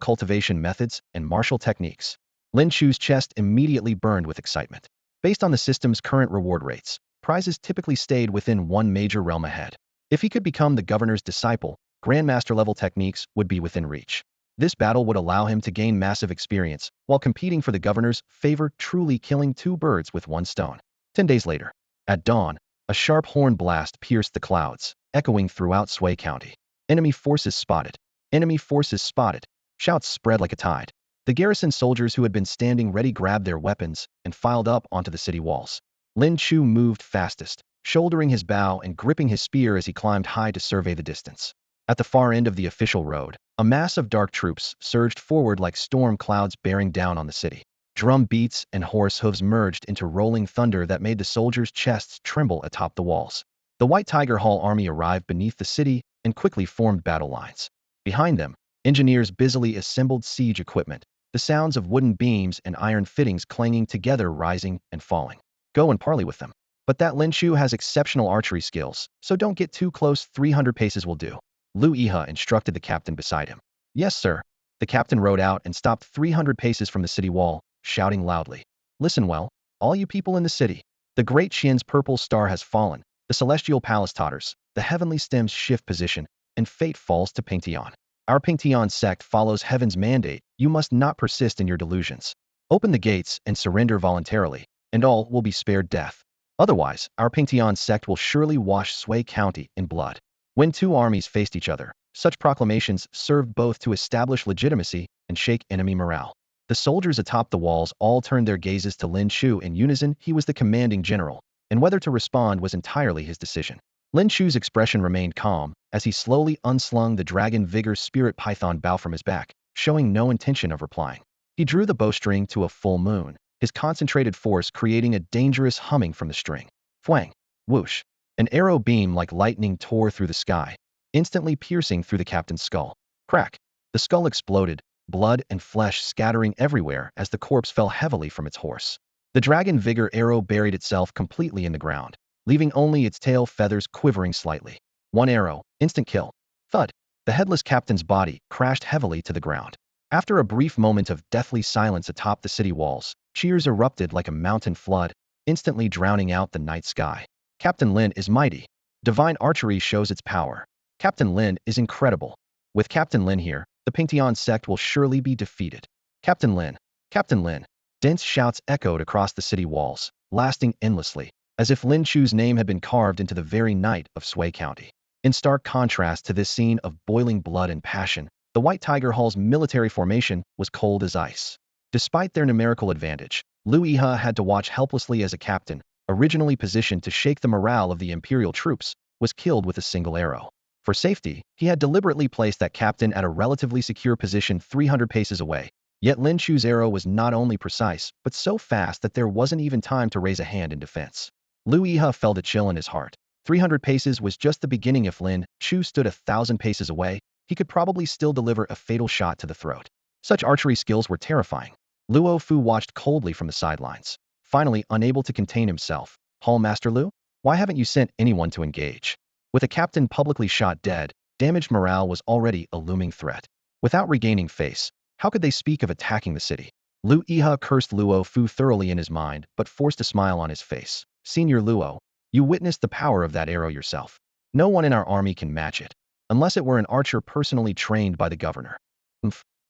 cultivation methods and martial techniques. Lin Chu's chest immediately burned with excitement. Based on the system's current reward rates, prizes typically stayed within one major realm ahead. If he could become the governor's disciple, Grandmaster level techniques would be within reach. This battle would allow him to gain massive experience while competing for the governor's favor, truly killing 2 birds with 1 stone. 10 days later, at dawn, a sharp horn blast pierced the clouds, echoing throughout Shui County. Enemy forces spotted. Enemy forces spotted. Shouts spread like a tide. The garrison soldiers who had been standing ready grabbed their weapons and filed up onto the city walls. Lin Chu moved fastest, shouldering his bow and gripping his spear as he climbed high to survey the distance. At the far end of the official road, a mass of dark troops surged forward like storm clouds bearing down on the city. Drum beats and horse hooves merged into rolling thunder that made the soldiers' chests tremble atop the walls. The White Tiger Hall army arrived beneath the city and quickly formed battle lines. Behind them, engineers busily assembled siege equipment, the sounds of wooden beams and iron fittings clanging together rising and falling. Go and parley with them. But that Lin Chu has exceptional archery skills, so don't get too close, 300 paces will do. Lu Yihe instructed the captain beside him. Yes, sir. The captain rode out and stopped 300 paces from the city wall, shouting loudly. Listen well, all you people in the city. The great Qian's purple star has fallen, the celestial palace totters, the heavenly stems shift position, and fate falls to Pingtian. Our Pingtian sect follows heaven's mandate. You must not persist in your delusions. Open the gates and surrender voluntarily, and all will be spared death. Otherwise, our Pingtian sect will surely wash Shui County in blood. When 2 armies faced each other, such proclamations served both to establish legitimacy and shake enemy morale. The soldiers atop the walls all turned their gazes to Lin Chu in unison. He was the commanding general, and whether to respond was entirely his decision. Lin Chu's expression remained calm as he slowly unslung the Dragon Vigor Spirit Python bow from his back, showing no intention of replying. He drew the bowstring to a full moon, his concentrated force creating a dangerous humming from the string. Fwang! Whoosh! An arrow beam like lightning tore through the sky, instantly piercing through the captain's skull. Crack! The skull exploded, blood and flesh scattering everywhere as the corpse fell heavily from its horse. The Dragon Vigor arrow buried itself completely in the ground, leaving only its tail feathers quivering slightly. 1 arrow, instant kill. Thud! The headless captain's body crashed heavily to the ground. After a brief moment of deathly silence atop the city walls, cheers erupted like a mountain flood, instantly drowning out the night sky. Captain Lin is mighty. Divine archery shows its power. Captain Lin is incredible. With Captain Lin here, the Pingtian sect will surely be defeated. Captain Lin! Captain Lin! Dense shouts echoed across the city walls, lasting endlessly, as if Lin Chu's name had been carved into the very night of Shui County. In stark contrast to this scene of boiling blood and passion, The White Tiger Hall's military formation was cold as ice. Despite their numerical advantage, Liu Yihe had to watch helplessly as a captain, originally positioned to shake the morale of the imperial troops, was killed with a single arrow. For safety, he had deliberately placed that captain at a relatively secure position 300 paces away. Yet Lin Chu's arrow was not only precise, but so fast that there wasn't even time to raise a hand in defense. Liu Yihe felt a chill in his heart. 300 paces was just the beginning. If Lin Chu stood 1,000 paces away, he could probably still deliver a fatal shot to the throat. Such archery skills were terrifying. Luo Fu watched coldly from the sidelines. Finally, unable to contain himself, "Hall Master Liu, why haven't you sent anyone to engage?" With a captain publicly shot dead, damaged morale was already a looming threat. Without regaining face, how could they speak of attacking the city? Liu Yihe cursed Luo Fu thoroughly in his mind, but forced a smile on his face. "Senior Luo, you witnessed the power of that arrow yourself. No one in our army can match it, unless it were an archer personally trained by the governor."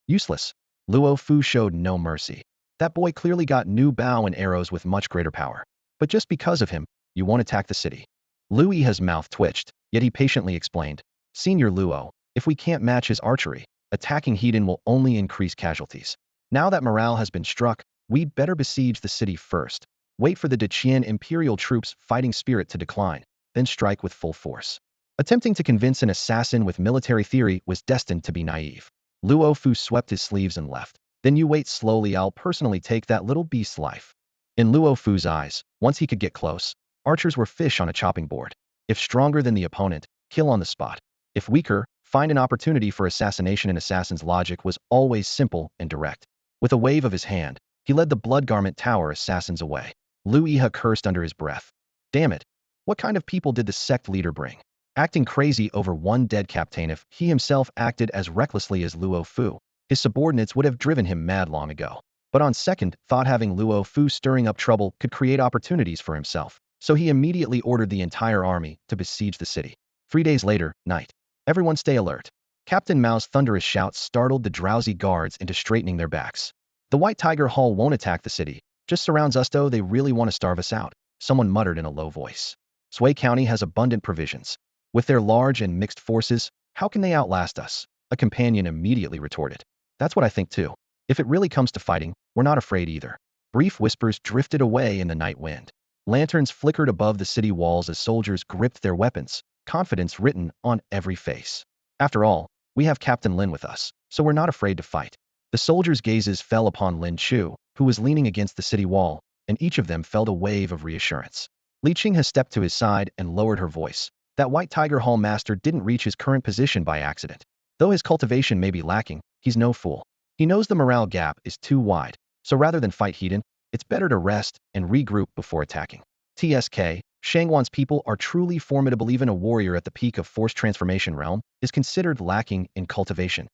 Useless. Luo Fu showed no mercy. That boy clearly got new bow and arrows with much greater power. But just because of him, you won't attack the city. Liu Yihe's mouth twitched, yet he patiently explained, "Senior Luo, if we can't match his archery, attacking Hedon will only increase casualties. Now that morale has been struck, we'd better besiege the city first. Wait for the Deqian imperial troops' fighting spirit to decline, then strike with full force." Attempting to convince an assassin with military theory was destined to be naive. Luo Fu swept his sleeves and left. "Then you wait slowly, I'll personally take that little beast's life." In Luo Fu's eyes, once he could get close, archers were fish on a chopping board. If stronger than the opponent, kill on the spot. If weaker, find an opportunity for assassination. An assassin's logic was always simple and direct. With a wave of his hand, he led the Blood Garment Tower assassins away. Liu Yihe cursed under his breath. Damn it! What kind of people did the sect leader bring? Acting crazy over one dead captain. If he himself acted as recklessly as Luo Fu, his subordinates would have driven him mad long ago. But on second thought, having Luo Fu stirring up trouble could create opportunities for himself, so he immediately ordered the entire army to besiege the city. 3 days later, night. Everyone stay alert. Captain Mao's thunderous shouts startled the drowsy guards into straightening their backs. "The White Tiger Hall won't attack the city, just surrounds us. Though they really want to starve us out," someone muttered in a low voice. "Sui County has abundant provisions. With their large and mixed forces, how can they outlast us?" A companion immediately retorted. "That's what I think too. If it really comes to fighting, we're not afraid either." Brief whispers drifted away in the night wind. Lanterns flickered above the city walls as soldiers gripped their weapons, confidence written on every face. "After all, we have Captain Lin with us, so we're not afraid to fight." The soldiers' gazes fell upon Lin Chu, who was leaning against the city wall, and each of them felt a wave of reassurance. Li Qing has stepped to his side and lowered her voice. "That White Tiger Hall master didn't reach his current position by accident. Though his cultivation may be lacking, he's no fool. He knows the morale gap is too wide, so rather than fight Hedon, it's better to rest and regroup before attacking." TSK, Shangwan's people are truly formidable. Even a warrior at the peak of force transformation realm is considered lacking in cultivation.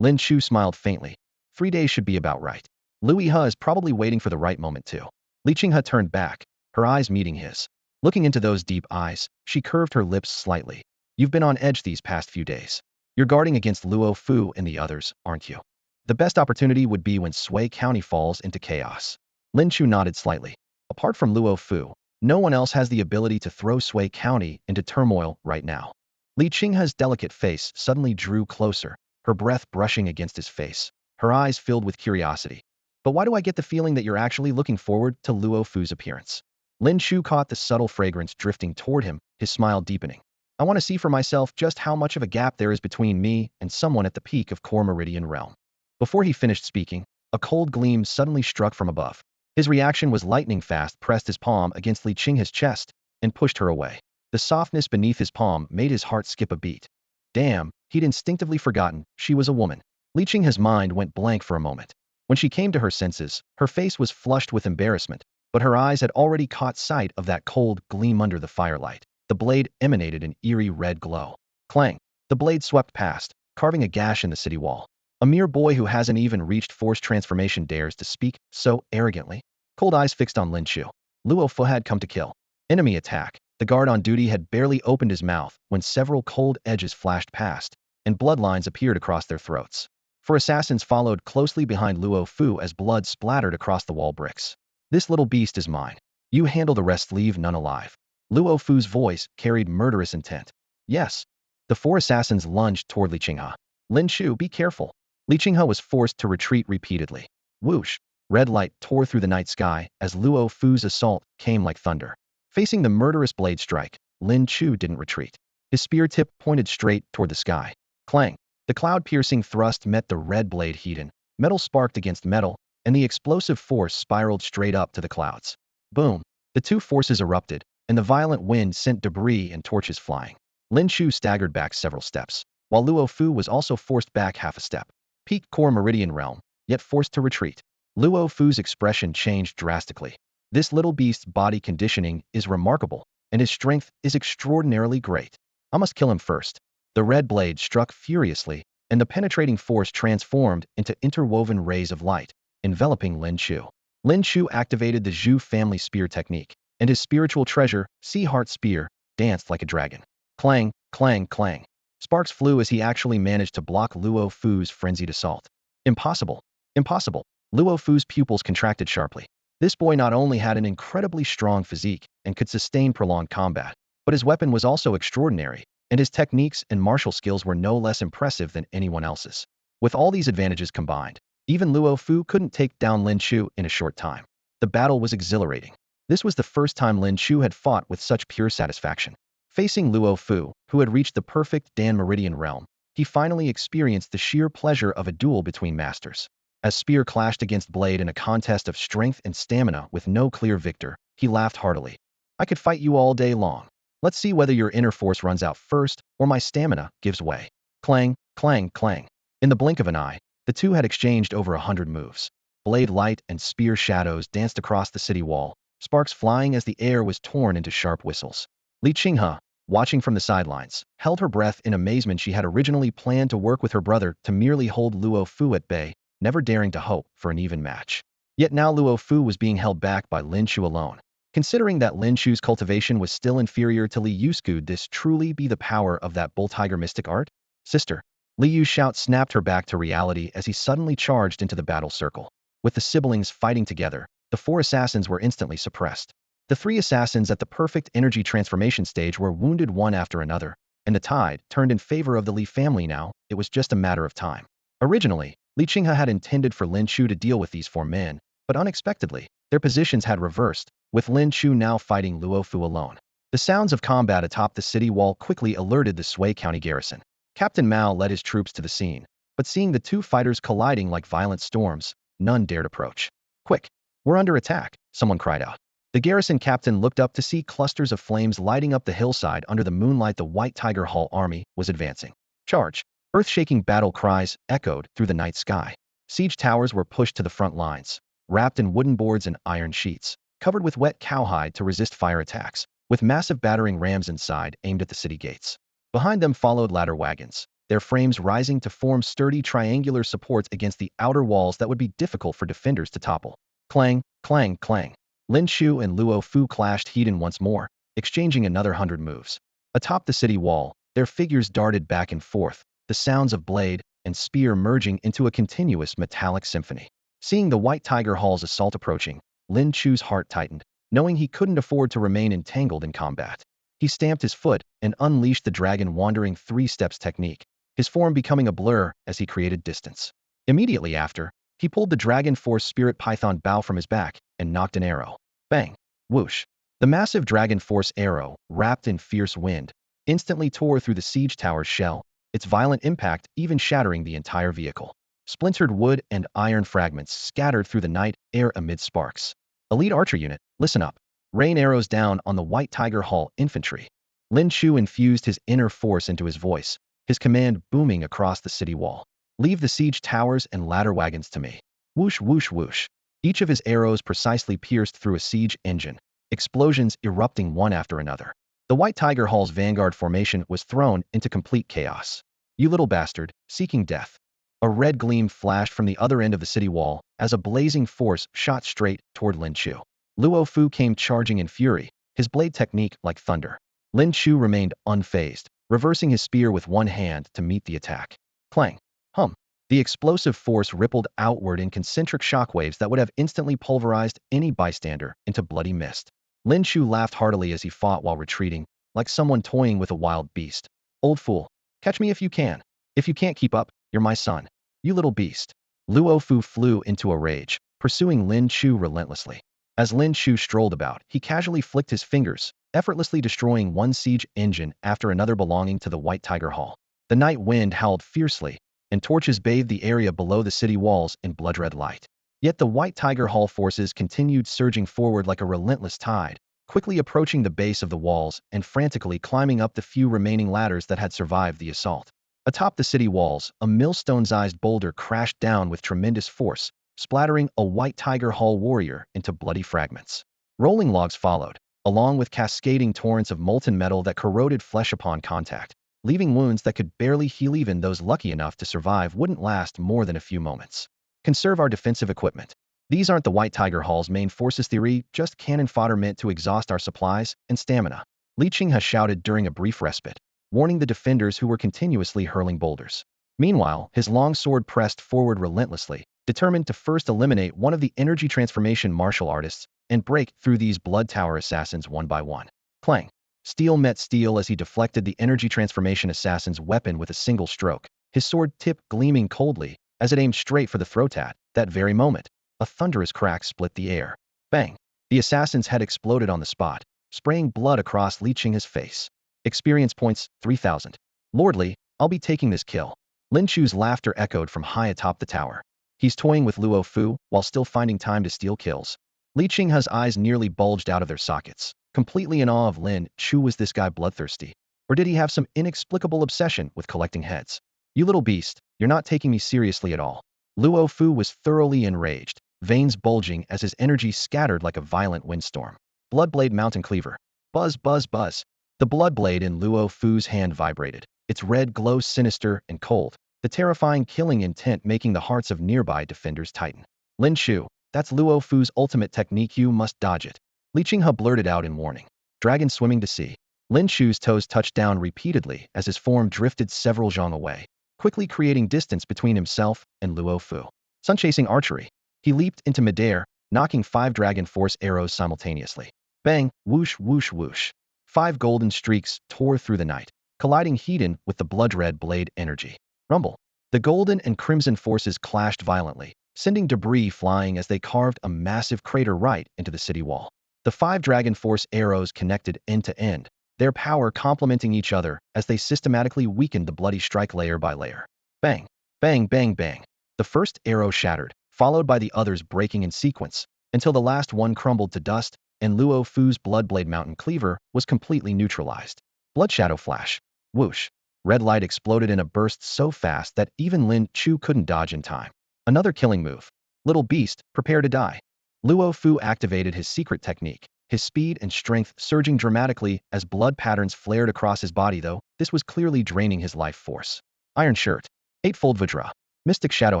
Lin Chu smiled faintly. 3 days should be about right. Liu Yihe is probably waiting for the right moment too. Li Qinghe turned back, her eyes meeting his. Looking into those deep eyes, she curved her lips slightly. "You've been on edge these past few days. You're guarding against Luo Fu and the others, aren't you? The best opportunity would be when Sui County falls into chaos." Lin Chu nodded slightly. Apart from Luo Fu, no one else has the ability to throw Sui County into turmoil right now. Li Qinghe's delicate face suddenly drew closer, her breath brushing against his face, her eyes filled with curiosity. "But why do I get the feeling that you're actually looking forward to Luo Fu's appearance?" Lin Chu caught the subtle fragrance drifting toward him, his smile deepening. "I want to see for myself just how much of a gap there is between me and someone at the peak of Core Meridian Realm." Before he finished speaking, a cold gleam suddenly struck from above. His reaction was lightning fast, pressed his palm against Li Qinghe's chest, and pushed her away. The softness beneath his palm made his heart skip a beat. Damn, he'd instinctively forgotten she was a woman. Li Qinghe's mind went blank for a moment. When she came to her senses, her face was flushed with embarrassment, but her eyes had already caught sight of that cold gleam under the firelight. The blade emanated an eerie red glow. Clang! The blade swept past, carving a gash in the city wall. A mere boy who hasn't even reached force transformation dares to speak so arrogantly. Cold eyes fixed on Lin Chu. Luo Fu had come to kill. Enemy attack. The guard on duty had barely opened his mouth when several cold edges flashed past, and bloodlines appeared across their throats. 4 assassins followed closely behind Luo Fu as blood splattered across the wall bricks. "This little beast is mine. You handle the rest, leave none alive." Luo Fu's voice carried murderous intent. "Yes." The 4 assassins lunged toward Li Qinghe. Lin Chu, be careful. Li Qinghe was forced to retreat repeatedly. Whoosh! Red light tore through the night sky as Luo Fu's assault came like thunder. Facing the murderous blade strike, Lin Chu didn't retreat. His spear tip pointed straight toward the sky. Clang! The cloud-piercing thrust met the red blade heat. Metal sparked against metal, and the explosive force spiraled straight up to the clouds. Boom! The two forces erupted, and the violent wind sent debris and torches flying. Lin Chu staggered back several steps, while Luo Fu was also forced back half a step. Peak core meridian realm, yet forced to retreat. Luo Fu's expression changed drastically. This little beast's body conditioning is remarkable, and his strength is extraordinarily great. I must kill him first. The red blade struck furiously, and the penetrating force transformed into interwoven rays of light, enveloping Lin Chu. Lin Chu activated the Zhu family spear technique, and his spiritual treasure, Sea Heart Spear, danced like a dragon. Clang, clang, clang. Sparks flew as he actually managed to block Luo Fu's frenzied assault. Impossible. Impossible. Luo Fu's pupils contracted sharply. This boy not only had an incredibly strong physique and could sustain prolonged combat, but his weapon was also extraordinary, and his techniques and martial skills were no less impressive than anyone else's. With all these advantages combined, even Luo Fu couldn't take down Lin Chu in a short time. The battle was exhilarating. This was the first time Lin Chu had fought with such pure satisfaction. Facing Luo Fu, who had reached the perfect Dan Meridian realm, he finally experienced the sheer pleasure of a duel between masters. As spear clashed against blade in a contest of strength and stamina with no clear victor, he laughed heartily. I could fight you all day long. Let's see whether your inner force runs out first or my stamina gives way. Clang, clang, clang. In the blink of an eye, the two had exchanged over 100 moves. Blade light and spear shadows danced across the city wall, sparks flying as the air was torn into sharp whistles. Li Qinghe, watching from the sidelines, held her breath in amazement. She had originally planned to work with her brother to merely hold Luo Fu at bay, never daring to hope for an even match. Yet now Luo Fu was being held back by Lin Chu alone. Considering that Lin Chu's cultivation was still inferior to Li Yu's, could this truly be the power of that bull tiger mystic art? Sister! Li Yu's shout snapped her back to reality as he suddenly charged into the battle circle. With the siblings fighting together, the 4 assassins were instantly suppressed. The 3 assassins at the perfect energy transformation stage were wounded one after another, and the tide turned in favor of the Li family now. It was just a matter of time. Originally, Li Qinghe had intended for Lin Chu to deal with these 4 men, but unexpectedly, their positions had reversed, with Lin Chu now fighting Luo Fu alone. The sounds of combat atop the city wall quickly alerted the Sui County garrison. Captain Mao led his troops to the scene, but seeing the 2 fighters colliding like violent storms, none dared approach. Quick! We're under attack, someone cried out. The garrison captain looked up to see clusters of flames lighting up the hillside under the moonlight. The White Tiger Hall army was advancing. Charge! Earth-shaking battle cries echoed through the night sky. Siege towers were pushed to the front lines, wrapped in wooden boards and iron sheets, covered with wet cowhide to resist fire attacks, with massive battering rams inside aimed at the city gates. Behind them followed ladder wagons, their frames rising to form sturdy triangular supports against the outer walls that would be difficult for defenders to topple. Clang, clang, clang. Lin Chu and Luo Fu clashed heat once more, exchanging another 100 moves. Atop the city wall, their figures darted back and forth, the sounds of blade and spear merging into a continuous metallic symphony. Seeing the White Tiger Hall's assault approaching, Lin Chu's heart tightened, knowing he couldn't afford to remain entangled in combat. He stamped his foot and unleashed the dragon wandering 3 steps technique, his form becoming a blur as he created distance. Immediately after, he pulled the Dragon Force Spirit Python bow from his back and knocked an arrow. Bang! Whoosh! The massive Dragon Force arrow, wrapped in fierce wind, instantly tore through the siege tower's shell, its violent impact even shattering the entire vehicle. Splintered wood and iron fragments scattered through the night air amid sparks. Elite archer unit, listen up. Rain arrows down on the White Tiger Hall infantry. Lin Chu infused his inner force into his voice, his command booming across the city wall. Leave the siege towers and ladder wagons to me. Whoosh, whoosh, whoosh. Each of his arrows precisely pierced through a siege engine, explosions erupting one after another. The White Tiger Hall's vanguard formation was thrown into complete chaos. You little bastard, seeking death. A red gleam flashed from the other end of the city wall as a blazing force shot straight toward Lin Chu. Luo Fu came charging in fury, his blade technique like thunder. Lin Chu remained unfazed, reversing his spear with one hand to meet the attack. Clang! Hum! The explosive force rippled outward in concentric shockwaves that would have instantly pulverized any bystander into bloody mist. Lin Chu laughed heartily as he fought while retreating, like someone toying with a wild beast. Old fool! Catch me if you can. If you can't keep up, You're my son. You little beast. Luo Fu flew into a rage, pursuing Lin Chu relentlessly. As Lin Chu strolled about, he casually flicked his fingers, effortlessly destroying one siege engine after another belonging to the White Tiger Hall. The night wind howled fiercely, and torches bathed the area below the city walls in blood-red light. Yet the White Tiger Hall forces continued surging forward like a relentless tide, quickly approaching the base of the walls and frantically climbing up the few remaining ladders that had survived the assault. Atop the city walls, a millstone-sized boulder crashed down with tremendous force, splattering a White Tiger Hall warrior into bloody fragments. Rolling logs followed, along with cascading torrents of molten metal that corroded flesh upon contact, leaving wounds that could barely heal. Even those lucky enough to survive wouldn't last more than a few moments. Conserve our defensive equipment. These aren't the White Tiger Hall's main forces theory, just cannon fodder meant to exhaust our supplies and stamina. Li Qinghe shouted during a brief respite, warning the defenders who were continuously hurling boulders. Meanwhile, his long sword pressed forward relentlessly, determined to first eliminate one of the energy transformation martial artists and break through these blood tower assassins one by one. Clang! Steel met steel as he deflected the energy transformation assassin's weapon with a single stroke, his sword tip gleaming coldly as it aimed straight for the throat. At that very moment, a thunderous crack split the air. Bang! The assassin's head exploded on the spot, spraying blood across Li Qinghe's face. Experience points, 3,000. Lordly, I'll be taking this kill. Lin Chu's laughter echoed from high atop the tower. He's toying with Luo Fu while still finding time to steal kills. Li Qinghe's eyes nearly bulged out of their sockets, completely in awe of Lin Chu. Was this guy bloodthirsty? Or did he have some inexplicable obsession with collecting heads? You little beast, you're not taking me seriously at all. Luo Fu was thoroughly enraged, veins bulging as his energy scattered like a violent windstorm. Bloodblade Mountain Cleaver. Buzz, buzz, buzz. The bloodblade in Luo Fu's hand vibrated, its red glow sinister and cold, the terrifying killing intent making the hearts of nearby defenders tighten. Lin Chu, that's Luo Fu's ultimate technique, you must dodge it. Li Qinghe blurted out in warning. Dragon swimming to sea. Lin Chu's toes touched down repeatedly as his form drifted several zhang away, quickly creating distance between himself and Luo Fu. Sun-chasing archery. He leaped into midair, knocking 5 dragon force arrows simultaneously. Bang, whoosh, whoosh, whoosh. 5 golden streaks tore through the night, colliding heat-in with the blood-red blade energy. Rumble. The golden and crimson forces clashed violently, sending debris flying as they carved a massive crater right into the city wall. The 5 dragon force arrows connected end to end, their power complementing each other as they systematically weakened the bloody strike layer by layer. Bang, bang, bang, bang. The first arrow shattered, followed by the others breaking in sequence, until the last one crumbled to dust, and Luo Fu's Bloodblade Mountain Cleaver was completely neutralized. Blood Shadow Flash. Whoosh. Red light exploded in a burst so fast that even Lin Chu couldn't dodge in time. Another killing move. Little beast, prepare to die. Luo Fu activated his secret technique, his speed and strength surging dramatically as blood patterns flared across his body, though this was clearly draining his life force. Iron Shirt. Eightfold Vajra. Mystic Shadow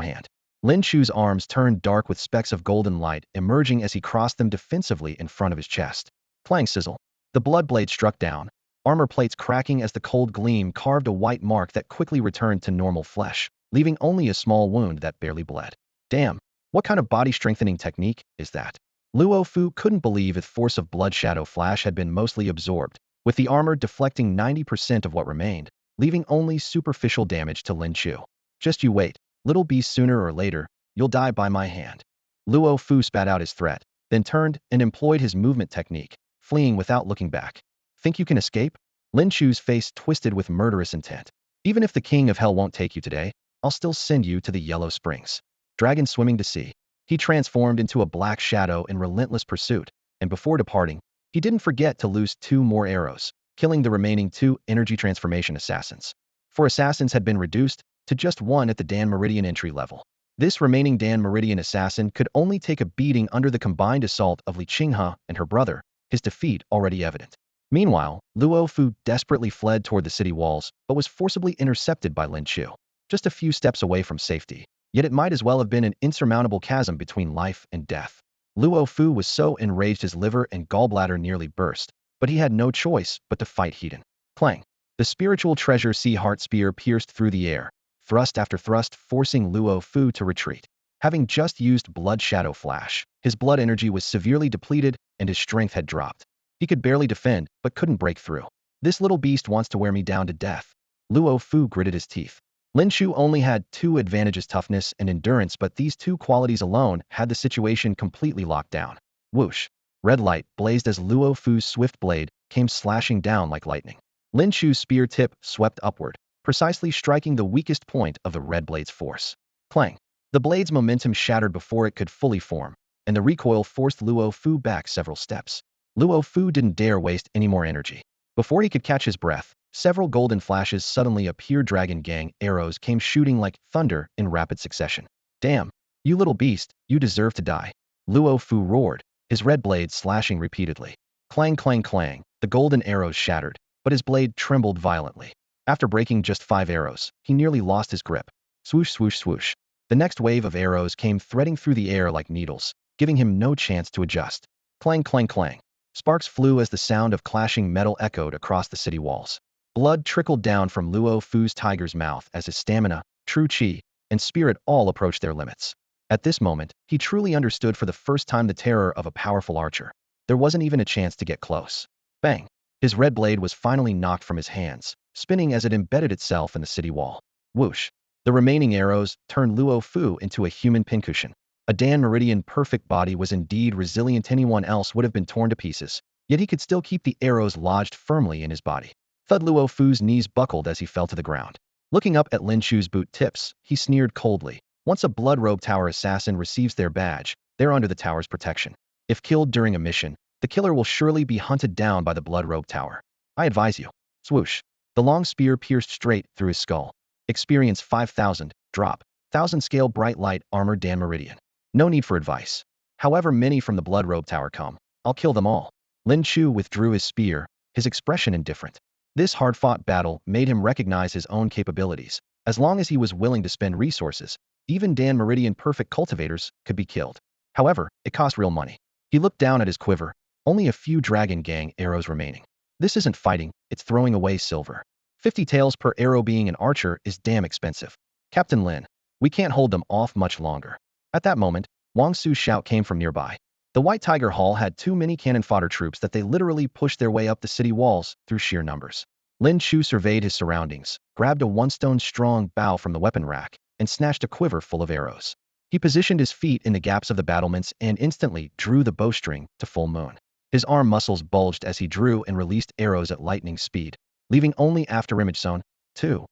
Hand. Lin Chu's arms turned dark with specks of golden light emerging as he crossed them defensively in front of his chest. Clang sizzle. The blood blade struck down, armor plates cracking as the cold gleam carved a white mark that quickly returned to normal flesh, leaving only a small wound that barely bled. Damn, what kind of body-strengthening technique is that? Luo Fu couldn't believe the force of Blood Shadow Flash had been mostly absorbed, with the armor deflecting 90% of what remained, leaving only superficial damage to Lin Chu. Just you wait, little beast, sooner or later, you'll die by my hand. Luo Fu spat out his threat, then turned and employed his movement technique, fleeing without looking back. Think you can escape? Lin Chu's face twisted with murderous intent. Even if the King of Hell won't take you today, I'll still send you to the Yellow Springs. Dragon swimming to sea. He transformed into a black shadow in relentless pursuit, and before departing, he didn't forget to loose 2 more arrows, killing the remaining 2 energy transformation assassins. 4 assassins had been reduced to just 1 at the Dan Meridian entry level. This remaining Dan Meridian assassin could only take a beating under the combined assault of Li Qinghe and her brother, his defeat already evident. Meanwhile, Luo Fu desperately fled toward the city walls, but was forcibly intercepted by Lin Chu, just a few steps away from safety. Yet it might as well have been an insurmountable chasm between life and death. Luo Fu was so enraged his liver and gallbladder nearly burst, but he had no choice but to fight Heaton. Clang! The spiritual treasure Sea Heart Spear pierced through the air, thrust after thrust forcing Luo Fu to retreat. Having just used Blood Shadow Flash, his blood energy was severely depleted and his strength had dropped. He could barely defend, but couldn't break through. This little beast wants to wear me down to death. Luo Fu gritted his teeth. Lin Chu only had two advantages: toughness and endurance, but these two qualities alone had the situation completely locked down. Whoosh! Red light blazed as Luo Fu's swift blade came slashing down like lightning. Lin Chu's spear tip swept upward, precisely striking the weakest point of the red blade's force. Clang! The blade's momentum shattered before it could fully form, and the recoil forced Luo Fu back several steps. Luo Fu didn't dare waste any more energy. Before he could catch his breath, several golden flashes suddenly appeared. Dragon Gang arrows came shooting like thunder in rapid succession. Damn! You little beast, you deserve to die. Luo Fu roared, his red blade slashing repeatedly. Clang clang clang, the golden arrows shattered, but his blade trembled violently. After breaking just 5 arrows, he nearly lost his grip. Swoosh swoosh swoosh. The next wave of arrows came threading through the air like needles, giving him no chance to adjust. Clang clang clang. Sparks flew as the sound of clashing metal echoed across the city walls. Blood trickled down from Luo Fu's tiger's mouth as his stamina, true chi, and spirit all approached their limits. At this moment, he truly understood for the first time the terror of a powerful archer. There wasn't even a chance to get close. Bang! His red blade was finally knocked from his hands, spinning as it embedded itself in the city wall. Whoosh! The remaining arrows turned Luo Fu into a human pincushion. A Dan Meridian perfect body was indeed resilient. Anyone else would have been torn to pieces, yet he could still keep the arrows lodged firmly in his body. Thud! Luo Fu's knees buckled as he fell to the ground. Looking up at Lin Chu's boot tips, he sneered coldly. Once a blood robe tower assassin receives their badge, they're under the tower's protection. If killed during a mission, the killer will surely be hunted down by the blood robe tower. I advise you. Swoosh! The long spear pierced straight through his skull. Experience 5000, drop, 1000 scale bright light armor Dan Meridian. No need for advice. However many from the blood robe tower come, I'll kill them all. Lin Chu withdrew his spear, his expression indifferent. This hard-fought battle made him recognize his own capabilities. As long as he was willing to spend resources, even Dan Meridian perfect cultivators could be killed. However, it cost real money. He looked down at his quiver, only a few Dragon Gang arrows remaining. This isn't fighting, it's throwing away silver. 50 taels per arrow. Being an archer is damn expensive. Captain Lin, we can't hold them off much longer. At that moment, Wang Su's shout came from nearby. The White Tiger Hall had too many cannon fodder troops that they literally pushed their way up the city walls through sheer numbers. Lin Chu surveyed his surroundings, grabbed a one-stone-strong bow from the weapon rack, and snatched a quiver full of arrows. He positioned his feet in the gaps of the battlements and instantly drew the bowstring to full moon. His arm muscles bulged as he drew and released arrows at lightning speed, leaving only after image zone 10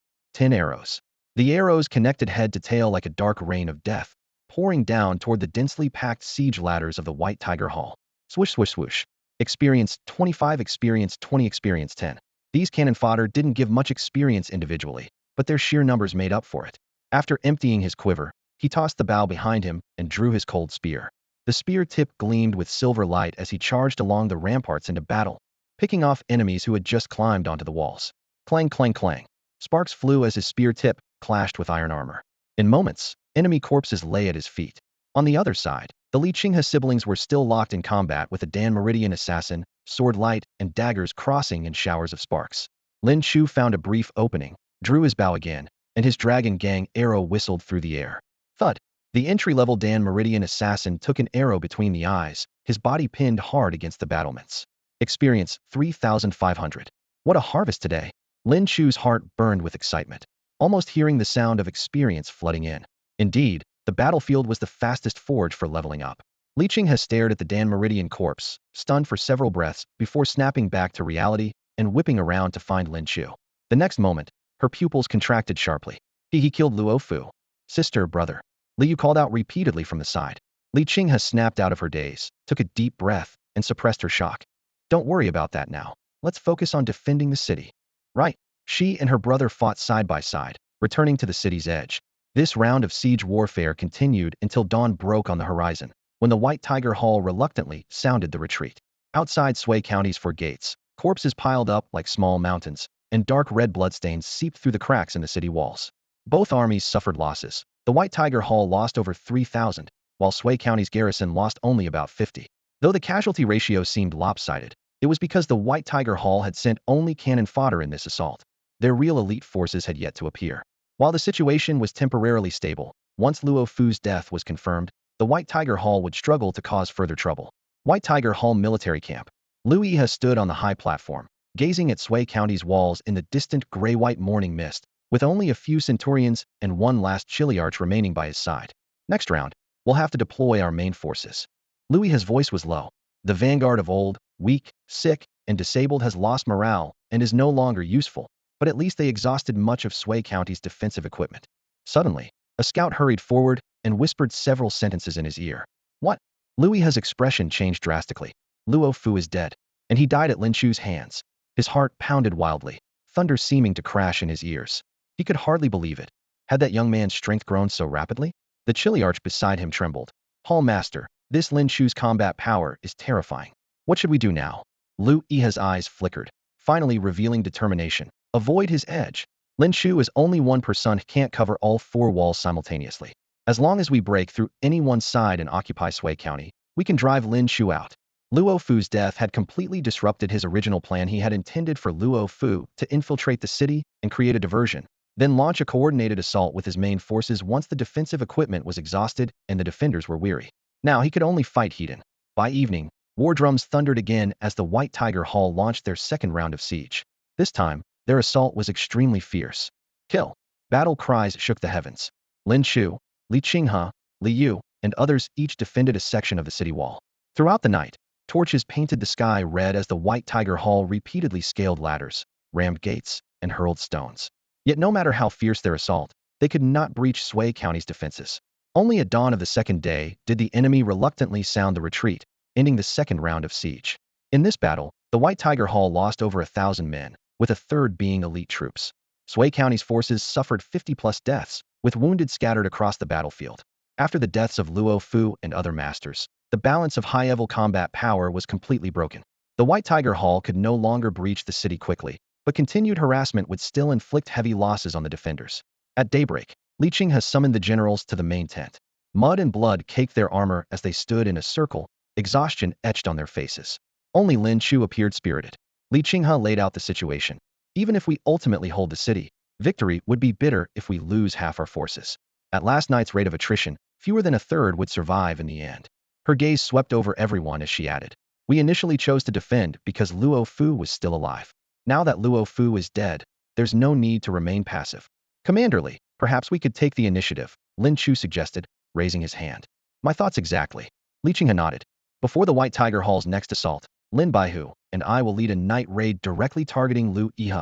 arrows. The arrows connected head to tail like a dark rain of death, pouring down toward the densely packed siege ladders of the White Tiger Hall. Swoosh swoosh swoosh. Experience 25, experience 20, experience 10. These cannon fodder didn't give much experience individually, but their sheer numbers made up for it. After emptying his quiver, he tossed the bow behind him and drew his cold spear. The spear tip gleamed with silver light as he charged along the ramparts into battle, picking off enemies who had just climbed onto the walls. Clang clang clang. Sparks flew as his spear tip clashed with iron armor. In moments, enemy corpses lay at his feet. On the other side, the Li Qinghe siblings were still locked in combat with a Dan Meridian assassin, sword light, and daggers crossing in showers of sparks. Lin Chu found a brief opening, drew his bow again, and his Dragon Gang arrow whistled through the air. Thud! The entry-level Dan Meridian assassin took an arrow between the eyes, his body pinned hard against the battlements. Experience 3500. What a harvest today! Lin Chu's heart burned with excitement, almost hearing the sound of experience flooding in. Indeed, the battlefield was the fastest forge for leveling up. Li Qinghe stared at the Dan Meridian corpse, stunned for several breaths before snapping back to reality and whipping around to find Lin Chu. The next moment, her pupils contracted sharply. He killed Luo Fu. Sister, brother. Liu called out repeatedly from the side. Li Qinghe snapped out of her daze, took a deep breath, and suppressed her shock. Don't worry about that now. Let's focus on defending the city. Right. She and her brother fought side by side, returning to the city's edge. This round of siege warfare continued until dawn broke on the horizon, when the White Tiger Hall reluctantly sounded the retreat. Outside Sui County's four gates, corpses piled up like small mountains, and dark red bloodstains seeped through the cracks in the city walls. Both armies suffered losses. The White Tiger Hall lost over 3,000, while Sui County's garrison lost only about 50. Though the casualty ratio seemed lopsided, it was because the White Tiger Hall had sent only cannon fodder in this assault. Their real elite forces had yet to appear. While the situation was temporarily stable, once Luo Fu's death was confirmed, the White Tiger Hall would struggle to cause further trouble. White Tiger Hall Military Camp. Liu Yihe stood on the high platform, gazing at Sui County's walls in the distant gray-white morning mist, with only a few centurions and one last chiliarch remaining by his side. Next round, we'll have to deploy our main forces. Louis's voice was low. The vanguard of old, weak, sick, and disabled has lost morale and is no longer useful, but at least they exhausted much of Sui County's defensive equipment. Suddenly, a scout hurried forward and whispered several sentences in his ear. What? Louis's expression changed drastically. Luo Fu is dead, and he died at Lin Chu's hands. His heart pounded wildly, thunder seeming to crash in his ears. He could hardly believe it. Had that young man's strength grown so rapidly? The chiliarch beside him trembled. Hall Master, this Lin Chu's combat power is terrifying. What should we do now? Lu Yi's eyes flickered, finally revealing determination. Avoid his edge. Lin Chu is only one person who can't cover all four walls simultaneously. As long as we break through any one side and occupy Sui County, we can drive Lin Chu out. Luo Fu's death had completely disrupted his original plan. He had intended for Luo Fu to infiltrate the city and create a diversion, then launch a coordinated assault with his main forces once the defensive equipment was exhausted and the defenders were weary. Now he could only fight Hedon. By evening, war drums thundered again as the White Tiger Hall launched their second round of siege. This time, their assault was extremely fierce. Kill! Battle cries shook the heavens. Lin Chu, Li Qinghe, Li Yu, and others each defended a section of the city wall. Throughout the night, torches painted the sky red as the White Tiger Hall repeatedly scaled ladders, rammed gates, and hurled stones. Yet no matter how fierce their assault, they could not breach Sui County's defenses. Only at dawn of the second day did the enemy reluctantly sound the retreat, ending the second round of siege. In this battle, the White Tiger Hall lost over 1,000 men, with a third being elite troops. Sui County's forces suffered 50+ deaths, with wounded scattered across the battlefield. After the deaths of Luo Fu and other masters, the balance of high-level combat power was completely broken. The White Tiger Hall could no longer breach the city quickly, but continued harassment would still inflict heavy losses on the defenders. At daybreak, Li Qinghe summoned the generals to the main tent. Mud and blood caked their armor as they stood in a circle, exhaustion etched on their faces. Only Lin Chu appeared spirited. Li Qinghe laid out the situation. Even if we ultimately hold the city, victory would be bitter if we lose half our forces. At last night's rate of attrition, fewer than a third would survive in the end. Her gaze swept over everyone as she added, we initially chose to defend because Luo Fu was still alive. Now that Luo Fu is dead, there's no need to remain passive. Commanderly, perhaps we could take the initiative, Lin Chu suggested, raising his hand. My thoughts exactly. Li Qinghe nodded. Before the White Tiger Hall's next assault, Lin Baihu and I will lead a night raid directly targeting Lu Yi.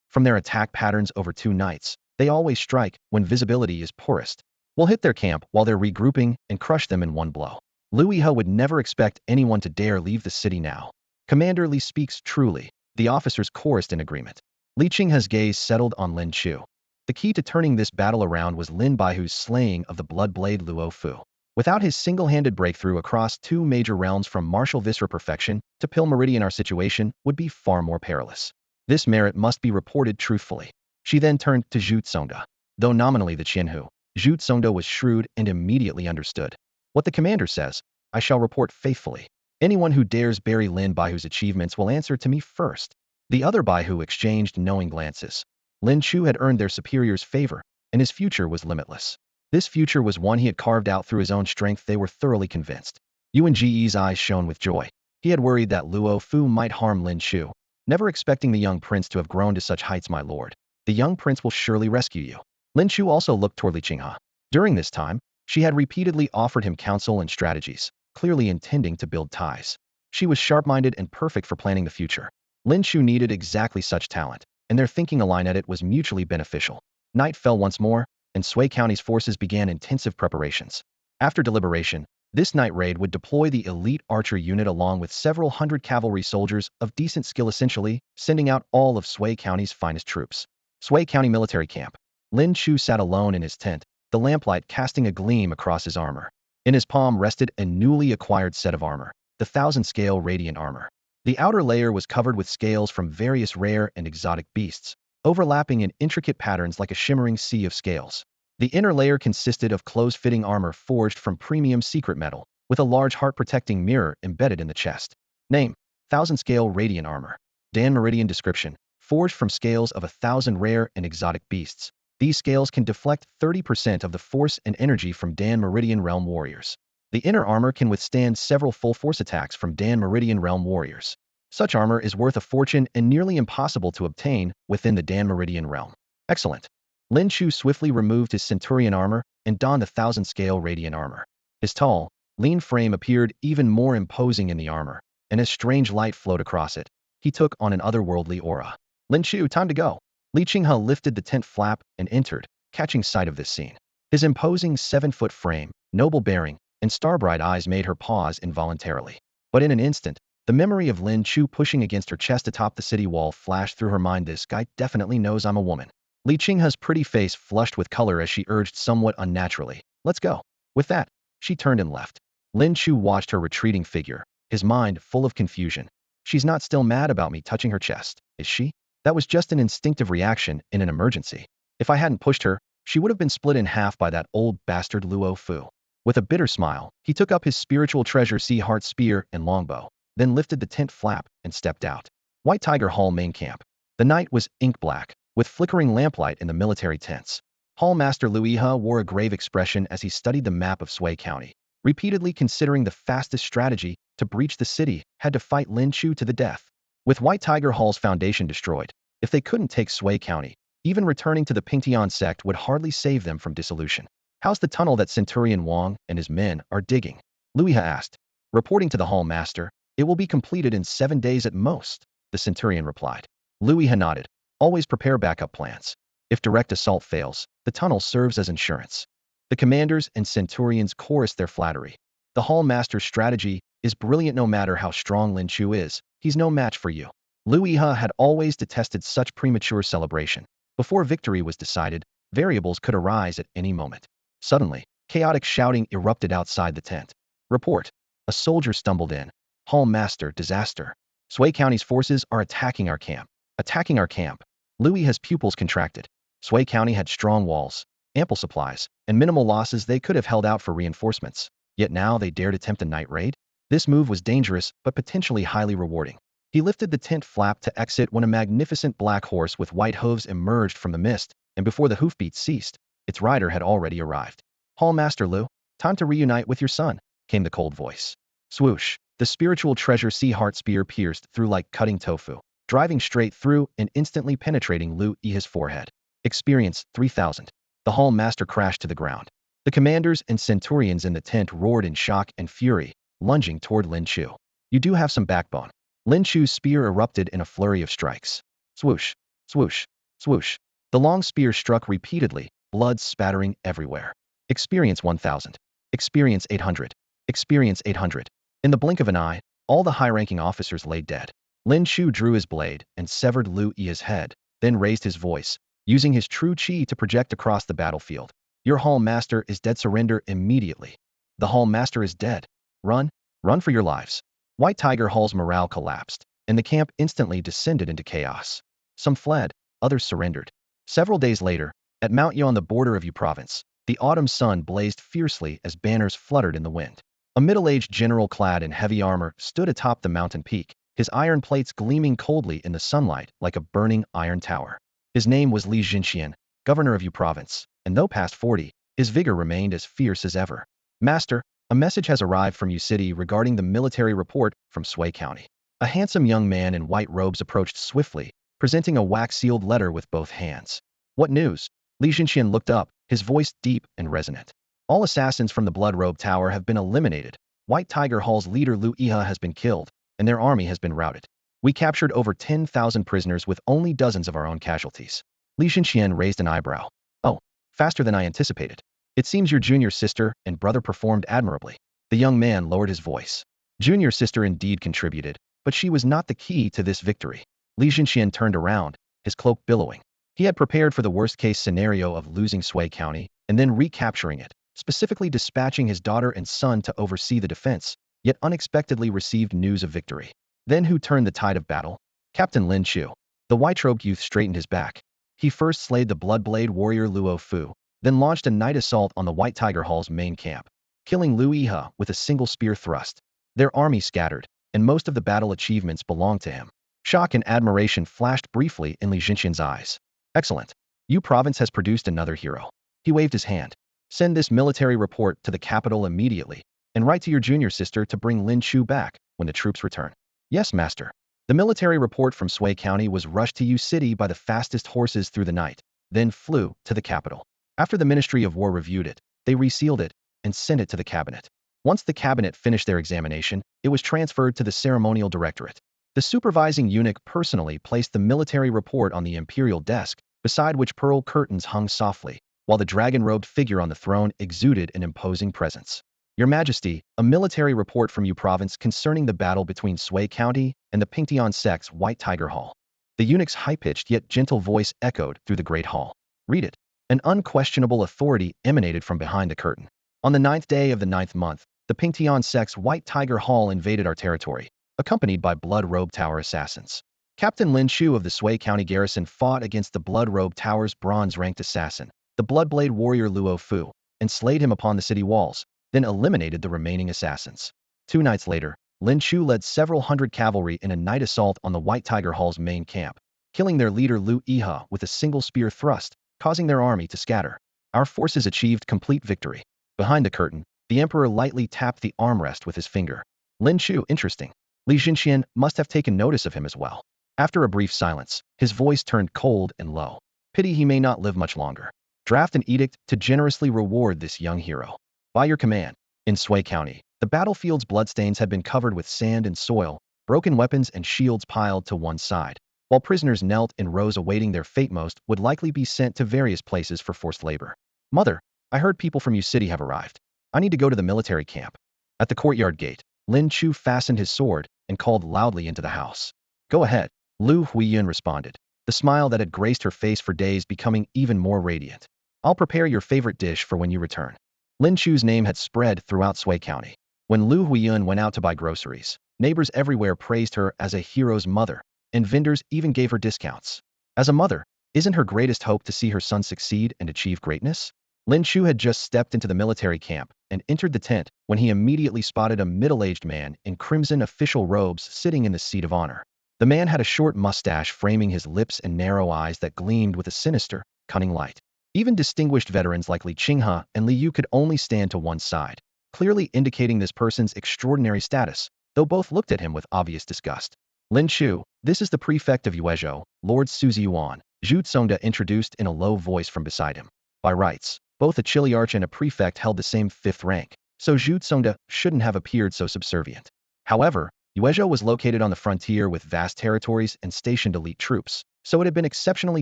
From their attack patterns over 2 nights, they always strike when visibility is poorest. We'll hit their camp while they're regrouping and crush them in one blow. Lu Yi would never expect anyone to dare leave the city now. Commander Li speaks truly, the officers chorused in agreement. Li Qinghe's gaze settled on Lin Chu. The key to turning this battle around was Lin Baihu's slaying of the Bloodblade Luo Fu. Without his single-handed breakthrough across 2 major realms from martial viscera perfection to Pill Meridian, our situation would be far more perilous. This merit must be reported truthfully. She then turned to Zhu Tsongda. Though nominally the Qianhu, Zhu Tsongda was shrewd and immediately understood. What the commander says, I shall report faithfully. Anyone who dares bury Lin Baihu's achievements will answer to me first. The other Baihu exchanged knowing glances. Lin Chu had earned their superior's favor, and his future was limitless. This future was one he had carved out through his own strength. They were thoroughly convinced. Yuan Ji's eyes shone with joy. He had worried that Luo Fu might harm Lin Chu, never expecting the young prince to have grown to such heights. My lord, the young prince will surely rescue you. Lin Chu also looked toward Li Qinghe. During this time, she had repeatedly offered him counsel and strategies, clearly intending to build ties. She was sharp-minded and perfect for planning the future. Lin Chu needed exactly such talent, and their thinking aligned at it was mutually beneficial. Night fell once more, and Sui County's forces began intensive preparations. After deliberation, this night raid would deploy the elite archer unit along with several hundred cavalry soldiers of decent skill, essentially sending out all of Sui County's finest troops. Sui County Military Camp. Lin Chu sat alone in his tent, the lamplight casting a gleam across his armor. In his palm rested a newly acquired set of armor, the 1000-scale radiant armor. The outer layer was covered with scales from various rare and exotic beasts, overlapping in intricate patterns like a shimmering sea of scales. The inner layer consisted of close-fitting armor forged from premium secret metal, with a large heart-protecting mirror embedded in the chest. Name: 1000-scale radiant armor. Dan Meridian description: forged from scales of 1,000 rare and exotic beasts. These scales can deflect 30% of the force and energy from Dan Meridian realm warriors. The inner armor can withstand several full-force attacks from Dan Meridian realm warriors. Such armor is worth a fortune and nearly impossible to obtain within the Dan Meridian realm. Excellent. Lin Chu swiftly removed his centurion armor and donned the thousand-scale radiant armor. His tall, lean frame appeared even more imposing in the armor, and as strange light flowed across it, he took on an otherworldly aura. Lin Chu, time to go. Li Qinghe lifted the tent flap and entered, catching sight of this scene. His imposing 7-foot frame, noble bearing, and star-bright eyes made her pause involuntarily. But in an instant, the memory of Lin Chu pushing against her chest atop the city wall flashed through her mind. This guy definitely knows I'm a woman. Li Qinghe's pretty face flushed with color as she urged somewhat unnaturally, let's go. With that, she turned and left. Lin Chu watched her retreating figure, his mind full of confusion. She's not still mad about me touching her chest, is she? That was just an instinctive reaction in an emergency. If I hadn't pushed her, she would have been split in half by that old bastard Luo Fu. With a bitter smile, he took up his spiritual treasure Sea Heart spear and longbow, then lifted the tent flap and stepped out. White Tiger Hall main camp. The night was ink black, with flickering lamplight in the military tents. Hall Master Luiha wore a grave expression as he studied the map of Sui County, repeatedly considering the fastest strategy to breach the city had to fight Lin Chu to the death. With White Tiger Hall's foundation destroyed, if they couldn't take Sui County, even returning to the Pingtian sect would hardly save them from dissolution. How's the tunnel that Centurion Wang and his men are digging? Luiha asked. Reporting to the Hall Master, it will be completed in 7 days at most, the Centurion replied. Luiha nodded. Always prepare backup plans. If direct assault fails, the tunnel serves as insurance. The commanders and Centurions chorused their flattery. The Hall Master's strategy is brilliant. No matter how strong Lin Chu is, he's no match for you. Luiha had always detested such premature celebration. Before victory was decided, variables could arise at any moment. Suddenly, chaotic shouting erupted outside the tent. Report. A soldier stumbled in. Hall Master, disaster. Sui County's forces are attacking our camp. Attacking our camp. Luiha's pupils contracted. Sui County had strong walls, ample supplies, and minimal losses. They could have held out for reinforcements. Yet now they dared attempt a night raid? This move was dangerous, but potentially highly rewarding. He lifted the tent flap to exit when a magnificent black horse with white hooves emerged from the mist, and before the hoofbeats ceased, its rider had already arrived. Hall Master Lu, time to reunite with your son, came the cold voice. Swoosh, the spiritual treasure Sea Heart spear pierced through like cutting tofu, driving straight through and instantly penetrating Lu Yi's forehead. Experience 3000. The Hall Master crashed to the ground. The commanders and centurions in the tent roared in shock and fury, lunging toward Lin Chu. You do have some backbone. Lin Chu's spear erupted in a flurry of strikes. Swoosh, swoosh, swoosh. The long spear struck repeatedly, blood spattering everywhere. Experience 1000. Experience 800. Experience 800. In the blink of an eye, all the high-ranking officers lay dead. Lin Chu drew his blade and severed Lu Yi's head, then raised his voice, using his true chi to project across the battlefield. Your Hall Master is dead. Surrender immediately. The Hall Master is dead. Run, run for your lives. White Tiger Hall's morale collapsed, and the camp instantly descended into chaos. Some fled, others surrendered. Several days later, at Mount Yu on the border of Yu province, the autumn sun blazed fiercely as banners fluttered in the wind. A middle-aged general clad in heavy armor stood atop the mountain peak, his iron plates gleaming coldly in the sunlight like a burning iron tower. His name was Li Jinxian, governor of Yu province, and though past 40, his vigor remained as fierce as ever. Master, a message has arrived from Yu City regarding the military report from Sui County. A handsome young man in white robes approached swiftly, presenting a wax-sealed letter with both hands. What news? Li Jinxian looked up, his voice deep and resonant. All assassins from the Blood Robe Tower have been eliminated. White Tiger Hall's leader Lu Yiha has been killed, and their army has been routed. We captured over 10,000 prisoners with only dozens of our own casualties. Li Jinxian raised an eyebrow. Oh, faster than I anticipated. It seems your junior sister and brother performed admirably. The young man lowered his voice. Junior sister indeed contributed, but she was not the key to this victory. Li Jinxian turned around, his cloak billowing. He had prepared for the worst-case scenario of losing Sui County and then recapturing it, specifically dispatching his daughter and son to oversee the defense, yet unexpectedly received news of victory. Then who turned the tide of battle? Captain Lin Chu. The white-robed youth straightened his back. He first slayed the Bloodblade warrior Luo Fu, then launched a night assault on the White Tiger Hall's main camp, killing Lu Yiha with a single spear thrust. Their army scattered, and most of the battle achievements belonged to him. Shock and admiration flashed briefly in Li Jinxian's eyes. Excellent. Yu province has produced another hero. He waved his hand. Send this military report to the capital immediately, and write to your junior sister to bring Lin Chu back when the troops return. Yes, master. The military report from Sui County was rushed to Yu City by the fastest horses through the night. then flew to the capital. After the Ministry of War reviewed it, they resealed it and sent it to the cabinet. Once the cabinet finished their examination, it was transferred to the ceremonial directorate. The supervising eunuch personally placed the military report on the imperial desk, beside which pearl curtains hung softly, while the dragon-robed figure on the throne exuded an imposing presence. Your Majesty, a military report from Yu Province concerning the battle between Sui County and the Pingtian sect's White Tiger Hall. The eunuch's high-pitched yet gentle voice echoed through the great hall. Read it. An unquestionable authority emanated from behind the curtain. On the 9th day of the 9th month, the Pingtian sect's White Tiger Hall invaded our territory, accompanied by Blood Robe Tower assassins. Captain Lin Chu of the Sui County garrison fought against the Blood Robe Tower's bronze-ranked assassin, the Bloodblade warrior Luo Fu, and slayed him upon the city walls, then eliminated the remaining assassins. 2 nights later, Lin Chu led several hundred cavalry in a night assault on the White Tiger Hall's main camp, killing their leader Lu Iha with a single spear thrust, causing their army to scatter. Our forces achieved complete victory. Behind the curtain, the emperor lightly tapped the armrest with his finger. Lin Chu, interesting. Li Jinxian must have taken notice of him as well. After a brief silence, his voice turned cold and low. Pity he may not live much longer. Draft an edict to generously reward this young hero. By your command. In Sui County, the battlefield's bloodstains had been covered with sand and soil, broken weapons and shields piled to one side, while prisoners knelt in rows awaiting their fate. Most would likely be sent to various places for forced labor. Mother, I heard people from Yu City have arrived. I need to go to the military camp. At the courtyard gate, Lin Chu fastened his sword and called loudly into the house. Go ahead, Lu Huiyun responded, the smile that had graced her face for days becoming even more radiant. I'll prepare your favorite dish for when you return. Lin Chu's name had spread throughout Sui County. When Lu Huiyun went out to buy groceries, neighbors everywhere praised her as a hero's mother, and vendors even gave her discounts. As a mother, isn't her greatest hope to see her son succeed and achieve greatness? Lin Chu had just stepped into the military camp and entered the tent when he immediately spotted a middle-aged man in crimson official robes sitting in the seat of honor. The man had a short mustache framing his lips and narrow eyes that gleamed with a sinister, cunning light. Even distinguished veterans like Li Qinghe and Li Yu could only stand to one side, clearly indicating this person's extraordinary status, though both looked at him with obvious disgust. Lin Chu, this is the prefect of Yuezhou, Lord Suzy Yuan, Zhu Tsongda introduced in a low voice from beside him. By rights, both a chiliarch and a prefect held the same 5th rank, so Zhu Tsongda shouldn't have appeared so subservient. However, Yuezhou was located on the frontier with vast territories and stationed elite troops, so it had been exceptionally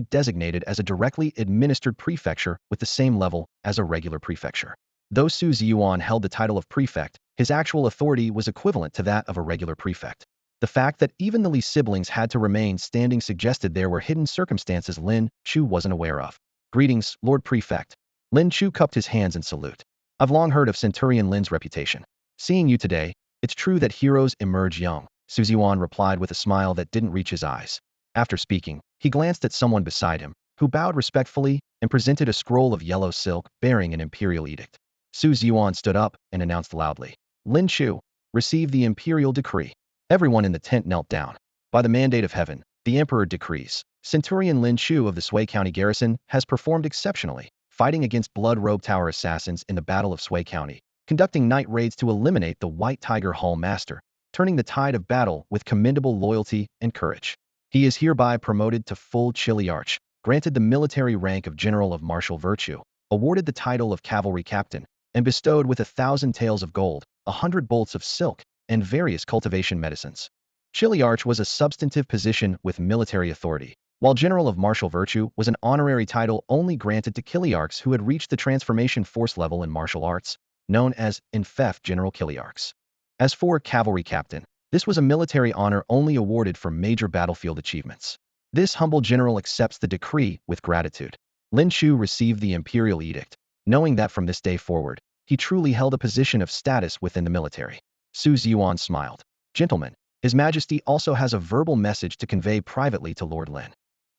designated as a directly administered prefecture with the same level as a regular prefecture. Though Su Ziyuan held the title of prefect, his actual authority was equivalent to that of a regular prefect. The fact that even the Li siblings had to remain standing suggested there were hidden circumstances Lin Chu wasn't aware of. Greetings, Lord Prefect. Lin Chu cupped his hands in salute. I've long heard of Centurion Lin's reputation. Seeing you today, it's true that heroes emerge young, Su Ziyuan replied with a smile that didn't reach his eyes. After speaking, he glanced at someone beside him, who bowed respectfully and presented a scroll of yellow silk bearing an imperial edict. Su Ziyuan stood up and announced loudly, Lin Chu, receive the imperial decree. Everyone in the tent knelt down. By the mandate of heaven, the emperor decrees, Centurion Lin Chu of the Sui County garrison has performed exceptionally, fighting against Blood Robe Tower assassins in the Battle of Sui County, conducting night raids to eliminate the White Tiger Hall master, turning the tide of battle with commendable loyalty and courage. He is hereby promoted to full chiliarch, granted the military rank of General of Martial Virtue, awarded the title of Cavalry Captain, and bestowed with 1,000 taels of gold, 100 bolts of silk, and various cultivation medicines. Chiliarch was a substantive position with military authority, while General of Martial Virtue was an honorary title only granted to chiliarchs who had reached the transformation force level in martial arts, known as Infef General Chiliarchs. As for Cavalry Captain, this was a military honor only awarded for major battlefield achievements. This humble general accepts the decree with gratitude. Lin Chu received the imperial edict, knowing that from this day forward, he truly held a position of status within the military. Su Ziyuan smiled. Gentlemen, His Majesty also has a verbal message to convey privately to Lord Lin.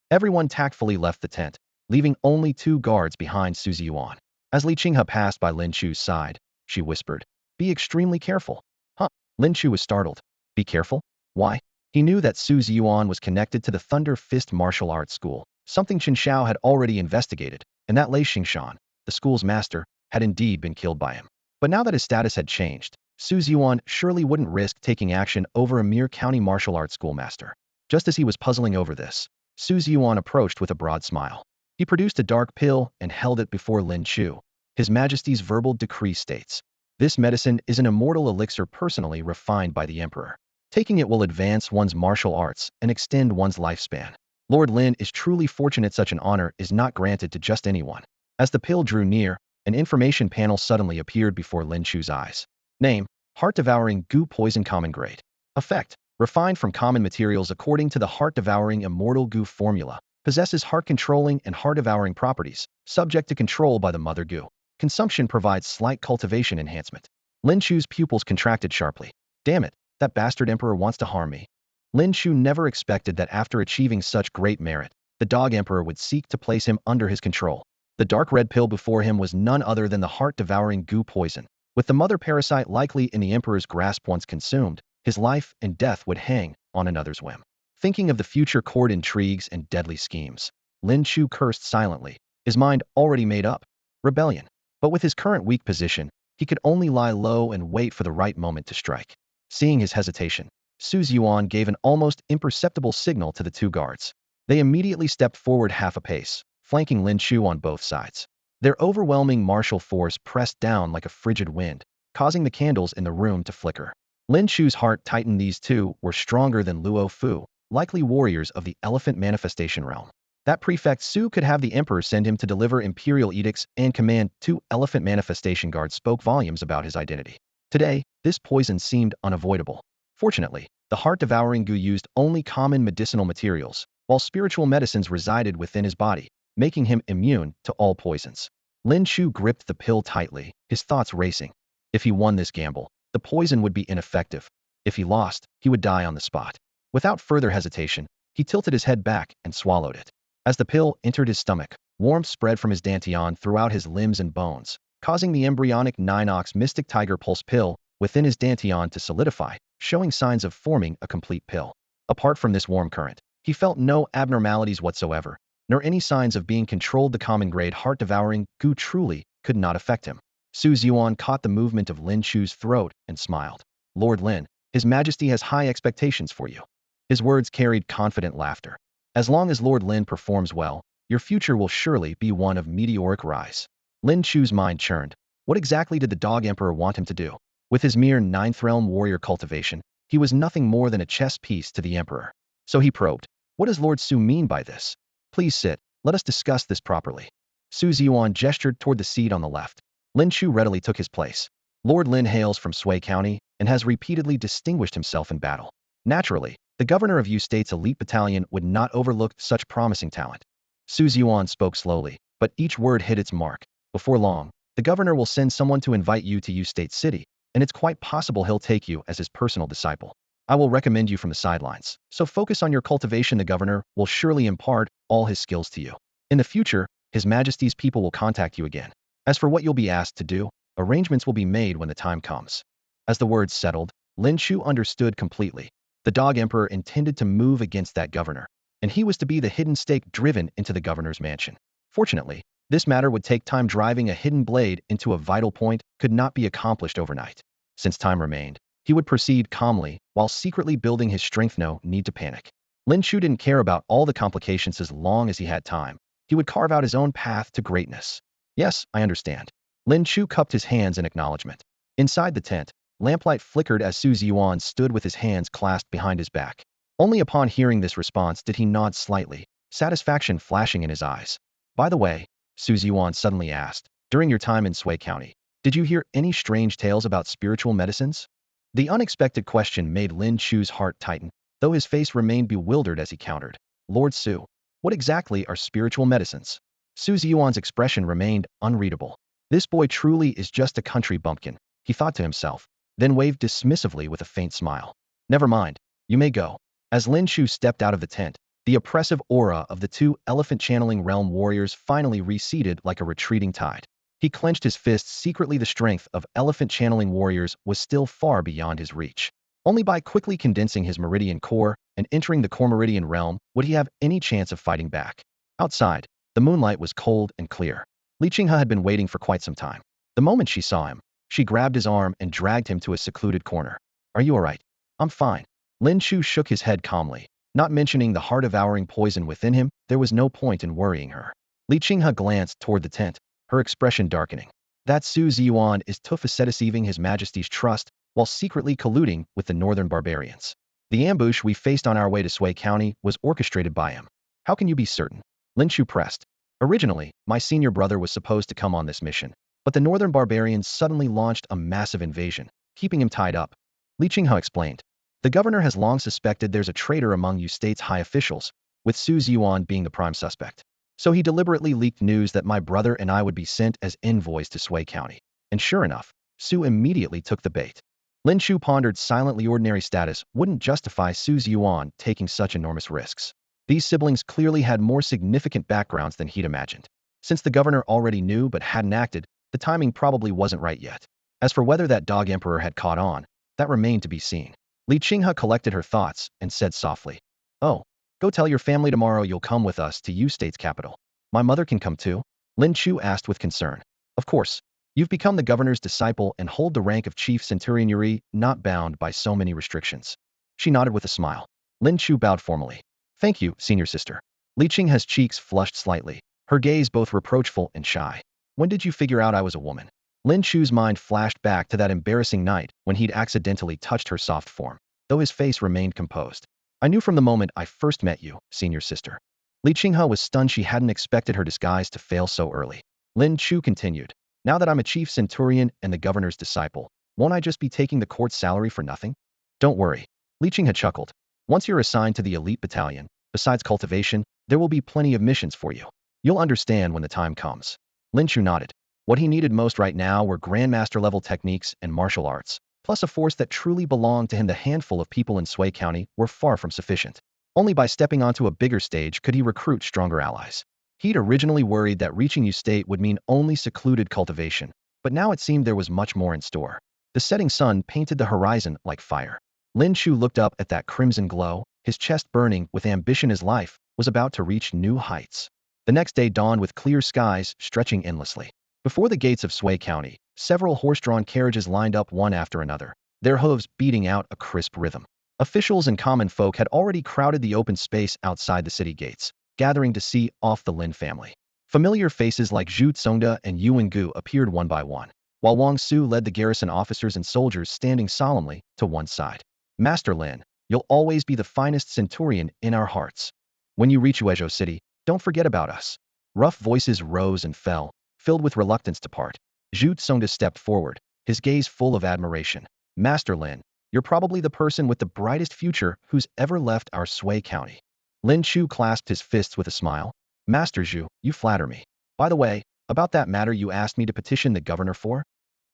Everyone tactfully left the tent, leaving only 2 guards behind Su Ziyuan. As Li Qinghe passed by Lin Chu's side, she whispered, Be extremely careful. Huh? Lin Chu was startled. Be careful? Why? He knew that Su Ziyuan was connected to the Thunder Fist martial arts school, something Chen Xiao had already investigated, and that Lei Xingshan, the school's master, had indeed been killed by him. But now that his status had changed, Su Ziyuan surely wouldn't risk taking action over a mere county martial arts schoolmaster. Just as he was puzzling over this, Su Ziyuan approached with a broad smile. He produced a dark pill and held it before Lin Chu. His Majesty's verbal decree states, "This medicine is an immortal elixir personally refined by the Emperor. Taking it will advance one's martial arts and extend one's lifespan." Lord Lin is truly fortunate such an honor is not granted to just anyone. As the pill drew near, an information panel suddenly appeared before Lin Chu's eyes. Name: Heart-devouring goo poison common grade. Effect: refined from common materials according to the heart-devouring immortal goo formula. Possesses heart-controlling and heart-devouring properties, subject to control by the mother goo. Consumption provides slight cultivation enhancement. Lin Chu's pupils contracted sharply. Damn it, that bastard emperor wants to harm me. Lin Chu never expected that after achieving such great merit, the dog emperor would seek to place him under his control. The dark red pill before him was none other than the heart-devouring goo poison. With the mother parasite likely in the emperor's grasp once consumed, his life and death would hang on another's whim. Thinking of the future court intrigues and deadly schemes, Lin Chu cursed silently, his mind already made up. Rebellion. But with his current weak position, he could only lie low and wait for the right moment to strike. Seeing his hesitation, Su Ziyuan gave an almost imperceptible signal to the two guards. They immediately stepped forward half a pace, flanking Lin Chu on both sides. Their overwhelming martial force pressed down like a frigid wind, causing the candles in the room to flicker. Lin Chu's heart tightened. These two were stronger than Luo Fu, likely warriors of the elephant manifestation realm. That prefect Su could have the emperor send him to deliver imperial edicts and command 2 elephant manifestation guards spoke volumes about his identity. Today, this poison seemed unavoidable. Fortunately, the heart-devouring goo used only common medicinal materials, while spiritual medicines resided within his body, making him immune to all poisons. Lin Chu gripped the pill tightly, his thoughts racing. If he won this gamble, the poison would be ineffective. If he lost, he would die on the spot. Without further hesitation, he tilted his head back and swallowed it. As the pill entered his stomach, warmth spread from his dantian throughout his limbs and bones, causing the embryonic 9-ox mystic tiger pulse pill within his dantian to solidify, showing signs of forming a complete pill. Apart from this warm current, he felt no abnormalities whatsoever, nor any signs of being controlled. The common grade heart-devouring goo truly could not affect him. Su Ziyuan caught the movement of Lin Chu's throat and smiled. Lord Lin, His Majesty has high expectations for you. His words carried confident laughter. As long as Lord Lin performs well, your future will surely be one of meteoric rise. Lin Chu's mind churned. What exactly did the dog emperor want him to do? With his mere 9th realm warrior cultivation, he was nothing more than a chess piece to the emperor. So he probed. What does Lord Su mean by this? Please sit, let us discuss this properly. Su Ziyuan gestured toward the seat on the left. Lin Chu readily took his place. Lord Lin hails from Sui County and has repeatedly distinguished himself in battle. Naturally, the governor of Yu State's elite battalion would not overlook such promising talent. Su Ziyuan spoke slowly, but each word hit its mark. Before long, the governor will send someone to invite you to Yu State City, and it's quite possible he'll take you as his personal disciple. I will recommend you from the sidelines, so focus on your cultivation. The governor will surely impart all his skills to you. In the future, His Majesty's people will contact you again. As for what you'll be asked to do, arrangements will be made when the time comes. As the words settled, Lin Chu understood completely. The dog emperor intended to move against that governor, and he was to be the hidden stake driven into the governor's mansion. Fortunately, this matter would take time. Driving a hidden blade into a vital point could not be accomplished overnight. Since time remained, he would proceed calmly, while secretly building his strength. No need to panic. Lin Chu didn't care about all the complications as long as he had time. He would carve out his own path to greatness. Yes, I understand. Lin Chu cupped his hands in acknowledgement. Inside the tent, lamplight flickered as Su Ziyuan stood with his hands clasped behind his back. Only upon hearing this response did he nod slightly, satisfaction flashing in his eyes. By the way, Su Ziyuan suddenly asked, during your time in Sui County, did you hear any strange tales about spiritual medicines? The unexpected question made Lin Chu's heart tighten, though his face remained bewildered as he countered. Lord Su, what exactly are spiritual medicines? Su Ziyuan's expression remained unreadable. This boy truly is just a country bumpkin, he thought to himself, then waved dismissively with a faint smile. Never mind, you may go. As Lin Chu stepped out of the tent, the oppressive aura of the 2 elephant channeling realm warriors finally receded like a retreating tide. He clenched his fists secretly. The strength of elephant channeling warriors was still far beyond his reach. Only by quickly condensing his meridian core and entering the core meridian realm would he have any chance of fighting back. Outside, the moonlight was cold and clear. Li Qinghe had been waiting for quite some time. The moment she saw him, she grabbed his arm and dragged him to a secluded corner. Are you all right? I'm fine. Lin Chu shook his head calmly. Not mentioning the heart-devouring poison within him, there was no point in worrying her. Li Qinghe glanced toward the tent, her expression darkening. That Su Ziyuan is deceiving His Majesty's trust while secretly colluding with the northern barbarians. The ambush we faced on our way to Sui County was orchestrated by him. How can you be certain? Lin Chu pressed. Originally, my senior brother was supposed to come on this mission, but the northern barbarians suddenly launched a massive invasion, keeping him tied up. Li Qinghe explained. The governor has long suspected there's a traitor among you state's high officials, with Su Ziyuan being the prime suspect. So he deliberately leaked news that my brother and I would be sent as envoys to Sui County. And sure enough, Su immediately took the bait. Lin Chu pondered silently. Ordinary status wouldn't justify Su Ziyuan taking such enormous risks. These siblings clearly had more significant backgrounds than he'd imagined. Since the governor already knew but hadn't acted, the timing probably wasn't right yet. As for whether that dog emperor had caught on, that remained to be seen. Li Qinghe collected her thoughts and said softly, "Oh, go tell your family tomorrow you'll come with us to U State's capital. My mother can come too?" Lin Chu asked with concern. "Of course. You've become the governor's disciple and hold the rank of chief centurion. You're not bound by so many restrictions." She nodded with a smile. Lin Chu bowed formally. "Thank you, senior sister." Li Qinghe's cheeks flushed slightly, her gaze both reproachful and shy. "When did you figure out I was a woman?" Lin Chu's mind flashed back to that embarrassing night when he'd accidentally touched her soft form, though his face remained composed. "I knew from the moment I first met you, senior sister." Li Qinghe was stunned. She hadn't expected her disguise to fail so early. Lin Chu continued, "Now that I'm a chief centurion and the governor's disciple, won't I just be taking the court's salary for nothing?" "Don't worry." Li Qinghe chuckled. "Once you're assigned to the elite battalion, besides cultivation, there will be plenty of missions for you. You'll understand when the time comes." Lin Chu nodded. What he needed most right now were grandmaster-level techniques and martial arts, plus a force that truly belonged to him. The handful of people in Sui County were far from sufficient. Only by stepping onto a bigger stage could he recruit stronger allies. He'd originally worried that reaching U State would mean only secluded cultivation, but now it seemed there was much more in store. The setting sun painted the horizon like fire. Lin Chu looked up at that crimson glow, his chest burning with ambition. His life was about to reach new heights. The next day dawned with clear skies stretching endlessly. Before the gates of Sui County, several horse-drawn carriages lined up one after another, their hooves beating out a crisp rhythm. Officials and common folk had already crowded the open space outside the city gates, gathering to see off the Lin family. Familiar faces like Zhu Tsongde and Yuan Gu appeared one by one, while Wang Su led the garrison officers and soldiers standing solemnly to one side. "Master Lin, you'll always be the finest centurion in our hearts. When you reach Uezhou City, don't forget about us." Rough voices rose and fell, filled with reluctance to part. Zhu Tsongde stepped forward, his gaze full of admiration. "Master Lin, you're probably the person with the brightest future who's ever left our Sui County." Lin Chu clasped his fists with a smile. "Master Zhu, you flatter me. By the way, about that matter you asked me to petition the governor for?"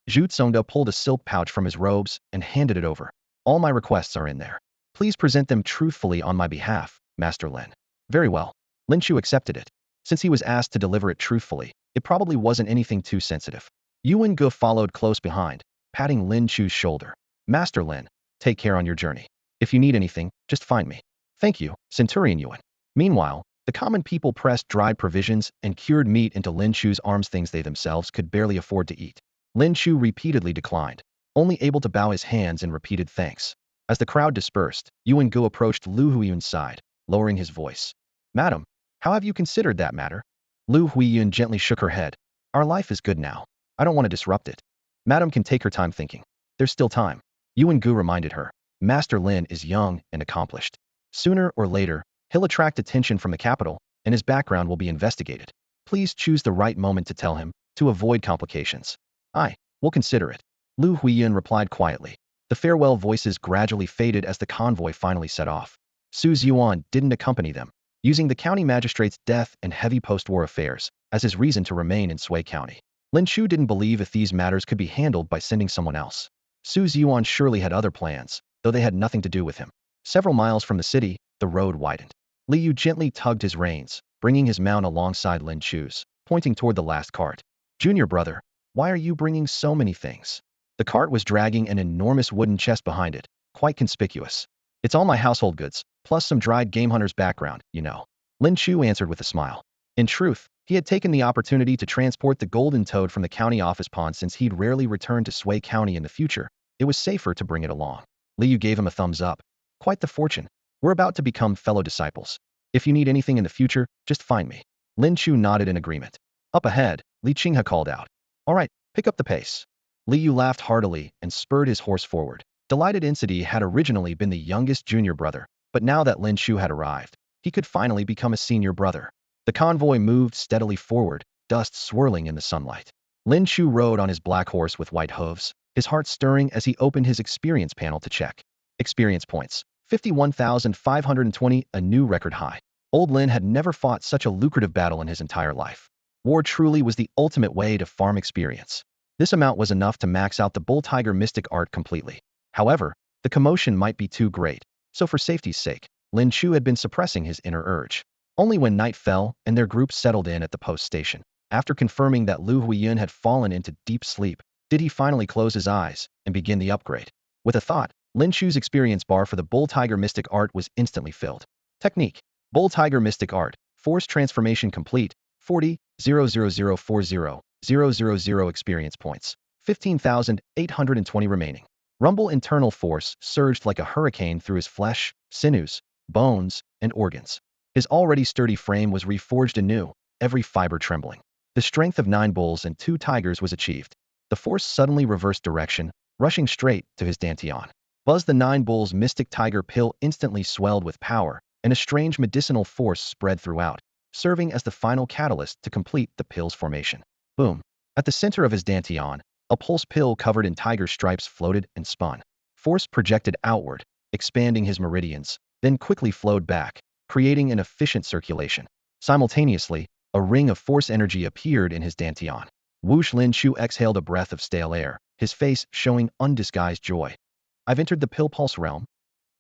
Zhu Tsongde pulled a silk pouch from his robes and handed it over. "All my requests are in there. Please present them truthfully on my behalf, Master Lin." "Very well." Lin Chu accepted it. Since he was asked to deliver it truthfully, it probably wasn't anything too sensitive. Yuan Gu followed close behind, patting Lin Chu's shoulder. "Master Lin, take care on your journey. If you need anything, just find me." "Thank you, Centurion Yuan." Meanwhile, the common people pressed dried provisions and cured meat into Lin Chu's arms, things they themselves could barely afford to eat. Lin Chu repeatedly declined, only able to bow his hands in repeated thanks. As the crowd dispersed, Yuan Gu approached Lu Huiyun's side, lowering his voice. "Madam, how have you considered that matter?" Lu Huiyun gently shook her head. "Our life is good now. I don't want to disrupt it." "Madam can take her time thinking. There's still time." Yuan Gu reminded her. "Master Lin is young and accomplished. Sooner or later, he'll attract attention from the capital, and his background will be investigated. Please choose the right moment to tell him, to avoid complications." "We'll consider it." Lu Huiyun replied quietly. The farewell voices gradually faded as the convoy finally set off. Su Ziyuan didn't accompany them, using the county magistrate's death and heavy post-war affairs as his reason to remain in Sui County. Lin Chu didn't believe if these matters could be handled by sending someone else. Su Ziyuan surely had other plans, though they had nothing to do with him. Several miles from the city, the road widened. Li Yu gently tugged his reins, bringing his mount alongside Lin Chu's, pointing toward the last cart. "Junior brother, why are you bringing so many things?" The cart was dragging an enormous wooden chest behind it, quite conspicuous. "It's all my household goods, plus some dried game hunter's background, you know." Lin Chu answered with a smile. In truth, he had taken the opportunity to transport the golden toad from the county office pond. Since he'd rarely return to Sui County in the future, it was safer to bring it along. Li Yu gave him a thumbs up. "Quite the fortune. We're about to become fellow disciples. If you need anything in the future, just find me." Lin Chu nodded in agreement. Up ahead, Li Qinghe called out. All right, pick up the pace. Li Yu laughed heartily and spurred his horse forward. Delighted Insidi had originally been the youngest junior brother, but now that Lin Chu had arrived, he could finally become a senior brother. The convoy moved steadily forward, dust swirling in the sunlight. Lin Chu rode on his black horse with white hooves, his heart stirring as he opened his experience panel to check. Experience points. 51,520, a new record high. Old Lin had never fought such a lucrative battle in his entire life. War truly was the ultimate way to farm experience. This amount was enough to max out the Bull Tiger mystic art completely. However, the commotion might be too great, so for safety's sake, Lin Chu had been suppressing his inner urge. Only when night fell and their group settled in at the post station, after confirming that Lu Huiyun had fallen into deep sleep, did he finally close his eyes and begin the upgrade. With a thought, Lin Chu's experience bar for the Bull Tiger Mystic Art was instantly filled. Technique. Bull Tiger Mystic Art. Force transformation complete. 40,00040,000 experience points. 15,820 remaining. Rumble internal force surged like a hurricane through his flesh, sinews, bones, and organs. His already sturdy frame was reforged anew, every fiber trembling. The strength of 9 bulls and 2 tigers was achieved. The force suddenly reversed direction, rushing straight to his dantian. Buzz the 9 bulls mystic tiger pill instantly swelled with power, and a strange medicinal force spread throughout, serving as the final catalyst to complete the pill's formation. Boom. At the center of his dantian, a pulse pill covered in tiger stripes floated and spun. Force projected outward, expanding his meridians, then quickly flowed back, creating an efficient circulation. Simultaneously, a ring of force energy appeared in his dantian. Whoosh! Lin Chu exhaled a breath of stale air, his face showing undisguised joy. I've entered the pill pulse realm.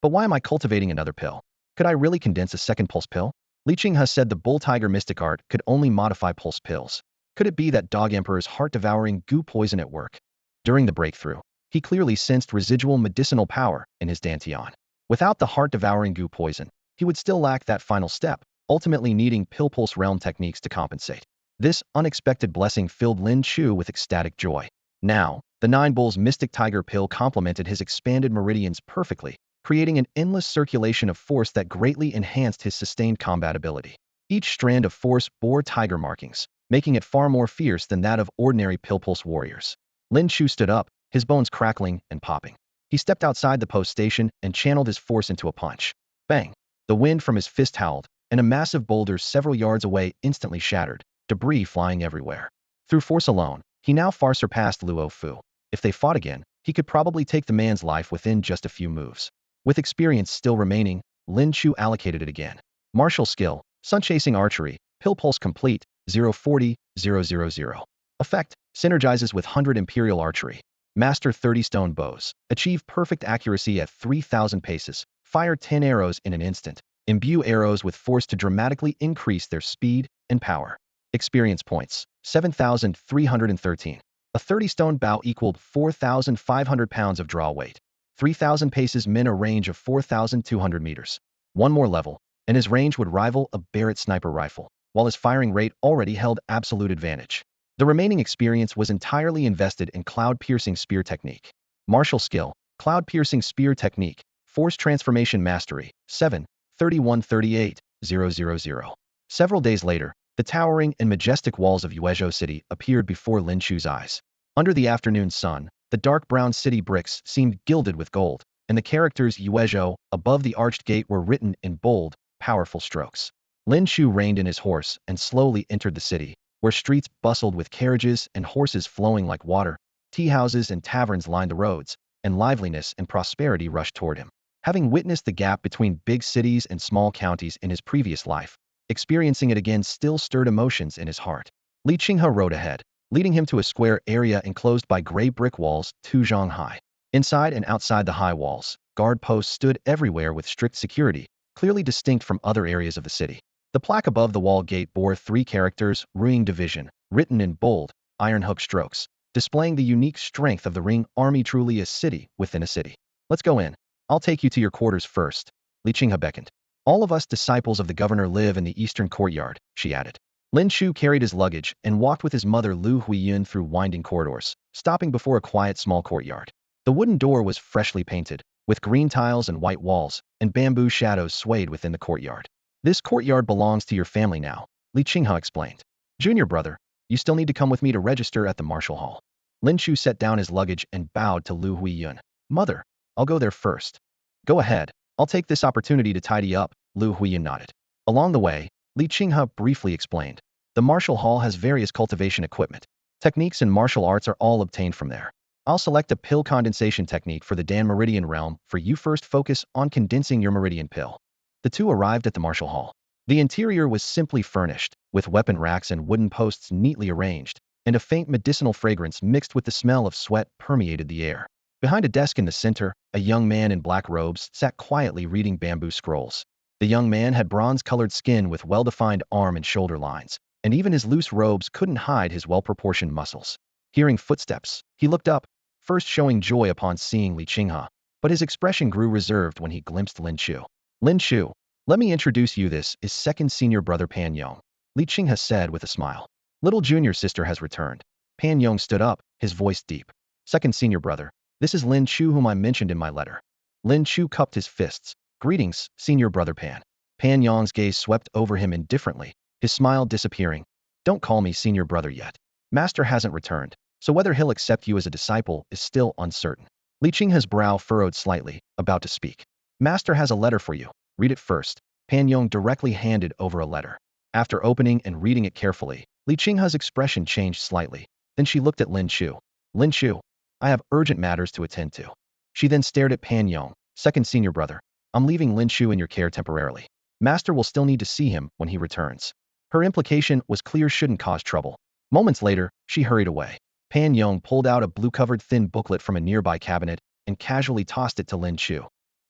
But why am I cultivating another pill? Could I really condense a second pulse pill? Li Qinghe said the Bull Tiger Mystic Art could only modify pulse pills. Could it be that Dog Emperor's heart-devouring goo poison at work? During the breakthrough, he clearly sensed residual medicinal power in his dantian. Without the heart-devouring goo poison, he would still lack that final step, ultimately needing pill pulse realm techniques to compensate. This unexpected blessing filled Lin Chu with ecstatic joy. Now, the 9 bulls mystic tiger pill complemented his expanded meridians perfectly, creating an endless circulation of force that greatly enhanced his sustained combat ability. Each strand of force bore tiger markings, making it far more fierce than that of ordinary pill pulse warriors. Lin Chu stood up, his bones crackling and popping. He stepped outside the post station and channeled his force into a punch. Bang! The wind from his fist howled, and a massive boulder several yards away instantly shattered, debris flying everywhere. Through force alone, he now far surpassed Luo Fu. If they fought again, he could probably take the man's life within just a few moves. With experience still remaining, Lin Chu allocated it again. Martial skill, sun-chasing archery, pill pulse complete, 040,000. Effect, synergizes with 100 imperial archery. Master 30 stone bows. Achieve perfect accuracy at 3,000 paces. Fire 10 arrows in an instant. Imbue arrows with force to dramatically increase their speed and power. Experience points, 7,313. A 30-stone bow equaled 4,500 pounds of draw weight. 3,000 paces min a range of 4,200 meters. One more level, and his range would rival a Barrett sniper rifle, while his firing rate already held absolute advantage. The remaining experience was entirely invested in cloud-piercing spear technique. Martial skill, cloud-piercing spear technique, force transformation mastery, 7,3138,000. Several days later, the towering and majestic walls of Yuezhou City appeared before Lin Chu's eyes. Under the afternoon sun, the dark brown city bricks seemed gilded with gold, and the characters Yuezhou above the arched gate were written in bold, powerful strokes. Lin Chu reined in his horse and slowly entered the city, where streets bustled with carriages and horses flowing like water, tea houses and taverns lined the roads, and liveliness and prosperity rushed toward him. Having witnessed the gap between big cities and small counties in his previous life, experiencing it again still stirred emotions in his heart. Li Qinghe rode ahead, leading him to a square area enclosed by gray brick walls 2 zhang high. Inside and outside the high walls, guard posts stood everywhere with strict security, clearly distinct from other areas of the city. The plaque above the wall gate bore 3 characters, Ring Division, written in bold, iron hook strokes, displaying the unique strength of the Ring Army, truly a city within a city. Let's go in. I'll take you to your quarters first. Li Qinghe beckoned. All of us disciples of the governor live in the eastern courtyard, she added. Lin Chu carried his luggage and walked with his mother Lu Huiyun through winding corridors, stopping before a quiet small courtyard. The wooden door was freshly painted, with green tiles and white walls, and bamboo shadows swayed within the courtyard. This courtyard belongs to your family now, Li Qinghe explained. Junior brother, you still need to come with me to register at the Marshal Hall. Lin Chu set down his luggage and bowed to Lu Huiyun. Mother, I'll go there first. Go ahead, I'll take this opportunity to tidy up, Lu Huiyun nodded. Along the way, Li Qinghe briefly explained. The Marshal Hall has various cultivation equipment. Techniques and martial arts are all obtained from there. I'll select a pill condensation technique for the Dan Meridian realm for you. First focus on condensing your Meridian pill. The two arrived at the Marshal Hall. The interior was simply furnished, with weapon racks and wooden posts neatly arranged, and a faint medicinal fragrance mixed with the smell of sweat permeated the air. Behind a desk in the center, a young man in black robes sat quietly reading bamboo scrolls. The young man had bronze-colored skin with well-defined arm and shoulder lines, and even his loose robes couldn't hide his well-proportioned muscles. Hearing footsteps, he looked up, first showing joy upon seeing Li Qinghe, but his expression grew reserved when he glimpsed Lin Chu. Lin Chu, let me introduce you. This is second senior brother Pan Yong, Li Qinghe said with a smile. Little junior sister has returned. Pan Yong stood up, his voice deep. Second senior brother, this is Lin Chu whom I mentioned in my letter. Lin Chu cupped his fists. Greetings, senior brother Pan. Pan Yong's gaze swept over him indifferently, his smile disappearing. Don't call me senior brother yet. Master hasn't returned, so whether he'll accept you as a disciple is still uncertain. Li Qinghe's brow furrowed slightly, about to speak. Master has a letter for you. Read it first. Pan Yong directly handed over a letter. After opening and reading it carefully, Li Qinghe's expression changed slightly. Then she looked at Lin Chu. Lin Chu, I have urgent matters to attend to. She then stared at Pan Yong. Second senior brother, I'm leaving Lin Chu in your care temporarily. Master will still need to see him when he returns. Her implication was clear shouldn't cause trouble. Moments later, she hurried away. Pan Yong pulled out a blue-covered thin booklet from a nearby cabinet and casually tossed it to Lin Chu.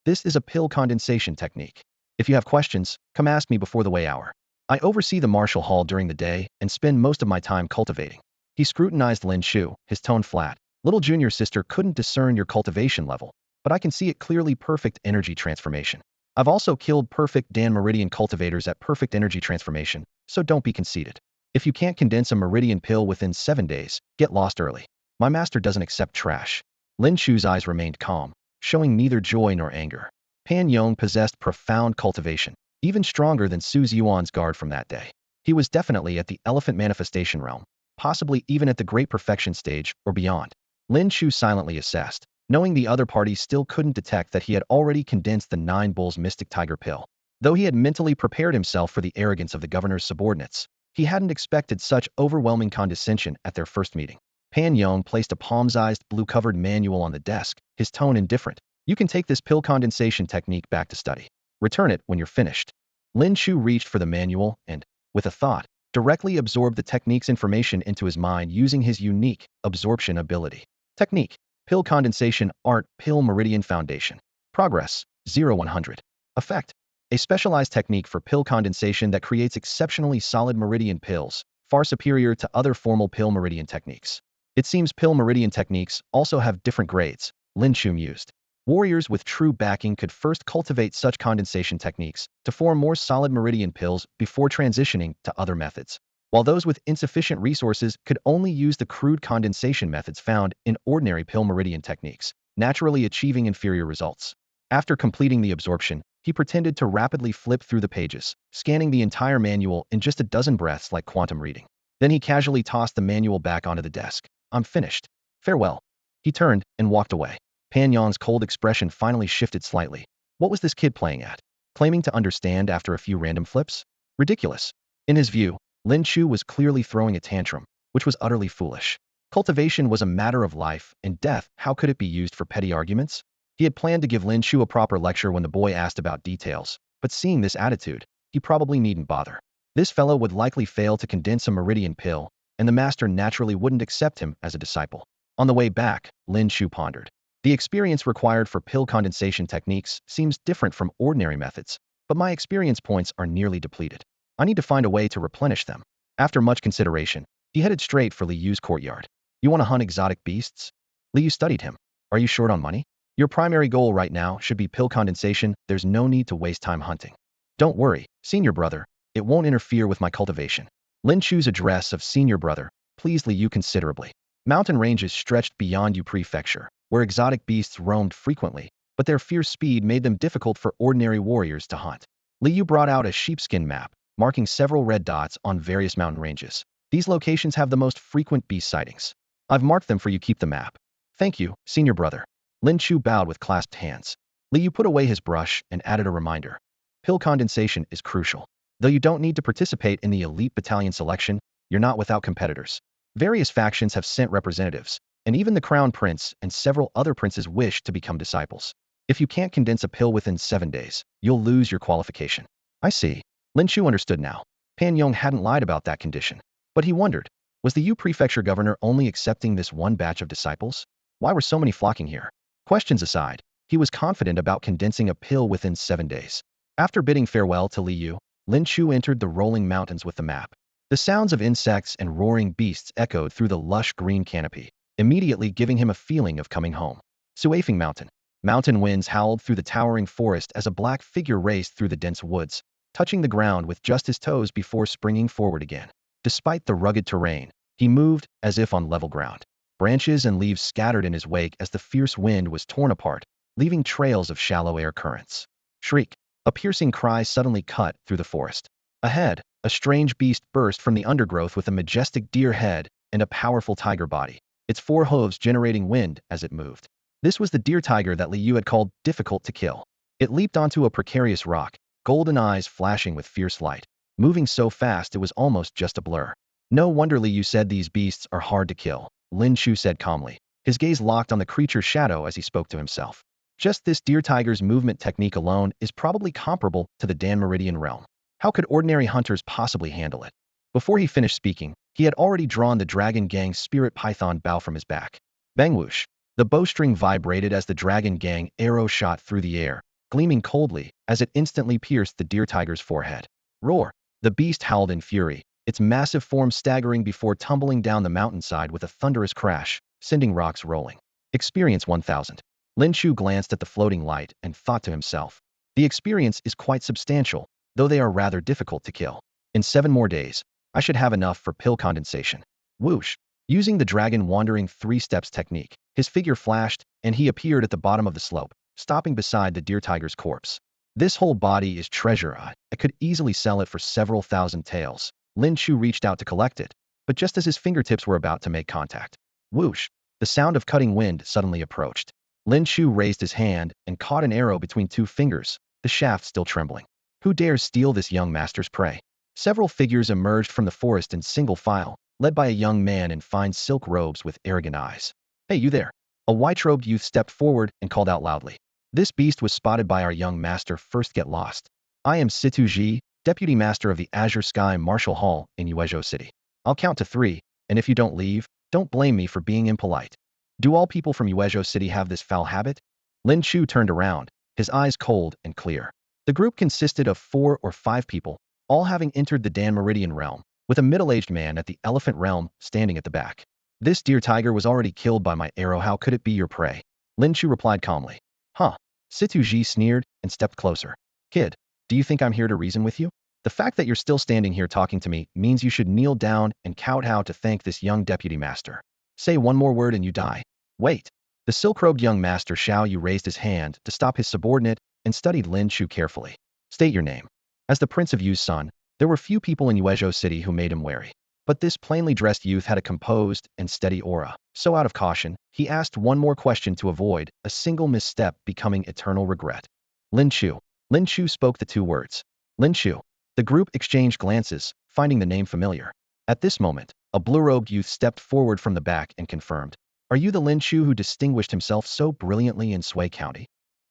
This is a pill condensation technique. If you have questions, come ask me before the way hour. I oversee the Marshal Hall during the day and spend most of my time cultivating. He scrutinized Lin Chu, his tone flat. Little junior sister couldn't discern your cultivation level, but I can see it clearly. Perfect energy transformation. I've also killed perfect Dan Meridian cultivators at perfect energy transformation, so don't be conceited. If you can't condense a Meridian pill within 7 days, get lost early. My master doesn't accept trash. Lin Chu's eyes remained calm, showing neither joy nor anger. Pan Yong possessed profound cultivation, even stronger than Su Ziyuan's guard from that day. He was definitely at the elephant manifestation realm, possibly even at the great perfection stage or beyond. Lin Chu silently assessed, knowing the other party still couldn't detect that he had already condensed the 9 Bulls Mystic Tiger pill. Though he had mentally prepared himself for the arrogance of the governor's subordinates, he hadn't expected such overwhelming condescension at their first meeting. Pan Yong placed a palm-sized blue-covered manual on the desk, his tone indifferent. You can take this pill condensation technique back to study. Return it when you're finished. Lin Chu reached for the manual and, with a thought, directly absorbed the technique's information into his mind using his unique absorption ability. Technique: pill condensation art pill meridian foundation. Progress: 0-100. Effect: a specialized technique for pill condensation that creates exceptionally solid meridian pills, far superior to other formal pill meridian techniques. It seems pill meridian techniques also have different grades, Lin Chu mused. Warriors with true backing could first cultivate such condensation techniques to form more solid meridian pills before transitioning to other methods, while those with insufficient resources could only use the crude condensation methods found in ordinary pill meridian techniques, naturally achieving inferior results. After completing the absorption, he pretended to rapidly flip through the pages, scanning the entire manual in just a dozen breaths like quantum reading. Then he casually tossed the manual back onto the desk. I'm finished. Farewell. He turned and walked away. Pan Yong's cold expression finally shifted slightly. What was this kid playing at? Claiming to understand after a few random flips? Ridiculous. In his view, Lin Chu was clearly throwing a tantrum, which was utterly foolish. Cultivation was a matter of life and death. How could it be used for petty arguments? He had planned to give Lin Chu a proper lecture when the boy asked about details, but seeing this attitude, he probably needn't bother. This fellow would likely fail to condense a meridian pill, and the master naturally wouldn't accept him as a disciple. On the way back, Lin Chu pondered. The experience required for pill condensation techniques seems different from ordinary methods, but my experience points are nearly depleted. I need to find a way to replenish them. After much consideration, he headed straight for Li Yu's courtyard. You want to hunt exotic beasts? Li Yu studied him. Are you short on money? Your primary goal right now should be pill condensation. There's no need to waste time hunting. Don't worry, senior brother. It won't interfere with my cultivation. Lin Chu's address of senior brother pleased Li Yu considerably. Mountain ranges stretched beyond Yu Prefecture, where exotic beasts roamed frequently, but their fierce speed made them difficult for ordinary warriors to hunt. Li Yu brought out a sheepskin map, marking several red dots on various mountain ranges. These locations have the most frequent beast sightings. I've marked them for you. Keep the map. Thank you, senior brother. Lin Chu bowed with clasped hands. Li Yu put away his brush and added a reminder. Pill condensation is crucial. Though you don't need to participate in the elite battalion selection, you're not without competitors. Various factions have sent representatives, and even the crown prince and several other princes wish to become disciples. If you can't condense a pill within 7 days, you'll lose your qualification. I see. Lin Chu understood now. Pan Yong hadn't lied about that condition. But he wondered, was the Yu prefecture governor only accepting this one batch of disciples? Why were so many flocking here? Questions aside, he was confident about condensing a pill within 7 days. After bidding farewell to Li Yu, Lin Chu entered the rolling mountains with the map. The sounds of insects and roaring beasts echoed through the lush green canopy, immediately giving him a feeling of coming home. Suafing Mountain. Mountain winds howled through the towering forest as a black figure raced through the dense woods, touching the ground with just his toes before springing forward again. Despite the rugged terrain, he moved as if on level ground. Branches and leaves scattered in his wake as the fierce wind was torn apart, leaving trails of shallow air currents. Shriek. A piercing cry suddenly cut through the forest. Ahead, a strange beast burst from the undergrowth with a majestic deer head and a powerful tiger body, its 4 hooves generating wind as it moved. This was the deer tiger that Li Yu had called difficult to kill. It leaped onto a precarious rock, golden eyes flashing with fierce light, moving so fast it was almost just a blur. No wonder Li Yu said these beasts are hard to kill, Lin Chu said calmly, his gaze locked on the creature's shadow as he spoke to himself. Just this deer tiger's movement technique alone is probably comparable to the Dan Meridian realm. How could ordinary hunters possibly handle it? Before he finished speaking, he had already drawn the dragon gang's spirit python bow from his back. Bang whoosh. The bowstring vibrated as the dragon gang arrow shot through the air, gleaming coldly as it instantly pierced the deer tiger's forehead. Roar. The beast howled in fury, its massive form staggering before tumbling down the mountainside with a thunderous crash, sending rocks rolling. Experience 1000. Lin Chu glanced at the floating light and thought to himself. The experience is quite substantial, though they are rather difficult to kill. In 7 more days, I should have enough for pill condensation. Whoosh. Using the dragon wandering 3 steps technique, his figure flashed, and he appeared at the bottom of the slope, stopping beside the deer tiger's corpse. This whole body is treasure. I could easily sell it for several thousand taels. Lin Chu reached out to collect it, but just as his fingertips were about to make contact. Whoosh. The sound of cutting wind suddenly approached. Lin Chu raised his hand and caught an arrow between 2 fingers, the shaft still trembling. Who dares steal this young master's prey? Several figures emerged from the forest in single file, led by a young man in fine silk robes with arrogant eyes. Hey, you there! A white-robed youth stepped forward and called out loudly. This beast was spotted by our young master. First get lost. I am Situ Ji, deputy master of the Azure Sky Martial Hall in Yuezhou City. I'll count to 3, and if you don't leave, don't blame me for being impolite. Do all people from Yuezhou City have this foul habit? Lin Chu turned around, his eyes cold and clear. The group consisted of 4 or 5 people, all having entered the Dan Meridian realm, with a middle-aged man at the elephant realm standing at the back. This deer tiger was already killed by my arrow. How could it be your prey? Lin Chu replied calmly. Huh. Situ Ji sneered and stepped closer. Kid, do you think I'm here to reason with you? The fact that you're still standing here talking to me means you should kneel down and kowtow to thank this young deputy master. Say one more word and you die. Wait. The silk-robed young master Xiao Yu raised his hand to stop his subordinate and studied Lin Chu carefully. State your name. As the Prince of Yu's son, there were few people in Yuezhou City who made him wary. But this plainly dressed youth had a composed and steady aura. So out of caution, he asked one more question to avoid a single misstep becoming eternal regret. Lin Chu. Lin Chu spoke the 2 words. Lin Chu. The group exchanged glances, finding the name familiar. At this moment, a blue-robed youth stepped forward from the back and confirmed. Are you the Lin Chu who distinguished himself so brilliantly in Sui County?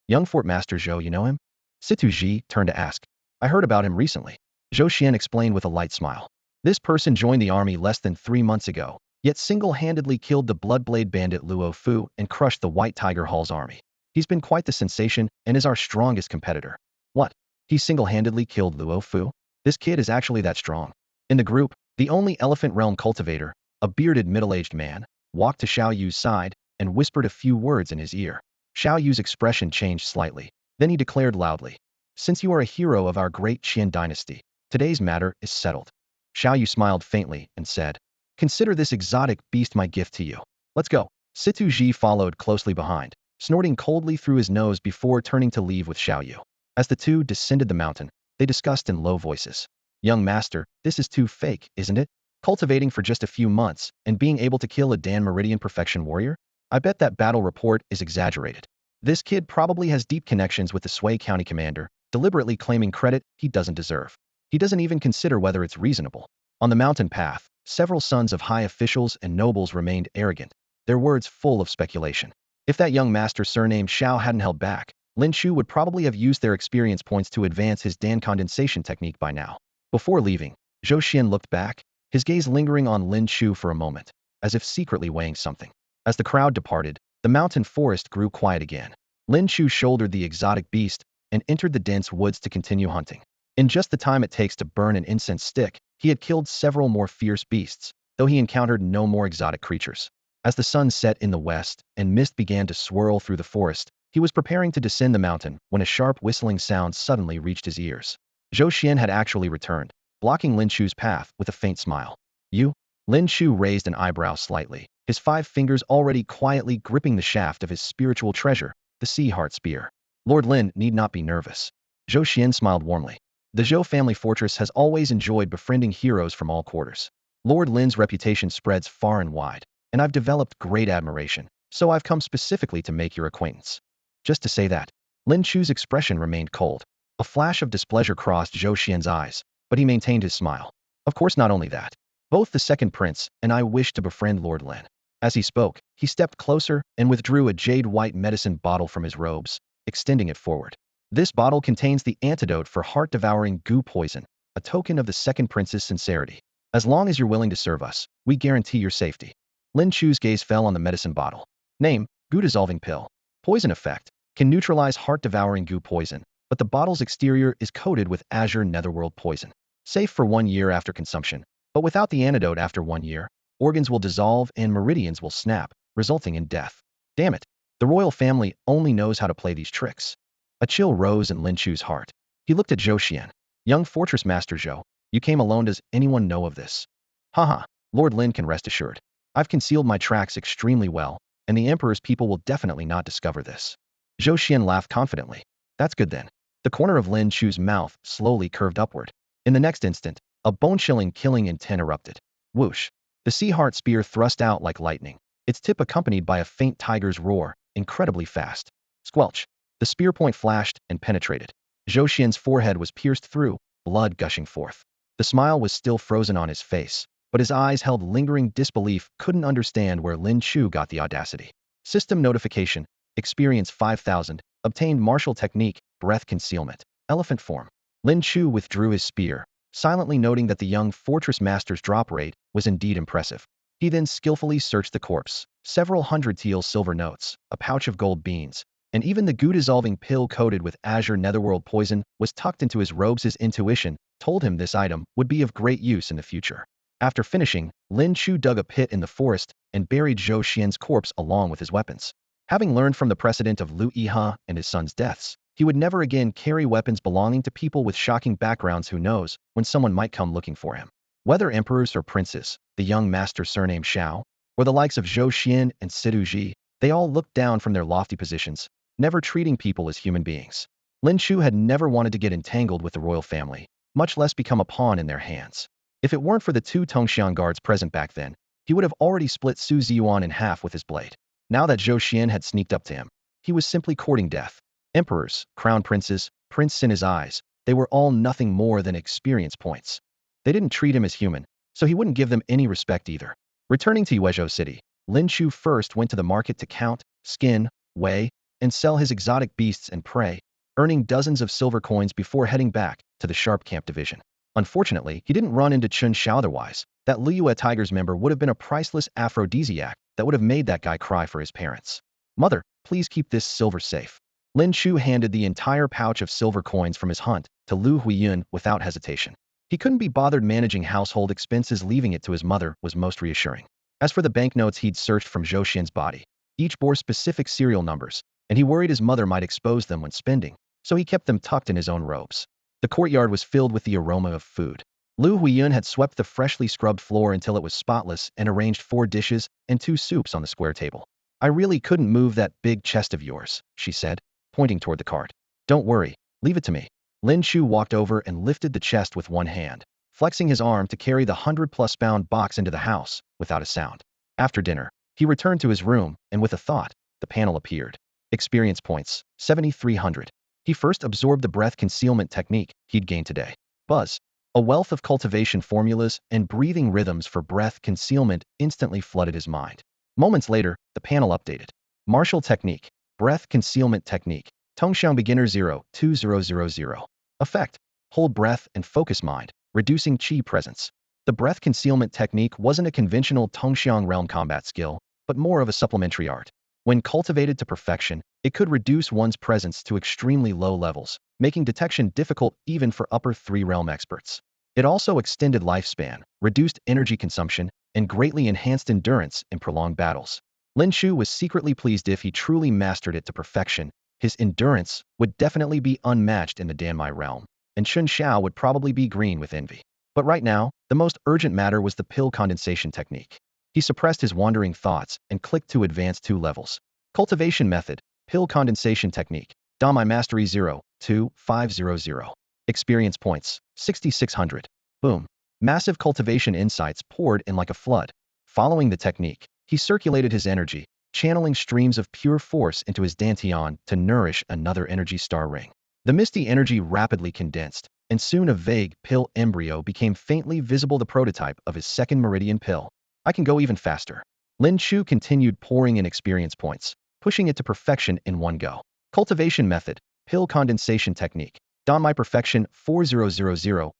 Young Fort Master Zhou, you know him? Situ Ji turned to ask. I heard about him recently. Zhou Xian explained with a light smile. This person joined the army less than 3 months ago, yet single-handedly killed the Bloodblade bandit Luo Fu and crushed the White Tiger Hall's army. He's been quite the sensation and is our strongest competitor. What? He single-handedly killed Luo Fu? This kid is actually that strong. In the group, the only Elephant Realm cultivator, a bearded middle-aged man, walked to Xiao Yu's side and whispered a few words in his ear. Xiao Yu's expression changed slightly. Then he declared loudly, Since you are a hero of our great Qian dynasty, today's matter is settled. Xiao Yu smiled faintly and said, Consider this exotic beast my gift to you. Let's go. Situ Ji followed closely behind, snorting coldly through his nose before turning to leave with Xiao Yu. As the 2 descended the mountain, they discussed in low voices. Young master, this is too fake, isn't it? Cultivating for just a few months and being able to kill a Dan Meridian perfection warrior? I bet that battle report is exaggerated. This kid probably has deep connections with the Sway County commander, deliberately claiming credit he doesn't deserve. He doesn't even consider whether it's reasonable. On the mountain path, several sons of high officials and nobles remained arrogant, their words full of speculation. If that young master surnamed Xiao hadn't held back, Lin Chu would probably have used their experience points to advance his Dan condensation technique by now. Before leaving, Zhou Xian looked back, his gaze lingering on Lin Chu for a moment, as if secretly weighing something. As the crowd departed, the mountain forest grew quiet again. Lin Chu shouldered the exotic beast and entered the dense woods to continue hunting. In just the time it takes to burn an incense stick, he had killed several more fierce beasts, though he encountered no more exotic creatures. As the sun set in the west and mist began to swirl through the forest, he was preparing to descend the mountain when a sharp whistling sound suddenly reached his ears. Zhou Xian had actually returned, blocking Lin Chu's path with a faint smile. You? Lin Chu raised an eyebrow slightly, his 5 fingers already quietly gripping the shaft of his spiritual treasure, the Sea Heart Spear. Lord Lin need not be nervous. Zhou Xian smiled warmly. The Zhou family fortress has always enjoyed befriending heroes from all quarters. Lord Lin's reputation spreads far and wide, and I've developed great admiration, so I've come specifically to make your acquaintance. Just to say that. Lin Chu's expression remained cold. A flash of displeasure crossed Zhou Xian's eyes, but he maintained his smile. Of course, not only that. Both the second prince and I wish to befriend Lord Lin. As he spoke, he stepped closer and withdrew a jade-white medicine bottle from his robes, extending it forward. This bottle contains the antidote for heart-devouring goo poison, a token of the second prince's sincerity. As long as you're willing to serve us, we guarantee your safety. Lin Chu's gaze fell on the medicine bottle. Name, goo-dissolving pill. Poison effect, can neutralize heart-devouring goo poison, but the bottle's exterior is coated with azure netherworld poison. Safe for 1 year after consumption, but without the antidote after 1 year, organs will dissolve and meridians will snap, resulting in death. Damn it, the royal family only knows how to play these tricks. A chill rose in Lin Chu's heart. He looked at Zhou Xian. Young fortress master Zhou, you came alone. Does anyone know of this? Haha, Lord Lin can rest assured. I've concealed my tracks extremely well, and the emperor's people will definitely not discover this. Zhou Xian laughed confidently. That's good then. The corner of Lin Chu's mouth slowly curved upward. In the next instant, a bone-chilling killing intent erupted. Whoosh. The Sea Heart Spear thrust out like lightning, its tip accompanied by a faint tiger's roar, incredibly fast. Squelch. The spear point flashed and penetrated. Zhou Xian's forehead was pierced through, blood gushing forth. The smile was still frozen on his face, but his eyes held lingering disbelief, couldn't understand where Lin Chu got the audacity. System notification. Experience 5000. Obtained martial technique, breath concealment. Elephant form. Lin Chu withdrew his spear, silently noting that the young fortress master's drop rate was indeed impressive. He then skillfully searched the corpse. Several hundred teal silver notes, a pouch of gold beans, and even the goo-dissolving pill coated with azure netherworld poison was tucked into his robes. His intuition told him this item would be of great use in the future. After finishing, Lin Chu dug a pit in the forest and buried Zhou Xian's corpse along with his weapons. Having learned from the precedent of Lu Yihe and his son's deaths, he would never again carry weapons belonging to people with shocking backgrounds. Who knows when someone might come looking for him. Whether emperors or princes, the young master surnamed Xiao, or the likes of Zhou Xian and Sidu Ji, they all looked down from their lofty positions, never treating people as human beings. Lin Chu had never wanted to get entangled with the royal family, much less become a pawn in their hands. If it weren't for the 2 Tongxiang guards present back then, he would have already split Su Ziyuan in half with his blade. Now that Zhou Xian had sneaked up to him, he was simply courting death. Emperors, crown princes, prince in his eyes, they were all nothing more than experience points. They didn't treat him as human, so he wouldn't give them any respect either. Returning to Yuezhou City, Lin Chu first went to the market to count, skin, weigh, and sell his exotic beasts and prey, earning dozens of silver coins before heading back to the Sharp Camp Division. Unfortunately, he didn't run into Chun Xiao. Otherwise, that Liyue Tiger's member would have been a priceless aphrodisiac that would have made that guy cry for his parents. Mother, please keep this silver safe. Lin Chu handed the entire pouch of silver coins from his hunt to Lu Huiyun without hesitation. He couldn't be bothered managing household expenses. Leaving it to his mother was most reassuring. As for the banknotes he'd searched from Zhou Xian's body, each bore specific serial numbers, and he worried his mother might expose them when spending, so he kept them tucked in his own robes. The courtyard was filled with the aroma of food. Lu Huiyun had swept the freshly scrubbed floor until it was spotless and arranged 4 dishes and 2 soups on the square table. I really couldn't move that big chest of yours, she said, pointing toward the cart. Don't worry, leave it to me. Lin Chu walked over and lifted the chest with one hand. flexing his arm to carry the 100-plus-pound box into the house without a sound. After dinner, he returned to his room, and with a thought, the panel appeared. Experience points, 7,300. He first absorbed the breath concealment technique he'd gained today. Buzz. A wealth of cultivation formulas and breathing rhythms for breath concealment instantly flooded his mind. Moments later, the panel updated. Martial technique. Breath concealment technique. Tongxiang beginner 02000. Effect. Hold breath and focus mind, reducing qi presence. The breath concealment technique wasn't a conventional Tongxiang realm combat skill, but more of a supplementary art. When cultivated to perfection, it could reduce one's presence to extremely low levels, making detection difficult even for upper 3 realm experts. It also extended lifespan, reduced energy consumption, and greatly enhanced endurance in prolonged battles. Lin Chu was secretly pleased. If he truly mastered it to perfection, his endurance would definitely be unmatched in the Danmai realm, and Chun Xiao would probably be green with envy. But right now, the most urgent matter was the pill condensation technique. He suppressed his wandering thoughts and clicked to advance 2 levels. Cultivation method, pill condensation technique, Danmai mastery 02500. Experience points, 6,600. Boom. Massive cultivation insights poured in like a flood. Following the technique, he circulated his energy, channeling streams of pure force into his dantian to nourish another energy star ring. The misty energy rapidly condensed, and soon a vague pill embryo became faintly visible, the prototype of his second meridian pill. I can go even faster. Lin Chu continued pouring in experience points, pushing it to perfection in one go. Cultivation method, pill condensation technique, Danmai perfection 4000.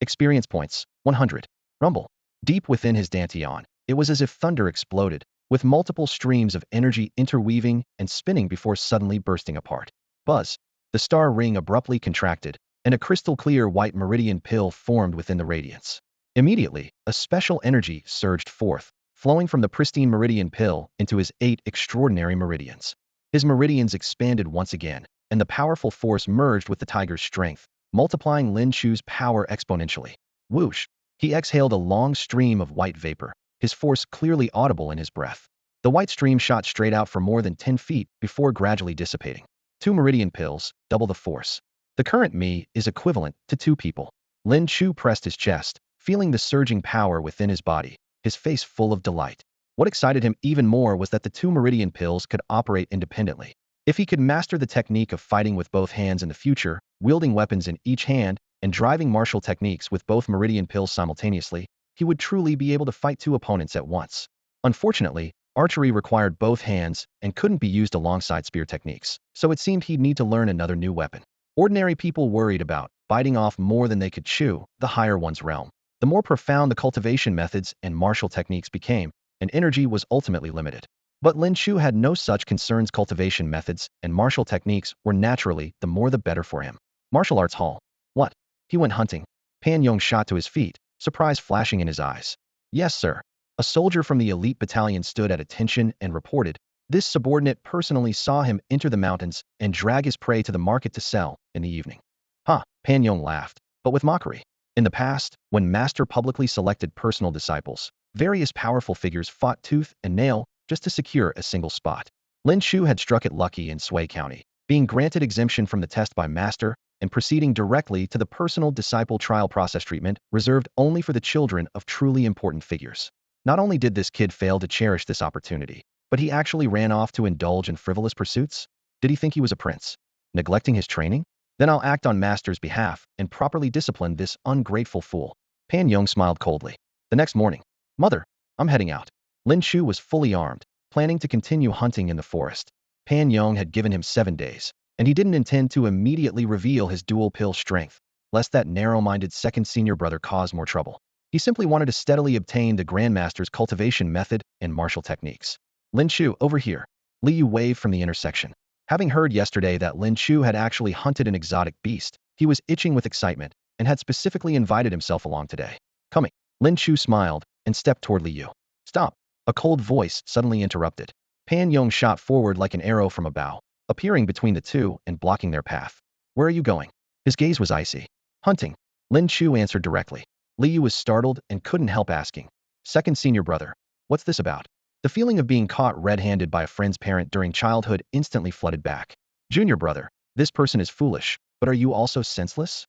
Experience points, 100. Rumble. Deep within his dantian, it was as if thunder exploded, with multiple streams of energy interweaving and spinning before suddenly bursting apart. Buzz. The star ring abruptly contracted, and a crystal-clear white meridian pill formed within the radiance. Immediately, a special energy surged forth, flowing from the pristine meridian pill into his 8 extraordinary meridians. His meridians expanded once again, and the powerful force merged with the tiger's strength, multiplying Lin Chu's power exponentially. Whoosh! He exhaled a long stream of white vapor, his force clearly audible in his breath. The white stream shot straight out for more than 10 feet before gradually dissipating. 2 meridian pills, double the force. The current me is equivalent to 2 people. Lin Chu pressed his chest, feeling the surging power within his body, his face full of delight. What excited him even more was that the 2 meridian pills could operate independently. If he could master the technique of fighting with both hands in the future, wielding weapons in each hand, and driving martial techniques with both meridian pills simultaneously, he would truly be able to fight 2 opponents at once. Unfortunately, archery required both hands and couldn't be used alongside spear techniques, so it seemed he'd need to learn another new weapon. Ordinary people worried about biting off more than they could chew, the higher one's realm. The more profound the cultivation methods and martial techniques became, and energy was ultimately limited. But Lin Chu had no such concerns. Cultivation methods and martial techniques were naturally the more the better for him. Martial arts hall. What? He went hunting. Pan Yong shot to his feet, surprise flashing in his eyes. Yes, sir. A soldier from the elite battalion stood at attention and reported. This subordinate personally saw him enter the mountains and drag his prey to the market to sell in the evening. Ha! Pan Yong laughed, but with mockery. In the past, when Master publicly selected personal disciples, various powerful figures fought tooth and nail just to secure a single spot. Lin Chu had struck it lucky in Sui County, being granted exemption from the test by Master and proceeding directly to the personal disciple trial process, treatment reserved only for the children of truly important figures. Not only did this kid fail to cherish this opportunity, but he actually ran off to indulge in frivolous pursuits? Did he think he was a prince? Neglecting his training? Then I'll act on Master's behalf and properly discipline this ungrateful fool. Pan Yong smiled coldly. The next morning. Mother, I'm heading out. Lin Chu was fully armed, planning to continue hunting in the forest. Pan Yong had given him 7 days, and he didn't intend to immediately reveal his dual pill strength, lest that narrow-minded second senior brother cause more trouble. He simply wanted to steadily obtain the Grandmaster's cultivation method and martial techniques. Lin Chu, over here. Li Yu waved from the intersection. Having heard yesterday that Lin Chu had actually hunted an exotic beast, he was itching with excitement and had specifically invited himself along today. Coming. Lin Chu smiled and stepped toward Li Yu. Stop. A cold voice suddenly interrupted. Pan Yong shot forward like an arrow from a bow, appearing between the two and blocking their path. Where are you going? His gaze was icy. Hunting. Lin Chu answered directly. Li Yu was startled and couldn't help asking. Second senior brother. What's this about? The feeling of being caught red-handed by a friend's parent during childhood instantly flooded back. Junior brother. This person is foolish, but are you also senseless?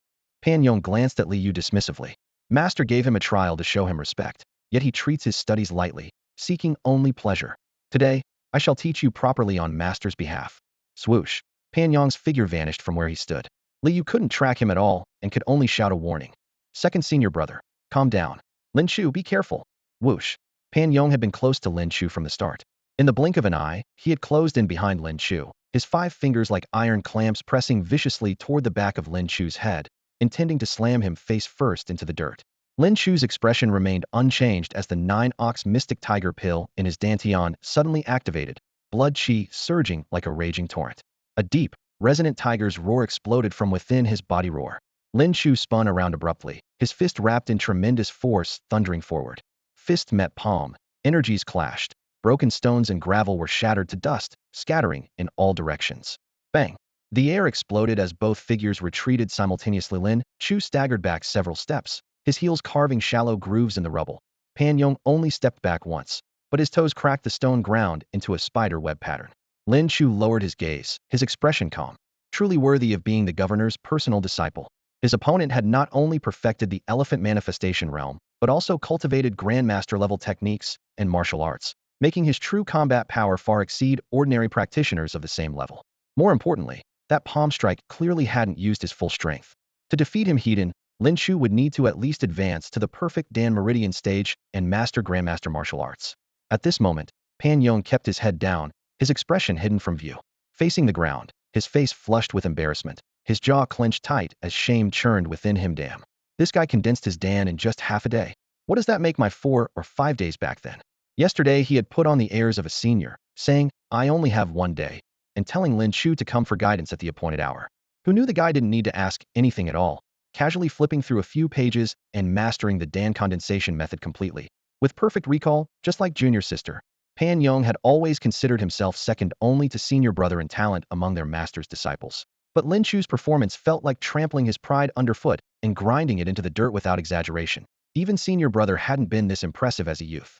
Pan Yong glanced at Li Yu dismissively. Master gave him a trial to show him respect, yet he treats his studies lightly, seeking only pleasure. Today, I shall teach you properly on Master's behalf. Swoosh. Pan Yong's figure vanished from where he stood. Li Yu couldn't track him at all and could only shout a warning. Second senior brother, calm down. Lin Chu, be careful. Whoosh. Pan Yong had been close to Lin Chu from the start. In the blink of an eye, he had closed in behind Lin Chu, his 5 fingers like iron clamps pressing viciously toward the back of Lin Chu's head, intending to slam him face first into the dirt. Lin Chu's expression remained unchanged as the 9-ox mystic tiger pill in his dantian suddenly activated, blood chi surging like a raging torrent. A deep, resonant tiger's roar exploded from within his body roar. Lin Chu spun around abruptly, his fist wrapped in tremendous force, thundering forward. Fist met palm, energies clashed. Broken stones and gravel were shattered to dust, scattering in all directions. Bang! The air exploded as both figures retreated simultaneously. Lin Chu staggered back several steps, his heels carving shallow grooves in the rubble. Pan Yong only stepped back once, but his toes cracked the stone ground into a spider web pattern. Lin Chu lowered his gaze, his expression calm, truly worthy of being the governor's personal disciple. His opponent had not only perfected the elephant manifestation realm, but also cultivated grandmaster-level techniques and martial arts, making his true combat power far exceed ordinary practitioners of the same level. More importantly, that palm strike clearly hadn't used his full strength. To defeat him Hedon, Lin Chu would need to at least advance to the perfect Dan Meridian stage and master grandmaster martial arts. At this moment, Pan Yong kept his head down, his expression hidden from view. Facing the ground, his face flushed with embarrassment, his jaw clenched tight as shame churned within him. Damn. This guy condensed his Dan in just half a day. What does that make my 4 or 5 days back then? Yesterday he had put on the airs of a senior, saying, I only have 1 day, and telling Lin Chu to come for guidance at the appointed hour. Who knew the guy didn't need to ask anything at all, casually flipping through a few pages and mastering the Dan condensation method completely. With perfect recall, just like junior sister, Pan Yong had always considered himself second only to senior brother in talent among their master's disciples. But Lin Chu's performance felt like trampling his pride underfoot and grinding it into the dirt without exaggeration. Even senior brother hadn't been this impressive as a youth.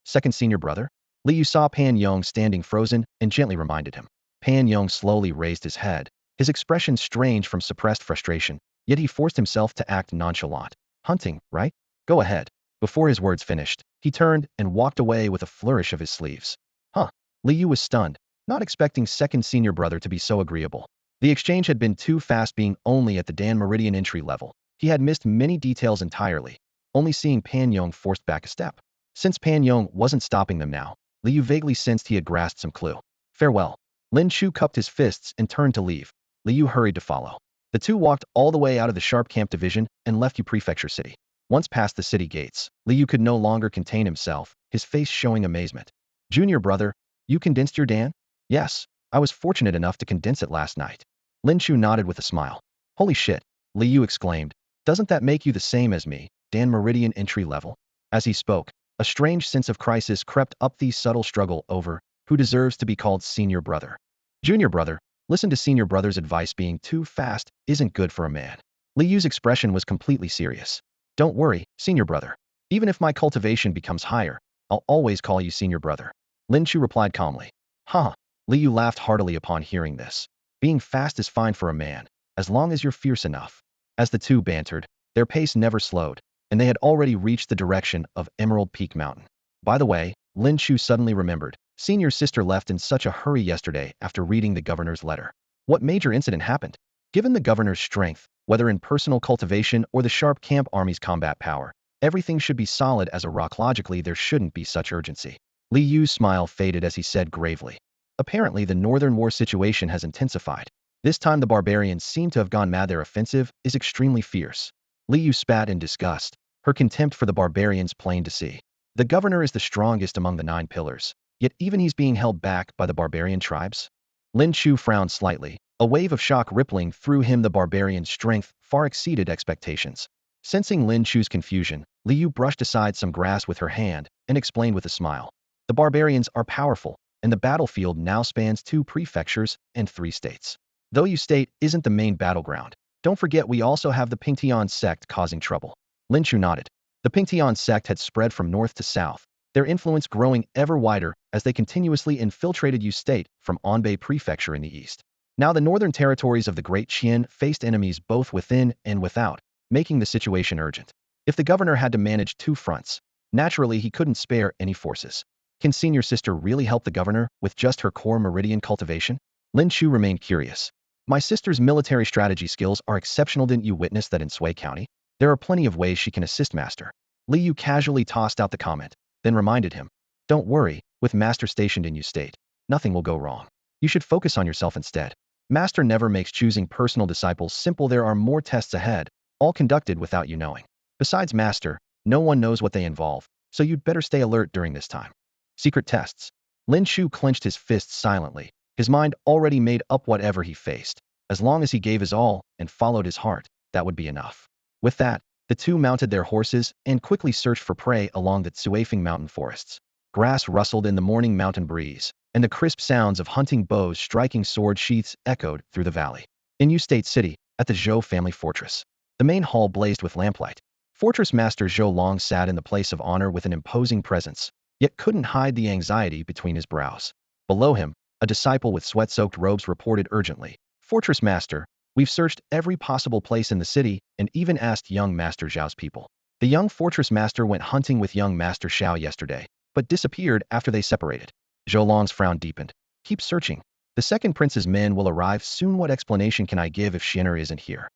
Second senior brother? Li Yu saw Pan Yong standing frozen and gently reminded him. Pan Yong slowly raised his head, his expression strange from suppressed frustration, yet he forced himself to act nonchalant. Hunting, right? Go ahead. Before his words finished, he turned and walked away with a flourish of his sleeves. Huh. Li Yu was stunned, not expecting second senior brother to be so agreeable. The exchange had been too fast being only at the Dan Meridian entry level. He had missed many details entirely, only seeing Pan Yong forced back a step. Since Pan Yong wasn't stopping them now, Li Yu vaguely sensed he had grasped some clue. Farewell. Lin Chu cupped his fists and turned to leave. Li Yu hurried to follow. The two walked all the way out of the Sharp Camp Division and left Yu Prefecture City. Once past the city gates, Li Yu could no longer contain himself, his face showing amazement. Junior brother, you condensed your Dan? Yes, I was fortunate enough to condense it last night. Lin Chu nodded with a smile. Holy shit, Li Yu exclaimed. Doesn't that make you the same as me, Dan Meridian entry level? As he spoke, a strange sense of crisis crept up the subtle struggle over who deserves to be called senior brother. Junior brother, listen to senior brother's advice. Being too fast isn't good for a man. Li Yu's expression was completely serious. Don't worry, senior brother. Even if my cultivation becomes higher, I'll always call you senior brother. Lin Chu replied calmly. Huh. Li Yu laughed heartily upon hearing this. Being fast is fine for a man, as long as you're fierce enough. As the two bantered, their pace never slowed, and they had already reached the direction of Emerald Peak Mountain. By the way, Lin Chu suddenly remembered, senior sister left in such a hurry yesterday after reading the governor's letter. What major incident happened? Given the governor's strength, whether in personal cultivation or the Sharp Camp Army's combat power, everything should be solid as a rock. Logically, there shouldn't be such urgency. Li Yu's smile faded as he said gravely. Apparently, the Northern War situation has intensified. This time the barbarians seem to have gone mad. Their offensive is extremely fierce. Li Yu spat in disgust, her contempt for the barbarians plain to see. The governor is the strongest among the 9 pillars, yet even he's being held back by the barbarian tribes. Lin Chu frowned slightly, a wave of shock rippling through him. The barbarian's strength far exceeded expectations. Sensing Lin Chu's confusion, Li Yu brushed aside some grass with her hand and explained with a smile. The barbarians are powerful, and the battlefield now spans 2 prefectures and 3 states. Though Yu State isn't the main battleground, don't forget we also have the Pingtian sect causing trouble. Lin Chu nodded. The Pingtian sect had spread from north to south, their influence growing ever wider as they continuously infiltrated Yu State from Anbei Prefecture in the east. Now the northern territories of the Great Qian faced enemies both within and without, making the situation urgent. If the governor had to manage two fronts, naturally he couldn't spare any forces. Can senior sister really help the governor with just her core meridian cultivation? Lin Chu remained curious. My sister's military strategy skills are exceptional. Didn't you witness that in Sui County? There are plenty of ways she can assist Master. Li Yu casually tossed out the comment, then reminded him. Don't worry, with Master stationed in Yu State, nothing will go wrong. You should focus on yourself instead. Master never makes choosing personal disciples simple. There are more tests ahead, all conducted without you knowing. Besides Master, no one knows what they involve, so you'd better stay alert during this time. Secret tests. Lin Chu clenched his fists silently, his mind already made up whatever he faced. As long as he gave his all and followed his heart, that would be enough. With that, the two mounted their horses and quickly searched for prey along the Tsuifeng mountain forests. Grass rustled in the morning mountain breeze, and the crisp sounds of hunting bows striking sword sheaths echoed through the valley. In Yu State City, at the Zhou family fortress, the main hall blazed with lamplight. Fortress Master Zhou Long sat in the place of honor with an imposing presence, yet couldn't hide the anxiety between his brows. Below him, a disciple with sweat-soaked robes reported urgently, Fortress Master, we've searched every possible place in the city and even asked young Master Zhao's people. The young Fortress Master went hunting with young Master Xiao yesterday, but disappeared after they separated. Zhou Long's frown deepened. Keep searching. The second prince's men will arrive soon. What explanation can I give if Xianer isn't here?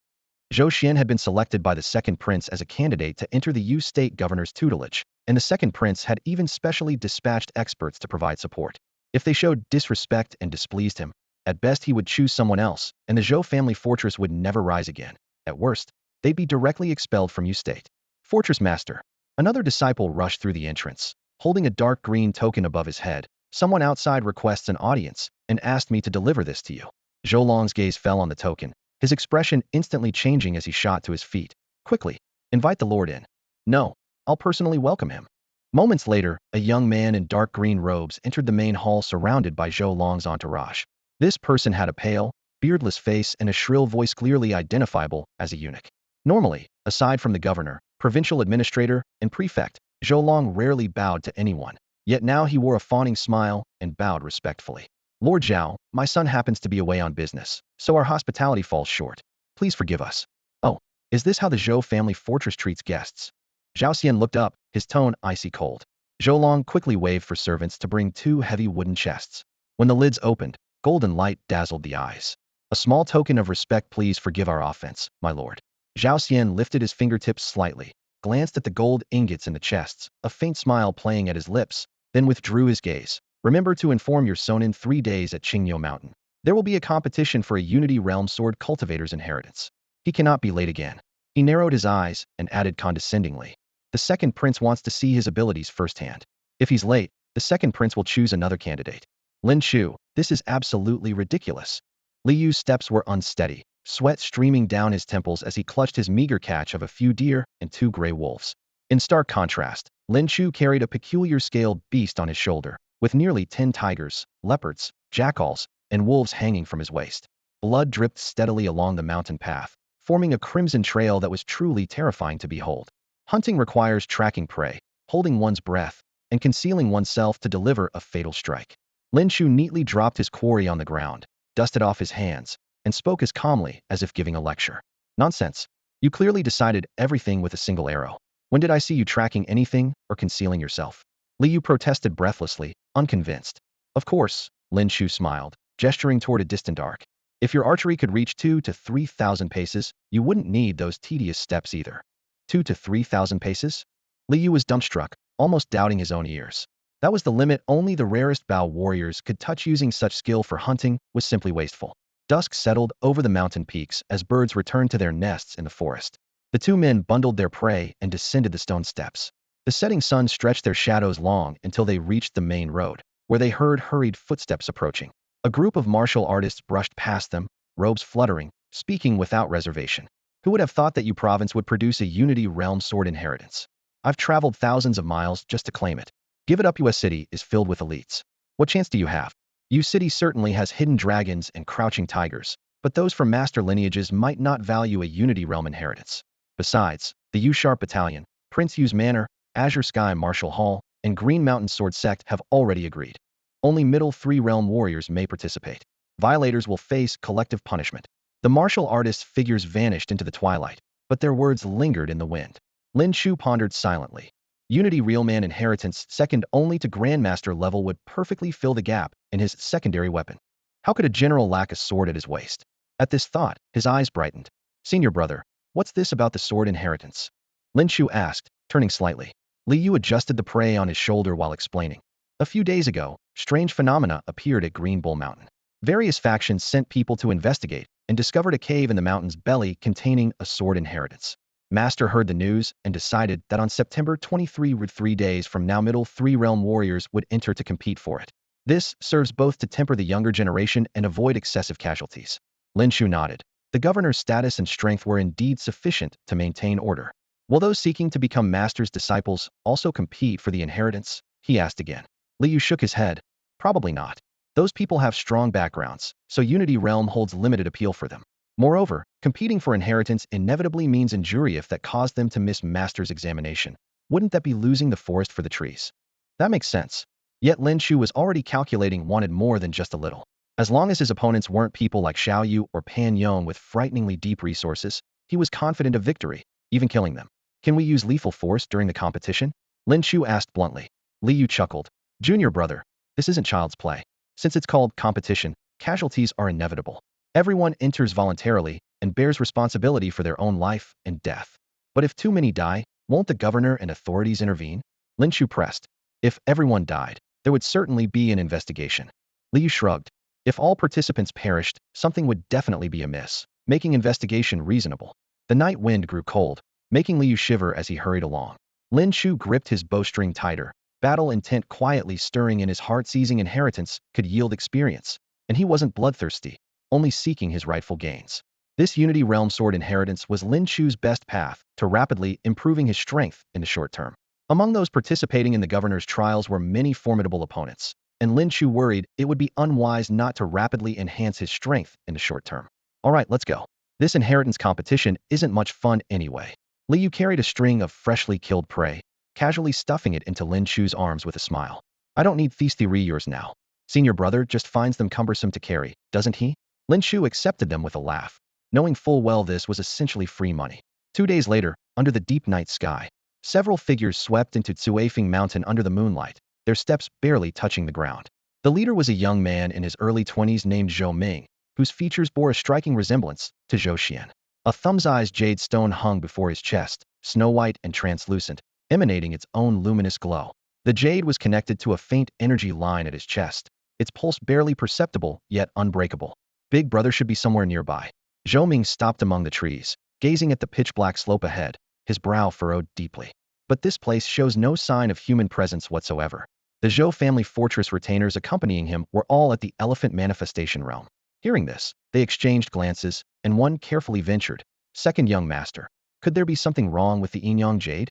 Zhou Xian had been selected by the second prince as a candidate to enter the Yu State governor's tutelage, and the second prince had even specially dispatched experts to provide support. If they showed disrespect and displeased him, at best he would choose someone else, and the Zhou family fortress would never rise again. At worst, they'd be directly expelled from Yu State. Fortress Master. Another disciple rushed through the entrance, holding a dark green token above his head. Someone outside requests an audience and asked me to deliver this to you. Zhou Long's gaze fell on the token, his expression instantly changing as he shot to his feet. Quickly, invite the Lord in. No, I'll personally welcome him. Moments later, a young man in dark green robes entered the main hall surrounded by Zhou Long's entourage. This person had a pale, beardless face and a shrill voice clearly identifiable as a eunuch. Normally, aside from the governor, provincial administrator, and prefect, Zhou Long rarely bowed to anyone. Yet now he wore a fawning smile and bowed respectfully. Lord Zhao, my son happens to be away on business, so our hospitality falls short. Please forgive us. Oh, is this how the Zhou family fortress treats guests? Zhao Xian looked up, his tone icy cold. Zhou Long quickly waved for servants to bring two heavy wooden chests. When the lids opened, golden light dazzled the eyes. A small token of respect. Please forgive our offense, my lord. Zhao Xian lifted his fingertips slightly, glanced at the gold ingots in the chests, a faint smile playing at his lips, then withdrew his gaze. Remember to inform your son in 3 days at Qingyou Mountain. There will be a competition for a Unity Realm Sword Cultivator's inheritance. He cannot be late again. He narrowed his eyes and added condescendingly. The second prince wants to see his abilities firsthand. If he's late, the second prince will choose another candidate. Lin Chu, this is absolutely ridiculous. Li Yu's steps were unsteady, sweat streaming down his temples as he clutched his meager catch of a few deer and 2 gray wolves. In stark contrast, Lin Chu carried a peculiar scaled beast on his shoulder, with nearly 10 tigers, leopards, jackals, and wolves hanging from his waist. Blood dripped steadily along the mountain path, forming a crimson trail that was truly terrifying to behold. Hunting requires tracking prey, holding one's breath, and concealing oneself to deliver a fatal strike. Lin Chu neatly dropped his quarry on the ground, dusted off his hands, and spoke as calmly as if giving a lecture. Nonsense. You clearly decided everything with a single arrow. When did I see you tracking anything or concealing yourself? Li Yu protested breathlessly, unconvinced. Of course, Lin Chu smiled, gesturing toward a distant arc. If your archery could reach 2,000 to 3,000 paces, you wouldn't need those tedious steps either. 2,000 to 3,000 paces? Li Yu was dumbstruck, almost doubting his own ears. That was the limit only the rarest bow warriors could touch. Using such skill for hunting was simply wasteful. Dusk settled over the mountain peaks as birds returned to their nests in the forest. The two men bundled their prey and descended the stone steps. The setting sun stretched their shadows long until they reached the main road, where they heard hurried footsteps approaching. A group of martial artists brushed past them, robes fluttering, speaking without reservation. Who would have thought that Yu province would produce a Unity Realm Sword inheritance? I've traveled thousands of miles just to claim it. Give it up. US City is filled with elites. What chance do you have? Yu City certainly has hidden dragons and crouching tigers, but those from master lineages might not value a Unity Realm inheritance. Besides, the Yu Sharp Battalion, Prince Yu's Manor, Azure Sky Martial Hall, and Green Mountain Sword Sect have already agreed. Only middle 3 realm warriors may participate. Violators will face collective punishment. The martial artist's figures vanished into the twilight, but their words lingered in the wind. Lin Chu pondered silently. Unity Realman inheritance second only to Grandmaster level would perfectly fill the gap in his secondary weapon. How could a general lack a sword at his waist? At this thought, his eyes brightened. Senior brother, what's this about the sword inheritance? Lin Chu asked, turning slightly. Li Yu adjusted the prey on his shoulder while explaining. A few days ago, strange phenomena appeared at Green Bull Mountain. Various factions sent people to investigate and discovered a cave in the mountain's belly containing a sword inheritance. Master heard the news and decided that on September 23, 3 days from now, middle 3 realm warriors would enter to compete for it. This serves both to temper the younger generation and avoid excessive casualties. Lin Chu nodded. The governor's status and strength were indeed sufficient to maintain order. Will those seeking to become master's disciples also compete for the inheritance? He asked again. Li Yu shook his head. Probably not. Those people have strong backgrounds, so Unity Realm holds limited appeal for them. Moreover, competing for inheritance inevitably means injury if that caused them to miss master's examination. Wouldn't that be losing the forest for the trees? That makes sense. Yet Lin Chu was already calculating wanted more than just a little. As long as his opponents weren't people like Xiao Yu or Pan Yong with frighteningly deep resources, he was confident of victory, even killing them. Can we use lethal force during the competition? Lin Chu asked bluntly. Li Yu chuckled. Junior brother, this isn't child's play. Since it's called competition, casualties are inevitable. Everyone enters voluntarily and bears responsibility for their own life and death. But if too many die, won't the governor and authorities intervene? Lin Chu pressed. If everyone died, there would certainly be an investigation. Li Yu shrugged. If all participants perished, something would definitely be amiss, making investigation reasonable. The night wind grew cold, making Li Yu shiver as he hurried along. Lin Chu gripped his bowstring tighter, battle intent quietly stirring in his heart. Seizing inheritance could yield experience, and he wasn't bloodthirsty, only seeking his rightful gains. This Unity Realm sword inheritance was Lin Chu's best path to rapidly improving his strength in the short term. Among those participating in the governor's trials were many formidable opponents, and Lin Chu worried it would be unwise not to rapidly enhance his strength in the short term. Alright, let's go. This inheritance competition isn't much fun anyway. Li Yu carried a string of freshly killed prey, casually stuffing it into Lin Chu's arms with a smile. I don't need these yours now. Senior brother just finds them cumbersome to carry, doesn't he? Lin Chu accepted them with a laugh, knowing full well this was essentially free money. 2 days later, under the deep night sky, several figures swept into Tsuifeng Mountain under the moonlight, their steps barely touching the ground. The leader was a young man in his early 20s named Zhou Ming, whose features bore a striking resemblance to Zhou Xian. A thumb-sized jade stone hung before his chest, snow-white and translucent, emanating its own luminous glow. The jade was connected to a faint energy line at his chest, its pulse barely perceptible yet unbreakable. Big brother should be somewhere nearby. Zhou Ming stopped among the trees, gazing at the pitch-black slope ahead, his brow furrowed deeply. But this place shows no sign of human presence whatsoever. The Zhou family fortress retainers accompanying him were all at the elephant manifestation realm. Hearing this, they exchanged glances, and one carefully ventured, "Second young master, could there be something wrong with the Yinyang jade?"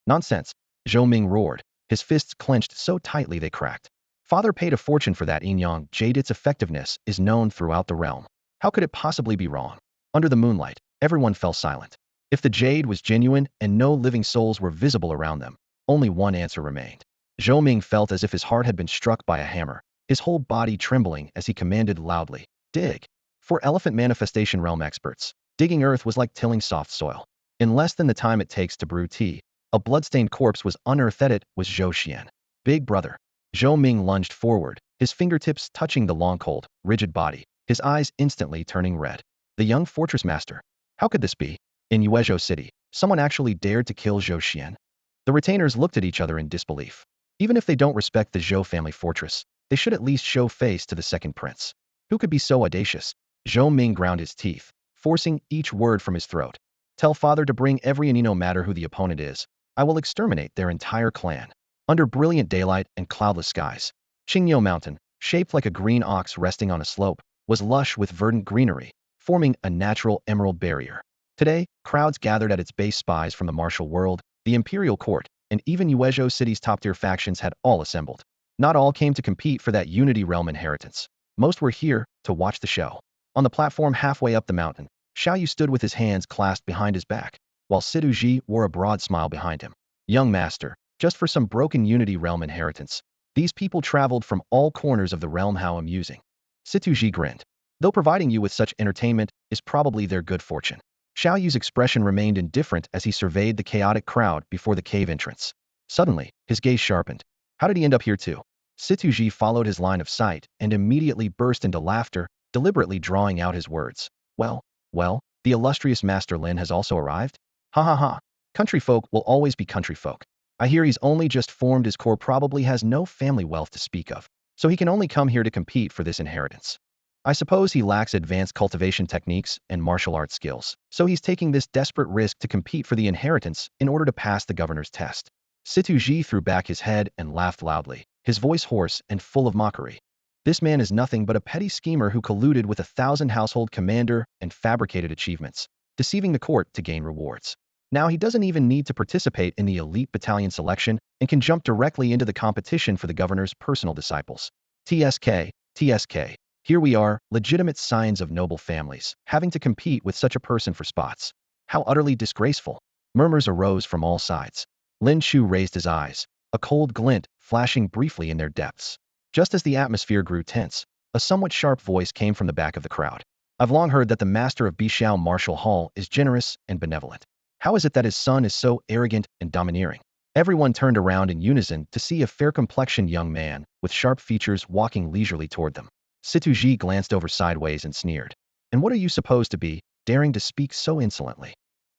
"Nonsense," Zhou Ming roared, his fists clenched so tightly they cracked. "Father paid a fortune for that Yinyang jade. Its effectiveness is known throughout the realm. How could it possibly be wrong?" Under the moonlight, everyone fell silent. If the jade was genuine and no living souls were visible around them, only one answer remained. Zhou Ming felt as if his heart had been struck by a hammer, his whole body trembling as he commanded loudly, "Dig." For elephant manifestation realm experts, digging earth was like tilling soft soil. In less than the time it takes to brew tea, a bloodstained corpse was unearthed. It was Zhou Xian. "Big brother." Zhou Ming lunged forward, his fingertips touching the long cold, rigid body, his eyes instantly turning red. The young fortress master. How could this be? In Yuezhou City, someone actually dared to kill Zhou Xian? The retainers looked at each other in disbelief. Even if they don't respect the Zhou family fortress, they should at least show face to the second prince. Who could be so audacious? Zhou Ming ground his teeth, forcing each word from his throat. "Tell father to bring every and no matter who the opponent is. I will exterminate their entire clan." Under brilliant daylight and cloudless skies, Qingyou Mountain, shaped like a green ox resting on a slope, was lush with verdant greenery, forming a natural emerald barrier. Today, crowds gathered at its base. Spies from the martial world, the imperial court, and even Yuezhou City's top-tier factions had all assembled. Not all came to compete for that Unity Realm inheritance. Most were here to watch the show. On the platform halfway up the mountain, Xiao Yu stood with his hands clasped behind his back, while Sidu Ji wore a broad smile behind him. "Young master, just for some broken Unity Realm inheritance. These people traveled from all corners of the realm. How amusing." Situji grinned. Though providing you with such entertainment is probably their good fortune. Xiao Yu's expression remained indifferent as he surveyed the chaotic crowd before the cave entrance. Suddenly, his gaze sharpened. How did he end up here too? Situji followed his line of sight and immediately burst into laughter, deliberately drawing out his words. Well, the illustrious Master Lin has also arrived? Ha ha ha. Country folk will always be country folk. I hear he's only just formed his core, probably has no family wealth to speak of, so he can only come here to compete for this inheritance. I suppose he lacks advanced cultivation techniques and martial arts skills, so he's taking this desperate risk to compete for the inheritance in order to pass the governor's test. Situji threw back his head and laughed loudly, his voice hoarse and full of mockery. This man is nothing but a petty schemer who colluded with 1,000 household commander and fabricated achievements, deceiving the court to gain rewards. Now he doesn't even need to participate in the elite battalion selection and can jump directly into the competition for the governor's personal disciples. TSK. Here we are, legitimate scions of noble families, having to compete with such a person for spots. How utterly disgraceful. Murmurs arose from all sides. Lin Chu raised his eyes, a cold glint flashing briefly in their depths. Just as the atmosphere grew tense, a somewhat sharp voice came from the back of the crowd. I've long heard that the master of Bixiao Martial Hall is generous and benevolent. How is it that his son is so arrogant and domineering? Everyone turned around in unison to see a fair-complexioned young man with sharp features walking leisurely toward them. Situji glanced over sideways and sneered. And what are you supposed to be, daring to speak so insolently?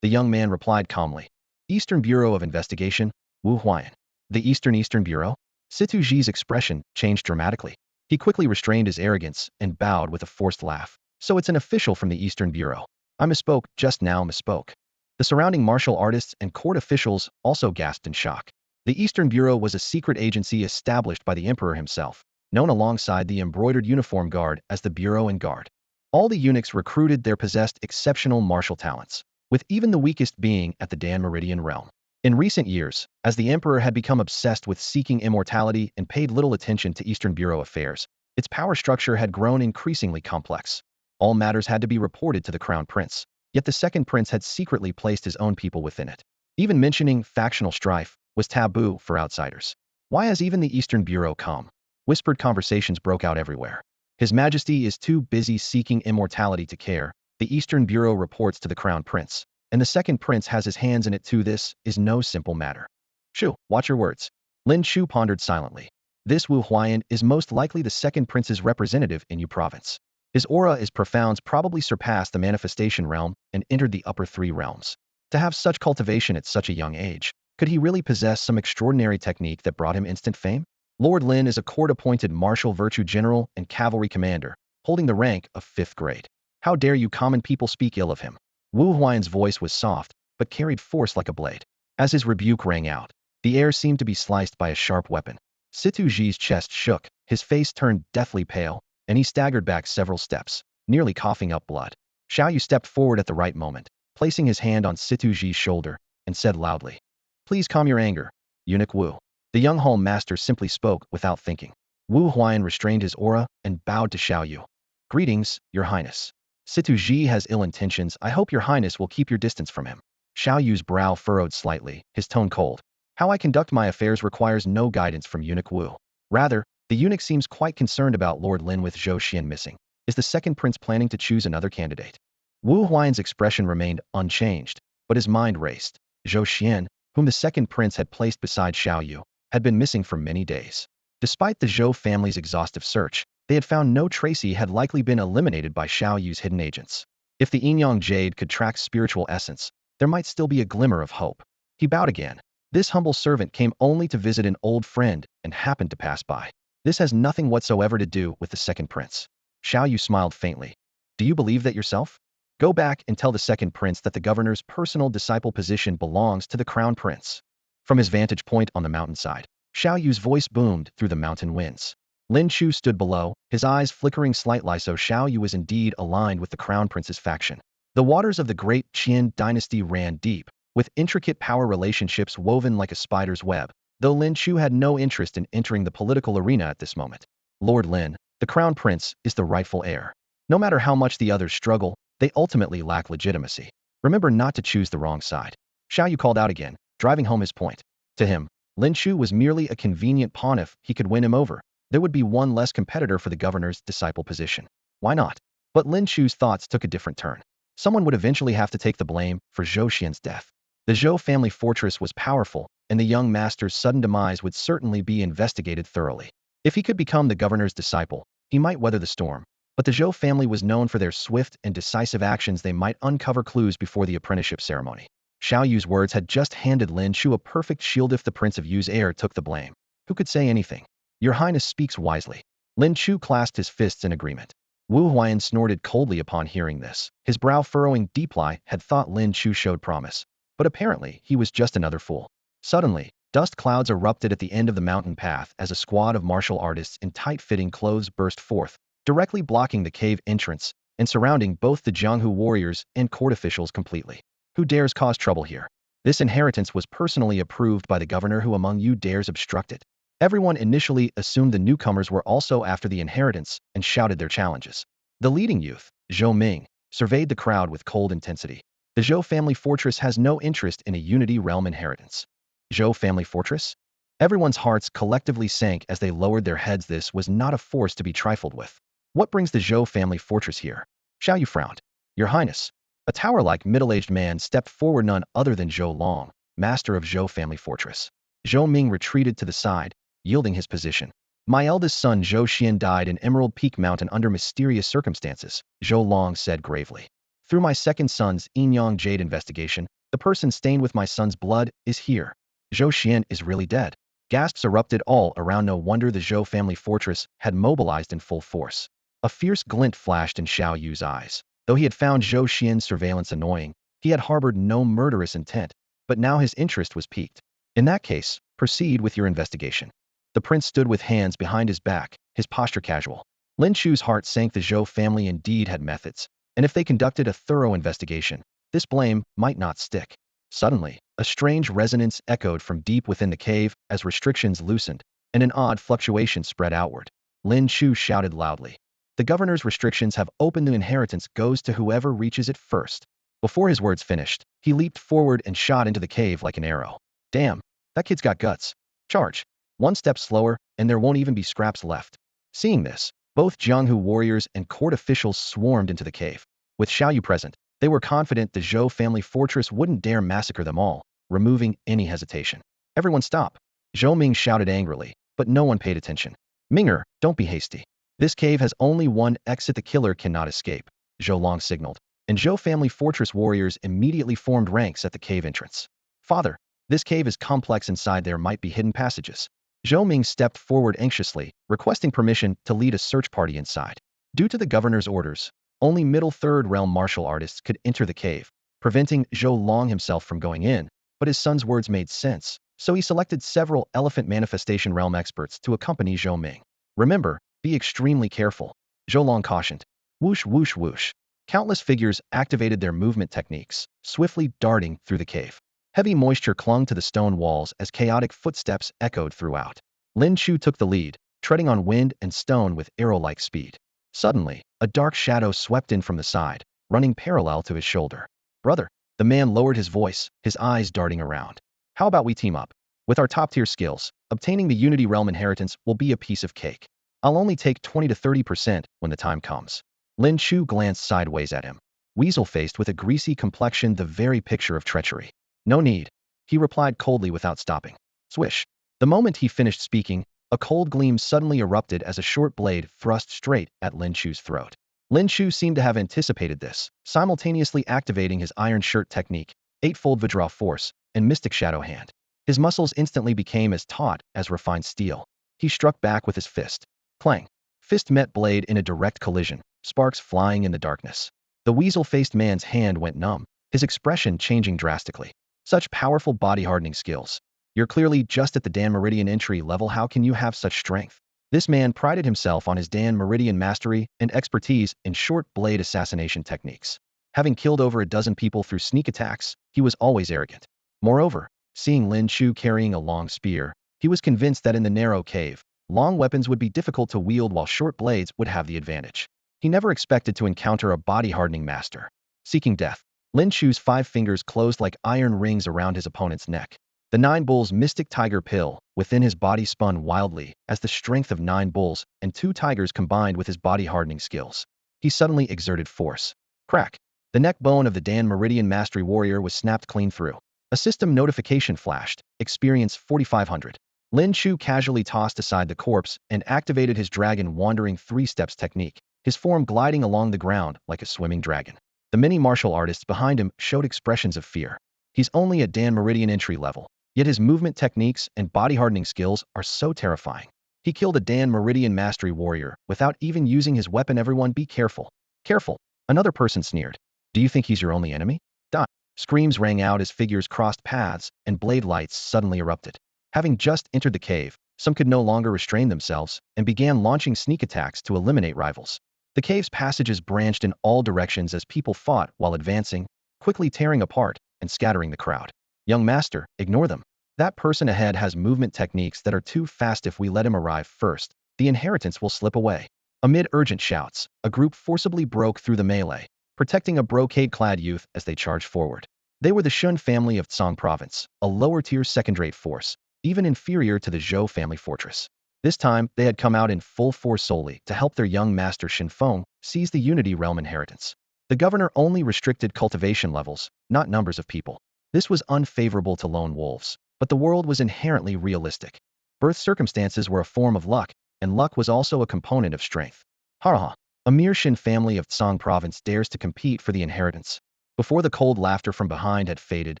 The young man replied calmly. Eastern Bureau of Investigation, Wu Huayan. The Eastern Bureau? Situji's expression changed dramatically. He quickly restrained his arrogance and bowed with a forced laugh. So it's an official from the Eastern Bureau. I misspoke, just now misspoke. The surrounding martial artists and court officials also gasped in shock. The Eastern Bureau was a secret agency established by the emperor himself, known alongside the embroidered uniform guard as the Bureau and Guard. All the eunuchs recruited there possessed exceptional martial talents, with even the weakest being at the Dan Meridian realm. In recent years, as the emperor had become obsessed with seeking immortality and paid little attention to Eastern Bureau affairs, its power structure had grown increasingly complex. All matters had to be reported to the crown prince, yet the second prince had secretly placed his own people within it. Even mentioning factional strife was taboo for outsiders. Why has even the Eastern Bureau come? Whispered conversations broke out everywhere. His Majesty is too busy seeking immortality to care, the Eastern Bureau reports to the crown prince, and the second prince has his hands in it too. This is no simple matter. Shu, watch your words. Lin Chu pondered silently. This Wu Huayan is most likely the second prince's representative in Yu province. His aura is profound, probably surpassed the manifestation realm and entered the upper three realms. To have such cultivation at such a young age, could he really possess some extraordinary technique that brought him instant fame? Lord Lin is a court-appointed martial virtue general and cavalry commander, holding the rank of 5th grade. How dare you common people speak ill of him? Wu Huayan's voice was soft, but carried force like a blade. As his rebuke rang out, the air seemed to be sliced by a sharp weapon. Situji's chest shook, his face turned deathly pale, and he staggered back several steps, nearly coughing up blood. Xiao Yu stepped forward at the right moment, placing his hand on Situji's shoulder, and said loudly, Please calm your anger, eunuch Wu. The young hall master simply spoke without thinking. Wu Huayan restrained his aura and bowed to Xiao Yu. Greetings, your highness. Situji has ill intentions. I hope your highness will keep your distance from him. Xiao Yu's brow furrowed slightly, his tone cold. How I conduct my affairs requires no guidance from eunuch Wu. Rather, the eunuch seems quite concerned about Lord Lin with Zhou Xian missing. Is the second prince planning to choose another candidate? Wu Huayan's expression remained unchanged, but his mind raced. Zhou Xian, whom the second prince had placed beside Xiao Yu, had been missing for many days. Despite the Zhou family's exhaustive search, they had found no trace. He had likely been eliminated by Xiao Yu's hidden agents. If the Yinyang jade could track spiritual essence, there might still be a glimmer of hope. He bowed again. This humble servant came only to visit an old friend and happened to pass by. This has nothing whatsoever to do with the second prince. Xiao Yu smiled faintly. Do you believe that yourself? Go back and tell the second prince that the governor's personal disciple position belongs to the crown prince. From his vantage point on the mountainside, Xiao Yu's voice boomed through the mountain winds. Lin Chu stood below, his eyes flickering slightly. So Xiao Yu was indeed aligned with the crown prince's faction. The waters of the great Qin dynasty ran deep, with intricate power relationships woven like a spider's web, though Lin Chu had no interest in entering the political arena at this moment. Lord Lin, the crown prince, is the rightful heir. No matter how much the others struggle, they ultimately lack legitimacy. Remember not to choose the wrong side. Xiao Yu called out again, driving home his point. To him, Lin Chu was merely a convenient pawn if he could win him over. there would be one less competitor for the governor's disciple position. Why not? But Lin Chu's thoughts took a different turn. Someone would eventually have to take the blame for Zhou Xian's death. The Zhou family fortress was powerful, and the young master's sudden demise would certainly be investigated thoroughly. If he could become the governor's disciple, he might weather the storm. But the Zhou family was known for their swift and decisive actions. They might uncover clues before the apprenticeship ceremony. Xiao Yu's words had just handed Lin Chu a perfect shield if the Prince of Yu's heir took the blame. Who could say anything? Your Highness speaks wisely. Lin Chu clasped his fists in agreement. Wu Huayan snorted coldly upon hearing this. His brow furrowing deeply had thought Lin Chu showed promise. But apparently, he was just another fool. Suddenly, dust clouds erupted at the end of the mountain path as a squad of martial artists in tight-fitting clothes burst forth, directly blocking the cave entrance and surrounding both the Jianghu warriors and court officials completely. Who dares cause trouble here? This inheritance was personally approved by the governor. Who among you dares obstruct it? Everyone initially assumed the newcomers were also after the inheritance and shouted their challenges. The leading youth, Zhou Ming, surveyed the crowd with cold intensity. The Zhou family fortress has no interest in a unity realm inheritance. Zhou family fortress? Everyone's hearts collectively sank as they lowered their heads. This was not a force to be trifled with. What brings the Zhou family fortress here? Xiao Yu frowned. Your Highness. A tower-like middle-aged man stepped forward, none other than Zhou Long, master of Zhou family fortress. Zhou Ming retreated to the side, yielding his position. My eldest son Zhou Xian died in Emerald Peak Mountain under mysterious circumstances, Zhou Long said gravely. Through my second son's Yinyang Jade investigation, the person stained with my son's blood is here. Zhou Xian is really dead. Gasps erupted all around. No wonder the Zhou family fortress had mobilized in full force. A fierce glint flashed in Xiao Yu's eyes. Though he had found Zhou Xian's surveillance annoying, he had harbored no murderous intent, but now his interest was piqued. In that case, proceed with your investigation. The prince stood with hands behind his back, his posture casual. Lin Chu's heart sank. The Zhou family indeed had methods, and if they conducted a thorough investigation, this blame might not stick. Suddenly, a strange resonance echoed from deep within the cave as restrictions loosened, and an odd fluctuation spread outward. Lin Chu shouted loudly. The governor's restrictions have opened. The inheritance goes to whoever reaches it first. Before his words finished, he leaped forward and shot into the cave like an arrow. Damn, that kid's got guts. Charge. One step slower, and there won't even be scraps left. Seeing this, both Jianghu warriors and court officials swarmed into the cave. With Xiao Yu present, they were confident the Zhou family fortress wouldn't dare massacre them all, removing any hesitation. Everyone stop. Zhou Ming shouted angrily, but no one paid attention. Minger, don't be hasty. This cave has only one exit. The killer cannot escape, Zhou Long signaled, and Zhou family fortress warriors immediately formed ranks at the cave entrance. Father, this cave is complex. Inside there might be hidden passages. Zhou Ming stepped forward anxiously, requesting permission to lead a search party inside. Due to the governor's orders, only middle third realm martial artists could enter the cave, preventing Zhou Long himself from going in, but his son's words made sense, so he selected several elephant manifestation realm experts to accompany Zhou Ming. Remember, be extremely careful, Zhou Long cautioned. Whoosh whoosh whoosh. Countless figures activated their movement techniques, swiftly darting through the cave. Heavy moisture clung to the stone walls as chaotic footsteps echoed throughout. Lin Chu took the lead, treading on wind and stone with arrow-like speed. Suddenly, a dark shadow swept in from the side, running parallel to his shoulder. Brother, the man lowered his voice, his eyes darting around. How about we team up? With our top-tier skills, obtaining the Unity Realm inheritance will be a piece of cake. I'll only take 20 to 30% when the time comes. Lin Chu glanced sideways at him. Weasel-faced with a greasy complexion, the very picture of treachery. No need, he replied coldly without stopping. Swish. The moment he finished speaking, a cold gleam suddenly erupted as a short blade thrust straight at Lin Chu's throat. Lin Chu seemed to have anticipated this, simultaneously activating his iron shirt technique, eightfold Vajra force, and mystic shadow hand. His muscles instantly became as taut as refined steel. He struck back with his fist. Clang. Fist met blade in a direct collision, sparks flying in the darkness. The weasel-faced man's hand went numb, his expression changing drastically. Such powerful body-hardening skills. You're clearly just at the Dan Meridian entry level. How can you have such strength? This man prided himself on his Dan Meridian mastery and expertise in short blade assassination techniques. Having killed over a dozen people through sneak attacks, he was always arrogant. Moreover, seeing Lin Chu carrying a long spear, he was convinced that in the narrow cave, long weapons would be difficult to wield while short blades would have the advantage. He never expected to encounter a body-hardening master. Seeking death, Lin Chu's 5 fingers closed like iron rings around his opponent's neck. The nine bulls' mystic tiger pill within his body spun wildly as the strength of nine bulls and two tigers combined with his body hardening skills. He suddenly exerted force. Crack! The neck bone of the Dan Meridian Mastery Warrior was snapped clean through. A system notification flashed. Experience 4500. Lin Chu casually tossed aside the corpse and activated his dragon wandering 3 steps technique, his form gliding along the ground like a swimming dragon. The many martial artists behind him showed expressions of fear. He's only at Dan Meridian entry level, yet his movement techniques and body hardening skills are so terrifying. He killed a Dan Meridian Mastery Warrior without even using his weapon. Everyone be careful. Careful. Another person sneered. Do you think he's your only enemy? Die. Screams rang out as figures crossed paths and blade lights suddenly erupted. Having just entered the cave, some could no longer restrain themselves and began launching sneak attacks to eliminate rivals. The cave's passages branched in all directions as people fought while advancing, quickly tearing apart and scattering the crowd. Young master, ignore them. That person ahead has movement techniques that are too fast. If we let him arrive first, the inheritance will slip away. Amid urgent shouts, a group forcibly broke through the melee, protecting a brocade-clad youth as they charged forward. They were the Shun family of Tsang province, a lower-tier second-rate force, even inferior to the Zhou family fortress. This time, they had come out in full force solely to help their young master Shinfeng seize the Unity Realm inheritance. The governor only restricted cultivation levels, not numbers of people. This was unfavorable to lone wolves, but the world was inherently realistic. Birth circumstances were a form of luck, and luck was also a component of strength. Ha! A mere Shin family of Tsang province dares to compete for the inheritance. Before the cold laughter from behind had faded,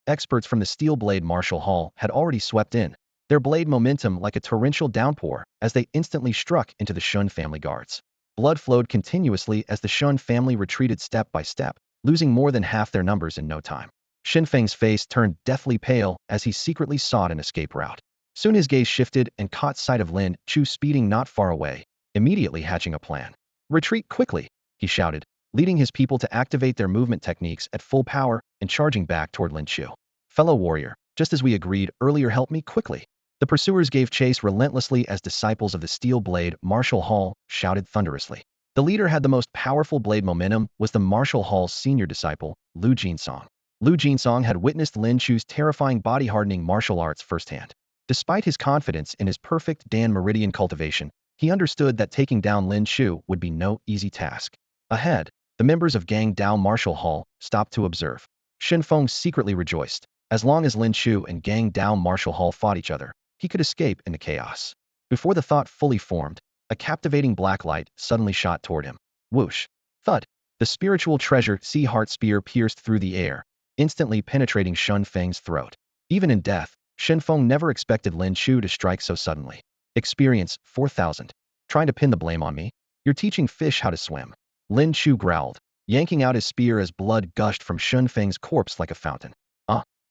experts from the Steel Blade Martial Hall had already swept in, their blade momentum like a torrential downpour as they instantly struck into the Shun family guards. Blood flowed continuously as the Shun family retreated step by step, losing more than half their numbers in no time. Shinfeng's face turned deathly pale as he secretly sought an escape route. Soon his gaze shifted and caught sight of Lin Chu speeding not far away, immediately hatching a plan. Retreat quickly, he shouted, leading his people to activate their movement techniques at full power and charging back toward Lin Chu. Fellow warrior, just as we agreed earlier, help me quickly. The pursuers gave chase relentlessly as disciples of the Steel Blade Martial Hall shouted thunderously. The leader had the most powerful blade momentum was the Martial Hall's senior disciple, Lu Jinsong. Lu Jinsong had witnessed Lin Chu's terrifying body-hardening martial arts firsthand. Despite his confidence in his perfect Dan Meridian cultivation, he understood that taking down Lin Chu would be no easy task. Ahead, the members of Gang Dao Martial Hall stopped to observe. Shinfeng secretly rejoiced. As long as Lin Chu and Gang Dao Martial Hall fought each other, he could escape into chaos. Before the thought fully formed, a captivating black light suddenly shot toward him. Whoosh! Thud! The spiritual treasure Sea Heart Spear pierced through the air, instantly penetrating Shun Feng's throat. Even in death, Shinfeng never expected Lin Chu to strike so suddenly. Experience 4000. Trying to pin the blame on me? You're teaching fish how to swim. Lin Chu growled, yanking out his spear as blood gushed from Shun Feng's corpse like a fountain.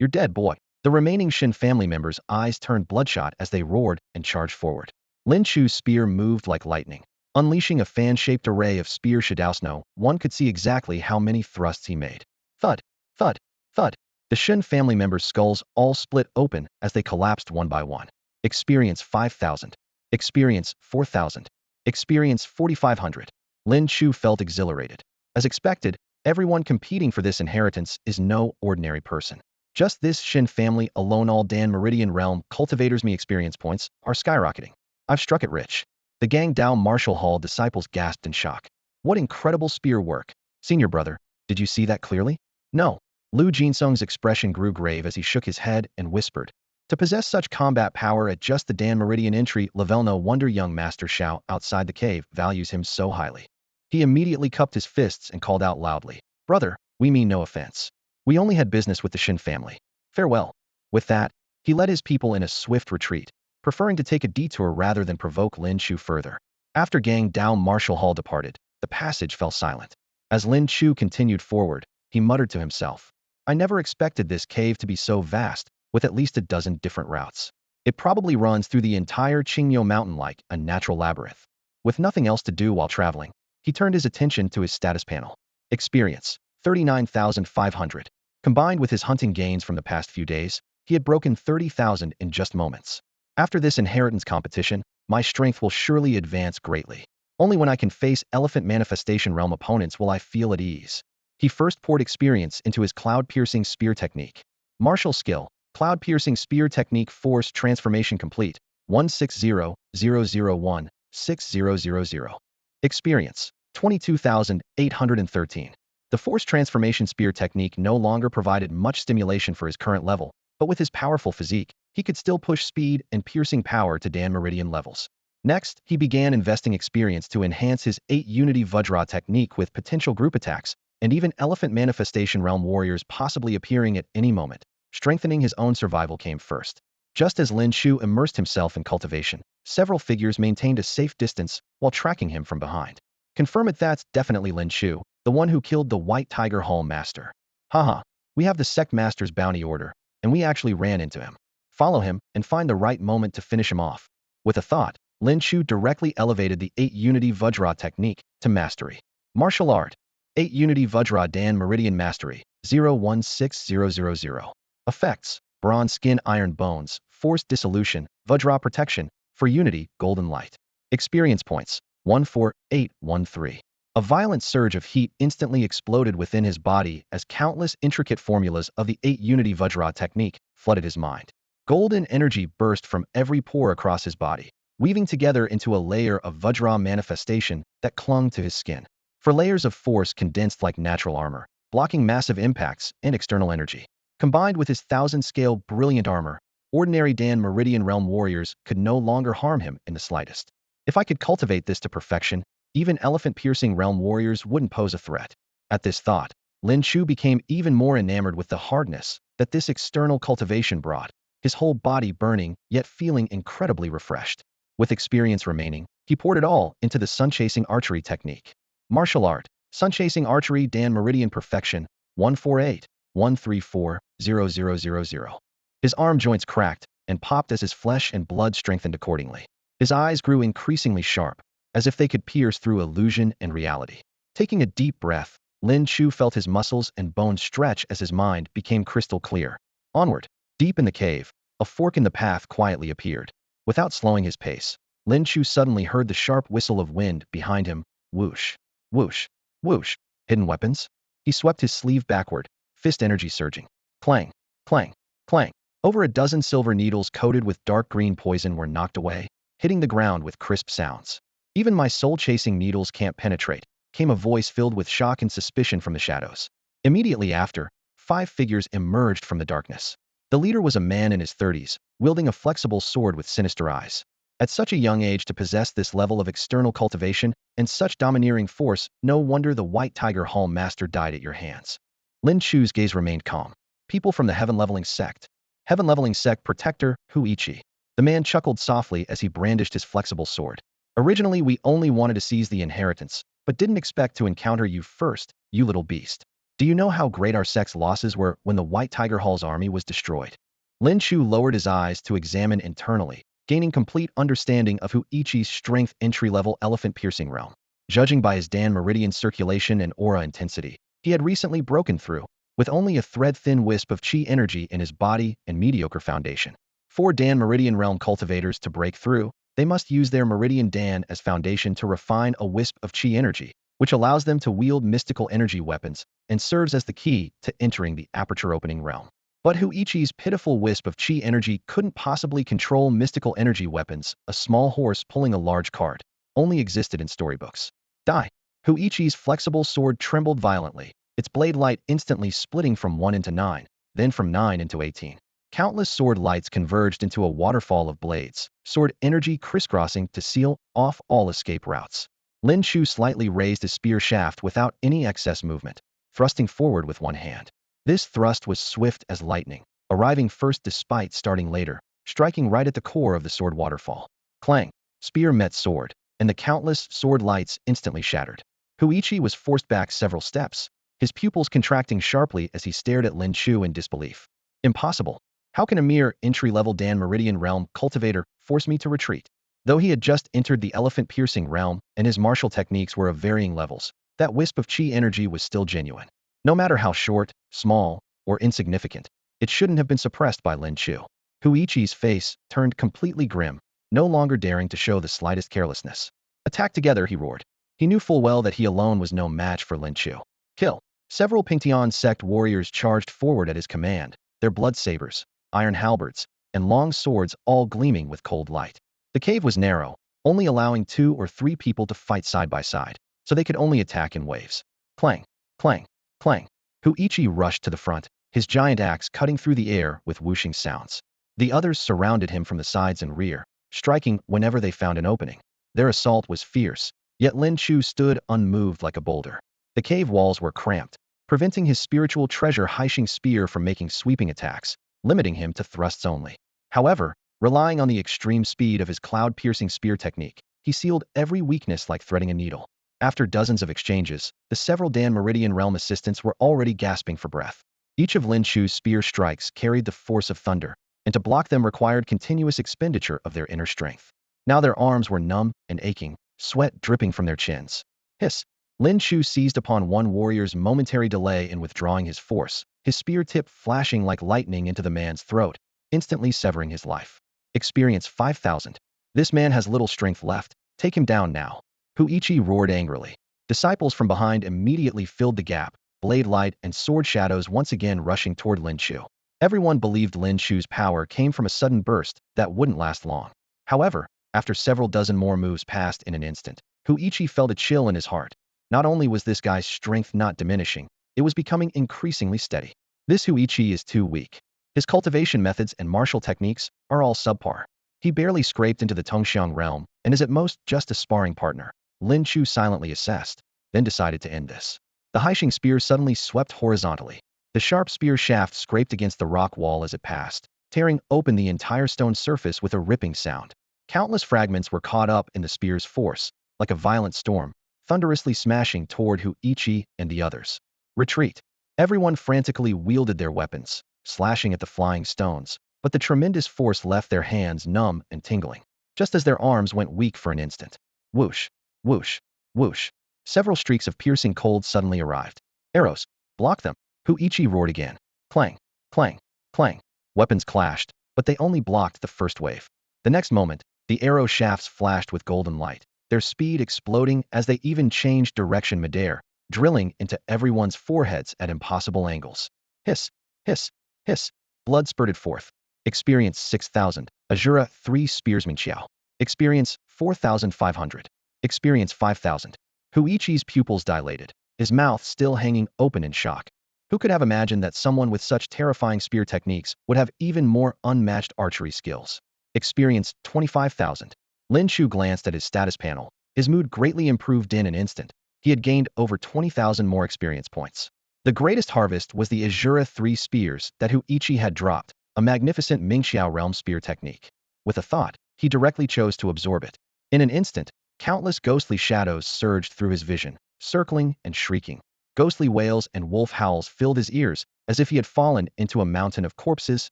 You're dead, boy. The remaining Shin family members' eyes turned bloodshot as they roared and charged forward. Lin Chu's spear moved like lightning. Unleashing a fan-shaped array of spear Shadowsnow, one could see exactly how many thrusts he made. Thud! Thud! Thud! The Shin family members' skulls all split open as they collapsed one by one. Experience 5000. Experience 4000. Experience 4500. Lin Chu felt exhilarated. As expected, everyone competing for this inheritance is no ordinary person. Just this Shin family alone, all Dan Meridian Realm cultivators' me experience points are skyrocketing. I've struck it rich. The Gang Dao Martial Hall disciples gasped in shock. What incredible spear work. Senior brother, did you see that clearly? No. Lu Jinsong's expression grew grave as he shook his head and whispered. To possess such combat power at just the Dan Meridian entry level, no wonder young Master Shao outside the cave values him so highly. He immediately cupped his fists and called out loudly. Brother, we mean no offense. We only had business with the Shin family. Farewell. With that, he led his people in a swift retreat, preferring to take a detour rather than provoke Lin Chu further. After Gang Dao Martial Hall departed, the passage fell silent. As Lin Chu continued forward, he muttered to himself. I never expected this cave to be so vast, with at least a dozen different routes. It probably runs through the entire Qingyo Mountain like a natural labyrinth. With nothing else to do while traveling, he turned his attention to his status panel. Experience 39,500. Combined with his hunting gains from the past few days, he had broken 30,000 in just moments. After this inheritance competition, my strength will surely advance greatly. Only when I can face Elephant Manifestation Realm opponents will I feel at ease. He first poured experience into his cloud-piercing spear technique. Martial skill, Cloud-piercing spear technique force transformation complete. 1600016000. Experience 22,813. The force transformation spear technique no longer provided much stimulation for his current level, but with his powerful physique, he could still push speed and piercing power to Dan Meridian levels. Next, he began investing experience to enhance his 8-unity Vajra technique with potential group attacks, and even elephant manifestation realm warriors possibly appearing at any moment. Strengthening his own survival came first. Just as Lin Chu immersed himself in cultivation, several figures maintained a safe distance while tracking him from behind. Confirm it, that's definitely Lin Chu, the one who killed the White Tiger Hall Master. Haha, we have the Sect Master's bounty order, and we actually ran into him. Follow him and find the right moment to finish him off. With a thought, Lin Chu directly elevated the 8-unity Vajra technique to mastery. Martial art. 8-unity Vajra Dan Meridian Mastery. 016000. Effects. Bronze skin, iron bones, force dissolution, Vajra protection, for unity, golden light. Experience points. 14813. A violent surge of heat instantly exploded within his body as countless intricate formulas of the 8-unity Vajra technique flooded his mind. Golden energy burst from every pore across his body, weaving together into a layer of Vajra manifestation that clung to his skin. For layers of force condensed like natural armor, blocking massive impacts and external energy. Combined with his 1000-scale brilliant armor, ordinary Dan Meridian Realm warriors could no longer harm him in the slightest. If I could cultivate this to perfection, even elephant-piercing realm warriors wouldn't pose a threat. At this thought, Lin Chu became even more enamored with the hardness that this external cultivation brought, his whole body burning, yet feeling incredibly refreshed. With experience remaining, he poured it all into the sun-chasing archery technique. Martial art, sun-chasing archery Dan Meridian Perfection, 148134000. His arm joints cracked and popped as his flesh and blood strengthened accordingly. His eyes grew increasingly sharp, as if they could pierce through illusion and reality. Taking a deep breath, Lin Chu felt his muscles and bones stretch as his mind became crystal clear. Onward. Deep in the cave, a fork in the path quietly appeared. Without slowing his pace, Lin Chu suddenly heard the sharp whistle of wind behind him. Whoosh, whoosh, whoosh. Hidden weapons? He swept his sleeve backward, fist energy surging. Clang, clang, clang. Over a dozen silver needles coated with dark green poison were knocked away, hitting the ground with crisp sounds. Even my soul-chasing needles can't penetrate, came a voice filled with shock and suspicion from the shadows. Immediately after, 5 figures emerged from the darkness. The leader was a man in his 30s, wielding a flexible sword with sinister eyes. At such a young age to possess this level of external cultivation and such domineering force, no wonder the White Tiger Hall Master died at your hands. Lin Chu's gaze remained calm. People from the Heaven-leveling sect. Heaven-leveling sect protector, Huichi. The man chuckled softly as he brandished his flexible sword. Originally, we only wanted to seize the inheritance, but didn't expect to encounter you first, you little beast. Do you know how great our sect's losses were when the White Tiger Hall's army was destroyed? Lin Chu lowered his eyes to examine internally, gaining complete understanding of Huichi's strength entry-level elephant-piercing realm. Judging by his Dan Meridian circulation and aura intensity, he had recently broken through, with only a thread-thin wisp of chi energy in his body and mediocre foundation. For Dan Meridian realm cultivators to break through, they must use their Meridian Dan as foundation to refine a wisp of chi energy, which allows them to wield mystical energy weapons and serves as the key to entering the aperture-opening realm. But Huichi's pitiful wisp of chi energy couldn't possibly control mystical energy weapons. A small horse pulling a large cart only existed in storybooks. Die! Huichi's flexible sword trembled violently, its blade light instantly splitting from 1 into 9, then from 9 into 18. Countless sword lights converged into a waterfall of blades, sword energy crisscrossing to seal off all escape routes. Lin Chu slightly raised his spear shaft without any excess movement, thrusting forward with one hand. This thrust was swift as lightning, arriving first despite starting later, striking right at the core of the sword waterfall. Clang! Spear met sword, and the countless sword lights instantly shattered. Huichi was forced back several steps, his pupils contracting sharply as he stared at Lin Chu in disbelief. Impossible! How can a mere entry-level Dan Meridian realm cultivator force me to retreat? Though he had just entered the elephant-piercing realm and his martial techniques were of varying levels, that wisp of chi energy was still genuine. No matter how short, small, or insignificant, it shouldn't have been suppressed by Lin Chu. Huichi's face turned completely grim, no longer daring to show the slightest carelessness. Attack together, he roared. He knew full well that he alone was no match for Lin Chu. Kill! Several Pingtian sect warriors charged forward at his command, their blood sabers, iron halberds, and long swords all gleaming with cold light. The cave was narrow, only allowing 2 or 3 people to fight side by side, so they could only attack in waves. Clang, clang, clang. Huichi rushed to the front, his giant axe cutting through the air with whooshing sounds. The others surrounded him from the sides and rear, striking whenever they found an opening. Their assault was fierce, yet Lin Chu stood unmoved like a boulder. The cave walls were cramped, preventing his spiritual treasure Haishing spear from making sweeping attacks, limiting him to thrusts only. However, relying on the extreme speed of his cloud-piercing spear technique, he sealed every weakness like threading a needle. After dozens of exchanges, the several Dan Meridian Realm assistants were already gasping for breath. Each of Lin Chu's spear strikes carried the force of thunder, and to block them required continuous expenditure of their inner strength. Now their arms were numb and aching, sweat dripping from their chins. Hiss! Lin Chu seized upon one warrior's momentary delay in withdrawing his force, his spear tip flashing like lightning into the man's throat, instantly severing his life. Experience 5,000. This man has little strength left. Take him down now. Huichi roared angrily. Disciples from behind immediately filled the gap, blade light and sword shadows once again rushing toward Lin Chu. Everyone believed Lin Chu's power came from a sudden burst that wouldn't last long. However, after several dozen more moves passed in an instant, Huichi felt a chill in his heart. Not only was this guy's strength not diminishing, it was becoming increasingly steady. This Huichi is too weak. His cultivation methods and martial techniques are all subpar. He barely scraped into the Tongxiang realm and is at most just a sparring partner, Lin Chu silently assessed, then decided to end this. The Haishing spear suddenly swept horizontally. The sharp spear shaft scraped against the rock wall as it passed, tearing open the entire stone surface with a ripping sound. Countless fragments were caught up in the spear's force, like a violent storm, thunderously smashing toward Huichi and the others. Retreat! Everyone frantically wielded their weapons, slashing at the flying stones, but the tremendous force left their hands numb and tingling, just as their arms went weak for an instant. Whoosh! Whoosh! Whoosh! Several streaks of piercing cold suddenly arrived. Arrows! Block them! Huichi roared again. Clang! Clang! Clang! Weapons clashed, but they only blocked the first wave. The next moment, the arrow shafts flashed with golden light, their speed exploding as they even changed direction midair, drilling into everyone's foreheads at impossible angles. Hiss! Hiss! Hiss! Blood spurted forth. Experience 6,000. Azura 3 Spearsmanxiao. Experience 4,500. Experience 5,000. Huichi's pupils dilated, his mouth still hanging open in shock. Who could have imagined that someone with such terrifying spear techniques would have even more unmatched archery skills? Experience 25,000. Lin Chu glanced at his status panel. His mood greatly improved in an instant. He had gained over 20,000 more experience points. The greatest harvest was the Azura 3 spears that Huichi had dropped, a magnificent Mingxiao realm spear technique. With a thought, he directly chose to absorb it. In an instant, countless ghostly shadows surged through his vision, circling and shrieking. Ghostly wails and wolf howls filled his ears, as if he had fallen into a mountain of corpses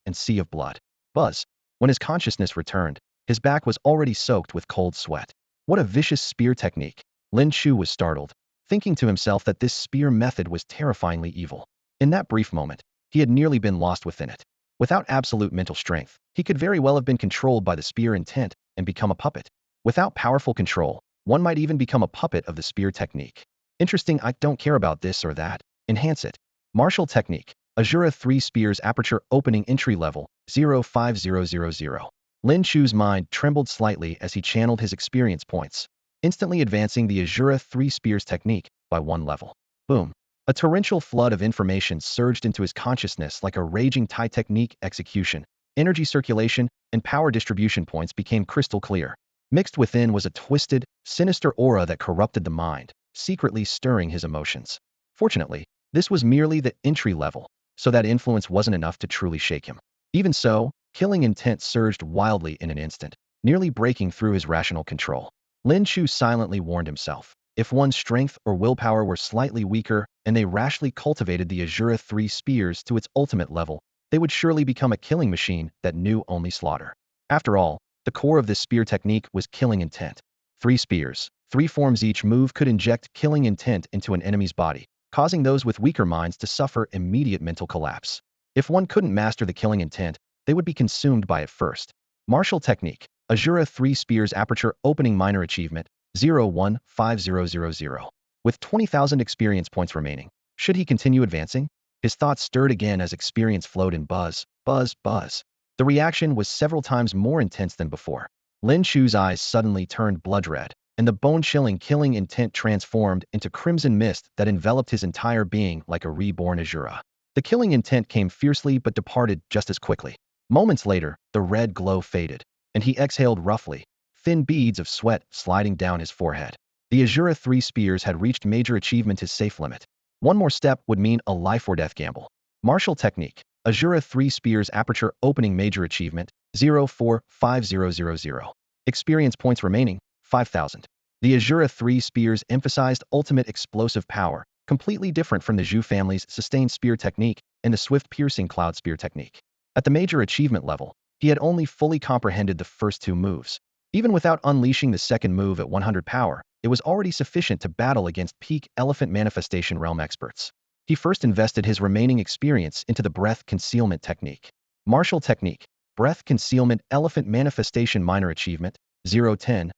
and sea of blood. Buzz! When his consciousness returned, his back was already soaked with cold sweat. What a vicious spear technique! Lin Chu was startled, thinking to himself that this spear method was terrifyingly evil. In that brief moment, he had nearly been lost within it. Without absolute mental strength, he could very well have been controlled by the spear intent and become a puppet. Without powerful control, one might even become a puppet of the spear technique. Interesting, I don't care about this or that. Enhance it. Martial technique. Azura 3 spears aperture opening entry level, 05000. Lin Chu's mind trembled slightly as he channeled his experience points, instantly advancing the Azura 3 spears technique by 1 level. Boom. A torrential flood of information surged into his consciousness like a raging tide. Technique execution, energy circulation, and power distribution points became crystal clear. Mixed within was a twisted, sinister aura that corrupted the mind, secretly stirring his emotions. Fortunately, this was merely the entry level, so that influence wasn't enough to truly shake him. Even so, killing intent surged wildly in an instant, nearly breaking through his rational control. Lin Chu silently warned himself, if one's strength or willpower were slightly weaker and they rashly cultivated the Azura 3 spears to its ultimate level, they would surely become a killing machine that knew only slaughter. After all, the core of this spear technique was killing intent. 3 spears, 3 forms. Each move could inject killing intent into an enemy's body, causing those with weaker minds to suffer immediate mental collapse. If one couldn't master the killing intent, they would be consumed by it first. Martial technique. Azura 3 spears aperture opening minor achievement, 015000. With 20,000 experience points remaining, should he continue advancing? His thoughts stirred again as experience flowed in buzz, Buzz, buzz. The reaction was several times more intense than before. Lin Chu's eyes suddenly turned blood red, and the bone-chilling killing intent transformed into crimson mist that enveloped his entire being like a reborn Azura. The killing intent came fiercely but departed just as quickly. Moments later, the red glow faded, and he exhaled roughly, thin beads of sweat sliding down his forehead. The Azura 3 spears had reached major achievement his safe limit. One more step would mean a life-or-death gamble. Martial technique. Azura 3 spears aperture opening major achievement, 045000. Experience points remaining, 5,000. The Azura 3 spears emphasized ultimate explosive power, completely different from the Zhu family's sustained spear technique and the swift piercing cloud spear technique. At the major achievement level, he had only fully comprehended the first 2 moves. Even without unleashing the second move at 100 power, it was already sufficient to battle against peak elephant manifestation realm experts. He first invested his remaining experience into the breath concealment technique. Martial technique. Breath concealment elephant manifestation minor achievement, 010000.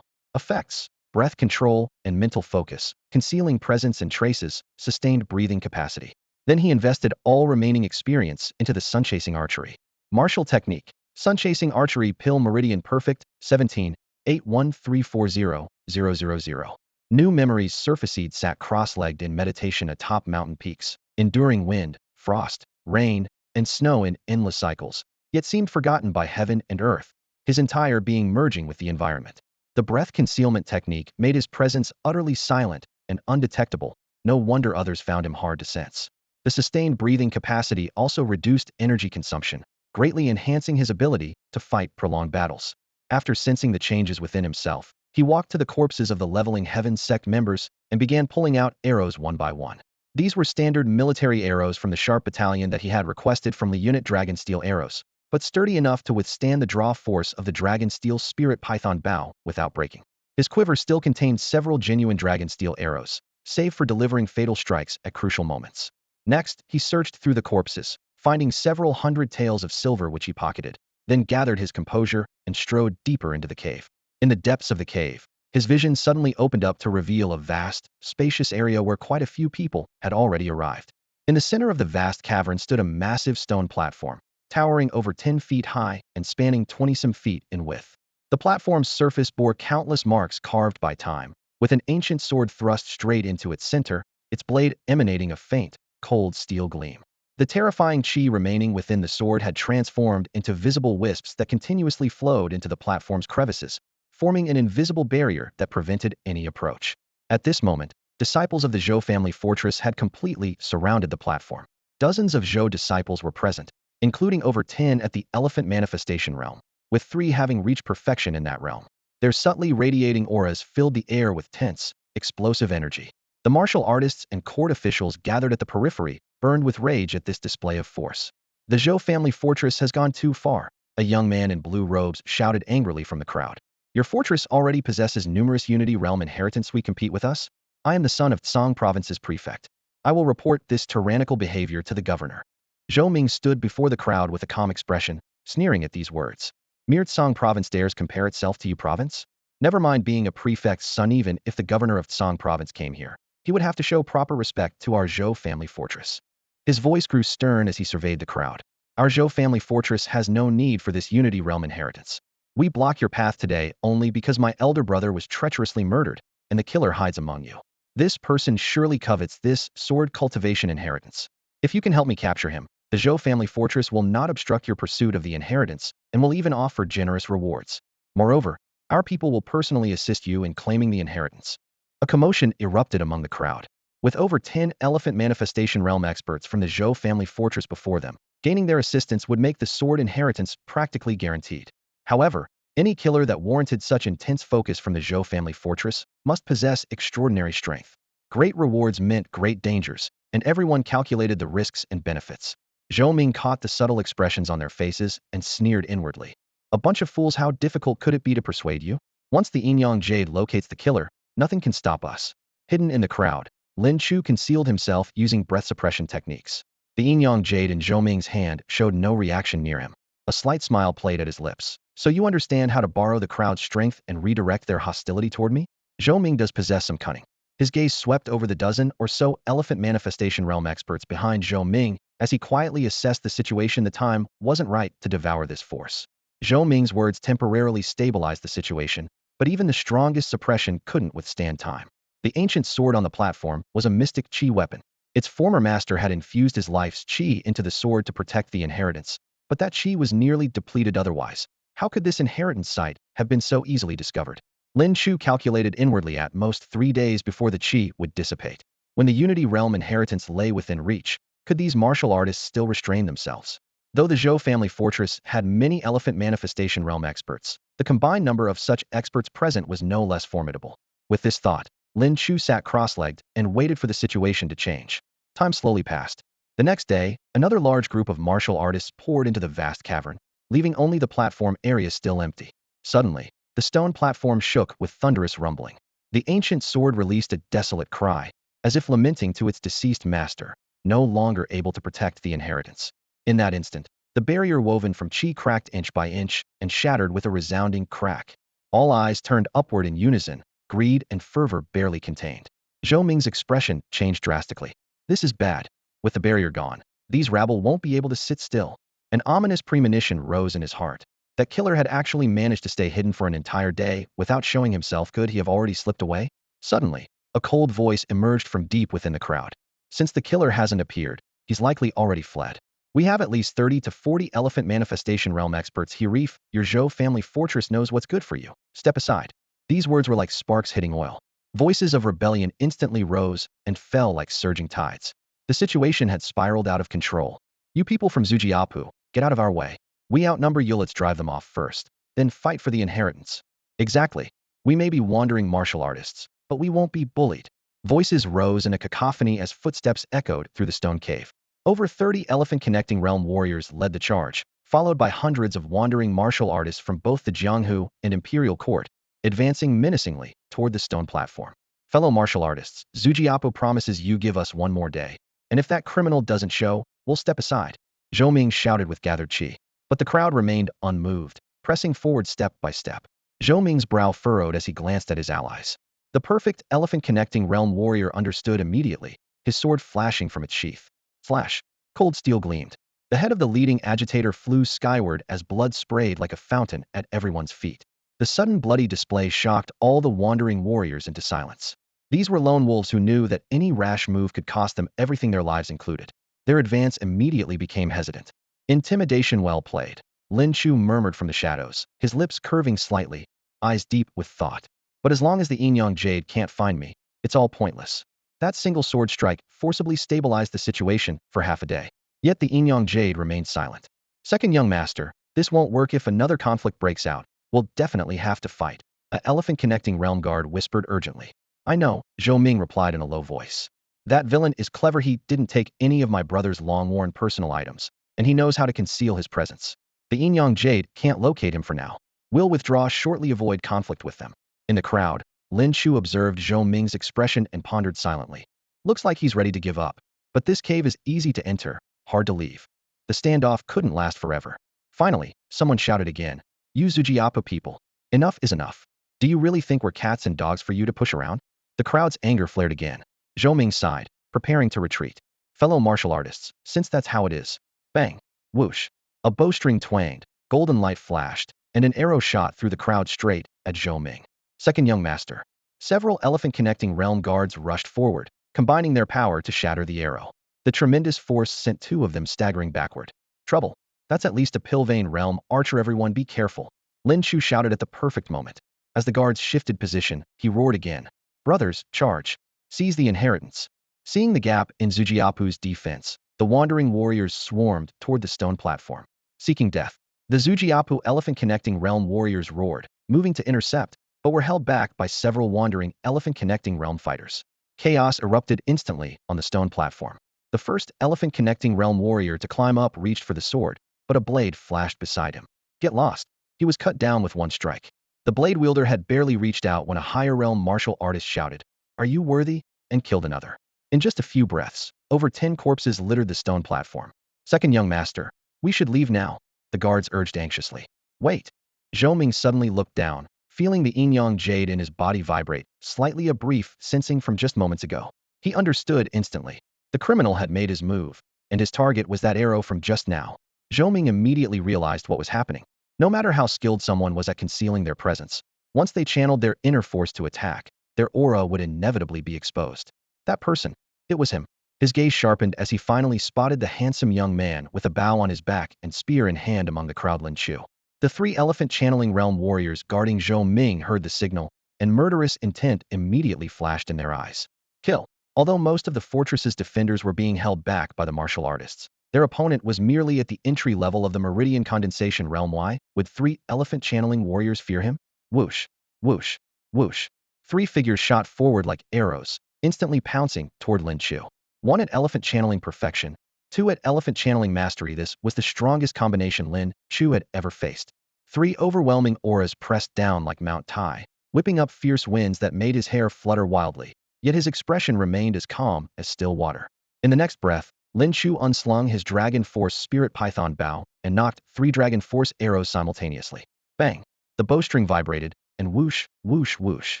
Effects. Breath control and mental focus, concealing presence and traces, sustained breathing capacity. Then he invested all remaining experience into the sun-chasing archery. Martial technique. Sun-chasing archery pill meridian perfect, 17.81340000. New memories surfaced sat cross-legged in meditation atop mountain peaks, enduring wind, frost, rain, and snow in endless cycles, yet seemed forgotten by heaven and earth, his entire being merging with the environment. The breath concealment technique made his presence utterly silent and undetectable. No wonder others found him hard to sense. The sustained breathing capacity also reduced energy consumption, greatly enhancing his ability to fight prolonged battles. After sensing the changes within himself, he walked to the corpses of the Leveling Heaven sect members and began pulling out arrows one by one. These were standard military arrows from the Sharp Battalion that he had requested from the unit Dragon Steel arrows, but sturdy enough to withstand the draw force of the Dragon Steel Spirit Python bow without breaking. His quiver still contained several genuine Dragon Steel arrows, save for delivering fatal strikes at crucial moments. Next, he searched through the corpses, finding several hundred taels of silver which he pocketed, then gathered his composure and strode deeper into the cave. In the depths of the cave, his vision suddenly opened up to reveal a vast, spacious area where quite a few people had already arrived. In the center of the vast cavern stood a massive stone platform, towering over 10 feet high and spanning 20-some feet in width. The platform's surface bore countless marks carved by time, with an ancient sword thrust straight into its center, its blade emanating a faint, cold steel gleam. The terrifying chi remaining within the sword had transformed into visible wisps that continuously flowed into the platform's crevices, forming an invisible barrier that prevented any approach. At this moment, disciples of the Zhou family fortress had completely surrounded the platform. Dozens of Zhou disciples were present, including over 10 at the elephant manifestation realm, with 3 having reached perfection in that realm. Their subtly radiating auras filled the air with tense, explosive energy. The martial artists and court officials gathered at the periphery burned with rage at this display of force. The Zhou family fortress has gone too far, a young man in blue robes shouted angrily from the crowd. Your fortress already possesses numerous Unity Realm inheritance. We compete with us? I am the son of Tsang Province's prefect. I will report this tyrannical behavior to the governor. Zhou Ming stood before the crowd with a calm expression, sneering at these words. Mere Tsang Province dares compare itself to you province? Never mind being a prefect's son. Even if the governor of Tsang Province came here, he would have to show proper respect to our Zhou family fortress. His voice grew stern as he surveyed the crowd. Our Zhou family fortress has no need for this Unity Realm inheritance. We block your path today only because my elder brother was treacherously murdered, and the killer hides among you. This person surely covets this sword cultivation inheritance. If you can help me capture him, the Zhou family fortress will not obstruct your pursuit of the inheritance and will even offer generous rewards. Moreover, our people will personally assist you in claiming the inheritance. A commotion erupted among the crowd. With over 10 elephant manifestation realm experts from the Zhou family fortress before them, gaining their assistance would make the sword inheritance practically guaranteed. However, any killer that warranted such intense focus from the Zhou family fortress must possess extraordinary strength. Great rewards meant great dangers, and everyone calculated the risks and benefits. Zhou Ming caught the subtle expressions on their faces and sneered inwardly. A bunch of fools. How difficult could it be to persuade you? Once the Yin Jade locates the killer, nothing can stop us. Hidden in the crowd, Lin Chu concealed himself using breath suppression techniques. The Yin Jade in Zhou Ming's hand showed no reaction near him. A slight smile played at his lips. So you understand how to borrow the crowd's strength and redirect their hostility toward me? Zhou Ming does possess some cunning. His gaze swept over the dozen or so elephant manifestation realm experts behind Zhou Ming As he quietly assessed the situation, the time wasn't right to devour this force. Zhou Ming's words temporarily stabilized the situation, but even the strongest suppression couldn't withstand time. The ancient sword on the platform was a mystic qi weapon. Its former master had infused his life's qi into the sword to protect the inheritance, but that qi was nearly depleted otherwise. How could this inheritance site have been so easily discovered? Lin Chu calculated inwardly at most 3 days before the qi would dissipate. When the Unity Realm inheritance lay within reach, could these martial artists still restrain themselves? Though the Zhou family fortress had many elephant manifestation realm experts, the combined number of such experts present was no less formidable. With this thought, Lin Chu sat cross-legged and waited for the situation to change. Time slowly passed. The next day, another large group of martial artists poured into the vast cavern, leaving only the platform area still empty. Suddenly, the stone platform shook with thunderous rumbling. The ancient sword released a desolate cry, as if lamenting to its deceased master, no longer able to protect the inheritance. In that instant, the barrier woven from qi cracked inch by inch and shattered with a resounding crack. All eyes turned upward in unison, greed and fervor barely contained. Zhou Ming's expression changed drastically. This is bad. With the barrier gone, these rabble won't be able to sit still. An ominous premonition rose in his heart. That killer had actually managed to stay hidden for an entire day without showing himself. Could he have already slipped away? Suddenly, a cold voice emerged from deep within the crowd. Since the killer hasn't appeared, he's likely already fled. We have at least 30 to 40 elephant manifestation realm experts here. Reef, your Zhou family fortress knows what's good for you. Step aside. These words were like sparks hitting oil. Voices of rebellion instantly rose and fell like surging tides. The situation had spiraled out of control. You people from Zujiapu, get out of our way. We outnumber you, let's drive them off first, then fight for the inheritance. Exactly. We may be wandering martial artists, but we won't be bullied. Voices rose in a cacophony as footsteps echoed through the stone cave. Over 30 elephant connecting realm warriors led the charge, followed by hundreds of wandering martial artists from both the Jianghu and imperial court, advancing menacingly toward the stone platform. Fellow martial artists, Zujiapo promises you give us one more day, and if that criminal doesn't show, we'll step aside. Zhou Ming shouted with gathered qi. But the crowd remained unmoved, pressing forward step by step. Zhou Ming's brow furrowed as he glanced at his allies. The perfect elephant connecting realm warrior understood immediately, his sword flashing from its sheath. Flash. Cold steel gleamed. The head of the leading agitator flew skyward as blood sprayed like a fountain at everyone's feet. The sudden bloody display shocked all the wandering warriors into silence. These were lone wolves who knew that any rash move could cost them everything, their lives included. Their advance immediately became hesitant. Intimidation well played. Lin Chu murmured from the shadows, his lips curving slightly, eyes deep with thought. But as long as the Yin Jade can't find me, it's all pointless. That single sword strike forcibly stabilized the situation for half a day. Yet the Yin Jade remained silent. Second young master, this won't work. If another conflict breaks out, we'll definitely have to fight. An elephant connecting realm guard whispered urgently. I know, Zhou Ming replied in a low voice. That villain is clever. He didn't take any of my brother's long-worn personal items, and he knows how to conceal his presence. The Yin Jade can't locate him for now. We'll withdraw shortly, avoid conflict with them. In the crowd, Lin Chu observed Zhou Ming's expression and pondered silently. Looks like he's ready to give up. But this cave is easy to enter, hard to leave. The standoff couldn't last forever. Finally, someone shouted again. You Zujiapa people. Enough is enough. Do you really think we're cats and dogs for you to push around? The crowd's anger flared again. Zhou Ming sighed, preparing to retreat. Fellow martial artists, since that's how it is. Bang. Whoosh. A bowstring twanged, golden light flashed, and an arrow shot through the crowd straight at Zhou Ming. Second young master. Several elephant connecting realm guards rushed forward, combining their power to shatter the arrow. The tremendous force sent 2 of them staggering backward. Trouble. That's at least a Pilvane realm archer. Everyone be careful. Lin Chu shouted at the perfect moment. As the guards shifted position, he roared again. Brothers, charge. Seize the inheritance. Seeing the gap in Zujiapu's defense, the wandering warriors swarmed toward the stone platform, seeking death. The Zujiapu elephant connecting realm warriors roared, moving to intercept, but were held back by several wandering elephant connecting realm fighters. Chaos erupted instantly on the stone platform. The first elephant connecting realm warrior to climb up reached for the sword, but a blade flashed beside him. Get lost. He was cut down with one strike. The blade wielder had barely reached out when a higher realm martial artist shouted, Are you worthy? And killed another. In just a few breaths, over 10 corpses littered the stone platform. Second young master, we should leave now, the guards urged anxiously. Wait. Zhou Ming suddenly looked down, feeling the Yin Jade in his body vibrate, slightly a brief sensing from just moments ago. He understood instantly. The criminal had made his move. and his target was that arrow from just now. Zhou Ming immediately realized what was happening. No matter how skilled someone was at concealing their presence, once they channeled their inner force to attack, their aura would inevitably be exposed. That person, it was him. His gaze sharpened as he finally spotted the handsome young man with a bow on his back and spear in hand among the crowd. Lin Chu. The three elephant channeling realm warriors guarding Zhou Ming heard the signal, and murderous intent immediately flashed in their eyes. Kill. Although most of the fortress's defenders were being held back by the martial artists, their opponent was merely at the entry level of the meridian condensation realm. Why would three elephant channeling warriors fear him? Whoosh, whoosh, whoosh. Three figures shot forward like arrows, instantly pouncing toward Lin Chu. One at elephant channeling perfection, two at elephant channeling mastery. This was the strongest combination Lin Chu had ever faced. Three overwhelming auras pressed down like Mount Tai, whipping up fierce winds that made his hair flutter wildly, yet his expression remained as calm as still water. In the next breath, Lin Chu unslung his Dragon Force Spirit Python bow and knocked three Dragon Force arrows simultaneously. Bang! The bowstring vibrated, and whoosh, whoosh, whoosh.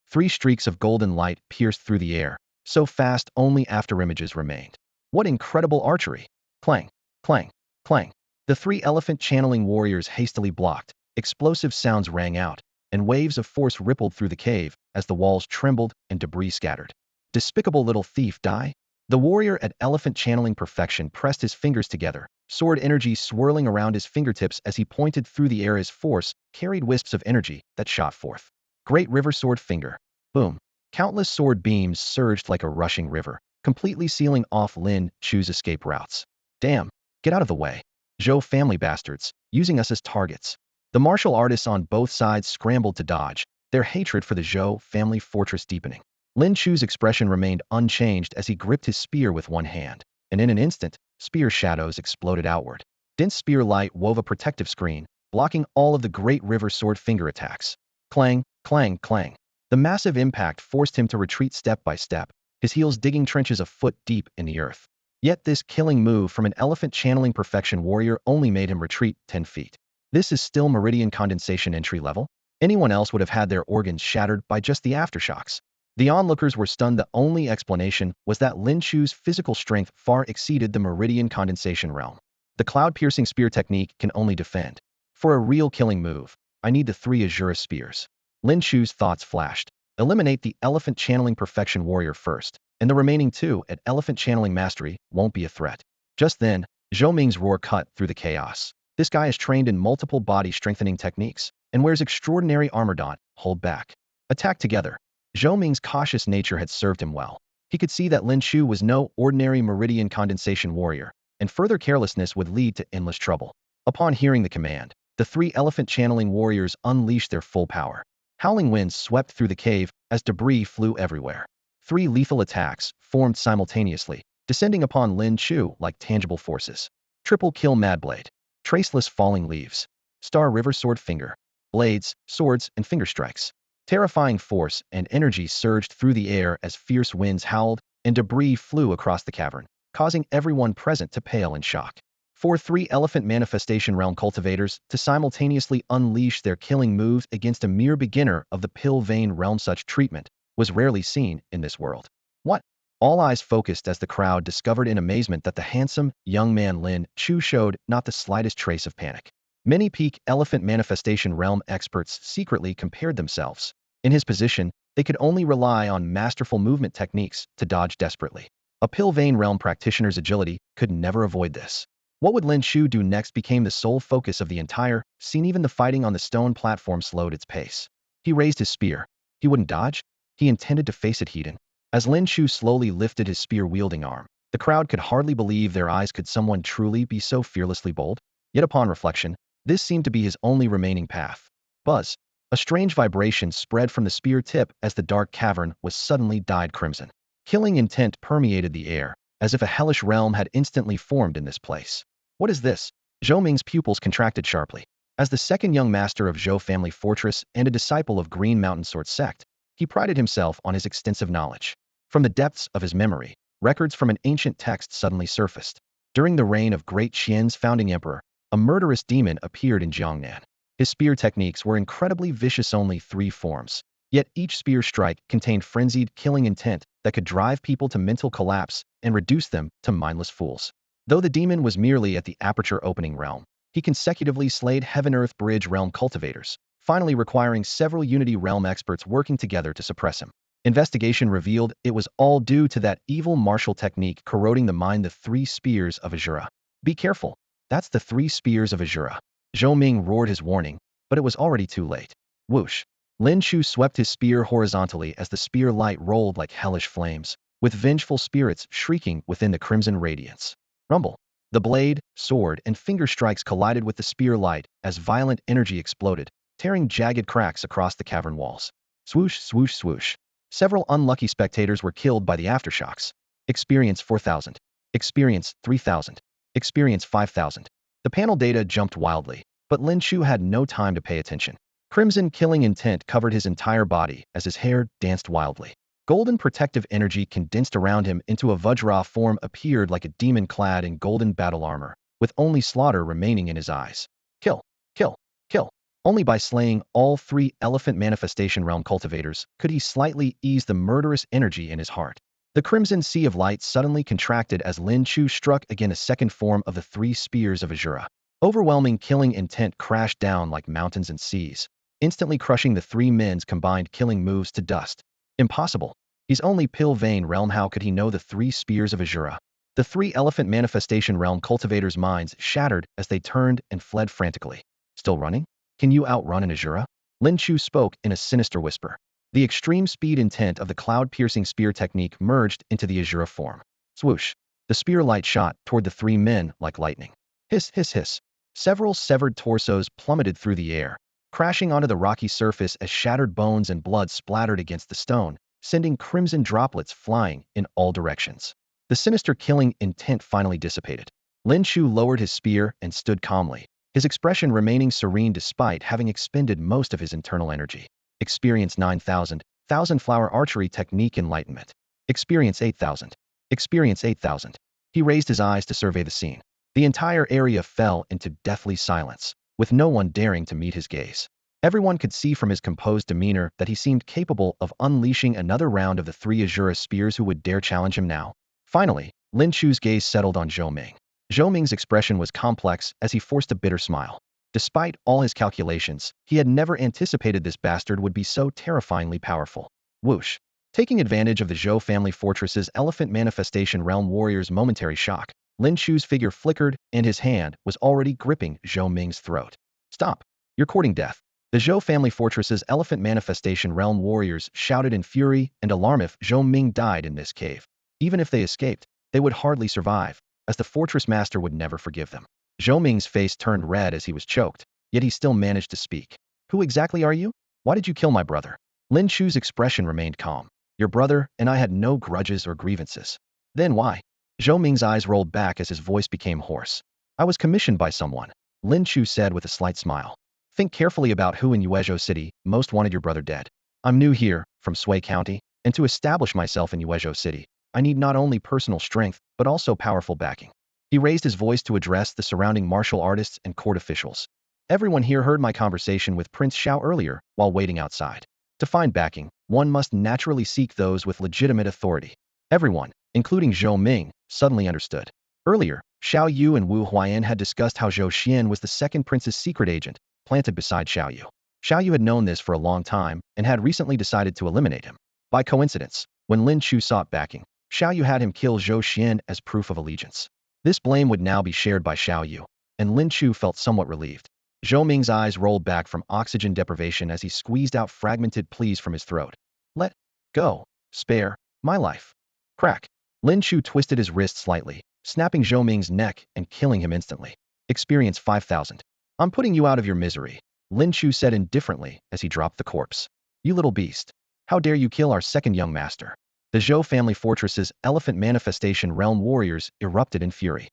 Three streaks of golden light pierced through the air, so fast only afterimages remained. What incredible archery! Clang, clang, clang. The three elephant channeling warriors hastily blocked, explosive sounds rang out, and waves of force rippled through the cave as the walls trembled and debris scattered. Despicable little thief, die! The warrior at elephant channeling perfection pressed his fingers together, sword energy swirling around his fingertips as he pointed through the air. His force carried wisps of energy that shot forth. Great river sword finger. Boom. Countless sword beams surged like a rushing river, completely sealing off Lin Chu's escape routes. Damn, get out of the way. Zhou family bastards, using us as targets. The martial artists on both sides scrambled to dodge, their hatred for the Zhou family fortress deepening. Lin Chu's expression remained unchanged as he gripped his spear with one hand, and in an instant, spear shadows exploded outward. Dense spear light wove a protective screen, blocking all of the great river sword finger attacks. Clang, clang, clang. The massive impact forced him to retreat step by step, his heels digging trenches a foot deep in the earth. Yet this killing move from an elephant channeling perfection warrior only made him retreat 10 feet. This is still meridian condensation entry level? Anyone else would have had their organs shattered by just the aftershocks. The onlookers were stunned. The only explanation was that Lin Chu's physical strength far exceeded the meridian condensation realm. The cloud-piercing spear technique can only defend. For a real killing move, I need the three Azura spears. Lin Chu's thoughts flashed. Eliminate the elephant channeling perfection warrior first, and the remaining two at elephant channeling mastery won't be a threat. Just then, Zhou Ming's roar cut through the chaos. This guy is trained in multiple body strengthening techniques and wears extraordinary armor. Hold back. Attack together. Zhou Ming's cautious nature had served him well. He could see that Lin Chu was no ordinary meridian condensation warrior, and further carelessness would lead to endless trouble. Upon hearing the command, the three elephant channeling warriors unleashed their full power. Howling winds swept through the cave as debris flew everywhere. Three lethal attacks formed simultaneously, descending upon Lin Chu like tangible forces. Triple kill Madblade. Traceless falling leaves. Star River sword finger. Blades, swords, and finger strikes. Terrifying force and energy surged through the air as fierce winds howled and debris flew across the cavern, causing everyone present to pale in shock. For three elephant manifestation realm cultivators to simultaneously unleash their killing moves against a mere beginner of the pill vein realm, such treatment was rarely seen in this world. What? All eyes focused as the crowd discovered in amazement that the handsome, young man Lin Chu showed not the slightest trace of panic. Many peak elephant manifestation realm experts secretly compared themselves. In his position, they could only rely on masterful movement techniques to dodge desperately. A pill vein realm practitioner's agility could never avoid this. What would Lin Chu do next became the sole focus of the entire scene. Even the fighting on the stone platform slowed its pace. He raised his spear. He wouldn't dodge. He intended to face it head on. As Lin Chu slowly lifted his spear-wielding arm, the crowd could hardly believe their eyes. Could someone truly be so fearlessly bold? Yet upon reflection, this seemed to be his only remaining path. Buzz. A strange vibration spread from the spear tip as the dark cavern was suddenly dyed crimson. Killing intent permeated the air, as if a hellish realm had instantly formed in this place. What is this? Zhou Ming's pupils contracted sharply. As the second young master of Zhou family fortress and a disciple of Green Mountain Sword sect, he prided himself on his extensive knowledge. From the depths of his memory, records from an ancient text suddenly surfaced. During the reign of Great Qian's founding emperor, a murderous demon appeared in Jiangnan. His spear techniques were incredibly vicious, only 3 forms. Yet each spear strike contained frenzied killing intent that could drive people to mental collapse and reduce them to mindless fools. Though the demon was merely at the aperture opening realm, he consecutively slayed Heaven-Earth Bridge realm cultivators, finally requiring several Unity realm experts working together to suppress him. Investigation revealed it was all due to that evil martial technique corroding the mind, the three spears of Azura. Be careful, that's the three spears of Azura. Zhou Ming roared his warning, but it was already too late. Whoosh! Lin Chu swept his spear horizontally as the spear light rolled like hellish flames, with vengeful spirits shrieking within the crimson radiance. Rumble! The blade, sword, and finger strikes collided with the spear light as violent energy exploded, tearing jagged cracks across the cavern walls. Swoosh, swoosh, swoosh. Several unlucky spectators were killed by the aftershocks. Experience 4,000. Experience 3,000. Experience 5,000. The panel data jumped wildly, but Lin Chu had no time to pay attention. Crimson killing intent covered his entire body as his hair danced wildly. Golden protective energy condensed around him into a Vajra form appeared like a demon clad in golden battle armor, with only slaughter remaining in his eyes. Kill, kill, kill. Only by slaying all three elephant manifestation realm cultivators could he slightly ease the murderous energy in his heart. The crimson sea of light suddenly contracted as Lin Chu struck again a second form of the three spears of Azura. Overwhelming killing intent crashed down like mountains and seas, instantly crushing the three men's combined killing moves to dust. Impossible. He's only Pill Vein realm. How could he know the three spears of Azura? The three elephant manifestation realm cultivators' minds shattered as they turned and fled frantically. Still running? Can you outrun an Azura? Lin Chu spoke in a sinister whisper. The extreme speed intent of the cloud-piercing spear technique merged into the Azura form. Swoosh! The spear light shot toward the three men like lightning. Hiss, hiss, hiss. Several severed torsos plummeted through the air, crashing onto the rocky surface as shattered bones and blood splattered against the stone, sending crimson droplets flying in all directions. The sinister killing intent finally dissipated. Lin Chu lowered his spear and stood calmly, his expression remaining serene despite having expended most of his internal energy. Experience 9,000. Thousand Flower Archery Technique Enlightenment. Experience 8,000. Experience 8,000. He raised his eyes to survey the scene. The entire area fell into deathly silence, with no one daring to meet his gaze. Everyone could see from his composed demeanor that he seemed capable of unleashing another round of the three Azura spears. Who would dare challenge him now? Finally, Lin Chu's gaze settled on Zhou Ming. Zhou Ming's expression was complex as he forced a bitter smile. Despite all his calculations, he had never anticipated this bastard would be so terrifyingly powerful. Whoosh! Taking advantage of the Zhou family fortress's elephant manifestation realm warrior's momentary shock, Lin Chu's figure flickered and his hand was already gripping Zhou Ming's throat. Stop! You're courting death. The Zhou family fortress's elephant manifestation realm warriors shouted in fury and alarm. If Zhou Ming died in this cave, even if they escaped, they would hardly survive, as the fortress master would never forgive them. Zhou Ming's face turned red as he was choked, yet he still managed to speak. Who exactly are you? Why did you kill my brother? Lin Chu's expression remained calm. Your brother and I had no grudges or grievances. Then why? Zhou Ming's eyes rolled back as his voice became hoarse. I was commissioned by someone, Lin Chu said with a slight smile. Think carefully about who in Yuezhou City most wanted your brother dead. I'm new here, from Sui County, and to establish myself in Yuezhou City, I need not only personal strength, but also powerful backing. He raised his voice to address the surrounding martial artists and court officials. Everyone here heard my conversation with Prince Xiao earlier while waiting outside. To find backing, one must naturally seek those with legitimate authority. Everyone, including Zhou Ming, suddenly understood. Earlier, Xiao Yu and Wu Huayan had discussed how Zhou Xian was the second prince's secret agent, planted beside Xiao Yu. Xiao Yu had known this for a long time and had recently decided to eliminate him. By coincidence, when Lin Chu sought backing, Xiao Yu had him kill Zhou Xian as proof of allegiance. This blame would now be shared by Xiao Yu, and Lin Chu felt somewhat relieved. Zhou Ming's eyes rolled back from oxygen deprivation as he squeezed out fragmented pleas from his throat. Let go. Spare my life. Crack. Lin Chu twisted his wrist slightly, snapping Zhou Ming's neck and killing him instantly. Experience 5,000. I'm putting you out of your misery, Lin Chu said indifferently as he dropped the corpse. You little beast. How dare you kill our second young master? The Zhou family fortress's elephant manifestation realm warriors erupted in fury.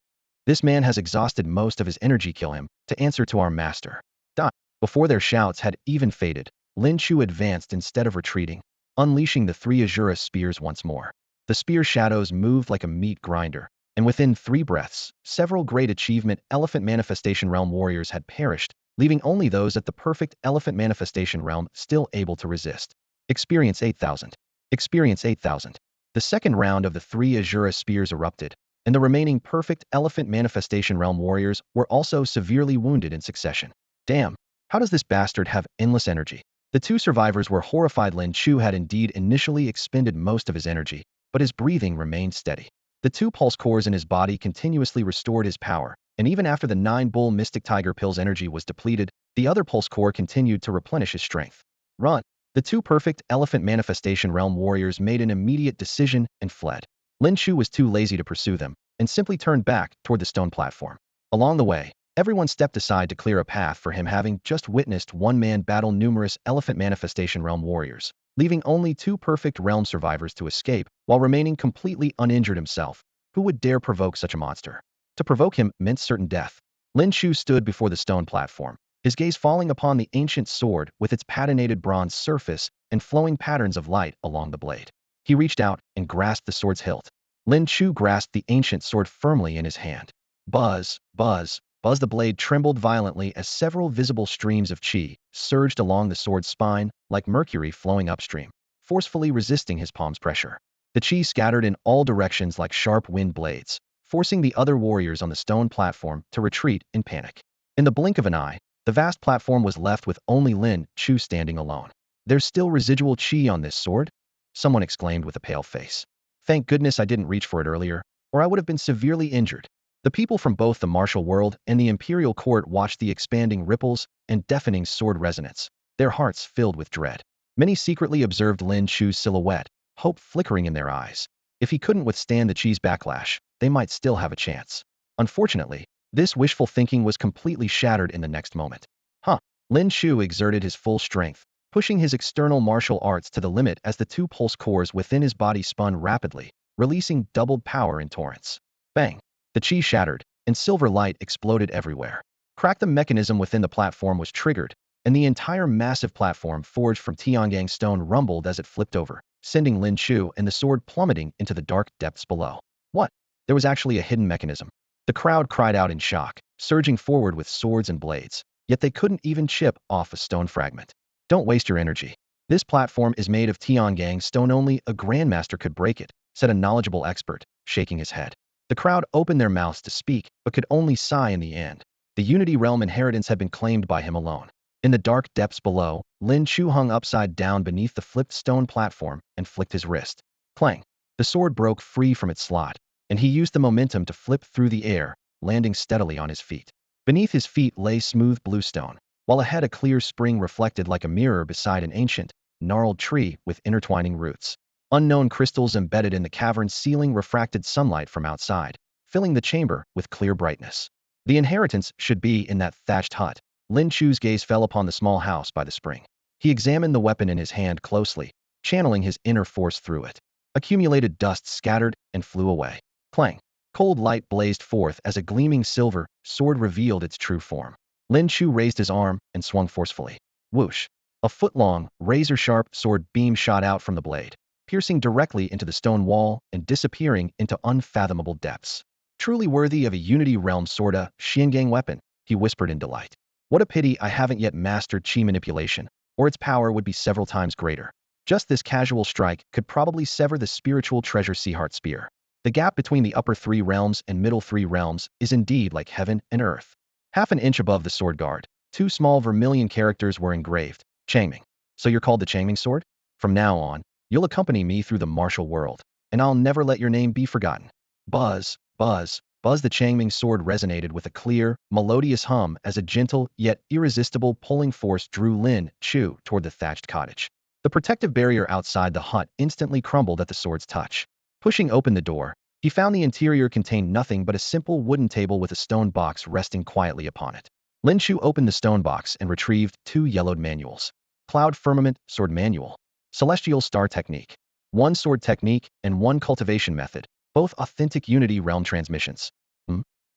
This man has exhausted most of his energy. Kill him, to answer to our master. Die. Before their shouts had even faded, Lin Chu advanced instead of retreating, unleashing the three Azura spears once more. The spear shadows moved like a meat grinder, and within 3 breaths, several great achievement elephant manifestation realm warriors had perished, leaving only those at the perfect elephant manifestation realm still able to resist. Experience 8,000. Experience 8,000. The second round of the 3 Azura spears erupted, and the remaining perfect elephant manifestation realm warriors were also severely wounded in succession. Damn, how does this bastard have endless energy? The two survivors were horrified. Lin Chu had indeed initially expended most of his energy, but his breathing remained steady. The two pulse cores in his body continuously restored his power, and even after the 9 bull mystic tiger pills energy was depleted, the other pulse core continued to replenish his strength. Run! The two perfect elephant manifestation realm warriors made an immediate decision and fled. Lin Chu was too lazy to pursue them, and simply turned back toward the stone platform. Along the way, everyone stepped aside to clear a path for him, having just witnessed one man battle numerous elephant manifestation realm warriors, leaving only 2 perfect realm survivors to escape while remaining completely uninjured himself. Who would dare provoke such a monster? To provoke him meant certain death. Lin Chu stood before the stone platform, his gaze falling upon the ancient sword with its patinated bronze surface and flowing patterns of light along the blade. He reached out and grasped the sword's hilt. Lin Chu grasped the ancient sword firmly in his hand. Buzz, buzz, buzz. The blade trembled violently as several visible streams of qi surged along the sword's spine like mercury flowing upstream, forcefully resisting his palm's pressure. The qi scattered in all directions like sharp wind blades, forcing the other warriors on the stone platform to retreat in panic. In the blink of an eye, the vast platform was left with only Lin Chu standing alone. There's still residual qi on this sword? Someone exclaimed with a pale face. Thank goodness I didn't reach for it earlier, or I would have been severely injured. The people from both the martial world and the imperial court watched the expanding ripples and deafening sword resonance, their hearts filled with dread. Many secretly observed Lin Chu's silhouette, hope flickering in their eyes. If he couldn't withstand the qi's backlash, they might still have a chance. Unfortunately, this wishful thinking was completely shattered in the next moment. Lin Chu exerted his full strength, pushing his external martial arts to the limit as the 2 pulse cores within his body spun rapidly, releasing doubled power in torrents. Bang! The qi shattered, and silver light exploded everywhere. Crack! The mechanism within the platform was triggered, and the entire massive platform forged from Tiangang stone rumbled as it flipped over, sending Lin Chu and the sword plummeting into the dark depths below. What? There was actually a hidden mechanism. The crowd cried out in shock, surging forward with swords and blades, yet they couldn't even chip off a stone fragment. Don't waste your energy. This platform is made of Tiangang stone. Only a grandmaster could break it, said a knowledgeable expert, shaking his head. The crowd opened their mouths to speak, but could only sigh in the end. The Unity Realm inheritance had been claimed by him alone. In the dark depths below, Lin Chu hung upside down beneath the flipped stone platform and flicked his wrist. Clang! The sword broke free from its slot, and he used the momentum to flip through the air, landing steadily on his feet. Beneath his feet lay smooth blue stone, while ahead a clear spring reflected like a mirror beside an ancient, gnarled tree with intertwining roots. Unknown crystals embedded in the cavern's ceiling refracted sunlight from outside, filling the chamber with clear brightness. The inheritance should be in that thatched hut. Lin Chu's gaze fell upon the small house by the spring. He examined the weapon in his hand closely, channeling his inner force through it. Accumulated dust scattered and flew away. Clang! Cold light blazed forth as a gleaming silver sword revealed its true form. Lin Chu raised his arm and swung forcefully. Whoosh! A foot-long, razor-sharp sword beam shot out from the blade, piercing directly into the stone wall and disappearing into unfathomable depths. Truly worthy of a Unity Realm sword, a Xiangang weapon, he whispered in delight. What a pity I haven't yet mastered qi manipulation, or its power would be several times greater. Just this casual strike could probably sever the spiritual treasure Sea Heart Spear. The gap between the upper 3 realms and middle 3 realms is indeed like heaven and earth. Half an inch above the sword guard, 2 small vermilion characters were engraved. Changming. So you're called the Changming Sword? From now on, you'll accompany me through the martial world, and I'll never let your name be forgotten. Buzz, buzz, buzz. The Changming Sword resonated with a clear, melodious hum as a gentle yet irresistible pulling force drew Lin Chu toward the thatched cottage. The protective barrier outside the hut instantly crumbled at the sword's touch. Pushing open the door, he found the interior contained nothing but a simple wooden table with a stone box resting quietly upon it. Lin Chu opened the stone box and retrieved 2 yellowed manuals. Cloud Firmament Sword Manual. Celestial Star Technique. 1 Sword Technique and 1 Cultivation Method, both authentic Unity Realm transmissions.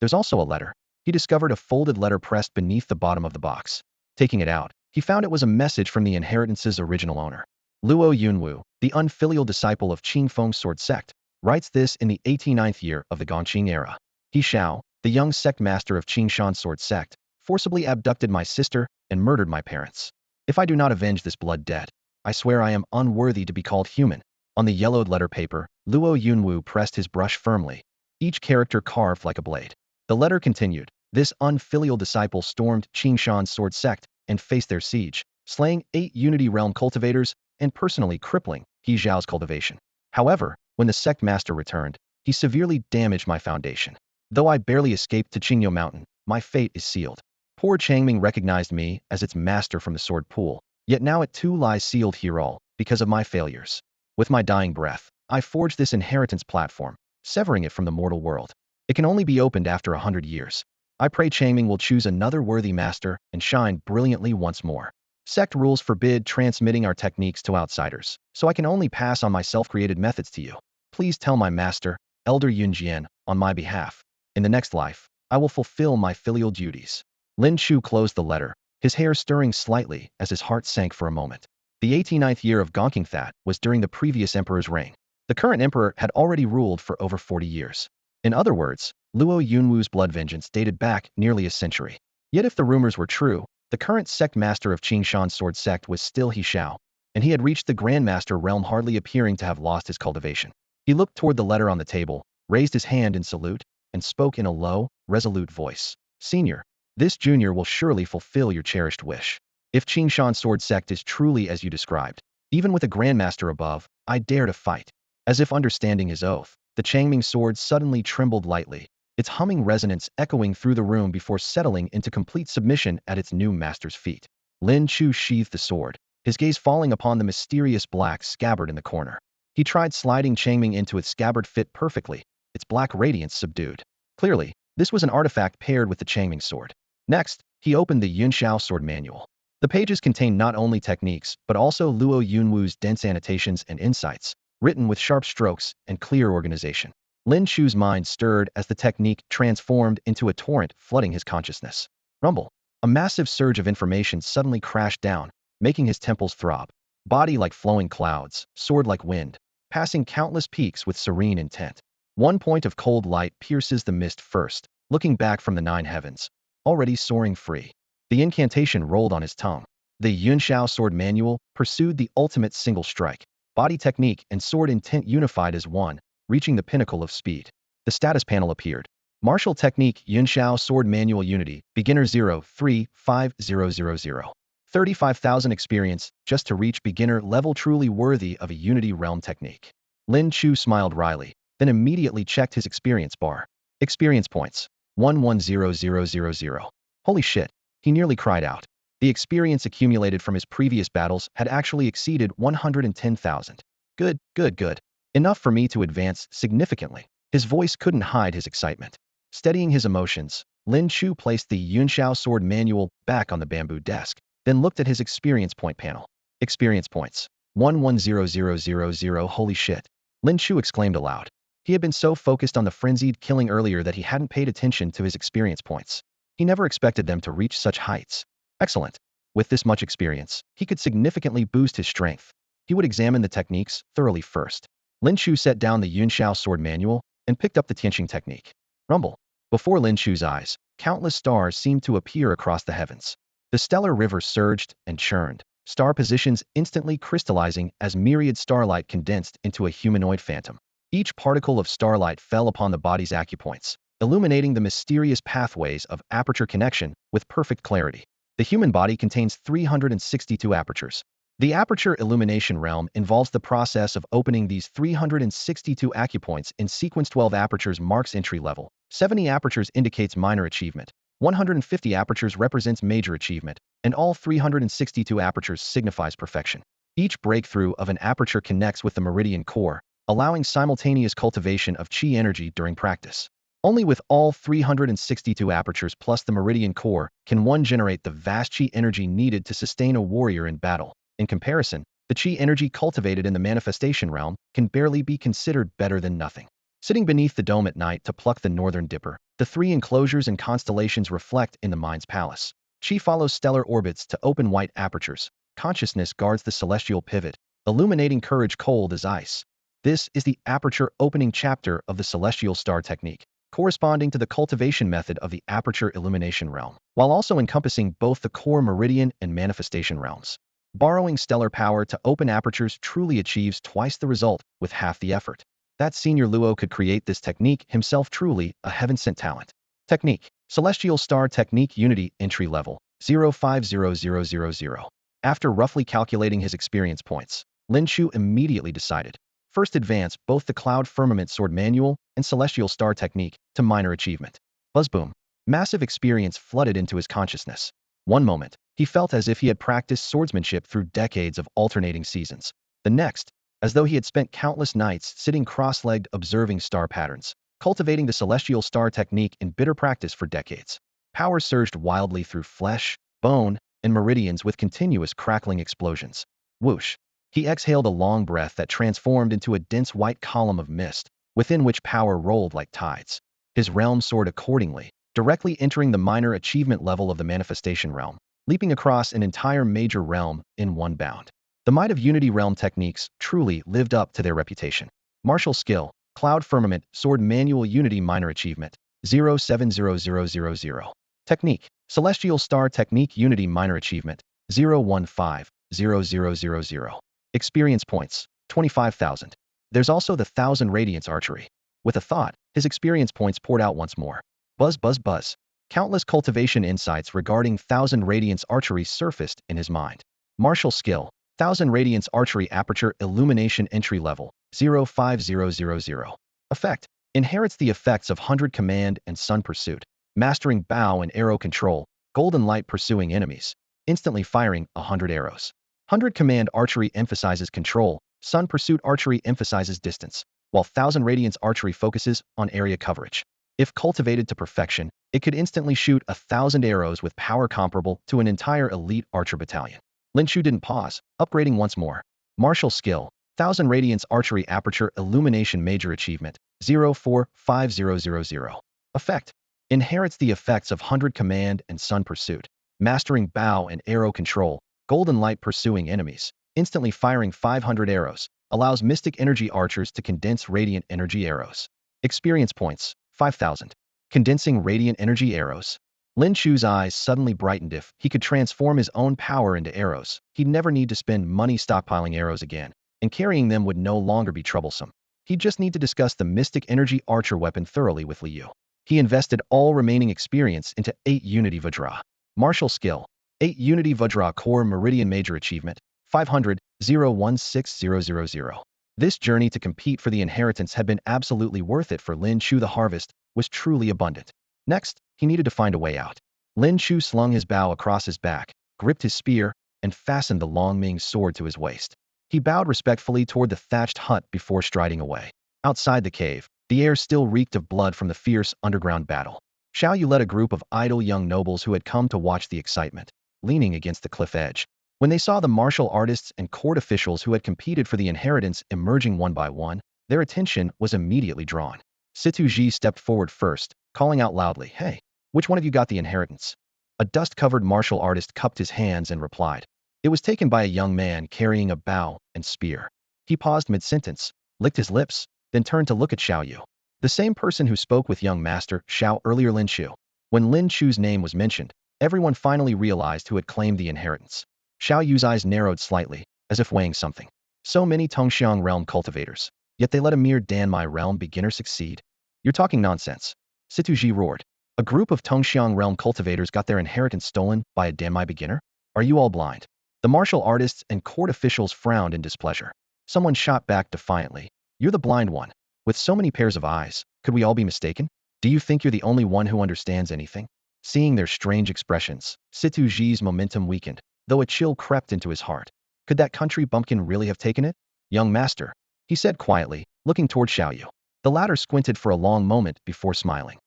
There's also a letter. He discovered a folded letter pressed beneath the bottom of the box. Taking it out, he found it was a message from the inheritance's original owner. Luo Yunwu, the unfilial disciple of Qingfeng's sword sect, writes this in the 89th year of the Gongqing era. He Xiao, the young sect master of Qingshan's sword sect, forcibly abducted my sister and murdered my parents. If I do not avenge this blood debt, I swear I am unworthy to be called human. On the yellowed letter paper, Luo Yunwu pressed his brush firmly. each character carved like a blade. The letter continued. This unfilial disciple stormed Qingshan's sword sect and faced their siege, slaying 8 Unity Realm cultivators and personally crippling He Zhao's cultivation. However, when the sect master returned, he severely damaged my foundation. Though I barely escaped to Qingyo Mountain, my fate is sealed. Poor Changming recognized me as its master from the sword pool, yet now it too lies sealed here all because of my failures. With my dying breath, I forged this inheritance platform, severing it from the mortal world. It can only be opened after 100 years. I pray Changming will choose another worthy master and shine brilliantly once more. Sect rules forbid transmitting our techniques to outsiders, so I can only pass on my self-created methods to you. Please tell my master, Elder Yunjian, on my behalf. In the next life, I will fulfill my filial duties. Lin Chu closed the letter, his hair stirring slightly as his heart sank for a moment. The 89th year of Gongqingthat was during the previous emperor's reign. The current emperor had already ruled for over 40 years. In other words, Luo Yunwu's blood vengeance dated back nearly a century. Yet if the rumors were true, the current sect master of Qingshan's sword sect was still He Zhao, and he had reached the Grandmaster realm hardly appearing to have lost his cultivation. He looked toward the letter on the table, raised his hand in salute, and spoke in a low, resolute voice. Senior, this junior will surely fulfill your cherished wish. If Qingshan's sword sect is truly as you described, even with a Grandmaster above, I dare to fight. As if understanding his oath, the Changming sword suddenly trembled lightly, its humming resonance echoing through the room before settling into complete submission at its new master's feet. Lin Chu sheathed the sword, his gaze falling upon the mysterious black scabbard in the corner. He tried sliding Changming into its scabbard fit perfectly, its black radiance subdued. Clearly, this was an artifact paired with the Changming sword. Next, he opened the Yunxiao sword manual. The pages contained not only techniques, but also Luo Yunwu's dense annotations and insights, written with sharp strokes and clear organization. Lin Chu's mind stirred as the technique transformed into a torrent flooding his consciousness. Rumble. A massive surge of information suddenly crashed down, making his temples throb. Body like flowing clouds, sword like wind, passing countless peaks with serene intent. One point of cold light pierces the mist first, looking back from the 9 heavens, already soaring free. The incantation rolled on his tongue. The Yunxiao sword manual pursued the ultimate single strike. Body technique and sword intent unified as one, reaching the pinnacle of speed. The status panel appeared. Martial technique Yunxiao sword manual unity, beginner 035000. 35,000 experience just to reach beginner level, truly worthy of a unity realm technique. Lin Chu smiled wryly, then immediately checked his experience bar. Experience points. 110000. Holy shit, he nearly cried out. The experience accumulated from his previous battles had actually exceeded 110,000. Good, good, good. Enough for me to advance significantly. His voice couldn't hide his excitement. Steadying his emotions, Lin Chu placed the Yunxiao sword manual back on the bamboo desk, then looked at his experience point panel. Experience points. 110000. Holy shit. Lin Chu exclaimed aloud. He had been so focused on the frenzied killing earlier that he hadn't paid attention to his experience points. He never expected them to reach such heights. Excellent. With this much experience, he could significantly boost his strength. He would examine the techniques thoroughly first. Lin Chu set down the Yunxiao sword manual and picked up the Tianqing technique. Rumble. Before Lin Chu's eyes, countless stars seemed to appear across the heavens. The stellar river surged and churned, star positions instantly crystallizing as myriad starlight condensed into a humanoid phantom. Each particle of starlight fell upon the body's acupoints, illuminating the mysterious pathways of aperture connection with perfect clarity. The human body contains 362 apertures. The aperture illumination realm involves the process of opening these 362 acupoints in sequence. 12 apertures marks entry level, 70 apertures indicates minor achievement, 150 apertures represents major achievement, and all 362 apertures signifies perfection. Each breakthrough of an aperture connects with the meridian core, allowing simultaneous cultivation of chi energy during practice. Only with all 362 apertures plus the meridian core can one generate the vast chi energy needed to sustain a warrior in battle. In comparison, the chi energy cultivated in the manifestation realm can barely be considered better than nothing. Sitting beneath the dome at night to pluck the northern dipper, the 3 enclosures and constellations reflect in the mind's palace. Chi follows stellar orbits to open white apertures. Consciousness guards the celestial pivot, illuminating courage cold as ice. This is the aperture opening chapter of the celestial star technique, corresponding to the cultivation method of the aperture illumination realm, while also encompassing both the core meridian and manifestation realms. Borrowing stellar power to open apertures truly achieves twice the result with half the effort. That senior Luo could create this technique himself, truly a heaven-sent talent. Technique. Celestial Star Technique Unity Entry Level 050000. After roughly calculating his experience points, Lin Chu immediately decided. First advance both the Cloud Firmament Sword Manual and Celestial Star Technique to minor achievement. Buzzboom. Massive experience flooded into his consciousness. One moment, he felt as if he had practiced swordsmanship through decades of alternating seasons. The next, as though he had spent countless nights sitting cross-legged observing star patterns, cultivating the Celestial Star Technique in bitter practice for decades. Power surged wildly through flesh, bone, and meridians with continuous crackling explosions. Whoosh. He exhaled a long breath that transformed into a dense white column of mist, within which power rolled like tides. His realm soared accordingly, directly entering the minor achievement level of the manifestation realm, leaping across an entire major realm in one bound. The might of Unity Realm techniques truly lived up to their reputation. Martial skill, Cloud Firmament, Sword Manual Unity Minor Achievement, 070000. Technique, Celestial Star Technique Unity Minor Achievement, 01500000. Experience points, 25,000. There's also the 1,000 Radiance Archery. With a thought, his experience points poured out once more. Buzz, buzz, buzz. Countless cultivation insights regarding 1,000 Radiance Archery surfaced in his mind. Martial skill, 1,000 Radiance Archery Aperture Illumination Entry Level, 05000. Effect. Inherits the effects of 100 Command and Sun Pursuit, mastering bow and arrow control, golden light pursuing enemies, instantly firing 100 arrows. 100 Command Archery emphasizes control, Sun Pursuit Archery emphasizes distance, while 1,000 Radiance Archery focuses on area coverage. If cultivated to perfection, it could instantly shoot 1,000 arrows with power comparable to an entire elite archer battalion. Lin Chu didn't pause, upgrading once more. Martial skill, 1,000 Radiance Archery Aperture Illumination Major Achievement, 045000. Effect. Inherits the effects of 100 Command and Sun Pursuit, mastering bow and arrow control, golden light pursuing enemies, instantly firing 500 arrows, allows Mystic Energy Archers to condense Radiant Energy Arrows. Experience points, 5,000. Condensing Radiant Energy Arrows. Lin Chu's eyes suddenly brightened. If he could transform his own power into arrows, he'd never need to spend money stockpiling arrows again, and carrying them would no longer be troublesome. He'd just need to discuss the Mystic Energy Archer weapon thoroughly with Liu. He invested all remaining experience into 8 Unity Vajra. Martial skill, 8 Unity Vajra Core Meridian Major Achievement, 500 016000. This journey to compete for the inheritance had been absolutely worth it for Lin Chu. The harvest was truly abundant. Next, he needed to find a way out. Lin Chu slung his bow across his back, gripped his spear, and fastened the long Ming sword to his waist. He bowed respectfully toward the thatched hut before striding away. Outside the cave, the air still reeked of blood from the fierce underground battle. Xiao Yu led a group of idle young nobles who had come to watch the excitement, leaning against the cliff edge. When they saw the martial artists and court officials who had competed for the inheritance emerging one by one, their attention was immediately drawn. Situ Ji stepped forward first, calling out loudly, "Hey, which one of you got the inheritance?" A dust-covered martial artist cupped his hands and replied. It was taken by a young man carrying a bow and spear. He paused mid-sentence, licked his lips, then turned to look at Xiao Yu. The same person who spoke with young master Xiao earlier, Lin Chu. When Lin Chu's name was mentioned, everyone finally realized who had claimed the inheritance. Xiao Yu's eyes narrowed slightly, as if weighing something. So many Tongxiang realm cultivators, yet they let a mere Danmai realm beginner succeed. You're talking nonsense. Situ Ji roared. A group of Tongxiang realm cultivators got their inheritance stolen by a Danmai beginner? Are you all blind? The martial artists and court officials frowned in displeasure. Someone shot back defiantly. You're the blind one. With so many pairs of eyes, could we all be mistaken? Do you think you're the only one who understands anything? Seeing their strange expressions, Situ Ji's momentum weakened, though a chill crept into his heart. Could that country bumpkin really have taken it? Young master, he said quietly, looking toward Xiao Yu. The latter squinted for a long moment before smiling.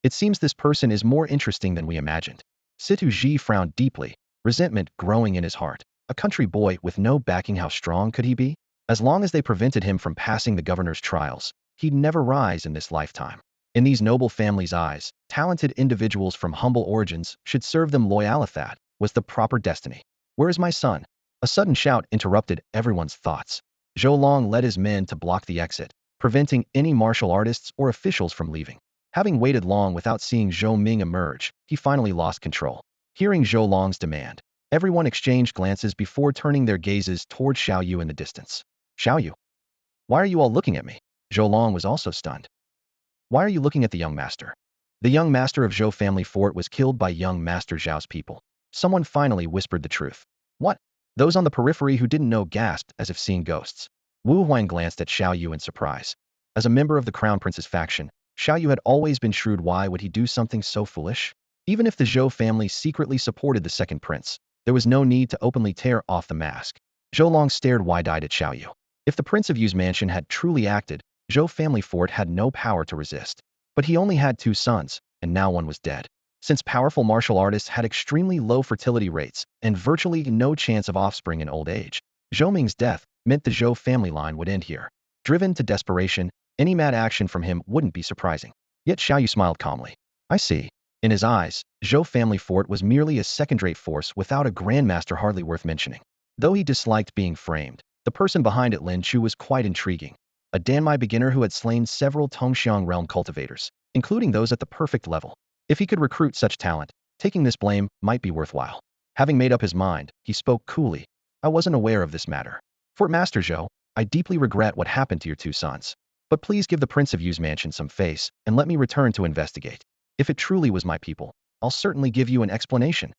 It seems this person is more interesting than we imagined. Situ Ji frowned deeply, resentment growing in his heart. A country boy with no backing, how strong could he be? As long as they prevented him from passing the governor's trials, he'd never rise in this lifetime. In these noble families' eyes, talented individuals from humble origins should serve them loyally. That was the proper destiny. Where is my son? A sudden shout interrupted everyone's thoughts. Zhou Long led his men to block the exit, preventing any martial artists or officials from leaving. Having waited long without seeing Zhou Ming emerge, he finally lost control. Hearing Zhou Long's demand, everyone exchanged glances before turning their gazes toward Xiao Yu in the distance. Xiao Yu? Why are you all looking at me? Zhou Long was also stunned. Why are you looking at the young master? The young master of Zhou family fort was killed by young master Zhao's people. Someone finally whispered the truth. What? Those on the periphery who didn't know gasped as if seeing ghosts. Wu Huang glanced at Xiao Yu in surprise. As a member of the Crown Prince's faction, Xiao Yu had always been shrewd. Why would he do something so foolish? Even if the Zhou family secretly supported the second prince, there was no need to openly tear off the mask. Zhou Long stared wide-eyed at Xiao Yu. If the Prince of Yu's mansion had truly acted, Zhou family fort had no power to resist. But he only had 2 sons, and now one was dead. Since powerful martial artists had extremely low fertility rates and virtually no chance of offspring in old age, Zhou Ming's death meant the Zhou family line would end here. Driven to desperation, any mad action from him wouldn't be surprising. Yet Xiao Yu smiled calmly. I see. In his eyes, Zhou family fort was merely a second-rate force without a grandmaster hardly worth mentioning. Though he disliked being framed, the person behind it, Lin Chu, was quite intriguing. A Danmai beginner who had slain several Tongxiang realm cultivators, including those at the perfect level. If he could recruit such talent, taking this blame might be worthwhile. Having made up his mind, he spoke coolly. I wasn't aware of this matter. Fort Master Zhou, I deeply regret what happened to your 2 sons. But please give the Prince of Yu's mansion some face and let me return to investigate. If it truly was my people, I'll certainly give you an explanation.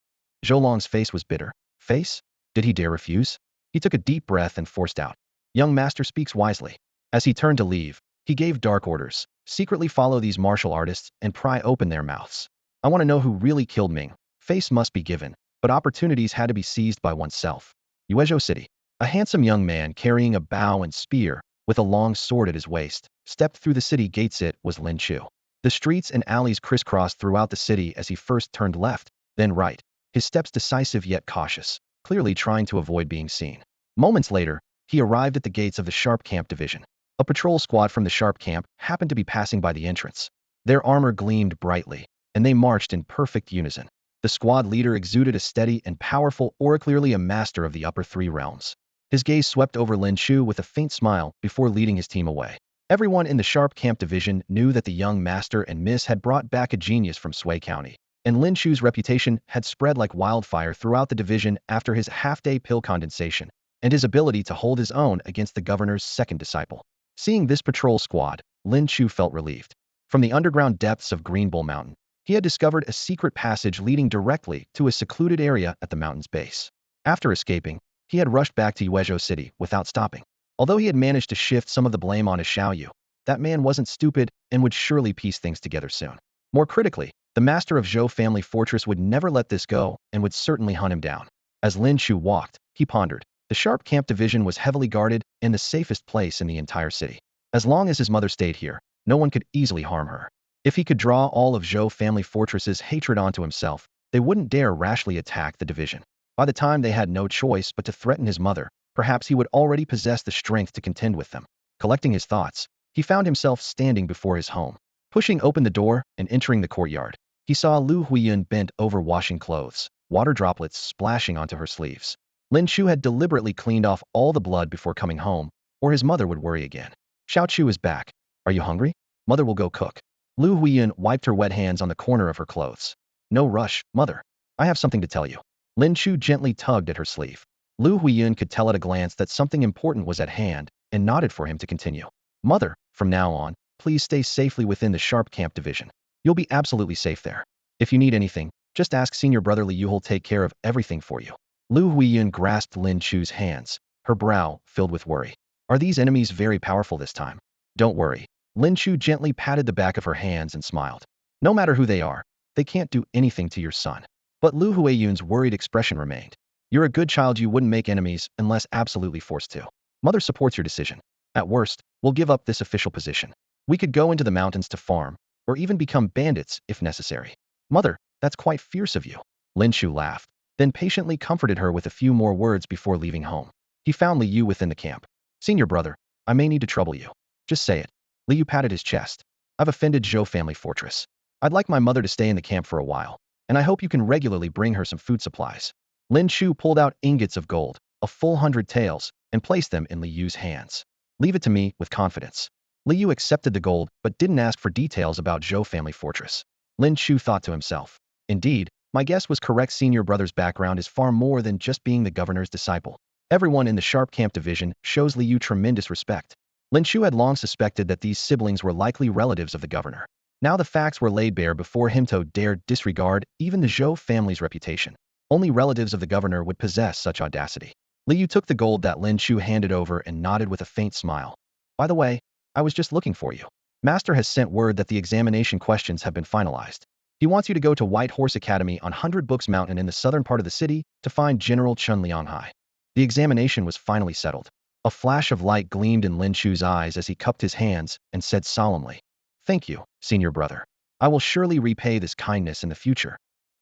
Zhou Long's face was bitter. Face? Did he dare refuse? He took a deep breath and forced out. Young master speaks wisely. As he turned to leave, he gave dark orders. Secretly follow these martial artists and pry open their mouths. I want to know who really killed Ming. Face must be given, but opportunities had to be seized by oneself. Yuezhou City. A handsome young man carrying a bow and spear, with a long sword at his waist, stepped through the city gates. It was Lin Chu. The streets and alleys crisscrossed throughout the city as he first turned left, then right, his steps decisive yet cautious, clearly trying to avoid being seen. Moments later, he arrived at the gates of the Sharp Camp Division. A patrol squad from the Sharp Camp happened to be passing by the entrance. Their armor gleamed brightly, and they marched in perfect unison. The squad leader exuded a steady and powerful aura, clearly a master of the upper 3 realms. His gaze swept over Lin Chu with a faint smile before leading his team away. Everyone in the Sharp Camp Division knew that the young master and miss had brought back a genius from Sui County, and Lin Chu's reputation had spread like wildfire throughout the division after his half-day pill condensation, and his ability to hold his own against the governor's second disciple. Seeing this patrol squad, Lin Chu felt relieved. From the underground depths of Green Bull Mountain, he had discovered a secret passage leading directly to a secluded area at the mountain's base. After escaping, he had rushed back to Yuezhou City without stopping. Although he had managed to shift some of the blame onto Xiao Yu, that man wasn't stupid and would surely piece things together soon. More critically, the master of Zhou family fortress would never let this go and would certainly hunt him down. As Lin Chu walked, he pondered. The Sharp Camp Division was heavily guarded and the safest place in the entire city. As long as his mother stayed here, no one could easily harm her. If he could draw all of Zhou family fortress's hatred onto himself, they wouldn't dare rashly attack the division. By the time they had no choice but to threaten his mother, perhaps he would already possess the strength to contend with them. Collecting his thoughts, he found himself standing before his home. Pushing open the door and entering the courtyard, he saw Lu Huiyun bent over washing clothes, water droplets splashing onto her sleeves. Lin Chu had deliberately cleaned off all the blood before coming home, or his mother would worry again. Xiao Chu is back. Are you hungry? Mother will go cook. Lu Huiyun wiped her wet hands on the corner of her clothes. No rush, mother. I have something to tell you. Lin Chu gently tugged at her sleeve. Lu Huiyun could tell at a glance that something important was at hand and nodded for him to continue. Mother, from now on, please stay safely within the Sharp Camp Division. You'll be absolutely safe there. If you need anything, just ask senior brother Li Yu. He'll take care of everything for you. Lu Huiyun grasped Lin Chu's hands, her brow filled with worry. Are these enemies very powerful this time? Don't worry. Lin Chu gently patted the back of her hands and smiled. No matter who they are, they can't do anything to your son. But Lu Huiyun's worried expression remained. You're a good child. You wouldn't make enemies unless absolutely forced to. Mother supports your decision. At worst, we'll give up this official position. We could go into the mountains to farm, or even become bandits if necessary. Mother, that's quite fierce of you. Lin Chu laughed, then patiently comforted her with a few more words before leaving home. He found Li Yu within the camp. Senior brother, I may need to trouble you. Just say it. Li Yu patted his chest. I've offended Zhou family fortress. I'd like my mother to stay in the camp for a while, and I hope you can regularly bring her some food supplies. Lin Chu pulled out ingots of gold, a full 100 taels, and placed them in Li Yu's hands. Leave it to me with confidence. Li Yu accepted the gold but didn't ask for details about Zhou family fortress. Lin Chu thought to himself. Indeed, my guess was correct. Senior brother's background is far more than just being the governor's disciple. Everyone in the Sharp Camp Division shows Li Yu tremendous respect. Lin Chu had long suspected that these siblings were likely relatives of the governor. Now the facts were laid bare before him to dare disregard even the Zhou family's reputation. Only relatives of the governor would possess such audacity. Liu took the gold that Lin Chu handed over and nodded with a faint smile. By the way, I was just looking for you. Master has sent word that the examination questions have been finalized. He wants you to go to White Horse Academy on 100 Books Mountain in the southern part of the city to find General Chun Lianghai. The examination was finally settled. A flash of light gleamed in Lin Chu's eyes as he cupped his hands and said solemnly, "Thank you, senior brother. I will surely repay this kindness in the future."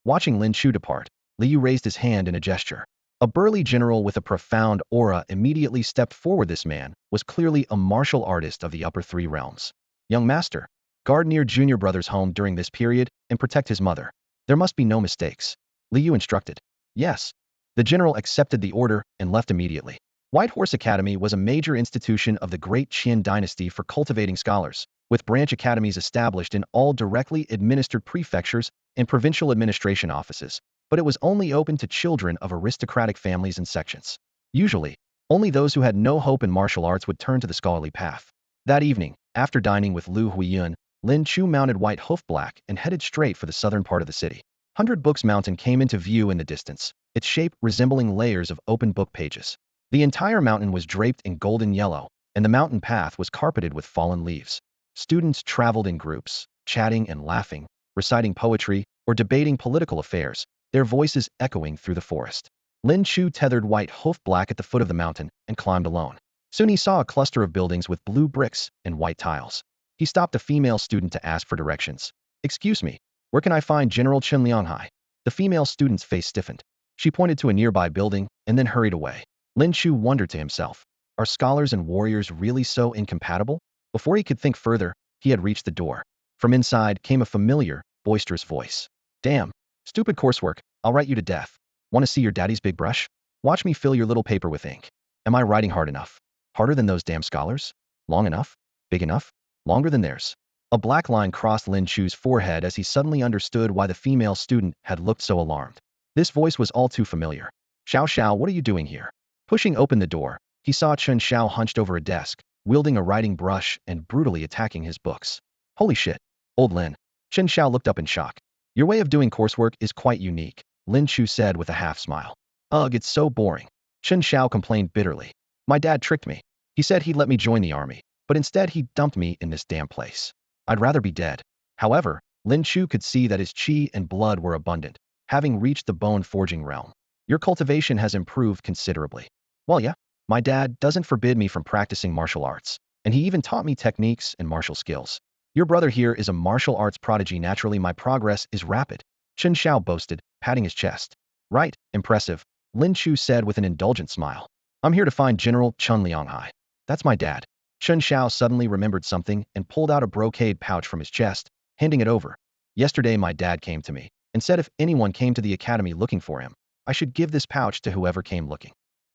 Watching Lin Chu depart, Liu raised his hand in a gesture. A burly general with a profound aura immediately stepped forward. This man was clearly a martial artist of the upper three realms. "Young master, guard near junior brother's home during this period and protect his mother. There must be no mistakes," Liu instructed. Yes. The general accepted the order and left immediately. White Horse Academy was a major institution of the Great Qin dynasty for cultivating scholars, with branch academies established in all directly administered prefectures and provincial administration offices, but it was only open to children of aristocratic families and sections. Usually, only those who had no hope in martial arts would turn to the scholarly path. That evening, after dining with Lu Huiyun, Lin Chu mounted White Hoof Black and headed straight for the southern part of the city. 100 Books Mountain came into view in the distance, its shape resembling layers of open book pages. The entire mountain was draped in golden yellow, and the mountain path was carpeted with fallen leaves. Students traveled in groups, chatting and laughing, reciting poetry, or debating political affairs, their voices echoing through the forest. Lin Chu tethered White Hoof Black at the foot of the mountain and climbed alone. Soon he saw a cluster of buildings with blue bricks and white tiles. He stopped a female student to ask for directions. "Excuse me, where can I find General Chun Lianghai?" The female student's face stiffened. She pointed to a nearby building and then hurried away. Lin Chu wondered to himself, are scholars and warriors really so incompatible? Before he could think further, he had reached the door. From inside came a familiar, boisterous voice. "Damn, stupid coursework, I'll write you to death. Want to see your daddy's big brush? Watch me fill your little paper with ink. Am I writing hard enough? Harder than those damn scholars? Long enough? Big enough? Longer than theirs?" A black line crossed Lin Chu's forehead as he suddenly understood why the female student had looked so alarmed. This voice was all too familiar. "Xiao Xiao, what are you doing here?" Pushing open the door, he saw Chen Xiao hunched over a desk, wielding a writing brush and brutally attacking his books. "Holy shit, old Lin." Chen Xiao looked up in shock. "Your way of doing coursework is quite unique," Lin Chu said with a half smile. "Ugh, it's so boring." Chen Xiao complained bitterly. "My dad tricked me. He said he'd let me join the army, but instead he dumped me in this damn place. I'd rather be dead." However, Lin Chu could see that his qi and blood were abundant, having reached the bone-forging realm. "Your cultivation has improved considerably." "Well, yeah. My dad doesn't forbid me from practicing martial arts, and he even taught me techniques and martial skills. Your brother here is a martial arts prodigy. Naturally, my progress is rapid," Chen Xiao boasted, patting his chest. "Right, impressive," Lin Chu said with an indulgent smile. "I'm here to find General Chun Lianghai. That's my dad." Chen Xiao suddenly remembered something and pulled out a brocade pouch from his chest, handing it over. "Yesterday my dad came to me and said if anyone came to the academy looking for him, I should give this pouch to whoever came looking."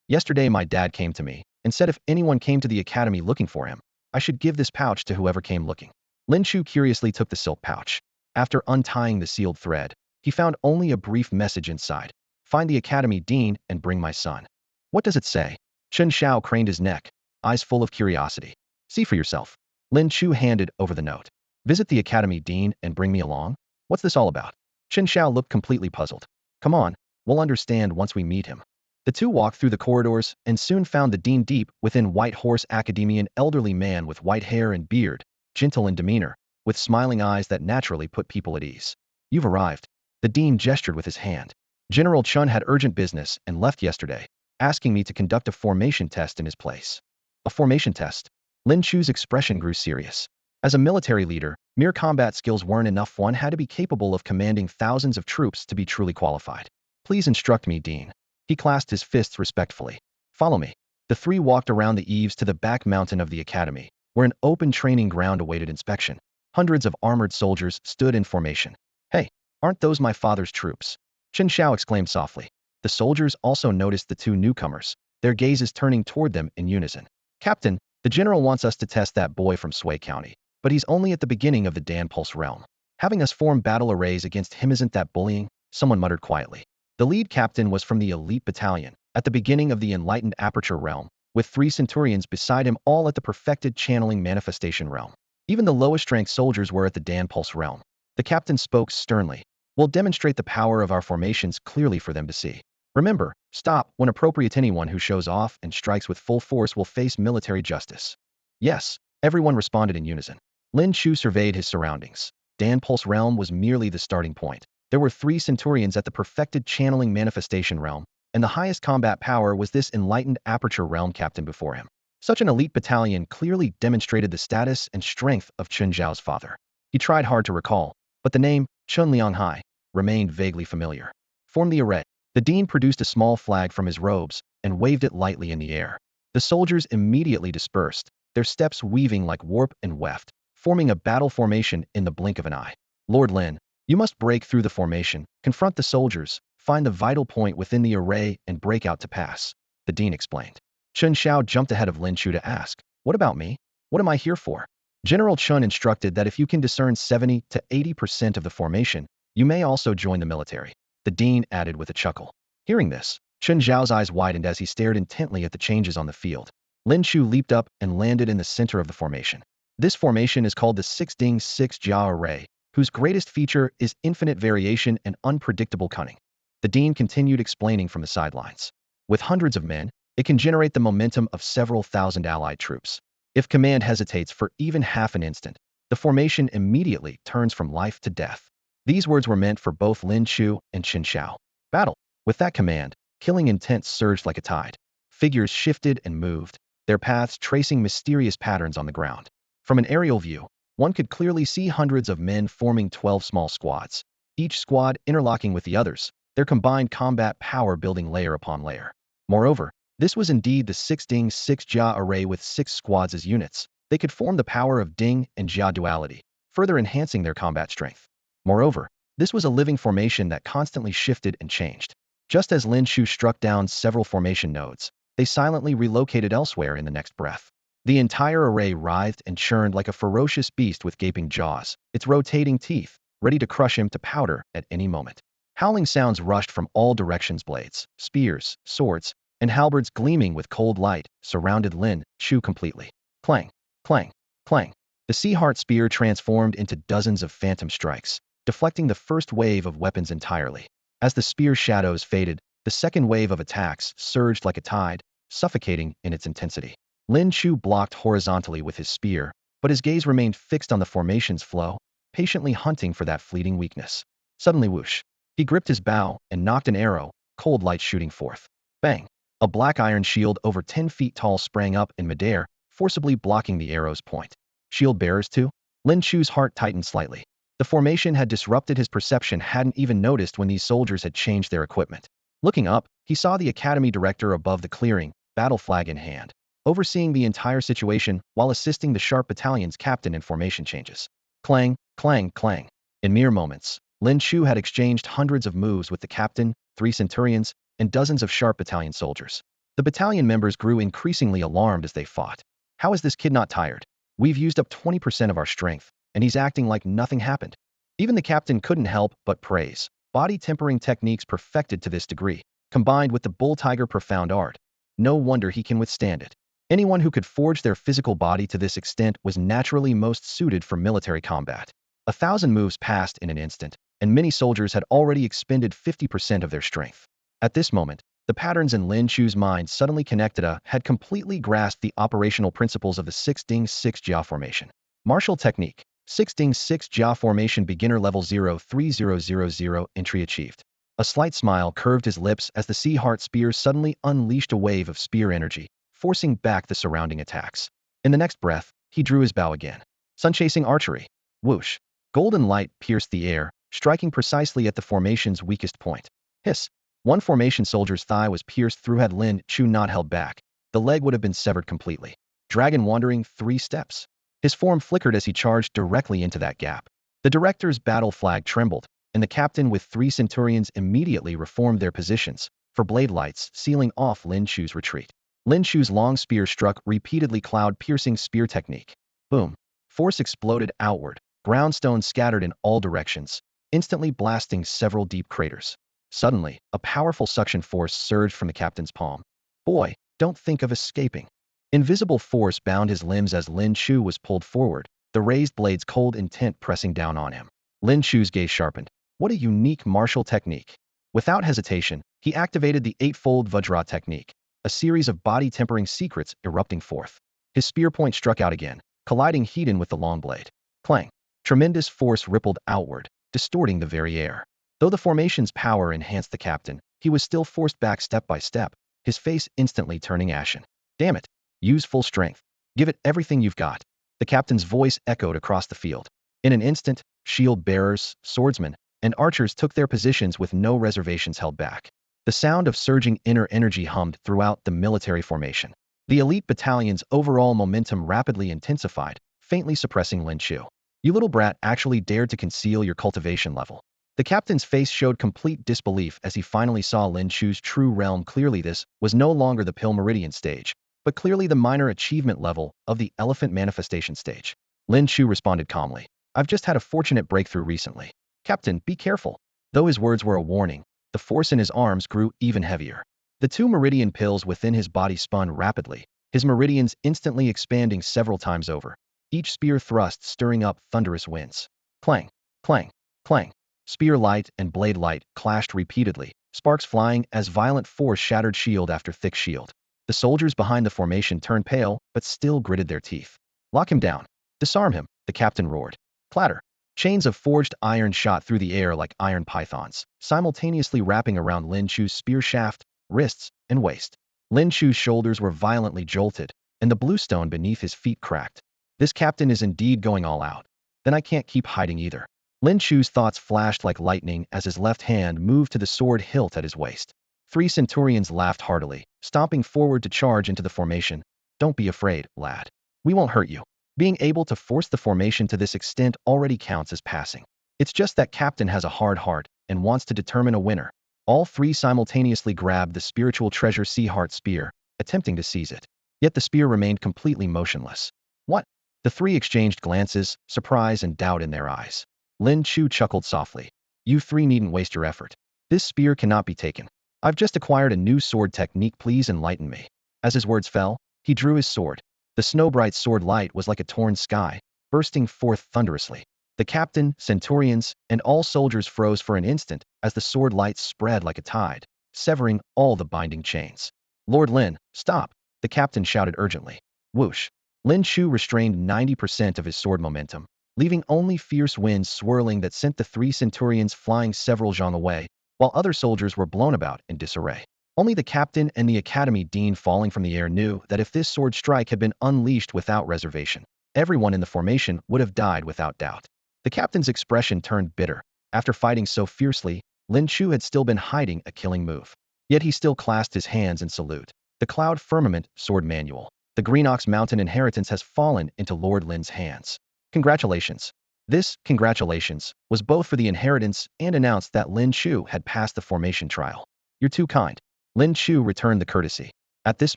Yesterday my dad came to me and said if anyone came to the academy looking for him, I should give this pouch to whoever came looking. Lin Chu curiously took the silk pouch. After untying the sealed thread, he found only a brief message inside. "Find the academy dean and bring my son." "What does it say?" Chen Xiao craned his neck, eyes full of curiosity. "See for yourself." Lin Chu handed over the note. "Visit the academy dean and bring me along? What's this all about?" Chen Xiao looked completely puzzled. "Come on, we'll understand once we meet him." The two walked through the corridors and soon found the dean deep within White Horse Academy, an elderly man with white hair and beard, gentle in demeanor, with smiling eyes that naturally put people at ease. "You've arrived." The dean gestured with his hand. "General Chun had urgent business and left yesterday, asking me to conduct a formation test in his place." "A formation test?" Lin Chu's expression grew serious. As a military leader, mere combat skills weren't enough. One had to be capable of commanding thousands of troops to be truly qualified. "Please instruct me, Dean." He clasped his fists respectfully. "Follow me." The three walked around the eaves to the back mountain of the academy, where an open training ground awaited inspection. Hundreds of armored soldiers stood in formation. "Hey, aren't those my father's troops?" Chen Xiao exclaimed softly. The soldiers also noticed the two newcomers, their gazes turning toward them in unison. "Captain, the general wants us to test that boy from Sui County, but he's only at the beginning of the Dan Pulse realm. Having us form battle arrays against him, isn't that bullying?" someone muttered quietly. The lead captain was from the elite battalion, at the beginning of the enlightened Aperture realm, with 3 centurions beside him, all at the perfected channeling manifestation realm. Even the lowest-ranked soldiers were at the Dan Pulse realm. The captain spoke sternly. "We'll demonstrate the power of our formations clearly for them to see. Remember, stop when appropriate. Anyone who shows off and strikes with full force will face military justice." Yes, everyone responded in unison. Lin Chu surveyed his surroundings. Dan Pulse realm was merely the starting point. There were 3 centurions at the perfected channeling manifestation realm, and the highest combat power was this enlightened aperture realm captain before him. Such an elite battalion clearly demonstrated the status and strength of Chun Zhao's father. He tried hard to recall, but the name, Chun Lianghai, remained vaguely familiar. Form the array. The dean produced a small flag from his robes and waved it lightly in the air. The soldiers immediately dispersed, their steps weaving like warp and weft, forming a battle formation in the blink of an eye. "Lord Lin, you must break through the formation, confront the soldiers, find the vital point within the array and break out to pass," the dean explained. Chun Xiao jumped ahead of Lin Chu to ask, "What about me? What am I here for?" General Chun instructed that if you can discern 70 to 80% of the formation, you may also join the military. The dean added with a chuckle. Hearing this, Chun Zhao's eyes widened as he stared intently at the changes on the field. Lin Chu leaped up and landed in the center of the formation. This formation is called the 6-ding-6-jia array, whose greatest feature is infinite variation and unpredictable cunning. The dean continued explaining from the sidelines. With hundreds of men, it can generate the momentum of several thousand allied troops. If command hesitates for even half an instant, the formation immediately turns from life to death. These words were meant for both Lin Chu and Qin Xiao. Battle. With that command, killing intent surged like a tide. Figures shifted and moved, their paths tracing mysterious patterns on the ground. From an aerial view, one could clearly see hundreds of men forming 12 small squads, each squad interlocking with the others, their combined combat power building layer upon layer. Moreover, this was indeed the 6-ding-6-jia array with 6 squads as units. They could form the power of ding and jia duality, further enhancing their combat strength. Moreover, this was a living formation that constantly shifted and changed. Just as Lin Chu struck down several formation nodes, they silently relocated elsewhere in the next breath. The entire array writhed and churned like a ferocious beast with gaping jaws, its rotating teeth, ready to crush him to powder at any moment. Howling sounds rushed from all directions. Blades, spears, swords, and halberds gleaming with cold light surrounded Lin Chu completely. Clang, clang, clang. The Sea Heart spear transformed into dozens of phantom strikes, deflecting the first wave of weapons entirely. As the spear's shadows faded, the second wave of attacks surged like a tide, suffocating in its intensity. Lin Chu blocked horizontally with his spear, but his gaze remained fixed on the formation's flow, patiently hunting for that fleeting weakness. Suddenly whoosh. He gripped his bow and knocked an arrow, cold light shooting forth. Bang! A black iron shield over 10 feet tall sprang up in midair, forcibly blocking the arrow's point. Shield bearers too? Lin Chu's heart tightened slightly. The formation had disrupted his perception, hadn't even noticed when these soldiers had changed their equipment. Looking up, he saw the academy director above the clearing, battle flag in hand, overseeing the entire situation while assisting the sharp battalion's captain in formation changes. Clang, clang, clang. In mere moments, Lin Chu had exchanged hundreds of moves with the captain, 3 centurions, and dozens of sharp battalion soldiers. The battalion members grew increasingly alarmed as they fought. How is this kid not tired? We've used up 20% of our strength, and he's acting like nothing happened. Even the captain couldn't help but praise. Body tempering techniques perfected to this degree, combined with the bull tiger profound art. No wonder he can withstand it. Anyone who could forge their physical body to this extent was naturally most suited for military combat. 1,000 moves passed in an instant, and many soldiers had already expended 50% of their strength. At this moment, the patterns in Lin Chu's mind suddenly connected. Had completely grasped the operational principles of the 6-ding-6-jia formation. Martial technique. 6-ding-6-jia formation beginner level 03000 entry achieved. A slight smile curved his lips as the Sea Heart spear suddenly unleashed a wave of spear energy, forcing back the surrounding attacks. In the next breath, he drew his bow again. Sun-chasing archery. Whoosh. Golden light pierced the air, striking precisely at the formation's weakest point. Hiss. One formation soldier's thigh was pierced through. Had Lin Chu not held back, the leg would have been severed completely. Dragon wandering 3 steps. His form flickered as he charged directly into that gap. The director's battle flag trembled, and the captain with 3 centurions immediately reformed their positions, for blade lights sealing off Lin Chu's retreat. Lin Chu's long spear struck repeatedly, cloud-piercing spear technique. Boom. Force exploded outward, groundstones scattered in all directions, instantly blasting several deep craters. Suddenly, a powerful suction force surged from the captain's palm. Boy, Don't think of escaping. Invisible force bound his limbs as Lin Chu was pulled forward, the raised blade's cold intent pressing down on him. Lin Chu's gaze sharpened. What a unique martial technique. Without hesitation, he activated the eightfold Vajra technique, a series of body-tempering secrets erupting forth. His spear point struck out again, colliding head-on with the long blade. Clang! Tremendous force rippled outward, distorting the very air. Though the formation's power enhanced the captain, he was still forced back step by step, his face instantly turning ashen. Damn it! Use full strength. Give it everything you've got. The captain's voice echoed across the field. In an instant, shield bearers, swordsmen, and archers took their positions with no reservations held back. The sound of surging inner energy hummed throughout the military formation. The elite battalion's overall momentum rapidly intensified, faintly suppressing Lin Chu. You little brat actually dared to conceal your cultivation level. The captain's face showed complete disbelief as he finally saw Lin Chu's true realm clearly. This was no longer the Pill Meridian stage, but clearly the minor achievement level of the elephant manifestation stage. Lin Chu responded calmly. I've just had a fortunate breakthrough recently. Captain, be careful. Though his words were a warning, the force in his arms grew even heavier. The two meridian pills within his body spun rapidly, his meridians instantly expanding several times over, each spear thrust stirring up thunderous winds. Clang, clang, clang. Spear light and blade light clashed repeatedly, sparks flying as violent force shattered shield after thick shield. The soldiers behind the formation turned pale, but still gritted their teeth. Lock him down. Disarm him, the captain roared. Clatter. Chains of forged iron shot through the air like iron pythons, simultaneously wrapping around Lin Chu's spear shaft, wrists, and waist. Lin Chu's shoulders were violently jolted, and the bluestone beneath his feet cracked. This captain is indeed going all out. Then I can't keep hiding either. Lin Chu's thoughts flashed like lightning as his left hand moved to the sword hilt at his waist. 3 centurions laughed heartily, stomping forward to charge into the formation. Don't be afraid, lad. We won't hurt you. Being able to force the formation to this extent already counts as passing. It's just that captain has a hard heart and wants to determine a winner. All 3 simultaneously grabbed the spiritual treasure Sea Heart spear, attempting to seize it. Yet the spear remained completely motionless. What? The 3 exchanged glances, surprise and doubt in their eyes. Lin Chu chuckled softly. You 3 needn't waste your effort. This spear cannot be taken. I've just acquired a new sword technique, please enlighten me. As his words fell, he drew his sword. The snow-bright sword light was like a torn sky, bursting forth thunderously. The captain, centurions, and all soldiers froze for an instant as the sword light spread like a tide, severing all the binding chains. Lord Lin, stop! The captain shouted urgently. Whoosh! Lin Chu restrained 90% of his sword momentum, leaving only fierce winds swirling that sent the 3 centurions flying several zhang away, while other soldiers were blown about in disarray. Only the captain and the academy dean falling from the air knew that if this sword strike had been unleashed without reservation, everyone in the formation would have died without doubt. The captain's expression turned bitter. After fighting so fiercely, Lin Chu had still been hiding a killing move. Yet he still clasped his hands in salute. The Cloud Firmament Sword Manual. The Green Ox Mountain inheritance has fallen into Lord Lin's hands. Congratulations. This congratulations was both for the inheritance and announced that Lin Chu had passed the formation trial. You're too kind. Lin Chu returned the courtesy. At this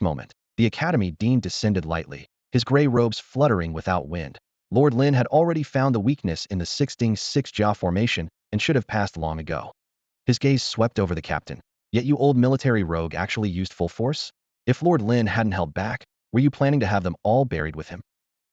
moment, the academy dean descended lightly, his gray robes fluttering without wind. Lord Lin had already found the weakness in the 6 Jia formation and should have passed long ago. His gaze swept over the captain. Yet you old military rogue actually used full force? If Lord Lin hadn't held back, were you planning to have them all buried with him?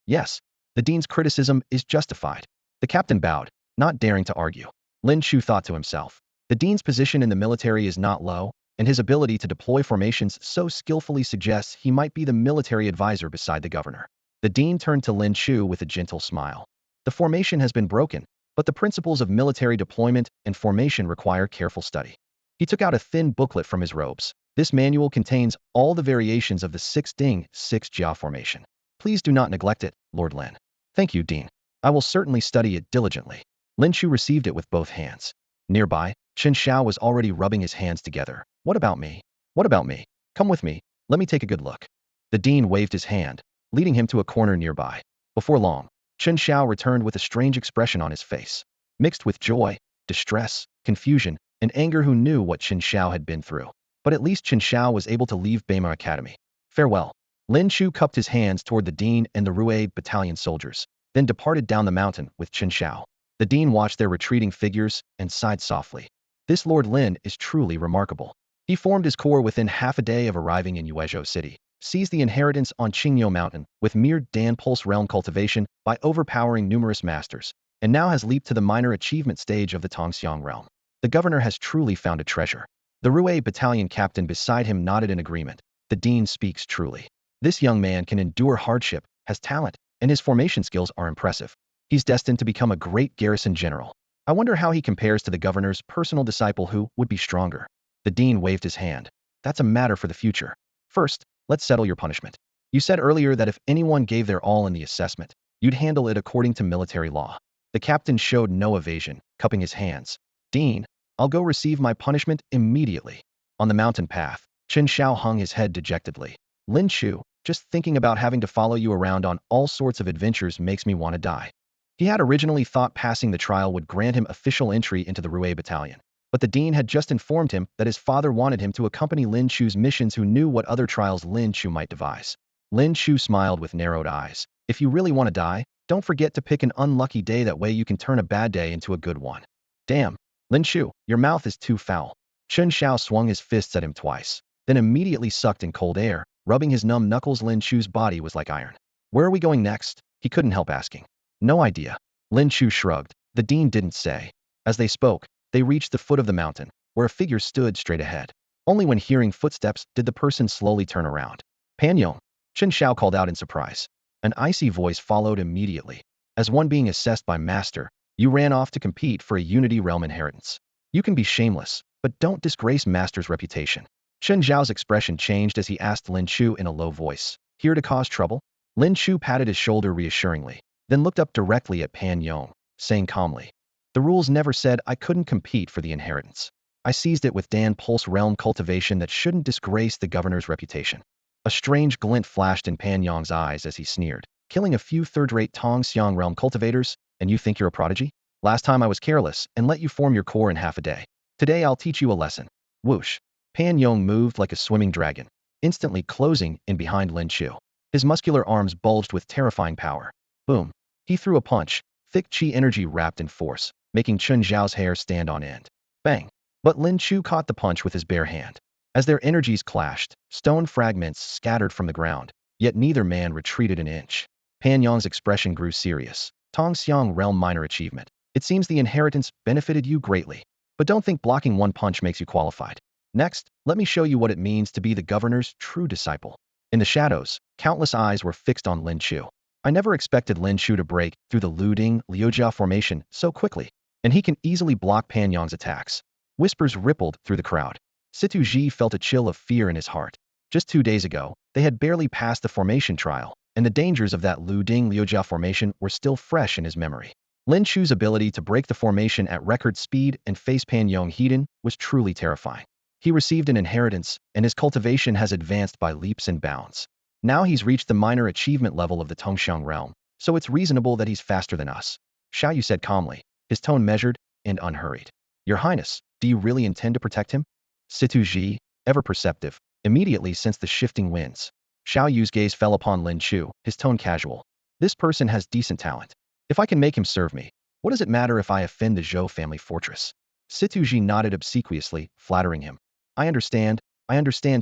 Yes. The dean's criticism is justified. The captain bowed, not daring to argue. Lin Chu thought to himself. The dean's position in the military is not low, and his ability to deploy formations so skillfully suggests he might be the military advisor beside the governor. The dean turned to Lin Chu with a gentle smile. The formation has been broken, but the principles of military deployment and formation require careful study. He took out a thin booklet from his robes. This manual contains all the variations of the 6 Jia formation. Please do not neglect it, Lord Lin. Thank you, Dean. I will certainly study it diligently. Lin Chu received it with both hands. Nearby, Chen Xiao was already rubbing his hands together. What about me? What about me? Come with me. Let me take a good look. The dean waved his hand, leading him to a corner nearby. Before long, Chen Xiao returned with a strange expression on his face, mixed with joy, distress, confusion, and anger. Who knew what Chen Xiao had been through? But at least Chen Xiao was able to leave Beima Academy. Farewell. Lin Chu cupped his hands toward the dean and the Rue battalion soldiers, then departed down the mountain with Chen Xiao. The dean watched their retreating figures and sighed softly. This Lord Lin is truly remarkable. He formed his corps within half a day of arriving in Yuezhou City, seized the inheritance on Qingyo Mountain with mere Dan Pulse realm cultivation by overpowering numerous masters, and now has leaped to the minor achievement stage of the Tongxiang realm. The governor has truly found a treasure. The Rue battalion captain beside him nodded in agreement. The dean speaks truly. This young man can endure hardship, has talent, and his formation skills are impressive. He's destined to become a great garrison general. I wonder how he compares to the governor's personal disciple who would be stronger. The dean waved his hand. That's a matter for the future. First, let's settle your punishment. You said earlier that if anyone gave their all in the assessment, you'd handle it according to military law. The captain showed no evasion, cupping his hands. Dean, I'll go receive my punishment immediately. On the mountain path, Chen Xiao hung his head dejectedly. Lin Chu, just thinking about having to follow you around on all sorts of adventures makes me want to die. He had originally thought passing the trial would grant him official entry into the Rue battalion, but the dean had just informed him that his father wanted him to accompany Lin Chu's missions. Who knew what other trials Lin Chu might devise? Lin Chu smiled with narrowed eyes. If you really want to die, don't forget to pick an unlucky day, that way you can turn a bad day into a good one. Damn, Lin Chu, your mouth is too foul. Chen Xiao swung his fists at him twice, then immediately sucked in cold air, rubbing his numb knuckles. Lin Chu's body was like iron. Where are we going next? He couldn't help asking. No idea. Lin Chu shrugged. The dean didn't say. As they spoke, they reached the foot of the mountain, where a figure stood straight ahead. Only when hearing footsteps did the person slowly turn around. Pan Yong, Chen Xiao called out in surprise. An icy voice followed immediately. As one being assessed by master, you ran off to compete for a Unity Realm inheritance. You can be shameless, but don't disgrace master's reputation. Chen Zhao's expression changed as he asked Lin Chu in a low voice. Here to cause trouble? Lin Chu patted his shoulder reassuringly, then looked up directly at Pan Yong, saying calmly, the rules never said I couldn't compete for the inheritance. I seized it with Dan Pulse realm cultivation that shouldn't disgrace the governor's reputation. A strange glint flashed in Pan Yong's eyes as he sneered, killing a few third-rate Tongxiang realm cultivators, and you think you're a prodigy? Last time I was careless and let you form your core in half a day. Today I'll teach you a lesson. Whoosh. Pan Yong moved like a swimming dragon, instantly closing in behind Lin Chu. His muscular arms bulged with terrifying power. Boom. He threw a punch, thick chi energy wrapped in force, making Chen Zhao's hair stand on end. Bang! But Lin Chu caught the punch with his bare hand. As their energies clashed, stone fragments scattered from the ground, yet neither man retreated an inch. Pan Yong's expression grew serious. Tongxiang realm minor achievement. It seems the inheritance benefited you greatly. But don't think blocking one punch makes you qualified. Next, let me show you what it means to be the governor's true disciple. In the shadows, countless eyes were fixed on Lin Chu. I never expected Lin Chu to break through the Luding Liujia formation so quickly, and he can easily block Pan Yong's attacks. Whispers rippled through the crowd. Situ Ji felt a chill of fear in his heart. Just 2 days ago, they had barely passed the formation trial, and the dangers of that Luding Liujia formation were still fresh in his memory. Lin Chu's ability to break the formation at record speed and face Pan Yong head-on was truly terrifying. He received an inheritance, and his cultivation has advanced by leaps and bounds. Now he's reached the minor achievement level of the Tongxiang realm, so it's reasonable that he's faster than us. Xiao Yu said calmly, his tone measured and unhurried. Your Highness, do you really intend to protect him? Situ Ji, ever perceptive, immediately sensed the shifting winds. Xiao Yu's gaze fell upon Lin Chu, his tone casual. This person has decent talent. If I can make him serve me, what does it matter if I offend the Zhou family fortress? Situ Ji nodded obsequiously, flattering him. I understand,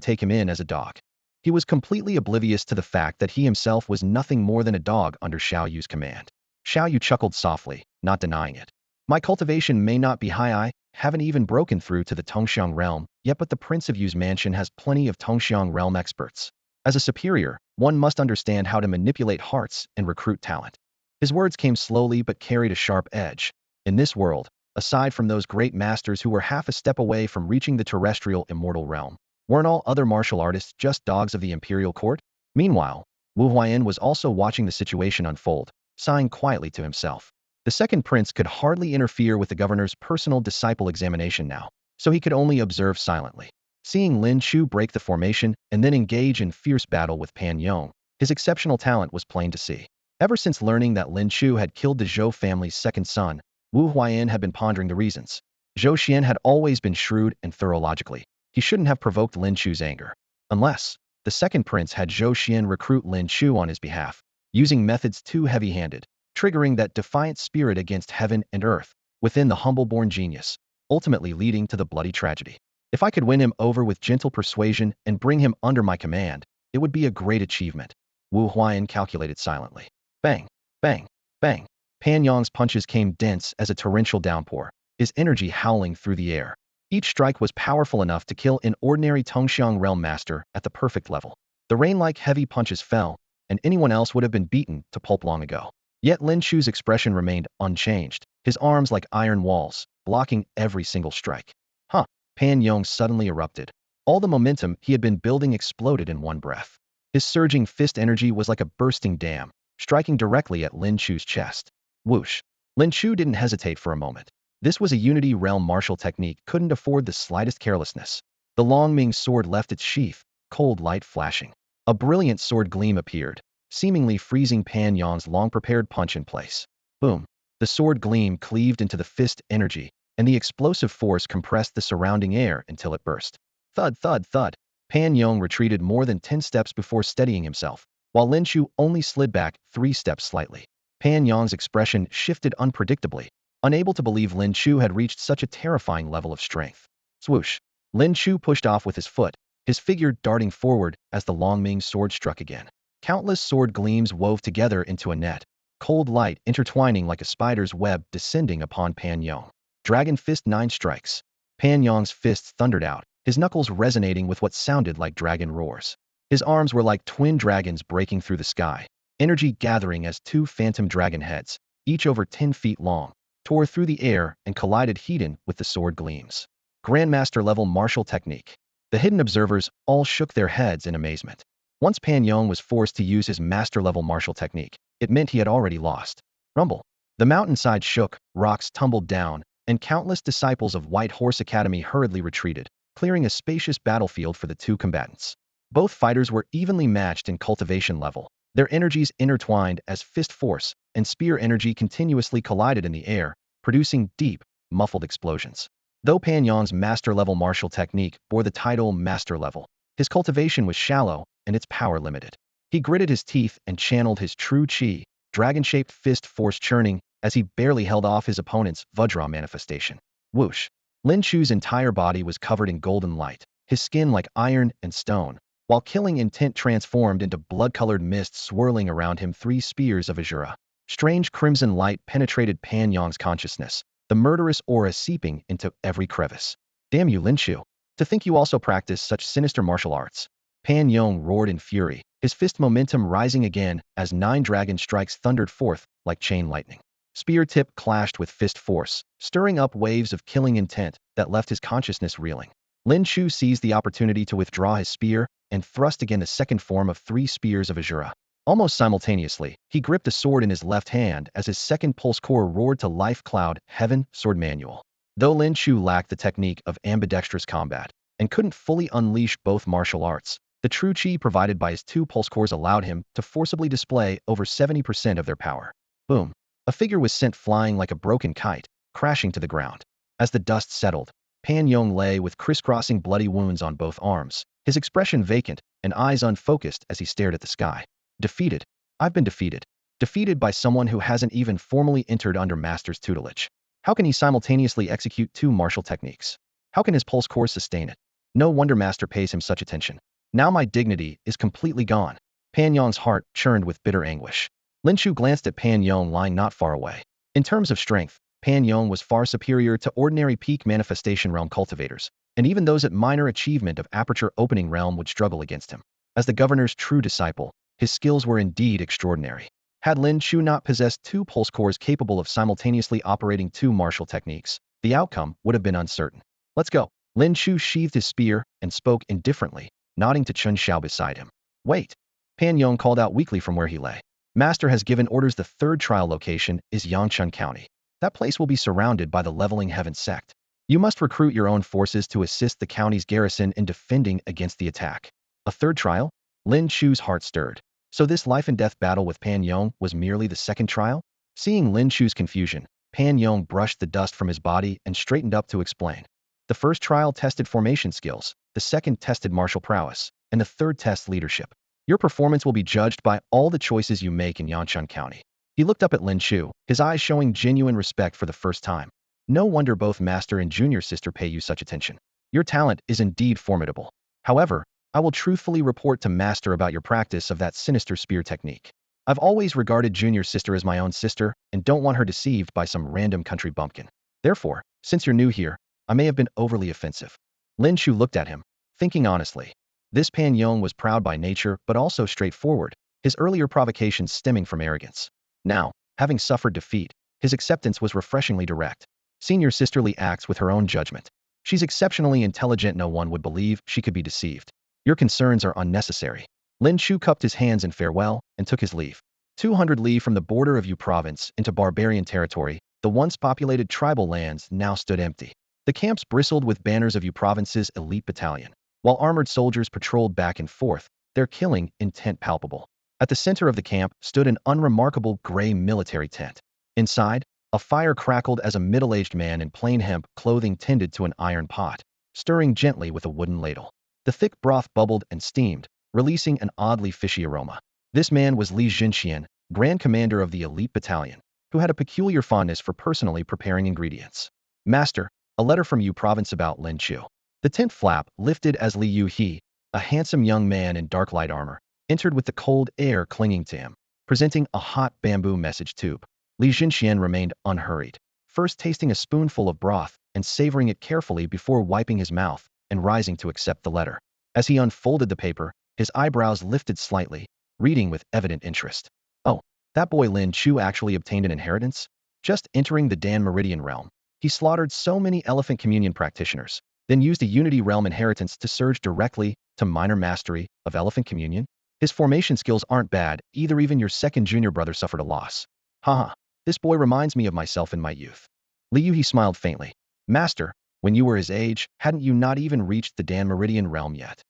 take him in as a dog. He was completely oblivious to the fact that he himself was nothing more than a dog under Xiao Yu's command. Xiao Yu chuckled softly, not denying it. My cultivation may not be high, I haven't even broken through to the Tongxiang realm yet, but the Prince of Yu's mansion has plenty of Tongxiang realm experts. As a superior, one must understand how to manipulate hearts and recruit talent. His words came slowly but carried a sharp edge. In this world, aside from those great masters who were half a step away from reaching the terrestrial immortal realm, weren't all other martial artists just dogs of the imperial court? Meanwhile, Wu Huayan was also watching the situation unfold, sighing quietly to himself. The second prince could hardly interfere with the governor's personal disciple examination now, so he could only observe silently. Seeing Lin Chu break the formation and then engage in fierce battle with Pan Yong, his exceptional talent was plain to see. Ever since learning that Lin Chu had killed the Zhou family's second son, Wu Huayan had been pondering the reasons. Zhou Xian had always been shrewd and thorough logically. He shouldn't have provoked Lin Chu's anger. Unless, the second prince had Zhou Xian recruit Lin Chu on his behalf, using methods too heavy-handed, triggering that defiant spirit against heaven and earth within the humble-born genius, ultimately leading to the bloody tragedy. If I could win him over with gentle persuasion and bring him under my command, it would be a great achievement. Wu Huayan calculated silently. Bang, bang, bang. Pan Yang's punches came dense as a torrential downpour, his energy howling through the air. Each strike was powerful enough to kill an ordinary Tongxiang realm master at the perfect level. The rain-like heavy punches fell, and anyone else would have been beaten to pulp long ago. Yet Lin Chu's expression remained unchanged, his arms like iron walls, blocking every single strike. Huh, Pan Yong suddenly erupted. All the momentum he had been building exploded in one breath. His surging fist energy was like a bursting dam, striking directly at Lin Chu's chest. Whoosh. Lin Chu didn't hesitate for a moment. This was a Unity realm martial technique couldn't afford the slightest carelessness. The Long Ming sword left its sheath, cold light flashing. A brilliant sword gleam appeared, seemingly freezing Pan Yong's long-prepared punch in place. Boom. The sword gleam cleaved into the fist energy, and the explosive force compressed the surrounding air until it burst. Thud, thud, thud. Pan Yong retreated more than 10 steps before steadying himself, while Lin Chu only slid back 3 steps slightly. Pan Yong's expression shifted unpredictably, unable to believe Lin Chu had reached such a terrifying level of strength. Swoosh. Lin Chu pushed off with his foot, his figure darting forward as the Long Ming sword struck again. Countless sword gleams wove together into a net, cold light intertwining like a spider's web descending upon Pan Yong. Dragon Fist 9 strikes. Pan Yong's fists thundered out, his knuckles resonating with what sounded like dragon roars. His arms were like twin dragons breaking through the sky, energy gathering as 2 phantom dragon heads, each over 10 feet long, tore through the air and collided heat-in with the sword gleams. Grandmaster-level martial technique. The hidden observers all shook their heads in amazement. Once Pan Yong was forced to use his master-level martial technique, it meant he had already lost. Rumble. The mountainside shook, rocks tumbled down, and countless disciples of White Horse Academy hurriedly retreated, clearing a spacious battlefield for the 2 combatants. Both fighters were evenly matched in cultivation level, their energies intertwined as fist force and spear energy continuously collided in the air, producing deep, muffled explosions. Though Pan Yong's master-level martial technique bore the title Master Level, his cultivation was shallow and its power limited. He gritted his teeth and channeled his true chi, dragon-shaped fist force churning as he barely held off his opponent's Vajra manifestation. Whoosh. Lin Chu's entire body was covered in golden light, his skin like iron and stone, while killing intent transformed into blood-colored mist swirling around him 3 spears of Azura. Strange crimson light penetrated Pan Yong's consciousness, the murderous aura seeping into every crevice. Damn you, Lin Chu. To think you also practice such sinister martial arts. Pan Yong roared in fury, his fist momentum rising again as 9 dragon strikes thundered forth like chain lightning. Spear tip clashed with fist force, stirring up waves of killing intent that left his consciousness reeling. Lin Chu seized the opportunity to withdraw his spear and thrust again a second form of 3 spears of Azura. Almost simultaneously, he gripped a sword in his left hand as his second pulse core roared to life cloud, heaven, sword manual. Though Lin Chu lacked the technique of ambidextrous combat and couldn't fully unleash both martial arts, the true chi provided by his 2 pulse cores allowed him to forcibly display over 70% of their power. Boom. A figure was sent flying like a broken kite, crashing to the ground. As the dust settled, Pan Yong lay with crisscrossing bloody wounds on both arms, his expression vacant and eyes unfocused as he stared at the sky. Defeated. I've been defeated. Defeated by someone who hasn't even formally entered under Master's tutelage. How can he simultaneously execute 2 martial techniques? How can his pulse core sustain it? No wonder Master pays him such attention. Now my dignity is completely gone. Pan Yong's heart churned with bitter anguish. Lin Chu glanced at Pan Yong lying not far away. In terms of strength, Pan Yong was far superior to ordinary peak manifestation realm cultivators, and even those at minor achievement of aperture opening realm would struggle against him. As the governor's true disciple, his skills were indeed extraordinary. Had Lin Chu not possessed 2 pulse cores capable of simultaneously operating 2 martial techniques, the outcome would have been uncertain. Let's go. Lin Chu sheathed his spear and spoke indifferently, nodding to Chun Xiao beside him. Wait. Pan Yong called out weakly from where he lay. Master has given orders the 3rd trial location is Yangchun County. That place will be surrounded by the Leveling Heaven sect. You must recruit your own forces to assist the county's garrison in defending against the attack. A 3rd trial? Lin Chu's heart stirred. So this life-and-death battle with Pan Yong was merely the 2nd trial? Seeing Lin Chu's confusion, Pan Yong brushed the dust from his body and straightened up to explain. The 1st trial tested formation skills, the 2nd tested martial prowess, and the 3rd tests leadership. Your performance will be judged by all the choices you make in Yangchun County. He looked up at Lin Chu, his eyes showing genuine respect for the first time. No wonder both master and junior sister pay you such attention. Your talent is indeed formidable. However, I will truthfully report to Master about your practice of that sinister spear technique. I've always regarded junior sister as my own sister and don't want her deceived by some random country bumpkin. Therefore, since you're new here, I may have been overly offensive. Lin Chu looked at him, thinking honestly. This Pan Yong was proud by nature but also straightforward, his earlier provocations stemming from arrogance. Now, having suffered defeat, his acceptance was refreshingly direct. Senior sisterly acts with her own judgment. She's exceptionally intelligent, no one would believe she could be deceived. Your concerns are unnecessary. Lin Chu cupped his hands in farewell and took his leave. 200 li from the border of Yu province into barbarian territory, the once populated tribal lands now stood empty. The camps bristled with banners of Yu province's elite battalion, while armored soldiers patrolled back and forth, their killing intent palpable. At the center of the camp stood an unremarkable gray military tent. Inside, a fire crackled as a middle-aged man in plain hemp clothing tended to an iron pot, stirring gently with a wooden ladle. The thick broth bubbled and steamed, releasing an oddly fishy aroma. This man was Li Jinxian, Grand Commander of the elite battalion, who had a peculiar fondness for personally preparing ingredients. Master, a letter from Yu province about Lin Chu. The tent flap lifted as Li Yu He, a handsome young man in dark light armor, entered with the cold air clinging to him, presenting a hot bamboo message tube. Li Jinxian remained unhurried, first tasting a spoonful of broth and savoring it carefully before wiping his mouth and rising to accept the letter. As he unfolded the paper, his eyebrows lifted slightly, reading with evident interest. Oh, that boy Lin Chu actually obtained an inheritance? Just entering the Dan Meridian realm, he slaughtered so many elephant communion practitioners, then used a Unity realm inheritance to surge directly to minor mastery of elephant communion? His formation skills aren't bad, either. Even your second junior brother suffered a loss. Haha, this boy reminds me of myself in my youth. Li Yuhi smiled faintly. Master, when you were his age, hadn't you not even reached the Dan Meridian realm yet?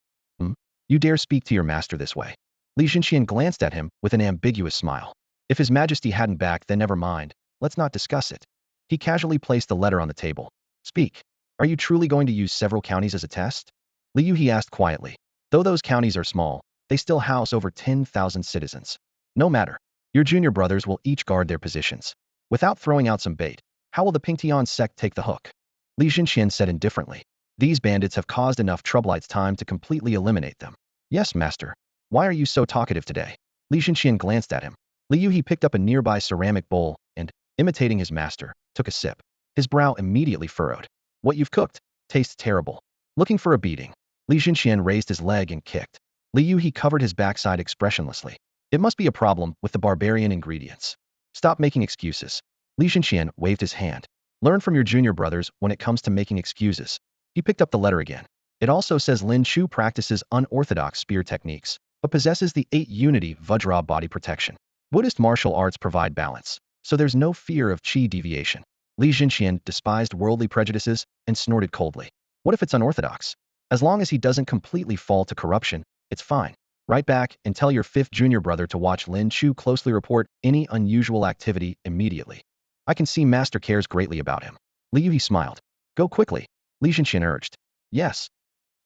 You dare speak to your master this way? Li Jinxian glanced at him with an ambiguous smile. If his majesty hadn't backed, then never mind, let's not discuss it. He casually placed the letter on the table. Speak. Are you truly going to use several counties as a test? Li Yuhi asked quietly. Though those counties are small, they still house over 10,000 citizens. No matter. Your junior brothers will each guard their positions. Without throwing out some bait, how will the Pingtian sect take the hook? Li Jinxian said indifferently. These bandits have caused enough trouble. It's time to completely eliminate them. Yes, master. Why are you so talkative today? Li Jinxian glanced at him. Li Yuhi picked up a nearby ceramic bowl and, imitating his master, took a sip. His brow immediately furrowed. What you've cooked tastes terrible. Looking for a beating. Li Jinxian raised his leg and kicked. Li Yuhi covered his backside expressionlessly. It must be a problem with the barbarian ingredients. Stop making excuses. Li Jinxian waved his hand. Learn from your junior brothers when it comes to making excuses. He picked up the letter again. It also says Lin Chu practices unorthodox spear techniques, but possesses the 8 Unity Vajra body protection. Buddhist martial arts provide balance, so there's no fear of chi deviation. Li Jinxian despised worldly prejudices and snorted coldly. What if it's unorthodox? As long as he doesn't completely fall to corruption, it's fine. Write back and tell your 5th junior brother to watch Lin Chu closely, report any unusual activity immediately. I can see Master cares greatly about him. Li Yuhi smiled. Go quickly, Li Jinxian urged. Yes.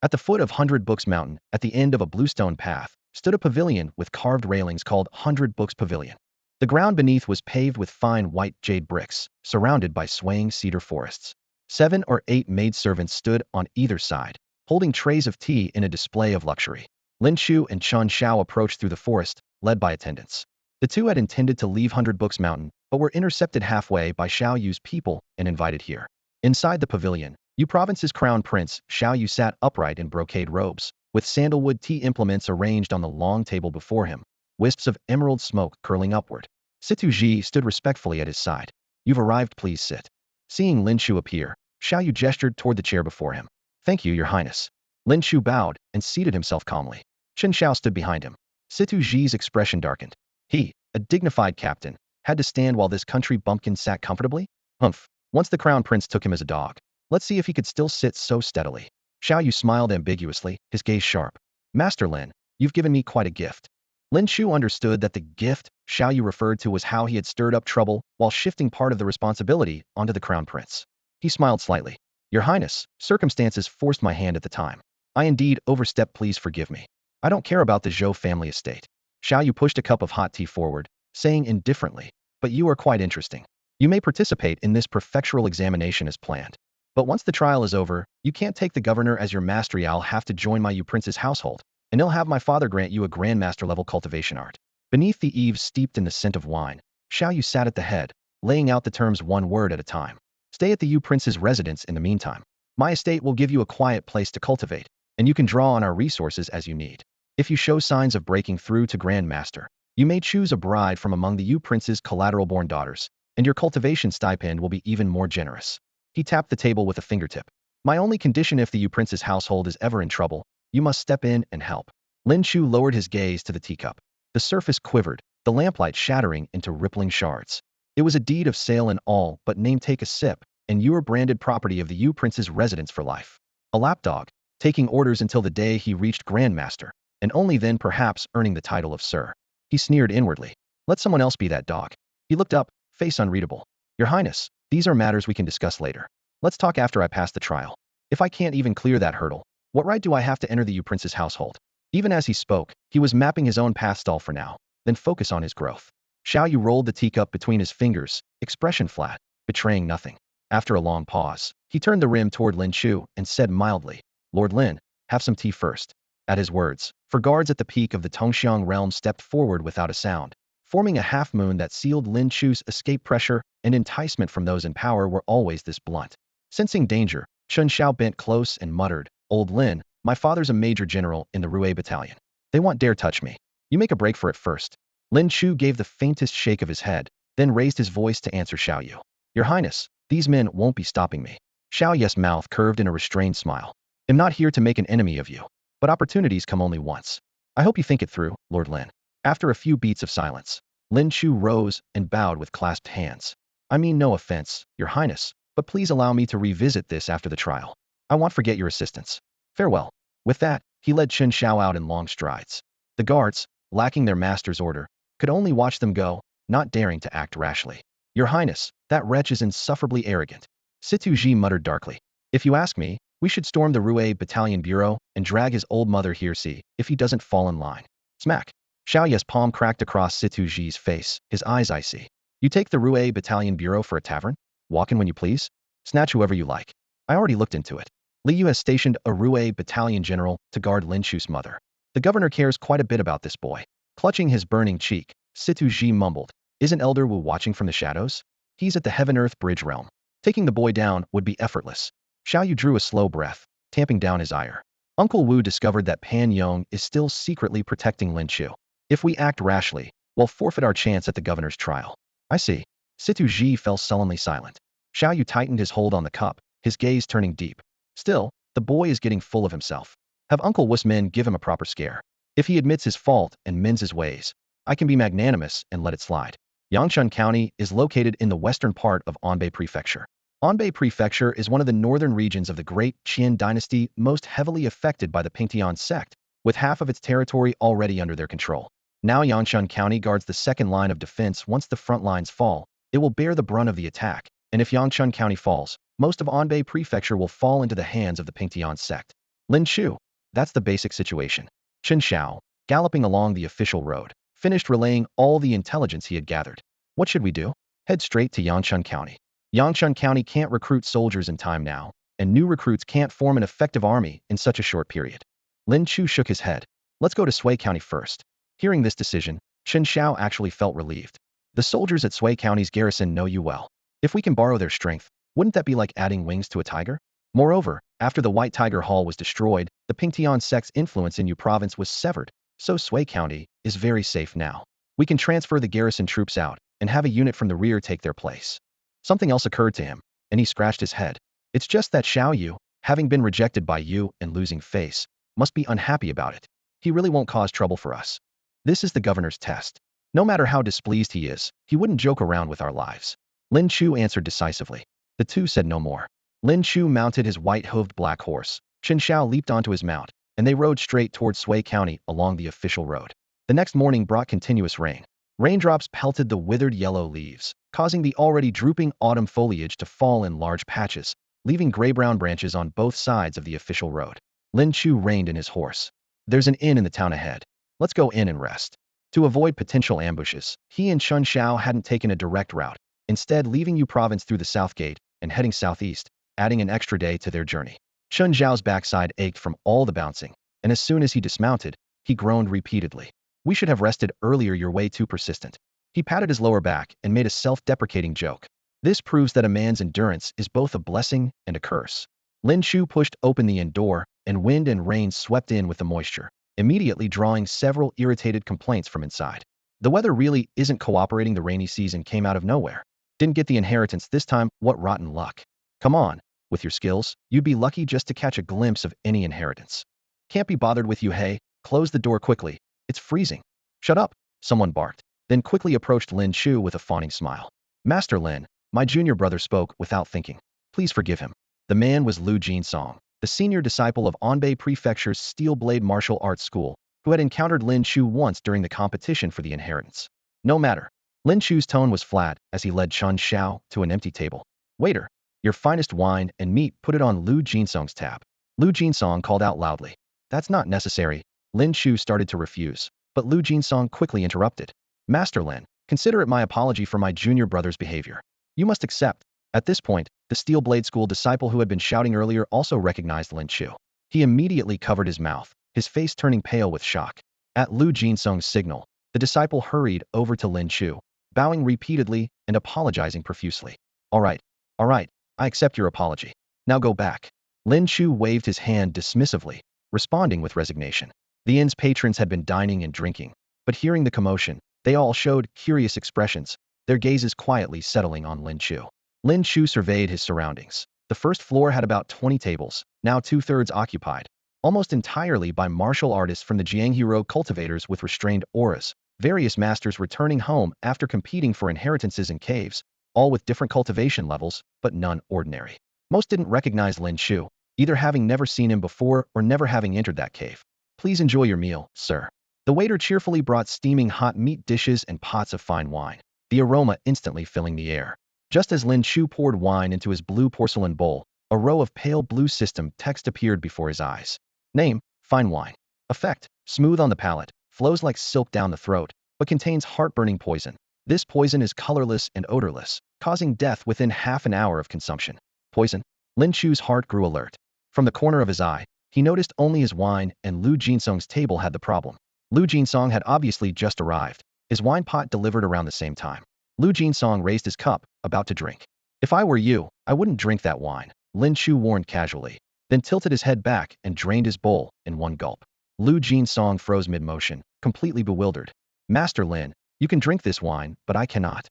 At the foot of 100 Books Mountain, at the end of a bluestone path, stood a pavilion with carved railings called 100 Books Pavilion. The ground beneath was paved with fine white jade bricks, surrounded by swaying cedar forests. 7 or 8 maidservants stood on either side, holding trays of tea in a display of luxury. Lin Chu and Chun Xiao approached through the forest, led by attendants. The two had intended to leave 100 Books Mountain, but were intercepted halfway by Xiao Yu's people and invited here. Inside the pavilion, Yu province's crown prince, Xiao Yu, sat upright in brocade robes, with sandalwood tea implements arranged on the long table before him, wisps of emerald smoke curling upward. Situ Ji stood respectfully at his side. You've arrived, please sit. Seeing Lin Chu appear, Xiao Yu gestured toward the chair before him. Thank you, your highness. Lin Chu bowed and seated himself calmly. Chen Xiao stood behind him. Situ Ji's expression darkened. He, a dignified captain, had to stand while this country bumpkin sat comfortably? Humph. Once the crown prince took him as a dog. Let's see if he could still sit so steadily. Xiao Yu smiled ambiguously, his gaze sharp. Master Lin, you've given me quite a gift. Lin Chu understood that the gift Xiao Yu referred to was how he had stirred up trouble while shifting part of the responsibility onto the crown prince. He smiled slightly. Your highness, circumstances forced my hand at the time. I indeed overstepped, please forgive me. I don't care about the Zhou family estate. Xiao Yu pushed a cup of hot tea forward, saying indifferently, but you are quite interesting. You may participate in this prefectural examination as planned. But once the trial is over, you can't take the governor as your mastery. I'll have to join my you prince's household, and he'll have my father grant you a grandmaster level cultivation art. Beneath the eaves steeped in the scent of wine, Xiao Yu sat at the head, laying out the terms one word at a time. Stay at the Yu prince's residence in the meantime. My estate will give you a quiet place to cultivate, and you can draw on our resources as you need. If you show signs of breaking through to grandmaster, you may choose a bride from among the Yu prince's collateral-born daughters, and your cultivation stipend will be even more generous. He tapped the table with a fingertip. My only condition: if the Yu prince's household is ever in trouble, you must step in and help. Lin Chu lowered his gaze to the teacup. The surface quivered, the lamplight shattering into rippling shards. It was a deed of sale and all but name. Take a sip, and you are branded property of the Yu prince's residence for life. A lapdog, taking orders until the day he reached grandmaster, and only then perhaps earning the title of sir. He sneered inwardly. Let someone else be that dog. He looked up, face unreadable. Your Highness, these are matters we can discuss later. Let's talk after I pass the trial. If I can't even clear that hurdle, what right do I have to enter the Yu prince's household? Even as he spoke, he was mapping his own path. Stall for now, then focus on his growth. Xiao Yu rolled the teacup between his fingers, expression flat, betraying nothing. After a long pause, he turned the rim toward Lin Chu and said mildly, Lord Lin, have some tea first. At his words, four guards at the peak of the Tongxiang realm stepped forward without a sound, forming a half-moon that sealed Lin Chu's escape. Pressure and enticement from those in power were always this blunt. Sensing danger, Chen Xiao bent close and muttered, Old Lin, my father's a major general in the Rue battalion. They won't dare touch me. You make a break for it first. Lin Chu gave the faintest shake of his head, then raised his voice to answer Xiao Yu. Your Highness, these men won't be stopping me. Xiao Yu's mouth curved in a restrained smile. I'm not here to make an enemy of you, but opportunities come only once. I hope you think it through, Lord Lin. After a few beats of silence, Lin Chu rose and bowed with clasped hands. I mean no offense, Your Highness, but please allow me to revisit this after the trial. I won't forget your assistance. Farewell. With that, he led Chen Xiao out in long strides. The guards, lacking their master's order, could only watch them go, not daring to act rashly. Your Highness, that wretch is insufferably arrogant. Situ Ji muttered darkly. If you ask me, we should storm the Rue battalion bureau and drag his old mother here. See if he doesn't fall in line. Smack. Xiao Yu's palm cracked across Situ Ji's face, his eyes icy. You take the Rue battalion bureau for a tavern? Walk in when you please? Snatch whoever you like. I already looked into it. Li Yu has stationed a Rue battalion general to guard Lin Chu's mother. The governor cares quite a bit about this boy. Clutching his burning cheek, Situ Ji mumbled, Isn't Elder Wu watching from the shadows? He's at the Heaven-Earth Bridge realm. Taking the boy down would be effortless. Xiao Yu drew a slow breath, tamping down his ire. Uncle Wu discovered that Pan Yong is still secretly protecting Lin Chu. If we act rashly, we'll forfeit our chance at the governor's trial. I see. Situ Ji fell sullenly silent. Xiao Yu tightened his hold on the cup, his gaze turning deep. Still, the boy is getting full of himself. Have Uncle Wu's men give him a proper scare. If he admits his fault and mends his ways, I can be magnanimous and let it slide. Yangchun County is located in the western part of Anbei Prefecture. Anbei Prefecture is one of the northern regions of the Great Qin dynasty most heavily affected by the Pingtian sect, with half of its territory already under their control. Now Yangchun County guards the second line of defense. Once the front lines fall, it will bear the brunt of the attack, and if Yangchun County falls, most of Anbei Prefecture will fall into the hands of the Pingtian sect. Lin Chu. That's the basic situation. Chen Xiao, galloping along the official road, finished relaying all the intelligence he had gathered. What should we do? Head straight to Yangchun County. Yangchun County can't recruit soldiers in time now, and new recruits can't form an effective army in such a short period. Lin Chu shook his head. Let's go to Sui County first. Hearing this decision, Chen Xiao actually felt relieved. The soldiers at Sui County's garrison know you well. If we can borrow their strength, wouldn't that be like adding wings to a tiger? Moreover, after the White Tiger Hall was destroyed, the Pingtian sect's influence in Yu province was severed, so Sui County is very safe now. We can transfer the garrison troops out and have a unit from the rear take their place. Something else occurred to him, and he scratched his head. It's just that Xiao Yu, having been rejected by you and losing face, must be unhappy about it. He really won't cause trouble for us. This is the governor's test. No matter how displeased he is, he wouldn't joke around with our lives. Lin Chu answered decisively. The two said no more. Lin Chu mounted his white-hooved black horse. Chen Xiao leaped onto his mount, and they rode straight towards Sui County along the official road. The next morning brought continuous rain. Raindrops pelted the withered yellow leaves, causing the already drooping autumn foliage to fall in large patches, leaving gray-brown branches on both sides of the official road. Lin Chu reined in his horse. There's an inn in the town ahead. Let's go in and rest. To avoid potential ambushes, he and Chen Xiao hadn't taken a direct route, instead leaving Yu province through the south gate and heading southeast, adding an extra day to their journey. Chun Zhao's backside ached from all the bouncing, and as soon as he dismounted, he groaned repeatedly. We should have rested earlier, you're way too persistent. He patted his lower back and made a self-deprecating joke. This proves that a man's endurance is both a blessing and a curse. Lin Chu pushed open the inn door, and wind and rain swept in with the moisture, immediately drawing several irritated complaints from inside. The weather really isn't cooperating. The rainy season came out of nowhere. Didn't get the inheritance this time, what rotten luck. Come on, with your skills, you'd be lucky just to catch a glimpse of any inheritance. Can't be bothered with you, hey, close the door quickly. It's freezing. Shut up, someone barked, then quickly approached Lin Chu with a fawning smile. Master Lin, my junior brother spoke without thinking. Please forgive him. The man was Lu Jinsong, the senior disciple of Anbei Prefecture's Steel Blade Martial Arts School, who had encountered Lin Chu once during the competition for the inheritance. No matter. Lin Chu's tone was flat as he led Chun Xiao to an empty table. Waiter, your finest wine and meat, put it on Lu Jinsong's tab. Lu Jinsong called out loudly. That's not necessary. Lin Chu started to refuse, but Lu Jinsong quickly interrupted. Master Lin, consider it my apology for my junior brother's behavior. You must accept. At this point, the Steel Blade School disciple who had been shouting earlier also recognized Lin Chu. He immediately covered his mouth, his face turning pale with shock. At Lu Jinsong's signal, the disciple hurried over to Lin Chu, bowing repeatedly and apologizing profusely. All right, I accept your apology. Now go back. Lin Chu waved his hand dismissively, responding with resignation. The inn's patrons had been dining and drinking, but hearing the commotion, they all showed curious expressions, their gazes quietly settling on Lin Chu. Lin Chu surveyed his surroundings. The first floor had about 20 tables, now 2/3 occupied, almost entirely by martial artists from the Jianghero cultivators with restrained auras, various masters returning home after competing for inheritances in caves, all with different cultivation levels, but none ordinary. Most didn't recognize Lin Chu, either having never seen him before or never having entered that cave. Please enjoy your meal, sir. The waiter cheerfully brought steaming hot meat dishes and pots of fine wine, the aroma instantly filling the air. Just as Lin Chu poured wine into his blue porcelain bowl, a row of pale blue system text appeared before his eyes. Name, fine wine. Effect, smooth on the palate, flows like silk down the throat, but contains heartburning poison. This poison is colorless and odorless, causing death within half an hour of consumption. Poison? Lin Chu's heart grew alert. From the corner of his eye, he noticed only his wine and Lu Jinsong's table had the problem. Lu Jinsong had obviously just arrived, his wine pot delivered around the same time. Lu Jinsong raised his cup, about to drink. If I were you, I wouldn't drink that wine, Lin Chu warned casually, then tilted his head back and drained his bowl in one gulp. Lu Jinsong froze mid-motion, completely bewildered. Master Lin, you can drink this wine, but I cannot.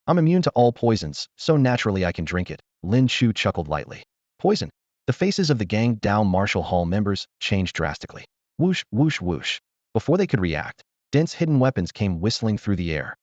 I'm immune to all poisons, so naturally I can drink it, Lin Chu chuckled lightly. Poison? The faces of the Gang Dao Martial Hall members changed drastically. Whoosh, whoosh, whoosh. Before they could react, dense hidden weapons came whistling through the air.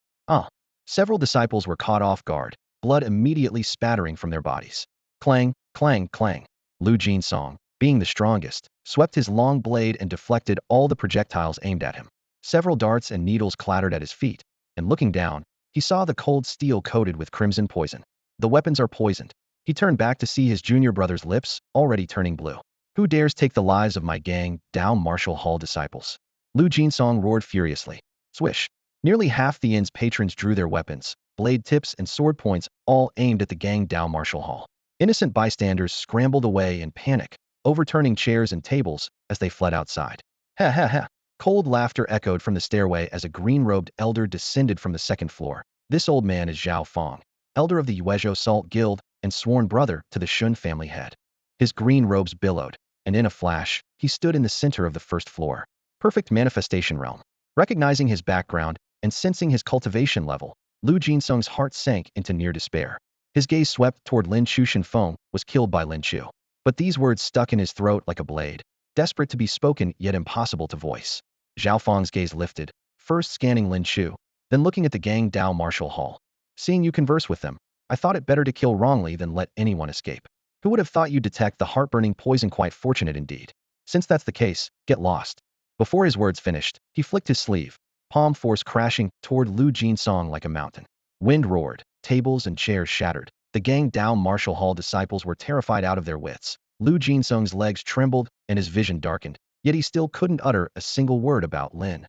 Several disciples were caught off guard, blood immediately spattering from their bodies. Clang, clang, clang. Lu Jinsong, being the strongest, swept his long blade and deflected all the projectiles aimed at him. Several darts and needles clattered at his feet, and looking down, he saw the cold steel coated with crimson poison. The weapons are poisoned. He turned back to see his junior brother's lips, already turning blue. Who dares take the lives of my Gang Dao Martial Hall disciples? Lu Jinsong roared furiously. Swish. Nearly half the inn's patrons drew their weapons, blade tips and sword points, all aimed at the Gang Dao Martial Hall. Innocent bystanders scrambled away in panic, overturning chairs and tables as they fled outside. Ha ha ha. Cold laughter echoed from the stairway as a green-robed elder descended from the second floor. This old man is Zhao Fong, elder of the Yuezhou Salt Guild and sworn brother to the Shun family head. His green robes billowed, and in a flash, he stood in the center of the first floor. Perfect manifestation realm. Recognizing his background and sensing his cultivation level, Lu Jinsong's heart sank into near despair. His gaze swept toward Lin Chu. Feng was killed by Lin Chu. But these words stuck in his throat like a blade, desperate to be spoken yet impossible to voice. Zhao Feng's gaze lifted, first scanning Lin Chu, then looking at the Gang Dao Martial Hall. Seeing you converse with them, I thought it better to kill wrongly than let anyone escape. Who would have thought you'd detect the heart-burning poison? Quite fortunate indeed. Since that's the case, get lost. Before his words finished, he flicked his sleeve, palm force crashing toward Lu Jinsong like a mountain. Wind roared, tables and chairs shattered. The Gang Dao Martial Hall disciples were terrified out of their wits. Lu Jinsong's legs trembled and his vision darkened, yet he still couldn't utter a single word about Lin.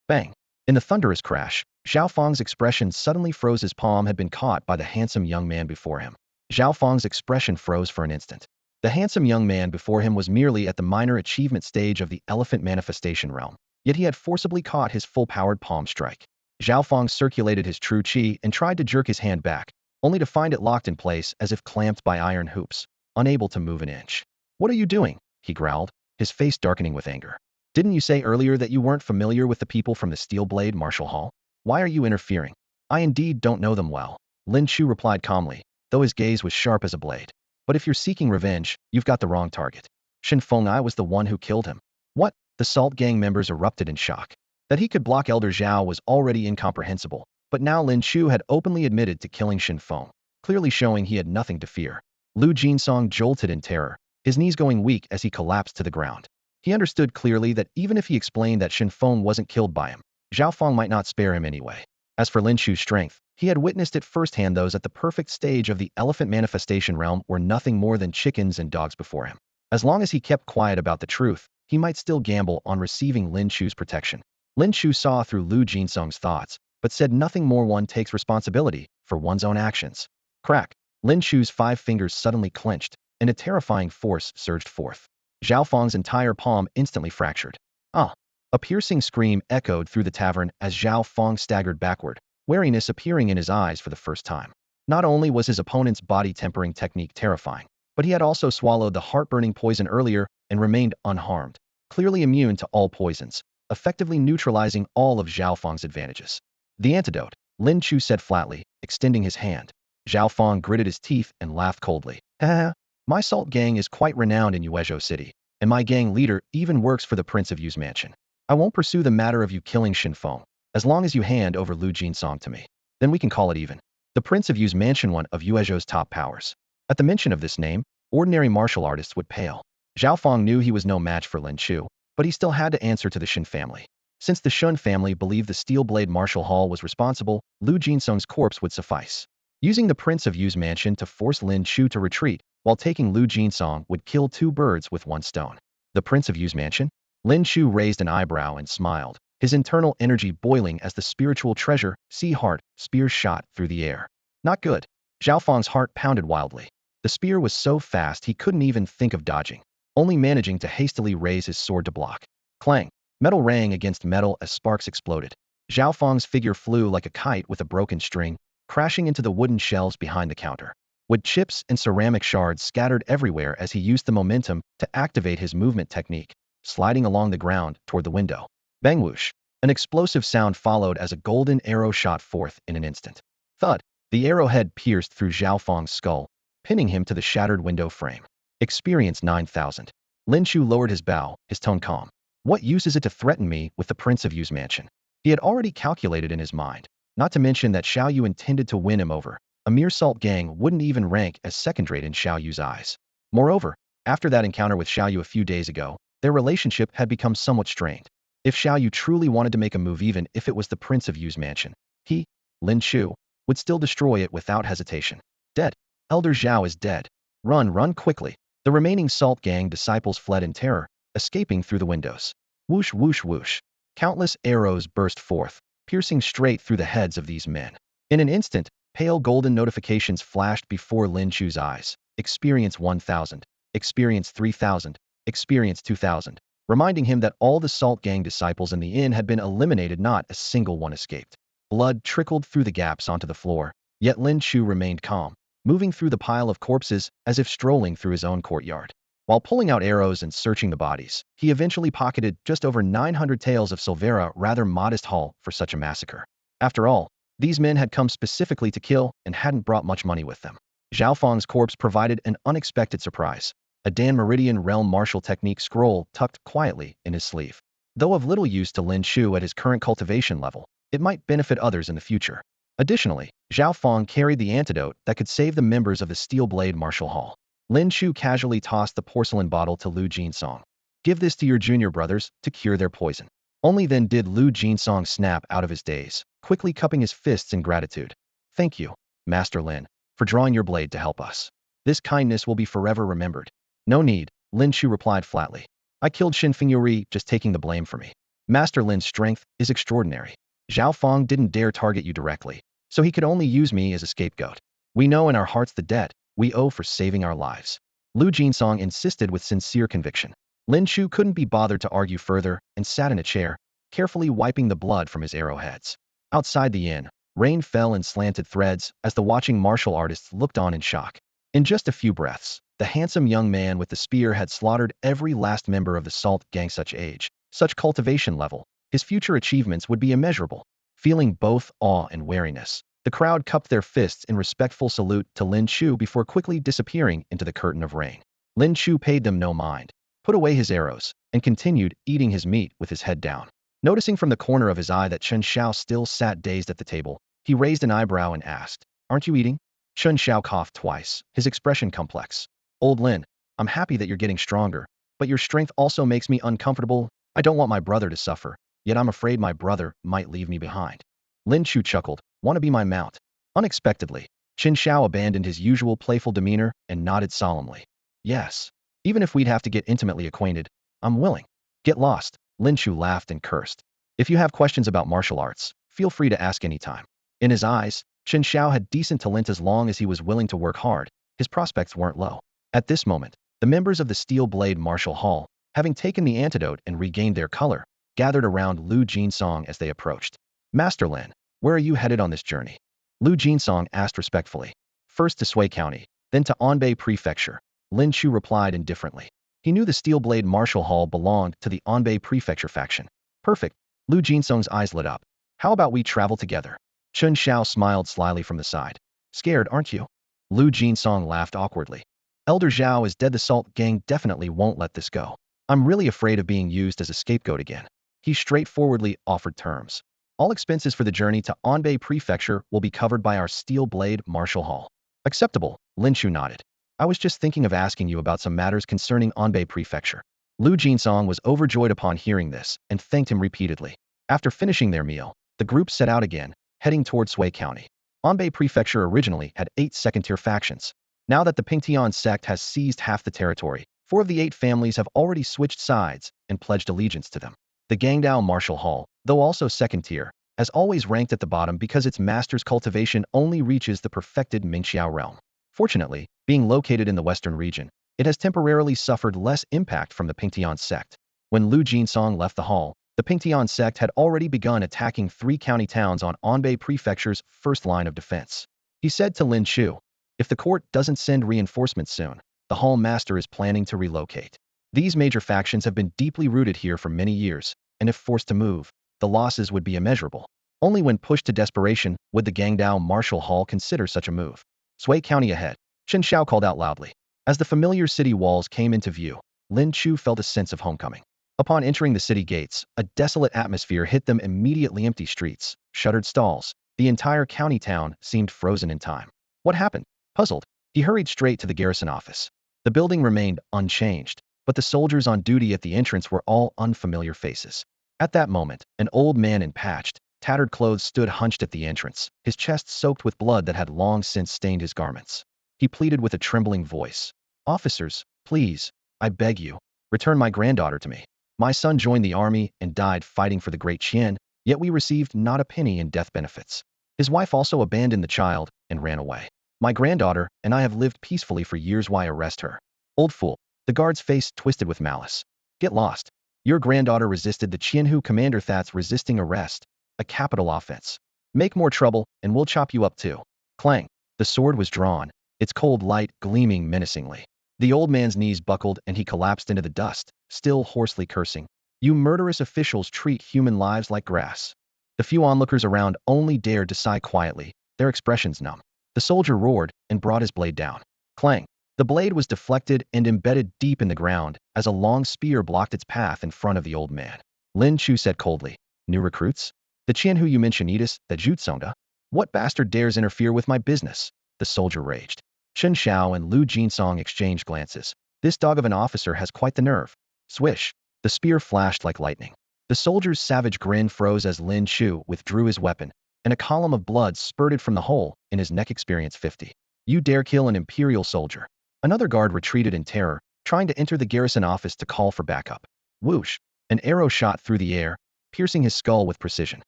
Bang! In the thunderous crash, Zhao Feng's expression suddenly froze. His palm had been caught by the handsome young man before him. Zhao Feng's expression froze for an instant. The handsome young man before him was merely at the minor achievement stage of the elephant manifestation realm, yet he had forcibly caught his full-powered palm strike. Zhao Feng circulated his true qi and tried to jerk his hand back, only to find it locked in place as if clamped by iron hoops, unable to move an inch. "What are you doing?" he growled, his face darkening with anger. "Didn't you say earlier that you weren't familiar with the people from the Steel Blade Martial Hall? Why are you interfering?" "I indeed don't know them well," Lin Chu replied calmly, though his gaze was sharp as a blade. "But if you're seeking revenge, you've got the wrong target. Shin Feng'ai was the one who killed him." "What?" The Salt Gang members erupted in shock. That he could block Elder Zhao was already incomprehensible, but now Lin Chu had openly admitted to killing Shin Feng, clearly showing he had nothing to fear. Lu Jinsong jolted in terror, his knees going weak as he collapsed to the ground. He understood clearly that even if he explained that Shin Feng wasn't killed by him, Zhao Feng might not spare him anyway. As for Lin Chu's strength, he had witnessed it firsthand. Those at the perfect stage of the elephant manifestation realm were nothing more than chickens and dogs before him. As long as he kept quiet about the truth, he might still gamble on receiving Lin Chu's protection. Lin Chu saw through Lu Jinsong's thoughts, but said nothing more. One takes responsibility for one's own actions. Crack! Lin Chu's 5 fingers suddenly clenched, and a terrifying force surged forth. Zhao Feng's entire palm instantly fractured. "Ah!" A piercing scream echoed through the tavern as Zhao Feng staggered backward, wariness appearing in his eyes for the first time. Not only was his opponent's body tempering technique terrifying, but he had also swallowed the heart-burning poison earlier and remained unharmed, clearly immune to all poisons, effectively neutralizing all of Zhao Feng's advantages. "The antidote," Lin Chu said flatly, extending his hand. Zhao Feng gritted his teeth and laughed coldly. "Haha, my Salt Gang is quite renowned in Yuezhou City, and my gang leader even works for the Prince of Yu's mansion. I won't pursue the matter of you killing Shin Feng, as long as you hand over Lu Jinsong to me. Then we can call it even." The Prince of Yu's mansion, one of Yuezhou's top powers. At the mention of this name, ordinary martial artists would pale. Zhao Feng knew he was no match for Lin Chu, but he still had to answer to the Shin family. Since the Shun family believed the Steel Blade Martial Hall was responsible, Lu Jinsong's corpse would suffice. Using the Prince of Yu's mansion to force Lin Chu to retreat, while taking Lu Jinsong would kill 2 birds with 1 stone. The Prince of Yu's mansion? Lin Chu raised an eyebrow and smiled, his internal energy boiling as the spiritual treasure, Sea Heart, spear shot through the air. Not good. Zhao Feng's heart pounded wildly. The spear was so fast he couldn't even think of dodging, only managing to hastily raise his sword to block. Clang! Metal rang against metal as sparks exploded. Zhao Feng's figure flew like a kite with a broken string, crashing into the wooden shelves behind the counter. Wood chips and ceramic shards scattered everywhere as he used the momentum to activate his movement technique, sliding along the ground toward the window. Bang whoosh! An explosive sound followed as a golden arrow shot forth in an instant. Thud! The arrowhead pierced through Zhao Feng's skull, pinning him to the shattered window frame. Experience 9,000. Lin Chu lowered his bow, his tone calm. "What use is it to threaten me with the Prince of Yu's mansion?" He had already calculated in his mind, not to mention that Xiao Yu intended to win him over. A mere Salt Gang wouldn't even rank as second-rate in Xiao Yu's eyes. Moreover, after that encounter with Xiao Yu a few days ago, their relationship had become somewhat strained. If Xiao Yu truly wanted to make a move, even if it was the Prince of Yu's mansion, he, Lin Chu, would still destroy it without hesitation. Dead. Elder Zhao is dead. Run quickly. The remaining Salt Gang disciples fled in terror, escaping through the windows. Whoosh whoosh whoosh. Countless arrows burst forth, piercing straight through the heads of these men. In an instant, pale golden notifications flashed before Lin Chu's eyes. Experience 1,000. Experience 3,000. Experience 2,000. Reminding him that all the Salt Gang disciples in the inn had been eliminated, not a single one escaped. Blood trickled through the gaps onto the floor, yet Lin Chu remained calm, moving through the pile of corpses as if strolling through his own courtyard. While pulling out arrows and searching the bodies, he eventually pocketed just over 900 taels of silvera, rather modest haul for such a massacre. After all, these men had come specifically to kill and hadn't brought much money with them. Zhao Feng's corpse provided an unexpected surprise. A Dan Meridian Realm martial technique scroll tucked quietly in his sleeve. Though of little use to Lin Chu at his current cultivation level, it might benefit others in the future. Additionally, Zhao Feng carried the antidote that could save the members of the Steel Blade Martial Hall. Lin Chu casually tossed the porcelain bottle to Lu Jinsong. "Give this to your junior brothers to cure their poison." Only then did Lu Jinsong snap out of his daze, quickly cupping his fists in gratitude. "Thank you, Master Lin, for drawing your blade to help us. This kindness will be forever remembered." "No need," Lin Chu replied flatly. "I killed Shin Fengyuri, just taking the blame for me. Master Lin's strength is extraordinary. Zhao Feng didn't dare target you directly, so he could only use me as a scapegoat. We know in our hearts the debt, we owe for saving our lives. Lu Jinsong insisted with sincere conviction. Lin Chu couldn't be bothered to argue further and sat in a chair, carefully wiping the blood from his arrowheads. Outside the inn, rain fell in slanted threads as the watching martial artists looked on in shock. In just a few breaths, the handsome young man with the spear had slaughtered every last member of the Salt gang. Such age, such cultivation level, his future achievements would be immeasurable. Feeling both awe and wariness, the crowd cupped their fists in respectful salute to Lin Chu before quickly disappearing into the curtain of rain. Lin Chu paid them no mind, put away his arrows, and continued eating his meat with his head down. Noticing from the corner of his eye that Chen Xiao still sat dazed at the table, he raised an eyebrow and asked, "Aren't you eating?" Chen Xiao coughed twice, his expression complex. "Old Lin, I'm happy that you're getting stronger, but your strength also makes me uncomfortable. I don't want my brother to suffer, yet I'm afraid my brother might leave me behind." Lin Chu chuckled, "Want to be my mount?" Unexpectedly, Chen Xiao abandoned his usual playful demeanor and nodded solemnly. "Yes. Even if we'd have to get intimately acquainted, I'm willing." "Get lost," Lin Chu laughed and cursed. "If you have questions about martial arts, feel free to ask anytime." In his eyes, Chen Xiao had decent talent as long as he was willing to work hard. His prospects weren't low. At this moment, the members of the Steel Blade Martial Hall, having taken the antidote and regained their color, gathered around Lu Jinsong as they approached. "Master Lin, where are you headed on this journey?" Lu Jinsong asked respectfully. "First to Sui County, then to Anbei Prefecture," Lin Chu replied indifferently. He knew the Steel Blade Martial Hall belonged to the Anbei Prefecture faction. "Perfect." Lu Jinsong's eyes lit up. "How about we travel together?" Chen Xiao smiled slyly from the side. "Scared, aren't you?" Lu Jinsong laughed awkwardly. "Elder Zhao is dead. The Salt gang definitely won't let this go. I'm really afraid of being used as a scapegoat again." He straightforwardly offered terms. "All expenses for the journey to Anbei Prefecture will be covered by our Steel Blade Martial Hall." "Acceptable," Lin Chu nodded. "I was just thinking of asking you about some matters concerning Anbei Prefecture." Lu Jinsong was overjoyed upon hearing this and thanked him repeatedly. After finishing their meal, the group set out again, heading toward Sui County. Anbei Prefecture originally had 8 second-tier factions. Now that the Pingtian sect has seized half the territory, 4 of the 8 families have already switched sides and pledged allegiance to them. The Gangdao Martial Hall, though also second-tier, has always ranked at the bottom because its master's cultivation only reaches the perfected Mingxiao realm. Fortunately, being located in the western region, it has temporarily suffered less impact from the Pingtian sect. When Lu Jinsong left the hall, the Pingtian sect had already begun attacking 3 county towns on Anbei Prefecture's first line of defense. He said to Lin Chu, "If the court doesn't send reinforcements soon, the hall master is planning to relocate. These major factions have been deeply rooted here for many years, and if forced to move, the losses would be immeasurable. Only when pushed to desperation would the Gangdao Martial Hall consider such a move." "Sui County ahead," Chen Xiao called out loudly. As the familiar city walls came into view, Lin Chu felt a sense of homecoming. Upon entering the city gates, a desolate atmosphere hit them. Immediately empty streets, shuttered stalls. The entire county town seemed frozen in time. What happened? Puzzled, he hurried straight to the garrison office. The building remained unchanged, but the soldiers on duty at the entrance were all unfamiliar faces. At that moment, an old man in patched, tattered clothes stood hunched at the entrance, his chest soaked with blood that had long since stained his garments. He pleaded with a trembling voice, "Officers, please, I beg you, return my granddaughter to me. My son joined the army and died fighting for the great Qian, yet we received not a penny in death benefits. His wife also abandoned the child and ran away. My granddaughter and I have lived peacefully for years. Why arrest her?" "Old fool." The guard's face twisted with malice. "Get lost. Your granddaughter resisted the Qianhu commander. That's resisting arrest. A capital offense. Make more trouble and we'll chop you up too." Clang. The sword was drawn, its cold light gleaming menacingly. The old man's knees buckled and he collapsed into the dust, still hoarsely cursing. "You murderous officials treat human lives like grass." The few onlookers around only dared to sigh quietly, their expressions numb. The soldier roared and brought his blade down. Clang. The blade was deflected and embedded deep in the ground as a long spear blocked its path in front of the old man. Lin Chu said coldly, "New recruits? The Qianhu you mentioned eat us, the Jutsonda? What bastard dares interfere with my business?" The soldier raged. Chen Xiao and Lu Jinsong exchanged glances. This dog of an officer has quite the nerve. Swish. The spear flashed like lightning. The soldier's savage grin froze as Lin Chu withdrew his weapon, and a column of blood spurted from the hole in his neck. Experience 50. "You dare kill an imperial soldier." Another guard retreated in terror, trying to enter the garrison office to call for backup. Whoosh. An arrow shot through the air, piercing his skull with precision.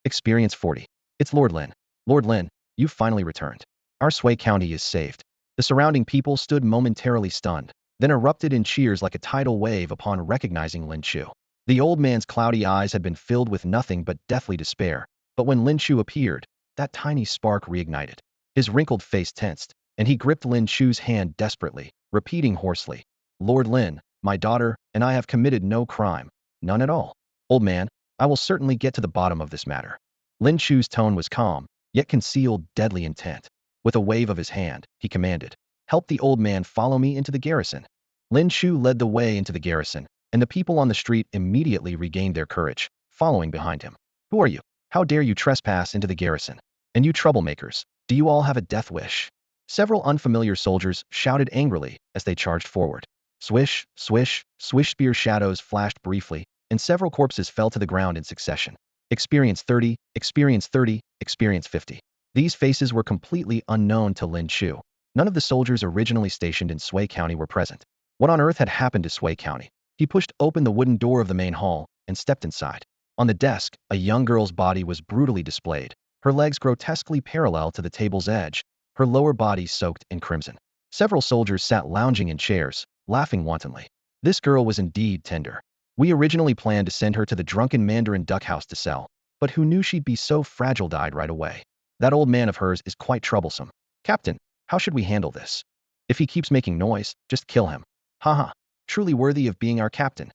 Experience 40. "It's Lord Lin. Lord Lin, you've finally returned. Our Sui County is saved." The surrounding people stood momentarily stunned, then erupted in cheers like a tidal wave upon recognizing Lin Chu. The old man's cloudy eyes had been filled with nothing but deathly despair, but when Lin Chu appeared, that tiny spark reignited. His wrinkled face tensed, and he gripped Lin Chu's hand desperately, repeating hoarsely, "Lord Lin, my daughter and I have committed no crime. None at all. Old man, I will certainly get to the bottom of this matter." Lin Chu's tone was calm, yet concealed deadly intent. With a wave of his hand, he commanded, "Help the old man follow me into the garrison." Lin Chu led the way into the garrison, and the people on the street immediately regained their courage, following behind him. "Who are you? How dare you trespass into the garrison? And you troublemakers, do you all have a death wish?" Several unfamiliar soldiers shouted angrily as they charged forward. Swish, swish, swish, spear shadows flashed briefly, and several corpses fell to the ground in succession. Experience 30, experience 30, experience 50. These faces were completely unknown to Lin Chu. None of the soldiers originally stationed in Sui County were present. What on earth had happened to Sui County? He pushed open the wooden door of the main hall and stepped inside. On the desk, a young girl's body was brutally displayed, her legs grotesquely parallel to the table's edge, her lower body soaked in crimson. Several soldiers sat lounging in chairs, laughing wantonly. This girl was indeed tender. We originally planned to send her to the drunken Mandarin duck house to sell, but who knew she'd be so fragile? Died right away. That old man of hers is quite troublesome. Captain, how should we handle this? If he keeps making noise, just kill him. Haha, truly worthy of being our captain.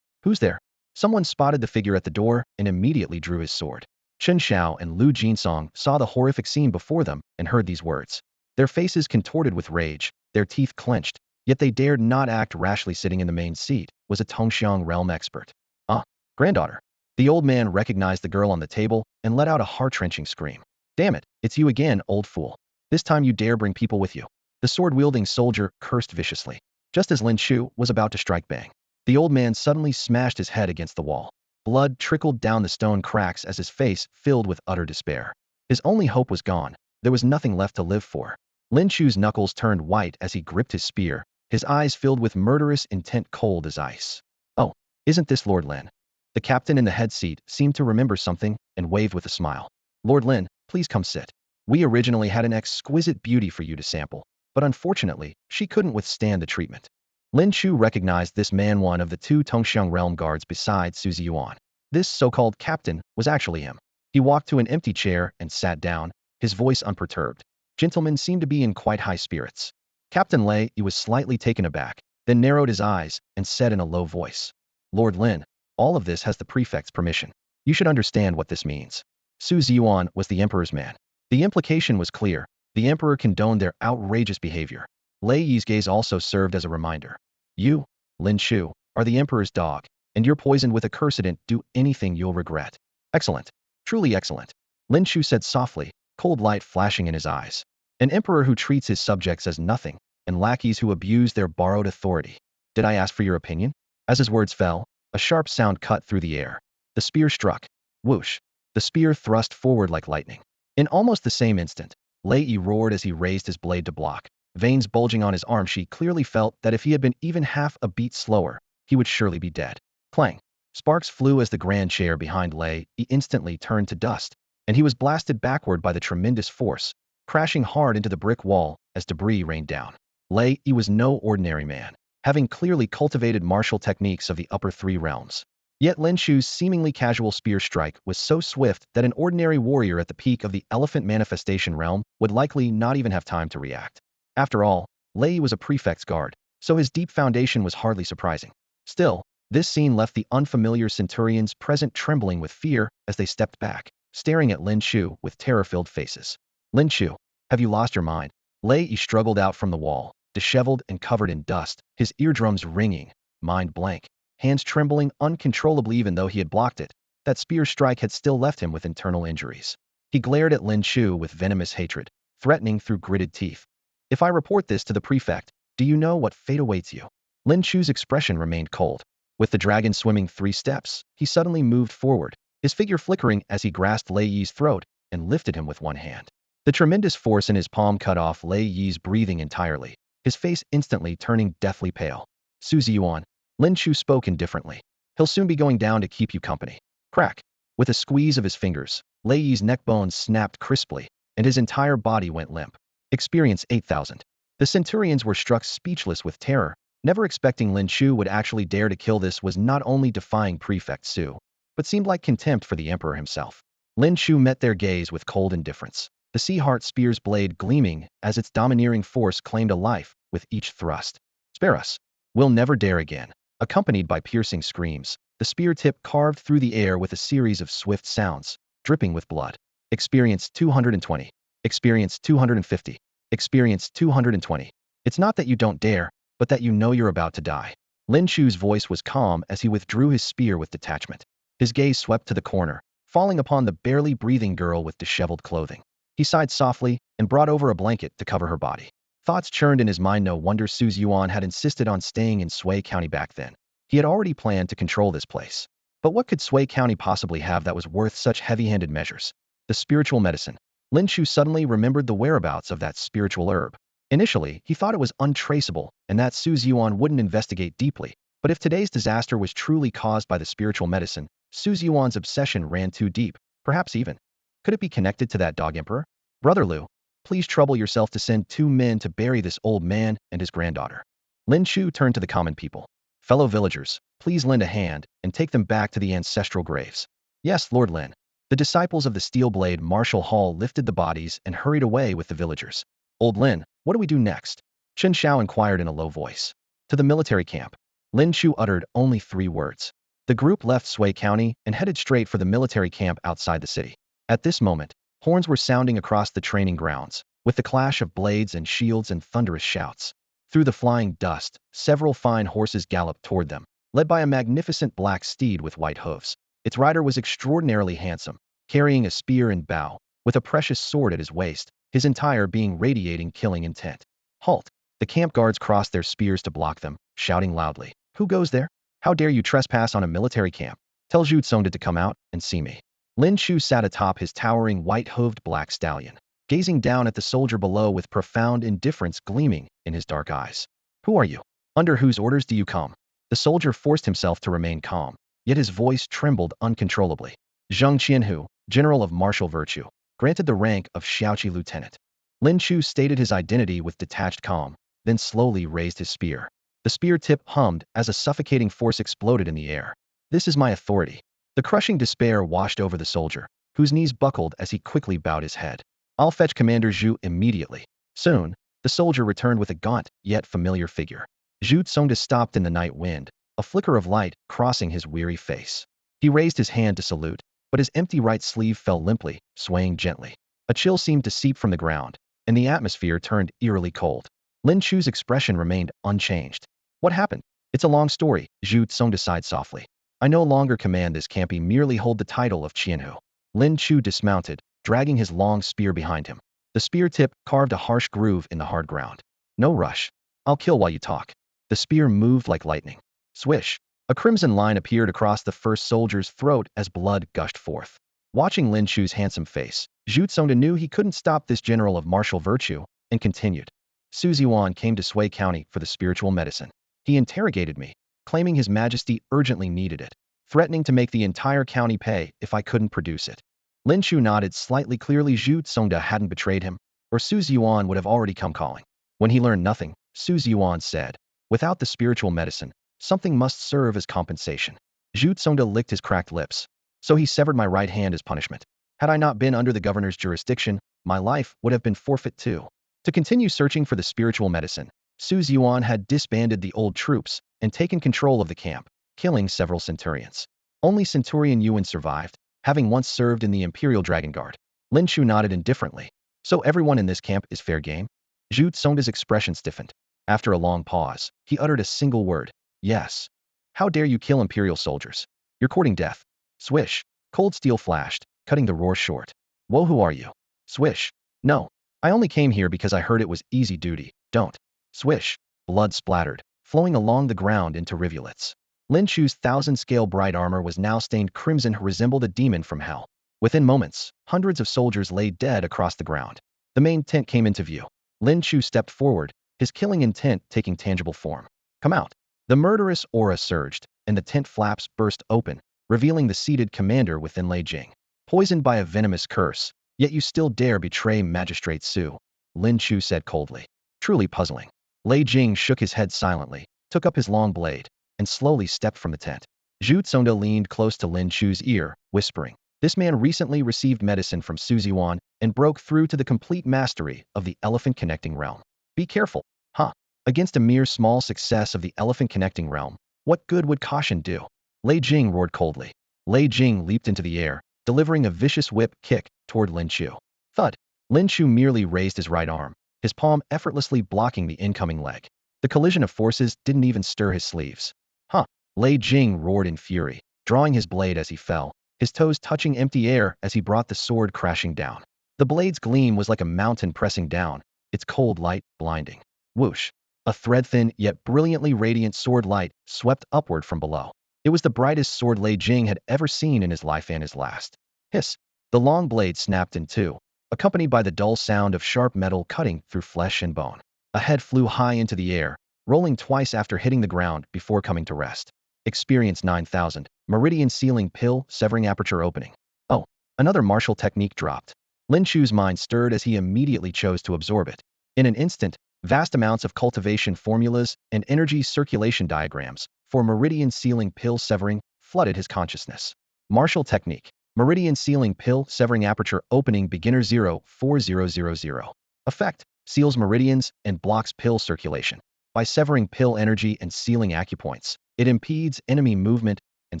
Who's there? Someone spotted the figure at the door and immediately drew his sword. Chen Xiao and Lu Jinsong saw the horrific scene before them and heard these words. Their faces contorted with rage, their teeth clenched, yet they dared not act rashly. Sitting in the main seat was a Tongxiang realm expert. "Ah, granddaughter." The old man recognized the girl on the table and let out a heart-wrenching scream. "Damn it, it's you again, old fool. This time you dare bring people with you." The sword-wielding soldier cursed viciously. Just as Lin Chu was about to strike bang, the old man suddenly smashed his head against the wall. Blood trickled down the stone cracks as his face filled with utter despair. His only hope was gone. There was nothing left to live for. Lin Chu's knuckles turned white as he gripped his spear, his eyes filled with murderous intent, cold as ice. "Oh, isn't this Lord Lin?" The captain in the head seat seemed to remember something and waved with a smile. "Lord Lin, please come sit. We originally had an exquisite beauty for you to sample, but unfortunately, she couldn't withstand the treatment." Lin Chu recognized this man, one of the two Tongxiang realm guards besides Su Ziyuan. This so-called captain was actually him. He walked to an empty chair and sat down, his voice unperturbed. Gentleman seemed to be in quite high spirits. Captain Lei was slightly taken aback, then narrowed his eyes and said in a low voice, "Lord Lin, all of this has the prefect's permission. You should understand what this means." Su Ziyuan was the emperor's man. The implication was clear. The emperor condoned their outrageous behavior. Lei Yi's gaze also served as a reminder. "You, Lin Chu, are the emperor's dog, and you're poisoned with a cursedent. Do anything you'll regret." "Excellent. Truly excellent," Lin Chu said softly, cold light flashing in his eyes. "An emperor who treats his subjects as nothing, and lackeys who abuse their borrowed authority. Did I ask for your opinion?" As his words fell, a sharp sound cut through the air. The spear struck. Whoosh. The spear thrust forward like lightning. In almost the same instant, Lei Yi roared as he raised his blade to block. Veins bulging on his arm, she clearly felt that if he had been even half a beat slower, he would surely be dead. Clang. Sparks flew as the grand chair behind Lei Yi instantly turned to dust, and he was blasted backward by the tremendous force, crashing hard into the brick wall as debris rained down. Lei Yi was no ordinary man, having clearly cultivated martial techniques of the upper three realms. Yet Lin Chu's seemingly casual spear strike was so swift that an ordinary warrior at the peak of the elephant manifestation realm would likely not even have time to react. After all, Lei Yi was a prefect's guard, so his deep foundation was hardly surprising. Still, this scene left the unfamiliar centurions present trembling with fear as they stepped back, staring at Lin Chu with terror-filled faces. "Lin Chu, have you lost your mind?" Lei Yi struggled out from the wall, disheveled and covered in dust, his eardrums ringing, mind blank, hands trembling uncontrollably. Even though he had blocked it, that spear strike had still left him with internal injuries. He glared at Lin Chu with venomous hatred, threatening through gritted teeth. "If I report this to the prefect, do you know what fate awaits you?" Lin Chu's expression remained cold. With the dragon swimming 3 steps, he suddenly moved forward, his figure flickering as he grasped Lei Yi's throat and lifted him with one hand. The tremendous force in his palm cut off Lei Yi's breathing entirely, his face instantly turning deathly pale. "Su Ziyuan," Lin Chu spoke indifferently. "He'll soon be going down to keep you company." Crack. With a squeeze of his fingers, Lei Yi's neck bones snapped crisply, and his entire body went limp. Experience 8,000. The centurions were struck speechless with terror, never expecting Lin Chu would actually dare to kill. This was not only defying Prefect Su, but seemed like contempt for the emperor himself. Lin Chu met their gaze with cold indifference, the sea heart spear's blade gleaming as its domineering force claimed a life with each thrust. Spare us. We'll never dare again. Accompanied by piercing screams, the spear tip carved through the air with a series of swift sounds, dripping with blood. Experience 220. Experience 250. Experience 220. It's not that you don't dare, but that you know you're about to die. Lin Chu's voice was calm as he withdrew his spear with detachment. His gaze swept to the corner, falling upon the barely breathing girl with disheveled clothing. He sighed softly and brought over a blanket to cover her body. Thoughts churned in his mind. No wonder Su Yuan had insisted on staying in Sui County back then. He had already planned to control this place. But what could Sui County possibly have that was worth such heavy-handed measures? The spiritual medicine. Lin Chu suddenly remembered the whereabouts of that spiritual herb. Initially, he thought it was untraceable and that Su Yuan wouldn't investigate deeply. But if today's disaster was truly caused by the spiritual medicine, Su Yuan's obsession ran too deep. Perhaps even. Could it be connected to that dog emperor? Brother Liu, please trouble yourself to send 2 men to bury this old man and his granddaughter. Lin Chu turned to the common people. Fellow villagers, please lend a hand and take them back to the ancestral graves. Yes, Lord Lin. The disciples of the Steel Blade Martial Hall lifted the bodies and hurried away with the villagers. Old Lin, what do we do next? Chen Xiao inquired in a low voice. To the military camp. Lin Chu uttered only 3 words. The group left Sui County and headed straight for the military camp outside the city. At this moment, horns were sounding across the training grounds, with the clash of blades and shields and thunderous shouts. Through the flying dust, several fine horses galloped toward them, led by a magnificent black steed with white hooves. Its rider was extraordinarily handsome, carrying a spear and bow, with a precious sword at his waist, his entire being radiating killing intent. Halt! The camp guards crossed their spears to block them, shouting loudly. Who goes there? How dare you trespass on a military camp? Tell Zhu Tsongde to come out and see me. Lin Chu sat atop his towering white-hooved black stallion, gazing down at the soldier below with profound indifference gleaming in his dark eyes. Who are you? Under whose orders do you come? The soldier forced himself to remain calm, yet his voice trembled uncontrollably. Zheng Qianhu, general of martial virtue, granted the rank of Xiaoqi lieutenant. Lin Chu stated his identity with detached calm, then slowly raised his spear. The spear tip hummed as a suffocating force exploded in the air. This is my authority. The crushing despair washed over the soldier, whose knees buckled as he quickly bowed his head. I'll fetch Commander Zhu immediately. Soon, the soldier returned with a gaunt, yet familiar figure. Zhu Tsongde stopped in the night wind, a flicker of light crossing his weary face. He raised his hand to salute, but his empty right sleeve fell limply, swaying gently. A chill seemed to seep from the ground, and the atmosphere turned eerily cold. Lin Chu's expression remained unchanged. What happened? It's a long story, Zhu Tsongde sighed softly. I no longer command this camp. He merely hold the title of Qianhu. Lin Chu dismounted, dragging his long spear behind him. The spear tip carved a harsh groove in the hard ground. No rush. I'll kill while you talk. The spear moved like lightning. Swish! A crimson line appeared across the first soldier's throat as blood gushed forth. Watching Lin Chu's handsome face, Zhu Tsongde knew he couldn't stop this general of martial virtue, and continued. Su Yuan came to Sui County for the spiritual medicine. He interrogated me, claiming His Majesty urgently needed it, threatening to make the entire county pay if I couldn't produce it. Lin Chu nodded slightly. Clearly Zhu Tsongde hadn't betrayed him, or Su Yuan would have already come calling. When he learned nothing, Su Yuan said, without the spiritual medicine, something must serve as compensation. Zhu Tsongde licked his cracked lips. So he severed my right hand as punishment. Had I not been under the governor's jurisdiction, my life would have been forfeit too. To continue searching for the spiritual medicine, Su Yuan had disbanded the old troops and taken control of the camp, killing several centurions. Only Centurion Yuan survived, having once served in the Imperial Dragon Guard. Lin Chu nodded indifferently. So everyone in this camp is fair game? Zhu Tsongde's expression stiffened. After a long pause, he uttered a single word. Yes. How dare you kill Imperial soldiers? You're courting death. Swish. Cold steel flashed, cutting the roar short. Whoa, who are you? Swish. No. I only came here because I heard it was easy duty. Don't. Swish. Blood splattered, flowing along the ground into rivulets. Lin Chu's 1,000-scale bright armor was now stained crimson. He resembled a demon from hell. Within moments, hundreds of soldiers lay dead across the ground. The main tent came into view. Lin Chu stepped forward, his killing intent taking tangible form. Come out. The murderous aura surged, and the tent flaps burst open, revealing the seated commander within Lei Jing. Poisoned by a venomous curse, yet you still dare betray Magistrate Su, Lin Chu said coldly. Truly puzzling. Lei Jing shook his head silently, took up his long blade, and slowly stepped from the tent. Zhu Tsonda leaned close to Lin Chu's ear, whispering, "This man recently received medicine from Suziwan and broke through to the complete mastery of the elephant connecting realm. Be careful, huh? Against a mere small success of the elephant connecting realm, what good would caution do?" Lei Jing roared coldly. Lei Jing leaped into the air, delivering a vicious whip kick toward Lin Chu. Thud! Lin Chu merely raised his right arm, his palm effortlessly blocking the incoming leg. The collision of forces didn't even stir his sleeves. Huh! Lei Jing roared in fury, drawing his blade as he fell, his toes touching empty air as he brought the sword crashing down. The blade's gleam was like a mountain pressing down, its cold light blinding. Whoosh! A thread-thin yet brilliantly radiant sword light swept upward from below. It was the brightest sword Lei Jing had ever seen in his life and his last. Hiss! The long blade snapped in two, accompanied by the dull sound of sharp metal cutting through flesh and bone. A head flew high into the air, rolling twice after hitting the ground before coming to rest. Experience 9,000. Meridian sealing pill, severing aperture opening. Oh, another martial technique dropped. Lin Chu's mind stirred as he immediately chose to absorb it. In an instant, vast amounts of cultivation formulas and energy circulation diagrams for meridian sealing pill severing flooded his consciousness. Martial technique. Meridian sealing pill severing aperture opening beginner 04000. Effect. Seals meridians and blocks pill circulation. By severing pill energy and sealing acupoints, it impedes enemy movement and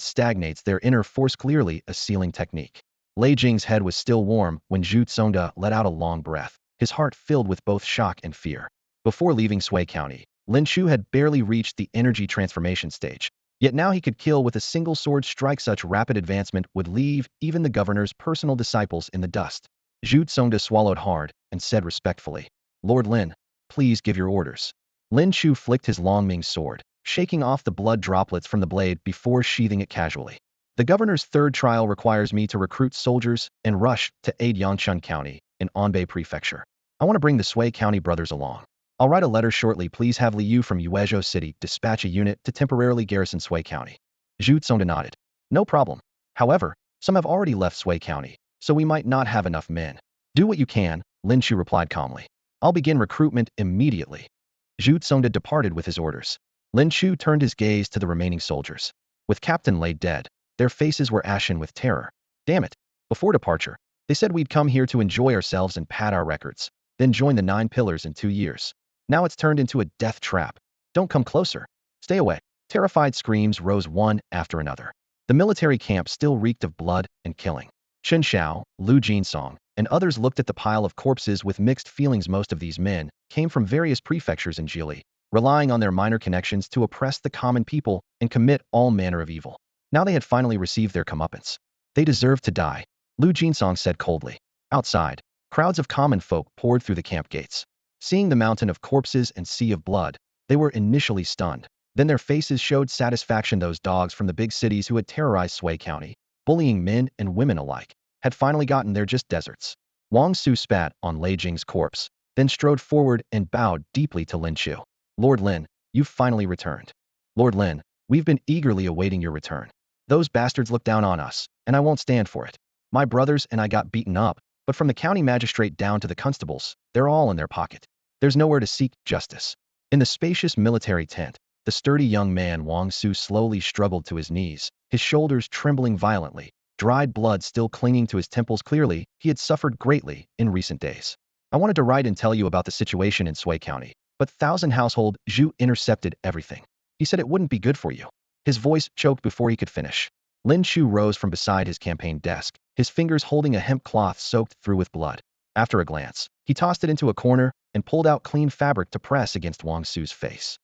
stagnates their inner force, clearly a sealing technique. Lei Jing's head was still warm when Zhu Tsonda let out a long breath, his heart filled with both shock and fear. Before leaving Sui County, Lin Chu had barely reached the energy transformation stage. Yet now he could kill with a single sword strike. Such rapid advancement would leave even the governor's personal disciples in the dust. Zhu Tsonda swallowed hard and said respectfully, "Lord Lin, please give your orders." Lin Chu flicked his long Ming sword, shaking off the blood droplets from the blade before sheathing it casually. "The governor's third trial requires me to recruit soldiers and rush to aid Yangchun County in Anbei Prefecture. I want to bring the Sui County brothers along. I'll write a letter shortly. Please have Liu from Yuezhou City dispatch a unit to temporarily garrison Sui County." Zhu Tsonda nodded. "No problem. However, some have already left Sui County, so we might not have enough men." "Do what you can," Lin Chu replied calmly. "I'll begin recruitment immediately." Zhu Tsonda departed with his orders. Lin Chu turned his gaze to the remaining soldiers. With Captain Lei dead, their faces were ashen with terror. Damn it. Before departure, they said we'd come here to enjoy ourselves and pad our records, then join the 9 pillars in 2 years. Now it's turned into a death trap. Don't come closer. Stay away. Terrified screams rose one after another. The military camp still reeked of blood and killing. Chen Xiao, Lu Jinsong, and others looked at the pile of corpses with mixed feelings. Most of these men came from various prefectures in Jili, relying on their minor connections to oppress the common people and commit all manner of evil. Now they had finally received their comeuppance. They deserved to die, Lu Jinsong said coldly. Outside, crowds of common folk poured through the camp gates. Seeing the mountain of corpses and sea of blood, they were initially stunned. Then their faces showed satisfaction. Those dogs from the big cities who had terrorized Sui County, bullying men and women alike, had finally gotten there. Just deserts. Wang Su spat on Lei Jing's corpse, then strode forward and bowed deeply to Lin Chu. "Lord Lin, you've finally returned. Lord Lin, we've been eagerly awaiting your return. Those bastards looked down on us, and I won't stand for it. My brothers and I got beaten up, but from the county magistrate down to the constables, they're all in their pocket. There's nowhere to seek justice." In the spacious military tent, the sturdy young man Wang Su slowly struggled to his knees, his shoulders trembling violently, dried blood still clinging to his temples. Clearly, he had suffered greatly in recent days. "I wanted to write and tell you about the situation in Sui County, but Thousand Household Zhu intercepted everything. He said it wouldn't be good for you." His voice choked before he could finish. Lin Chu rose from beside his campaign desk, his fingers holding a hemp cloth soaked through with blood. After a glance, he tossed it into a corner and pulled out clean fabric to press against Wang Su's face.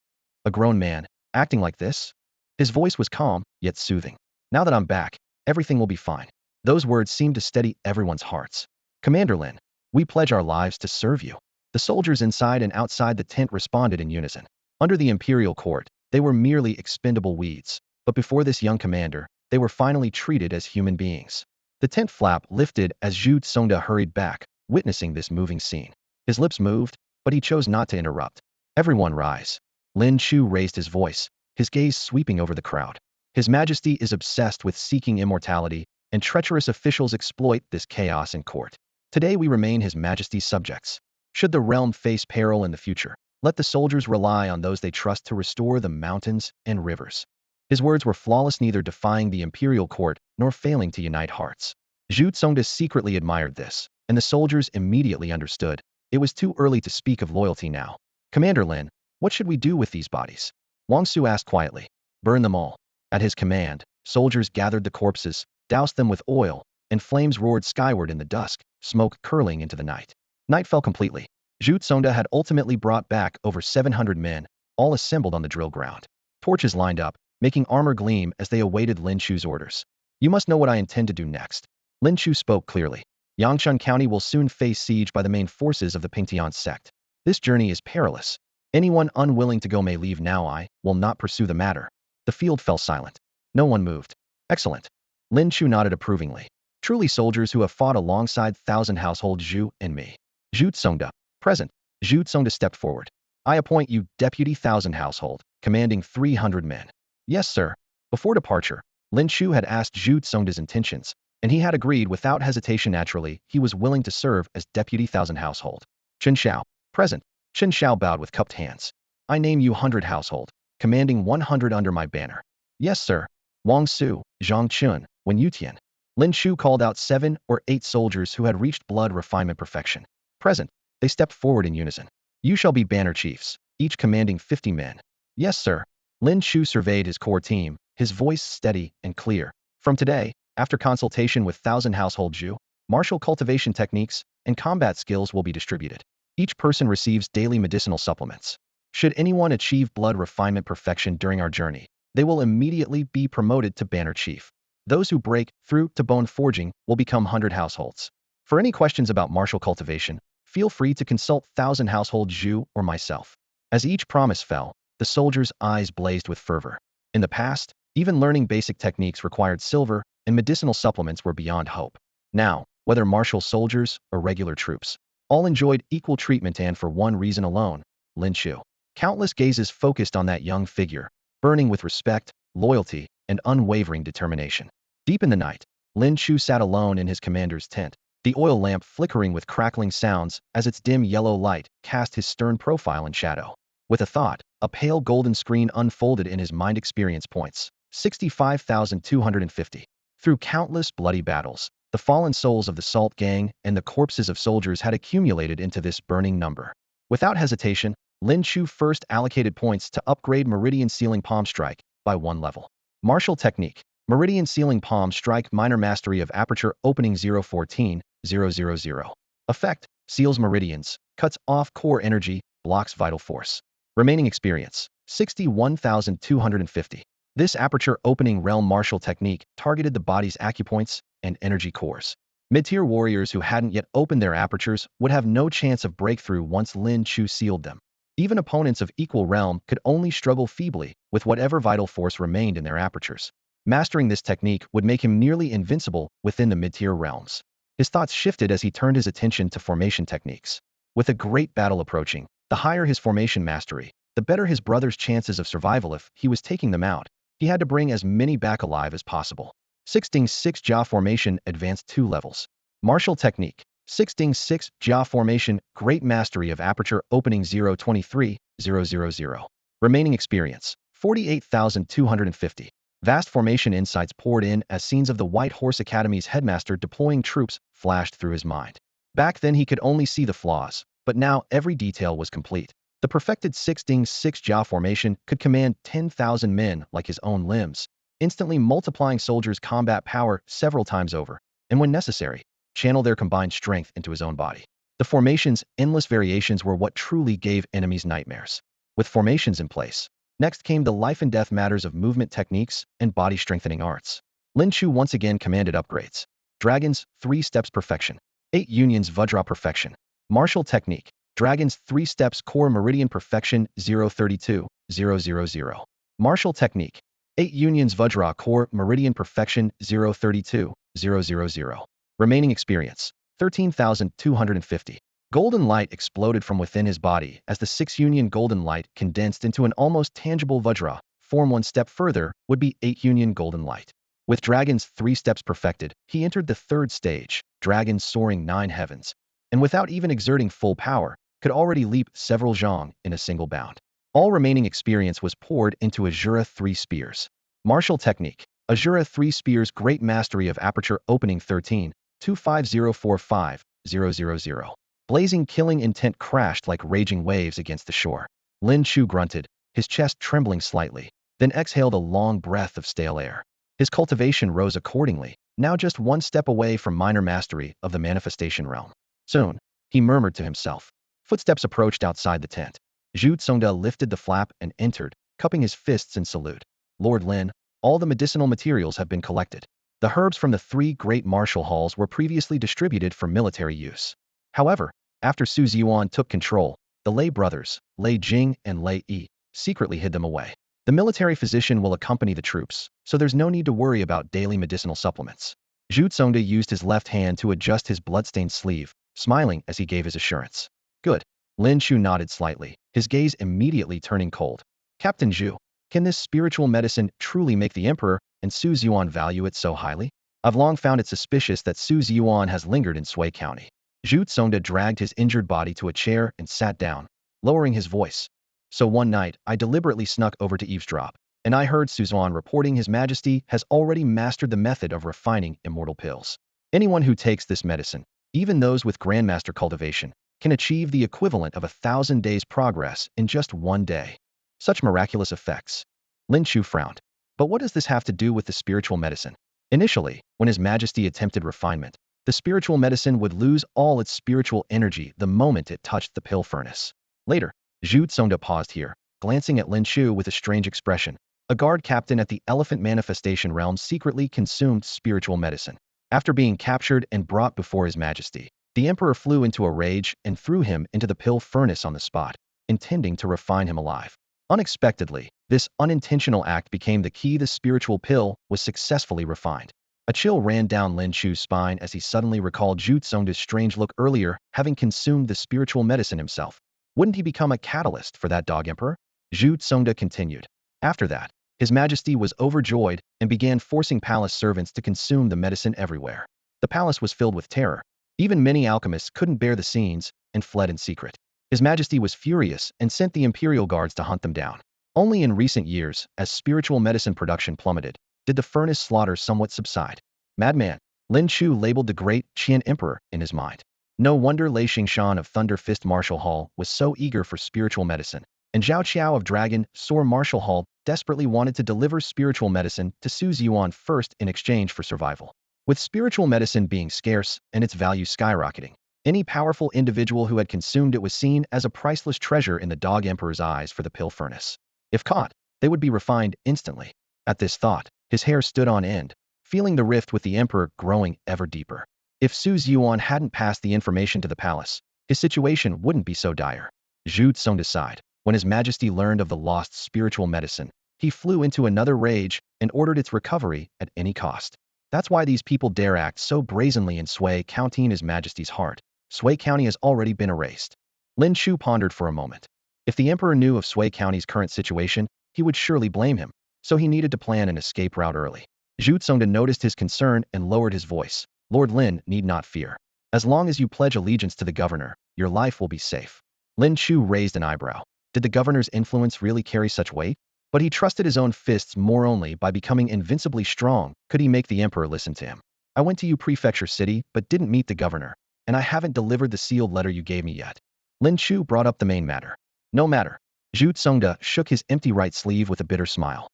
"A grown man, acting like this?" His voice was calm, yet soothing. "Now that I'm back, everything will be fine." Those words seemed to steady everyone's hearts. "Commander Lin, we pledge our lives to serve you." The soldiers inside and outside the tent responded in unison. Under the imperial court, they were merely expendable weeds, but before this young commander, they were finally treated as human beings. The tent flap lifted as Zhu Tsonda hurried back, witnessing this moving scene. His lips moved, but he chose not to interrupt. "Everyone rise." Lin Chu raised his voice, his gaze sweeping over the crowd. "His Majesty is obsessed with seeking immortality, and treacherous officials exploit this chaos in court. Today we remain His Majesty's subjects. Should the realm face peril in the future, Let the soldiers rely on those they trust to restore the mountains and rivers. His words were flawless, neither defying the imperial court nor failing to unite hearts. Zhu Tsongda secretly admired this, and the soldiers immediately understood. It was too early to speak of loyalty now. Commander Lin, what should we do with these bodies? Wang Su asked quietly. Burn them all. At his command, soldiers gathered the corpses, doused them with oil, and flames roared skyward in the dusk, smoke curling into the night. Night fell completely. Zhu Tsongda had ultimately brought back over 700 men, all assembled on the drill ground. Torches lined up, making armor gleam as they awaited Lin Chu's orders. You must know what I intend to do next. Lin Chu spoke clearly. Yangchuan County will soon face siege by the main forces of the Pingtian sect. This journey is perilous. Anyone unwilling to go may leave now. I will not pursue the matter. The field fell silent. No one moved. Excellent. Lin Chu nodded approvingly. Truly soldiers who have fought alongside 1,000 household Zhu and me. Zhu Tsongda. Present. Zhu Tsongda stepped forward. I appoint you Deputy 1,000 household, commanding 300 men. Yes, sir. Before departure, Lin Chu had asked Zhu Tsongda's intentions, and he had agreed without hesitation. Naturally, he was willing to serve as Deputy 1,000 household. Chen Xiao. Present. Chen Xiao bowed with cupped hands. I name you 100 household, commanding 100 under my banner. Yes, sir. Wang Su, Zhang Chun, Wen Yutian. Lin Chu called out 7 or 8 soldiers who had reached blood refinement perfection. Present. They stepped forward in unison. You shall be banner chiefs, each commanding 50 men. Yes, sir. Lin Chu surveyed his core team, his voice steady and clear. From today, after consultation with 1,000 household Zhu, martial cultivation techniques and combat skills will be distributed. Each person receives daily medicinal supplements. Should anyone achieve blood refinement perfection during our journey, they will immediately be promoted to banner chief. Those who break through to bone forging will become 100 households. For any questions about martial cultivation, feel free to consult 1,000 household Zhu or myself. As each promise fell, the soldiers' eyes blazed with fervor. In the past, even learning basic techniques required silver, and medicinal supplements were beyond hope. Now, whether martial soldiers or regular troops, all enjoyed equal treatment, and for one reason alone, Lin Chu. Countless gazes focused on that young figure, burning with respect, loyalty, and unwavering determination. Deep in the night, Lin Chu sat alone in his commander's tent, the oil lamp flickering with crackling sounds as its dim yellow light cast his stern profile in shadow. With a thought, a pale golden screen unfolded in his mind. Experience points, 65,250. Through countless bloody battles, the fallen souls of the Salt Gang and the corpses of soldiers had accumulated into this burning number. Without hesitation, Lin Chu first allocated points to upgrade Meridian Sealing Palm Strike by 1 level. Martial Technique. Meridian Sealing Palm Strike, Minor Mastery of Aperture Opening 014,000. Effect. Seals meridians, cuts off core energy, blocks vital force. Remaining experience, 61,250. This aperture opening realm martial technique targeted the body's acupoints and energy cores. Mid-tier warriors who hadn't yet opened their apertures would have no chance of breakthrough once Lin Chu sealed them. Even opponents of equal realm could only struggle feebly with whatever vital force remained in their apertures. Mastering this technique would make him nearly invincible within the mid-tier realms. His thoughts shifted as he turned his attention to formation techniques. With a great battle approaching, the higher his formation mastery, the better his brother's chances of survival. If he was taking them out, he had to bring as many back alive as possible. 6 Jia Formation advanced 2 levels. Martial Technique. 6 Jia Formation, Great Mastery of Aperture Opening 023,000. Remaining experience, 48,250. Vast formation insights poured in as scenes of the White Horse Academy's headmaster deploying troops flashed through his mind. Back then he could only see the flaws, but now every detail was complete. The perfected 6 Jia Formation could command 10,000 men like his own limbs, instantly multiplying soldiers' combat power several times over, and when necessary, channel their combined strength into his own body. The formation's endless variations were what truly gave enemies nightmares. With formations in place, next came the life and death matters of movement techniques and body strengthening arts. Lin Chu once again commanded upgrades. Dragons, 3 steps perfection. 8 unions Vajra perfection. Martial technique. Dragons 3 steps core meridian perfection 032,000. Martial technique. 8 unions Vajra core meridian perfection 032,000. Remaining experience, 13,250. Golden light exploded from within his body as the 6 union golden light condensed into an almost tangible Vajra. Form 1 step further would be 8 union golden light. With dragons 3 steps perfected, he entered the 3rd stage, dragons soaring 9 heavens. And without even exerting full power, could already leap several zhang in a single bound. All remaining experience was poured into Azura 3 Spears. Martial Technique. Azura 3 Spears Great Mastery of Aperture Opening 13, 25045000. Blazing killing intent crashed like raging waves against the shore. Lin Chu grunted, his chest trembling slightly, then exhaled a long breath of stale air. His cultivation rose accordingly, now just one step away from minor mastery of the manifestation realm. Soon, he murmured to himself. Footsteps approached outside the tent. Zhu Tsongda lifted the flap and entered, cupping his fists in salute. Lord Lin, all the medicinal materials have been collected. The herbs from the 3 great martial halls were previously distributed for military use. However, after Su Ziyuan took control, the Lei brothers, Lei Jing and Lei Yi, secretly hid them away. The military physician will accompany the troops, so there's no need to worry about daily medicinal supplements. Zhu Tsongda used his left hand to adjust his bloodstained sleeve, smiling as he gave his assurance. Good. Lin Chu nodded slightly, his gaze immediately turning cold. Captain Zhu, can this spiritual medicine truly make the emperor and Su Ziyuan value it so highly? I've long found it suspicious that Su Ziyuan has lingered in Sui County. Zhu Tsongda dragged his injured body to a chair and sat down, lowering his voice. So one night, I deliberately snuck over to eavesdrop, and I heard Su Ziyuan reporting His Majesty has already mastered the method of refining immortal pills. Anyone who takes this medicine, even those with Grandmaster cultivation, can achieve the equivalent of 1,000 days' progress in just one day. Such miraculous effects. Lin Chu frowned. But what does this have to do with the spiritual medicine? Initially, when His Majesty attempted refinement, the spiritual medicine would lose all its spiritual energy the moment it touched the pill furnace. Later, Zhu Tsongda paused here, glancing at Lin Chu with a strange expression. A guard captain at the elephant manifestation realm secretly consumed spiritual medicine. After being captured and brought before His Majesty, the emperor flew into a rage and threw him into the pill furnace on the spot, intending to refine him alive. Unexpectedly, this unintentional act became the key. The spiritual pill was successfully refined. A chill ran down Lin Chu's spine as he suddenly recalled Zhu Tsongda's strange look earlier, having consumed the spiritual medicine himself. Wouldn't he become a catalyst for that dog emperor? Zhu Tsongda continued. After that, His Majesty was overjoyed and began forcing palace servants to consume the medicine everywhere. The palace was filled with terror. Even many alchemists couldn't bear the scenes and fled in secret. His Majesty was furious and sent the imperial guards to hunt them down. Only in recent years, as spiritual medicine production plummeted, did the furnace slaughter somewhat subside. Madman, Lin Chu labeled the great Qian emperor in his mind. No wonder Lei Xingshan of Thunder Fist Martial Hall was so eager for spiritual medicine, and Zhao Qiao of Dragon Sword Martial Hall desperately wanted to deliver spiritual medicine to Su Ziyuan first in exchange for survival. With spiritual medicine being scarce and its value skyrocketing, any powerful individual who had consumed it was seen as a priceless treasure in the dog emperor's eyes for the pill furnace. If caught, they would be refined instantly. At this thought, his hair stood on end, feeling the rift with the emperor growing ever deeper. If Su Ziyuan hadn't passed the information to the palace, his situation wouldn't be so dire. Zhu Tsongda sighed. When His Majesty learned of the lost spiritual medicine, he flew into another rage and ordered its recovery at any cost. That's why these people dare act so brazenly in Sui County. In His Majesty's heart, Sui County has already been erased. Lin Chu pondered for a moment. If the emperor knew of Sui County's current situation, he would surely blame him, so he needed to plan an escape route early. Zhu Tsongda noticed his concern and lowered his voice. Lord Lin need not fear. As long as you pledge allegiance to the governor, your life will be safe. Lin Chu raised an eyebrow. Did the governor's influence really carry such weight? But he trusted his own fists more. Only by becoming invincibly strong could he make the emperor listen to him. I went to Yu Prefecture City but didn't meet the governor, and I haven't delivered the sealed letter you gave me yet. Lin Chu brought up the main matter. No matter. Zhu Tsongda shook his empty right sleeve with a bitter smile.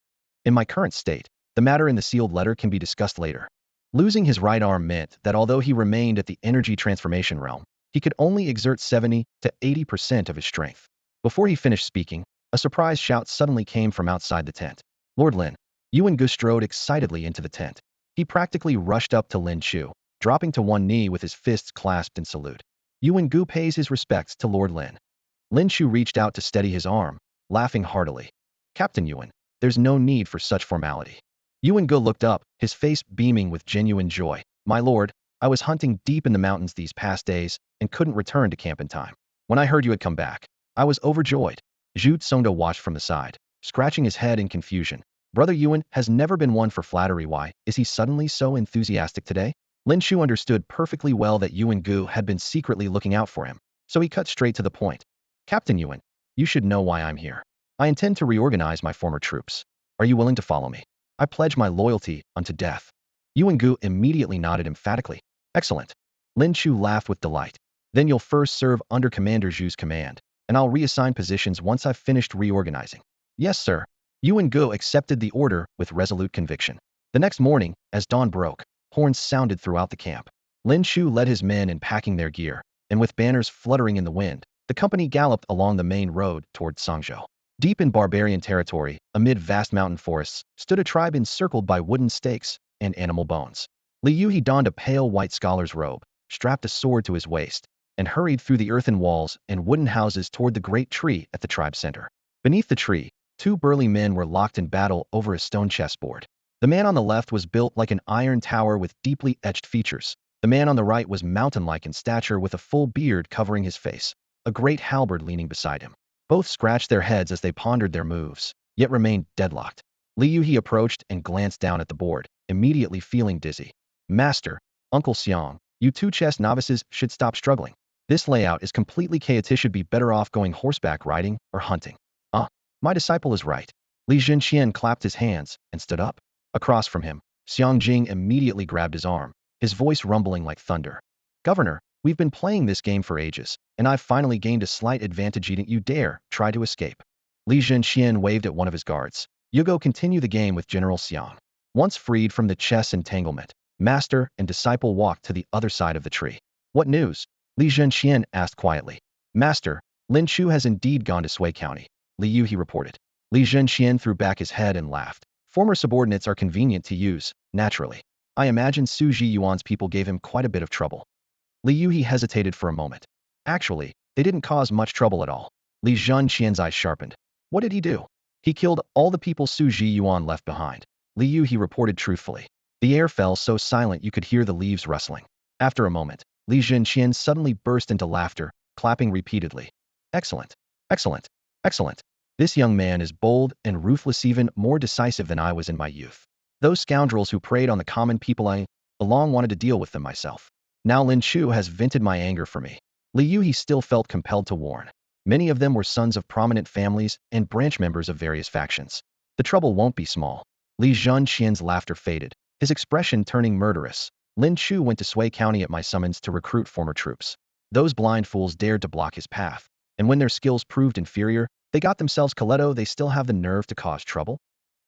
In my current state, the matter in the sealed letter can be discussed later. Losing his right arm meant that although he remained at the energy transformation realm, he could only exert 70 to 80% of his strength. Before he finished speaking, a surprise shout suddenly came from outside the tent. Lord Lin. Yuan Gu strode excitedly into the tent. He practically rushed up to Lin Chu, dropping to one knee with his fists clasped in salute. Yuan Gu pays his respects to Lord Lin. Lin Chu reached out to steady his arm, laughing heartily. Captain Yuan, there's no need for such formality. Yuan Gu looked up, his face beaming with genuine joy. My lord, I was hunting deep in the mountains these past days and couldn't return to camp in time. When I heard you had come back, I was overjoyed. Zhu Tsongda watched from the side, scratching his head in confusion. Brother Yuan has never been one for flattery. Why is he suddenly so enthusiastic today? Lin Chu understood perfectly well that Yuan Gu had been secretly looking out for him, so he cut straight to the point. Captain Yuan, you should know why I'm here. I intend to reorganize my former troops. Are you willing to follow me? I pledge my loyalty unto death. Yuan Gu immediately nodded emphatically. Excellent. Lin Chu laughed with delight. Then you'll first serve under Commander Zhu's command, and I'll reassign positions once I've finished reorganizing. Yes, sir. Yuan Gu accepted the order with resolute conviction. The next morning, as dawn broke, horns sounded throughout the camp. Lin Chu led his men in packing their gear, and with banners fluttering in the wind, the company galloped along the main road toward Sangzhou. Deep in barbarian territory, amid vast mountain forests, stood a tribe encircled by wooden stakes and animal bones. Li Yuhi donned a pale white scholar's robe, strapped a sword to his waist, and hurried through the earthen walls and wooden houses toward the great tree at the tribe center. Beneath the tree, two burly men were locked in battle over a stone chessboard. The man on the left was built like an iron tower with deeply etched features. The man on the right was mountain-like in stature with a full beard covering his face, a great halberd leaning beside him. Both scratched their heads as they pondered their moves, yet remained deadlocked. Li Yuhi approached and glanced down at the board, immediately feeling dizzy. Master, Uncle Xiang, you two chess novices should stop struggling. This layout is completely chaotic. Should be better off going horseback riding or hunting. My disciple is right. Li Zhenxian clapped his hands and stood up. Across from him, Xiang Jing immediately grabbed his arm, his voice rumbling like thunder. Governor, we've been playing this game for ages, and I've finally gained a slight advantage. Don't you dare try to escape. Li Zhenxian waved at one of his guards. You go continue the game with General Xiang. Once freed from the chess entanglement, master and disciple walked to the other side of the tree. What news? Li Zhenxian asked quietly. Master, Lin Chu has indeed gone to Sui County, Li Yuhi reported. Li Zhenxian threw back his head and laughed. Former subordinates are convenient to use, naturally. I imagine Su Ji Yuan's people gave him quite a bit of trouble. Li Yuhi hesitated for a moment. Actually, they didn't cause much trouble at all. Li Zhenxian's eyes sharpened. What did he do? He killed all the people Su Ji Yuan left behind. Li Yuhi reported truthfully. The air fell so silent you could hear the leaves rustling. After a moment, Li Zhenxian suddenly burst into laughter, clapping repeatedly. Excellent, excellent, excellent. This young man is bold and ruthless, even more decisive than I was in my youth. Those scoundrels who preyed on the common people, I long wanted to deal with them myself. Now Lin Chu has vented my anger for me. Li Yuhi still felt compelled to warn. Many of them were sons of prominent families and branch members of various factions. The trouble won't be small. Li Zhenxian's laughter faded, his expression turning murderous. Lin Chu went to Sui County at my summons to recruit former troops. Those blind fools dared to block his path, and when their skills proved inferior, they got themselves Coletto. They still have the nerve to cause trouble?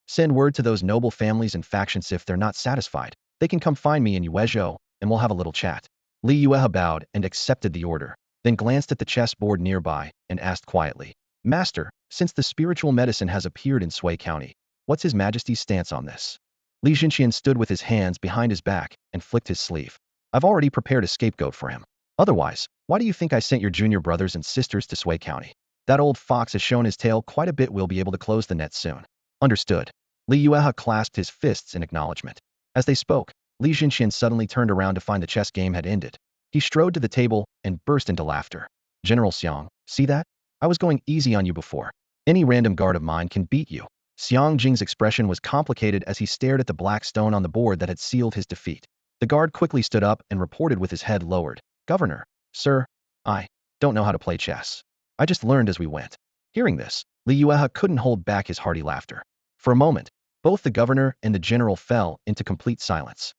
Send word to those noble families and factions if they're not satisfied. They can come find me in Yuezhou, and we'll have a little chat. Li Yueha bowed and accepted the order, then glanced at the chessboard nearby and asked quietly, Master, since the spiritual medicine has appeared in Sui County, what's His Majesty's stance on this? Li Zhenxian stood with his hands behind his back and flicked his sleeve. I've already prepared a scapegoat for him. Otherwise, why do you think I sent your junior brothers and sisters to Sui County? That old fox has shown his tail quite a bit. We'll be able to close the net soon. Understood. Li Yueha clasped his fists in acknowledgement. As they spoke, Li Zhenxian suddenly turned around to find the chess game had ended. He strode to the table and burst into laughter. General Xiang, see that? I was going easy on you before. Any random guard of mine can beat you. Xiang Jing's expression was complicated as he stared at the black stone on the board that had sealed his defeat. The guard quickly stood up and reported with his head lowered. Governor, sir, I don't know how to play chess. I just learned as we went. Hearing this, Li Yueha couldn't hold back his hearty laughter. For a moment, both the governor and the general fell into complete silence.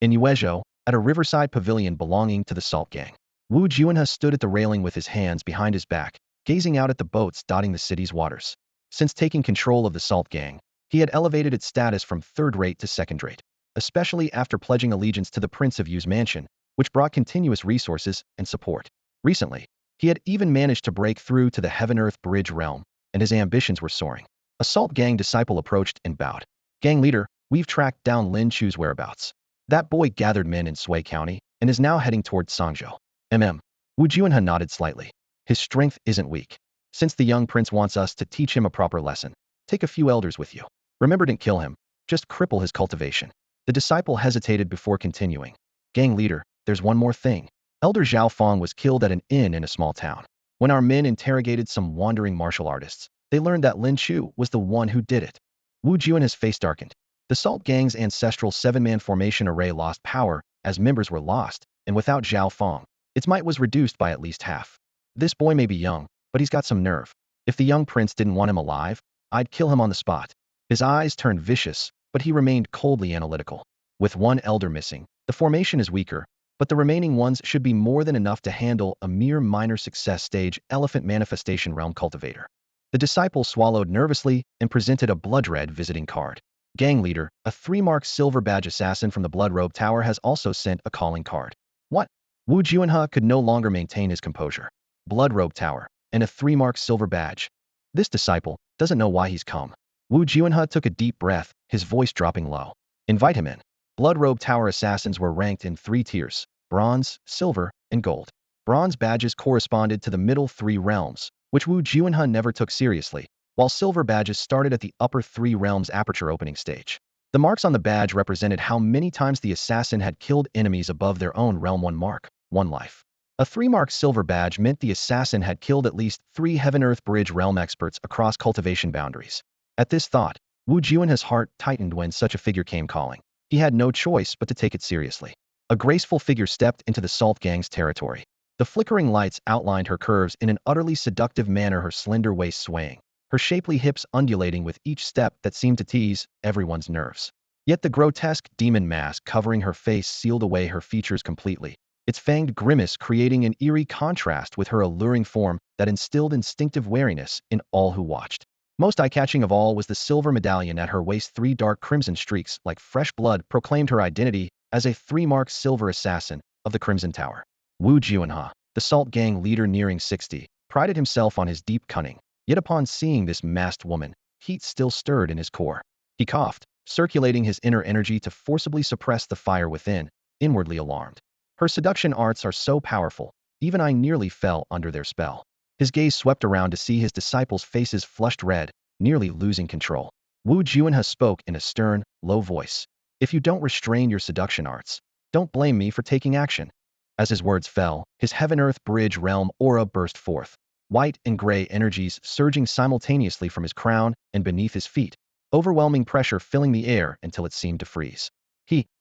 In Yuezhou, at a riverside pavilion belonging to the Salt Gang, Wu Juanhe stood at the railing with his hands behind his back, gazing out at the boats dotting the city's waters. Since taking control of the Salt Gang, he had elevated its status from third-rate to second-rate, especially after pledging allegiance to the Prince of Yu's mansion, which brought continuous resources and support. Recently, he had even managed to break through to the Heaven-Earth Bridge realm, and his ambitions were soaring. A Salt Gang disciple approached and bowed. Gang leader, we've tracked down Lin Chu's whereabouts. That boy gathered men in Sui County and is now heading toward Sangzhou. Wu Juanhe nodded slightly. His strength isn't weak. Since the young prince wants us to teach him a proper lesson, take a few elders with you. Remember, don't kill him, just cripple his cultivation. The disciple hesitated before continuing. Gang leader, there's one more thing. Elder Zhao Fong was killed at an inn in a small town. When our men interrogated some wandering martial artists, they learned that Lin Chu was the one who did it. Wu Juanhe's face darkened. The Salt Gang's ancestral seven-man formation array lost power as members were lost, and without Zhao Fong, its might was reduced by at least half. This boy may be young, but he's got some nerve. If the young prince didn't want him alive, I'd kill him on the spot. His eyes turned vicious, but he remained coldly analytical. With one elder missing, the formation is weaker, but the remaining ones should be more than enough to handle a mere minor success stage elephant manifestation realm cultivator. The disciple swallowed nervously and presented a blood red visiting card. Gang leader, a 3-mark silver badge assassin from the Blood Robe Tower has also sent a calling card. What? Wu Juanhe could no longer maintain his composure. Blood Robe Tower, and a 3-mark silver badge. This disciple doesn't know why he's come. Wu Juanhe took a deep breath, his voice dropping low. Invite him in. Blood Robe Tower assassins were ranked in 3 tiers: bronze, silver, and gold. Bronze badges corresponded to the middle 3 realms, which Wu Juanhe never took seriously, while silver badges started at the upper 3 realms aperture opening stage. The marks on the badge represented how many times the assassin had killed enemies above their own realm. 1 mark, 1 life. A 3-mark silver badge meant the assassin had killed at least 3 Heaven-Earth Bridge realm experts across cultivation boundaries. At this thought, Wu Juanhe's heart tightened when such a figure came calling. He had no choice but to take it seriously. A graceful figure stepped into the Salt Gang's territory. The flickering lights outlined her curves in an utterly seductive manner, her slender waist swaying, her shapely hips undulating with each step that seemed to tease everyone's nerves. Yet the grotesque demon mask covering her face sealed away her features completely, its fanged grimace creating an eerie contrast with her alluring form that instilled instinctive wariness in all who watched. Most eye-catching of all was the silver medallion at her waist. 3 dark crimson streaks like fresh blood proclaimed her identity as a 3-mark silver assassin of the Crimson Tower. Wu Juanhe, the Salt Gang leader nearing 60, prided himself on his deep cunning. Yet upon seeing this masked woman, heat still stirred in his core. He coughed, circulating his inner energy to forcibly suppress the fire within, inwardly alarmed. Her seduction arts are so powerful, even I nearly fell under their spell. His gaze swept around to see his disciples' faces flushed red, nearly losing control. Wu Juanhe spoke in a stern, low voice. If you don't restrain your seduction arts, don't blame me for taking action. As his words fell, his Heaven-Earth Bridge realm aura burst forth. White and gray energies surging simultaneously from his crown and beneath his feet, overwhelming pressure filling the air until it seemed to freeze.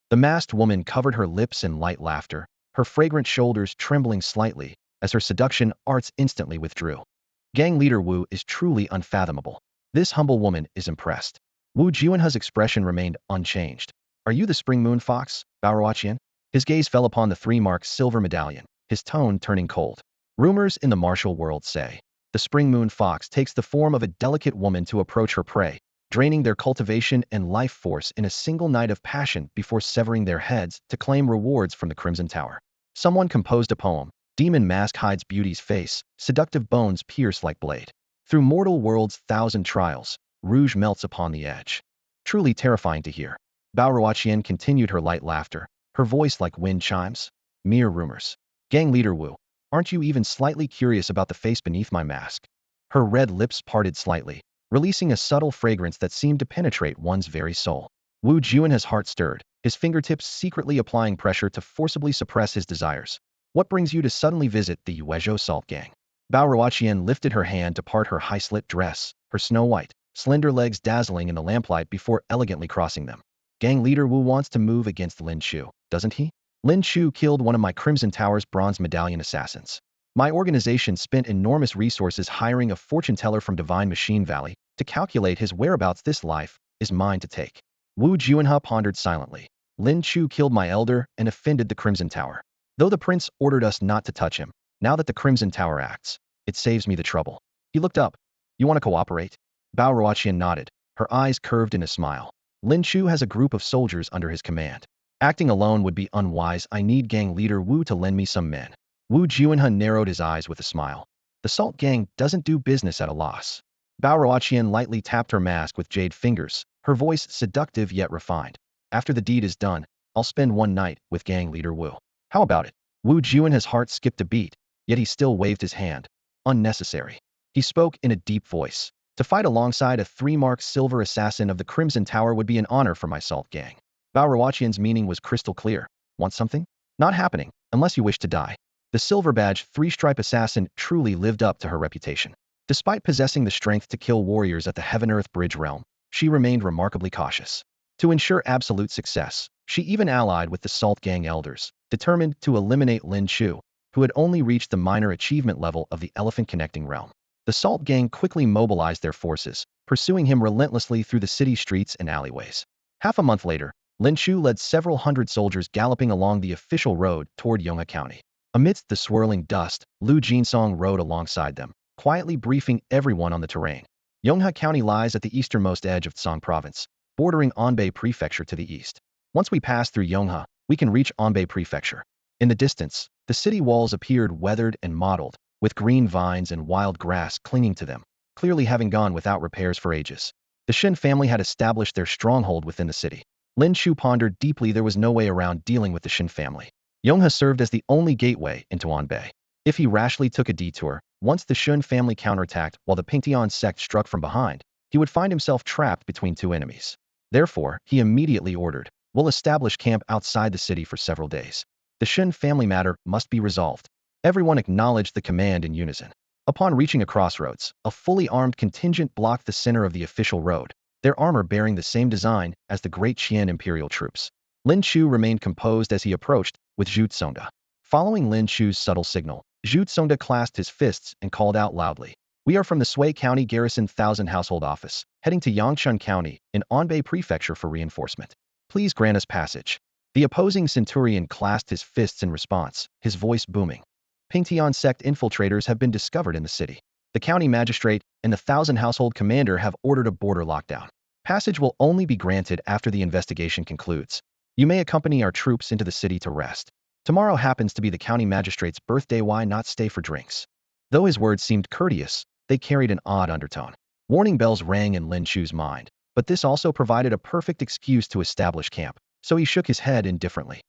The masked woman covered her lips in light laughter, her fragrant shoulders trembling slightly as her seduction arts instantly withdrew. Gang leader Wu is truly unfathomable. This humble woman is impressed. Wu Juanhe's expression remained unchanged. Are you the Spring Moon Fox, Baoruaqian? His gaze fell upon the 3-mark silver medallion, his tone turning cold. Rumors in the martial world say the Spring Moon Fox takes the form of a delicate woman to approach her prey, draining their cultivation and life force in a single night of passion before severing their heads to claim rewards from the Crimson Tower. Someone composed a poem. Demon mask hides beauty's face, seductive bones pierce like blade. Through mortal world's 1,000 trials, rouge melts upon the edge. Truly terrifying to hear. Baoruaqian continued her light laughter, her voice like wind chimes. Mere rumors. Gang leader Wu, aren't you even slightly curious about the face beneath my mask? Her red lips parted slightly, releasing a subtle fragrance that seemed to penetrate one's very soul. Wu Juanhe's heart stirred, his fingertips secretly applying pressure to forcibly suppress his desires. What brings you to suddenly visit the Yuezhou Salt Gang? Baoruaqian lifted her hand to part her high-slit dress, her snow-white, slender legs dazzling in the lamplight before elegantly crossing them. Gang leader Wu wants to move against Lin Chu, doesn't he? Lin Chu killed one of my Crimson Tower's bronze medallion assassins. My organization spent enormous resources hiring a fortune teller from Divine Machine Valley to calculate his whereabouts. This life is mine to take. Wu Juanhe pondered silently. Lin Chu killed my elder and offended the Crimson Tower. Though the prince ordered us not to touch him, now that the Crimson Tower acts, it saves me the trouble. He looked up. You want to cooperate? Baoruaqian nodded, her eyes curved in a smile. Lin Chu has a group of soldiers under his command. Acting alone would be unwise. I need gang leader Wu to lend me some men. Wu Juanhe narrowed his eyes with a smile. The Salt Gang doesn't do business at a loss. Baoruaqian lightly tapped her mask with jade fingers, her voice seductive yet refined. After the deed is done, I'll spend one night with gang leader Wu. How about it? Wu Juanhe's heart skipped a beat, yet he still waved his hand. Unnecessary. He spoke in a deep voice. To fight alongside a 3-mark silver assassin of the Crimson Tower would be an honor for my Salt Gang. Baoruaqian's meaning was crystal clear. Want something? Not happening, unless you wish to die. The silver badge 3-stripe assassin truly lived up to her reputation. Despite possessing the strength to kill warriors at the Heaven-Earth Bridge realm, she remained remarkably cautious. To ensure absolute success, she even allied with the Salt Gang elders, determined to eliminate Lin Chu, who had only reached the minor achievement level of the elephant connecting realm. The Salt Gang quickly mobilized their forces, pursuing him relentlessly through the city streets and alleyways. Half a month later, Lin Chu led several hundred soldiers galloping along the official road toward Yonghe County. Amidst the swirling dust, Lu Jinsong rode alongside them, quietly briefing everyone on the terrain. Yonghe County lies at the easternmost edge of Tsang Province, bordering Anbei Prefecture to the east. Once we pass through Yonghe, we can reach Anbei Prefecture. In the distance, the city walls appeared weathered and mottled, with green vines and wild grass clinging to them, clearly having gone without repairs for ages. The Shin family had established their stronghold within the city. Lin Chu pondered deeply. There was no way around dealing with the Shin family. Yonghe served as the only gateway into Anbei. If he rashly took a detour, once the Shun family counterattacked while the Pingtian sect struck from behind, he would find himself trapped between two enemies. Therefore, he immediately ordered, "We'll establish camp outside the city for several days. The Shun family matter must be resolved." Everyone acknowledged the command in unison. Upon reaching a crossroads, a fully armed contingent blocked the center of the official road, their armor bearing the same design as the Great Qian imperial troops. Lin Chu remained composed as he approached, with Zhu Tsongda. Following Lin Chu's subtle signal, Zhu Tsongda clasped his fists and called out loudly, "We are from the Sui County Garrison 1000 Household Office, heading to Yangchun County, in Anbei Prefecture for reinforcement. Please grant us passage." The opposing centurion clasped his fists in response, his voice booming. Pingtian sect infiltrators have been discovered in the city. The county magistrate and the 1000 household commander have ordered a border lockdown. Passage will only be granted after the investigation concludes. You may accompany our troops into the city to rest. Tomorrow happens to be the county magistrate's birthday. Why not stay for drinks? Though his words seemed courteous, they carried an odd undertone. Warning bells rang in Lin Chu's mind, but this also provided a perfect excuse to establish camp, so he shook his head indifferently.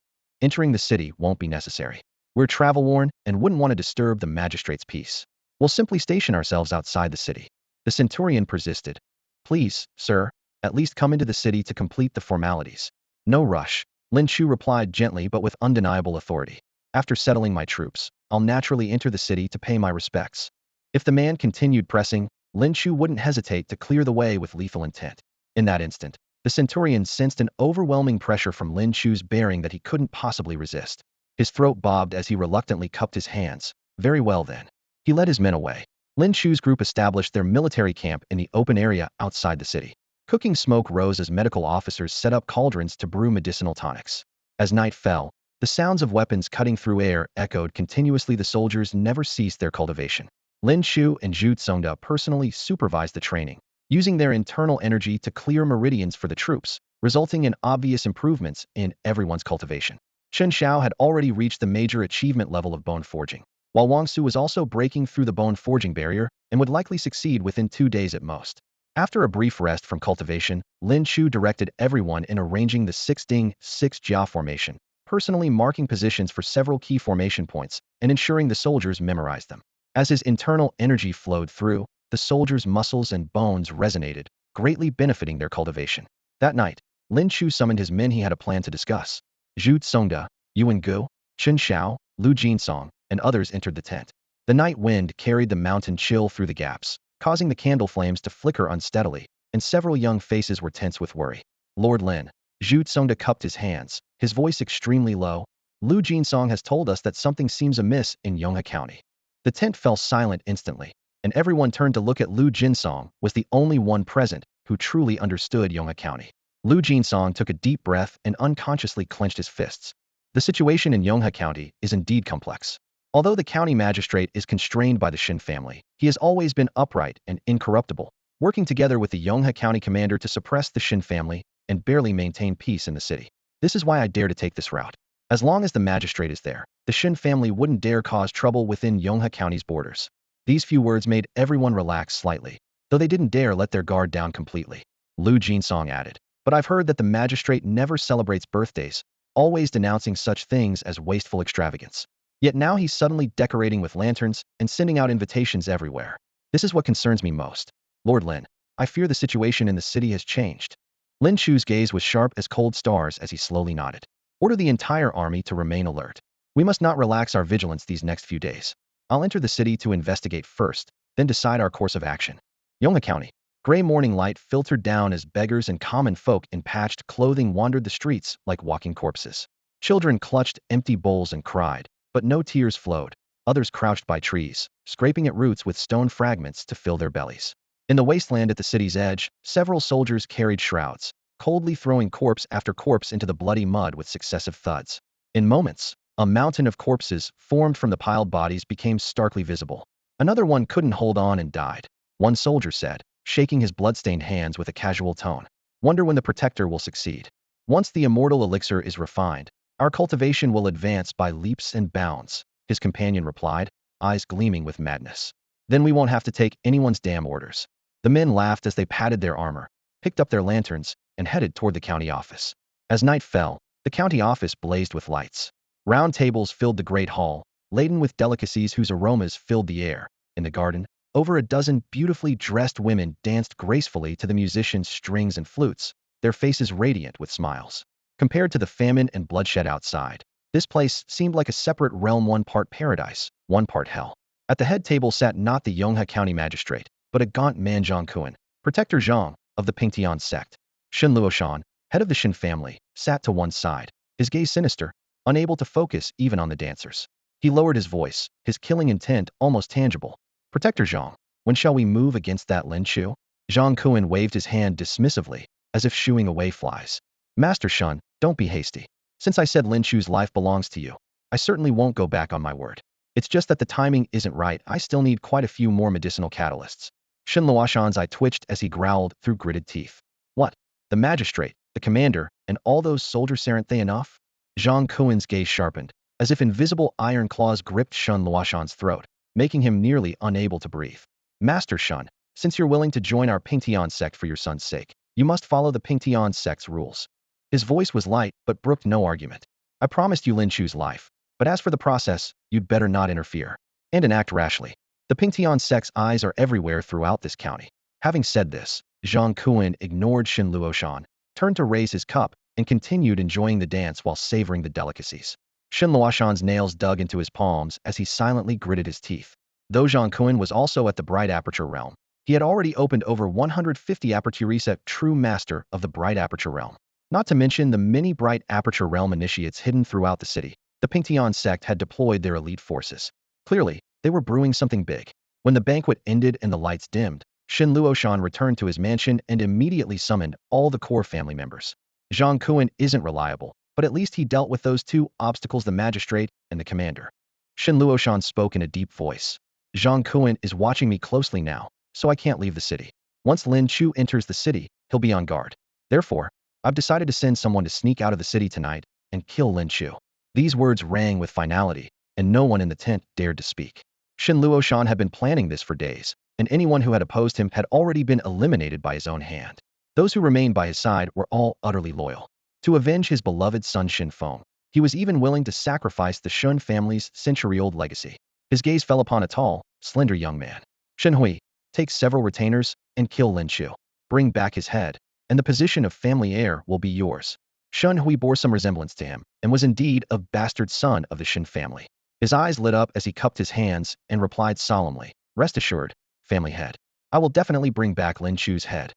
Entering the city won't be necessary. We're travel-worn and wouldn't want to disturb the magistrate's peace. We'll simply station ourselves outside the city. The centurion persisted. Please, sir, at least come into the city to complete the formalities. No rush, Lin Chu replied gently but with undeniable authority. After settling my troops, I'll naturally enter the city to pay my respects. If the man continued pressing, Lin Chu wouldn't hesitate to clear the way with lethal intent. In that instant, the centurion sensed an overwhelming pressure from Lin Chu's bearing that he couldn't possibly resist. His throat bobbed as he reluctantly cupped his hands. Very well then. He led his men away. Lin Chu's group established their military camp in the open area outside the city. Cooking smoke rose as medical officers set up cauldrons to brew medicinal tonics. As night fell, the sounds of weapons cutting through air echoed continuously. The soldiers never ceased their cultivation. Lin Chu and Zhu Tsongda personally supervised the training, using their internal energy to clear meridians for the troops, resulting in obvious improvements in everyone's cultivation. Chen Xiao had already reached the major achievement level of bone forging, while Wang Su was also breaking through the bone forging barrier and would likely succeed within 2 days at most. After a brief rest from cultivation, Lin Chu directed everyone in arranging the 6 Ding, 6 Jia formation, personally marking positions for several key formation points and ensuring the soldiers memorized them. As his internal energy flowed through, the soldiers' muscles and bones resonated, greatly benefiting their cultivation. That night, Lin Chu summoned his men. He had a plan to discuss. Zhu Tsongda, Yuan Gu, Chen Xiao, Lu Jinsong, and others entered the tent. The night wind carried the mountain chill through the gaps, causing the candle flames to flicker unsteadily, and several young faces were tense with worry. Lord Lin, Zhu Tsongda cupped his hands, his voice extremely low. Lu Jinsong has told us that something seems amiss in Yonghe County. The tent fell silent instantly, and everyone turned to look at Lu Jinsong, was the only one present who truly understood Yonghe County. Lu Jinsong took a deep breath and unconsciously clenched his fists. The situation in Yonghe County is indeed complex. Although the county magistrate is constrained by the Shin family, he has always been upright and incorruptible, working together with the Yonghe County commander to suppress the Shin family and barely maintain peace in the city. This is why I dare to take this route. As long as the magistrate is there, the Shin family wouldn't dare cause trouble within Yonghe County's borders. These few words made everyone relax slightly, though they didn't dare let their guard down completely. Lu Jinsong added, but I've heard that the magistrate never celebrates birthdays, always denouncing such things as wasteful extravagance. Yet now he's suddenly decorating with lanterns and sending out invitations everywhere. This is what concerns me most. Lord Lin, I fear the situation in the city has changed. Lin Chu's gaze was sharp as cold stars as he slowly nodded. Order the entire army to remain alert. We must not relax our vigilance these next few days. I'll enter the city to investigate first, then decide our course of action. Yonghe County. Gray morning light filtered down as beggars and common folk in patched clothing wandered the streets like walking corpses. Children clutched empty bowls and cried, but no tears flowed. Others crouched by trees, scraping at roots with stone fragments to fill their bellies. In the wasteland at the city's edge, several soldiers carried shrouds, coldly throwing corpse after corpse into the bloody mud with successive thuds. In moments, a mountain of corpses formed from the piled bodies became starkly visible. Another one couldn't hold on and died. One soldier said, shaking his bloodstained hands with a casual tone. Wonder when the protector will succeed. Once the immortal elixir is refined, our cultivation will advance by leaps and bounds, his companion replied, eyes gleaming with madness. Then we won't have to take anyone's damn orders. The men laughed as they patted their armor, picked up their lanterns, and headed toward the county office. As night fell, the county office blazed with lights. Round tables filled the great hall, laden with delicacies whose aromas filled the air. In the garden, over a dozen beautifully dressed women danced gracefully to the musicians' strings and flutes, their faces radiant with smiles. Compared to the famine and bloodshed outside, this place seemed like a separate realm, one part paradise, one part hell. At the head table sat not the Yonghe County magistrate, but a gaunt man, Zhang Kuan, Protector Zhang of the Pingtian sect. Shen Luoshan, head of the Shen family, sat to one side, his gaze sinister, unable to focus even on the dancers. He lowered his voice, his killing intent almost tangible. Protector Zhang, when shall we move against that Lin Chu? Zhang Kuan waved his hand dismissively, as if shooing away flies. Master Shun, don't be hasty. Since I said Lin Chu's life belongs to you, I certainly won't go back on my word. It's just that the timing isn't right. I still need quite a few more medicinal catalysts. Shen Luoshan's eye twitched as he growled through gritted teeth. What? The magistrate, the commander, and all those soldiers, aren't they enough? Zhang Kuan's gaze sharpened, as if invisible iron claws gripped Shen Luoshan's throat, making him nearly unable to breathe. Master Shun, since you're willing to join our Pingtian sect for your son's sake, you must follow the Pingtian sect's rules. His voice was light, but brooked no argument. I promised you Lin Chu's life, but as for the process, you'd better not interfere. And enact rashly. The Pingtian sect's eyes are everywhere throughout this county. Having said this, Zhang Kuan ignored Shen Luoshan, turned to raise his cup, and continued enjoying the dance while savoring the delicacies. Shen Luoshan's nails dug into his palms as he silently gritted his teeth. Though Zhang Kuan was also at the Bright Aperture realm, he had already opened over 150 apertures, true master of the Bright Aperture realm. Not to mention the many Bright Aperture realm initiates hidden throughout the city. The Pingtian sect had deployed their elite forces. Clearly, they were brewing something big. When the banquet ended and the lights dimmed, Shen Luoshan returned to his mansion and immediately summoned all the core family members. Zhang Kuan isn't reliable, but at least he dealt with those two obstacles, the magistrate and the commander. Shen Luoshan spoke in a deep voice. Zhang Kuan is watching me closely now, so I can't leave the city. Once Lin Chu enters the city, he'll be on guard. Therefore, I've decided to send someone to sneak out of the city tonight and kill Lin Chu. These words rang with finality, and no one in the tent dared to speak. Shen Luoshan had been planning this for days, and anyone who had opposed him had already been eliminated by his own hand. Those who remained by his side were all utterly loyal. To avenge his beloved son Shen Feng, he was even willing to sacrifice the Shun family's century-old legacy. His gaze fell upon a tall, slender young man. Shen Hui, take several retainers and kill Lin Chu. Bring back his head, and the position of family heir will be yours. Shen Hui bore some resemblance to him, and was indeed a bastard son of the Shen family. His eyes lit up as he cupped his hands and replied solemnly, rest assured, family head. I will definitely bring back Lin Chu's head.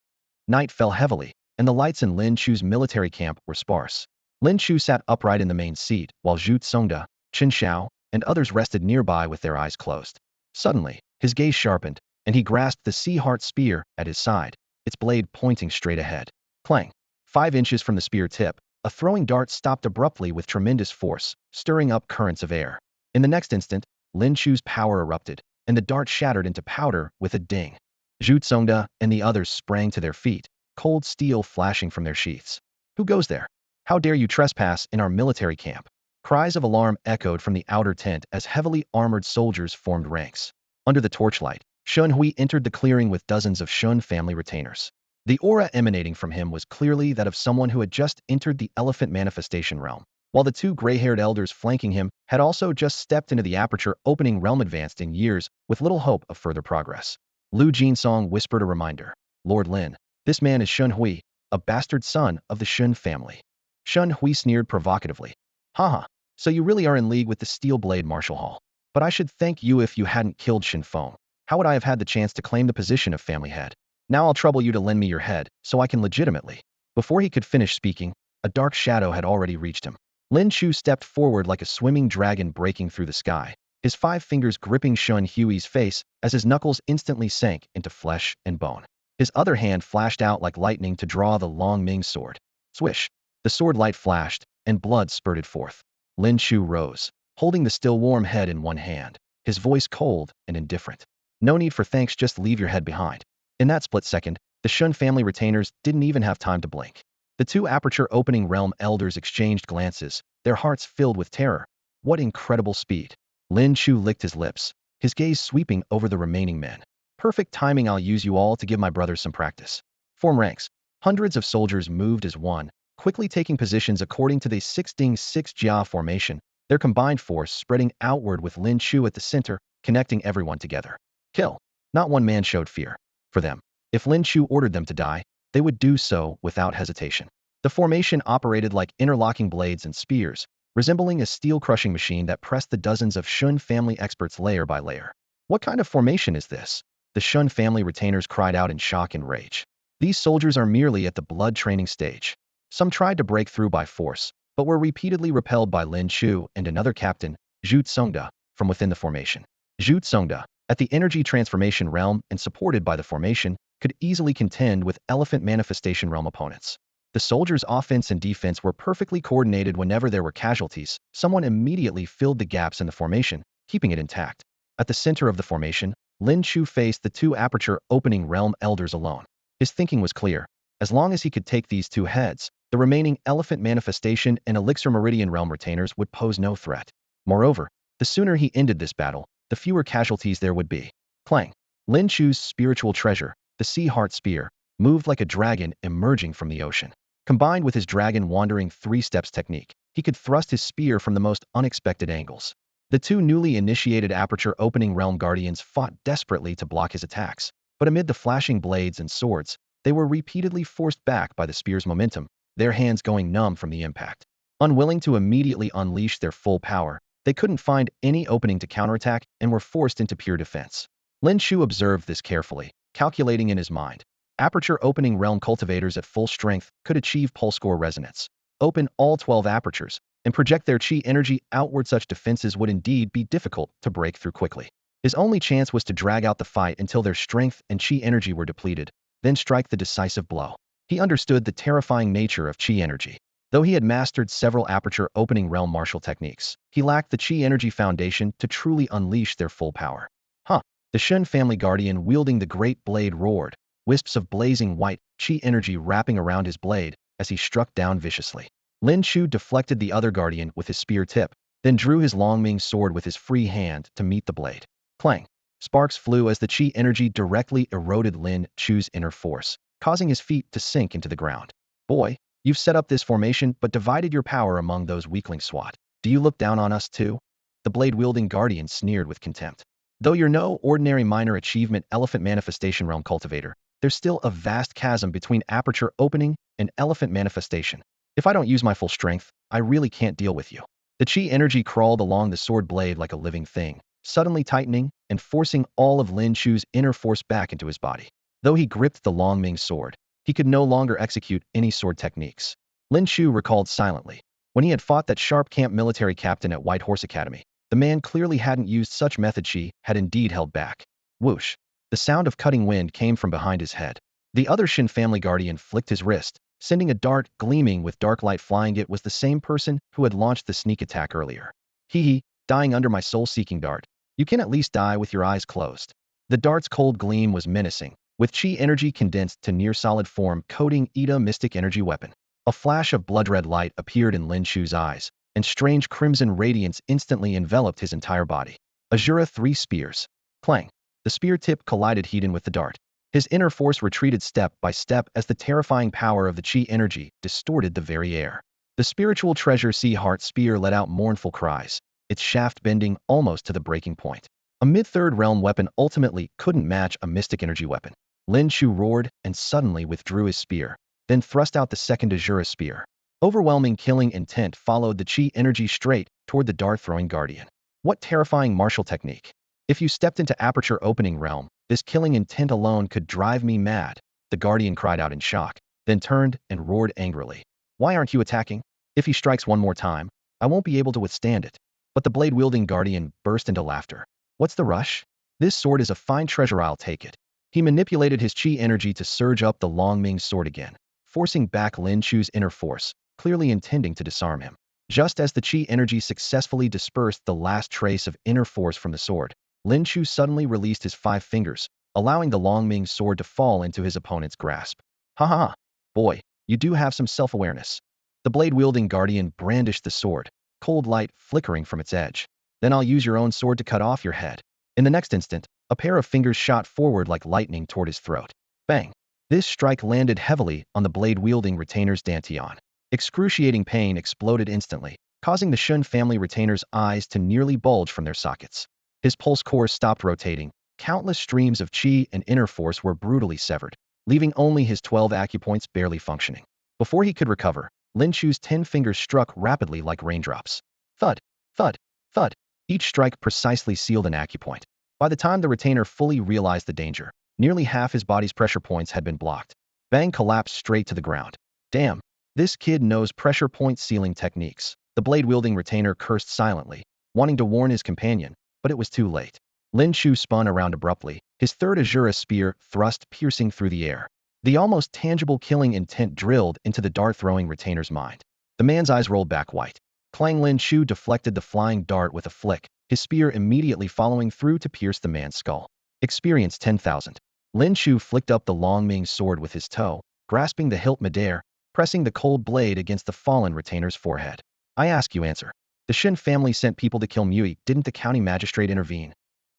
Night fell heavily, and the lights in Lin Chu's military camp were sparse. Lin Chu sat upright in the main seat, while Zhu Tsongda, Chen Xiao, and others rested nearby with their eyes closed. Suddenly, his gaze sharpened, and he grasped the sea heart spear at his side, its blade pointing straight ahead. Clang! 5 inches from the spear tip, a throwing dart stopped abruptly with tremendous force, stirring up currents of air. In the next instant, Lin Chu's power erupted, and the dart shattered into powder with a ding. Zhu Tsongda and the others sprang to their feet, cold steel flashing from their sheaths. Who goes there? How dare you trespass in our military camp? Cries of alarm echoed from the outer tent as heavily armored soldiers formed ranks. Under the torchlight, Shen Hui entered the clearing with dozens of Shun family retainers. The aura emanating from him was clearly that of someone who had just entered the elephant manifestation realm, while the 2 gray-haired elders flanking him had also just stepped into the aperture opening realm, advanced in years with little hope of further progress. Lu Jinsong whispered a reminder. Lord Lin, this man is Shen Hui, a bastard son of the Shun family. Shen Hui sneered provocatively. Haha, so you really are in league with the Steel Blade Marshal Hall. But I should thank you if you hadn't killed Shen Feng. How would I have had the chance to claim the position of family head? Now I'll trouble you to lend me your head, so I can legitimately. Before he could finish speaking, a dark shadow had already reached him. Lin Chu stepped forward like a swimming dragon breaking through the sky, his 5 fingers gripping Shun Hui's face as his knuckles instantly sank into flesh and bone. His other hand flashed out like lightning to draw the Long Ming sword. Swish! The sword light flashed, and blood spurted forth. Lin Chu rose, holding the still warm head in one hand, his voice cold and indifferent. No need for thanks, just leave your head behind. In that split second, the Shun family retainers didn't even have time to blink. The 2 aperture opening realm elders exchanged glances, their hearts filled with terror. What incredible speed! Lin Chu licked his lips, his gaze sweeping over the remaining men. Perfect timing, I'll use you all to give my brothers some practice. Form ranks. Hundreds of soldiers moved as one, quickly taking positions according to the 6-6 Jia formation, their combined force spreading outward with Lin Chu at the center, connecting everyone together. Kill. Not one man showed fear. For them, if Lin Chu ordered them to die, they would do so without hesitation. The formation operated like interlocking blades and spears, resembling a steel-crushing machine that pressed the dozens of Shun family experts layer by layer. What kind of formation is this? The Shun family retainers cried out in shock and rage. These soldiers are merely at the blood training stage. Some tried to break through by force, but were repeatedly repelled by Lin Chu and another captain, Zhu Tsongda, from within the formation. Zhu Tsongda, at the energy transformation realm and supported by the formation, could easily contend with elephant manifestation realm opponents. The soldiers' offense and defense were perfectly coordinated. Whenever there were casualties, someone immediately filled the gaps in the formation, keeping it intact. At the center of the formation, Lin Chu faced the 2 aperture opening realm elders alone. His thinking was clear. As long as he could take these 2 heads, the remaining elephant manifestation and elixir meridian realm retainers would pose no threat. Moreover, the sooner he ended this battle, the fewer casualties there would be. Clang! Lin Chu's spiritual treasure, the Sea Heart Spear, moved like a dragon emerging from the ocean. Combined with his dragon wandering 3 steps technique, he could thrust his spear from the most unexpected angles. The 2 newly initiated aperture opening realm guardians fought desperately to block his attacks, but amid the flashing blades and swords, they were repeatedly forced back by the spear's momentum, their hands going numb from the impact. Unwilling to immediately unleash their full power, they couldn't find any opening to counterattack and were forced into pure defense. Lin Chu observed this carefully, calculating in his mind. Aperture opening realm cultivators at full strength could achieve pulse core resonance, open all 12 apertures, and project their chi energy outward. Such defenses would indeed be difficult to break through quickly. His only chance was to drag out the fight until their strength and chi energy were depleted, then strike the decisive blow. He understood the terrifying nature of chi energy. Though he had mastered several aperture opening realm martial techniques, he lacked the chi energy foundation to truly unleash their full power. Huh! The Shun family guardian wielding the great blade roared, wisps of blazing white chi energy wrapping around his blade as he struck down viciously. Lin Chu deflected the other guardian with his spear tip, then drew his Long Ming sword with his free hand to meet the blade. Clang! Sparks flew as the chi energy directly eroded Lin Chu's inner force, causing his feet to sink into the ground. Boy, you've set up this formation but divided your power among those weaklings. SWAT. Do you look down on us too? The blade-wielding guardian sneered with contempt. Though you're no ordinary minor achievement elephant manifestation realm cultivator, there's still a vast chasm between aperture opening and elephant manifestation. If I don't use my full strength, I really can't deal with you. The chi energy crawled along the sword blade like a living thing, suddenly tightening and forcing all of Lin Chu's inner force back into his body. Though he gripped the Long Ming sword, he could no longer execute any sword techniques. Lin Chu recalled silently. When he had fought that sharp camp military captain at White Horse Academy, the man clearly hadn't used such method. She had indeed held back. Whoosh! The sound of cutting wind came from behind his head. The other Shin family guardian flicked his wrist, sending a dart gleaming with dark light flying. It was the same person who had launched the sneak attack earlier. Hee, dying under my soul-seeking dart. You can at least die with your eyes closed. The dart's cold gleam was menacing, with chi energy condensed to near solid form coating Ida mystic energy weapon. A flash of blood-red light appeared in Lin Chu's eyes, and strange crimson radiance instantly enveloped his entire body. Azura 3 spears. Clang! The spear tip collided head-on with the dart. His inner force retreated step by step as the terrifying power of the chi energy distorted the very air. The spiritual treasure Sea Heart Spear let out mournful cries, its shaft bending almost to the breaking point. A mid-third realm weapon ultimately couldn't match a mystic energy weapon. Lin Chu roared and suddenly withdrew his spear, then thrust out the second Azura spear. Overwhelming killing intent followed the chi energy straight toward the dart-throwing guardian. What terrifying martial technique! If you stepped into aperture opening realm, this killing intent alone could drive me mad, the guardian cried out in shock, then turned and roared angrily. Why aren't you attacking? If he strikes one more time, I won't be able to withstand it. But the blade-wielding guardian burst into laughter. What's the rush? This sword is a fine treasure, I'll take it. He manipulated his chi energy to surge up the Long Ming's sword again, forcing back Lin Chu's inner force, clearly intending to disarm him. Just as the chi energy successfully dispersed the last trace of inner force from the sword, Lin Chu suddenly released his 5 fingers, allowing the Long Ming's sword to fall into his opponent's grasp. Ha ha ha. Boy, you do have some self-awareness. The blade-wielding guardian brandished the sword, cold light flickering from its edge. Then I'll use your own sword to cut off your head. In the next instant, a pair of fingers shot forward like lightning toward his throat. Bang! This strike landed heavily on the blade-wielding retainer's dantian. Excruciating pain exploded instantly, causing the Shun family retainer's eyes to nearly bulge from their sockets. His pulse core stopped rotating. Countless streams of chi and inner force were brutally severed, leaving only his 12 acupoints barely functioning. Before he could recover, Lin Chu's 10 fingers struck rapidly like raindrops. Thud, thud, thud. Each strike precisely sealed an acupoint. By the time the retainer fully realized the danger, nearly half his body's pressure points had been blocked. Bang collapsed straight to the ground. Damn, this kid knows pressure point sealing techniques. The blade-wielding retainer cursed silently, wanting to warn his companion, but it was too late. Lin Chu spun around abruptly, his third Azura spear thrust piercing through the air. The almost tangible killing intent drilled into the dart-throwing retainer's mind. The man's eyes rolled back white. Clang. Lin Chu deflected the flying dart with a flick, his spear immediately following through to pierce the man's skull. Experience 10,000. Lin Chu flicked up the Long Ming sword with his toe, grasping the hilt midair, pressing the cold blade against the fallen retainer's forehead. I ask you answer. The Shin family sent people to kill Mui, didn't the county magistrate intervene?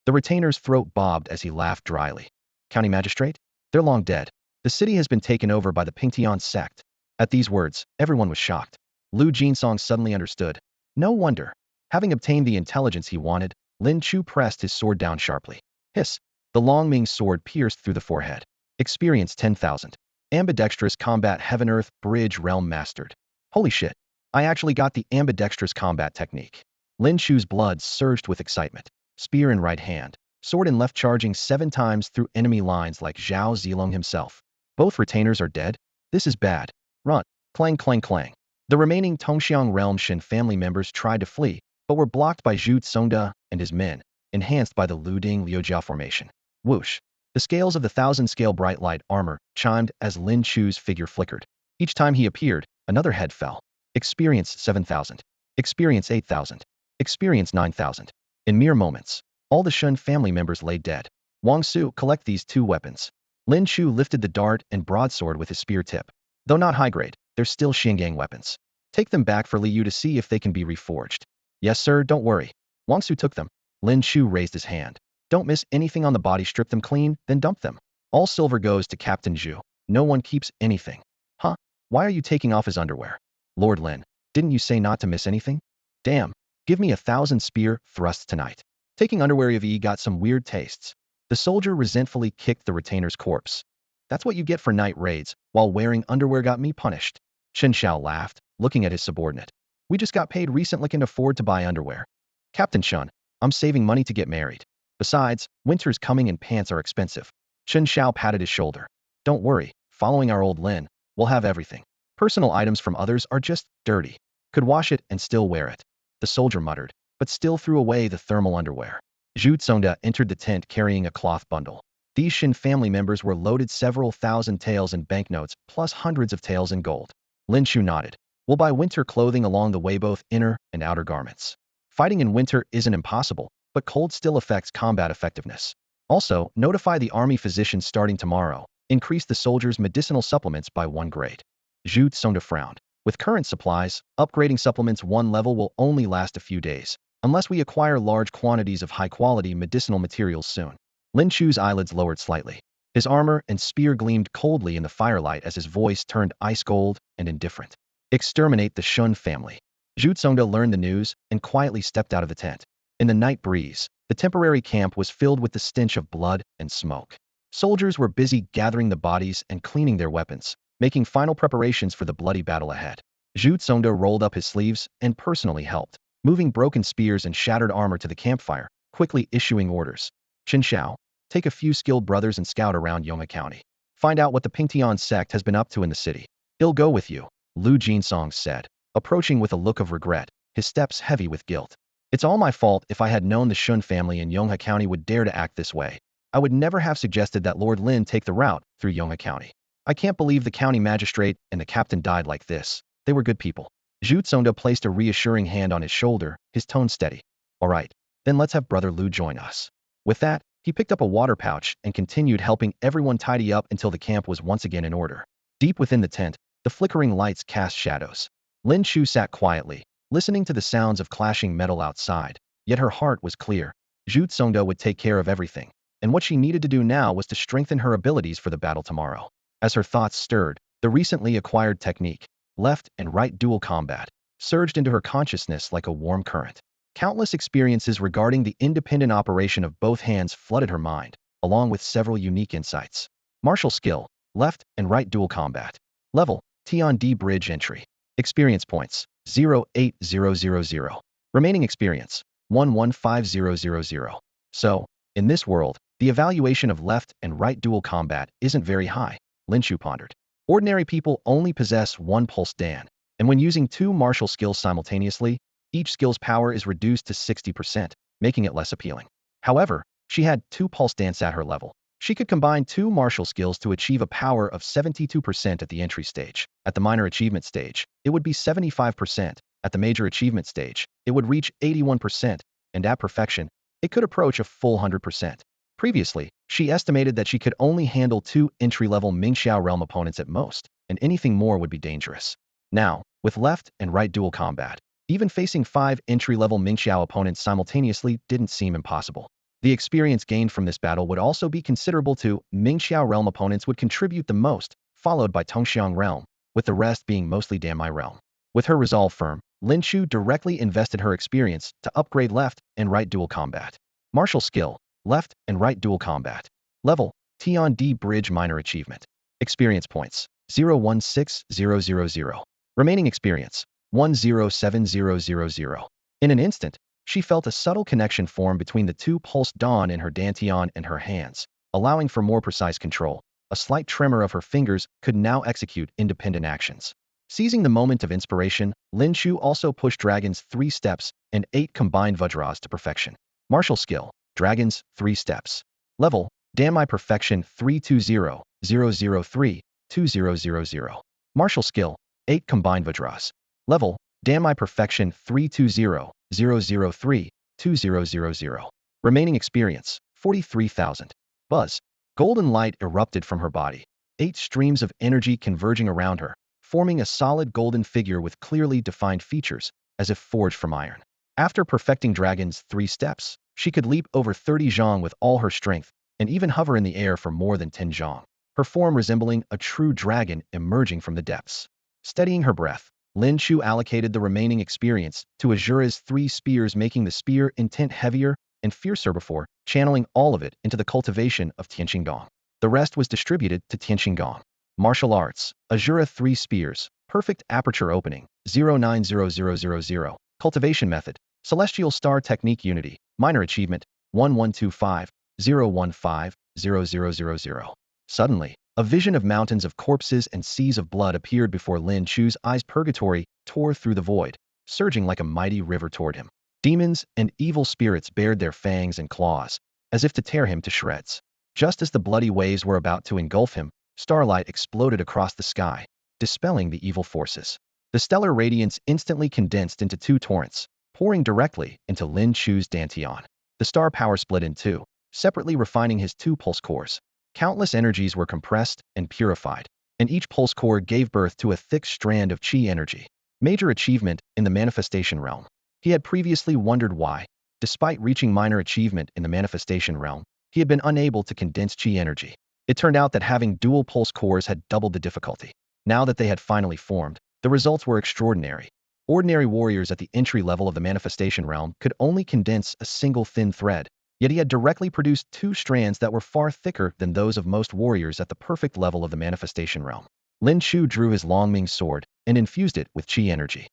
The retainer's throat bobbed as he laughed dryly. County magistrate? They're long dead. The city has been taken over by the Pingtian sect. At these words, everyone was shocked. Lu Jinsong suddenly understood. No wonder. Having obtained the intelligence he wanted, Lin Chu pressed his sword down sharply. Hiss! The Long Ming sword pierced through the forehead. Experience 10,000. Ambidextrous combat heaven-earth bridge realm mastered. Holy shit. I actually got the ambidextrous combat technique. Lin Chu's blood surged with excitement. Spear in right hand, sword in left, charging 7 times through enemy lines like Zhao Zilong himself. Both retainers are dead? This is bad. Run. Clang clang clang. The remaining Tongxiang realm Shin family members tried to flee, but were blocked by Zhu Tsongda and his men, enhanced by the Luding Liujiao formation. Whoosh! The scales of the 1,000-scale bright light armor chimed as Lin Chu's figure flickered. Each time he appeared, another head fell. Experience 7,000. Experience 8,000. Experience 9,000. In mere moments, all the Shun family members lay dead. Wang Su, collect these 2 weapons. Lin Chu lifted the dart and broadsword with his spear tip. Though not high grade, they're still Xingang weapons. Take them back for Li Yu to see if they can be reforged. Yes sir, don't worry. Wang Su took them. Lin Chu raised his hand. Don't miss anything on the body, strip them clean, then dump them. All silver goes to Captain Zhu. No one keeps anything. Huh? Why are you taking off his underwear? Lord Lin, didn't you say not to miss anything? Damn. Give me 1,000 spear thrusts tonight. Taking underwear of E got some weird tastes. The soldier resentfully kicked the retainer's corpse. That's what you get for night raids, while wearing underwear got me punished. Shen Xiao laughed, looking at his subordinate. We just got paid recently, can afford to buy underwear. Captain Shun, I'm saving money to get married. Besides, winter's coming and pants are expensive. Shen Xiao patted his shoulder. Don't worry, following our old Lin, we'll have everything. Personal items from others are just dirty. Could wash it and still wear it. The soldier muttered, but still threw away the thermal underwear. Zhu Tsongda entered the tent carrying a cloth bundle. These Shin family members were loaded several thousand taels in banknotes, plus hundreds of taels in gold. Lin Chu nodded. We'll buy winter clothing along the way, both inner and outer garments. Fighting in winter isn't impossible, but cold still affects combat effectiveness. Also, notify the army physician starting tomorrow. Increase the soldiers' medicinal supplements by 1 grade. Zhu Tsongda frowned. With current supplies, upgrading supplements 1 level will only last a few days, unless we acquire large quantities of high-quality medicinal materials soon. Lin Chu's eyelids lowered slightly. His armor and spear gleamed coldly in the firelight as his voice turned ice cold and indifferent. Exterminate the Shun family. Zhu Tsongda learned the news and quietly stepped out of the tent. In the night breeze, the temporary camp was filled with the stench of blood and smoke. Soldiers were busy gathering the bodies and cleaning their weapons, making final preparations for the bloody battle ahead. Zhu Tsongda rolled up his sleeves and personally helped, moving broken spears and shattered armor to the campfire, quickly issuing orders. Qin Xiao, take a few skilled brothers and scout around Yoma County. Find out what the Pingtian sect has been up to in the city. He'll go with you, Lu Jinsong said, approaching with a look of regret. his steps heavy with guilt. It's all my fault. If I had known the Shun family in Yonghe County would dare to act this way, I would never have suggested that Lord Lin take the route through Yonghe County. I can't believe the county magistrate and the captain died like this. They were good people. Zhu Tsongda placed a reassuring hand on his shoulder, his tone steady. All right, then let's have Brother Lu join us. With that, he picked up a water pouch and continued helping everyone tidy up until the camp was once again in order. Deep within the tent, the flickering lights cast shadows. Lin Chu sat quietly, listening to the sounds of clashing metal outside, yet her heart was clear. Zhu Tsongda would take care of everything, and what she needed to do now was to strengthen her abilities for the battle tomorrow. As her thoughts stirred, the recently acquired technique, left and right dual combat, surged into her consciousness like a warm current. Countless experiences regarding the independent operation of both hands flooded her mind, along with several unique insights. Martial skill, left and right dual combat. Level, T-on-D bridge entry. Experience points, 08000. Remaining experience, 115000. So, in this world, the evaluation of left and right dual combat isn't very high, Lin Chu pondered. Ordinary people only possess one pulse dan, and when using two martial skills simultaneously, each skill's power is reduced to 60%, making it less appealing. However, she had two pulse dance at her level. She could combine two martial skills to achieve a power of 72% at the entry stage. At the minor achievement stage, it would be 75%. At the major achievement stage, it would reach 81%, and at perfection, it could approach a full 100%. Previously, she estimated that she could only handle two entry-level Mingxiao realm opponents at most, and anything more would be dangerous. Now, with left and right dual combat, even facing 5 entry-level Mingxiao opponents simultaneously didn't seem impossible. The experience gained from this battle would also be considerable too. Mingxiao realm opponents would contribute the most, followed by Tongxiang realm, with the rest being mostly Danmai realm. With her resolve firm, Lin Chu directly invested her experience to upgrade left and right dual combat. Martial skill, left and right dual combat. Level, T-on-D bridge minor achievement. Experience points, 016000. Remaining experience, 107000. In an instant, she felt a subtle connection form between the two pulsed dawn in her dantian and her hands, allowing for more precise control. A slight tremor of her fingers could now execute independent actions. Seizing the moment of inspiration, Lin Chu also pushed Dragon's 3 steps and 8 combined Vajras to perfection. Martial skill, Dragon's 3 steps. Level, Danmai perfection 3200032000. Martial skill, 8 combined Vajras. Level, Danmai perfection 3200032000. Remaining experience, 43,000. Buzz. Golden light erupted from her body. 8 streams of energy converging around her, forming a solid golden figure with clearly defined features, as if forged from iron. After perfecting Dragon's 3 steps, she could leap over 30 zhang with all her strength, and even hover in the air for more than 10 zhang, her form resembling a true dragon emerging from the depths. Steadying her breath, Lin Chu allocated the remaining experience to Azura's 3 spears, making the spear intent heavier and fiercer before channeling all of it into the cultivation of Tianqinggong. The rest was distributed to Tianqinggong. Martial arts, Azura 3 spears, perfect aperture opening, 090000. Cultivation method, celestial star technique unity, minor achievement, 1125-015-0000. Suddenly, a vision of mountains of corpses and seas of blood appeared before Lin Chu's eyes. Purgatory tore through the void, surging like a mighty river toward him. Demons and evil spirits bared their fangs and claws, as if to tear him to shreds. Just as the bloody waves were about to engulf him, starlight exploded across the sky, dispelling the evil forces. The stellar radiance instantly condensed into 2 torrents, pouring directly into Lin Chu's dantian. The star power split in 2, separately refining his 2 pulse cores. Countless energies were compressed and purified, and each pulse core gave birth to a thick strand of chi energy. Major achievement in the manifestation realm. He had previously wondered why, despite reaching minor achievement in the manifestation realm, he had been unable to condense chi energy. It turned out that having dual pulse cores had doubled the difficulty. Now that they had finally formed, the results were extraordinary. Ordinary warriors at the entry level of the manifestation realm could only condense a single thin thread, yet he had directly produced 2 strands that were far thicker than those of most warriors at the perfect level of the manifestation realm. Lin Chu drew his Longming sword and infused it with chi energy.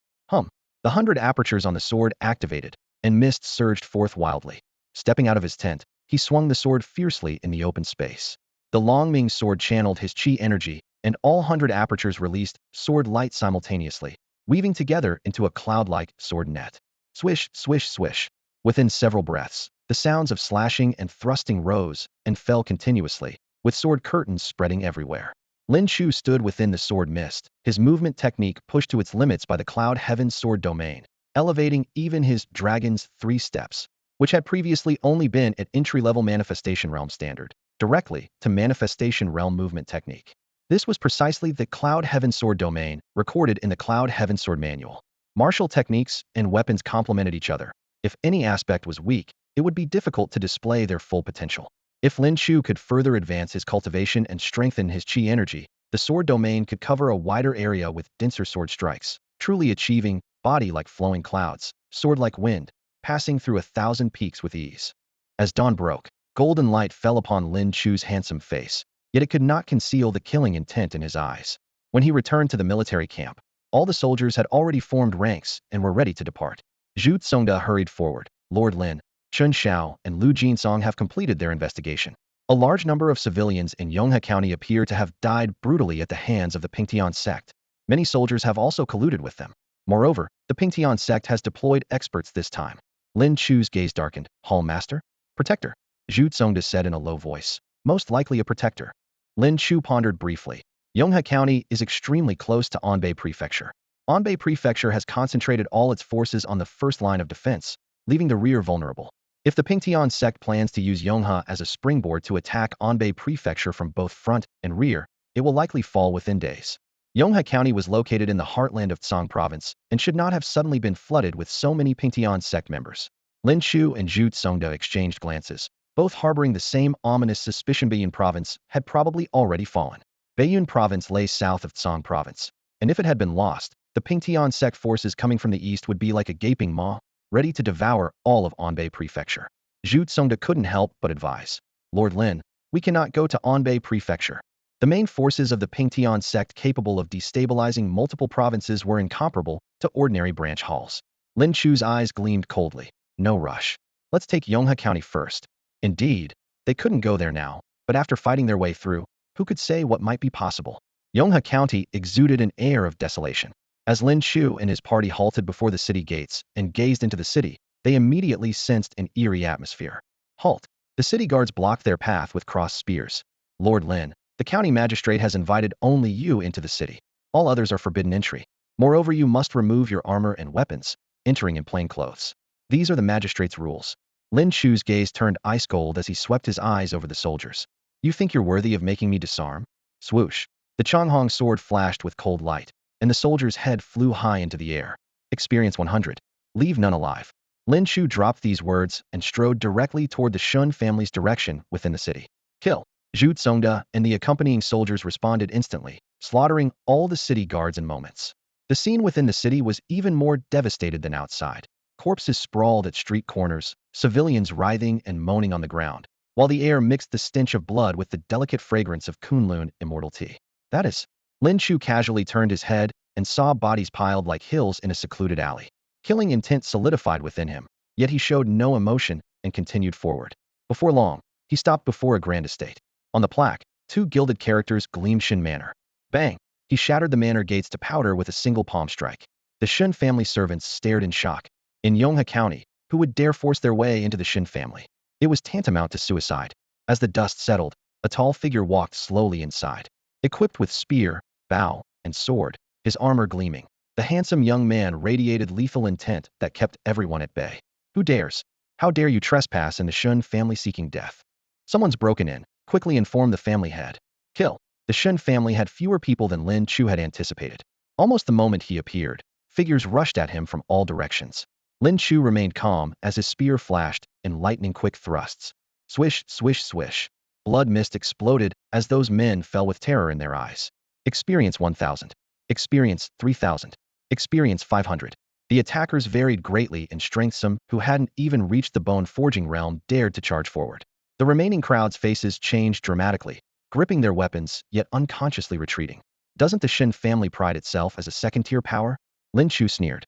The 100 apertures on the sword activated, and mist surged forth wildly. Stepping out of his tent, he swung the sword fiercely in the open space. The Longming sword channeled his chi energy, and all 100 apertures released sword light simultaneously. weaving together into a cloud-like sword net. Swish, swish, swish. Within several breaths, the sounds of slashing and thrusting rose and fell continuously, with sword curtains spreading everywhere. Lin Chu stood within the sword mist, his movement technique pushed to its limits by the cloud heaven sword domain, elevating even his dragon's 3 steps, which had previously only been at entry-level manifestation realm standard, directly to manifestation realm movement technique. This was precisely the cloud heaven sword domain recorded in the cloud heaven sword manual. Martial techniques and weapons complemented each other. If any aspect was weak, it would be difficult to display their full potential. If Lin Chu could further advance his cultivation and strengthen his chi energy, the sword domain could cover a wider area with denser sword strikes, truly achieving body like flowing clouds, sword like wind, passing through 1,000 peaks with ease. As dawn broke, golden light fell upon Lin Chu's handsome face, yet it could not conceal the killing intent in his eyes. When he returned to the military camp, all the soldiers had already formed ranks and were ready to depart. Zhu Tsongda hurried forward. Lord Lin, Chun Xiao, and Lu Jinsong have completed their investigation. A large number of civilians in Yonghe County appear to have died brutally at the hands of the Pingtian sect. Many soldiers have also colluded with them. Moreover, the Pingtian sect has deployed experts this time. Lin Chu's gaze darkened. Hall Master? Protector? Zhu Tsongda said in a low voice. Most likely a protector. Lin Chu pondered briefly. Yonghe County is extremely close to Anbei Prefecture. Anbei Prefecture has concentrated all its forces on the first line of defense, leaving the rear vulnerable. If the Pingtian sect plans to use Yonghe as a springboard to attack Anbei Prefecture from both front and rear, it will likely fall within days. Yonghe County was located in the heartland of Tsang Province and should not have suddenly been flooded with so many Pingtian sect members. Lin Chu and Zhu Tsongda exchanged glances, both harboring the same ominous suspicion. Baiyun Province had probably already fallen. Baiyun Province lay south of Tsang Province, and if it had been lost, the Pingtian sect forces coming from the east would be like a gaping maw, ready to devour all of Anbei Prefecture. Zhu Tsongda couldn't help but advise. Lord Lin, we cannot go to Anbei Prefecture. The main forces of the Pingtian sect capable of destabilizing multiple provinces were incomparable to ordinary branch halls. Lin Chu's eyes gleamed coldly. No rush. Let's take Yonghe County first. Indeed, they couldn't go there now, but after fighting their way through, who could say what might be possible? Yonghe County exuded an air of desolation. As Lin Chu and his party halted before the city gates and gazed into the city, they immediately sensed an eerie atmosphere. Halt! The city guards blocked their path with crossed spears. Lord Lin, the county magistrate has invited only you into the city. All others are forbidden entry. Moreover, you must remove your armor and weapons, entering in plain clothes. These are the magistrate's rules. Lin Chu's gaze turned ice cold as he swept his eyes over the soldiers. You think you're worthy of making me disarm? Swoosh! The Changhong sword flashed with cold light, and the soldier's head flew high into the air. Experience 100. Leave none alive. Lin Chu dropped these words and strode directly toward the Shun family's direction within the city. Kill! Zhu Tsongda and the accompanying soldiers responded instantly, slaughtering all the city guards in moments. The scene within the city was even more devastated than outside. Corpses sprawled at street corners, civilians writhing and moaning on the ground, while the air mixed the stench of blood with the delicate fragrance of Kunlun immortal tea. That is. Lin Chu casually turned his head and saw bodies piled like hills in a secluded alley. Killing intent solidified within him, yet he showed no emotion and continued forward. Before long, he stopped before a grand estate. On the plaque, 2 gilded characters gleamed Shin Manor. Bang! He shattered the manor gates to powder with a single palm strike. The Shin family servants stared in shock. In Yonghe County, who would dare force their way into the Shin family? It was tantamount to suicide. As the dust settled, a tall figure walked slowly inside. Equipped with spear, bow, and sword, his armor gleaming, the handsome young man radiated lethal intent that kept everyone at bay. Who dares? How dare you trespass in the Shun family seeking death? Someone's broken in, quickly informed the family head. Kill! The Shun family had fewer people than Lin Chu had anticipated. Almost the moment he appeared, figures rushed at him from all directions. Lin Chu remained calm as his spear flashed in lightning-quick thrusts. Swish, swish, swish. Blood mist exploded as those men fell with terror in their eyes. Experience 1,000. Experience 3,000. Experience 500. The attackers varied greatly in strength. Some who hadn't even reached the bone-forging realm dared to charge forward. The remaining crowd's faces changed dramatically, gripping their weapons yet unconsciously retreating. Doesn't the Shin family pride itself as a second-tier power? Lin Chu sneered.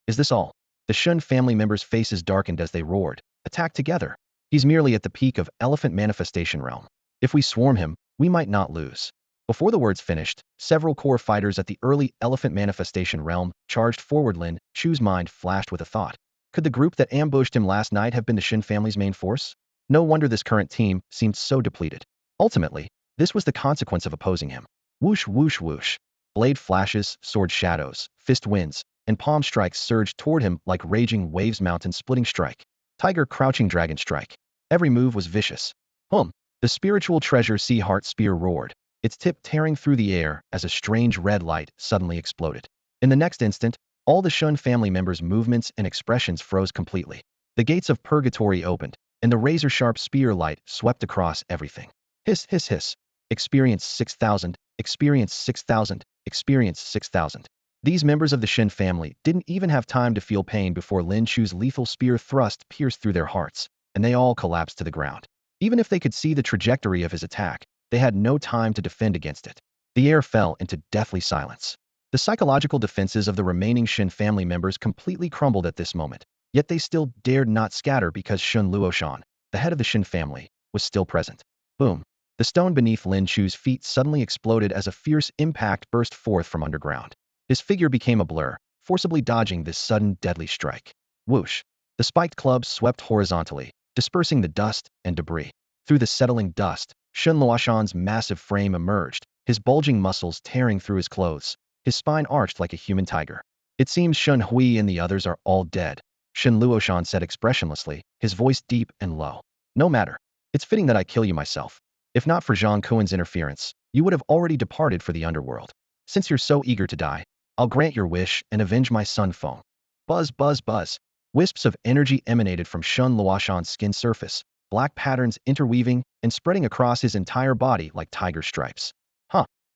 Is this all? The Shun family members' faces darkened as they roared. Attack together. He's merely at the peak of elephant manifestation realm. If we swarm him, we might not lose. Before the words finished, several core fighters at the early elephant manifestation realm charged forward. Lin Chu's mind flashed with a thought. Could the group that ambushed him last night have been the Shin family's main force? No wonder this current team seemed so depleted. Ultimately, this was the consequence of opposing him. Whoosh whoosh whoosh. Blade flashes, sword shadows, fist winds, and palm strikes surged toward him like raging waves. Mountain splitting strike. Tiger crouching dragon strike. Every move was vicious. The spiritual treasure sea heart spear roared, its tip tearing through the air as a strange red light suddenly exploded. In the next instant, all the Shun family members' movements and expressions froze completely. The gates of purgatory opened, and the razor-sharp spear light swept across everything. Hiss, hiss, hiss. Experience 6,000, experience 6,000, experience 6,000. These members of the Shin family didn't even have time to feel pain before Lin Chu's lethal spear thrust pierced through their hearts, and they all collapsed to the ground. Even if they could see the trajectory of his attack, they had no time to defend against it. The air fell into deathly silence. The psychological defenses of the remaining Shin family members completely crumbled at this moment, yet they still dared not scatter because Shun Luoshan, the head of the Shin family, was still present. Boom! The stone beneath Lin Chu's feet suddenly exploded as a fierce impact burst forth from underground. His figure became a blur, forcibly dodging this sudden deadly strike. Whoosh! The spiked club swept horizontally, dispersing the dust and debris. Through the settling dust, Shun Luoshan's massive frame emerged, his bulging muscles tearing through his clothes, his spine arched like a human tiger. It seems Shun Hui and the others are all dead, Shun Luoshan said expressionlessly, his voice deep and low. No matter. It's fitting that I kill you myself. If not for Zhang Kuan's interference, you would have already departed for the underworld. Since you're so eager to die, I'll grant your wish and avenge my son Feng. Buzz, buzz, buzz. Wisps of energy emanated from Shun Luoshan's skin surface, black patterns interweaving and spreading across his entire body like tiger stripes.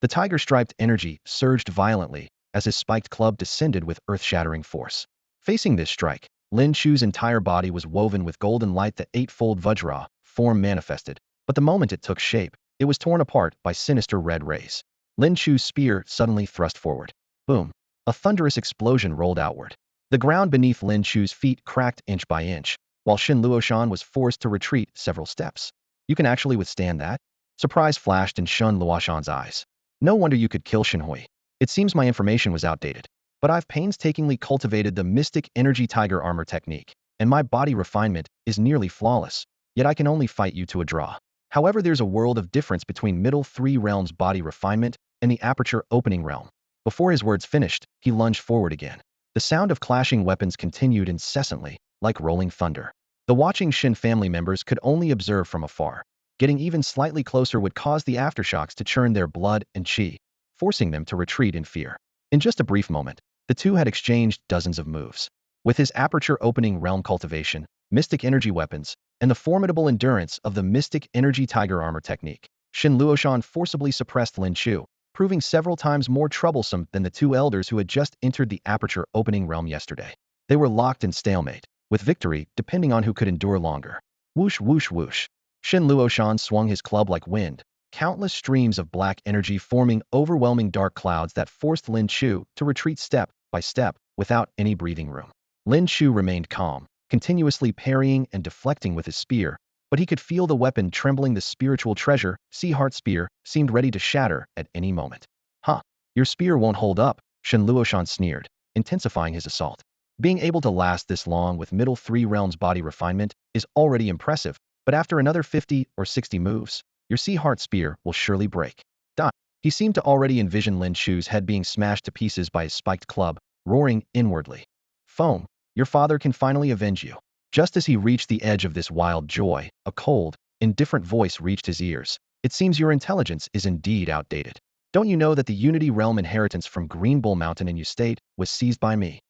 The tiger-striped energy surged violently as his spiked club descended with earth-shattering force. Facing this strike, Lin Chu's entire body was woven with golden light. The eightfold Vajra form manifested, but the moment it took shape, it was torn apart by sinister red rays. Lin Chu's spear suddenly thrust forward. Boom! A thunderous explosion rolled outward. The ground beneath Lin Chu's feet cracked inch by inch, while Shin Luoshan was forced to retreat several steps. You can actually withstand that? Surprise flashed in Shun Luoshan's eyes. No wonder you could kill Shinhui. It seems my information was outdated, but I've painstakingly cultivated the mystic energy tiger armor technique, and my body refinement is nearly flawless, yet I can only fight you to a draw. However, there's a world of difference between middle three realms body refinement and the aperture opening realm. Before his words finished, he lunged forward again. The sound of clashing weapons continued incessantly, like rolling thunder. The watching Shin family members could only observe from afar. Getting even slightly closer would cause the aftershocks to churn their blood and chi, forcing them to retreat in fear. In just a brief moment, the two had exchanged dozens of moves. With his aperture opening realm cultivation, mystic energy weapons, and the formidable endurance of the mystic energy tiger armor technique, Shin Luoshan forcibly suppressed Lin Chu, proving several times more troublesome than the two elders who had just entered the aperture opening realm yesterday. They were locked in stalemate, with victory depending on who could endure longer. Whoosh whoosh whoosh. Shin Luoshan swung his club like wind, countless streams of black energy forming overwhelming dark clouds that forced Lin Chu to retreat step by step without any breathing room. Lin Chu remained calm, continuously parrying and deflecting with his spear, but he could feel the weapon trembling. The spiritual treasure, Sea Heart Spear, seemed ready to shatter at any moment. Your spear won't hold up, Shin Luoshan sneered, intensifying his assault. Being able to last this long with middle three realms body refinement is already impressive, but after another 50 or 60 moves, your Sea Heart Spear will surely break. He seemed to already envision Lin Chu's head being smashed to pieces by his spiked club, roaring inwardly. Foam, your father can finally avenge you. Just as he reached the edge of this wild joy, a cold, indifferent voice reached his ears. It seems your intelligence is indeed outdated. Don't you know that the Unity Realm inheritance from Green Bull Mountain in your state was seized by me?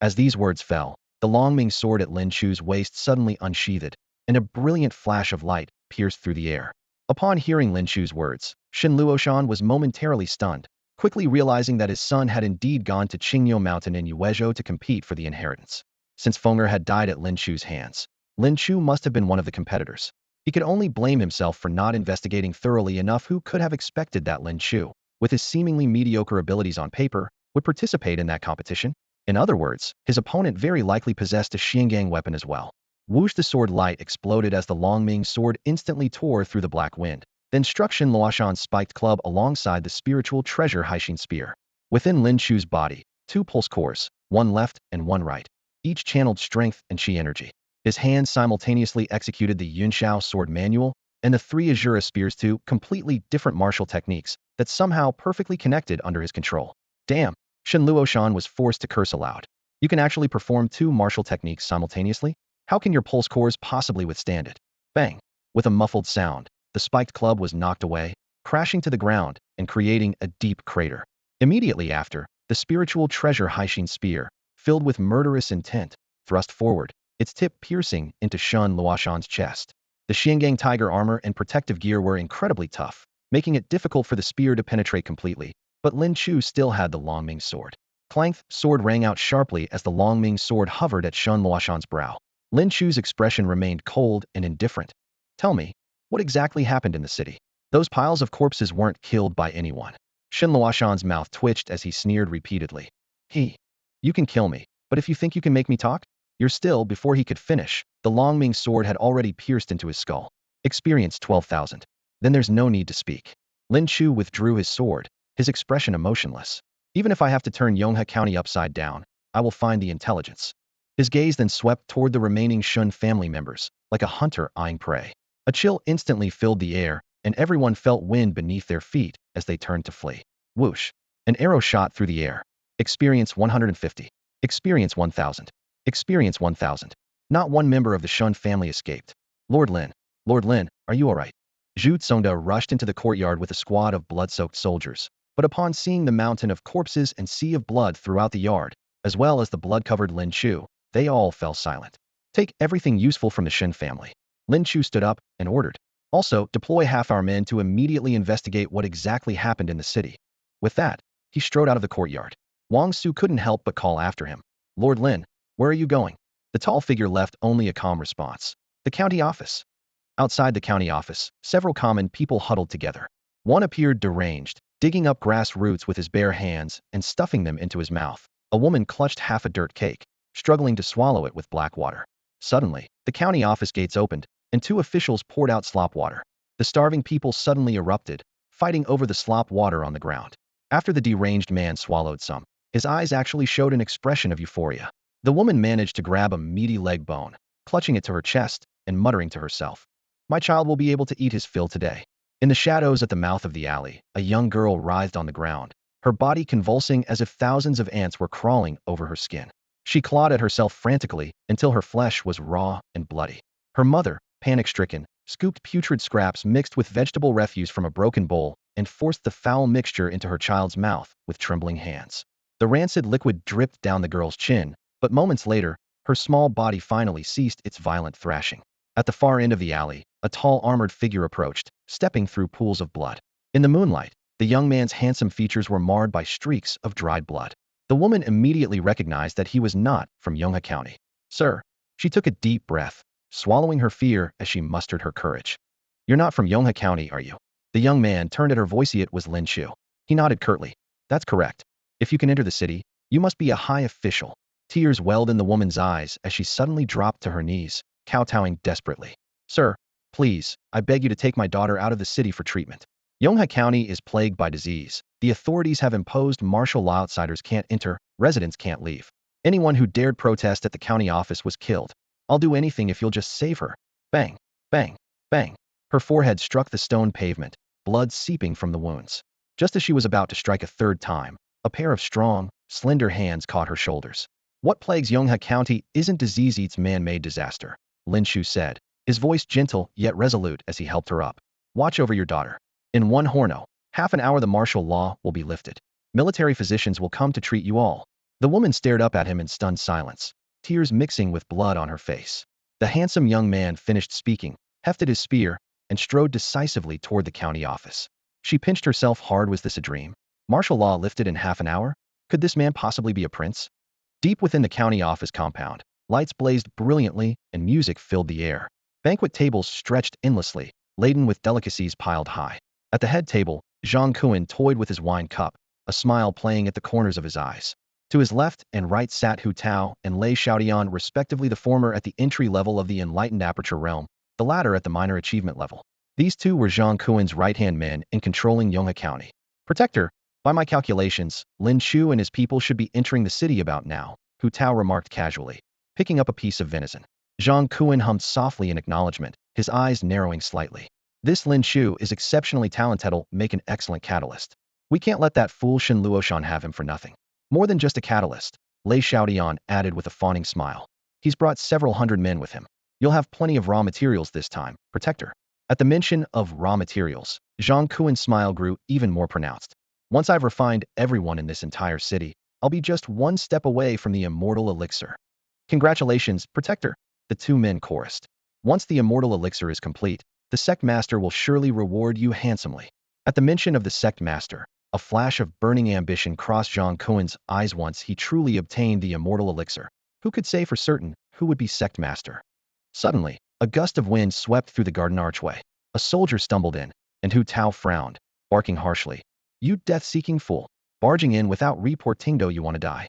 As these words fell, the Longming sword at Lin Chu's waist suddenly unsheathed, and a brilliant flash of light pierced through the air. Upon hearing Lin Chu's words, Shin Luoshan was momentarily stunned, quickly realizing that his son had indeed gone to Qingyo Mountain in Yuezhou to compete for the inheritance. Since Fenger had died at Lin Chu's hands, Lin Chu must have been one of the competitors. He could only blame himself for not investigating thoroughly enough. Who could have expected that Lin Chu, with his seemingly mediocre abilities on paper, would participate in that competition? In other words, his opponent very likely possessed a Xiangang weapon as well. Whoosh! The sword light exploded as the Longming sword instantly tore through the black wind, then struck Shin Luoshan's spiked club alongside the spiritual treasure Haishin spear. Within Lin Chu's body, two pulse cores, one left and one right, each channeled strength and chi energy. His hands simultaneously executed the Yunshao sword manual and the three Azura spears, two completely different martial techniques that somehow perfectly connected under his control. Damn, Shin Luoshan was forced to curse aloud. You can actually perform two martial techniques simultaneously? How can your pulse cores possibly withstand it? Bang! With a muffled sound, the spiked club was knocked away, crashing to the ground and creating a deep crater. Immediately after, the spiritual treasure Haishin spear, filled with murderous intent, thrust forward, its tip piercing into Shun Luoshan's chest. The Xiangang tiger armor and protective gear were incredibly tough, making it difficult for the spear to penetrate completely, but Lin Chu still had the Longming sword. Clank's sword rang out sharply as the Longming sword hovered at Shun Luoshan's brow. Lin Chu's expression remained cold and indifferent. Tell me, what exactly happened in the city? Those piles of corpses weren't killed by anyone. Shin Luoshan's mouth twitched as he sneered repeatedly. You can kill me, but if you think you can make me talk, you're still. Before he could finish, the Longming sword had already pierced into his skull. Experience 12,000. Then there's no need to speak. Lin Chu withdrew his sword, his expression emotionless. Even if I have to turn Yonghe County upside down, I will find the intelligence. His gaze then swept toward the remaining Shun family members, like a hunter eyeing prey. A chill instantly filled the air, and everyone felt wind beneath their feet as they turned to flee. Whoosh! An arrow shot through the air. Experience 150. Experience 1,000. Experience 1,000. Not one member of the Shun family escaped. Lord Lin, are you alright? Zhu Tsongda rushed into the courtyard with a squad of blood-soaked soldiers, but upon seeing the mountain of corpses and sea of blood throughout the yard, as well as the blood-covered Lin Chu, they all fell silent. Take everything useful from the Shin family. Lin Chu stood up and ordered. Also, deploy half our men to immediately investigate what exactly happened in the city. With that, he strode out of the courtyard. Wang Su couldn't help but call after him. Lord Lin, where are you going? The tall figure left only a calm response. The county office. Outside the county office, several common people huddled together. One appeared deranged, digging up grass roots with his bare hands and stuffing them into his mouth. A woman clutched half a dirt cake, struggling to swallow it with black water. Suddenly, the county office gates opened, and two officials poured out slop water. The starving people suddenly erupted, fighting over the slop water on the ground. After the deranged man swallowed some, his eyes actually showed an expression of euphoria. The woman managed to grab a meaty leg bone, clutching it to her chest and muttering to herself, "My child will be able to eat his fill today." In the shadows at the mouth of the alley, a young girl writhed on the ground, her body convulsing as if thousands of ants were crawling over her skin. She clawed at herself frantically until her flesh was raw and bloody. Her mother, panic-stricken, scooped putrid scraps mixed with vegetable refuse from a broken bowl and forced the foul mixture into her child's mouth with trembling hands. The rancid liquid dripped down the girl's chin, but moments later, her small body finally ceased its violent thrashing. At the far end of the alley, a tall armored figure approached, stepping through pools of blood. In the moonlight, the young man's handsome features were marred by streaks of dried blood. The woman immediately recognized that he was not from Yonghe County. Sir, she took a deep breath, swallowing her fear as she mustered her courage. You're not from Yonghe County, are you? The young man turned at her voice. It was Lin Chu. He nodded curtly. That's correct. If you can enter the city, you must be a high official. Tears welled in the woman's eyes as she suddenly dropped to her knees, kowtowing desperately. Sir, please, I beg you to take my daughter out of the city for treatment. Yonghe County is plagued by disease. The authorities have imposed martial law. Outsiders can't enter, residents can't leave. Anyone who dared protest at the county office was killed. I'll do anything if you'll just save her. Bang, bang, bang. Her forehead struck the stone pavement, blood seeping from the wounds. Just as she was about to strike a third time, a pair of strong, slender hands caught her shoulders. What plagues Yonghe County isn't disease, it's man-made disaster, Lin Chu said, his voice gentle yet resolute as he helped her up. Watch over your daughter. In one horno, half an hour the martial law will be lifted. Military physicians will come to treat you all. The woman stared up at him in stunned silence, tears mixing with blood on her face. The handsome young man finished speaking, hefted his spear, and strode decisively toward the county office. She pinched herself hard. Was this a dream? Martial law lifted in half an hour? Could this man possibly be a prince? Deep within the county office compound, lights blazed brilliantly and music filled the air. Banquet tables stretched endlessly, laden with delicacies piled high. At the head table, Zhang Kuan toyed with his wine cup, a smile playing at the corners of his eyes. To his left and right sat Hu Tao and Lei Xiaodian, respectively, the former at the entry level of the enlightened aperture realm, the latter at the minor achievement level. These two were Zhang Kuen's right-hand men in controlling Yonghe County. Protector, by my calculations, Lin Chu and his people should be entering the city about now, Hu Tao remarked casually, picking up a piece of venison. Zhang Kuen hummed softly in acknowledgement, his eyes narrowing slightly. This Lin Chu is exceptionally talented, he'll make an excellent catalyst. We can't let that fool Shen Luoshan have him for nothing. More than just a catalyst, Lei Xiaodian added with a fawning smile. He's brought several hundred men with him. You'll have plenty of raw materials this time, Protector. At the mention of raw materials, Zhang Kuen's smile grew even more pronounced. Once I've refined everyone in this entire city, I'll be just one step away from the immortal elixir. Congratulations, Protector, the two men chorused. Once the immortal elixir is complete, the sect master will surely reward you handsomely. At the mention of the sect master, a flash of burning ambition crossed Zhang Kuen's eyes. Once he truly obtained the immortal elixir, who could say for certain who would be sect master? Suddenly, a gust of wind swept through the garden archway. A soldier stumbled in, and Hu Tao frowned, barking harshly. You death-seeking fool, barging in without reporting, do you want to die?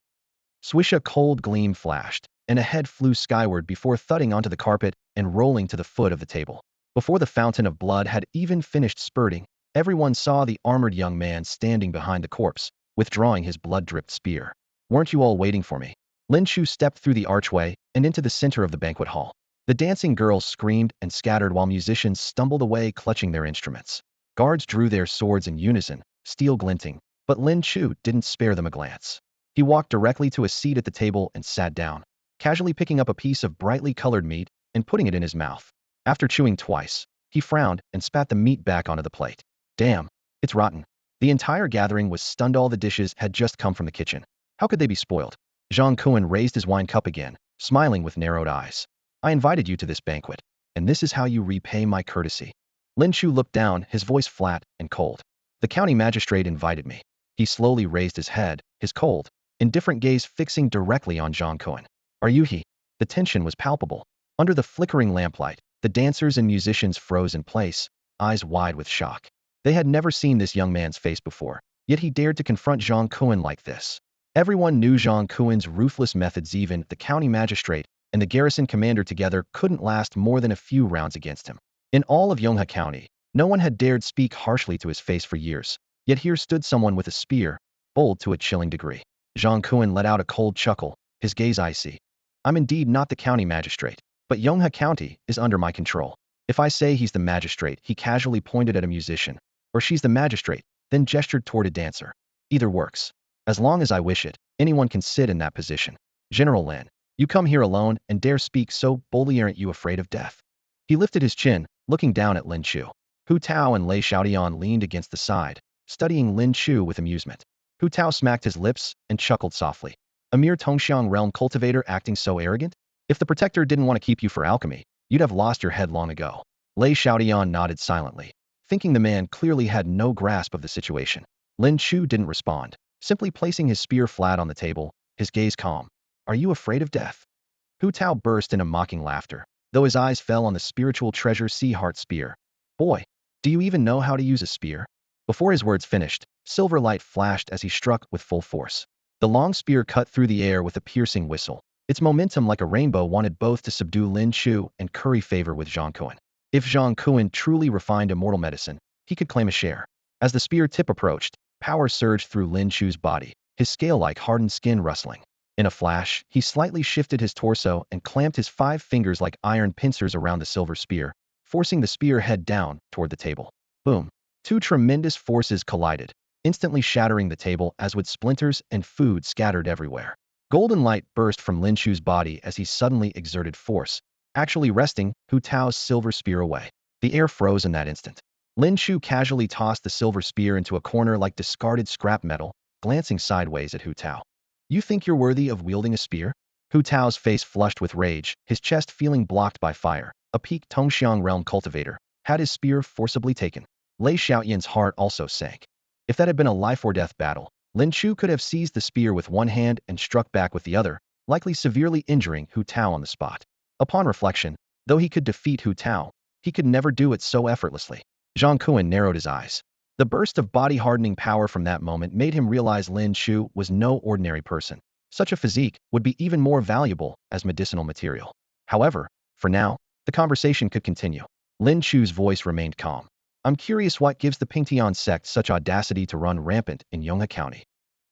Swish, a cold gleam flashed, and a head flew skyward before thudding onto the carpet and rolling to the foot of the table. Before the fountain of blood had even finished spurting, everyone saw the armored young man standing behind the corpse, withdrawing his blood-dripped spear. Weren't you all waiting for me? Lin Chu stepped through the archway and into the center of the banquet hall. The dancing girls screamed and scattered while musicians stumbled away clutching their instruments. Guards drew their swords in unison, steel glinting, but Lin Chu didn't spare them a glance. He walked directly to a seat at the table and sat down, casually picking up a piece of brightly colored meat and putting it in his mouth. After chewing twice, he frowned and spat the meat back onto the plate. Damn, it's rotten. The entire gathering was stunned. All the dishes had just come from the kitchen. How could they be spoiled? Zhang Kuen raised his wine cup again, smiling with narrowed eyes. I invited you to this banquet, and this is how you repay my courtesy. Lin Chu looked down, his voice flat and cold. The county magistrate invited me. He slowly raised his head, his cold, indifferent gaze fixing directly on Zhang Kuen. Are you he? The tension was palpable. Under the flickering lamplight, the dancers and musicians froze in place, eyes wide with shock. They had never seen this young man's face before, yet he dared to confront Zhang Kuen like this. Everyone knew Zhang Kuen's ruthless methods. Even the county magistrate and the garrison commander together couldn't last more than a few rounds against him. In all of Yonghe County, no one had dared speak harshly to his face for years, yet here stood someone with a spear, bold to a chilling degree. Zhang Kuen let out a cold chuckle, his gaze icy. I'm indeed not the county magistrate, but Yonghe County is under my control. If I say he's the magistrate, he casually pointed at a musician, or she's the magistrate, then gestured toward a dancer. Either works. As long as I wish it, anyone can sit in that position. General Lin, you come here alone and dare speak so boldly. Aren't you afraid of death? He lifted his chin, looking down at Lin Chu. Hu Tao and Lei Xiaodian leaned against the side, studying Lin Chu with amusement. Hu Tao smacked his lips and chuckled softly. A mere Tongxiang realm cultivator acting so arrogant? If the protector didn't want to keep you for alchemy, you'd have lost your head long ago. Lei Xiaodian nodded silently, thinking the man clearly had no grasp of the situation. Lin Chu didn't respond, simply placing his spear flat on the table, his gaze calm. Are you afraid of death? Hu Tao burst into mocking laughter, though his eyes fell on the spiritual treasure Sea Heart spear. Boy, do you even know how to use a spear? Before his words finished, silver light flashed as he struck with full force. The long spear cut through the air with a piercing whistle. Its momentum like a rainbow wanted both to subdue Lin Chu and curry favor with Zhang Kuen. If Zhang Kuen truly refined immortal medicine, he could claim a share. As the spear tip approached, power surged through Lin Chu's body, his scale-like hardened skin rustling. In a flash, he slightly shifted his torso and clamped his 5 fingers like iron pincers around the silver spear, forcing the spear head down toward the table. Boom! 2 tremendous forces collided, instantly shattering the table as wood splinters and food scattered everywhere. Golden light burst from Lin Chu's body as he suddenly exerted force, actually wresting Hu Tao's silver spear away. The air froze in that instant. Lin Chu casually tossed the silver spear into a corner like discarded scrap metal, glancing sideways at Hu Tao. You think you're worthy of wielding a spear? Hu Tao's face flushed with rage, his chest feeling blocked by fire. A peak Tongxiang realm cultivator had his spear forcibly taken. Lei Xiaoyan's heart also sank. If that had been a life-or-death battle, Lin Chu could have seized the spear with one hand and struck back with the other, likely severely injuring Hu Tao on the spot. Upon reflection, though he could defeat Hu Tao, he could never do it so effortlessly. Zhang Kuen narrowed his eyes. The burst of body-hardening power from that moment made him realize Lin Chu was no ordinary person. Such a physique would be even more valuable as medicinal material. However, for now, the conversation could continue. Lin Chu's voice remained calm. I'm curious what gives the Pingtian sect such audacity to run rampant in Yonghe County.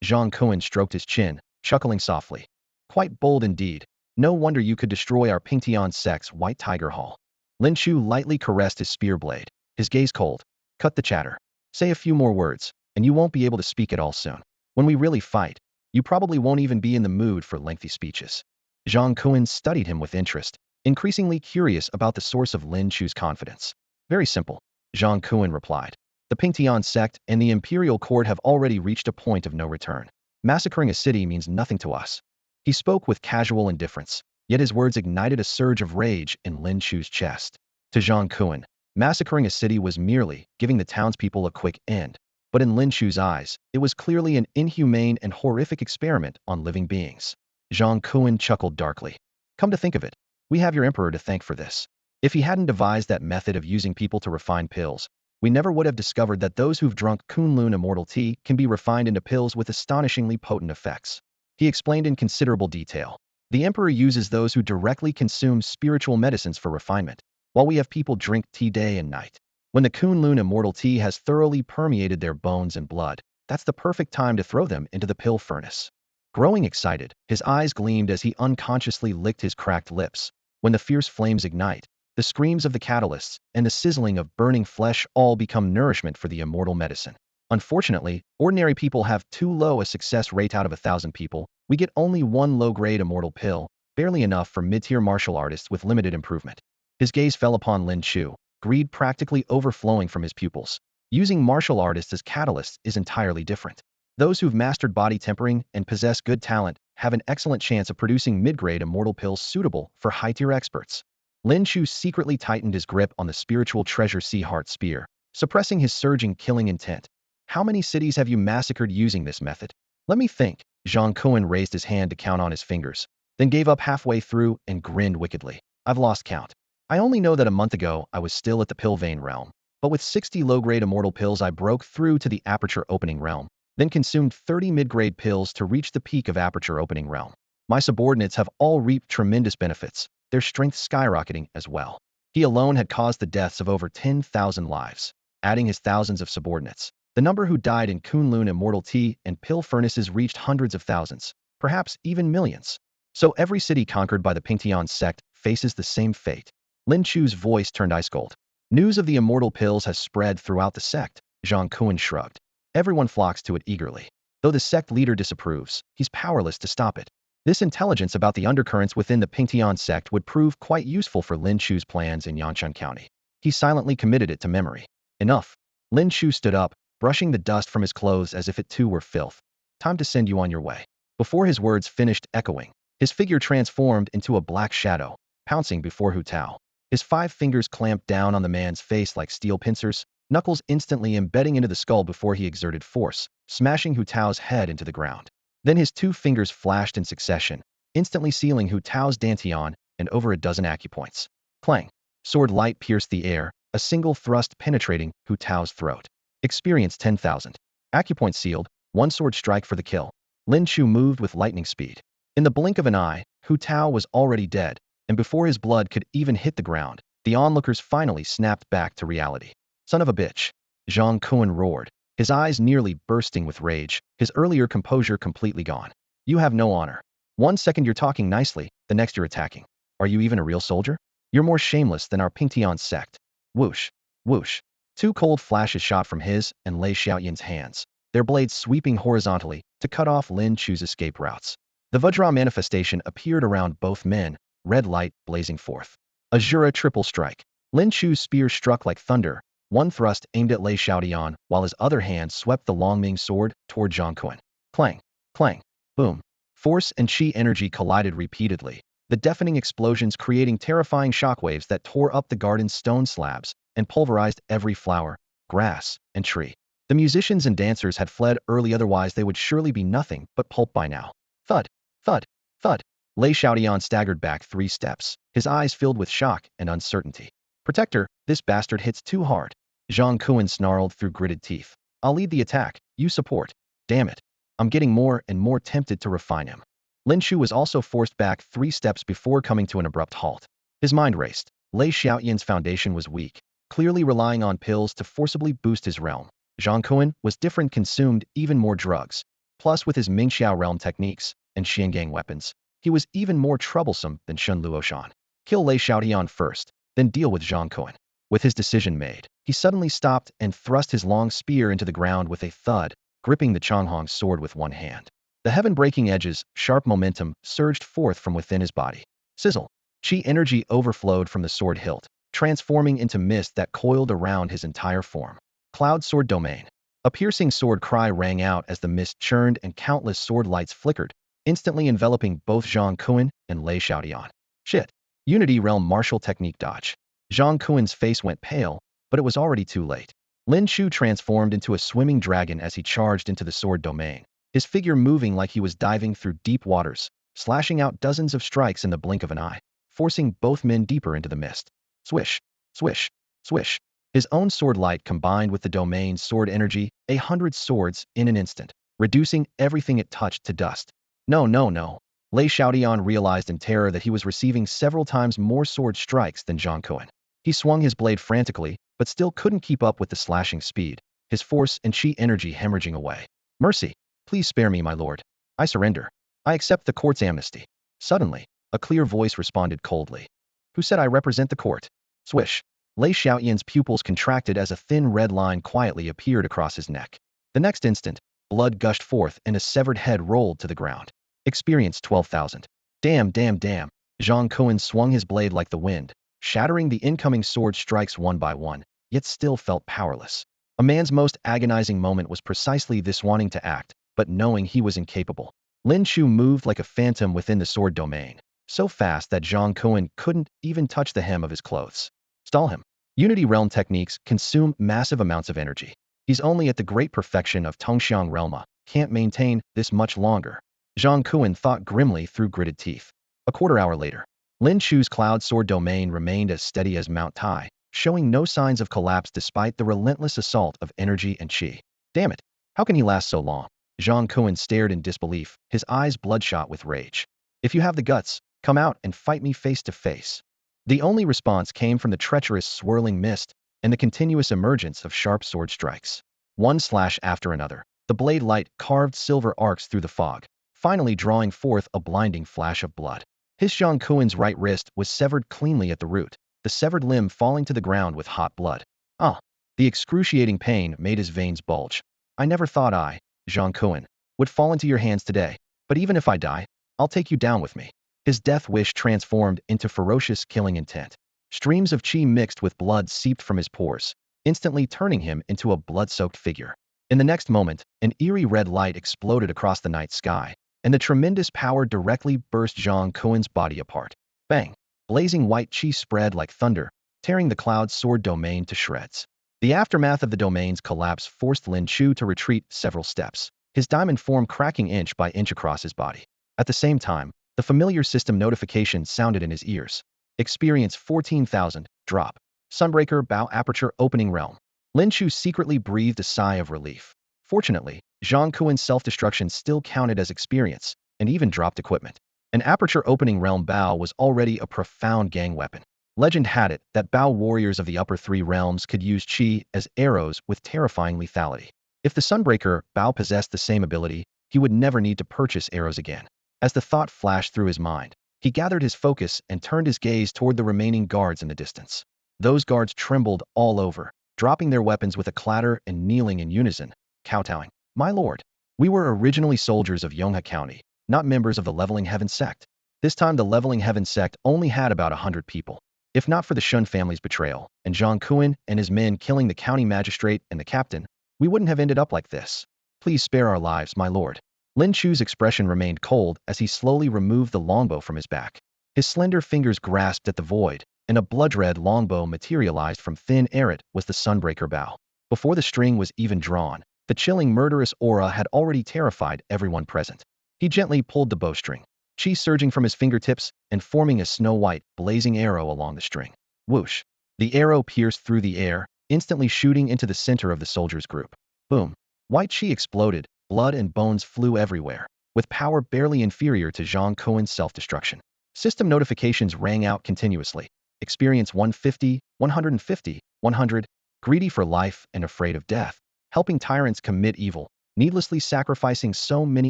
Zhang Kuan stroked his chin, chuckling softly. Quite bold indeed. No wonder you could destroy our Pingtian sect's White Tiger Hall. Lin Chu lightly caressed his spear blade, his gaze cold. Cut the chatter. Say a few more words, and you won't be able to speak at all soon. When we really fight, you probably won't even be in the mood for lengthy speeches. Zhang Kuan studied him with interest, increasingly curious about the source of Lin Chu's confidence. Very simple, Zhang Kuan replied. The Pingtian sect and the imperial court have already reached a point of no return. Massacring a city means nothing to us. He spoke with casual indifference, yet his words ignited a surge of rage in Lin Chu's chest. To Zhang Kuan, massacring a city was merely giving the townspeople a quick end. But in Lin Chu's eyes, it was clearly an inhumane and horrific experiment on living beings. Zhang Kuan chuckled darkly. Come to think of it, we have your emperor to thank for this. If he hadn't devised that method of using people to refine pills, we never would have discovered that those who've drunk Kunlun immortal tea can be refined into pills with astonishingly potent effects. He explained in considerable detail. The emperor uses those who directly consume spiritual medicines for refinement, while we have people drink tea day and night. When the Kunlun immortal tea has thoroughly permeated their bones and blood, that's the perfect time to throw them into the pill furnace. Growing excited, his eyes gleamed as he unconsciously licked his cracked lips. When the fierce flames ignite, the screams of the catalysts and the sizzling of burning flesh all become nourishment for the immortal medicine. Unfortunately, ordinary people have too low a success rate out of 1,000 people. We get only one low-grade immortal pill, barely enough for mid-tier martial artists with limited improvement. His gaze fell upon Lin Chu, greed practically overflowing from his pupils. Using martial artists as catalysts is entirely different. Those who've mastered body tempering and possess good talent have an excellent chance of producing mid-grade immortal pills suitable for high-tier experts. Lin Chu secretly tightened his grip on the spiritual treasure Sea Heart spear, suppressing his surging killing intent. How many cities have you massacred using this method? Let me think. Zhang Kuan raised his hand to count on his fingers, then gave up halfway through and grinned wickedly. I've lost count. I only know that a month ago I was still at the pill vein realm, but with 60 low-grade immortal pills I broke through to the aperture opening realm, then consumed 30 mid-grade pills to reach the peak of aperture opening realm. My subordinates have all reaped tremendous benefits, their strength skyrocketing as well. He alone had caused the deaths of over 10,000 lives. Adding his thousands of subordinates, the number who died in Kunlun immortal tea and pill furnaces reached hundreds of thousands, perhaps even millions. So every city conquered by the Pingtian sect faces the same fate. Lin Chu's voice turned ice cold. News of the immortal pills has spread throughout the sect. Zhang Kuan shrugged. Everyone flocks to it eagerly. Though the sect leader disapproves, he's powerless to stop it. This intelligence about the undercurrents within the Pingtian sect would prove quite useful for Lin Chu's plans in Yanchun County. He silently committed it to memory. Enough. Lin Chu stood up, brushing the dust from his clothes as if it too were filth. Time to send you on your way. Before his words finished echoing, his figure transformed into a black shadow, pouncing before Hu Tao. His 5 fingers clamped down on the man's face like steel pincers, knuckles instantly embedding into the skull before he exerted force, smashing Hu Tao's head into the ground. Then his 2 fingers flashed in succession, instantly sealing Hu Tao's dantian and over a dozen acupoints. Clang. Sword light pierced the air, a single thrust penetrating Hu Tao's throat. Experience 10,000. Acupoint sealed, 1 sword strike for the kill. Lin Chu moved with lightning speed. In the blink of an eye, Hu Tao was already dead, and before his blood could even hit the ground, the onlookers finally snapped back to reality. Son of a bitch. Zhang Kuan roared, his eyes nearly bursting with rage, his earlier composure completely gone. You have no honor. 1 second you're talking nicely, the next you're attacking. Are you even a real soldier? You're more shameless than our Pingtian sect. Whoosh. Whoosh. 2 cold flashes shot from his and Lei Xiaoyan's hands, their blades sweeping horizontally to cut off Lin Chu's escape routes. The Vajra manifestation appeared around both men, red light blazing forth. Azura triple strike. Lin Chu's spear struck like thunder, 1 thrust aimed at Lei Xiaoyan, while his other hand swept the Longming sword toward Zhang Kuan. Clang. Clang. Boom. Force and chi energy collided repeatedly, the deafening explosions creating terrifying shockwaves that tore up the garden's stone slabs and pulverized every flower, grass, and tree. The musicians and dancers had fled early, otherwise they would surely be nothing but pulp by now. Thud. Thud. Thud. Lei Xiaoyan staggered back 3 steps, his eyes filled with shock and uncertainty. Protector, this bastard hits too hard. Zhang Kuan snarled through gritted teeth. I'll lead the attack, you support. Damn it. I'm getting more and more tempted to refine him. Lin Chu was also forced back 3 steps before coming to an abrupt halt. His mind raced. Lei Xiaoyan's foundation was weak, clearly relying on pills to forcibly boost his realm. Zhang Kuan was different, consumed even more drugs. Plus, with his Mingxiao realm techniques and Xiangang weapons, he was even more troublesome than Shun Luoshan. Kill Lei Xiaoyan first, then deal with Zhang Kuan. With his decision made, he suddenly stopped and thrust his long spear into the ground with a thud, gripping the Changhong's sword with one hand. The heaven-breaking edges, sharp momentum, surged forth from within his body. Sizzle! Qi energy overflowed from the sword hilt, transforming into mist that coiled around his entire form. Cloud Sword Domain. A piercing sword cry rang out as the mist churned and countless sword lights flickered, instantly enveloping both Zhang Kuan and Lei Xiaoyan. Shit! Unity Realm Martial Technique Dodge. Zhang Kuan's face went pale, but it was already too late. Lin Chu transformed into a swimming dragon as he charged into the sword domain, his figure moving like he was diving through deep waters, slashing out dozens of strikes in the blink of an eye, forcing both men deeper into the mist. Swish, swish, swish. His own sword light combined with the domain's sword energy, 100 swords in an instant, reducing everything it touched to dust. No, no, no. Lei Xiaoyan realized in terror that he was receiving several times more sword strikes than Zhang Kuan. He swung his blade frantically, but still couldn't keep up with the slashing speed, his force and Qi energy hemorrhaging away. Mercy! Please spare me, my lord. I surrender. I accept the court's amnesty. Suddenly, a clear voice responded coldly. Who said I represent the court? Swish. Lei Xiaoyan's pupils contracted as a thin red line quietly appeared across his neck. The next instant, blood gushed forth and a severed head rolled to the ground. Experience 12,000. Damn, damn, damn. Zhang Kuan swung his blade like the wind, shattering the incoming sword strikes one by one, yet still felt powerless. A man's most agonizing moment was precisely this, wanting to act, but knowing he was incapable. Lin Chu moved like a phantom within the sword domain, so fast that Zhang Kuan couldn't even touch the hem of his clothes. Stall him. Unity Realm techniques consume massive amounts of energy. He's only at the great perfection of Tongxiang Realma, can't maintain this much longer. Zhang Kuan thought grimly through gritted teeth. A quarter hour later, Lin Chu's cloud sword domain remained as steady as Mount Tai, showing no signs of collapse despite the relentless assault of energy and Qi. Damn it! How can he last so long? Zhang Kuan stared in disbelief, his eyes bloodshot with rage. If you have the guts, come out and fight me face to face. The only response came from the treacherous swirling mist and the continuous emergence of sharp sword strikes. One slash after another, the blade light carved silver arcs through the fog, finally drawing forth a blinding flash of blood. His Zhang Kuan's right wrist was severed cleanly at the root, the severed limb falling to the ground with hot blood. Ah! The excruciating pain made his veins bulge. I never thought I, Zhang Kuan, would fall into your hands today, but even if I die, I'll take you down with me. His death wish transformed into ferocious killing intent. Streams of Qi mixed with blood seeped from his pores, instantly turning him into a blood-soaked figure. In the next moment, an eerie red light exploded across the night sky, and the tremendous power directly burst Zhang Kuan's body apart. Bang! Blazing white Qi spread like thunder, tearing the cloud sword domain to shreds. The aftermath of the domain's collapse forced Lin Chu to retreat several steps, his diamond form cracking inch by inch across his body. At the same time, the familiar system notification sounded in his ears. Experience 14,000, drop. Sunbreaker bow aperture opening realm. Lin Chu secretly breathed a sigh of relief. Fortunately, Zhang Kuan's self-destruction still counted as experience, and even dropped equipment. An aperture opening realm bow was already a profound gang weapon. Legend had it that bow warriors of the upper three realms could use Qi as arrows with terrifying lethality. If the Sunbreaker bow possessed the same ability, he would never need to purchase arrows again. As the thought flashed through his mind, he gathered his focus and turned his gaze toward the remaining guards in the distance. Those guards trembled all over, dropping their weapons with a clatter and kneeling in unison, kowtowing. My lord, we were originally soldiers of Yonghe County, not members of the Leveling Heaven sect. This time the Leveling Heaven sect only had about 100 people. If not for the Shun family's betrayal, and Zhang Kuan and his men killing the county magistrate and the captain, we wouldn't have ended up like this. Please spare our lives, my lord. Lin Chu's expression remained cold as he slowly removed the longbow from his back. His slender fingers grasped at the void, and a blood-red longbow materialized from thin air. It was the Sunbreaker bow. Before the string was even drawn, the chilling murderous aura had already terrified everyone present. He gently pulled the bowstring, Qi surging from his fingertips and forming a snow-white, blazing arrow along the string. Whoosh! The arrow pierced through the air, instantly shooting into the center of the soldiers' group. Boom! White Qi exploded, blood and bones flew everywhere, with power barely inferior to Zhang Kuan's self-destruction. System notifications rang out continuously. experience 150, 150, 100, greedy for life and afraid of death, helping tyrants commit evil, needlessly sacrificing so many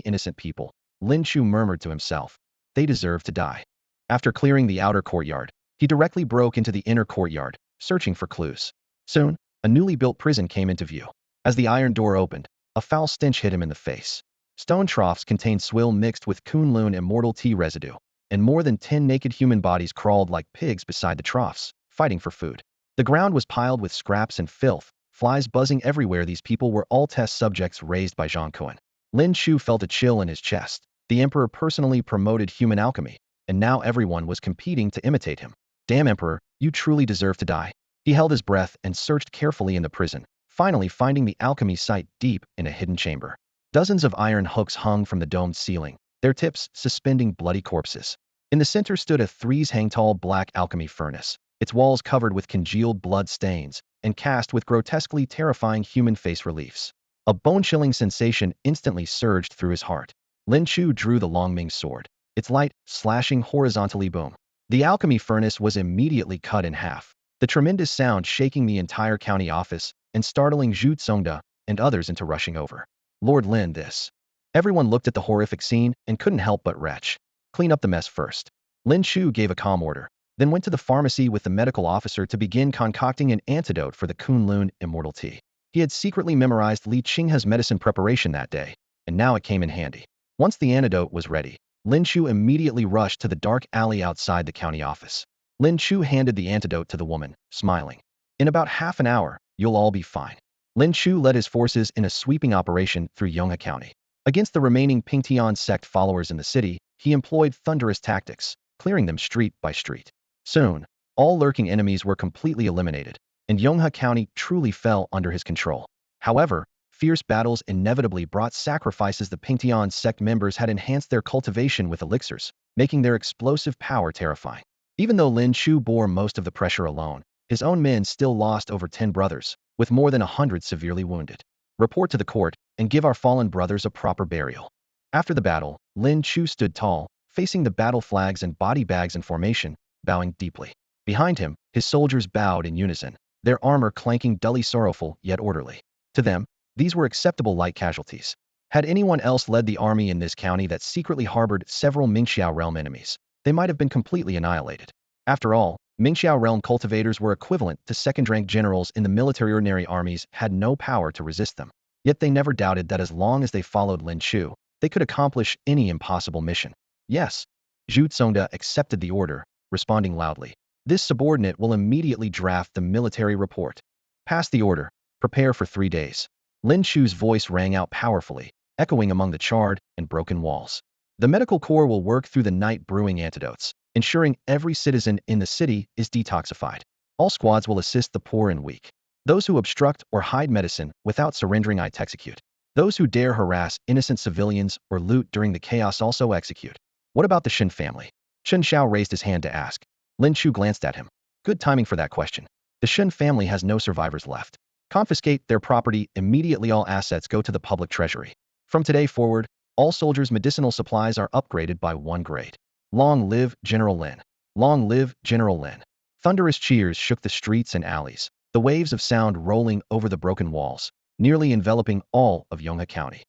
innocent people. Lin Chu murmured to himself, they deserve to die. After clearing the outer courtyard, he directly broke into the inner courtyard, searching for clues. Soon, a newly built prison came into view. As the iron door opened, a foul stench hit him in the face. Stone troughs contained swill mixed with Kunlun immortal tea residue, and more than 10 naked human bodies crawled like pigs beside the troughs, fighting for food. The ground was piled with scraps and filth, flies buzzing everywhere. These people were all test subjects raised by Zhang Kuan. Lin Chu felt a chill in his chest. The emperor personally promoted human alchemy, and now everyone was competing to imitate him. Damn emperor, you truly deserve to die. He held his breath and searched carefully in the prison, finally finding the alchemy site deep in a hidden chamber. Dozens of iron hooks hung from the domed ceiling, their tips suspending bloody corpses. In the center stood a 3-hang-tall black alchemy furnace, its walls covered with congealed blood stains and cast with grotesquely terrifying human face reliefs. A bone-chilling sensation instantly surged through his heart. Lin Chu drew the Longming sword, its light slashing horizontally. Boom. The alchemy furnace was immediately cut in half, the tremendous sound shaking the entire county office and startling Zhu Tsongda and others into rushing over. Lord Lin, this. Everyone looked at the horrific scene and couldn't help but retch. Clean up the mess first. Lin Chu gave a calm order, then went to the pharmacy with the medical officer to begin concocting an antidote for the Kunlun immortal tea. He had secretly memorized Li Qinghe's medicine preparation that day, and now it came in handy. Once the antidote was ready, Lin Chu immediately rushed to the dark alley outside the county office. Lin Chu handed the antidote to the woman, smiling. In about half an hour, you'll all be fine. Lin Chu led his forces in a sweeping operation through Yonghe County. Against the remaining Pingtian sect followers in the city, he employed thunderous tactics, clearing them street by street. Soon, all lurking enemies were completely eliminated, and Yonghe County truly fell under his control. However, fierce battles inevitably brought sacrifices. The Pingtian sect members had enhanced their cultivation with elixirs, making their explosive power terrifying. Even though Lin Chu bore most of the pressure alone, his own men still lost over 10 brothers, with more than 100 severely wounded. Report to the court and give our fallen brothers a proper burial. After the battle, Lin Chu stood tall, facing the battle flags and body bags in formation, bowing deeply. Behind him, his soldiers bowed in unison, their armor clanking dully sorrowful yet orderly. To them, these were acceptable light casualties. Had anyone else led the army in this county that secretly harbored several Mingxiao realm enemies, they might have been completely annihilated. After all, Mingxiao realm cultivators were equivalent to second-rank generals in the military. Ordinary armies had no power to resist them. Yet they never doubted that as long as they followed Lin Chu, they could accomplish any impossible mission. Yes. Zhu Tsongda accepted the order, responding loudly. This subordinate will immediately draft the military report. Pass the order. Prepare for 3 days. Lin Chu's voice rang out powerfully, echoing among the charred and broken walls. The medical corps will work through the night brewing antidotes, ensuring every citizen in the city is detoxified. All squads will assist the poor and weak. Those who obstruct or hide medicine without surrendering I execute. Those who dare harass innocent civilians or loot during the chaos also execute. What about the Shen family? Chen Xiao raised his hand to ask. Lin Chu glanced at him. Good timing for that question. The Shen family has no survivors left. Confiscate their property immediately. All assets go to the public treasury. From today forward, all soldiers' medicinal supplies are upgraded by 1 grade. Long live General Lin. Long live General Lin. Thunderous cheers shook the streets and alleys, the waves of sound rolling over the broken walls, nearly enveloping all of Yonghe County.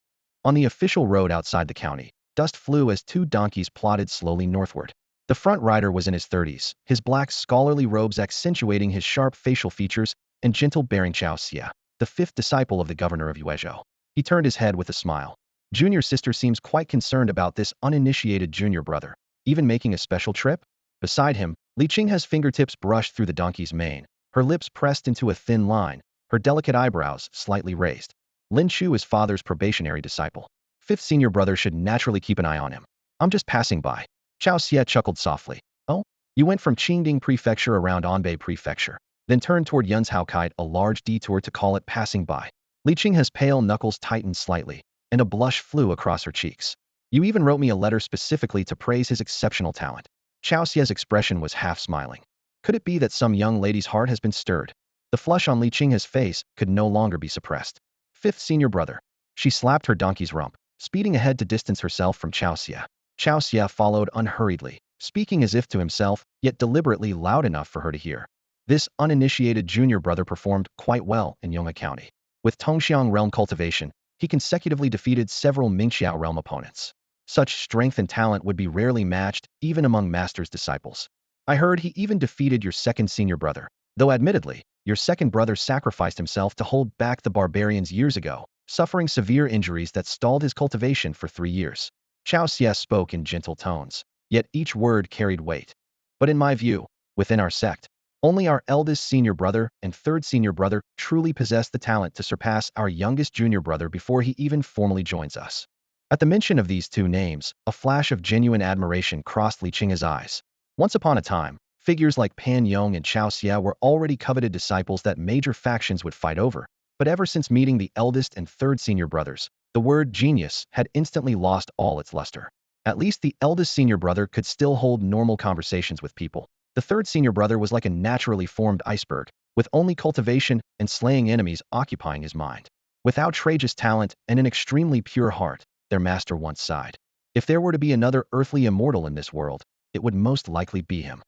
On the official road outside the county, dust flew as 2 donkeys plodded slowly northward. The front rider was in his 30s, his black scholarly robes accentuating his sharp facial features and gentle bearing. Chao Xia, the 5th disciple of the governor of Yuezhou. He turned his head with a smile. Junior sister seems quite concerned about this uninitiated junior brother, even making a special trip? Beside him, Li Qinghe's fingertips brushed through the donkey's mane, her lips pressed into a thin line, her delicate eyebrows slightly raised. Lin Chu is father's probationary disciple. 5th senior brother should naturally keep an eye on him. I'm just passing by. Chao Xia chuckled softly. Oh? You went from Qingding Prefecture around Anbei Prefecture, then turned toward Yunzhaokite, a large detour to call it passing by. Li Qinghe's pale knuckles tightened slightly, and a blush flew across her cheeks. You even wrote me a letter specifically to praise his exceptional talent. Chao Xia's expression was half smiling. Could it be that some young lady's heart has been stirred? The flush on Li Qinghe's face could no longer be suppressed. 5th senior brother. She slapped her donkey's rump, speeding ahead to distance herself from Chao Xia. Chao Xia followed unhurriedly, speaking as if to himself, yet deliberately loud enough for her to hear. This uninitiated junior brother performed quite well in Yonghe County. With Tongxiang realm cultivation, he consecutively defeated several Mingxiao realm opponents. Such strength and talent would be rarely matched, even among master's disciples. I heard he even defeated your second senior brother, though admittedly, your second brother sacrificed himself to hold back the barbarians years ago, suffering severe injuries that stalled his cultivation for 3 years. Chao Xie spoke in gentle tones, yet each word carried weight. But in my view, within our sect, only our eldest senior brother and third senior brother truly possess the talent to surpass our youngest junior brother before he even formally joins us. At the mention of these two names, a flash of genuine admiration crossed Li Qing's eyes. Once upon a time, figures like Pan Yong and Chao Xie were already coveted disciples that major factions would fight over, but ever since meeting the eldest and third senior brothers, the word genius had instantly lost all its luster. At least the eldest senior brother could still hold normal conversations with people. The third senior brother was like a naturally formed iceberg, with only cultivation and slaying enemies occupying his mind. With outrageous talent and an extremely pure heart, their master once sighed. If there were to be another earthly immortal in this world, it would most likely be him.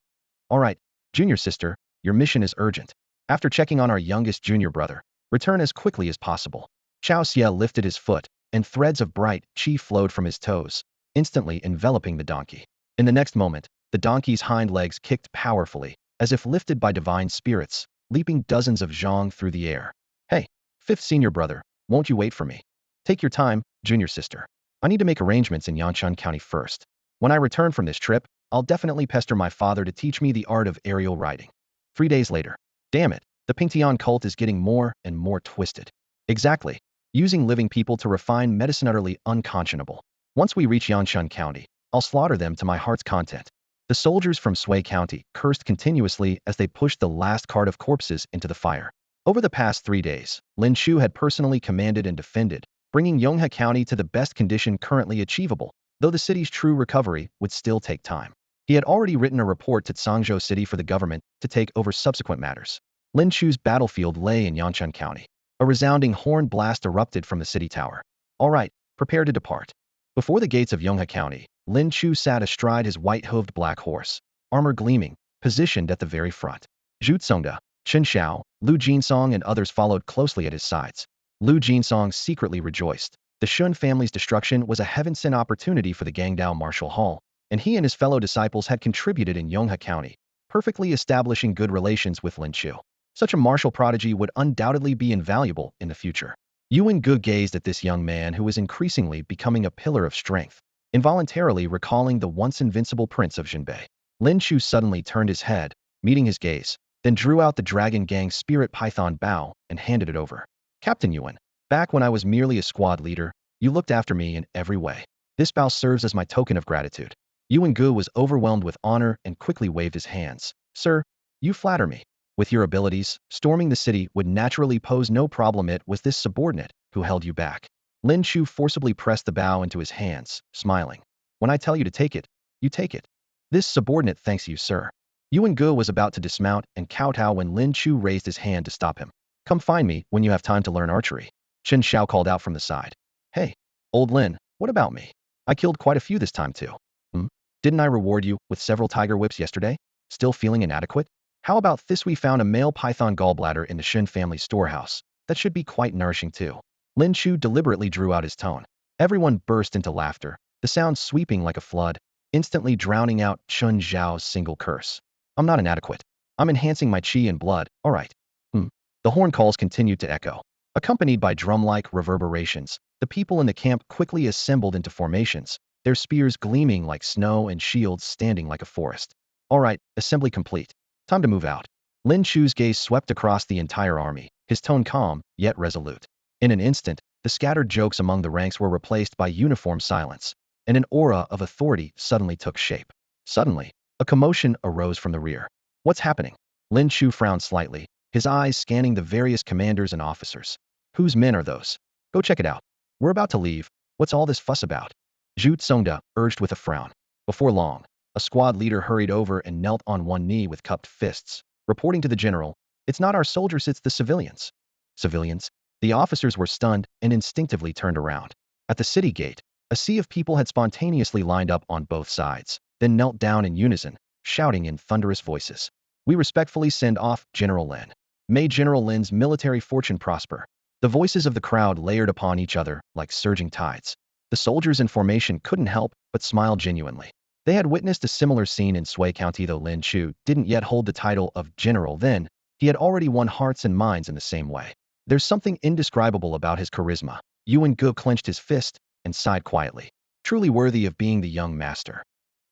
All right, junior sister, your mission is urgent. After checking on our youngest junior brother, return as quickly as possible. Chao Xie lifted his foot, and threads of bright qi flowed from his toes, instantly enveloping the donkey. In the next moment, the donkey's hind legs kicked powerfully, as if lifted by divine spirits, leaping dozens of zhong through the air. Hey, fifth senior brother, won't you wait for me? Take your time, junior sister. I need to make arrangements in Yanshan County first. When I return from this trip, I'll definitely pester my father to teach me the art of aerial riding. 3 days later. Damn it, the Pingtian cult is getting more and more twisted. Exactly. Using living people to refine medicine utterly unconscionable. Once we reach Yanshan County, I'll slaughter them to my heart's content. The soldiers from Sui County cursed continuously as they pushed the last cart of corpses into the fire. Over the past 3 days, Lin Chu had personally commanded and defended, bringing Yonghe County to the best condition currently achievable, though the city's true recovery would still take time. He had already written a report to Zhangzhou City for the government to take over subsequent matters. Lin Chu's battlefield lay in Yanshan County. A resounding horn blast erupted from the city tower. All right, prepare to depart. Before the gates of Yonghe County, Lin Chu sat astride his white-hooved black horse, armor gleaming, positioned at the very front. Zhu Tsongda, Chen Xiao, Lu Jinsong and others followed closely at his sides. Lu Jinsong secretly rejoiced. The Shun family's destruction was a heaven-sent opportunity for the Gangdao Martial Hall, and he and his fellow disciples had contributed in Yonghe County, perfectly establishing good relations with Lin Chu. Such a martial prodigy would undoubtedly be invaluable in the future. Yuan Gu gazed at this young man who was increasingly becoming a pillar of strength, involuntarily recalling the once invincible prince of Jinbei. Lin Chu suddenly turned his head, meeting his gaze, then drew out the Dragon Gang Spirit Python bow and handed it over. Captain Yuan, back when I was merely a squad leader, you looked after me in every way. This bow serves as my token of gratitude. Yuan Gu was overwhelmed with honor and quickly waved his hands. Sir, you flatter me. With your abilities, storming the city would naturally pose no problem. It was this subordinate who held you back. Lin Chu forcibly pressed the bow into his hands, smiling. When I tell you to take it, you take it. This subordinate thanks you, sir. Yuan Gu was about to dismount and kowtow when Lin Chu raised his hand to stop him. Come find me when you have time to learn archery. Chen Xiao called out from the side. Hey, old Lin, what about me? I killed quite a few this time too. Didn't I reward you with several tiger whips yesterday? Still feeling inadequate? How about this? We found a male python gallbladder in the Shin family storehouse. That should be quite nourishing too. Lin Chu deliberately drew out his tone. Everyone burst into laughter, the sound sweeping like a flood, instantly drowning out Chun Zhao's single curse. I'm not inadequate. I'm enhancing my chi and blood, all right. The horn calls continued to echo. Accompanied by drum-like reverberations, the people in the camp quickly assembled into formations, their spears gleaming like snow and shields standing like a forest. All right, assembly complete. Time to move out. Lin Chu's gaze swept across the entire army, his tone calm, yet resolute. In an instant, the scattered jokes among the ranks were replaced by uniform silence, and an aura of authority suddenly took shape. Suddenly, a commotion arose from the rear. What's happening? Lin Chu frowned slightly, his eyes scanning the various commanders and officers. Whose men are those? Go check it out. We're about to leave. What's all this fuss about? Zhu Tsongda urged with a frown. Before long, a squad leader hurried over and knelt on one knee with cupped fists, reporting to the general, it's not our soldiers, it's the civilians. Civilians? The officers were stunned and instinctively turned around. At the city gate, a sea of people had spontaneously lined up on both sides. then knelt down in unison, shouting in thunderous voices. We respectfully send off General Lin. May General Lin's military fortune prosper. The voices of the crowd layered upon each other like surging tides. The soldiers in formation couldn't help but smile genuinely. They had witnessed a similar scene in Sui County, though Lin Chu didn't yet hold the title of general then. He had already won hearts and minds in the same way. There's something indescribable about his charisma. Yuan Gu clenched his fist and sighed quietly. Truly worthy of being the young master.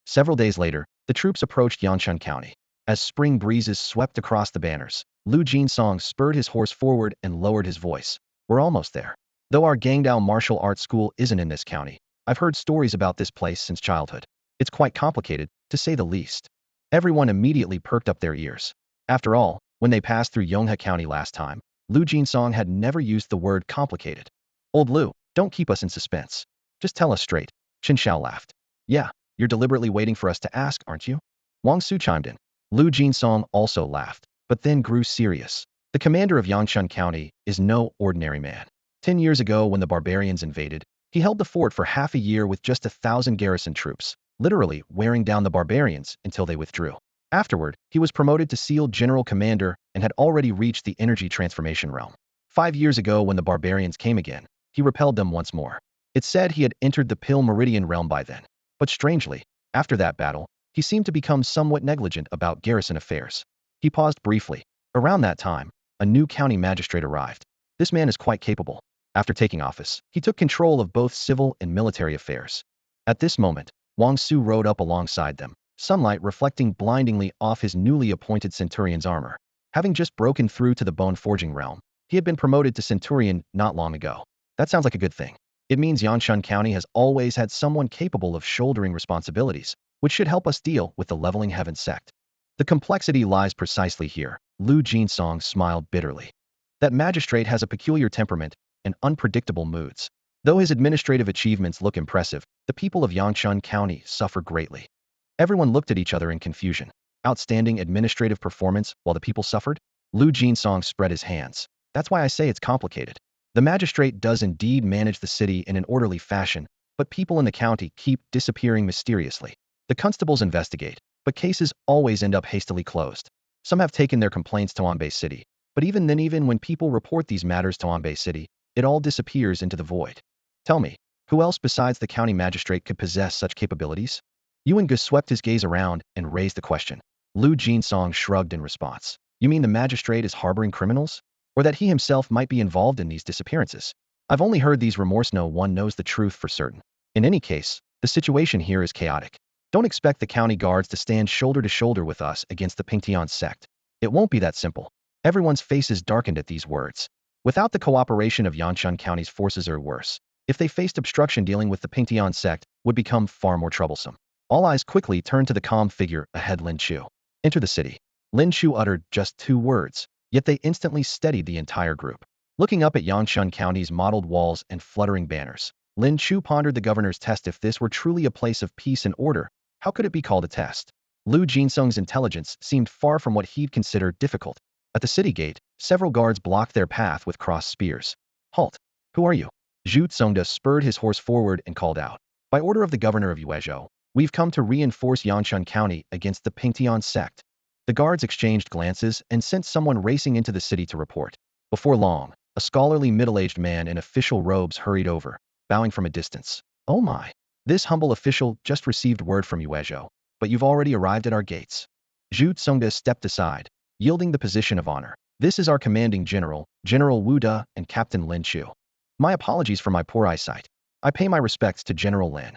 Several days later, the troops approached Yanshan County. As spring breezes swept across the banners, Lu Jinsong spurred his horse forward and lowered his voice. We're almost there. Though our Gangdao martial arts school isn't in this county, I've heard stories about this place since childhood. It's quite complicated, to say the least. Everyone immediately perked up their ears. After all, when they passed through Yonghe County last time, Lu Jinsong had never used the word complicated. Old Lu, don't keep us in suspense. Just tell us straight. Chen Xiao laughed. Yeah, you're deliberately waiting for us to ask, aren't you? Wang Su chimed in. Lu Jinsong also laughed, but then grew serious. The commander of Yangshan County is no ordinary man. 10 years ago, when the barbarians invaded, he held the fort for half a year with just 1,000 garrison troops, literally wearing down the barbarians until they withdrew. Afterward, he was promoted to sealed general commander and had already reached the energy transformation realm. 5 years ago, when the barbarians came again, he repelled them once more. It said he had entered the Pill Meridian realm by then. But strangely, after that battle, he seemed to become somewhat negligent about garrison affairs. He paused briefly. Around that time, a new county magistrate arrived. This man is quite capable. After taking office, he took control of both civil and military affairs. At this moment, Wang Su rode up alongside them, sunlight reflecting blindingly off his newly appointed centurion's armor. Having just broken through to the bone-forging realm, he had been promoted to centurion not long ago. That sounds like a good thing. It means Yanshan County has always had someone capable of shouldering responsibilities, which should help us deal with the leveling heaven sect. The complexity lies precisely here. Lu Jinsong smiled bitterly. That magistrate has a peculiar temperament and unpredictable moods. Though his administrative achievements look impressive, the people of Yangshan County suffer greatly. Everyone looked at each other in confusion. Outstanding administrative performance while the people suffered? Lu Jinsong spread his hands. That's why I say it's complicated. The magistrate does indeed manage the city in an orderly fashion, but people in the county keep disappearing mysteriously. The constables investigate, but cases always end up hastily closed. Some have taken their complaints to Anbei City, but even then, even when people report these matters to Anbei City, it all disappears into the void. Tell me, who else besides the county magistrate could possess such capabilities? Yuan Gu swept his gaze around and raised the question. Lu Jinsong shrugged in response. You mean the magistrate is harboring criminals? Or that he himself might be involved in these disappearances? I've only heard these rumors. No one knows the truth for certain. In any case, the situation here is chaotic. Don't expect the county guards to stand shoulder to shoulder with us against the Pingtian sect. It won't be that simple. Everyone's faces darkened at these words. Without the cooperation of Yanshan County's forces, or worse, if they faced obstruction, dealing with the Pingtian sect would become far more troublesome. All eyes quickly turned to the calm figure ahead, Lin Chu. Enter the city. Lin Chu uttered just 2 words, yet they instantly steadied the entire group. Looking up at Yangshan County's mottled walls and fluttering banners, Lin Chu pondered the governor's test. If this were truly a place of peace and order, how could it be called a test? Lu Jinsong's intelligence seemed far from what he'd considered difficult. At the city gate, several guards blocked their path with crossed spears. Halt! Who are you? Zhu Tsongda spurred his horse forward and called out. By order of the governor of Yuezhou, we've come to reinforce Yangshan County against the Pingtian sect. The guards exchanged glances and sent someone racing into the city to report. Before long, a scholarly middle-aged man in official robes hurried over, bowing from a distance. Oh my! This humble official just received word from Yuezhou, but you've already arrived at our gates. Zhu Tsongda stepped aside, yielding the position of honor. This is our commanding general, General Wu De, and Captain Lin Chu. My apologies for my poor eyesight. I pay my respects to General Lin.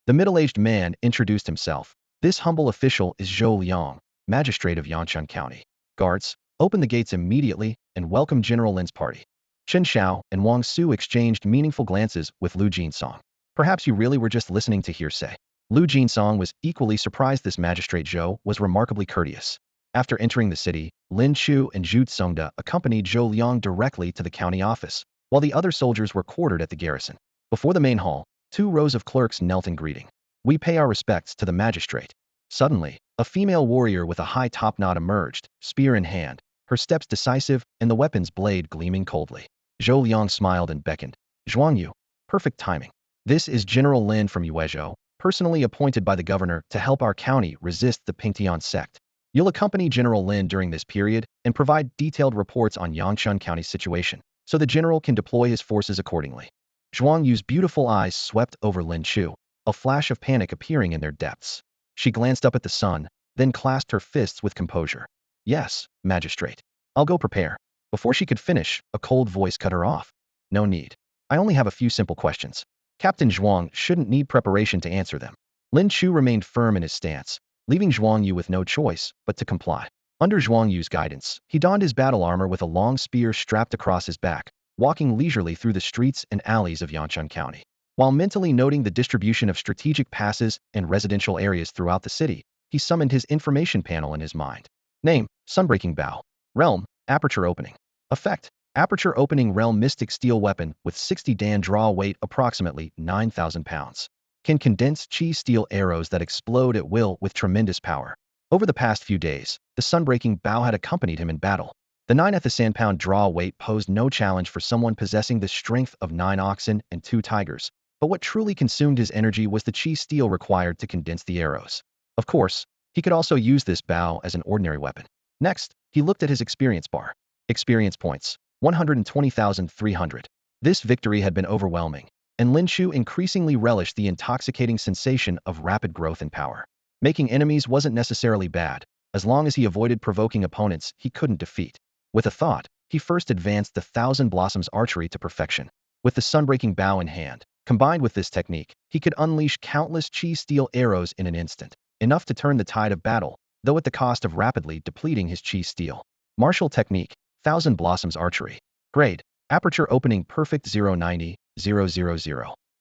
The middle-aged man introduced himself. This humble official is Zhou Liang, magistrate of Yanshan County. Guards, open the gates immediately and welcome General Lin's party. Chen Xiao and Wang Su exchanged meaningful glances with Lu Jinsong. Perhaps you really were just listening to hearsay. Lu Jinsong was equally surprised. This magistrate Zhou was remarkably courteous. After entering the city, Lin Chu and Zhu Tsongda accompanied Zhou Liang directly to the county office, while the other soldiers were quartered at the garrison. Before the main hall, 2 rows of clerks knelt in greeting. We pay our respects to the magistrate. Suddenly, a female warrior with a high topknot emerged, spear in hand, her steps decisive and the weapon's blade gleaming coldly. Zhou Liang smiled and beckoned. Zhuangyu. Perfect timing. This is General Lin from Yuezhou. personally appointed by the governor to help our county resist the Pingtian sect. You'll accompany General Lin during this period and provide detailed reports on Yangchun County's situation, so the general can deploy his forces accordingly. Zhuang Yu's beautiful eyes swept over Lin Chu, a flash of panic appearing in their depths. She glanced up at the sun, then clasped her fists with composure. Yes, magistrate. I'll go prepare. Before she could finish, a cold voice cut her off. No need. I only have a few simple questions. Captain Zhuang shouldn't need preparation to answer them. Lin Chu remained firm in his stance, leaving Zhuang Yu with no choice but to comply. Under Zhuang Yu's guidance, he donned his battle armor with a long spear strapped across his back, walking leisurely through the streets and alleys of Yangchun County. While mentally noting the distribution of strategic passes and residential areas throughout the city, he summoned his information panel in his mind. Name: Sunbreaking Bow. Realm: Aperture Opening. Effect: Aperture Opening Realm Mystic Steel Weapon with 60 Dan draw weight approximately 9,000 pounds. Can condense chi steel arrows that explode at will with tremendous power. Over the past few days, the Sunbreaking Bow had accompanied him in battle. The 9,000 pound draw weight posed no challenge for someone possessing the strength of 9 oxen and 2 tigers, but what truly consumed his energy was the chi steel required to condense the arrows. Of course, he could also use this bow as an ordinary weapon. Next, he looked at his experience bar. Experience points: 120,300. This victory had been overwhelming, and Lin Chu increasingly relished the intoxicating sensation of rapid growth in power. Making enemies wasn't necessarily bad, as long as he avoided provoking opponents he couldn't defeat. With a thought, he first advanced the Thousand Blossoms archery to perfection. With the Sunbreaking Bow in hand, combined with this technique, he could unleash countless chi steel arrows in an instant, enough to turn the tide of battle, though at the cost of rapidly depleting his chi steel. Martial technique: Thousand Blossoms archery. Grade: Aperture Opening Perfect 090,000.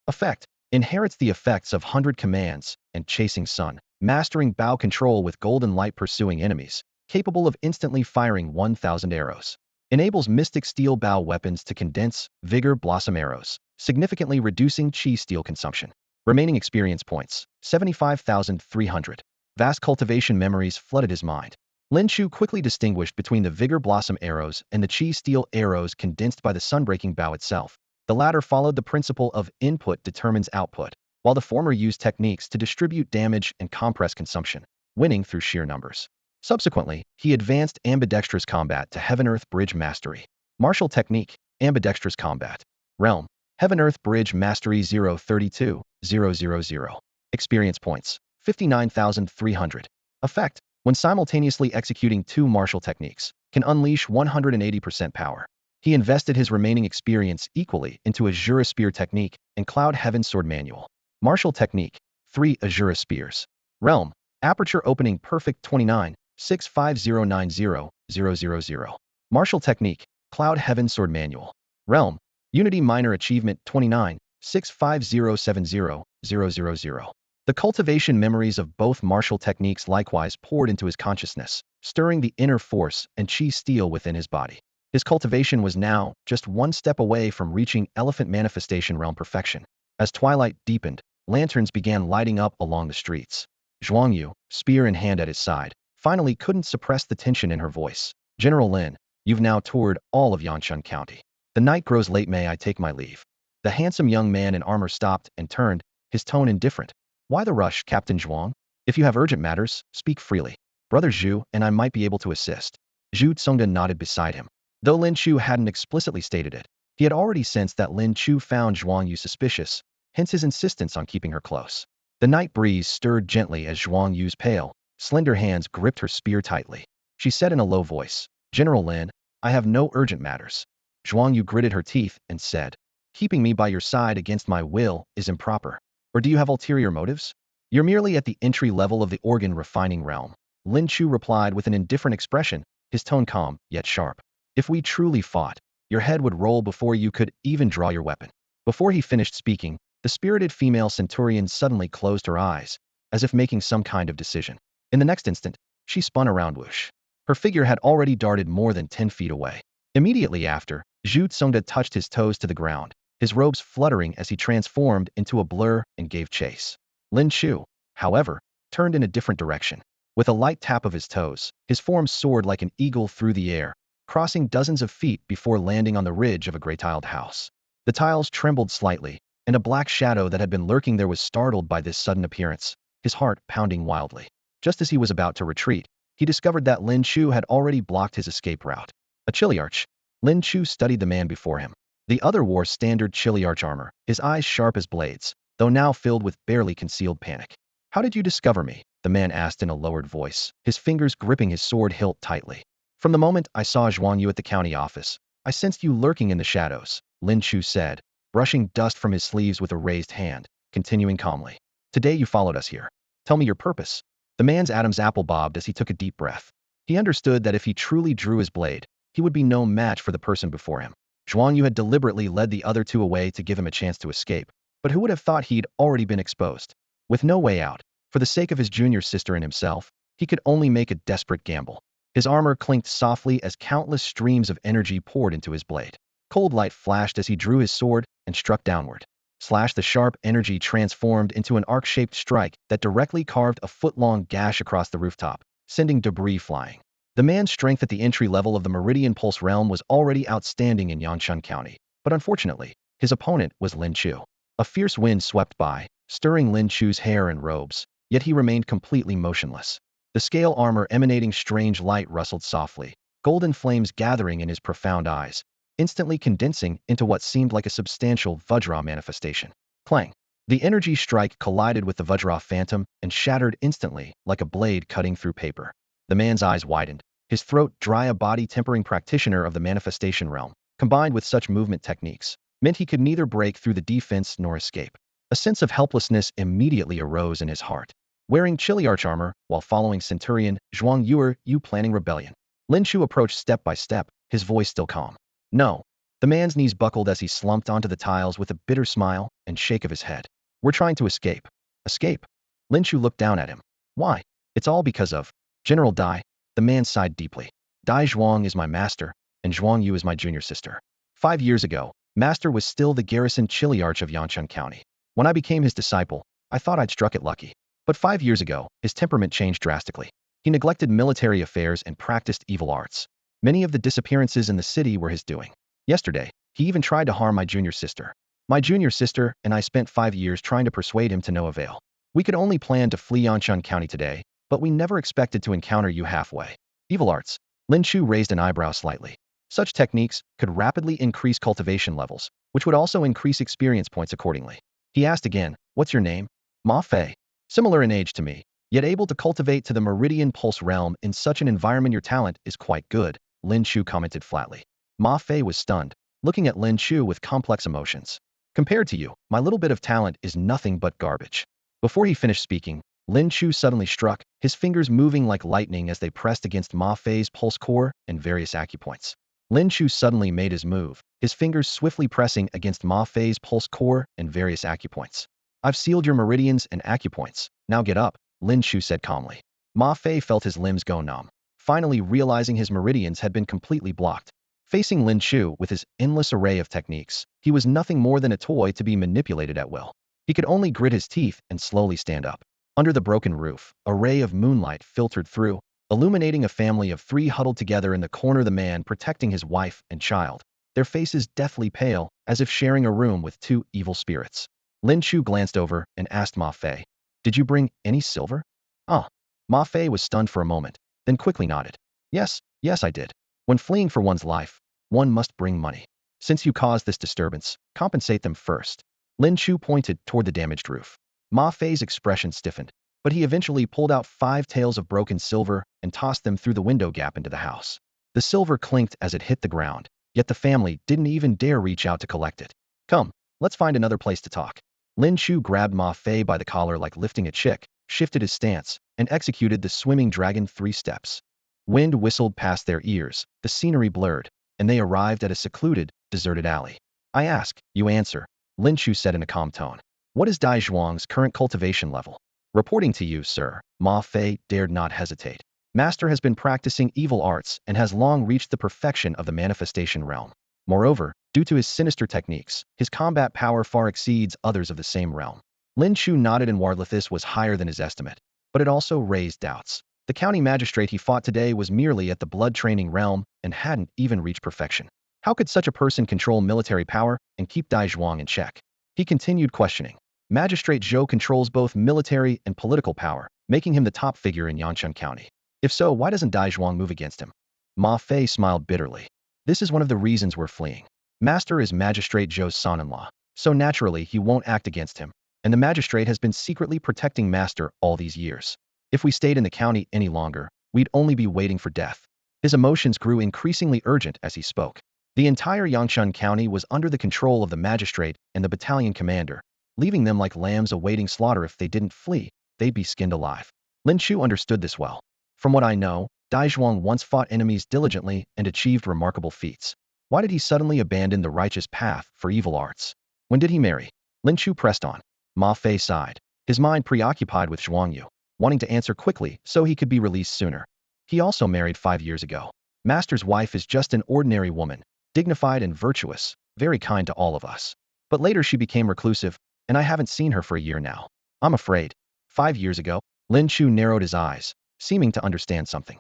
Effect: Inherits the effects of 100 commands and Chasing Sun, mastering bow control with golden light pursuing enemies, capable of instantly firing 1,000 arrows. Enables Mystic Steel Bow weapons to condense Vigor Blossom arrows, significantly reducing chi steel consumption. Remaining experience points: 75,300. Vast cultivation memories flooded his mind. Lin Chu quickly distinguished between the Vigor Blossom arrows and the chi steel arrows condensed by the Sunbreaking Bow itself. The latter followed the principle of input determines output, while the former used techniques to distribute damage and compress consumption, winning through sheer numbers. Subsequently, he advanced ambidextrous combat to Heaven-Earth Bridge Mastery. Martial technique: Ambidextrous combat. Realm: Heaven-Earth Bridge Mastery 032,000. Experience points: 59,300. Effect: When simultaneously executing 2 martial techniques, can unleash 180% power. He invested his remaining experience equally into Azura Spear Technique and Cloud Heaven Sword Manual. Martial technique: 3 Azura Spears. Realm: Aperture Opening Perfect 29,65090,000. Martial technique: Cloud Heaven Sword Manual. Realm: Unity Minor Achievement 29,65070,000. The cultivation memories of both martial techniques likewise poured into his consciousness, stirring the inner force and chi steel within his body. His cultivation was now just one step away from reaching Elephant Manifestation Realm perfection. As twilight deepened, lanterns began lighting up along the streets. Zhuang Yu, spear in hand at his side, finally couldn't suppress the tension in her voice. General Lin, you've now toured all of Yangchun County. The night grows late, may I take my leave? The handsome young man in armor stopped and turned, his tone indifferent. Why the rush, Captain Zhuang? If you have urgent matters, speak freely. Brother Zhu and I might be able to assist. Zhu Tsungda nodded beside him. Though Lin Chu hadn't explicitly stated it, he had already sensed that Lin Chu found Zhuang Yu suspicious, hence his insistence on keeping her close. The night breeze stirred gently as Zhuang Yu's pale, slender hands gripped her spear tightly. She said in a low voice, General Lin, I have no urgent matters. Zhuang Yu gritted her teeth and said, keeping me by your side against my will is improper. Or do you have ulterior motives? You're merely at the entry level of the organ refining realm. Lin Chu replied with an indifferent expression, his tone calm, yet sharp. If we truly fought, your head would roll before you could even draw your weapon. Before he finished speaking, the spirited female centurion suddenly closed her eyes, as if making some kind of decision. In the next instant, she spun around whoosh. Her figure had already darted more than 10 feet away. Immediately after, Zhu Tsungda touched his toes to the ground, his robes fluttering as he transformed into a blur and gave chase. Lin Chu, however, turned in a different direction. With a light tap of his toes, his form soared like an eagle through the air, crossing dozens of feet before landing on the ridge of a gray-tiled house. The tiles trembled slightly, and a black shadow that had been lurking there was startled by this sudden appearance, his heart pounding wildly. Just as he was about to retreat, he discovered that Lin Chu had already blocked his escape route. A chiliarch. Lin Chu studied the man before him. The other wore standard chiliarch armor, his eyes sharp as blades, though now filled with barely concealed panic. How did you discover me? The man asked in a lowered voice, his fingers gripping his sword hilt tightly. From the moment I saw Zhuang Yu at the county office, I sensed you lurking in the shadows, Lin Chu said, brushing dust from his sleeves with a raised hand, continuing calmly. Today you followed us here. Tell me your purpose. The man's Adam's apple bobbed as he took a deep breath. He understood that if he truly drew his blade, he would be no match for the person before him. Zhuang Yu had deliberately led the other two away to give him a chance to escape, but who would have thought he'd already been exposed? With no way out, for the sake of his junior sister and himself, he could only make a desperate gamble. His armor clinked softly as countless streams of energy poured into his blade. Cold light flashed as he drew his sword and struck downward. Slash! The sharp energy transformed into an arc-shaped strike that directly carved a foot-long gash across the rooftop, sending debris flying. The man's strength at the entry level of the Meridian Pulse realm was already outstanding in Yanshan County, but unfortunately, his opponent was Lin Chu. A fierce wind swept by, stirring Lin Chu's hair and robes, yet he remained completely motionless. The scale armor emanating strange light rustled softly, golden flames gathering in his profound eyes, instantly condensing into what seemed like a substantial Vajra manifestation. Clang! The energy strike collided with the Vajra phantom and shattered instantly like a blade cutting through paper. The man's eyes widened, his throat dry. A body-tempering practitioner of the manifestation realm, combined with such movement techniques, meant he could neither break through the defense nor escape. A sense of helplessness immediately arose in his heart. Wearing chiliarch armor, while following Centurion Zhuang Yu planning rebellion. Lin Chu approached step by step, his voice still calm. No. The man's knees buckled as he slumped onto the tiles with a bitter smile and shake of his head. We're trying to escape. Escape? Lin Chu looked down at him. Why? It's all because of General Dai. The man sighed deeply. Dai Zhuang is my master, and Zhuang Yu is my junior sister. 5 years ago, Master was still the garrison chiliarch of Yanshan County. When I became his disciple, I thought I'd struck it lucky. But 5 years ago, his temperament changed drastically. He neglected military affairs and practiced evil arts. Many of the disappearances in the city were his doing. Yesterday, he even tried to harm my junior sister. My junior sister and I spent 5 years trying to persuade him to no avail. We could only plan to flee Yanshan County today, but we never expected to encounter you halfway. Evil arts. Lin Chu raised an eyebrow slightly. Such techniques could rapidly increase cultivation levels, which would also increase experience points accordingly. He asked again, what's your name? Ma Fei. Similar in age to me, yet able to cultivate to the Meridian Pulse realm in such an environment. Your talent is quite good, Lin Chu commented flatly. Ma Fei was stunned, looking at Lin Chu with complex emotions. Compared to you, my little bit of talent is nothing but garbage. Before he finished speaking, Lin Chu suddenly struck, his fingers moving like lightning as they pressed against Ma Fei's pulse core and various acupoints. Lin Chu suddenly made his move, his fingers swiftly pressing against Ma Fei's pulse core and various acupoints. I've sealed your meridians and acupoints. Now get up, Lin Chu said calmly. Ma Fei felt his limbs go numb, finally realizing his meridians had been completely blocked. Facing Lin Chu with his endless array of techniques, he was nothing more than a toy to be manipulated at will. He could only grit his teeth and slowly stand up. Under the broken roof, a ray of moonlight filtered through, illuminating a family of 3 huddled together in the corner. The man protecting his wife and child, their faces deathly pale, as if sharing a room with 2 evil spirits. Lin Chu glanced over and asked Ma Fei, did you bring any silver? Ah. Ma Fei was stunned for a moment, then quickly nodded. Yes, I did. When fleeing for one's life, one must bring money. Since you caused this disturbance, compensate them first. Lin Chu pointed toward the damaged roof. Ma Fei's expression stiffened, but he eventually pulled out 5 taels of broken silver and tossed them through the window gap into the house. The silver clinked as it hit the ground, yet the family didn't even dare reach out to collect it. Come, let's find another place to talk. Lin Chu grabbed Ma Fei by the collar like lifting a chick, shifted his stance, and executed the swimming dragon 3 steps. Wind whistled past their ears, the scenery blurred, and they arrived at a secluded, deserted alley. I ask, you answer, Lin Chu said in a calm tone. What is Dai Zhuang's current cultivation level? Reporting to you, sir, Ma Fei dared not hesitate. Master has been practicing evil arts and has long reached the perfection of the manifestation realm. Moreover, due to his sinister techniques, his combat power far exceeds others of the same realm. Lin Chu nodded, and this was higher than his estimate, but it also raised doubts. The county magistrate he fought today was merely at the blood training realm and hadn't even reached perfection. How could such a person control military power and keep Dai Zhuang in check? He continued questioning. Magistrate Zhou controls both military and political power, making him the top figure in Yanchun County. If so, why doesn't Dai Zhuang move against him? Ma Fei smiled bitterly. This is one of the reasons we're fleeing. Master is Magistrate Zhou's son-in-law, so naturally he won't act against him, and the magistrate has been secretly protecting Master all these years. If we stayed in the county any longer, we'd only be waiting for death. His emotions grew increasingly urgent as he spoke. The entire Yangchun County was under the control of the magistrate and the battalion commander, leaving them like lambs awaiting slaughter. If they didn't flee, they'd be skinned alive. Lin Chu understood this well. From what I know, Dai Zhuang once fought enemies diligently and achieved remarkable feats. Why did he suddenly abandon the righteous path for evil arts? When did he marry? Lin Chu pressed on. Ma Fei sighed, his mind preoccupied with Zhuangyu, wanting to answer quickly so he could be released sooner. He also married 5 years ago. Master's wife is just an ordinary woman, dignified and virtuous, very kind to all of us. But later she became reclusive, and I haven't seen her for a year now. I'm afraid. 5 years ago? Lin Chu narrowed his eyes, seeming to understand something.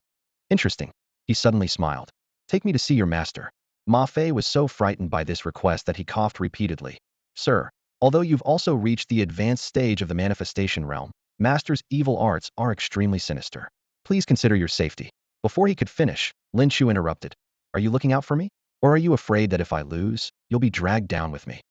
Interesting. He suddenly smiled. Take me to see your master. Ma Fei was so frightened by this request that he coughed repeatedly. Sir, although you've also reached the advanced stage of the manifestation realm, Master's evil arts are extremely sinister. Please consider your safety. Before he could finish, Lin Chu interrupted. Are you looking out for me? Or are you afraid that if I lose, you'll be dragged down with me?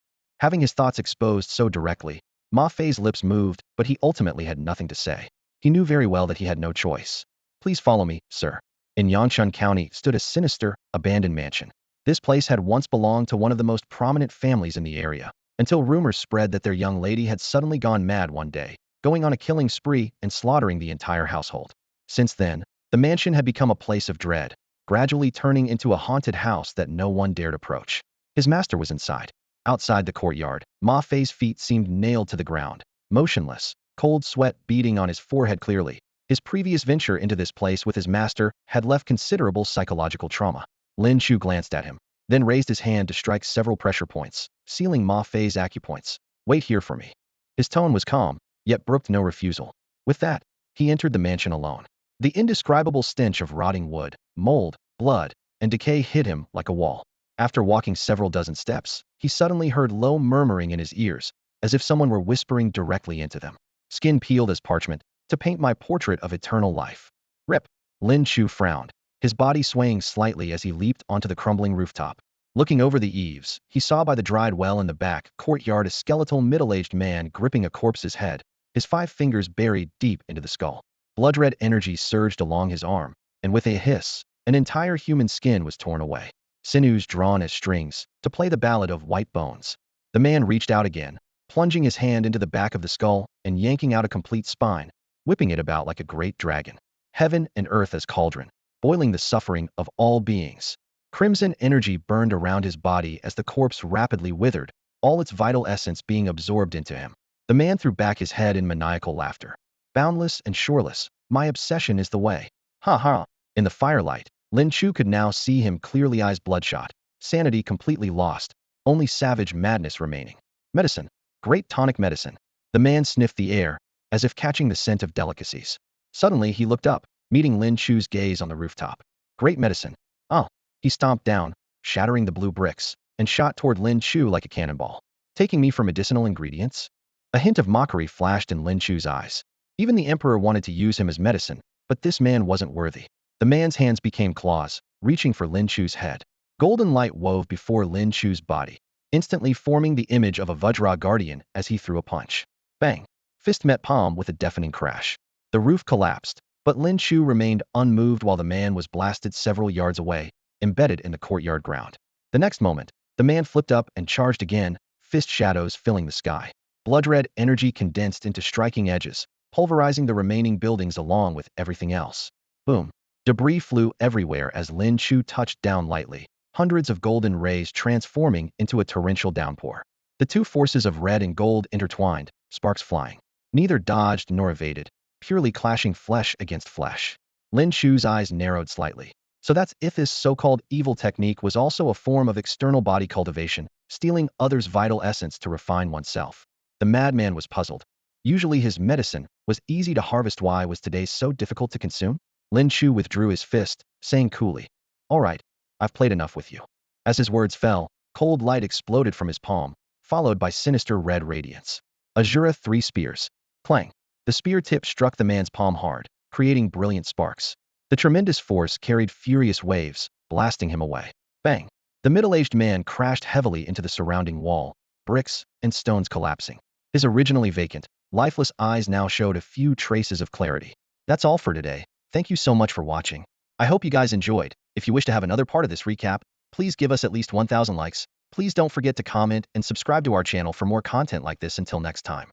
Having his thoughts exposed so directly, Ma Fei's lips moved, but he ultimately had nothing to say. He knew very well that he had no choice. Please follow me, sir. In Yangchun County stood a sinister, abandoned mansion. This place had once belonged to one of the most prominent families in the area, until rumors spread that their young lady had suddenly gone mad one day, going on a killing spree and slaughtering the entire household. Since then, the mansion had become a place of dread, gradually turning into a haunted house that no one dared approach. His master was inside. Outside the courtyard, Ma Fei's feet seemed nailed to the ground, motionless, cold sweat beading on his forehead clearly. His previous venture into this place with his master had left considerable psychological trauma. Lin Chu glanced at him, then raised his hand to strike several pressure points, sealing Ma Fei's acupoints. Wait here for me. His tone was calm, yet brooked no refusal. With that, he entered the mansion alone. The indescribable stench of rotting wood, mold, blood, and decay hit him like a wall. After walking several dozen steps, he suddenly heard low murmuring in his ears, as if someone were whispering directly into them. Skin peeled as parchment, to paint my portrait of eternal life. Rip. Lin Chu frowned, his body swaying slightly as he leaped onto the crumbling rooftop. Looking over the eaves, he saw by the dried well in the back courtyard a skeletal middle-aged man gripping a corpse's head, his 5 fingers buried deep into the skull. Blood-red energy surged along his arm, and with a hiss, an entire human skin was torn away. Sinews drawn as strings, to play the ballad of white bones. The man reached out again, plunging his hand into the back of the skull and yanking out a complete spine, whipping it about like a great dragon. Heaven and earth as cauldron, boiling the suffering of all beings. Crimson energy burned around his body as the corpse rapidly withered, all its vital essence being absorbed into him. The man threw back his head in maniacal laughter. Boundless and shoreless, my obsession is the way. Ha ha. In the firelight, Lin Chu could now see him clearly, eyes bloodshot, sanity completely lost, only savage madness remaining. Medicine. Great tonic medicine. The man sniffed the air, as if catching the scent of delicacies. Suddenly he looked up, meeting Lin Chu's gaze on the rooftop. Great medicine. Oh. He stomped down, shattering the blue bricks, and shot toward Lin Chu like a cannonball. Taking me for medicinal ingredients? A hint of mockery flashed in Lin Chu's eyes. Even the emperor wanted to use him as medicine, but this man wasn't worthy. The man's hands became claws, reaching for Lin Chu's head. Golden light wove before Lin Chu's body, instantly forming the image of a Vajra guardian as he threw a punch. Bang! Fist met palm with a deafening crash. The roof collapsed, but Lin Chu remained unmoved while the man was blasted several yards away, embedded in the courtyard ground. The next moment, the man flipped up and charged again, fist shadows filling the sky. Blood-red energy condensed into striking edges, pulverizing the remaining buildings along with everything else. Boom. Debris flew everywhere as Lin Chu touched down lightly, hundreds of golden rays transforming into a torrential downpour. The two forces of red and gold intertwined, sparks flying. Neither dodged nor evaded, purely clashing flesh against flesh. Lin Chu's eyes narrowed slightly. So that's if this so-called evil technique was also a form of external body cultivation, stealing others' vital essence to refine oneself. The madman was puzzled. Usually his medicine was easy to harvest. Why was today so difficult to consume? Lin Chu withdrew his fist, saying coolly, "All right, I've played enough with you." As his words fell, cold light exploded from his palm, followed by sinister red radiance. Azura 3 spears. Clang. The spear tip struck the man's palm hard, creating brilliant sparks. The tremendous force carried furious waves, blasting him away. Bang. The middle-aged man crashed heavily into the surrounding wall, bricks and stones collapsing. His originally vacant, lifeless eyes now showed a few traces of clarity. That's all for today. Thank you so much for watching. I hope you guys enjoyed. If you wish to have another part of this recap, please give us at least 1,000 likes. Please don't forget to comment and subscribe to our channel for more content like this. Until next time.